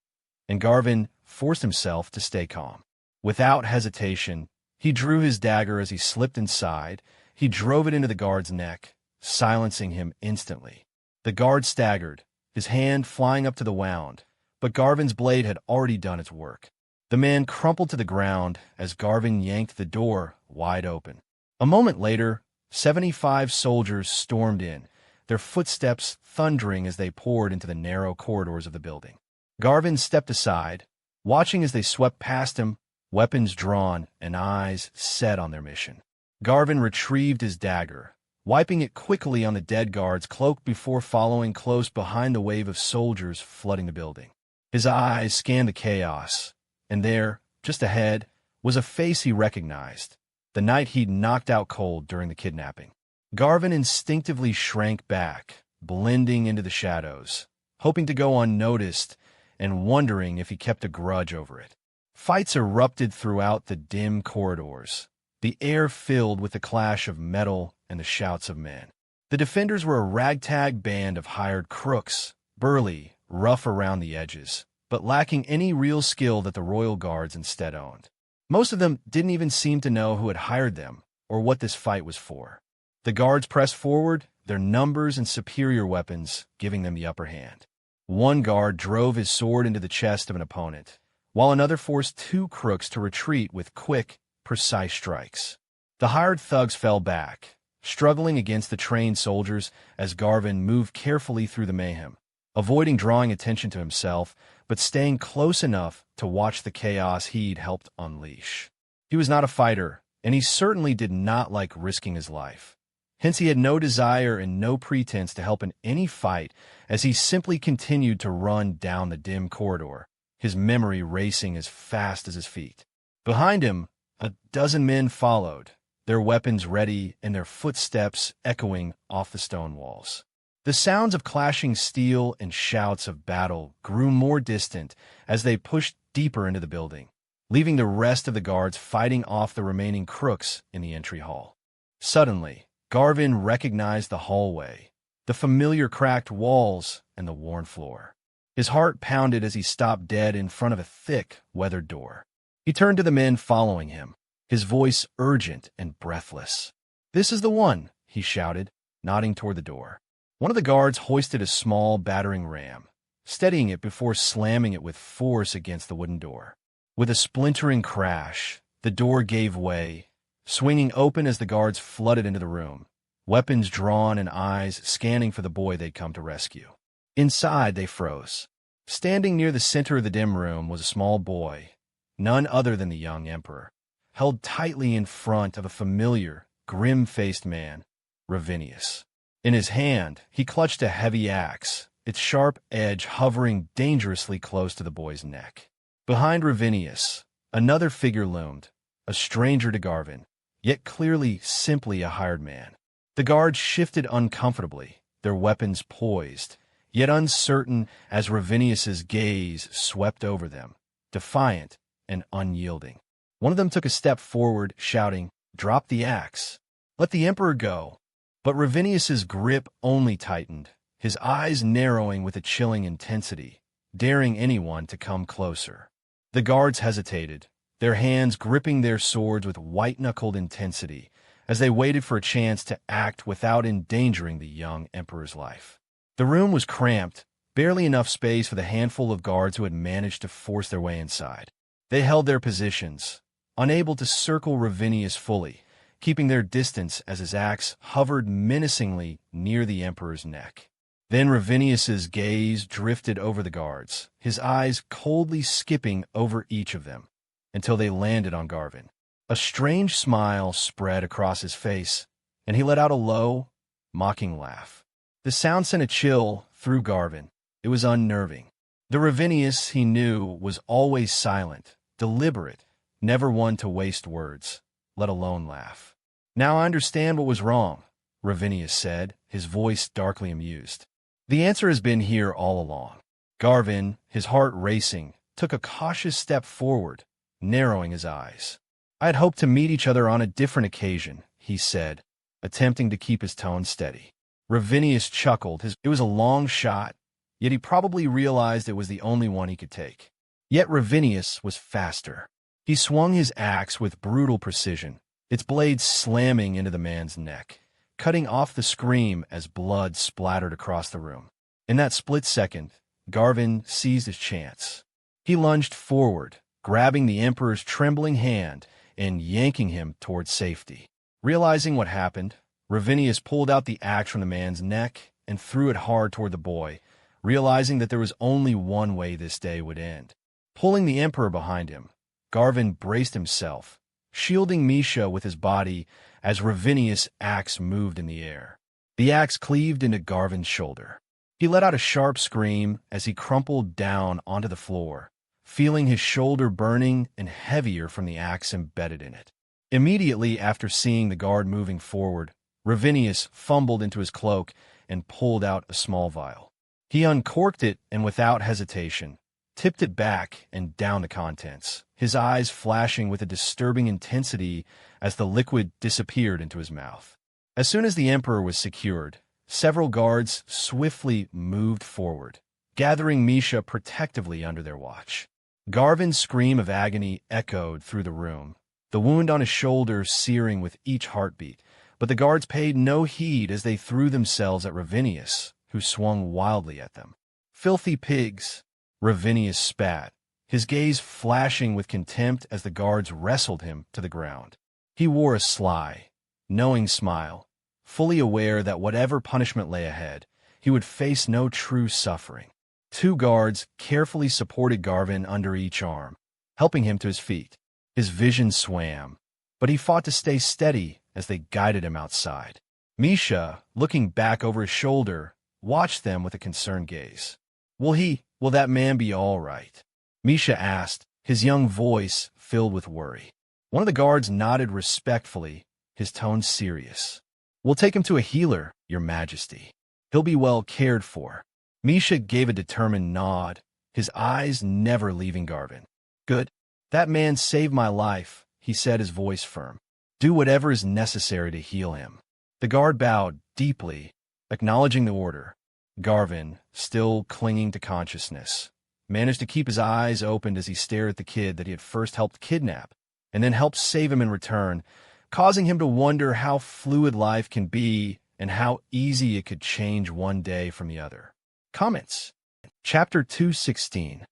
and Garvin forced himself to stay calm. Without hesitation, he drew his dagger as he slipped inside. He drove it into the guard's neck, silencing him instantly. The guard staggered, his hand flying up to the wound, but Garvin's blade had already done its work. The man crumpled to the ground as Garvin yanked the door wide open. A moment later, 75 soldiers stormed in, their footsteps thundering as they poured into the narrow corridors of the building. Garvin stepped aside, watching as they swept past him, weapons drawn and eyes set on their mission. Garvin retrieved his dagger, wiping it quickly on the dead guard's cloak before following close behind the wave of soldiers flooding the building. His eyes scanned the chaos, and there, just ahead, was a face he recognized, the knight he'd knocked out cold during the kidnapping. Garvin instinctively shrank back, blending into the shadows, hoping to go unnoticed and wondering if he kept a grudge over it. Fights erupted throughout the dim corridors, the air filled with the clash of metal and the shouts of men. The defenders were a ragtag band of hired crooks, burly, rough around the edges, but lacking any real skill that the royal guards instead owned. Most of them didn't even seem to know who had hired them or what this fight was for. The guards pressed forward, their numbers and superior weapons giving them the upper hand. One guard drove his sword into the chest of an opponent, while another forced two crooks to retreat with quick, precise strikes. The hired thugs fell back, struggling against the trained soldiers as Garvin moved carefully through the mayhem, avoiding drawing attention to himself, but staying close enough to watch the chaos he'd helped unleash. He was not a fighter, and he certainly did not like risking his life. Hence he had no desire and no pretense to help in any fight as he simply continued to run down the dim corridor, his memory racing as fast as his feet. Behind him, a dozen men followed, their weapons ready and their footsteps echoing off the stone walls. The sounds of clashing steel and shouts of battle grew more distant as they pushed deeper into the building, leaving the rest of the guards fighting off the remaining crooks in the entry hall. Suddenly, Garvin recognized the hallway, the familiar cracked walls, and the worn floor. His heart pounded as he stopped dead in front of a thick, weathered door. He turned to the men following him, his voice urgent and breathless. "This is the one," he shouted, nodding toward the door. One of the guards hoisted a small battering ram, steadying it before slamming it with force against the wooden door. With a splintering crash, the door gave way, swinging open as the guards flooded into the room, weapons drawn and eyes scanning for the boy they'd come to rescue. Inside, they froze. Standing near the center of the dim room was a small boy, none other than the young emperor, held tightly in front of a familiar, grim-faced man, Ravinius. In his hand, he clutched a heavy axe, its sharp edge hovering dangerously close to the boy's neck. Behind Ravinius, another figure loomed, a stranger to Garvin, yet clearly simply a hired man. The guards shifted uncomfortably, their weapons poised, yet uncertain as Ravinius's gaze swept over them, defiant and unyielding. One of them took a step forward, shouting, "Drop the axe. Let the emperor go." But Ravinius's grip only tightened, his eyes narrowing with a chilling intensity, daring anyone to come closer. The guards hesitated, their hands gripping their swords with white-knuckled intensity as they waited for a chance to act without endangering the young emperor's life. The room was cramped, barely enough space for the handful of guards who had managed to force their way inside. They held their positions, unable to circle Ravinius fully, keeping their distance as his axe hovered menacingly near the emperor's neck. Then Ravinius's gaze drifted over the guards, his eyes coldly skipping over each of them, until they landed on Garvin. A strange smile spread across his face, and he let out a low, mocking laugh. The sound sent a chill through Garvin. It was unnerving. The Ravinius he knew was always silent, deliberate, never one to waste words, let alone laugh. "Now I understand what was wrong," Ravinius said, his voice darkly amused. "The answer has been here all along." Garvin, his heart racing, took a cautious step forward, narrowing his eyes. "I had hoped to meet each other on a different occasion," he said, attempting to keep his tone steady. Ravinius chuckled. It was a long shot, yet he probably realized it was the only one he could take. Yet Ravinius was faster. He swung his axe with brutal precision, its blade slamming into the man's neck, cutting off the scream as blood splattered across the room. In that split second, Garvin seized his chance. He lunged forward, grabbing the emperor's trembling hand and yanking him toward safety. Realizing what happened, Ravinius pulled out the axe from the man's neck and threw it hard toward the boy, realizing that there was only one way this day would end. Pulling the Emperor behind him, Garvin braced himself, shielding Misha with his body as Ravinius' axe moved in the air. The axe cleaved into Garvin's shoulder. He let out a sharp scream as he crumpled down onto the floor, feeling his shoulder burning and heavier from the axe embedded in it. Immediately after seeing the guard moving forward, Ravinius fumbled into his cloak and pulled out a small vial. He uncorked it and without hesitation, tipped it back and down the contents, his eyes flashing with a disturbing intensity as the liquid disappeared into his mouth. As soon as the Emperor was secured, several guards swiftly moved forward, gathering Misha protectively under their watch. Garvin's scream of agony echoed through the room, the wound on his shoulder searing with each heartbeat, but the guards paid no heed as they threw themselves at Ravinius, who swung wildly at them. "Filthy pigs!" Ravinius spat, his gaze flashing with contempt as the guards wrestled him to the ground. He wore a sly, knowing smile, fully aware that whatever punishment lay ahead, he would face no true suffering. Two guards carefully supported Garvin under each arm, helping him to his feet. His vision swam, but he fought to stay steady as they guided him outside. Misha, looking back over his shoulder, watched them with a concerned gaze. Will that man be all right?" Misha asked, his young voice filled with worry. One of the guards nodded respectfully, his tone serious. "We'll take him to a healer, Your Majesty. He'll be well cared for." Misha gave a determined nod, his eyes never leaving Garvin. "Good. That man saved my life," he said, his voice firm. "Do whatever is necessary to heal him." The guard bowed deeply, acknowledging the order. Garvin, still clinging to consciousness, managed to keep his eyes opened as he stared at the kid that he had first helped kidnap, and then helped save him in return, causing him to wonder how fluid life can be and how easy it could change one day from the other. Comments. Chapter 216.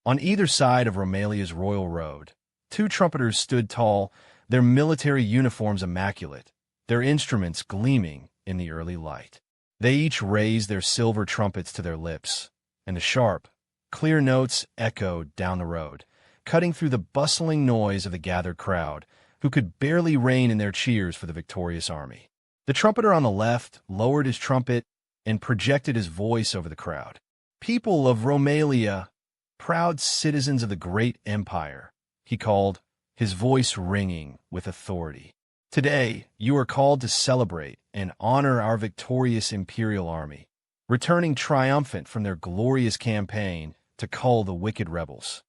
On either side of Romalia's royal road, two trumpeters stood tall, their military uniforms immaculate, their instruments gleaming in the early light. They each raised their silver trumpets to their lips, and the sharp, clear notes echoed down the road, cutting through the bustling noise of the gathered crowd, who could barely rein in their cheers for the victorious army. The trumpeter on the left lowered his trumpet and projected his voice over the crowd. "People of Romalia, proud citizens of the great empire," he called, his voice ringing with authority. "Today, you are called to celebrate and honor our victorious imperial army, returning triumphant from their glorious campaign to cull the wicked rebels."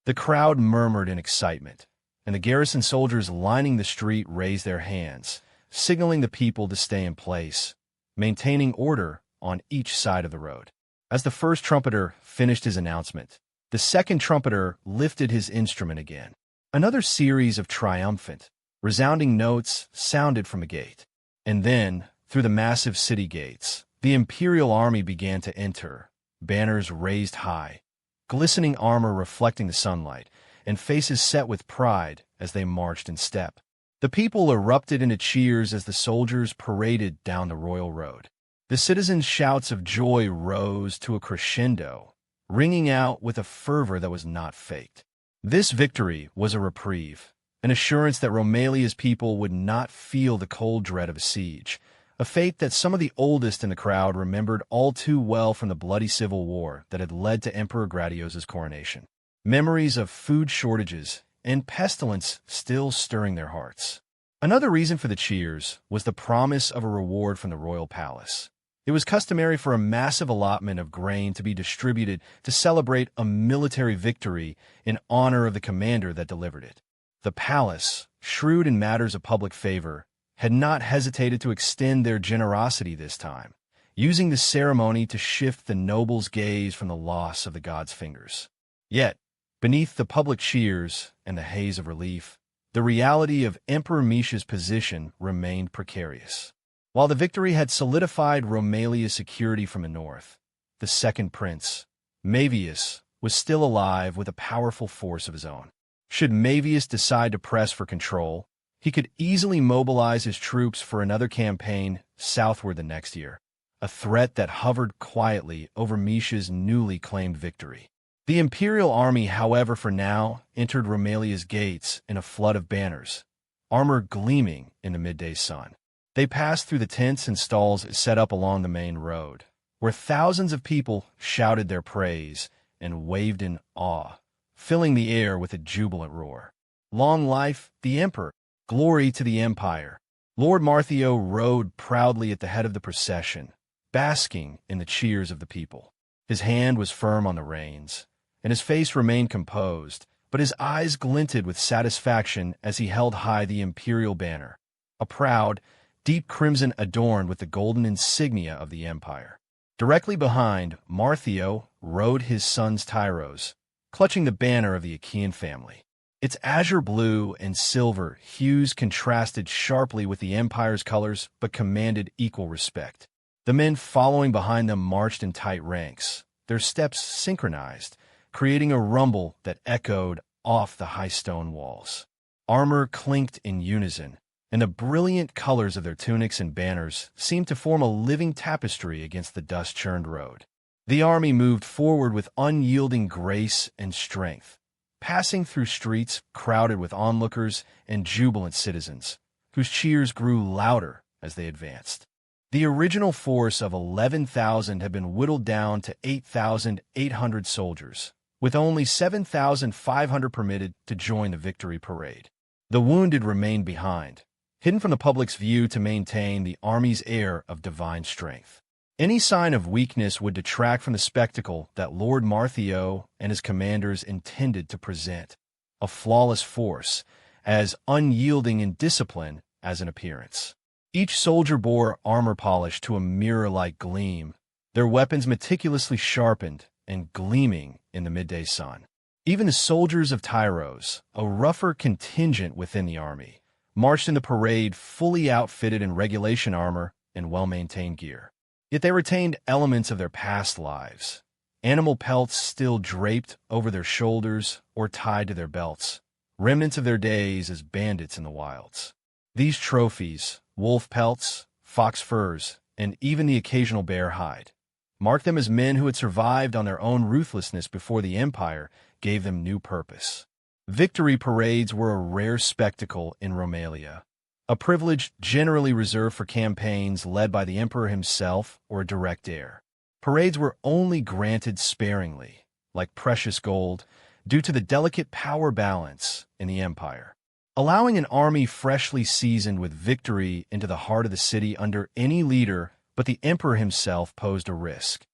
The crowd murmured in excitement, and the garrison soldiers lining the street raised their hands, signaling the people to stay in place, maintaining order on each side of the road. As the first trumpeter finished his announcement, the second trumpeter lifted his instrument again. Another series of triumphant, resounding notes sounded from the gate. And then, through the massive city gates, the imperial army began to enter, banners raised high, glistening armor reflecting the sunlight, and faces set with pride as they marched in step. The people erupted into cheers as the soldiers paraded down the royal road. The citizens' shouts of joy rose to a crescendo, ringing out with a fervor that was not faked. This victory was a reprieve, an assurance that Romalia's people would not feel the cold dread of a siege, a fate that some of the oldest in the crowd remembered all too well from the bloody civil war that had led to Emperor Gradios's coronation. Memories of food shortages and pestilence still stirring their hearts. Another reason for the cheers was the promise of a reward from the royal palace. It was customary for a massive allotment of grain to be distributed to celebrate a military victory in honor of the commander that delivered it. The palace, shrewd in matters of public favor, had not hesitated to extend their generosity this time, using the ceremony to shift the noble's gaze from the loss of the god's fingers. Yet, beneath the public cheers and the haze of relief, the reality of Emperor Misha's position remained precarious. While the victory had solidified Romalia's security from the north, the second prince, Mavius, was still alive with a powerful force of his own. Should Mavius decide to press for control, he could easily mobilize his troops for another campaign southward the next year. a threat that hovered quietly over Misha's newly claimed victory. The Imperial army, however, for now, entered Romalia's gates in a flood of banners, armor gleaming in the midday sun. They passed through the tents and stalls set up along the main road, where thousands of people shouted their praise and waved in awe, filling the air with a jubilant roar. Long life the Emperor! Glory to the Empire! Lord Martheo rode proudly at the head of the procession, basking in the cheers of the people. His hand was firm on the reins, and his face remained composed, but his eyes glinted with satisfaction as he held high the imperial banner, a proud, deep crimson adorned with the golden insignia of the empire. Directly behind, Martheo rode his sons Tyros, clutching the banner of the Achaean family. Its azure blue and silver hues contrasted sharply with the empire's colors but commanded equal respect. The men following behind them marched in tight ranks, their steps synchronized, creating a rumble that echoed off the high stone walls. Armor clinked in unison, and the brilliant colors of their tunics and banners seemed to form a living tapestry against the dust-churned road. The army moved forward with unyielding grace and strength, passing through streets crowded with onlookers and jubilant citizens, whose cheers grew louder as they advanced. The original force of 11,000 had been whittled down to 8,800 soldiers, with only 7,500 permitted to join the victory parade. The wounded remained behind, hidden from the public's view to maintain the army's air of divine strength. Any sign of weakness would detract from the spectacle that Lord Martheo and his commanders intended to present, a flawless force, as unyielding in discipline as in appearance. Each soldier bore armor polished to a mirror-like gleam, their weapons meticulously sharpened and gleaming in the midday sun. Even the soldiers of Tyros, a rougher contingent within the army, marched in the parade fully outfitted in regulation armor and well-maintained gear. Yet they retained elements of their past lives, animal pelts still draped over their shoulders or tied to their belts, remnants of their days as bandits in the wilds. These trophies, wolf pelts, fox furs, and even the occasional bear hide, marked them as men who had survived on their own ruthlessness before the Empire gave them new purpose. Victory parades were a rare spectacle in Romalia, a privilege generally reserved for campaigns led by the emperor himself or a direct heir. Parades were only granted sparingly, like precious gold, due to the delicate power balance in the empire. Allowing an army freshly seasoned with victory into the heart of the city under any leader but the emperor himself posed a risk.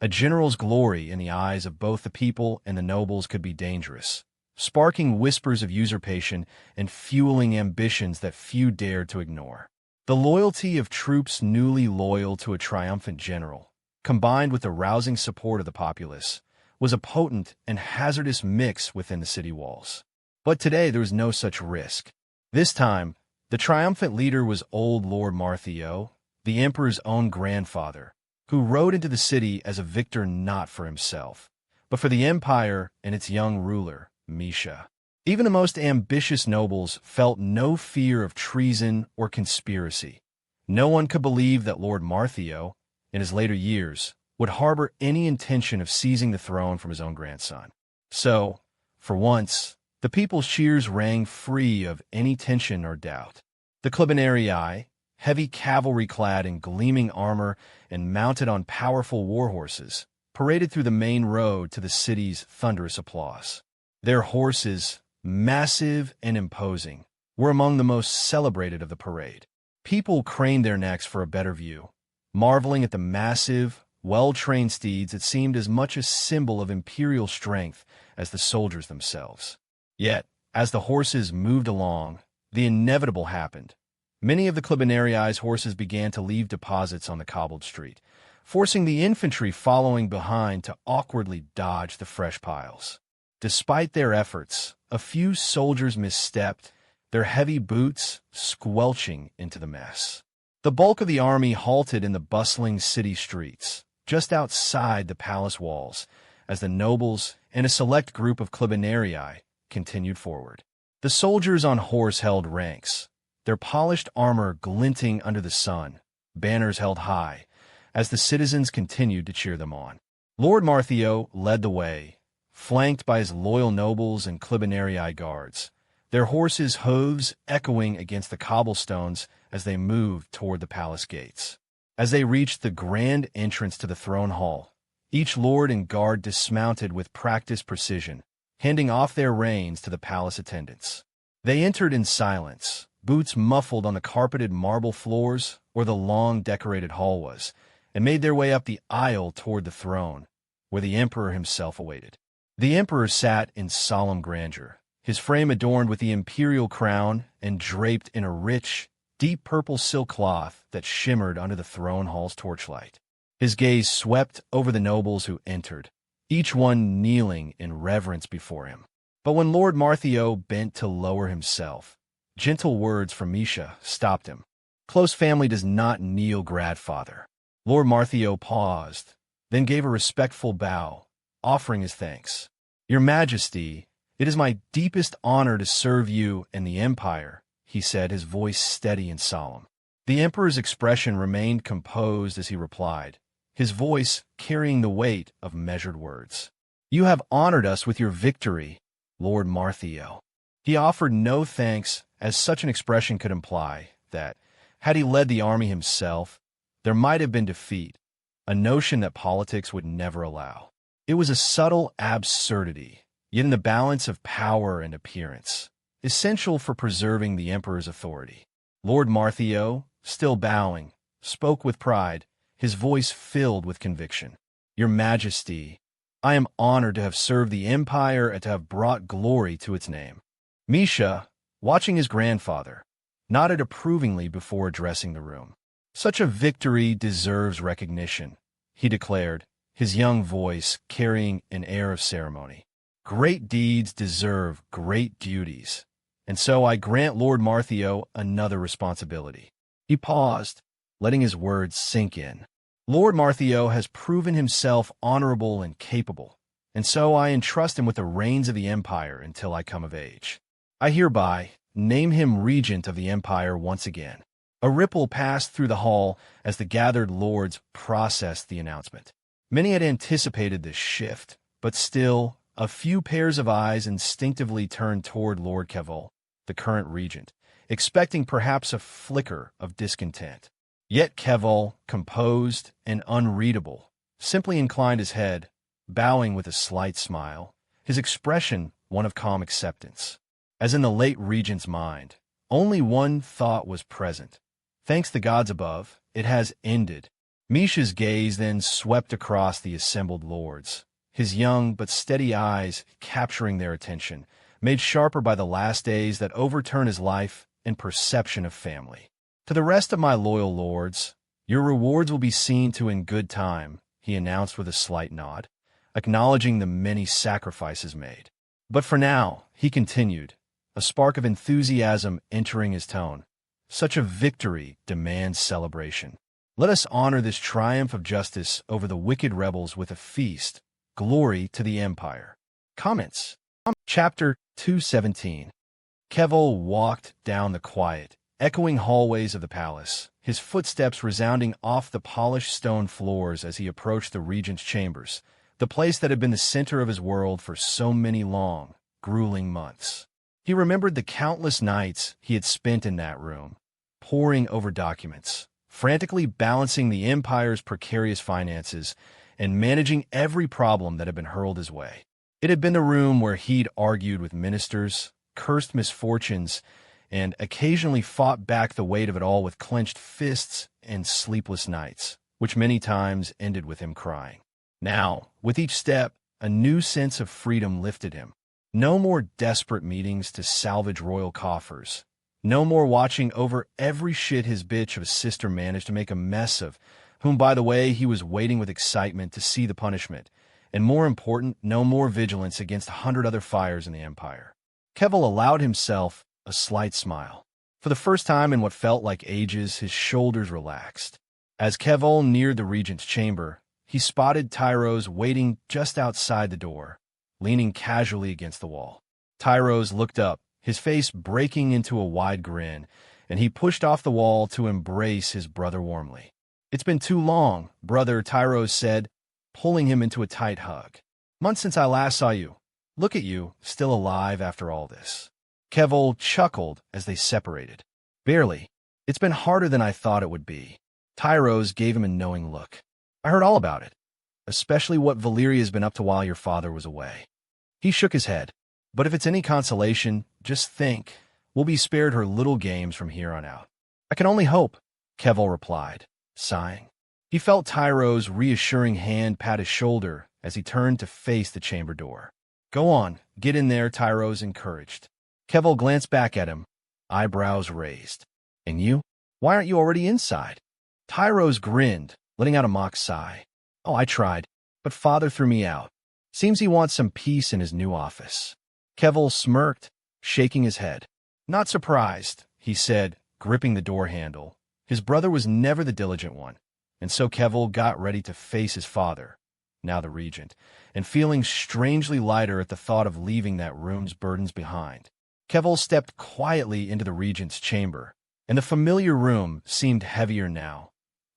A general's glory in the eyes of both the people and the nobles could be dangerous, sparking whispers of usurpation and fueling ambitions that few dared to ignore. The loyalty of troops newly loyal to a triumphant general, combined with the rousing support of the populace, was a potent and hazardous mix within the city walls. But today there was no such risk. This time, the triumphant leader was old Lord Martheo, the emperor's own grandfather, who rode into the city as a victor not for himself, but for the empire and its young ruler, Misha. Even the most ambitious nobles felt no fear of treason or conspiracy. No one could believe that Lord Martheo, in his later years, would harbor any intention of seizing the throne from his own grandson. So, for once, the people's cheers rang free of any tension or doubt. The Clubinarii, heavy cavalry clad in gleaming armor and mounted on powerful war horses, paraded through the main road to the city's thunderous applause. Their horses, massive and imposing, were among the most celebrated of the parade. People craned their necks for a better view, marveling at the massive, well-trained steeds that seemed as much a symbol of imperial strength as the soldiers themselves. Yet, as the horses moved along, the inevitable happened. Many of the Clubinarii's horses began to leave deposits on the cobbled street, forcing the infantry following behind to awkwardly dodge the fresh piles. Despite their efforts, a few soldiers misstepped, their heavy boots squelching into the mess. The bulk of the army halted in the bustling city streets, just outside the palace walls, as the nobles and a select group of Clubinarii continued forward. The soldiers on horse held ranks, their polished armor glinting under the sun, banners held high, as the citizens continued to cheer them on. Lord Martheo led the way, flanked by his loyal nobles and Clibanarii guards, their horses' hooves echoing against the cobblestones as they moved toward the palace gates. As they reached the grand entrance to the throne hall, each lord and guard dismounted with practiced precision, handing off their reins to the palace attendants. They entered in silence, boots muffled on the carpeted marble floors where the long decorated hall was, and made their way up the aisle toward the throne, where the emperor himself awaited. The emperor sat in solemn grandeur, his frame adorned with the imperial crown and draped in a rich, deep purple silk cloth that shimmered under the throne hall's torchlight. His gaze swept over the nobles who entered, each one kneeling in reverence before him. But when Lord Martheo bent to lower himself, gentle words from Misha stopped him. Close family does not kneel, grandfather. Lord Martheo paused, then gave a respectful bow, offering his thanks. Your Majesty, it is my deepest honor to serve you and the Empire, he said, his voice steady and solemn. The Emperor's expression remained composed as he replied, his voice carrying the weight of measured words. You have honored us with your victory, Lord Martheo. He offered no thanks, as such an expression could imply that, had he led the army himself, there might have been defeat, a notion that politics would never allow. It was a subtle absurdity, yet in the balance of power and appearance, essential for preserving the emperor's authority. Lord Martheo, still bowing, spoke with pride, his voice filled with conviction. Your Majesty, I am honored to have served the empire and to have brought glory to its name. Misha, watching his grandfather, nodded approvingly before addressing the room. Such a victory deserves recognition, he declared, his young voice carrying an air of ceremony. Great deeds deserve great duties, and so I grant Lord Martheo another responsibility. He paused, letting his words sink in. Lord Martheo has proven himself honorable and capable, and so I entrust him with the reins of the empire until I come of age. I hereby name him regent of the empire once again. A ripple passed through the hall as the gathered lords processed the announcement. Many had anticipated this shift, but still, a few pairs of eyes instinctively turned toward Lord Keval, the current regent, expecting perhaps a flicker of discontent. Yet Keval, composed and unreadable, simply inclined his head, bowing with a slight smile, his expression one of calm acceptance. As in the late regent's mind, only one thought was present. Thanks the gods above, it has ended. Misha's gaze then swept across the assembled lords, his young but steady eyes capturing their attention, made sharper by the last days that overturn his life and perception of family. To the rest of my loyal lords, your rewards will be seen to in good time, he announced with a slight nod, acknowledging the many sacrifices made. But for now, he continued, a spark of enthusiasm entering his tone, such a victory demands celebration. Let us honor this triumph of justice over the wicked rebels with a feast. Glory to the Empire. Comments. Chapter 217. Keval walked down the quiet, echoing hallways of the palace, his footsteps resounding off the polished stone floors as he approached the regent's chambers, the place that had been the center of his world for so many long, grueling months. He remembered the countless nights he had spent in that room, poring over documents, frantically balancing the empire's precarious finances, and managing every problem that had been hurled his way. It had been the room where he'd argued with ministers, cursed misfortunes, and occasionally fought back the weight of it all with clenched fists and sleepless nights, which many times ended with him crying. Now, with each step, a new sense of freedom lifted him. No more desperate meetings to salvage royal coffers. No more watching over every shit his bitch of a sister managed to make a mess of, whom, by the way, he was waiting with excitement to see the punishment. And more important, no more vigilance against 100 other fires in the empire. Keval allowed himself a slight smile. For the first time in what felt like ages, his shoulders relaxed. As Keval neared the regent's chamber, he spotted Tyros waiting just outside the door, leaning casually against the wall. Tyros looked up, his face breaking into a wide grin, and he pushed off the wall to embrace his brother warmly. It's been too long, brother, Tyros said, pulling him into a tight hug. Months since I last saw you. Look at you, still alive after all this. Keval chuckled as they separated. Barely. It's been harder than I thought it would be. Tyros gave him a knowing look. I heard all about it, especially what Valeria's been up to while your father was away. He shook his head. But if it's any consolation, just think, we'll be spared her little games from here on out. I can only hope, Keval replied, sighing. He felt Tyro's reassuring hand pat his shoulder as he turned to face the chamber door. Go on, get in there, Tyros encouraged. Keval glanced back at him, eyebrows raised. And you? Why aren't you already inside? Tyros grinned, letting out a mock sigh. Oh, I tried, but father threw me out. Seems he wants some peace in his new office. Keval smirked, shaking his head. Not surprised, he said, gripping the door handle. His brother was never the diligent one, and so Keval got ready to face his father, now the regent, and feeling strangely lighter at the thought of leaving that room's burdens behind. Keval stepped quietly into the regent's chamber, and the familiar room seemed heavier now,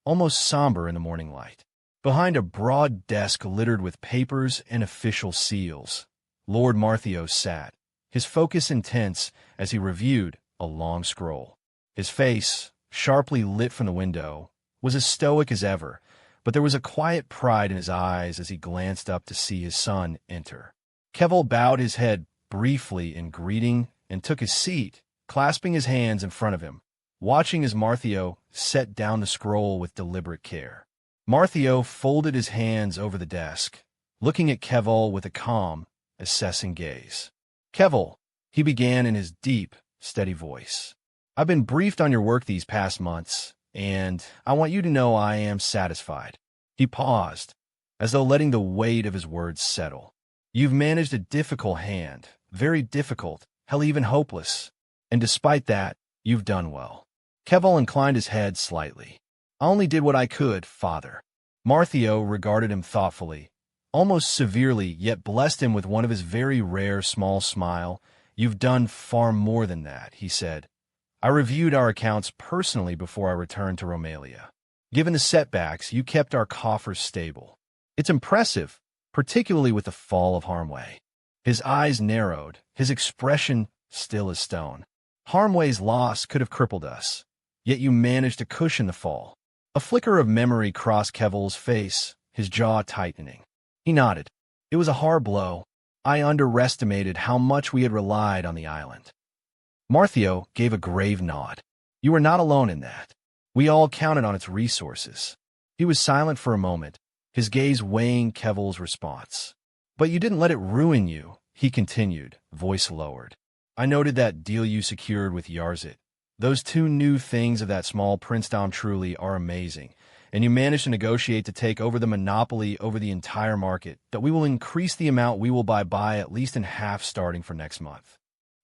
almost somber in the morning light. Behind a broad desk littered with papers and official seals, Lord Martheo sat, his focus intense as he reviewed a long scroll. His face, sharply lit from the window, was as stoic as ever, but there was a quiet pride in his eyes as he glanced up to see his son enter. Keval bowed his head briefly in greeting and took his seat, clasping his hands in front of him, watching as Martheo set down the scroll with deliberate care. Martheo folded his hands over the desk, looking at Keval with a calm, assessing gaze. Keval, he began in his deep, steady voice. I've been briefed on your work these past months, and I want you to know I am satisfied. He paused, as though letting the weight of his words settle. You've managed a difficult hand, very difficult, hell, even hopeless, and despite that, you've done well. Keval inclined his head slightly. I only did what I could, father. Martheo regarded him thoughtfully, almost severely, yet blessed him with one of his very rare small smile. You've done far more than that, he said. I reviewed our accounts personally before I returned to Rolmia. Given the setbacks, you kept our coffers stable. It's impressive, particularly with the fall of Harmway. His eyes narrowed, his expression still as stone. Harmway's loss could have crippled us, yet you managed to cushion the fall. A flicker of memory crossed Keval's face, his jaw tightening. He nodded. It was a hard blow. I underestimated how much we had relied on the island. Martheo gave a grave nod. You were not alone in that. We all counted on its resources. He was silent for a moment, his gaze weighing Keval's response. But you didn't let it ruin you, he continued, voice lowered. I noted that deal you secured with Yarzit. Those 2 new things of that small princedom truly are amazing, and you managed to negotiate to take over the monopoly over the entire market, that we will increase the amount we will buy at least in half starting for next month.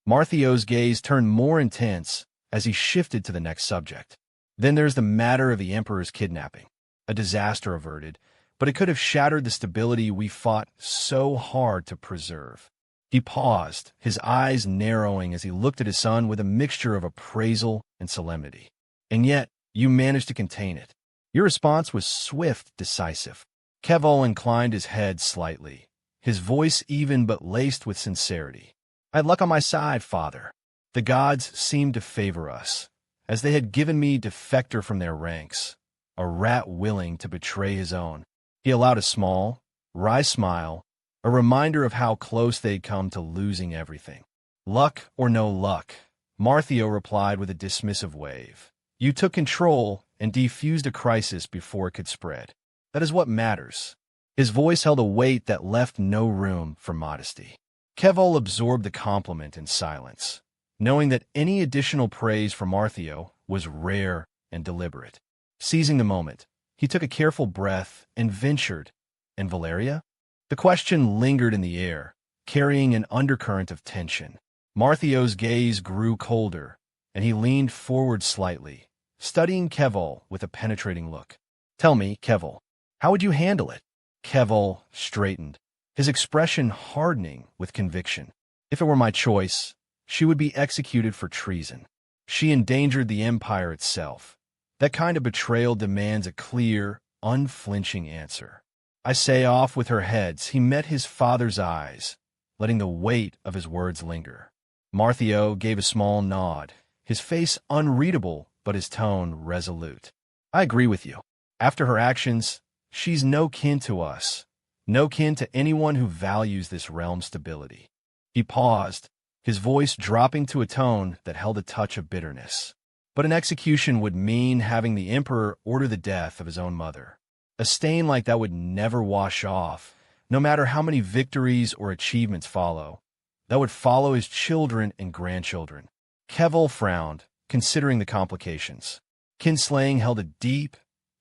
Martheo's gaze turned more intense as he shifted to the next subject. Then there's the matter of the Emperor's kidnapping. A disaster averted, but it could have shattered the stability we fought so hard to preserve. He paused, his eyes narrowing as he looked at his son with a mixture of appraisal and solemnity. And yet, you managed to contain it. Your response was swift, decisive. Keval inclined his head slightly, his voice even but laced with sincerity. I had luck on my side, father. The gods seemed to favor us, as they had given me defector from their ranks, a rat willing to betray his own. He allowed a small, wry smile, a reminder of how close they'd come to losing everything. Luck or no luck, Martheo replied with a dismissive wave. You took control and defused a crisis before it could spread. That is what matters. His voice held a weight that left no room for modesty. Keval absorbed the compliment in silence, knowing that any additional praise from Martheo was rare and deliberate. Seizing the moment, he took a careful breath and ventured, And Valeria? The question lingered in the air, carrying an undercurrent of tension. Martheo's gaze grew colder, and he leaned forward slightly, studying Keval with a penetrating look. Tell me, Keval, how would you handle it? Keval straightened, his expression hardening with conviction. If it were my choice, she would be executed for treason. She endangered the empire itself, That kind of betrayal demands a clear, unflinching answer. I say off with her heads, he met his father's eyes, letting the weight of his words linger. Martheo gave a small nod, his face unreadable, but his tone resolute. I agree with you. After her actions, she's no kin to us, no kin to anyone who values this realm's stability. He paused, his voice dropping to a tone that held a touch of bitterness. But an execution would mean having the Emperor order the death of his own mother. A stain like that would never wash off, no matter how many victories or achievements follow. That would follow his children and grandchildren. Keval frowned, considering the complications. Kinslaying held a deep,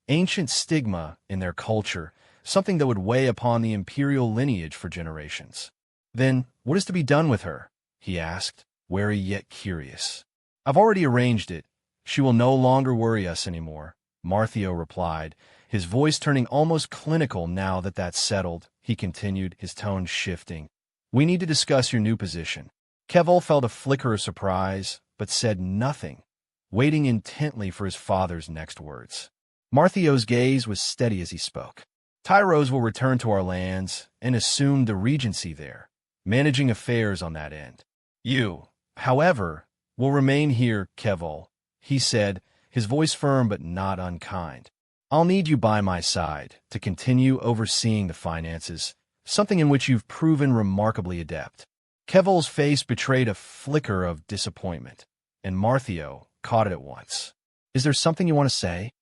ancient stigma in their culture, something that would weigh upon the imperial lineage for generations. Then, what is to be done with her? He asked, wary yet curious. I've already arranged it. She will no longer worry us anymore, Martheo replied, his voice turning almost clinical now that that's settled. He continued, his tone shifting. We need to discuss your new position. Keval felt a flicker of surprise, but said nothing, waiting intently for his father's next words. Martheo's gaze was steady as he spoke. Tyros will return to our lands and assume the regency there, managing affairs on that end. You, however, will remain here, Keval, he said, his voice firm but not unkind. I'll need you by my side to continue overseeing the finances, something in which you've proven remarkably adept. Keval's face betrayed a flicker of disappointment, and Martheo caught it at once. Is there something you want to say?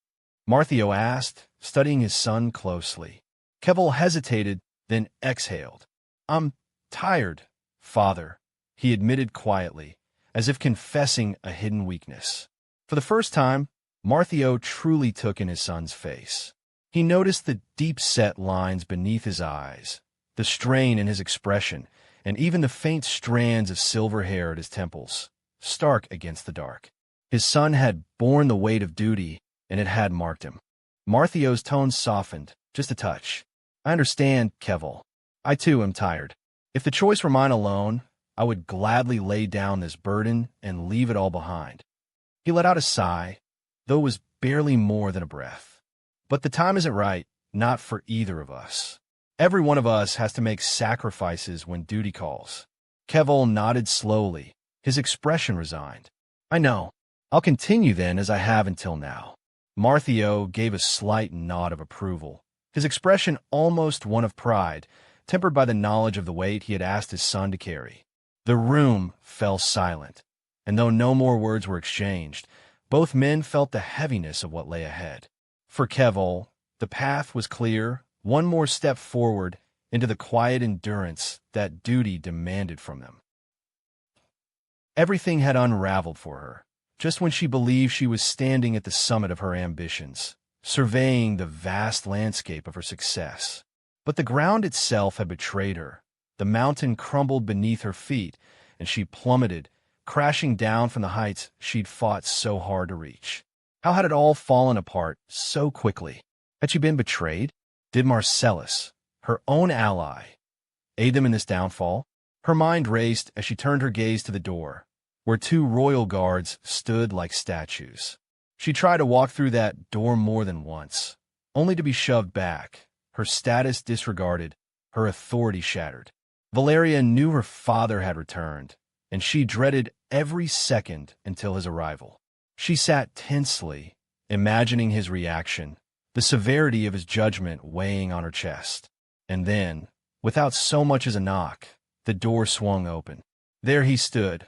Martheo asked, studying his son closely. Keval hesitated, then exhaled. I'm tired, father, he admitted quietly, as if confessing a hidden weakness. For the first time, Martheo truly took in his son's face. He noticed the deep-set lines beneath his eyes, the strain in his expression, and even the faint strands of silver hair at his temples, stark against the dark. His son had borne the weight of duty, and it had marked him. Martheo's tone softened, just a touch. I understand, Keval. I too am tired. If the choice were mine alone, I would gladly lay down this burden and leave it all behind. He let out a sigh, though it was barely more than a breath. But the time isn't right, not for either of us. Every one of us has to make sacrifices when duty calls. Keval nodded slowly, his expression resigned. I know. I'll continue then as I have until now. Martheo gave a slight nod of approval, his expression almost one of pride, tempered by the knowledge of the weight he had asked his son to carry. The room fell silent, and though no more words were exchanged, both men felt the heaviness of what lay ahead. For Keval, the path was clear, one more step forward into the quiet endurance that duty demanded from them. Everything had unraveled for her, just when she believed she was standing at the summit of her ambitions, surveying the vast landscape of her success. But the ground itself had betrayed her. The mountain crumbled beneath her feet, and she plummeted, crashing down from the heights she'd fought so hard to reach. How had it all fallen apart so quickly? Had she been betrayed? Did Marcellus, her own ally, aid them in this downfall? Her mind raced as she turned her gaze to the door, where two royal guards stood like statues. She tried to walk through that door more than once, only to be shoved back, her status disregarded, her authority shattered. Valeria knew her father had returned, and she dreaded every second until his arrival. She sat tensely, imagining his reaction, the severity of his judgment weighing on her chest. And then, without so much as a knock, the door swung open. There he stood,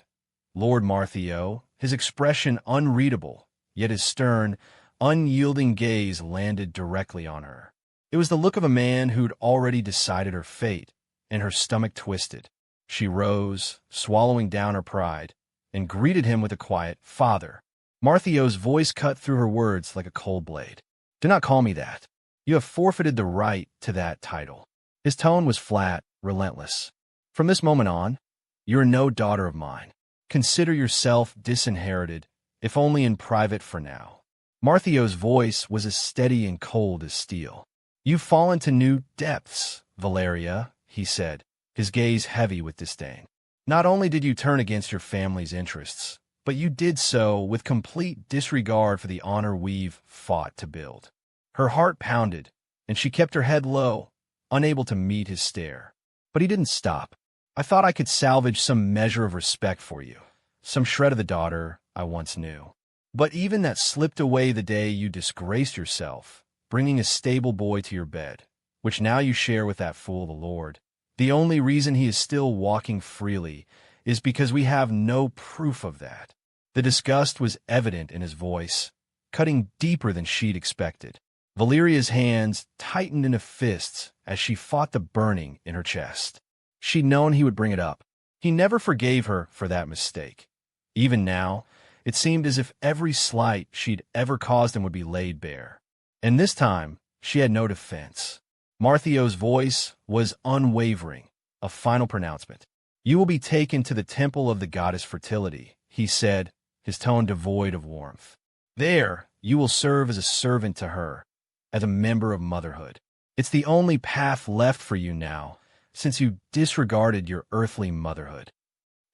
Lord Martheo, his expression unreadable, yet his stern, unyielding gaze landed directly on her. It was the look of a man who'd already decided her fate, and her stomach twisted. She rose, swallowing down her pride, and greeted him with a quiet, "Father." Martheo's voice cut through her words like a cold blade. "Do not call me that. You have forfeited the right to that title." His tone was flat, relentless. "From this moment on, you are no daughter of mine. Consider yourself disinherited, if only in private for now." Martheo's voice was as steady and cold as steel. "You've fallen to new depths, Valeria," he said, his gaze heavy with disdain. "Not only did you turn against your family's interests, but you did so with complete disregard for the honor we've fought to build." Her heart pounded, and she kept her head low, unable to meet his stare. But he didn't stop. "I thought I could salvage some measure of respect for you, some shred of the daughter I once knew. But even that slipped away the day you disgraced yourself, bringing a stable boy to your bed, which now you share with that fool the Lord. The only reason he is still walking freely is because we have no proof of that." The disgust was evident in his voice, cutting deeper than she'd expected. Valeria's hands tightened into fists as she fought the burning in her chest. She'd known he would bring it up. He never forgave her for that mistake. Even now, it seemed as if every slight she'd ever caused him would be laid bare. And this time, she had no defense. Martheo's voice was unwavering, a final pronouncement. "You will be taken to the temple of the goddess fertility," he said, his tone devoid of warmth. "There, you will serve as a servant to her, as a member of motherhood. It's the only path left for you now, since you disregarded your earthly motherhood."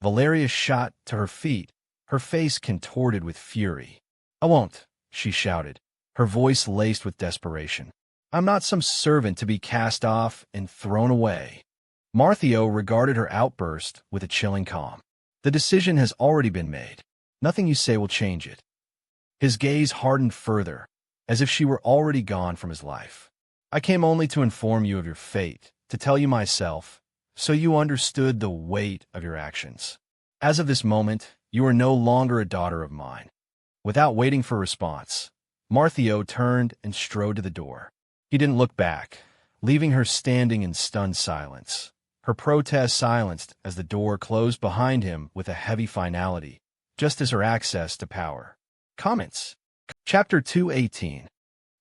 Valeria shot to her feet, her face contorted with fury. "I won't," she shouted, her voice laced with desperation. "I'm not some servant to be cast off and thrown away." Martheo regarded her outburst with a chilling calm. "The decision has already been made. Nothing you say will change it." His gaze hardened further, as if she were already gone from his life. "I came only to inform you of your fate, to tell you myself, so you understood the weight of your actions. As of this moment, you are no longer a daughter of mine." Without waiting for a response, Martheo turned and strode to the door. He didn't look back, leaving her standing in stunned silence, her protest silenced as the door closed behind him with a heavy finality, just as her access to power. Comments. Chapter 218.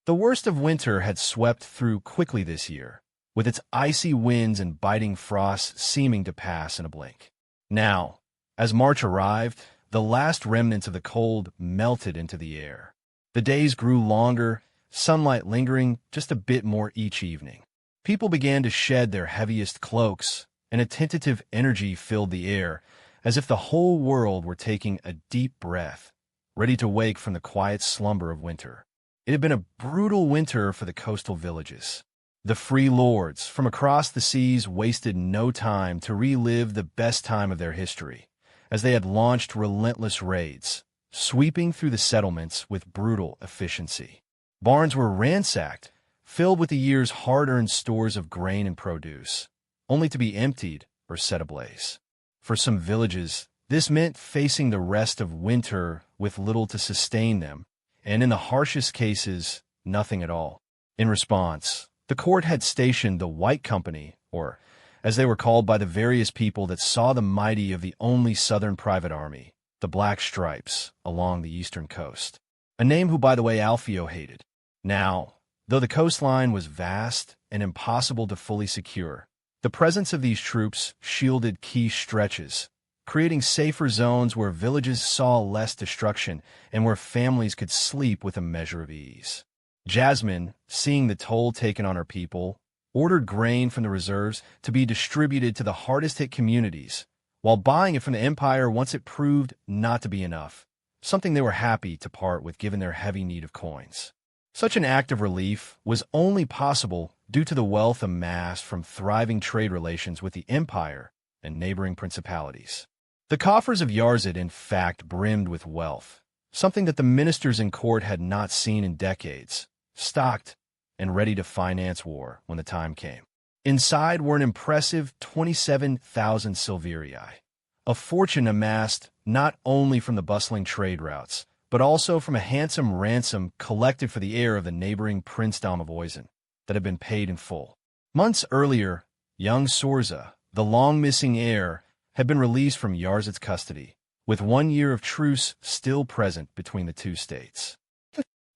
The worst of winter had swept through quickly this year, with its icy winds and biting frosts seeming to pass in a blink. Now, as March arrived, the last remnants of the cold melted into the air. The days grew longer, sunlight lingering just a bit more each evening. People began to shed their heaviest cloaks, and a tentative energy filled the air, as if the whole world were taking a deep breath, ready to wake from the quiet slumber of winter. It had been a brutal winter for the coastal villages. The free lords from across the seas wasted no time to relive the best time of their history, as they had launched relentless raids, sweeping through the settlements with brutal efficiency. Barns were ransacked, filled with the year's hard-earned stores of grain and produce, only to be emptied or set ablaze. For some villages, this meant facing the rest of winter with little to sustain them, and in the harshest cases, nothing at all. In response, the court had stationed the White Company, or, as they were called by the various people that saw the mighty of the only Southern private army, the Black Stripes, along the eastern coast. A name who, by the way, Alpheo hated. Now, though the coastline was vast and impossible to fully secure, the presence of these troops shielded key stretches, creating safer zones where villages saw less destruction and where families could sleep with a measure of ease. Jasmine, seeing the toll taken on her people, ordered grain from the reserves to be distributed to the hardest-hit communities, while buying it from the Empire once it proved not to be enough, something they were happy to part with given their heavy need of coins. Such an act of relief was only possible due to the wealth amassed from thriving trade relations with the Empire and neighboring principalities. The coffers of Yarzid, in fact, brimmed with wealth, something that the ministers in court had not seen in decades, stocked and ready to finance war when the time came. Inside were an impressive 27,000 silverii, a fortune amassed not only from the bustling trade routes, but also from a handsome ransom collected for the heir of the neighboring princedom of Oizen that had been paid in full. Months earlier, young Sorza, the long-missing heir, had been released from Yarzid's custody, with 1 year of truce still present between the two states.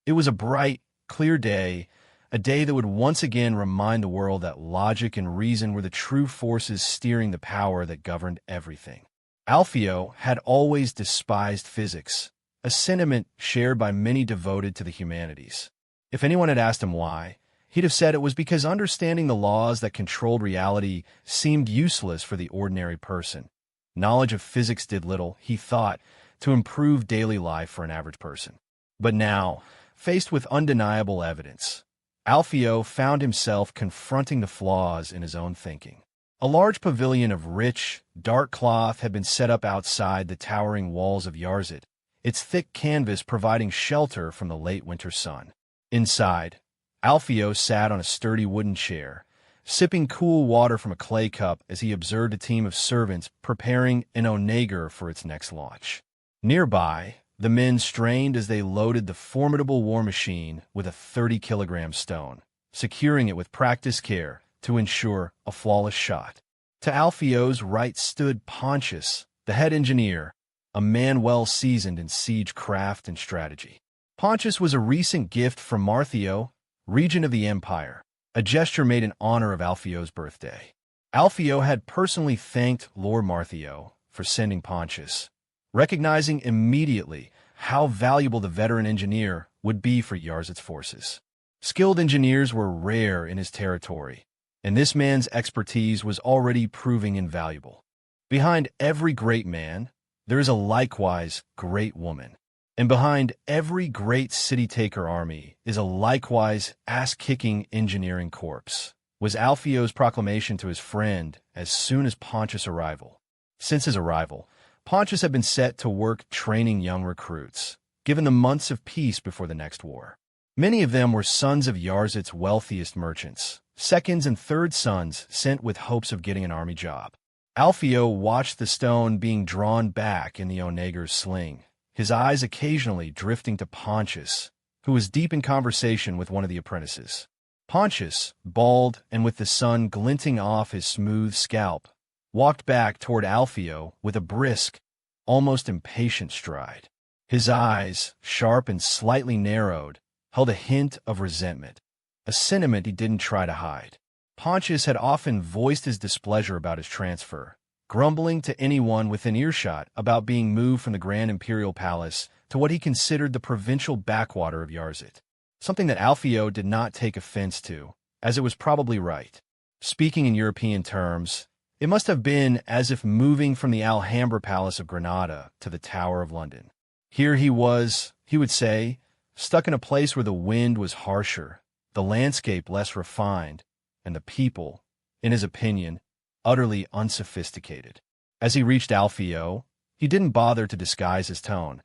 It was a bright, clear day, a day that would once again remind the world that logic and reason were the true forces steering the power that governed everything. Alpheo had always despised physics, a sentiment shared by many devoted to the humanities. If anyone had asked him why, he'd have said it was because understanding the laws that controlled reality seemed useless for the ordinary person. Knowledge of physics did little, he thought, to improve daily life for an average person. But now, faced with undeniable evidence, Alpheo found himself confronting the flaws in his own thinking. A large pavilion of rich, dark cloth had been set up outside the towering walls of Yarzit, its thick canvas providing shelter from the late winter sun. Inside, Alpheo sat on a sturdy wooden chair, sipping cool water from a clay cup as he observed a team of servants preparing an onager for its next launch. Nearby, the men strained as they loaded the formidable war machine with a 30-kilogram stone, securing it with practiced care to ensure a flawless shot. To Alpheo's right stood Pontius, the head engineer, a man well seasoned in siege craft and strategy. Pontius was a recent gift from Martheo, regent of the empire, a gesture made in honor of Alpheo's birthday. Alpheo had personally thanked Lord Martheo for sending Pontius, recognizing immediately how valuable the veteran engineer would be for Yarzit's forces. Skilled engineers were rare in his territory, and this man's expertise was already proving invaluable. Behind every great man, there is a likewise great woman. And behind every great city-taker army is a likewise ass-kicking engineering corps, was Alpheo's proclamation to his friend as soon as Pontius' arrival. Since his arrival, Pontius had been set to work training young recruits, given the months of peace before the next war. Many of them were sons of Yarzit's wealthiest merchants, seconds and third sons sent with hopes of getting an army job. Alpheo watched the stone being drawn back in the onager's sling, his eyes occasionally drifting to Pontius, who was deep in conversation with one of the apprentices. Pontius, bald and with the sun glinting off his smooth scalp, walked back toward Alpheo with a brisk, almost impatient stride. His eyes, sharp and slightly narrowed, held a hint of resentment, a sentiment he didn't try to hide. Pontius had often voiced his displeasure about his transfer, grumbling to anyone within earshot about being moved from the Grand Imperial Palace to what he considered the provincial backwater of Yarzit, something that Alpheo did not take offense to, as it was probably right. Speaking in European terms, it must have been as if moving from the Alhambra Palace of Granada to the Tower of London. Here he was, he would say, stuck in a place where the wind was harsher, the landscape less refined, and the people, in his opinion, utterly unsophisticated. As he reached Alpheo, he didn't bother to disguise his tone,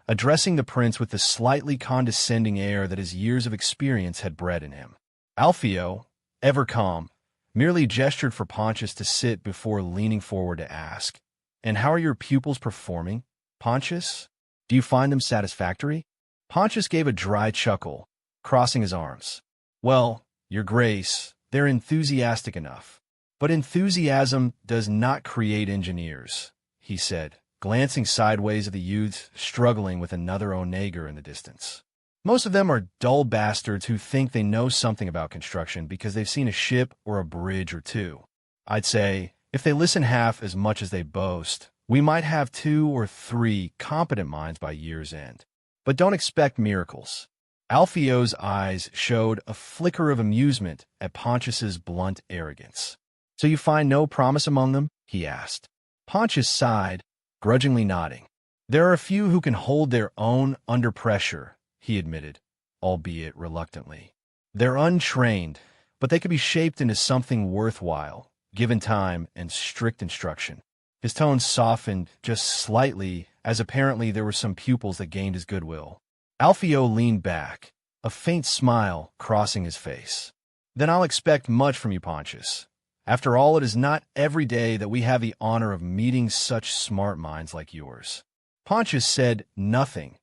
addressing the prince with the slightly condescending air that his years of experience had bred in him. Alpheo, ever calm, merely gestured for Pontius to sit before leaning forward to ask, "And how are your pupils performing, Pontius? Do you find them satisfactory?" Pontius gave a dry chuckle, crossing his arms. "Well, your grace, they're enthusiastic enough. But enthusiasm does not create engineers," he said, glancing sideways at the youths struggling with another onager in the distance. "Most of them are dull bastards who think they know something about construction because they've seen a ship or a bridge or two. I'd say, if they listen half as much as they boast, we might have 2 or 3 competent minds by year's end. But don't expect miracles." Alpheo's eyes showed a flicker of amusement at Pontius's blunt arrogance. "So you find no promise among them?" he asked. Pontius sighed, grudgingly nodding. "There are a few who can hold their own under pressure," he admitted, albeit reluctantly. "They're untrained, but they could be shaped into something worthwhile, given time and strict instruction." His tone softened just slightly, as apparently there were some pupils that gained his goodwill. Alpheo leaned back, a faint smile crossing his face. "Then I'll expect much from you, Pontius. After all, it is not every day that we have the honor of meeting such smart minds like yours." Pontius said nothing,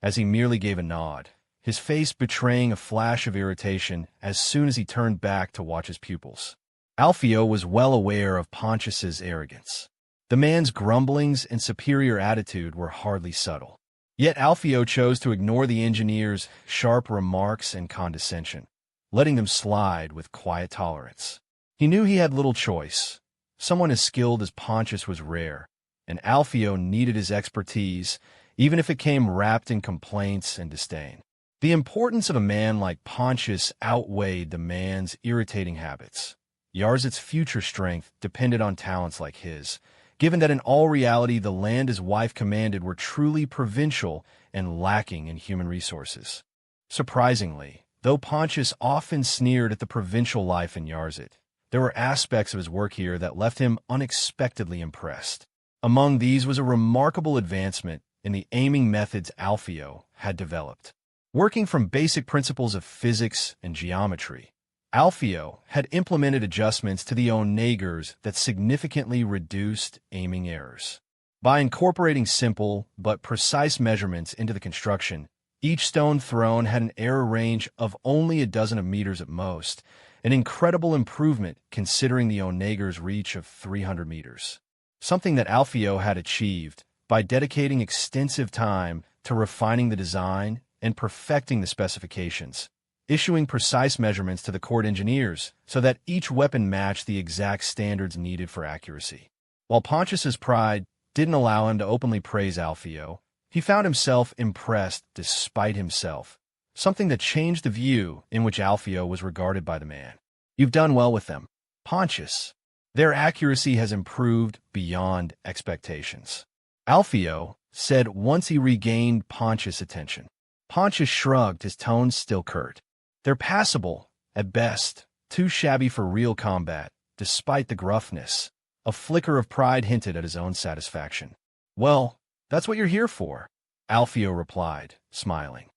as he merely gave a nod, his face betraying a flash of irritation as soon as he turned back to watch his pupils. Alpheo was well aware of Pontius's arrogance. The man's grumblings and superior attitude were hardly subtle. Yet Alpheo chose to ignore the engineer's sharp remarks and condescension, letting them slide with quiet tolerance. He knew he had little choice. Someone as skilled as Pontius was rare, and Alpheo needed his expertise, even if it came wrapped in complaints and disdain. The importance of a man like Pontius outweighed the man's irritating habits. Yarzit's future strength depended on talents like his, given that in all reality the land his wife commanded were truly provincial and lacking in human resources. Surprisingly, though Pontius often sneered at the provincial life in Yarzit, there were aspects of his work here that left him unexpectedly impressed. Among these was a remarkable advancement in the aiming methods Alpheo had developed. Working from basic principles of physics and geometry, Alpheo had implemented adjustments to the onagers that significantly reduced aiming errors. By incorporating simple but precise measurements into the construction, each stone thrown had an error range of only a dozen of meters at most, an incredible improvement considering the onager's reach of 300 meters. Something that Alpheo had achieved by dedicating extensive time to refining the design and perfecting the specifications, issuing precise measurements to the court engineers so that each weapon matched the exact standards needed for accuracy. While Pontius's pride didn't allow him to openly praise Alpheo, he found himself impressed despite himself, something that changed the view in which Alpheo was regarded by the man. "You've done well with them, Pontius. Their accuracy has improved beyond expectations," Alpheo said once he regained Pontius' attention. Pontius shrugged, his tone still curt. "They're passable, at best, too shabby for real combat, despite the gruffness." A flicker of pride hinted at his own satisfaction. "Well, that's what you're here for," Alpheo replied, smiling.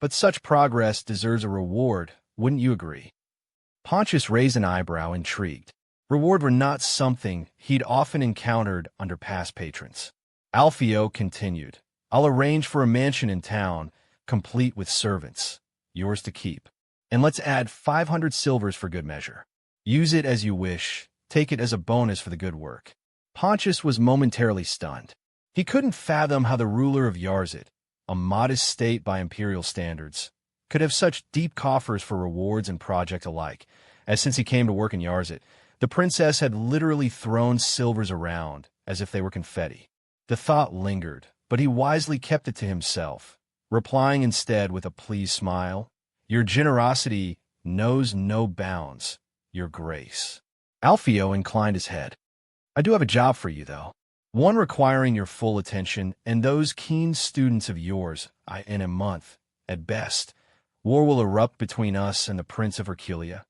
"But such progress deserves a reward, wouldn't you agree?" Pontius raised an eyebrow, intrigued. Reward were not something he'd often encountered under past patrons. Alpheo continued, "I'll arrange for a mansion in town, complete with servants, yours to keep. And let's add 500 silvers for good measure. Use it as you wish, take it as a bonus for the good work." Pontius was momentarily stunned. He couldn't fathom how the ruler of Yarzit, a modest state by imperial standards, could have such deep coffers for rewards and project alike, as since he came to work in Yarzit, the princess had literally thrown silvers around as if they were confetti. The thought lingered, but he wisely kept it to himself, replying instead with a pleased smile, "Your generosity knows no bounds, your grace." Alpheo inclined his head. "I do have a job for you, though. One requiring your full attention and those keen students of yours. In a month, at best, war will erupt between us and the Prince of Herculia,"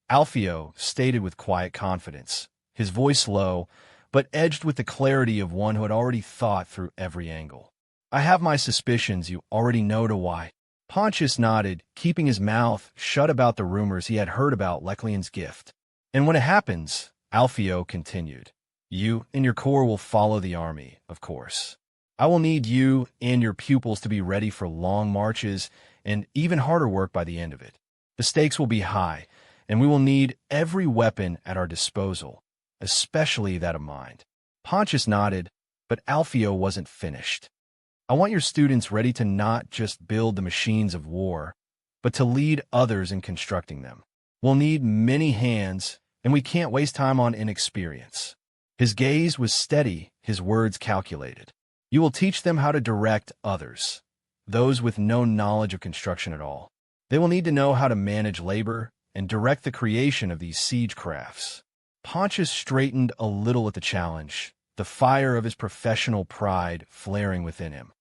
Alpheo stated with quiet confidence, his voice low, but edged with the clarity of one who had already thought through every angle. "I have my suspicions you already know to why." Pontius nodded, keeping his mouth shut about the rumors he had heard about Leclian's gift. "And when it happens," Alpheo continued, "you and your corps will follow the army, of course. I will need you and your pupils to be ready for long marches and even harder work by the end of it. The stakes will be high, and we will need every weapon at our disposal, especially that of mind." Pontius nodded, but Alpheo wasn't finished. "I want your students ready to not just build the machines of war, but to lead others in constructing them. We'll need many hands, and we can't waste time on inexperience." His gaze was steady, his words calculated. "You will teach them how to direct others, those with no knowledge of construction at all. They will need to know how to manage labor and direct the creation of these siege crafts." Pontius straightened a little at the challenge, the fire of his professional pride flaring within him.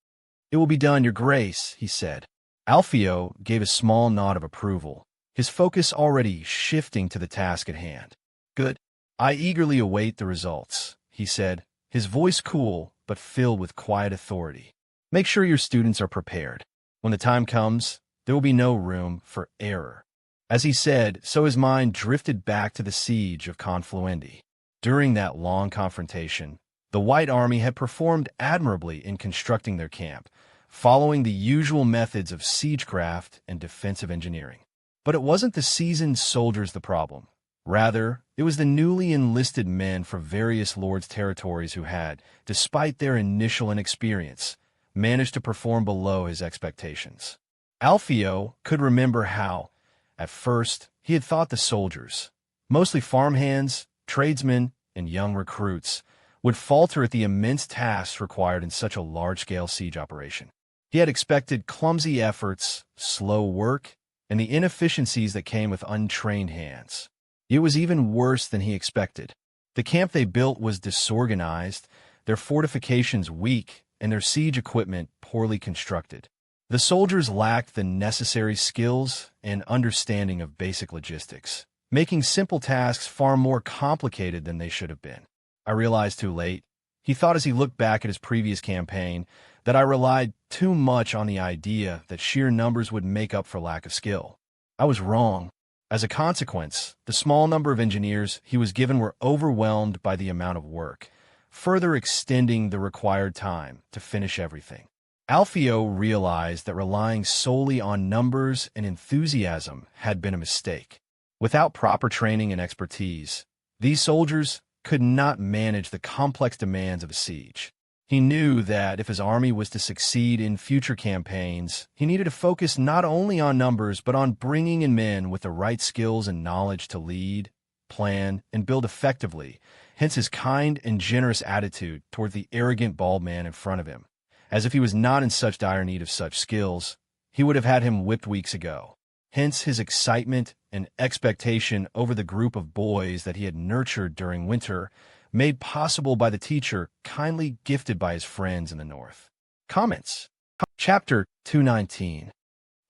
"It will be done, your grace," he said. Alpheo gave a small nod of approval, his focus already shifting to the task at hand. "Good. I eagerly await the results," he said, his voice cool but filled with quiet authority. "Make sure your students are prepared. When the time comes, there will be no room for error." As he said, so his mind drifted back to the siege of Confluendi. During that long confrontation, the White Army had performed admirably in constructing their camp, following the usual methods of siegecraft and defensive engineering. But it wasn't the seasoned soldiers the problem. Rather, it was the newly enlisted men from various lords' territories who had, despite their initial inexperience, managed to perform below his expectations. Alpheo could remember how, at first, he had thought the soldiers, mostly farmhands, tradesmen, and young recruits, would falter at the immense tasks required in such a large-scale siege operation. He had expected clumsy efforts, slow work, and the inefficiencies that came with untrained hands. It was even worse than he expected. The camp they built was disorganized, their fortifications weak, and their siege equipment poorly constructed. The soldiers lacked the necessary skills and understanding of basic logistics, making simple tasks far more complicated than they should have been. I realized too late. He thought as he looked back at his previous campaign that I relied too much on the idea that sheer numbers would make up for lack of skill. I was wrong. As a consequence, the small number of engineers he was given were overwhelmed by the amount of work, further extending the required time to finish everything. Alpheo realized that relying solely on numbers and enthusiasm had been a mistake. Without proper training and expertise, these soldiers could not manage the complex demands of a siege. He knew that if his army was to succeed in future campaigns, he needed to focus not only on numbers but on bringing in men with the right skills and knowledge to lead, plan, and build effectively, hence his kind and generous attitude toward the arrogant bald man in front of him. As if he was not in such dire need of such skills, he would have had him whipped weeks ago. Hence his excitement and expectation over the group of boys that he had nurtured during winter, made possible by the teacher kindly gifted by his friends in the north. Comments. Chapter 219.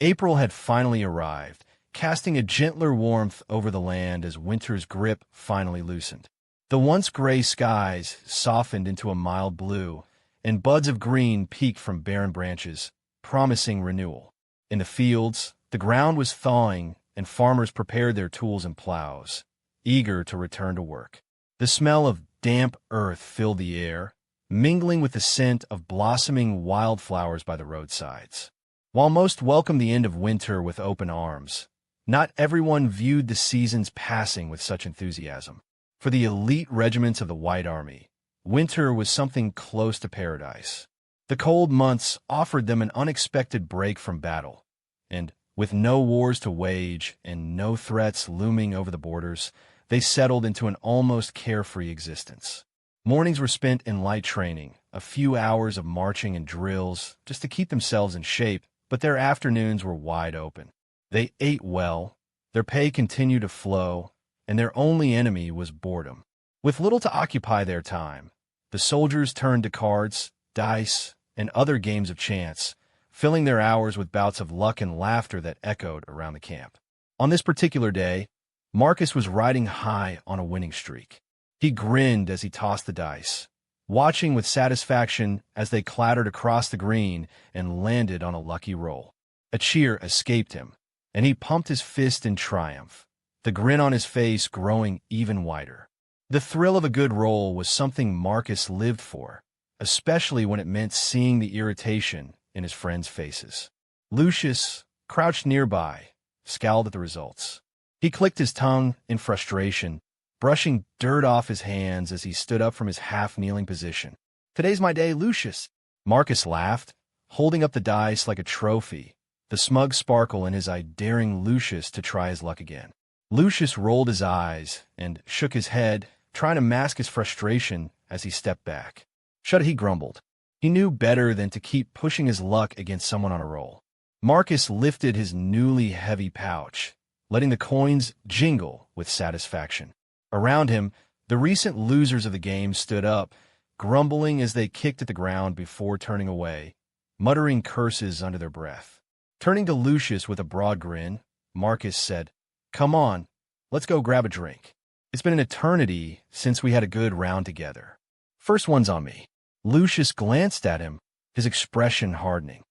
April had finally arrived, casting a gentler warmth over the land as winter's grip finally loosened. The once gray skies softened into a mild blue, and buds of green peeked from barren branches, promising renewal. In the fields, the ground was thawing, and farmers prepared their tools and plows, eager to return to work. The smell of damp earth filled the air, mingling with the scent of blossoming wildflowers by the roadsides. While most welcomed the end of winter with open arms, not everyone viewed the season's passing with such enthusiasm. For the elite regiments of the White Army, winter was something close to paradise. The cold months offered them an unexpected break from battle, and with no wars to wage and no threats looming over the borders, they settled into an almost carefree existence. Mornings were spent in light training, a few hours of marching and drills just to keep themselves in shape, but their afternoons were wide open. They ate well, their pay continued to flow, and their only enemy was boredom. With little to occupy their time, the soldiers turned to cards, dice, and other games of chance, filling their hours with bouts of luck and laughter that echoed around the camp. On this particular day, Marcus was riding high on a winning streak. He grinned as he tossed the dice, watching with satisfaction as they clattered across the green and landed on a lucky roll. A cheer escaped him, and he pumped his fist in triumph, the grin on his face growing even wider. The thrill of a good roll was something Marcus lived for, especially when it meant seeing the irritation in his friends' faces. Lucius, crouched nearby, scowled at the results. He clicked his tongue in frustration, brushing dirt off his hands as he stood up from his half-kneeling position. "Today's my day, Lucius." Marcus laughed, holding up the dice like a trophy, the smug sparkle in his eye daring Lucius to try his luck again. Lucius rolled his eyes and shook his head, trying to mask his frustration as he stepped back. "Shut it," he grumbled. He knew better than to keep pushing his luck against someone on a roll. Marcus lifted his newly heavy pouch, letting the coins jingle with satisfaction. Around him, the recent losers of the game stood up, grumbling as they kicked at the ground before turning away, muttering curses under their breath. Turning to Lucius with a broad grin, Marcus said, "Come on, let's go grab a drink. It's been an eternity since we had a good round together. First one's on me." Lucius glanced at him, his expression hardening.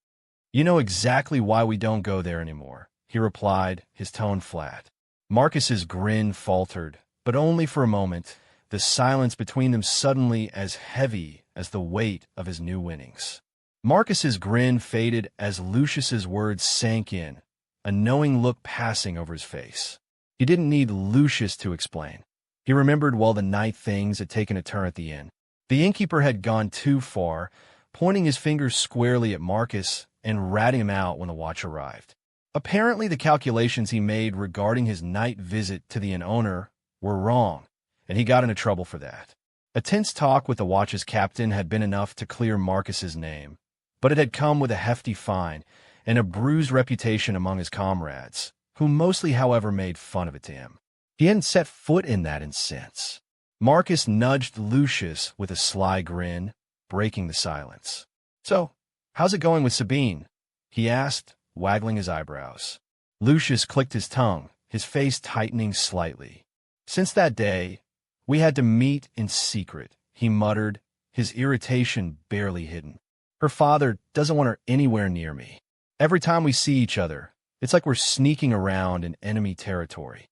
"You know exactly why we don't go there anymore," he replied, his tone flat. Marcus's grin faltered, but only for a moment, the silence between them suddenly as heavy as the weight of his new winnings. Marcus's grin faded as Lucius's words sank in, a knowing look passing over his face. He didn't need Lucius to explain. He remembered well the night things had taken a turn at the inn. The innkeeper had gone too far, pointing his fingers squarely at Marcus and ratting him out when the watch arrived. Apparently the calculations he made regarding his night visit to the inn owner were wrong, and he got into trouble for that. A tense talk with the watch's captain had been enough to clear Marcus's name, but it had come with a hefty fine and a bruised reputation among his comrades, who mostly, however, made fun of it to him. He hadn't set foot in that in since. Marcus nudged Lucius with a sly grin, breaking the silence. "So, how's it going with Sabine?" he asked, waggling his eyebrows. Lucius clicked his tongue, his face tightening slightly. "Since that day, we had to meet in secret," he muttered, his irritation barely hidden. "Her father doesn't want her anywhere near me. Every time we see each other, it's like we're sneaking around in enemy territory."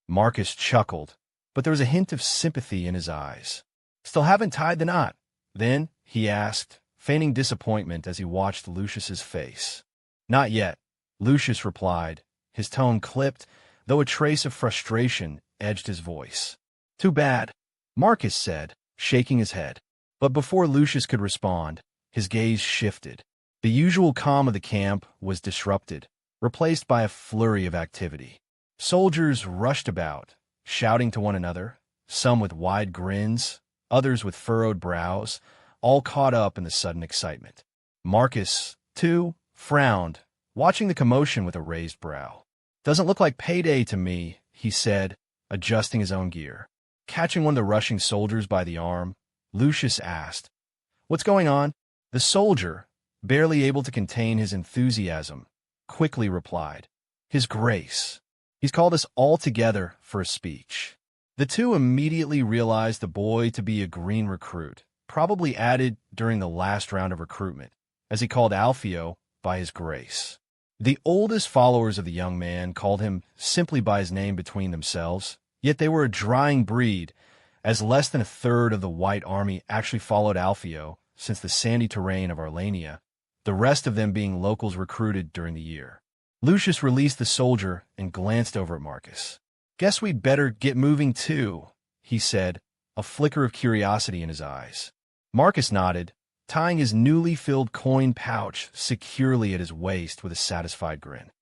Marcus chuckled, but there was a hint of sympathy in his eyes. "Still haven't tied the knot, then?" he asked, feigning disappointment as he watched Lucius's face. "Not yet," Lucius replied, his tone clipped, though a trace of frustration edged his voice. "Too bad," Marcus said, shaking his head. But before Lucius could respond, his gaze shifted. The usual calm of the camp was disrupted, replaced by a flurry of activity. Soldiers rushed about, shouting to one another, some with wide grins, others with furrowed brows, all caught up in the sudden excitement. Marcus, too, frowned, watching the commotion with a raised brow. "Doesn't look like payday to me," he said, adjusting his own gear. Catching one of the rushing soldiers by the arm, Lucius asked, "What's going on?" The soldier, barely able to contain his enthusiasm, quickly replied, "His Grace. He's called us all together for a speech." The two immediately realized the boy to be a green recruit, probably added during the last round of recruitment, as he called Alpheo by his Grace. The oldest followers of the young man called him simply by his name between themselves, yet they were a drying breed, as less than a third of the White Army actually followed Alpheo since the sandy terrain of Arlania, the rest of them being locals recruited during the year. Lucius released the soldier and glanced over at Marcus. "Guess we'd better get moving too," he said, a flicker of curiosity in his eyes. Marcus nodded, tying his newly filled coin pouch securely at his waist with a satisfied grin.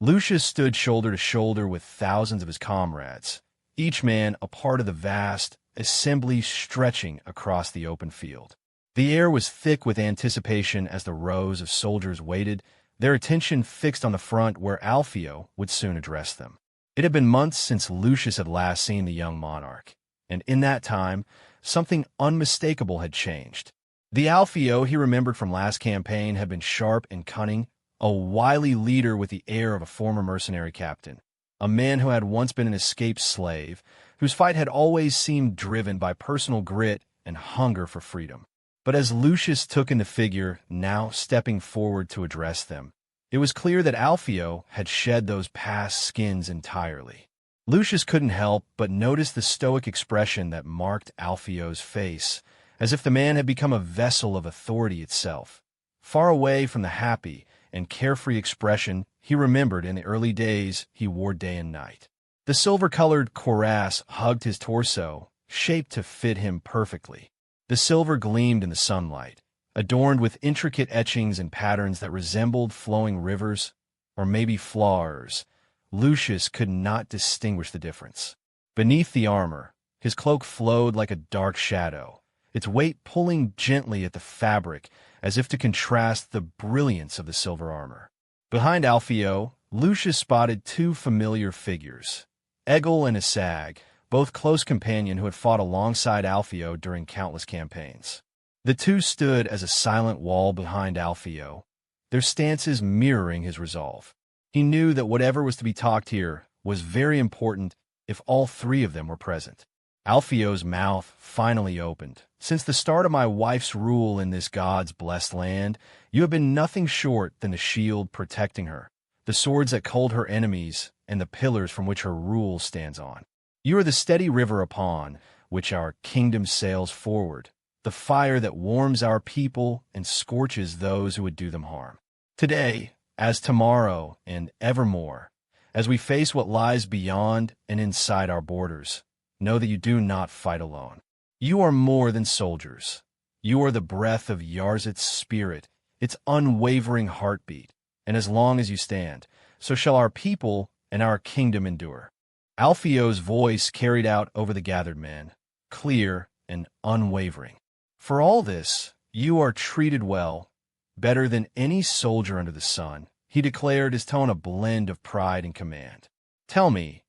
Lucius stood shoulder to shoulder with thousands of his comrades, each man a part of the vast assembly stretching across the open field. The air was thick with anticipation as the rows of soldiers waited, their attention fixed on the front where Alpheo would soon address them. It had been months since Lucius had last seen the young monarch, and in that time, something unmistakable had changed. The Alpheo he remembered from last campaign had been sharp and cunning, a wily leader with the air of a former mercenary captain, a man who had once been an escaped slave, whose fight had always seemed driven by personal grit and hunger for freedom. But as Lucius took in the figure now stepping forward to address them, it was clear that Alpheo had shed those past skins entirely. Lucius couldn't help but notice the stoic expression that marked Alpheo's face, as if the man had become a vessel of authority itself, far away from the happy and carefree expression he remembered in the early days he wore day and night. The silver-colored cuirass hugged his torso, shaped to fit him perfectly. The silver gleamed in the sunlight, adorned with intricate etchings and patterns that resembled flowing rivers, or maybe flowers. Lucius could not distinguish the difference. Beneath the armor, his cloak flowed like a dark shadow, its weight pulling gently at the fabric as if to contrast the brilliance of the silver armor. Behind Alpheo, Lucius spotted two familiar figures, Egil and Isag, both close companions who had fought alongside Alpheo during countless campaigns. The two stood as a silent wall behind Alpheo, their stances mirroring his resolve. He knew that whatever was to be talked here was very important if all three of them were present. Alpheo's mouth finally opened. "Since the start of my wife's rule in this God's blessed land, you have been nothing short than the shield protecting her, the swords that culled her enemies, and the pillars from which her rule stands on. You are the steady river upon which our kingdom sails forward, the fire that warms our people and scorches those who would do them harm. Today, as tomorrow, and evermore, as we face what lies beyond and inside our borders, know that you do not fight alone. You are more than soldiers. You are the breath of Yarzit's spirit, its unwavering heartbeat, and as long as you stand, so shall our people and our kingdom endure." Alpheo's voice carried out over the gathered men, clear and unwavering. "For all this, you are treated well, better than any soldier under the sun," he declared, his tone a blend of pride and command. "Tell me,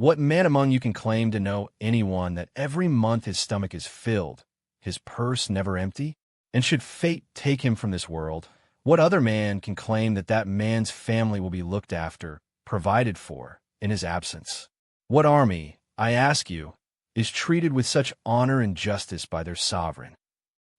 What man among you can claim to know anyone that every month his stomach is filled, his purse never empty? And should fate take him from this world, what other man can claim that that man's family will be looked after, provided for, in his absence? What army, I ask you, is treated with such honor and justice by their sovereign?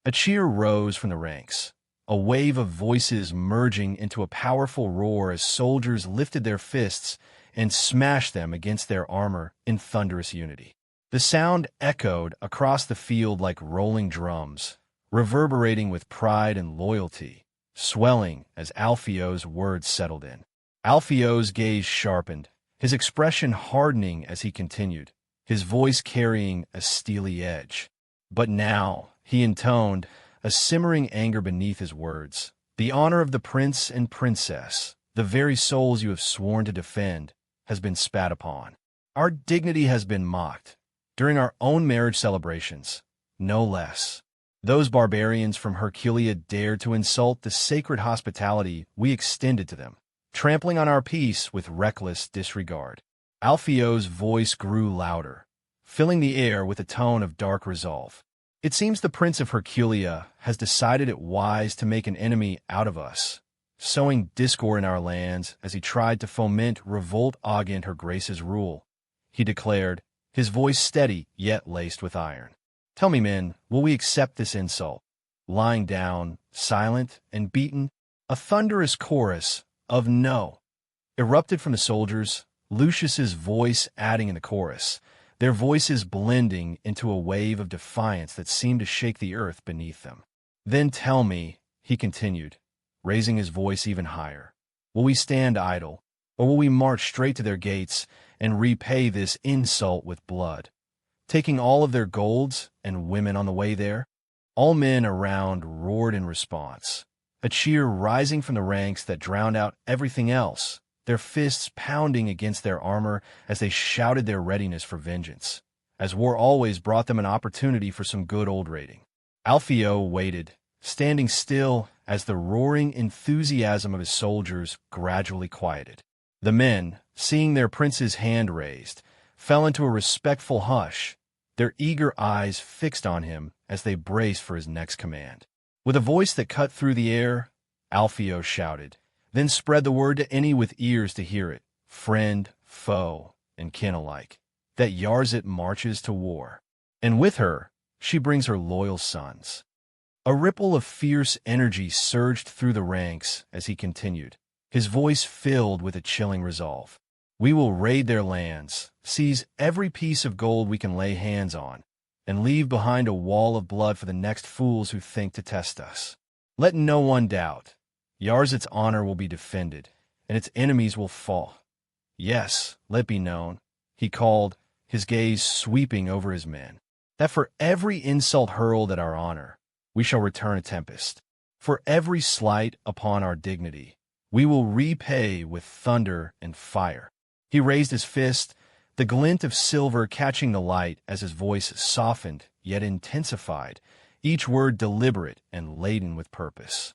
A cheer rose from the ranks, a wave of voices merging into a powerful roar as soldiers lifted their fists and smashed them against their armor in thunderous unity. The sound echoed across the field like rolling drums, reverberating with pride and loyalty, swelling as Alpheo's words settled in. Alpheo's gaze sharpened, his expression hardening as he continued, his voice carrying a steely edge. But now, he intoned, a simmering anger beneath his words, the honor of the prince and princess, the very souls you have sworn to defend, has been spat upon. Our dignity has been mocked, during our own marriage celebrations, no less. Those barbarians from Herculia dared to insult the sacred hospitality we extended to them, trampling on our peace with reckless disregard. Alpheo's voice grew louder, filling the air with a tone of dark resolve. It seems the Prince of Herculia has decided it wise to make an enemy out of us, sowing discord in our lands as he tried to foment revolt against her grace's rule. He declared, his voice steady yet laced with iron. Tell me, men, will we accept this insult? Lying down, silent and beaten, a thunderous chorus of no erupted from the soldiers, Lucius's voice adding in the chorus, their voices blending into a wave of defiance that seemed to shake the earth beneath them. Then tell me, he continued, raising his voice even higher, will we stand idle, or will we march straight to their gates and repay this insult with blood, taking all of their golds and women on the way there? All men around roared in response, a cheer rising from the ranks that drowned out everything else, their fists pounding against their armor as they shouted their readiness for vengeance, as war always brought them an opportunity for some good old raiding. Alpheo waited, standing still as the roaring enthusiasm of his soldiers gradually quieted. The men, seeing their prince's hand raised, fell into a respectful hush, their eager eyes fixed on him as they braced for his next command. With a voice that cut through the air, Alpheo shouted, then spread the word to any with ears to hear it, friend, foe, and kin alike, that Yarzit marches to war. And with her, she brings her loyal sons. A ripple of fierce energy surged through the ranks as he continued, his voice filled with a chilling resolve. We will raid their lands, seize every piece of gold we can lay hands on, and leave behind a wall of blood for the next fools who think to test us. Let no one doubt, Yarzit's honor will be defended, and its enemies will fall. Yes, let be known, he called, his gaze sweeping over his men, that for every insult hurled at our honor, we shall return a tempest. For every slight upon our dignity, we will repay with thunder and fire. He raised his fist, the glint of silver catching the light as his voice softened yet intensified, each word deliberate and laden with purpose.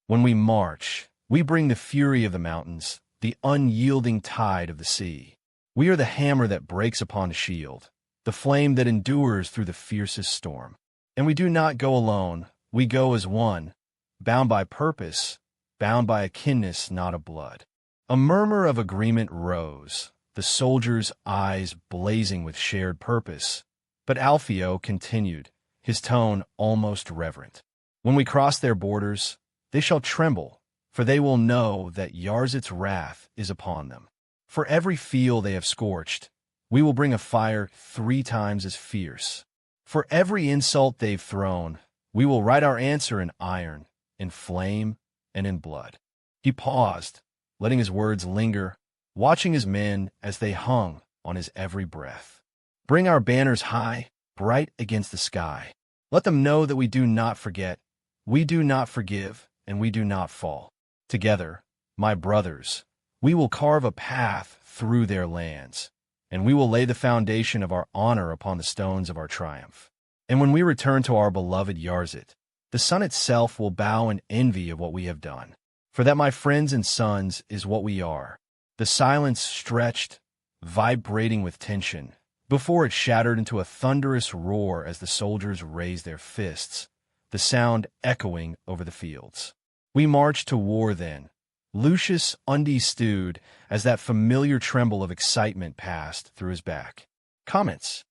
When we march, we bring the fury of the mountains, the unyielding tide of the sea. We are the hammer that breaks upon the shield, the flame that endures through the fiercest storm. And we do not go alone, we go as one, bound by purpose, bound by a kinness not of blood. A murmur of agreement rose, the soldiers' eyes blazing with shared purpose. But Alpheo continued, his tone almost reverent. When we cross their borders, they shall tremble, for they will know that Yarzit's wrath is upon them. For every field they have scorched, we will bring a fire 3 times as fierce. For every insult they've thrown, we will write our answer in iron, in flame, and in blood. He paused, letting his words linger, watching his men as they hung on his every breath. Bring our banners high, bright against the sky. Let them know that we do not forget, we do not forgive, and we do not fall. Together, my brothers, we will carve a path through their lands, and we will lay the foundation of our honor upon the stones of our triumph. And when we return to our beloved Yarzit, the sun itself will bow in envy of what we have done. For that, my friends and sons, is what we are. The silence stretched, vibrating with tension, before it shattered into a thunderous roar as the soldiers raised their fists, the sound echoing over the fields. We marched to war then. Lucius undestewed as that familiar tremble of excitement passed through his back. Comments.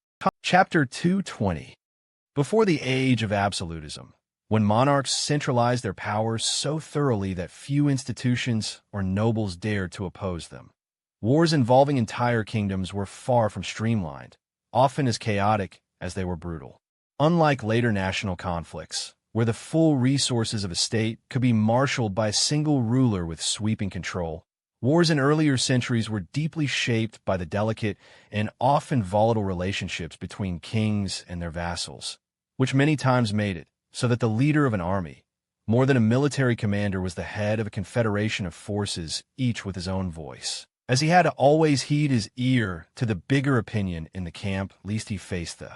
Chapter 220. Before the age of absolutism, when monarchs centralized their powers so thoroughly that few institutions or nobles dared to oppose them, wars involving entire kingdoms were far from streamlined, often as chaotic as they were brutal. Unlike later national conflicts, where the full resources of a state could be marshaled by a single ruler with sweeping control, wars in earlier centuries were deeply shaped by the delicate and often volatile relationships between kings and their vassals, which many times made it so that the leader of an army, more than a military commander, was the head of a confederation of forces, each with his own voice, as he had to always heed his ear to the bigger opinion in the camp lest he faced the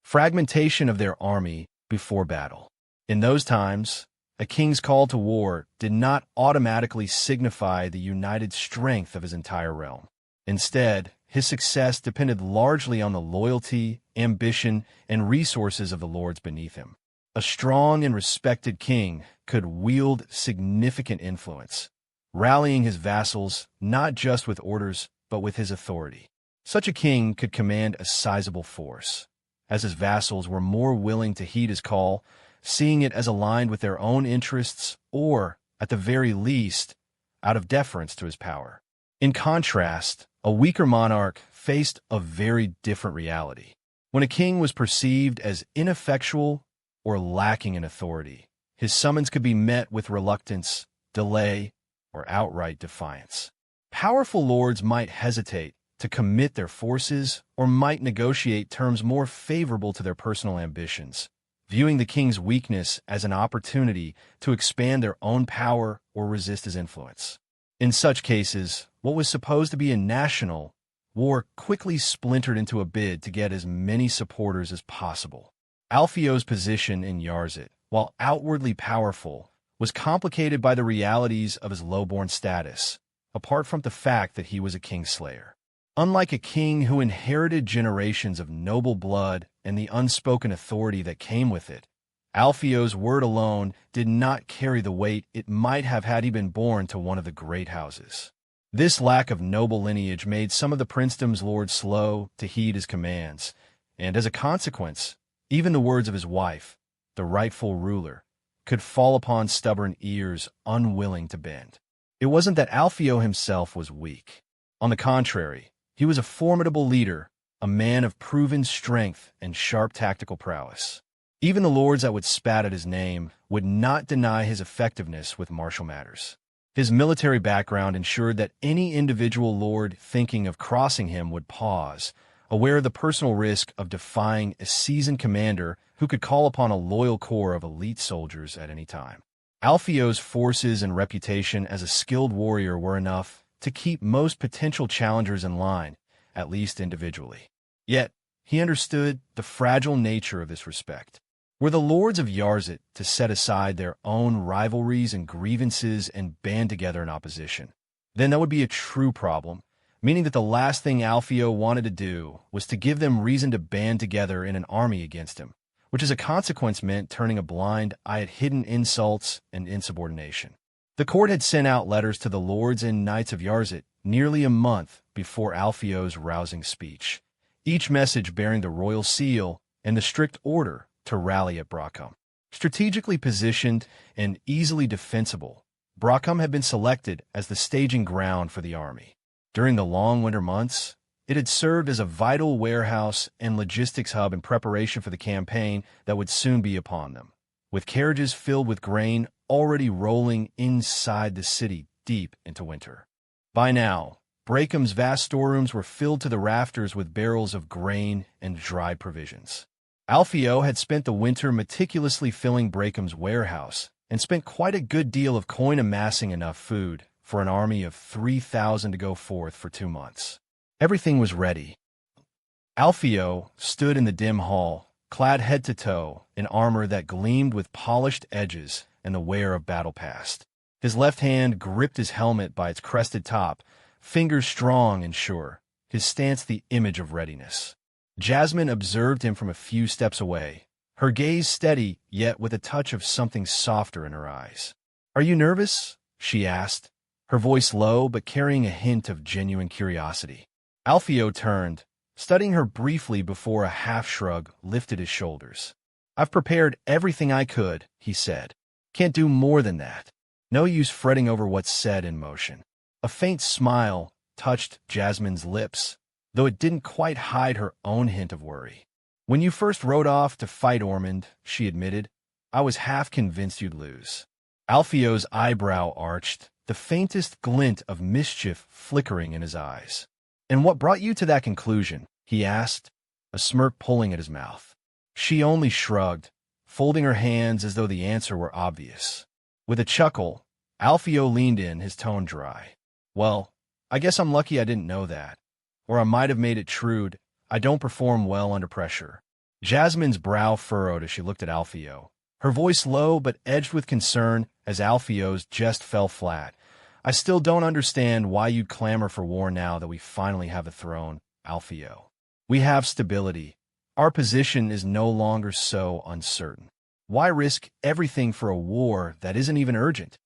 fragmentation of their army before battle. In those times, a king's call to war did not automatically signify the united strength of his entire realm. Instead, his success depended largely on the loyalty, ambition, and resources of the lords beneath him. A strong and respected king could wield significant influence, rallying his vassals not just with orders, but with his authority. Such a king could command a sizable force, as his vassals were more willing to heed his call, seeing it as aligned with their own interests or, at the very least, out of deference to his power. In contrast, a weaker monarch faced a very different reality. When a king was perceived as ineffectual or lacking in authority, his summons could be met with reluctance, delay, or outright defiance. Powerful lords might hesitate to commit their forces or might negotiate terms more favorable to their personal ambitions, viewing the king's weakness as an opportunity to expand their own power or resist his influence. In such cases, what was supposed to be a national war quickly splintered into a bid to get as many supporters as possible. Alpheo's position in Yarzit, while outwardly powerful, was complicated by the realities of his lowborn status, apart from the fact that he was a kingslayer. Unlike a king who inherited generations of noble blood and the unspoken authority that came with it, Alpheo's word alone did not carry the weight it might have had he been born to one of the great houses. This lack of noble lineage made some of the princedom's lords slow to heed his commands, and as a consequence, even the words of his wife, the rightful ruler, could fall upon stubborn ears unwilling to bend. It wasn't that Alpheo himself was weak. On the contrary, he was a formidable leader, a man of proven strength and sharp tactical prowess. Even the lords that would spat at his name would not deny his effectiveness with martial matters. His military background ensured that any individual lord thinking of crossing him would pause, aware of the personal risk of defying a seasoned commander who could call upon a loyal corps of elite soldiers at any time. Alpheo's forces and reputation as a skilled warrior were enough to keep most potential challengers in line, at least individually. Yet, he understood the fragile nature of this respect. Were the lords of Yarzit to set aside their own rivalries and grievances and band together in opposition, then that would be a true problem, meaning that the last thing Alpheo wanted to do was to give them reason to band together in an army against him, which as a consequence meant turning a blind eye at hidden insults and insubordination. The court had sent out letters to the lords and knights of Yarzit nearly a month before Alpheo's rousing speech, each message bearing the royal seal and the strict order to rally at Bracum. Strategically positioned and easily defensible, Bracum had been selected as the staging ground for the army. During the long winter months, it had served as a vital warehouse and logistics hub in preparation for the campaign that would soon be upon them, with carriages filled with grain already rolling inside the city deep into winter. By now, Bracum's vast storerooms were filled to the rafters with barrels of grain and dried provisions. Alpheo had spent the winter meticulously filling Bracum's warehouse and spent quite a good deal of coin amassing enough food for an army of 3,000 to go forth for 2 months. Everything was ready. Alpheo stood in the dim hall, clad head to toe in armor that gleamed with polished edges and the wear of battle past. His left hand gripped his helmet by its crested top, fingers strong and sure, his stance the image of readiness. Jasmine observed him from a few steps away, her gaze steady, yet with a touch of something softer in her eyes. "Are you nervous?" she asked, her voice low but carrying a hint of genuine curiosity. Alpheo turned, studying her briefly before a half-shrug lifted his shoulders. "I've prepared everything I could," he said. "Can't do more than that. No use fretting over what's said in motion." A faint smile touched Jasmine's lips, though it didn't quite hide her own hint of worry. "When you first rode off to fight Ormond," she admitted, "I was half convinced you'd lose." Alpheo's eyebrow arched, the faintest glint of mischief flickering in his eyes. "And what brought you to that conclusion?" he asked, a smirk pulling at his mouth. She only shrugged, folding her hands as though the answer were obvious. With a chuckle, Alpheo leaned in, his tone dry. "Well, I guess I'm lucky I didn't know that. Or I might have made it true. I don't perform well under pressure." Jasmine's brow furrowed as she looked at Alpheo, her voice low but edged with concern as Alpheo's just fell flat. "I still don't understand why you'd clamor for war now that we finally have a throne, Alpheo. We have stability. Our position is no longer so uncertain. Why risk everything for a war that isn't even urgent?"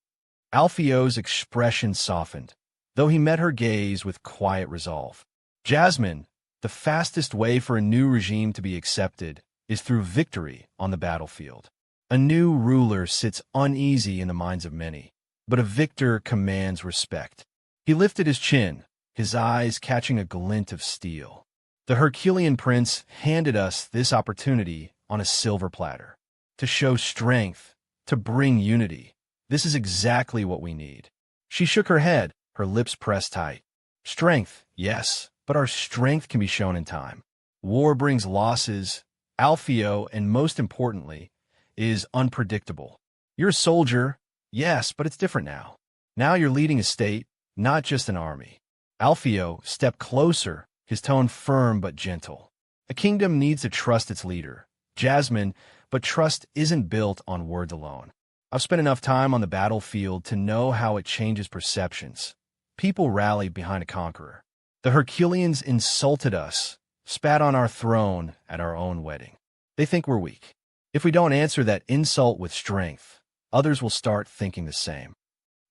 Alpheo's expression softened, though he met her gaze with quiet resolve. "Jasmine, the fastest way for a new regime to be accepted is through victory on the battlefield. A new ruler sits uneasy in the minds of many, but a victor commands respect." He lifted his chin, his eyes catching a glint of steel. "The Herculean prince handed us this opportunity on a silver platter. To show strength, to bring unity. This is exactly what we need." She shook her head, her lips pressed tight. "Strength, yes, but our strength can be shown in time. War brings losses. Alpheo, and most importantly, is unpredictable. You're a soldier, yes, but it's different now. Now you're leading a state, not just an army." Alpheo stepped closer, his tone firm but gentle. "A kingdom needs to trust its leader, Jasmine, but trust isn't built on words alone. I've spent enough time on the battlefield to know how it changes perceptions. People rally behind a conqueror. The Herculeans insulted us, spat on our throne at our own wedding. They think we're weak. If we don't answer that insult with strength, others will start thinking the same."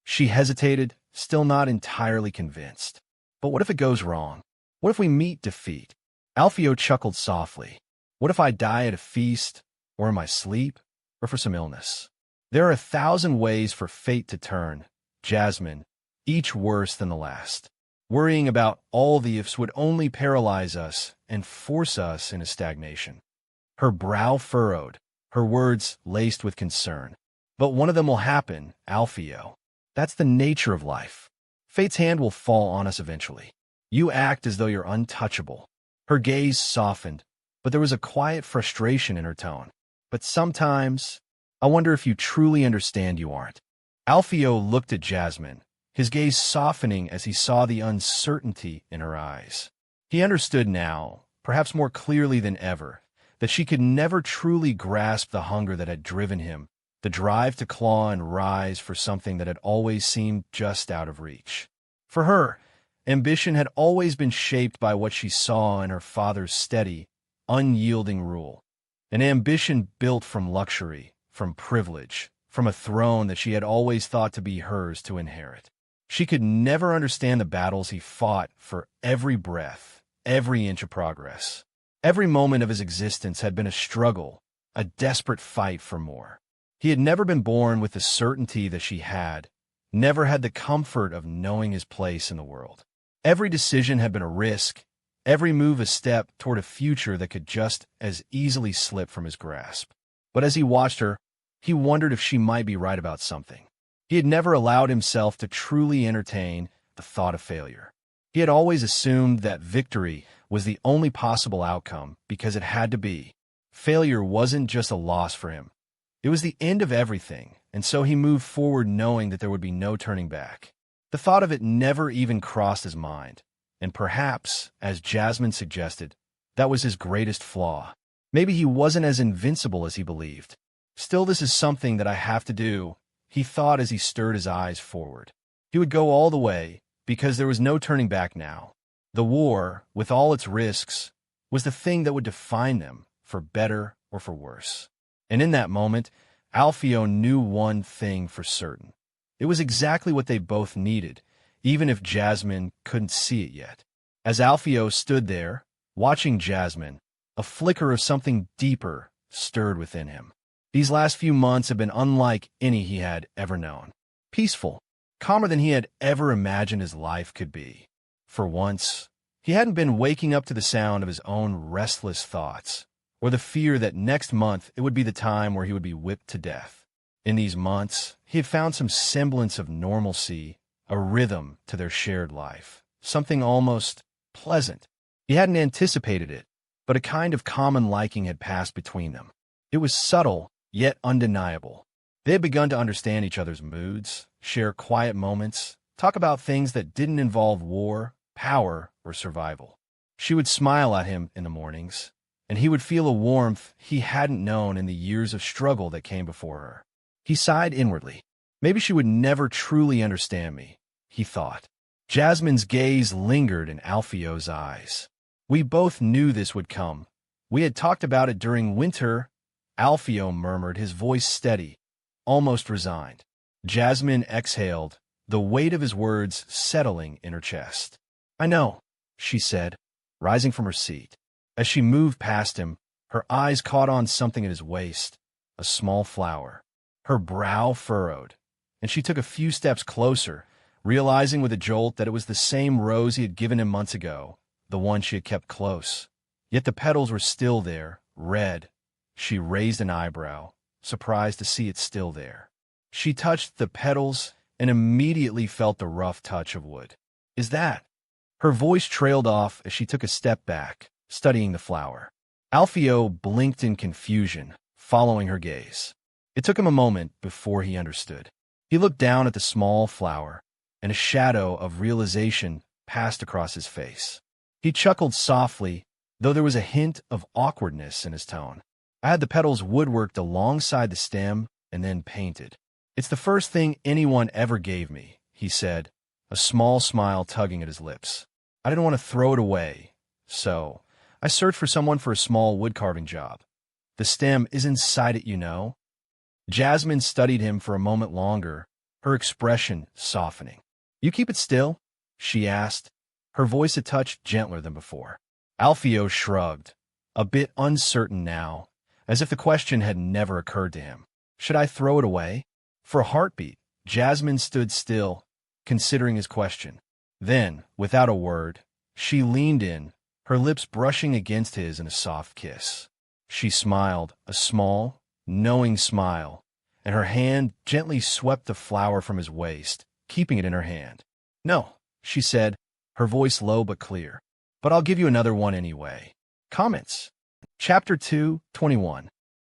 She hesitated, still not entirely convinced. "But what if it goes wrong? What if we meet defeat?" Alpheo chuckled softly. "What if I die at a feast, or in my sleep, or for some illness? There are 1,000 ways for fate to turn, Jasmine, each worse than the last. Worrying about all the ifs would only paralyze us and force us into stagnation." Her brow furrowed, her words laced with concern. "But one of them will happen, Alpheo. That's the nature of life. Fate's hand will fall on us eventually. You act as though you're untouchable." Her gaze softened, but there was a quiet frustration in her tone. "But sometimes, I wonder if you truly understand you aren't." Alpheo looked at Jasmine, his gaze softening as he saw the uncertainty in her eyes. He understood now, perhaps more clearly than ever, that she could never truly grasp the hunger that had driven him, the drive to claw and rise for something that had always seemed just out of reach. For her, ambition had always been shaped by what she saw in her father's steady, unyielding rule. An ambition built from luxury, from privilege, from a throne that she had always thought to be hers to inherit. She could never understand the battles he fought for every breath, every inch of progress. Every moment of his existence had been a struggle, a desperate fight for more. He had never been born with the certainty that she had, never had the comfort of knowing his place in the world. Every decision had been a risk, every move a step toward a future that could just as easily slip from his grasp. But as he watched her, he wondered if she might be right about something. He had never allowed himself to truly entertain the thought of failure. He had always assumed that victory was the only possible outcome because it had to be. Failure wasn't just a loss for him. It was the end of everything, and so he moved forward knowing that there would be no turning back. The thought of it never even crossed his mind, and perhaps, as Jasmine suggested, that was his greatest flaw. Maybe he wasn't as invincible as he believed. "Still, this is something that I have to do," he thought as he stirred his eyes forward. He would go all the way, because there was no turning back now. The war, with all its risks, was the thing that would define them, for better or for worse. And in that moment, Alpheo knew one thing for certain. It was exactly what they both needed, even if Jasmine couldn't see it yet. As Alpheo stood there, watching Jasmine, a flicker of something deeper stirred within him. These last few months had been unlike any he had ever known. Peaceful, calmer than he had ever imagined his life could be. For once, he hadn't been waking up to the sound of his own restless thoughts, or the fear that next month it would be the time where he would be whipped to death. In these months, he had found some semblance of normalcy, a rhythm to their shared life, something almost pleasant. He hadn't anticipated it, but a kind of common liking had passed between them. It was subtle, yet undeniable. They had begun to understand each other's moods, share quiet moments, talk about things that didn't involve war, power, or survival. She would smile at him in the mornings, and he would feel a warmth he hadn't known in the years of struggle that came before her. He sighed inwardly. Maybe she would never truly understand me, he thought. Jasmine's gaze lingered in Alpheo's eyes. We both knew this would come. We had talked about it during winter, Alpheo murmured, his voice steady, almost resigned. Jasmine exhaled, the weight of his words settling in her chest. I know, she said, rising from her seat. As she moved past him, her eyes caught on something at his waist, a small flower. Her brow furrowed, and she took a few steps closer, realizing with a jolt that it was the same rose he had given him months ago, the one she had kept close. Yet the petals were still there, red. She raised an eyebrow, surprised to see it still there. She touched the petals and immediately felt the rough touch of wood. Is that? Her voice trailed off as she took a step back, studying the flower. Alpheo blinked in confusion, following her gaze. It took him a moment before he understood. He looked down at the small flower, and a shadow of realization passed across his face. He chuckled softly, though there was a hint of awkwardness in his tone. I had the petals woodworked alongside the stem and then painted. It's the first thing anyone ever gave me, he said, a small smile tugging at his lips. I didn't want to throw it away, so I searched for someone for a small woodcarving job. The stem is inside it, you know. Jasmine studied him for a moment longer, her expression softening. You keep it still? She asked, her voice a touch gentler than before. Alpheo shrugged, a bit uncertain now, as if the question had never occurred to him. Should I throw it away? For a heartbeat, Jasmine stood still, considering his question. Then, without a word, she leaned in, her lips brushing against his in a soft kiss. She smiled, a small, knowing smile, and her hand gently swept the flower from his waist, keeping it in her hand. No, she said, her voice low but clear. But I'll give you another one anyway. Comments. Chapter 2:21.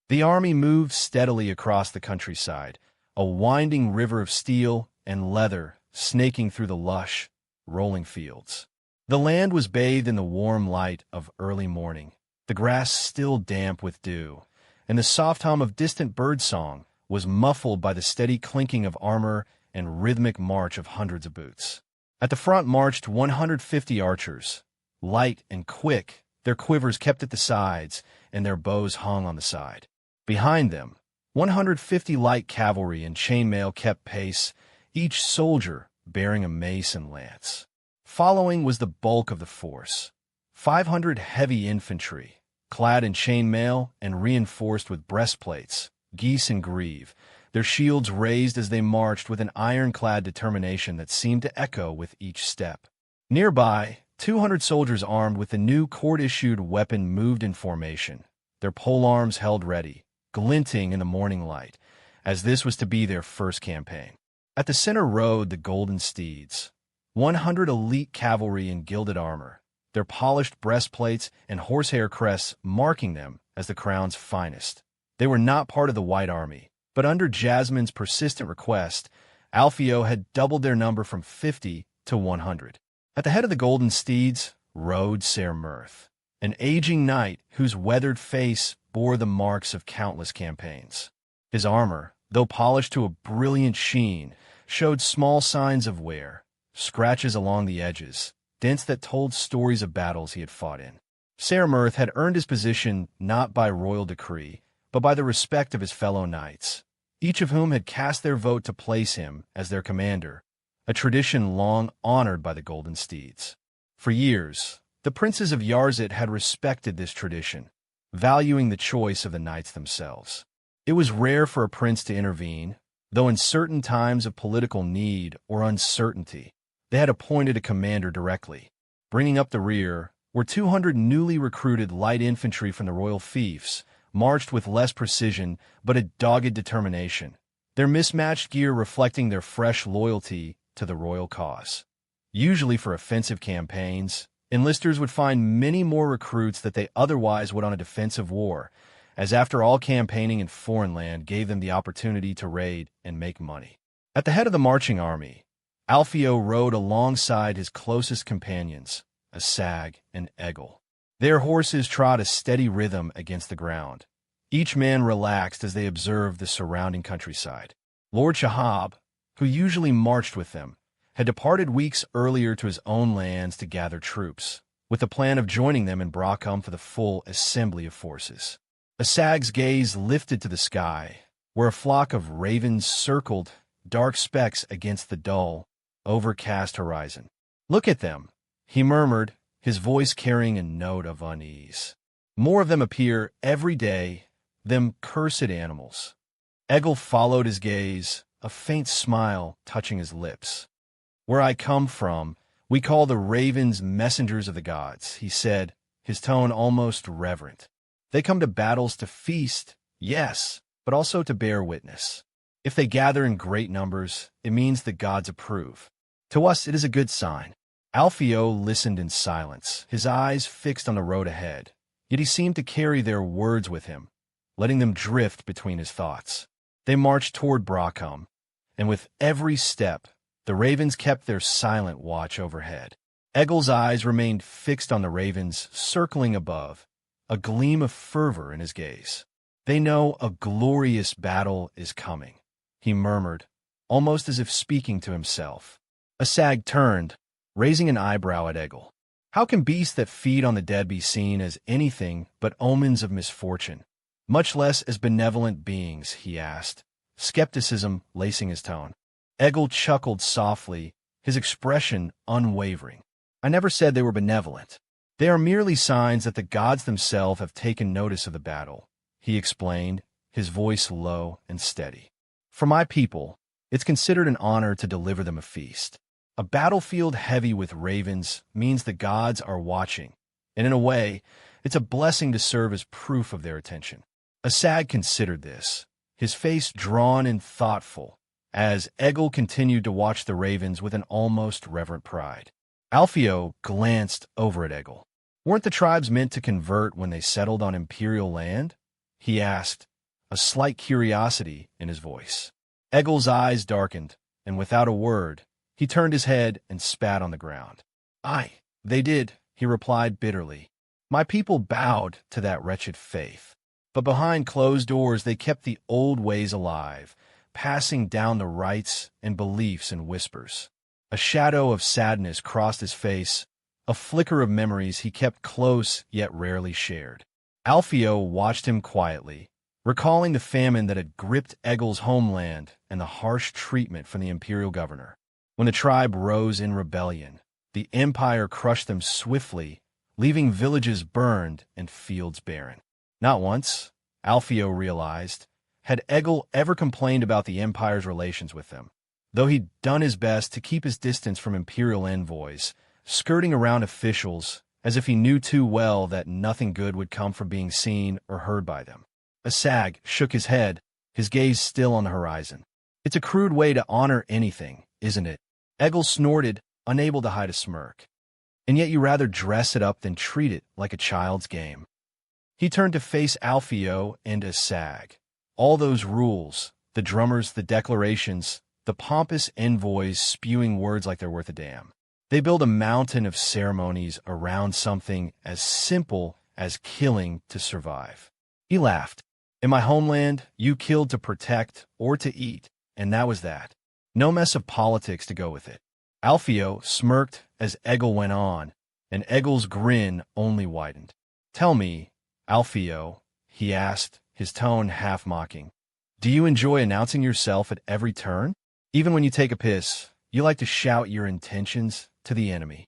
The army moved steadily across the countryside, a winding river of steel and leather snaking through the lush, rolling fields. The land was bathed in the warm light of early morning, the grass still damp with dew, and the soft hum of distant birdsong was muffled by the steady clinking of armor and rhythmic march of hundreds of boots. At the front marched 150 archers, light and quick, their quivers kept at the sides, and their bows hung on the side. Behind them, 150 light cavalry in chainmail kept pace, each soldier bearing a mace and lance. Following was the bulk of the force, 500 heavy infantry, clad in chainmail and reinforced with breastplates, geese and greave, their shields raised as they marched with an ironclad determination that seemed to echo with each step. Nearby, 200 soldiers armed with the new court-issued weapon moved in formation, their polearms held ready, glinting in the morning light, as this was to be their first campaign. At the center rode the golden steeds, 100 elite cavalry in gilded armor, their polished breastplates and horsehair crests marking them as the crown's finest. They were not part of the White Army, but under Jasmine's persistent request, Alpheo had doubled their number from 50 to 100. At the head of the golden steeds rode Ser Mirth, an aging knight whose weathered face bore the marks of countless campaigns. His armor, though polished to a brilliant sheen, showed small signs of wear, scratches along the edges, dense that told stories of battles he had fought in. Saramirth had earned his position not by royal decree, but by the respect of his fellow knights, each of whom had cast their vote to place him as their commander, a tradition long honored by the Golden Steeds. For years, the princes of Yarzit had respected this tradition, valuing the choice of the knights themselves. It was rare for a prince to intervene, though in certain times of political need or uncertainty, they had appointed a commander directly. Bringing up the rear were 200 newly recruited light infantry from the royal fiefs, marched with less precision but a dogged determination, their mismatched gear reflecting their fresh loyalty to the royal cause. Usually for offensive campaigns, enlisters would find many more recruits that they otherwise would on a defensive war, as after all, campaigning in foreign land gave them the opportunity to raid and make money. At the head of the marching army, Alpheo rode alongside his closest companions, Asag and Egil. Their horses trod a steady rhythm against the ground. Each man relaxed as they observed the surrounding countryside. Lord Shahab, who usually marched with them, had departed weeks earlier to his own lands to gather troops, with the plan of joining them in Bracum for the full assembly of forces. Asag's gaze lifted to the sky, where a flock of ravens circled, dark specks against the dull, overcast horizon. "Look at them," he murmured, his voice carrying a note of unease. "More of them appear every day, them cursed animals." Egil followed his gaze, a faint smile touching his lips. "Where I come from, we call the ravens messengers of the gods," he said, his tone almost reverent. "They come to battles to feast, yes, but also to bear witness. If they gather in great numbers, it means the gods approve. To us, it is a good sign." Alpheo listened in silence, his eyes fixed on the road ahead, yet he seemed to carry their words with him, letting them drift between his thoughts. They marched toward Bracum, and with every step, the ravens kept their silent watch overhead. Egil's eyes remained fixed on the ravens circling above, a gleam of fervor in his gaze. "They know a glorious battle is coming," he murmured, almost as if speaking to himself. Asag turned, raising an eyebrow at Egil. "How can beasts that feed on the dead be seen as anything but omens of misfortune, much less as benevolent beings?" he asked, skepticism lacing his tone. Egil chuckled softly, his expression unwavering. "I never said they were benevolent. They are merely signs that the gods themselves have taken notice of the battle," he explained, his voice low and steady. "For my people, it's considered an honor to deliver them a feast. A battlefield heavy with ravens means the gods are watching, and in a way, it's a blessing to serve as proof of their attention." Asag considered this, his face drawn and thoughtful, as Egil continued to watch the ravens with an almost reverent pride. Alpheo glanced over at Egil. "Weren't the tribes meant to convert when they settled on imperial land?" he asked, a slight curiosity in his voice. Egil's eyes darkened, and without a word, he turned his head and spat on the ground. "Aye, they did," he replied bitterly. "My people bowed to that wretched faith. But behind closed doors they kept the old ways alive, passing down the rites and beliefs in whispers." A shadow of sadness crossed his face, a flicker of memories he kept close yet rarely shared. Alpheo watched him quietly, recalling the famine that had gripped Egil's homeland and the harsh treatment from the imperial governor. When the tribe rose in rebellion, the empire crushed them swiftly, leaving villages burned and fields barren. Not once, Alpheo realized, had Egil ever complained about the empire's relations with them, though he'd done his best to keep his distance from imperial envoys, skirting around officials as if he knew too well that nothing good would come from being seen or heard by them. Asag shook his head, his gaze still on the horizon. "It's a crude way to honor anything, isn't it?" Egil snorted, unable to hide a smirk. "And yet you rather dress it up than treat it like a child's game." He turned to face Alpheo and Asag. All those rules, the drummers, the declarations, the pompous envoys spewing words like they're worth a damn. They build a mountain of ceremonies around something as simple as killing to survive. He laughed. "In my homeland, you killed to protect or to eat, and that was that. No mess of politics to go with it." Alpheo smirked as Egil went on, and Egil's grin only widened. "Tell me, Alpheo," he asked, his tone half-mocking, "do you enjoy announcing yourself at every turn? Even when you take a piss, you like to shout your intentions to the enemy?"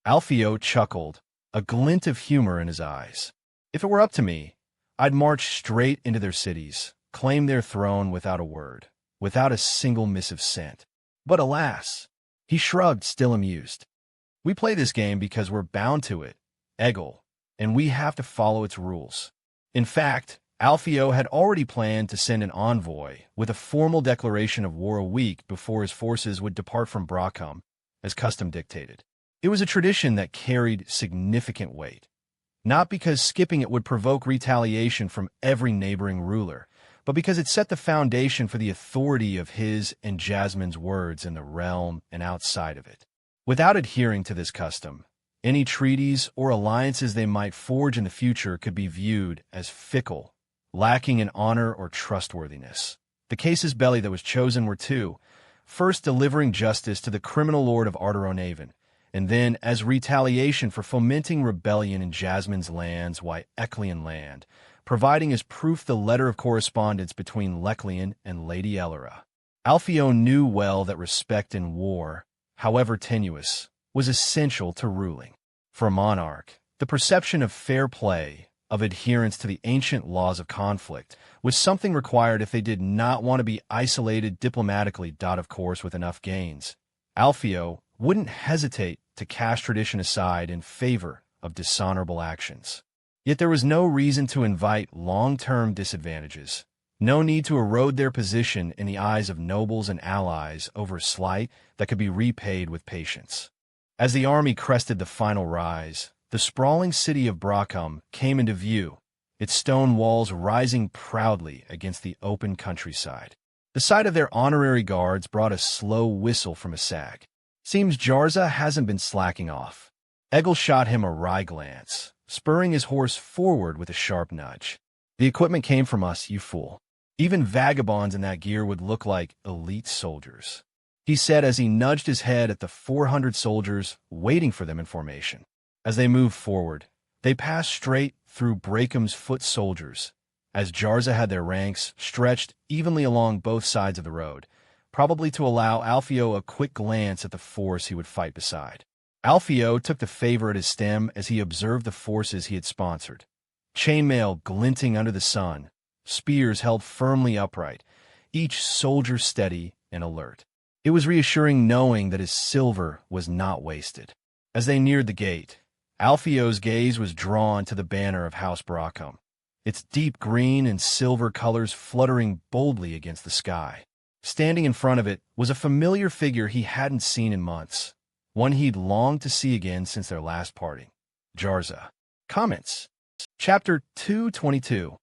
Alpheo chuckled, a glint of humor in his eyes. "If it were up to me, I'd march straight into their cities, claim their throne without a word, without a single missive sent. But alas," he shrugged, still amused, "we play this game because we're bound to it, Egil, and we have to follow its rules." In fact, Alpheo had already planned to send an envoy with a formal declaration of war a week before his forces would depart from Bracum, as custom dictated. It was a tradition that carried significant weight, not because skipping it would provoke retaliation from every neighboring ruler, but because it set the foundation for the authority of his and Jasmine's words in the realm and outside of it. Without adhering to this custom, any treaties or alliances they might forge in the future could be viewed as fickle, lacking in honor or trustworthiness. The casus belli that was chosen were two: first, delivering justice to the criminal lord of Arderonaven, and then, as retaliation for fomenting rebellion in Jasmine's lands, Eclean land, providing as proof the letter of correspondence between Leclean and Lady Elera. Alpheo knew well that respect in war, however tenuous, was essential to ruling. For a monarch, the perception of fair play, of adherence to the ancient laws of conflict, was something required if they did not want to be isolated diplomatically. Of course, with enough gains, Alpheo wouldn't hesitate to cast tradition aside in favor of dishonorable actions. Yet there was no reason to invite long-term disadvantages, no need to erode their position in the eyes of nobles and allies over a slight that could be repaid with patience. As the army crested the final rise, the sprawling city of Bracum came into view, its stone walls rising proudly against the open countryside. The sight of their honorary guards brought a slow whistle from a sag. "Seems Jarza hasn't been slacking off." Egil shot him a wry glance, spurring his horse forward with a sharp nudge. "The equipment came from us, you fool. Even vagabonds in that gear would look like elite soldiers," he said as he nudged his head at the 400 soldiers waiting for them in formation. As they moved forward, they passed straight through Bracum's foot soldiers, as Jarza had their ranks stretched evenly along both sides of the road, probably to allow Alpheo a quick glance at the force he would fight beside. Alpheo took the favor at his stem as he observed the forces he had sponsored. Chainmail glinting under the sun, spears held firmly upright, each soldier steady and alert. It was reassuring knowing that his silver was not wasted. As they neared the gate, Alpheo's gaze was drawn to the banner of House Bracum, its deep green and silver colors fluttering boldly against the sky. Standing in front of it was a familiar figure he hadn't seen in months, one he'd longed to see again since their last parting: Jarza. Comments. Chapter 222.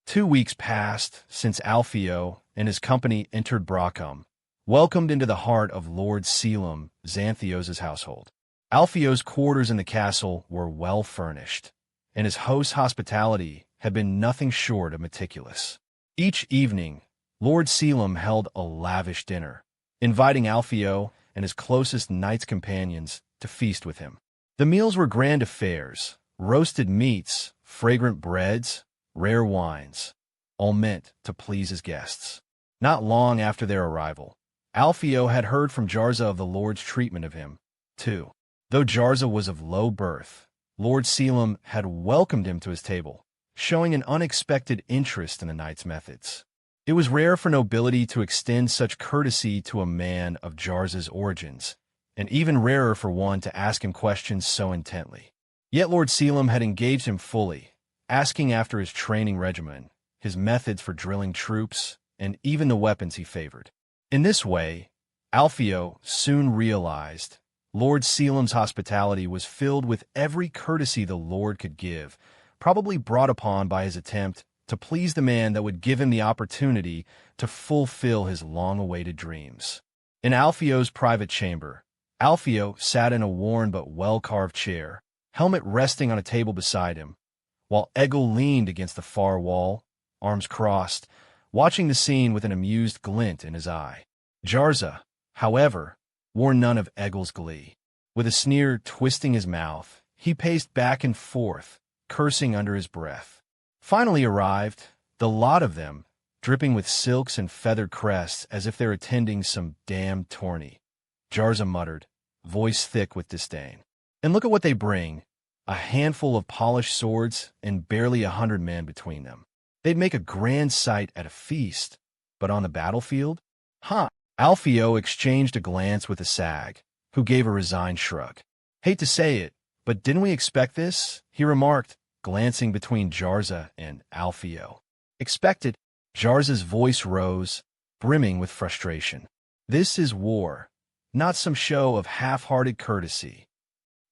2 weeks passed since Alpheo and his company entered Bracum, welcomed into the heart of Lord Selim, Xanthios' household. Alpheo's quarters in the castle were well furnished, and his host's hospitality had been nothing short of meticulous. Each evening, Lord Selim held a lavish dinner, inviting Alpheo and his closest knights companions to feast with him. The meals were grand affairs: roasted meats, fragrant breads, rare wines, all meant to please his guests. Not long after their arrival, Alpheo had heard from Jarza of the Lord's treatment of him, too. Though Jarza was of low birth, Lord Selim had welcomed him to his table, showing an unexpected interest in the knight's methods. It was rare for nobility to extend such courtesy to a man of Jarza's origins, and even rarer for one to ask him questions so intently. Yet Lord Selim had engaged him fully, asking after his training regimen, his methods for drilling troops, and even the weapons he favored. In this way, Alpheo soon realized Lord Selim's hospitality was filled with every courtesy the Lord could give, probably brought upon by his attempt to please the man that would give him the opportunity to fulfill his long-awaited dreams. In Alpheo's private chamber, Alpheo sat in a worn but well-carved chair, helmet resting on a table beside him, while Egil leaned against the far wall, arms crossed, watching the scene with an amused glint in his eye. Jarza, however, wore none of Egil's glee. With a sneer twisting his mouth, he paced back and forth, cursing under his breath. Finally arrived, the lot of them, dripping with silks and feathered crests as if they're attending some damned tourney. Jarza muttered, voice thick with disdain. And look at what they bring, a handful of polished swords and barely 100 men between them. They'd make a grand sight at a feast, but on the battlefield? Huh. Alpheo exchanged a glance with the sag, who gave a resigned shrug. Hate to say it, but didn't we expect this? He remarked, glancing between Jarza and Alpheo. Expected? Jarza's voice rose, brimming with frustration. This is war, not some show of half-hearted courtesy.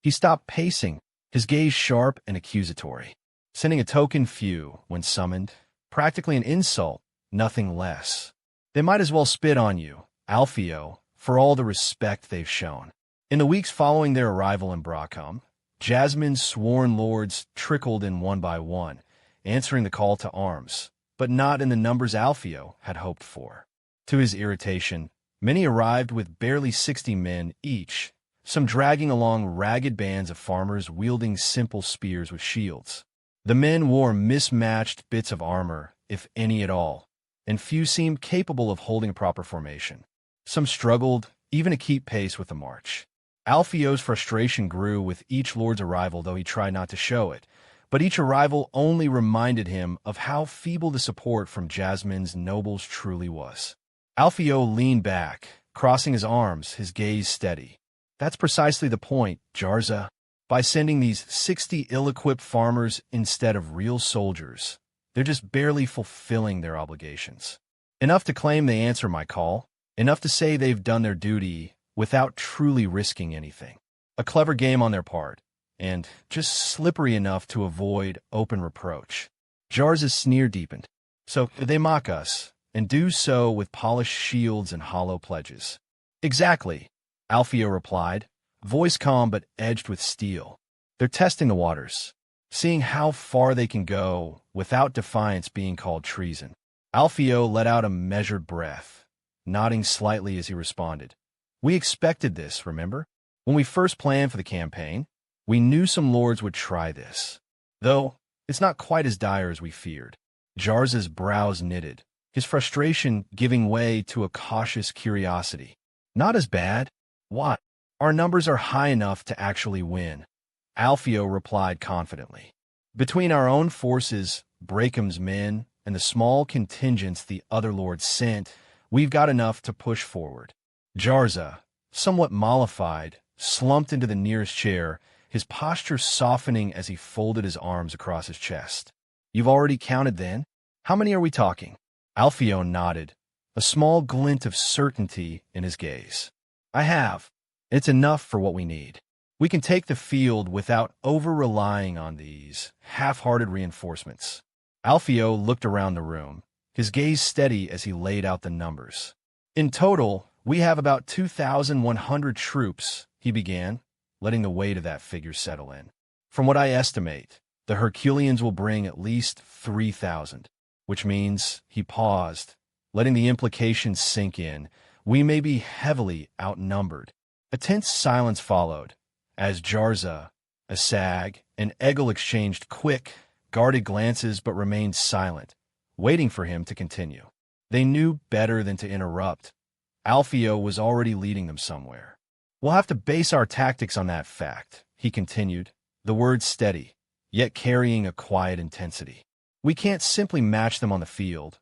He stopped pacing, his gaze sharp and accusatory. Sending a token few, when summoned, practically an insult, nothing less. They might as well spit on you, Alpheo, for all the respect they've shown. In the weeks following their arrival in Bracum, Jasmine's sworn lords trickled in one by one, answering the call to arms, but not in the numbers Alpheo had hoped for. To his irritation, many arrived with barely 60 men each, some dragging along ragged bands of farmers wielding simple spears with shields. The men wore mismatched bits of armor, if any at all, and few seemed capable of holding a proper formation. Some struggled, even to keep pace with the march. Alpheo's frustration grew with each lord's arrival, though he tried not to show it, but each arrival only reminded him of how feeble the support from Jasmine's nobles truly was. Alpheo leaned back, crossing his arms, his gaze steady. That's precisely the point, Jarza. By sending these 60 ill-equipped farmers instead of real soldiers, they're just barely fulfilling their obligations. Enough to claim they answer my call, enough to say they've done their duty without truly risking anything. A clever game on their part, and just slippery enough to avoid open reproach. Jarza's sneer deepened. So they mock us, and do so with polished shields and hollow pledges. Exactly, Alpheo replied, voice calm but edged with steel. They're testing the waters, seeing how far they can go without defiance being called treason. Alpheo let out a measured breath, nodding slightly as he responded. We expected this, remember? When we first planned for the campaign, we knew some lords would try this. Though, it's not quite as dire as we feared. Jarza's brows knitted, his frustration giving way to a cautious curiosity. Not as bad? What? Our numbers are high enough to actually win, Alpheo replied confidently. Between our own forces, Bracum's men, and the small contingents the other lords sent, we've got enough to push forward. Jarza, somewhat mollified, slumped into the nearest chair, his posture softening as he folded his arms across his chest. You've already counted then? How many are we talking? Alpheo nodded, a small glint of certainty in his gaze. I have. It's enough for what we need. We can take the field without over-relying on these half-hearted reinforcements. Alpheo looked around the room, his gaze steady as he laid out the numbers. In total, we have about 2,100 troops, he began, letting the weight of that figure settle in. From what I estimate, the Herculeans will bring at least 3,000, which means, he paused, letting the implications sink in, we may be heavily outnumbered. A tense silence followed, as Jarza, Asag, and Egil exchanged quick, guarded glances but remained silent, waiting for him to continue. They knew better than to interrupt. Alpheo was already leading them somewhere. We'll have to base our tactics on that fact, he continued, the words steady, yet carrying a quiet intensity. We can't simply match them on the field,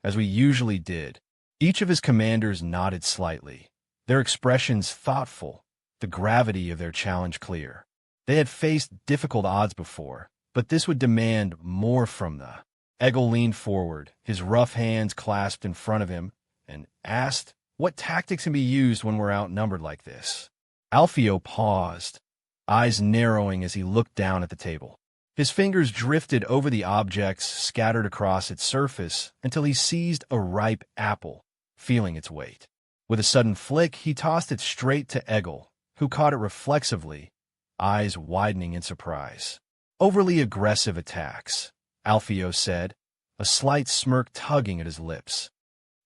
as we usually did. Each of his commanders nodded slightly, their expressions thoughtful, the gravity of their challenge clear. They had faced difficult odds before, but this would demand more from the... Egil leaned forward, his rough hands clasped in front of him, and asked, what tactics can be used when we're outnumbered like this? Alpheo paused, eyes narrowing as he looked down at the table. His fingers drifted over the objects scattered across its surface until he seized a ripe apple, feeling its weight. With a sudden flick, he tossed it straight to Egil, who caught it reflexively, eyes widening in surprise. Overly aggressive attacks, Alpheo said, a slight smirk tugging at his lips.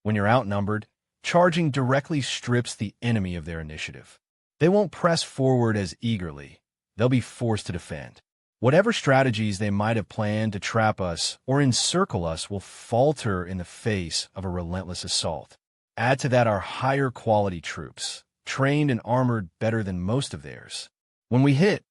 When you're outnumbered, charging directly strips the enemy of their initiative. They won't press forward as eagerly. They'll be forced to defend. Whatever strategies they might have planned to trap us or encircle us will falter in the face of a relentless assault. Add to that our higher quality troops, trained and armored better than most of theirs. When we hit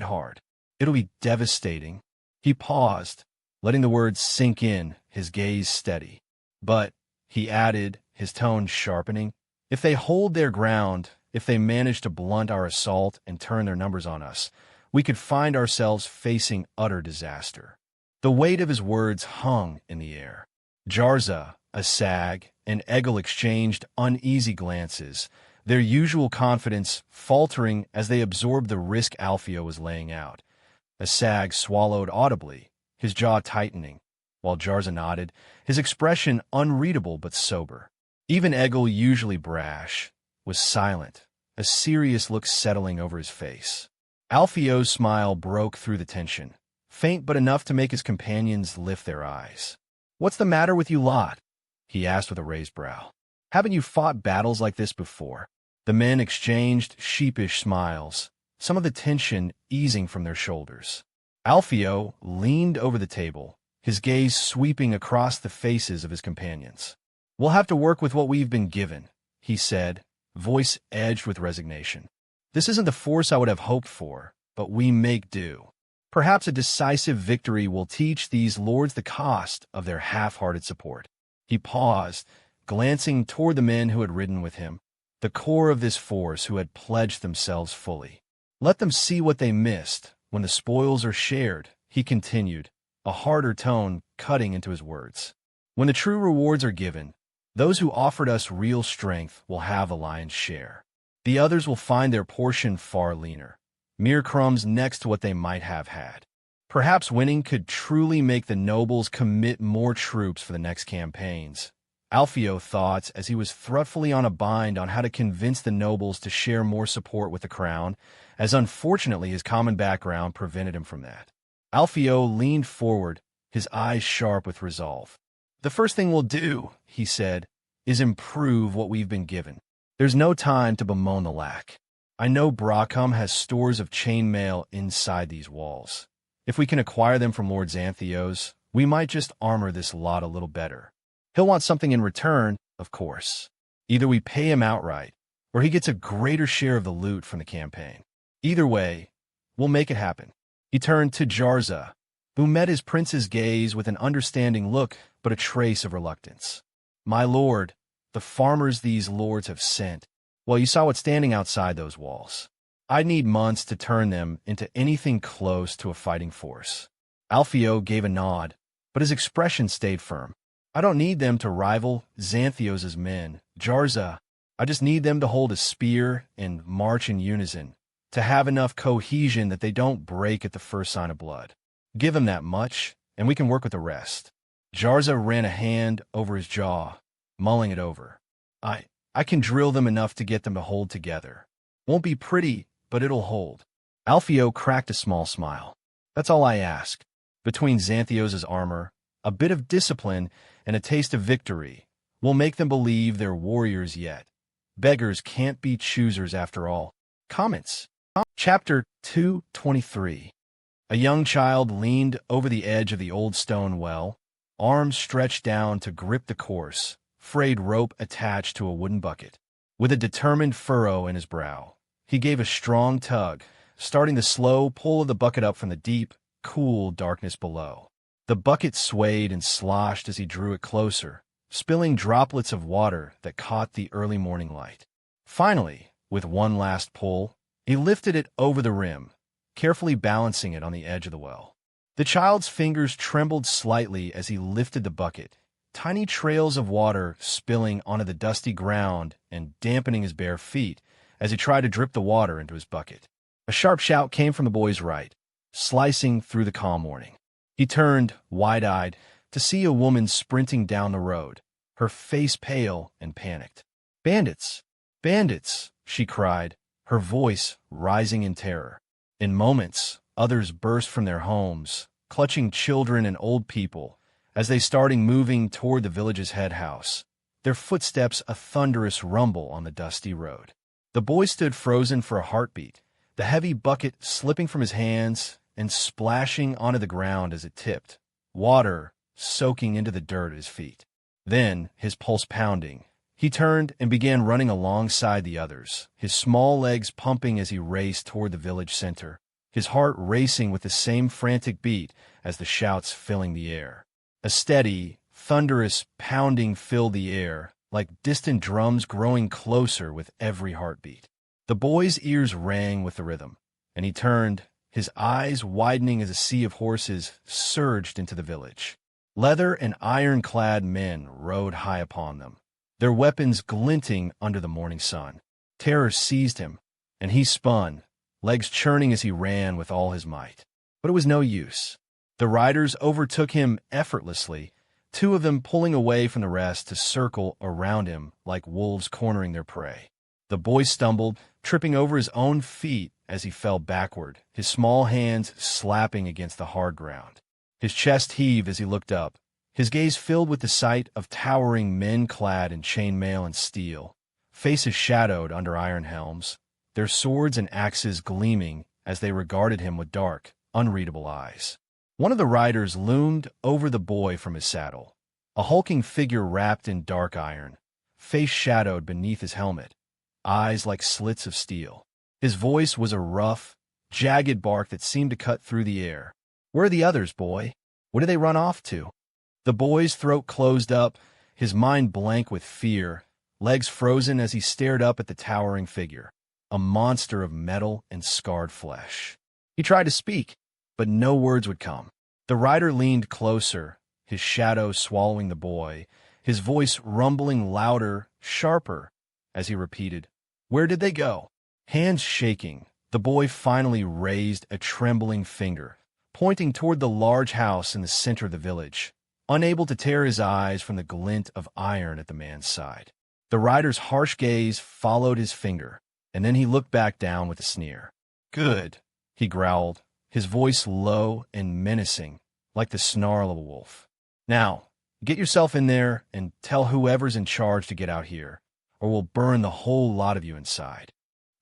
hard. It'll be devastating. He paused, letting the words sink in, his gaze steady. But, he added, his tone sharpening, if they hold their ground, if they manage to blunt our assault and turn their numbers on us, we could find ourselves facing utter disaster. The weight of his words hung in the air. Jarza, Asag, and Egil exchanged uneasy glances, their usual confidence faltering as they absorbed the risk Alpheo was laying out. Asag swallowed audibly, his jaw tightening, while Jarza nodded, his expression unreadable but sober. Even Egil, usually brash, was silent, a serious look settling over his face. Alpheo's smile broke through the tension, faint but enough to make his companions lift their eyes. "What's the matter with you lot?" he asked with a raised brow. "Haven't you fought battles like this before?" The men exchanged sheepish smiles, some of the tension easing from their shoulders. Alpheo leaned over the table, his gaze sweeping across the faces of his companions. "We'll have to work with what we've been given," he said, voice edged with resignation. "This isn't the force I would have hoped for, but we make do. Perhaps a decisive victory will teach these lords the cost of their half-hearted support." He paused, glancing toward the men who had ridden with him, the core of this force who had pledged themselves fully. "Let them see what they missed when the spoils are shared," he continued, a harder tone cutting into his words. "When the true rewards are given, those who offered us real strength will have the lion's share. The others will find their portion far leaner, mere crumbs next to what they might have had. Perhaps winning could truly make the nobles commit more troops for the next campaigns." Alpheo thought as he was thoughtfully on a bind on how to convince the nobles to share more support with the crown, as unfortunately his common background prevented him from that. Alpheo leaned forward, his eyes sharp with resolve. "The first thing we'll do," he said, "is improve what we've been given. There's no time to bemoan the lack. I know Bracum has stores of chainmail inside these walls. If we can acquire them from Lord Xantheos, we might just armor this lot a little better. He'll want something in return, of course. Either we pay him outright, or he gets a greater share of the loot from the campaign. Either way, we'll make it happen." He turned to Jarza, who met his prince's gaze with an understanding look but a trace of reluctance. "My lord, the farmers these lords have sent, well, you saw what's standing outside those walls. I'd need months to turn them into anything close to a fighting force." Alpheo gave a nod, but his expression stayed firm. "I don't need them to rival Xantheos' men, Jarza. I just need them to hold a spear and march in unison, to have enough cohesion that they don't break at the first sign of blood. Give them that much, and we can work with the rest." Jarza ran a hand over his jaw, mulling it over. I can drill them enough to get them to hold together. Won't be pretty, but it'll hold." Alpheo cracked a small smile. "That's all I ask. Between Xantheos' armor, a bit of discipline, and a taste of victory, we'll make them believe they're warriors yet. Beggars can't be choosers after all." Comments. Chapter 223. A young child leaned over the edge of the old stone well, arms stretched down to grip the coarse, frayed rope attached to a wooden bucket. With a determined furrow in his brow, he gave a strong tug, starting the slow pull of the bucket up from the deep, cool darkness below. The bucket swayed and sloshed as he drew it closer, spilling droplets of water that caught the early morning light. Finally, with one last pull, he lifted it over the rim, carefully balancing it on the edge of the well. The child's fingers trembled slightly as he lifted the bucket, tiny trails of water spilling onto the dusty ground and dampening his bare feet as he tried to drip the water into his bucket. A sharp shout came from the boy's right, slicing through the calm morning. He turned, wide-eyed, to see a woman sprinting down the road, her face pale and panicked. "Bandits! Bandits!" she cried, her voice rising in terror. In moments, others burst from their homes, clutching children and old people, as they started moving toward the village's head house, their footsteps a thunderous rumble on the dusty road. The boy stood frozen for a heartbeat, the heavy bucket slipping from his hands and splashing onto the ground as it tipped, water soaking into the dirt at his feet. Then, his pulse pounding, he turned and began running alongside the others, his small legs pumping as he raced toward the village center, his heart racing with the same frantic beat as the shouts filling the air. A steady, thunderous pounding filled the air, like distant drums growing closer with every heartbeat. The boy's ears rang with the rhythm, and he turned, his eyes widening as a sea of horses surged into the village. Leather and iron-clad men rode high upon them, their weapons glinting under the morning sun. Terror seized him, and he spun, legs churning as he ran with all his might. But it was no use. The riders overtook him effortlessly, two of them pulling away from the rest to circle around him like wolves cornering their prey. The boy stumbled, tripping over his own feet as he fell backward, his small hands slapping against the hard ground. His chest heaved as he looked up, his gaze filled with the sight of towering men clad in chainmail and steel, faces shadowed under iron helms, their swords and axes gleaming as they regarded him with dark, unreadable eyes. One of the riders loomed over the boy from his saddle, a hulking figure wrapped in dark iron, face shadowed beneath his helmet, eyes like slits of steel. His voice was a rough, jagged bark that seemed to cut through the air. "Where are the others, boy? What did they run off to?" The boy's throat closed up, his mind blank with fear, legs frozen as he stared up at the towering figure, a monster of metal and scarred flesh. He tried to speak, but no words would come. The rider leaned closer, his shadow swallowing the boy, his voice rumbling louder, sharper, as he repeated, "Where did they go?" Hands shaking, the boy finally raised a trembling finger, pointing toward the large house in the center of the village, unable to tear his eyes from the glint of iron at the man's side. The rider's harsh gaze followed his finger, and then he looked back down with a sneer. "Good," he growled, his voice low and menacing, like the snarl of a wolf. "Now, get yourself in there and tell whoever's in charge to get out here, or we'll burn the whole lot of you inside."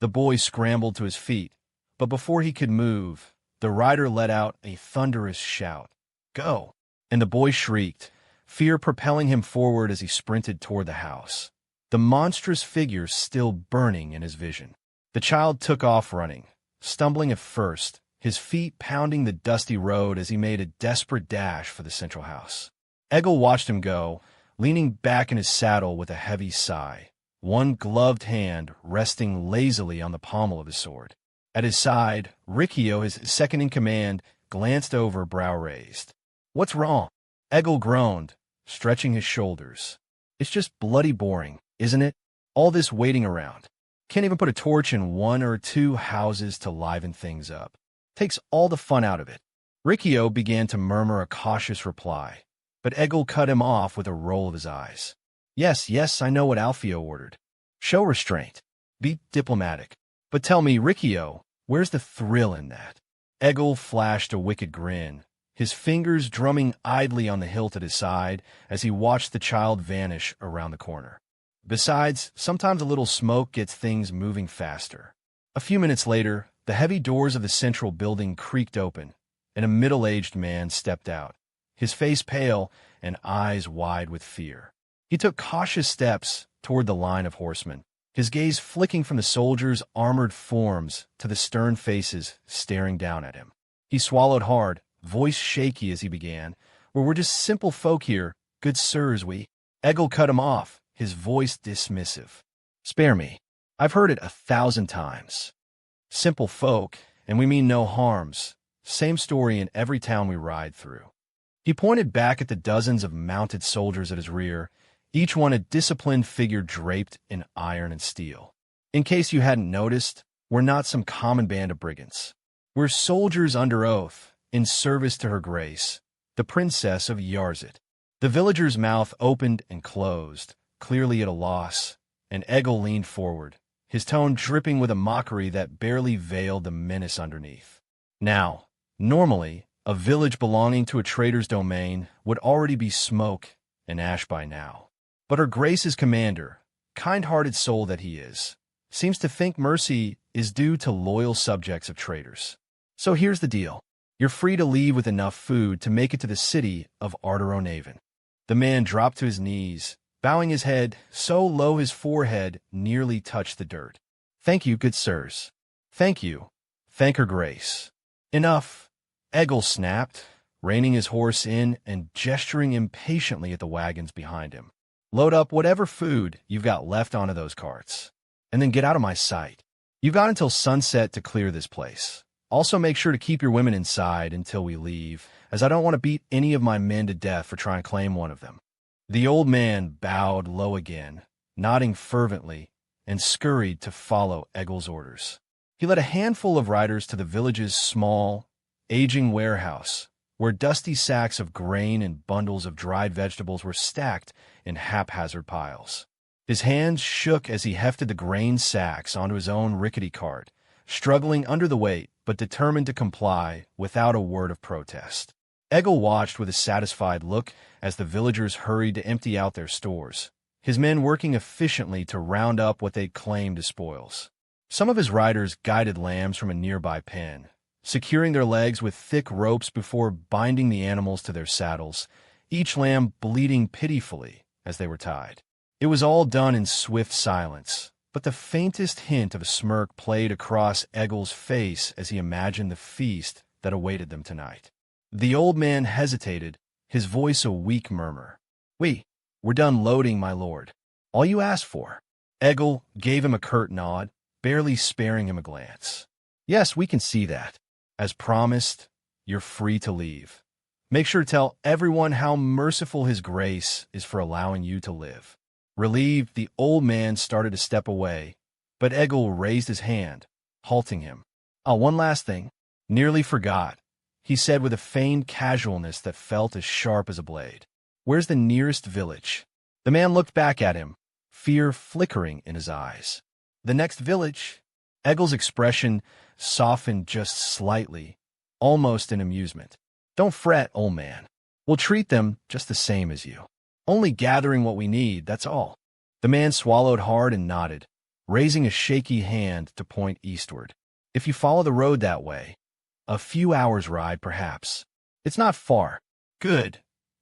The boy scrambled to his feet, but before he could move, the rider let out a thunderous shout. "Go!" And the boy shrieked, fear propelling him forward as he sprinted toward the house, the monstrous figure still burning in his vision. The child took off running, stumbling at first, his feet pounding the dusty road as he made a desperate dash for the central house. Egil watched him go, leaning back in his saddle with a heavy sigh, one gloved hand resting lazily on the pommel of his sword. At his side, Riccio, his second-in-command, glanced over, brow raised. "What's wrong?" Egil groaned, stretching his shoulders. "It's just bloody boring, isn't it? All this waiting around. Can't even put a torch in one or two houses to liven things up. Takes all the fun out of it." Riccio began to murmur a cautious reply, but Egil cut him off with a roll of his eyes. Yes, I know what Alpheo ordered. Show restraint. Be diplomatic. But tell me, Riccio, where's the thrill in that?" Egil flashed a wicked grin, his fingers drumming idly on the hilt at his side as he watched the child vanish around the corner. "Besides, sometimes a little smoke gets things moving faster." A few minutes later, the heavy doors of the central building creaked open, and a middle-aged man stepped out, his face pale and eyes wide with fear. He took cautious steps toward the line of horsemen, his gaze flicking from the soldiers' armored forms to the stern faces staring down at him. He swallowed hard, voice shaky as he began, "We're just simple folk here, good sirs, we—" Egil cut him off, his voice dismissive. "Spare me. I've heard it 1,000 times. Simple folk, and we mean no harms. Same story in every town we ride through." He pointed back at the dozens of mounted soldiers at his rear, each one a disciplined figure draped in iron and steel. "In case you hadn't noticed, we're not some common band of brigands. We're soldiers under oath, in service to Her Grace, the Princess of Yarzit." The villager's mouth opened and closed, clearly at a loss, and Egil leaned forward, his tone dripping with a mockery that barely veiled the menace underneath. Now, normally, a village belonging to a trader's domain would already be smoke and ash by now. But Her Grace's commander, kind-hearted soul that he is, seems to think mercy is due to loyal subjects of traitors. So here's the deal. You're free to leave with enough food to make it to the city of Arderonaven. The man dropped to his knees, bowing his head so low his forehead nearly touched the dirt. Thank you, good sirs. Thank you. Thank her grace. Enough, Egil snapped, reining his horse in and gesturing impatiently at the wagons behind him. Load up whatever food you've got left onto those carts, and then get out of my sight. You've got until sunset to clear this place. Also make sure to keep your women inside until we leave, as I don't want to beat any of my men to death for trying to claim one of them. The old man bowed low again, nodding fervently, and scurried to follow Egil's orders. He led a handful of riders to the village's small, aging warehouse, where dusty sacks of grain and bundles of dried vegetables were stacked in haphazard piles. His hands shook as he hefted the grain sacks onto his own rickety cart, struggling under the weight but determined to comply without a word of protest. Egil watched with a satisfied look as the villagers hurried to empty out their stores, his men working efficiently to round up what they'd claimed as spoils. Some of his riders guided lambs from a nearby pen, securing their legs with thick ropes before binding the animals to their saddles, each lamb bleeding pitifully as they were tied. It was all done in swift silence, but the faintest hint of a smirk played across Egil's face as he imagined the feast that awaited them tonight. The old man hesitated, his voice a weak murmur. We're done loading, my lord. All you asked for. Egil gave him a curt nod, barely sparing him a glance. Yes, we can see that. As promised, you're free to leave. Make sure to tell everyone how merciful his grace is for allowing you to live. Relieved, the old man started to step away, but Egil raised his hand, halting him. One last thing. Nearly forgot, he said with a feigned casualness that felt as sharp as a blade. Where's the nearest village? The man looked back at him, fear flickering in his eyes. The next village? Egil's expression softened just slightly, almost in amusement. Don't fret, old man. We'll treat them just the same as you. Only gathering what we need, that's all. The man swallowed hard and nodded, raising a shaky hand to point eastward. If you follow the road that way, a few hours' ride, perhaps. It's not far. Good,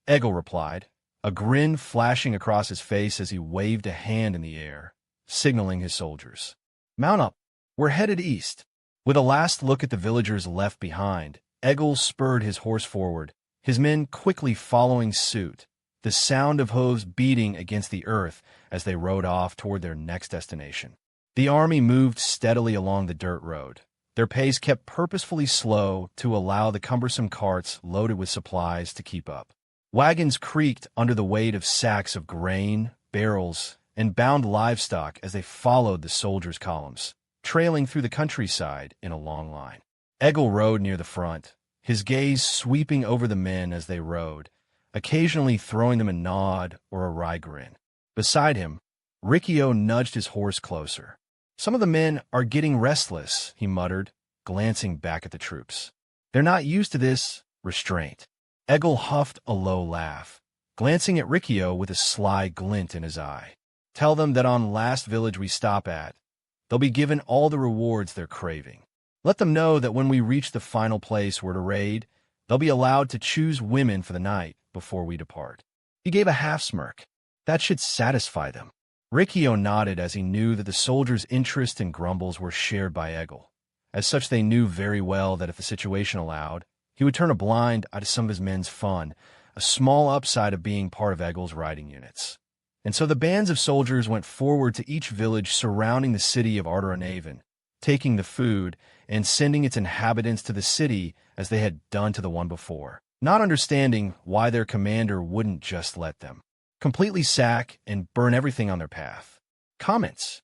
Egil replied, a grin flashing across his face as he waved a hand in the air, signaling his soldiers. Mount up. We're headed east. With a last look at the villagers left behind, Egil spurred his horse forward, his men quickly following suit, the sound of hooves beating against the earth as they rode off toward their next destination. The army moved steadily along the dirt road, their pace kept purposefully slow to allow the cumbersome carts loaded with supplies to keep up. Wagons creaked under the weight of sacks of grain, barrels, and bound livestock as they followed the soldiers' columns, trailing through the countryside in a long line. Egil rode near the front, his gaze sweeping over the men as they rode, occasionally throwing them a nod or a wry grin. Beside him, Riccio nudged his horse closer. Some of the men are getting restless, he muttered, glancing back at the troops. They're not used to this restraint. Egil huffed a low laugh, glancing at Riccio with a sly glint in his eye. Tell them that on last village we stop at, they'll be given all the rewards they're craving. Let them know that when we reach the final place we're to raid, they'll be allowed to choose women for the night before we depart. He gave a half-smirk. That should satisfy them. Riccio nodded as he knew that the soldiers' interest and grumbles were shared by Egil. As such, they knew very well that if the situation allowed, he would turn a blind eye to some of his men's fun, a small upside of being part of Egil's riding units. And so the bands of soldiers went forward to each village surrounding the city of Arderonaven, taking the food and sending its inhabitants to the city as they had done to the one before, not understanding why their commander wouldn't just let them completely sack and burn everything on their path. Comments?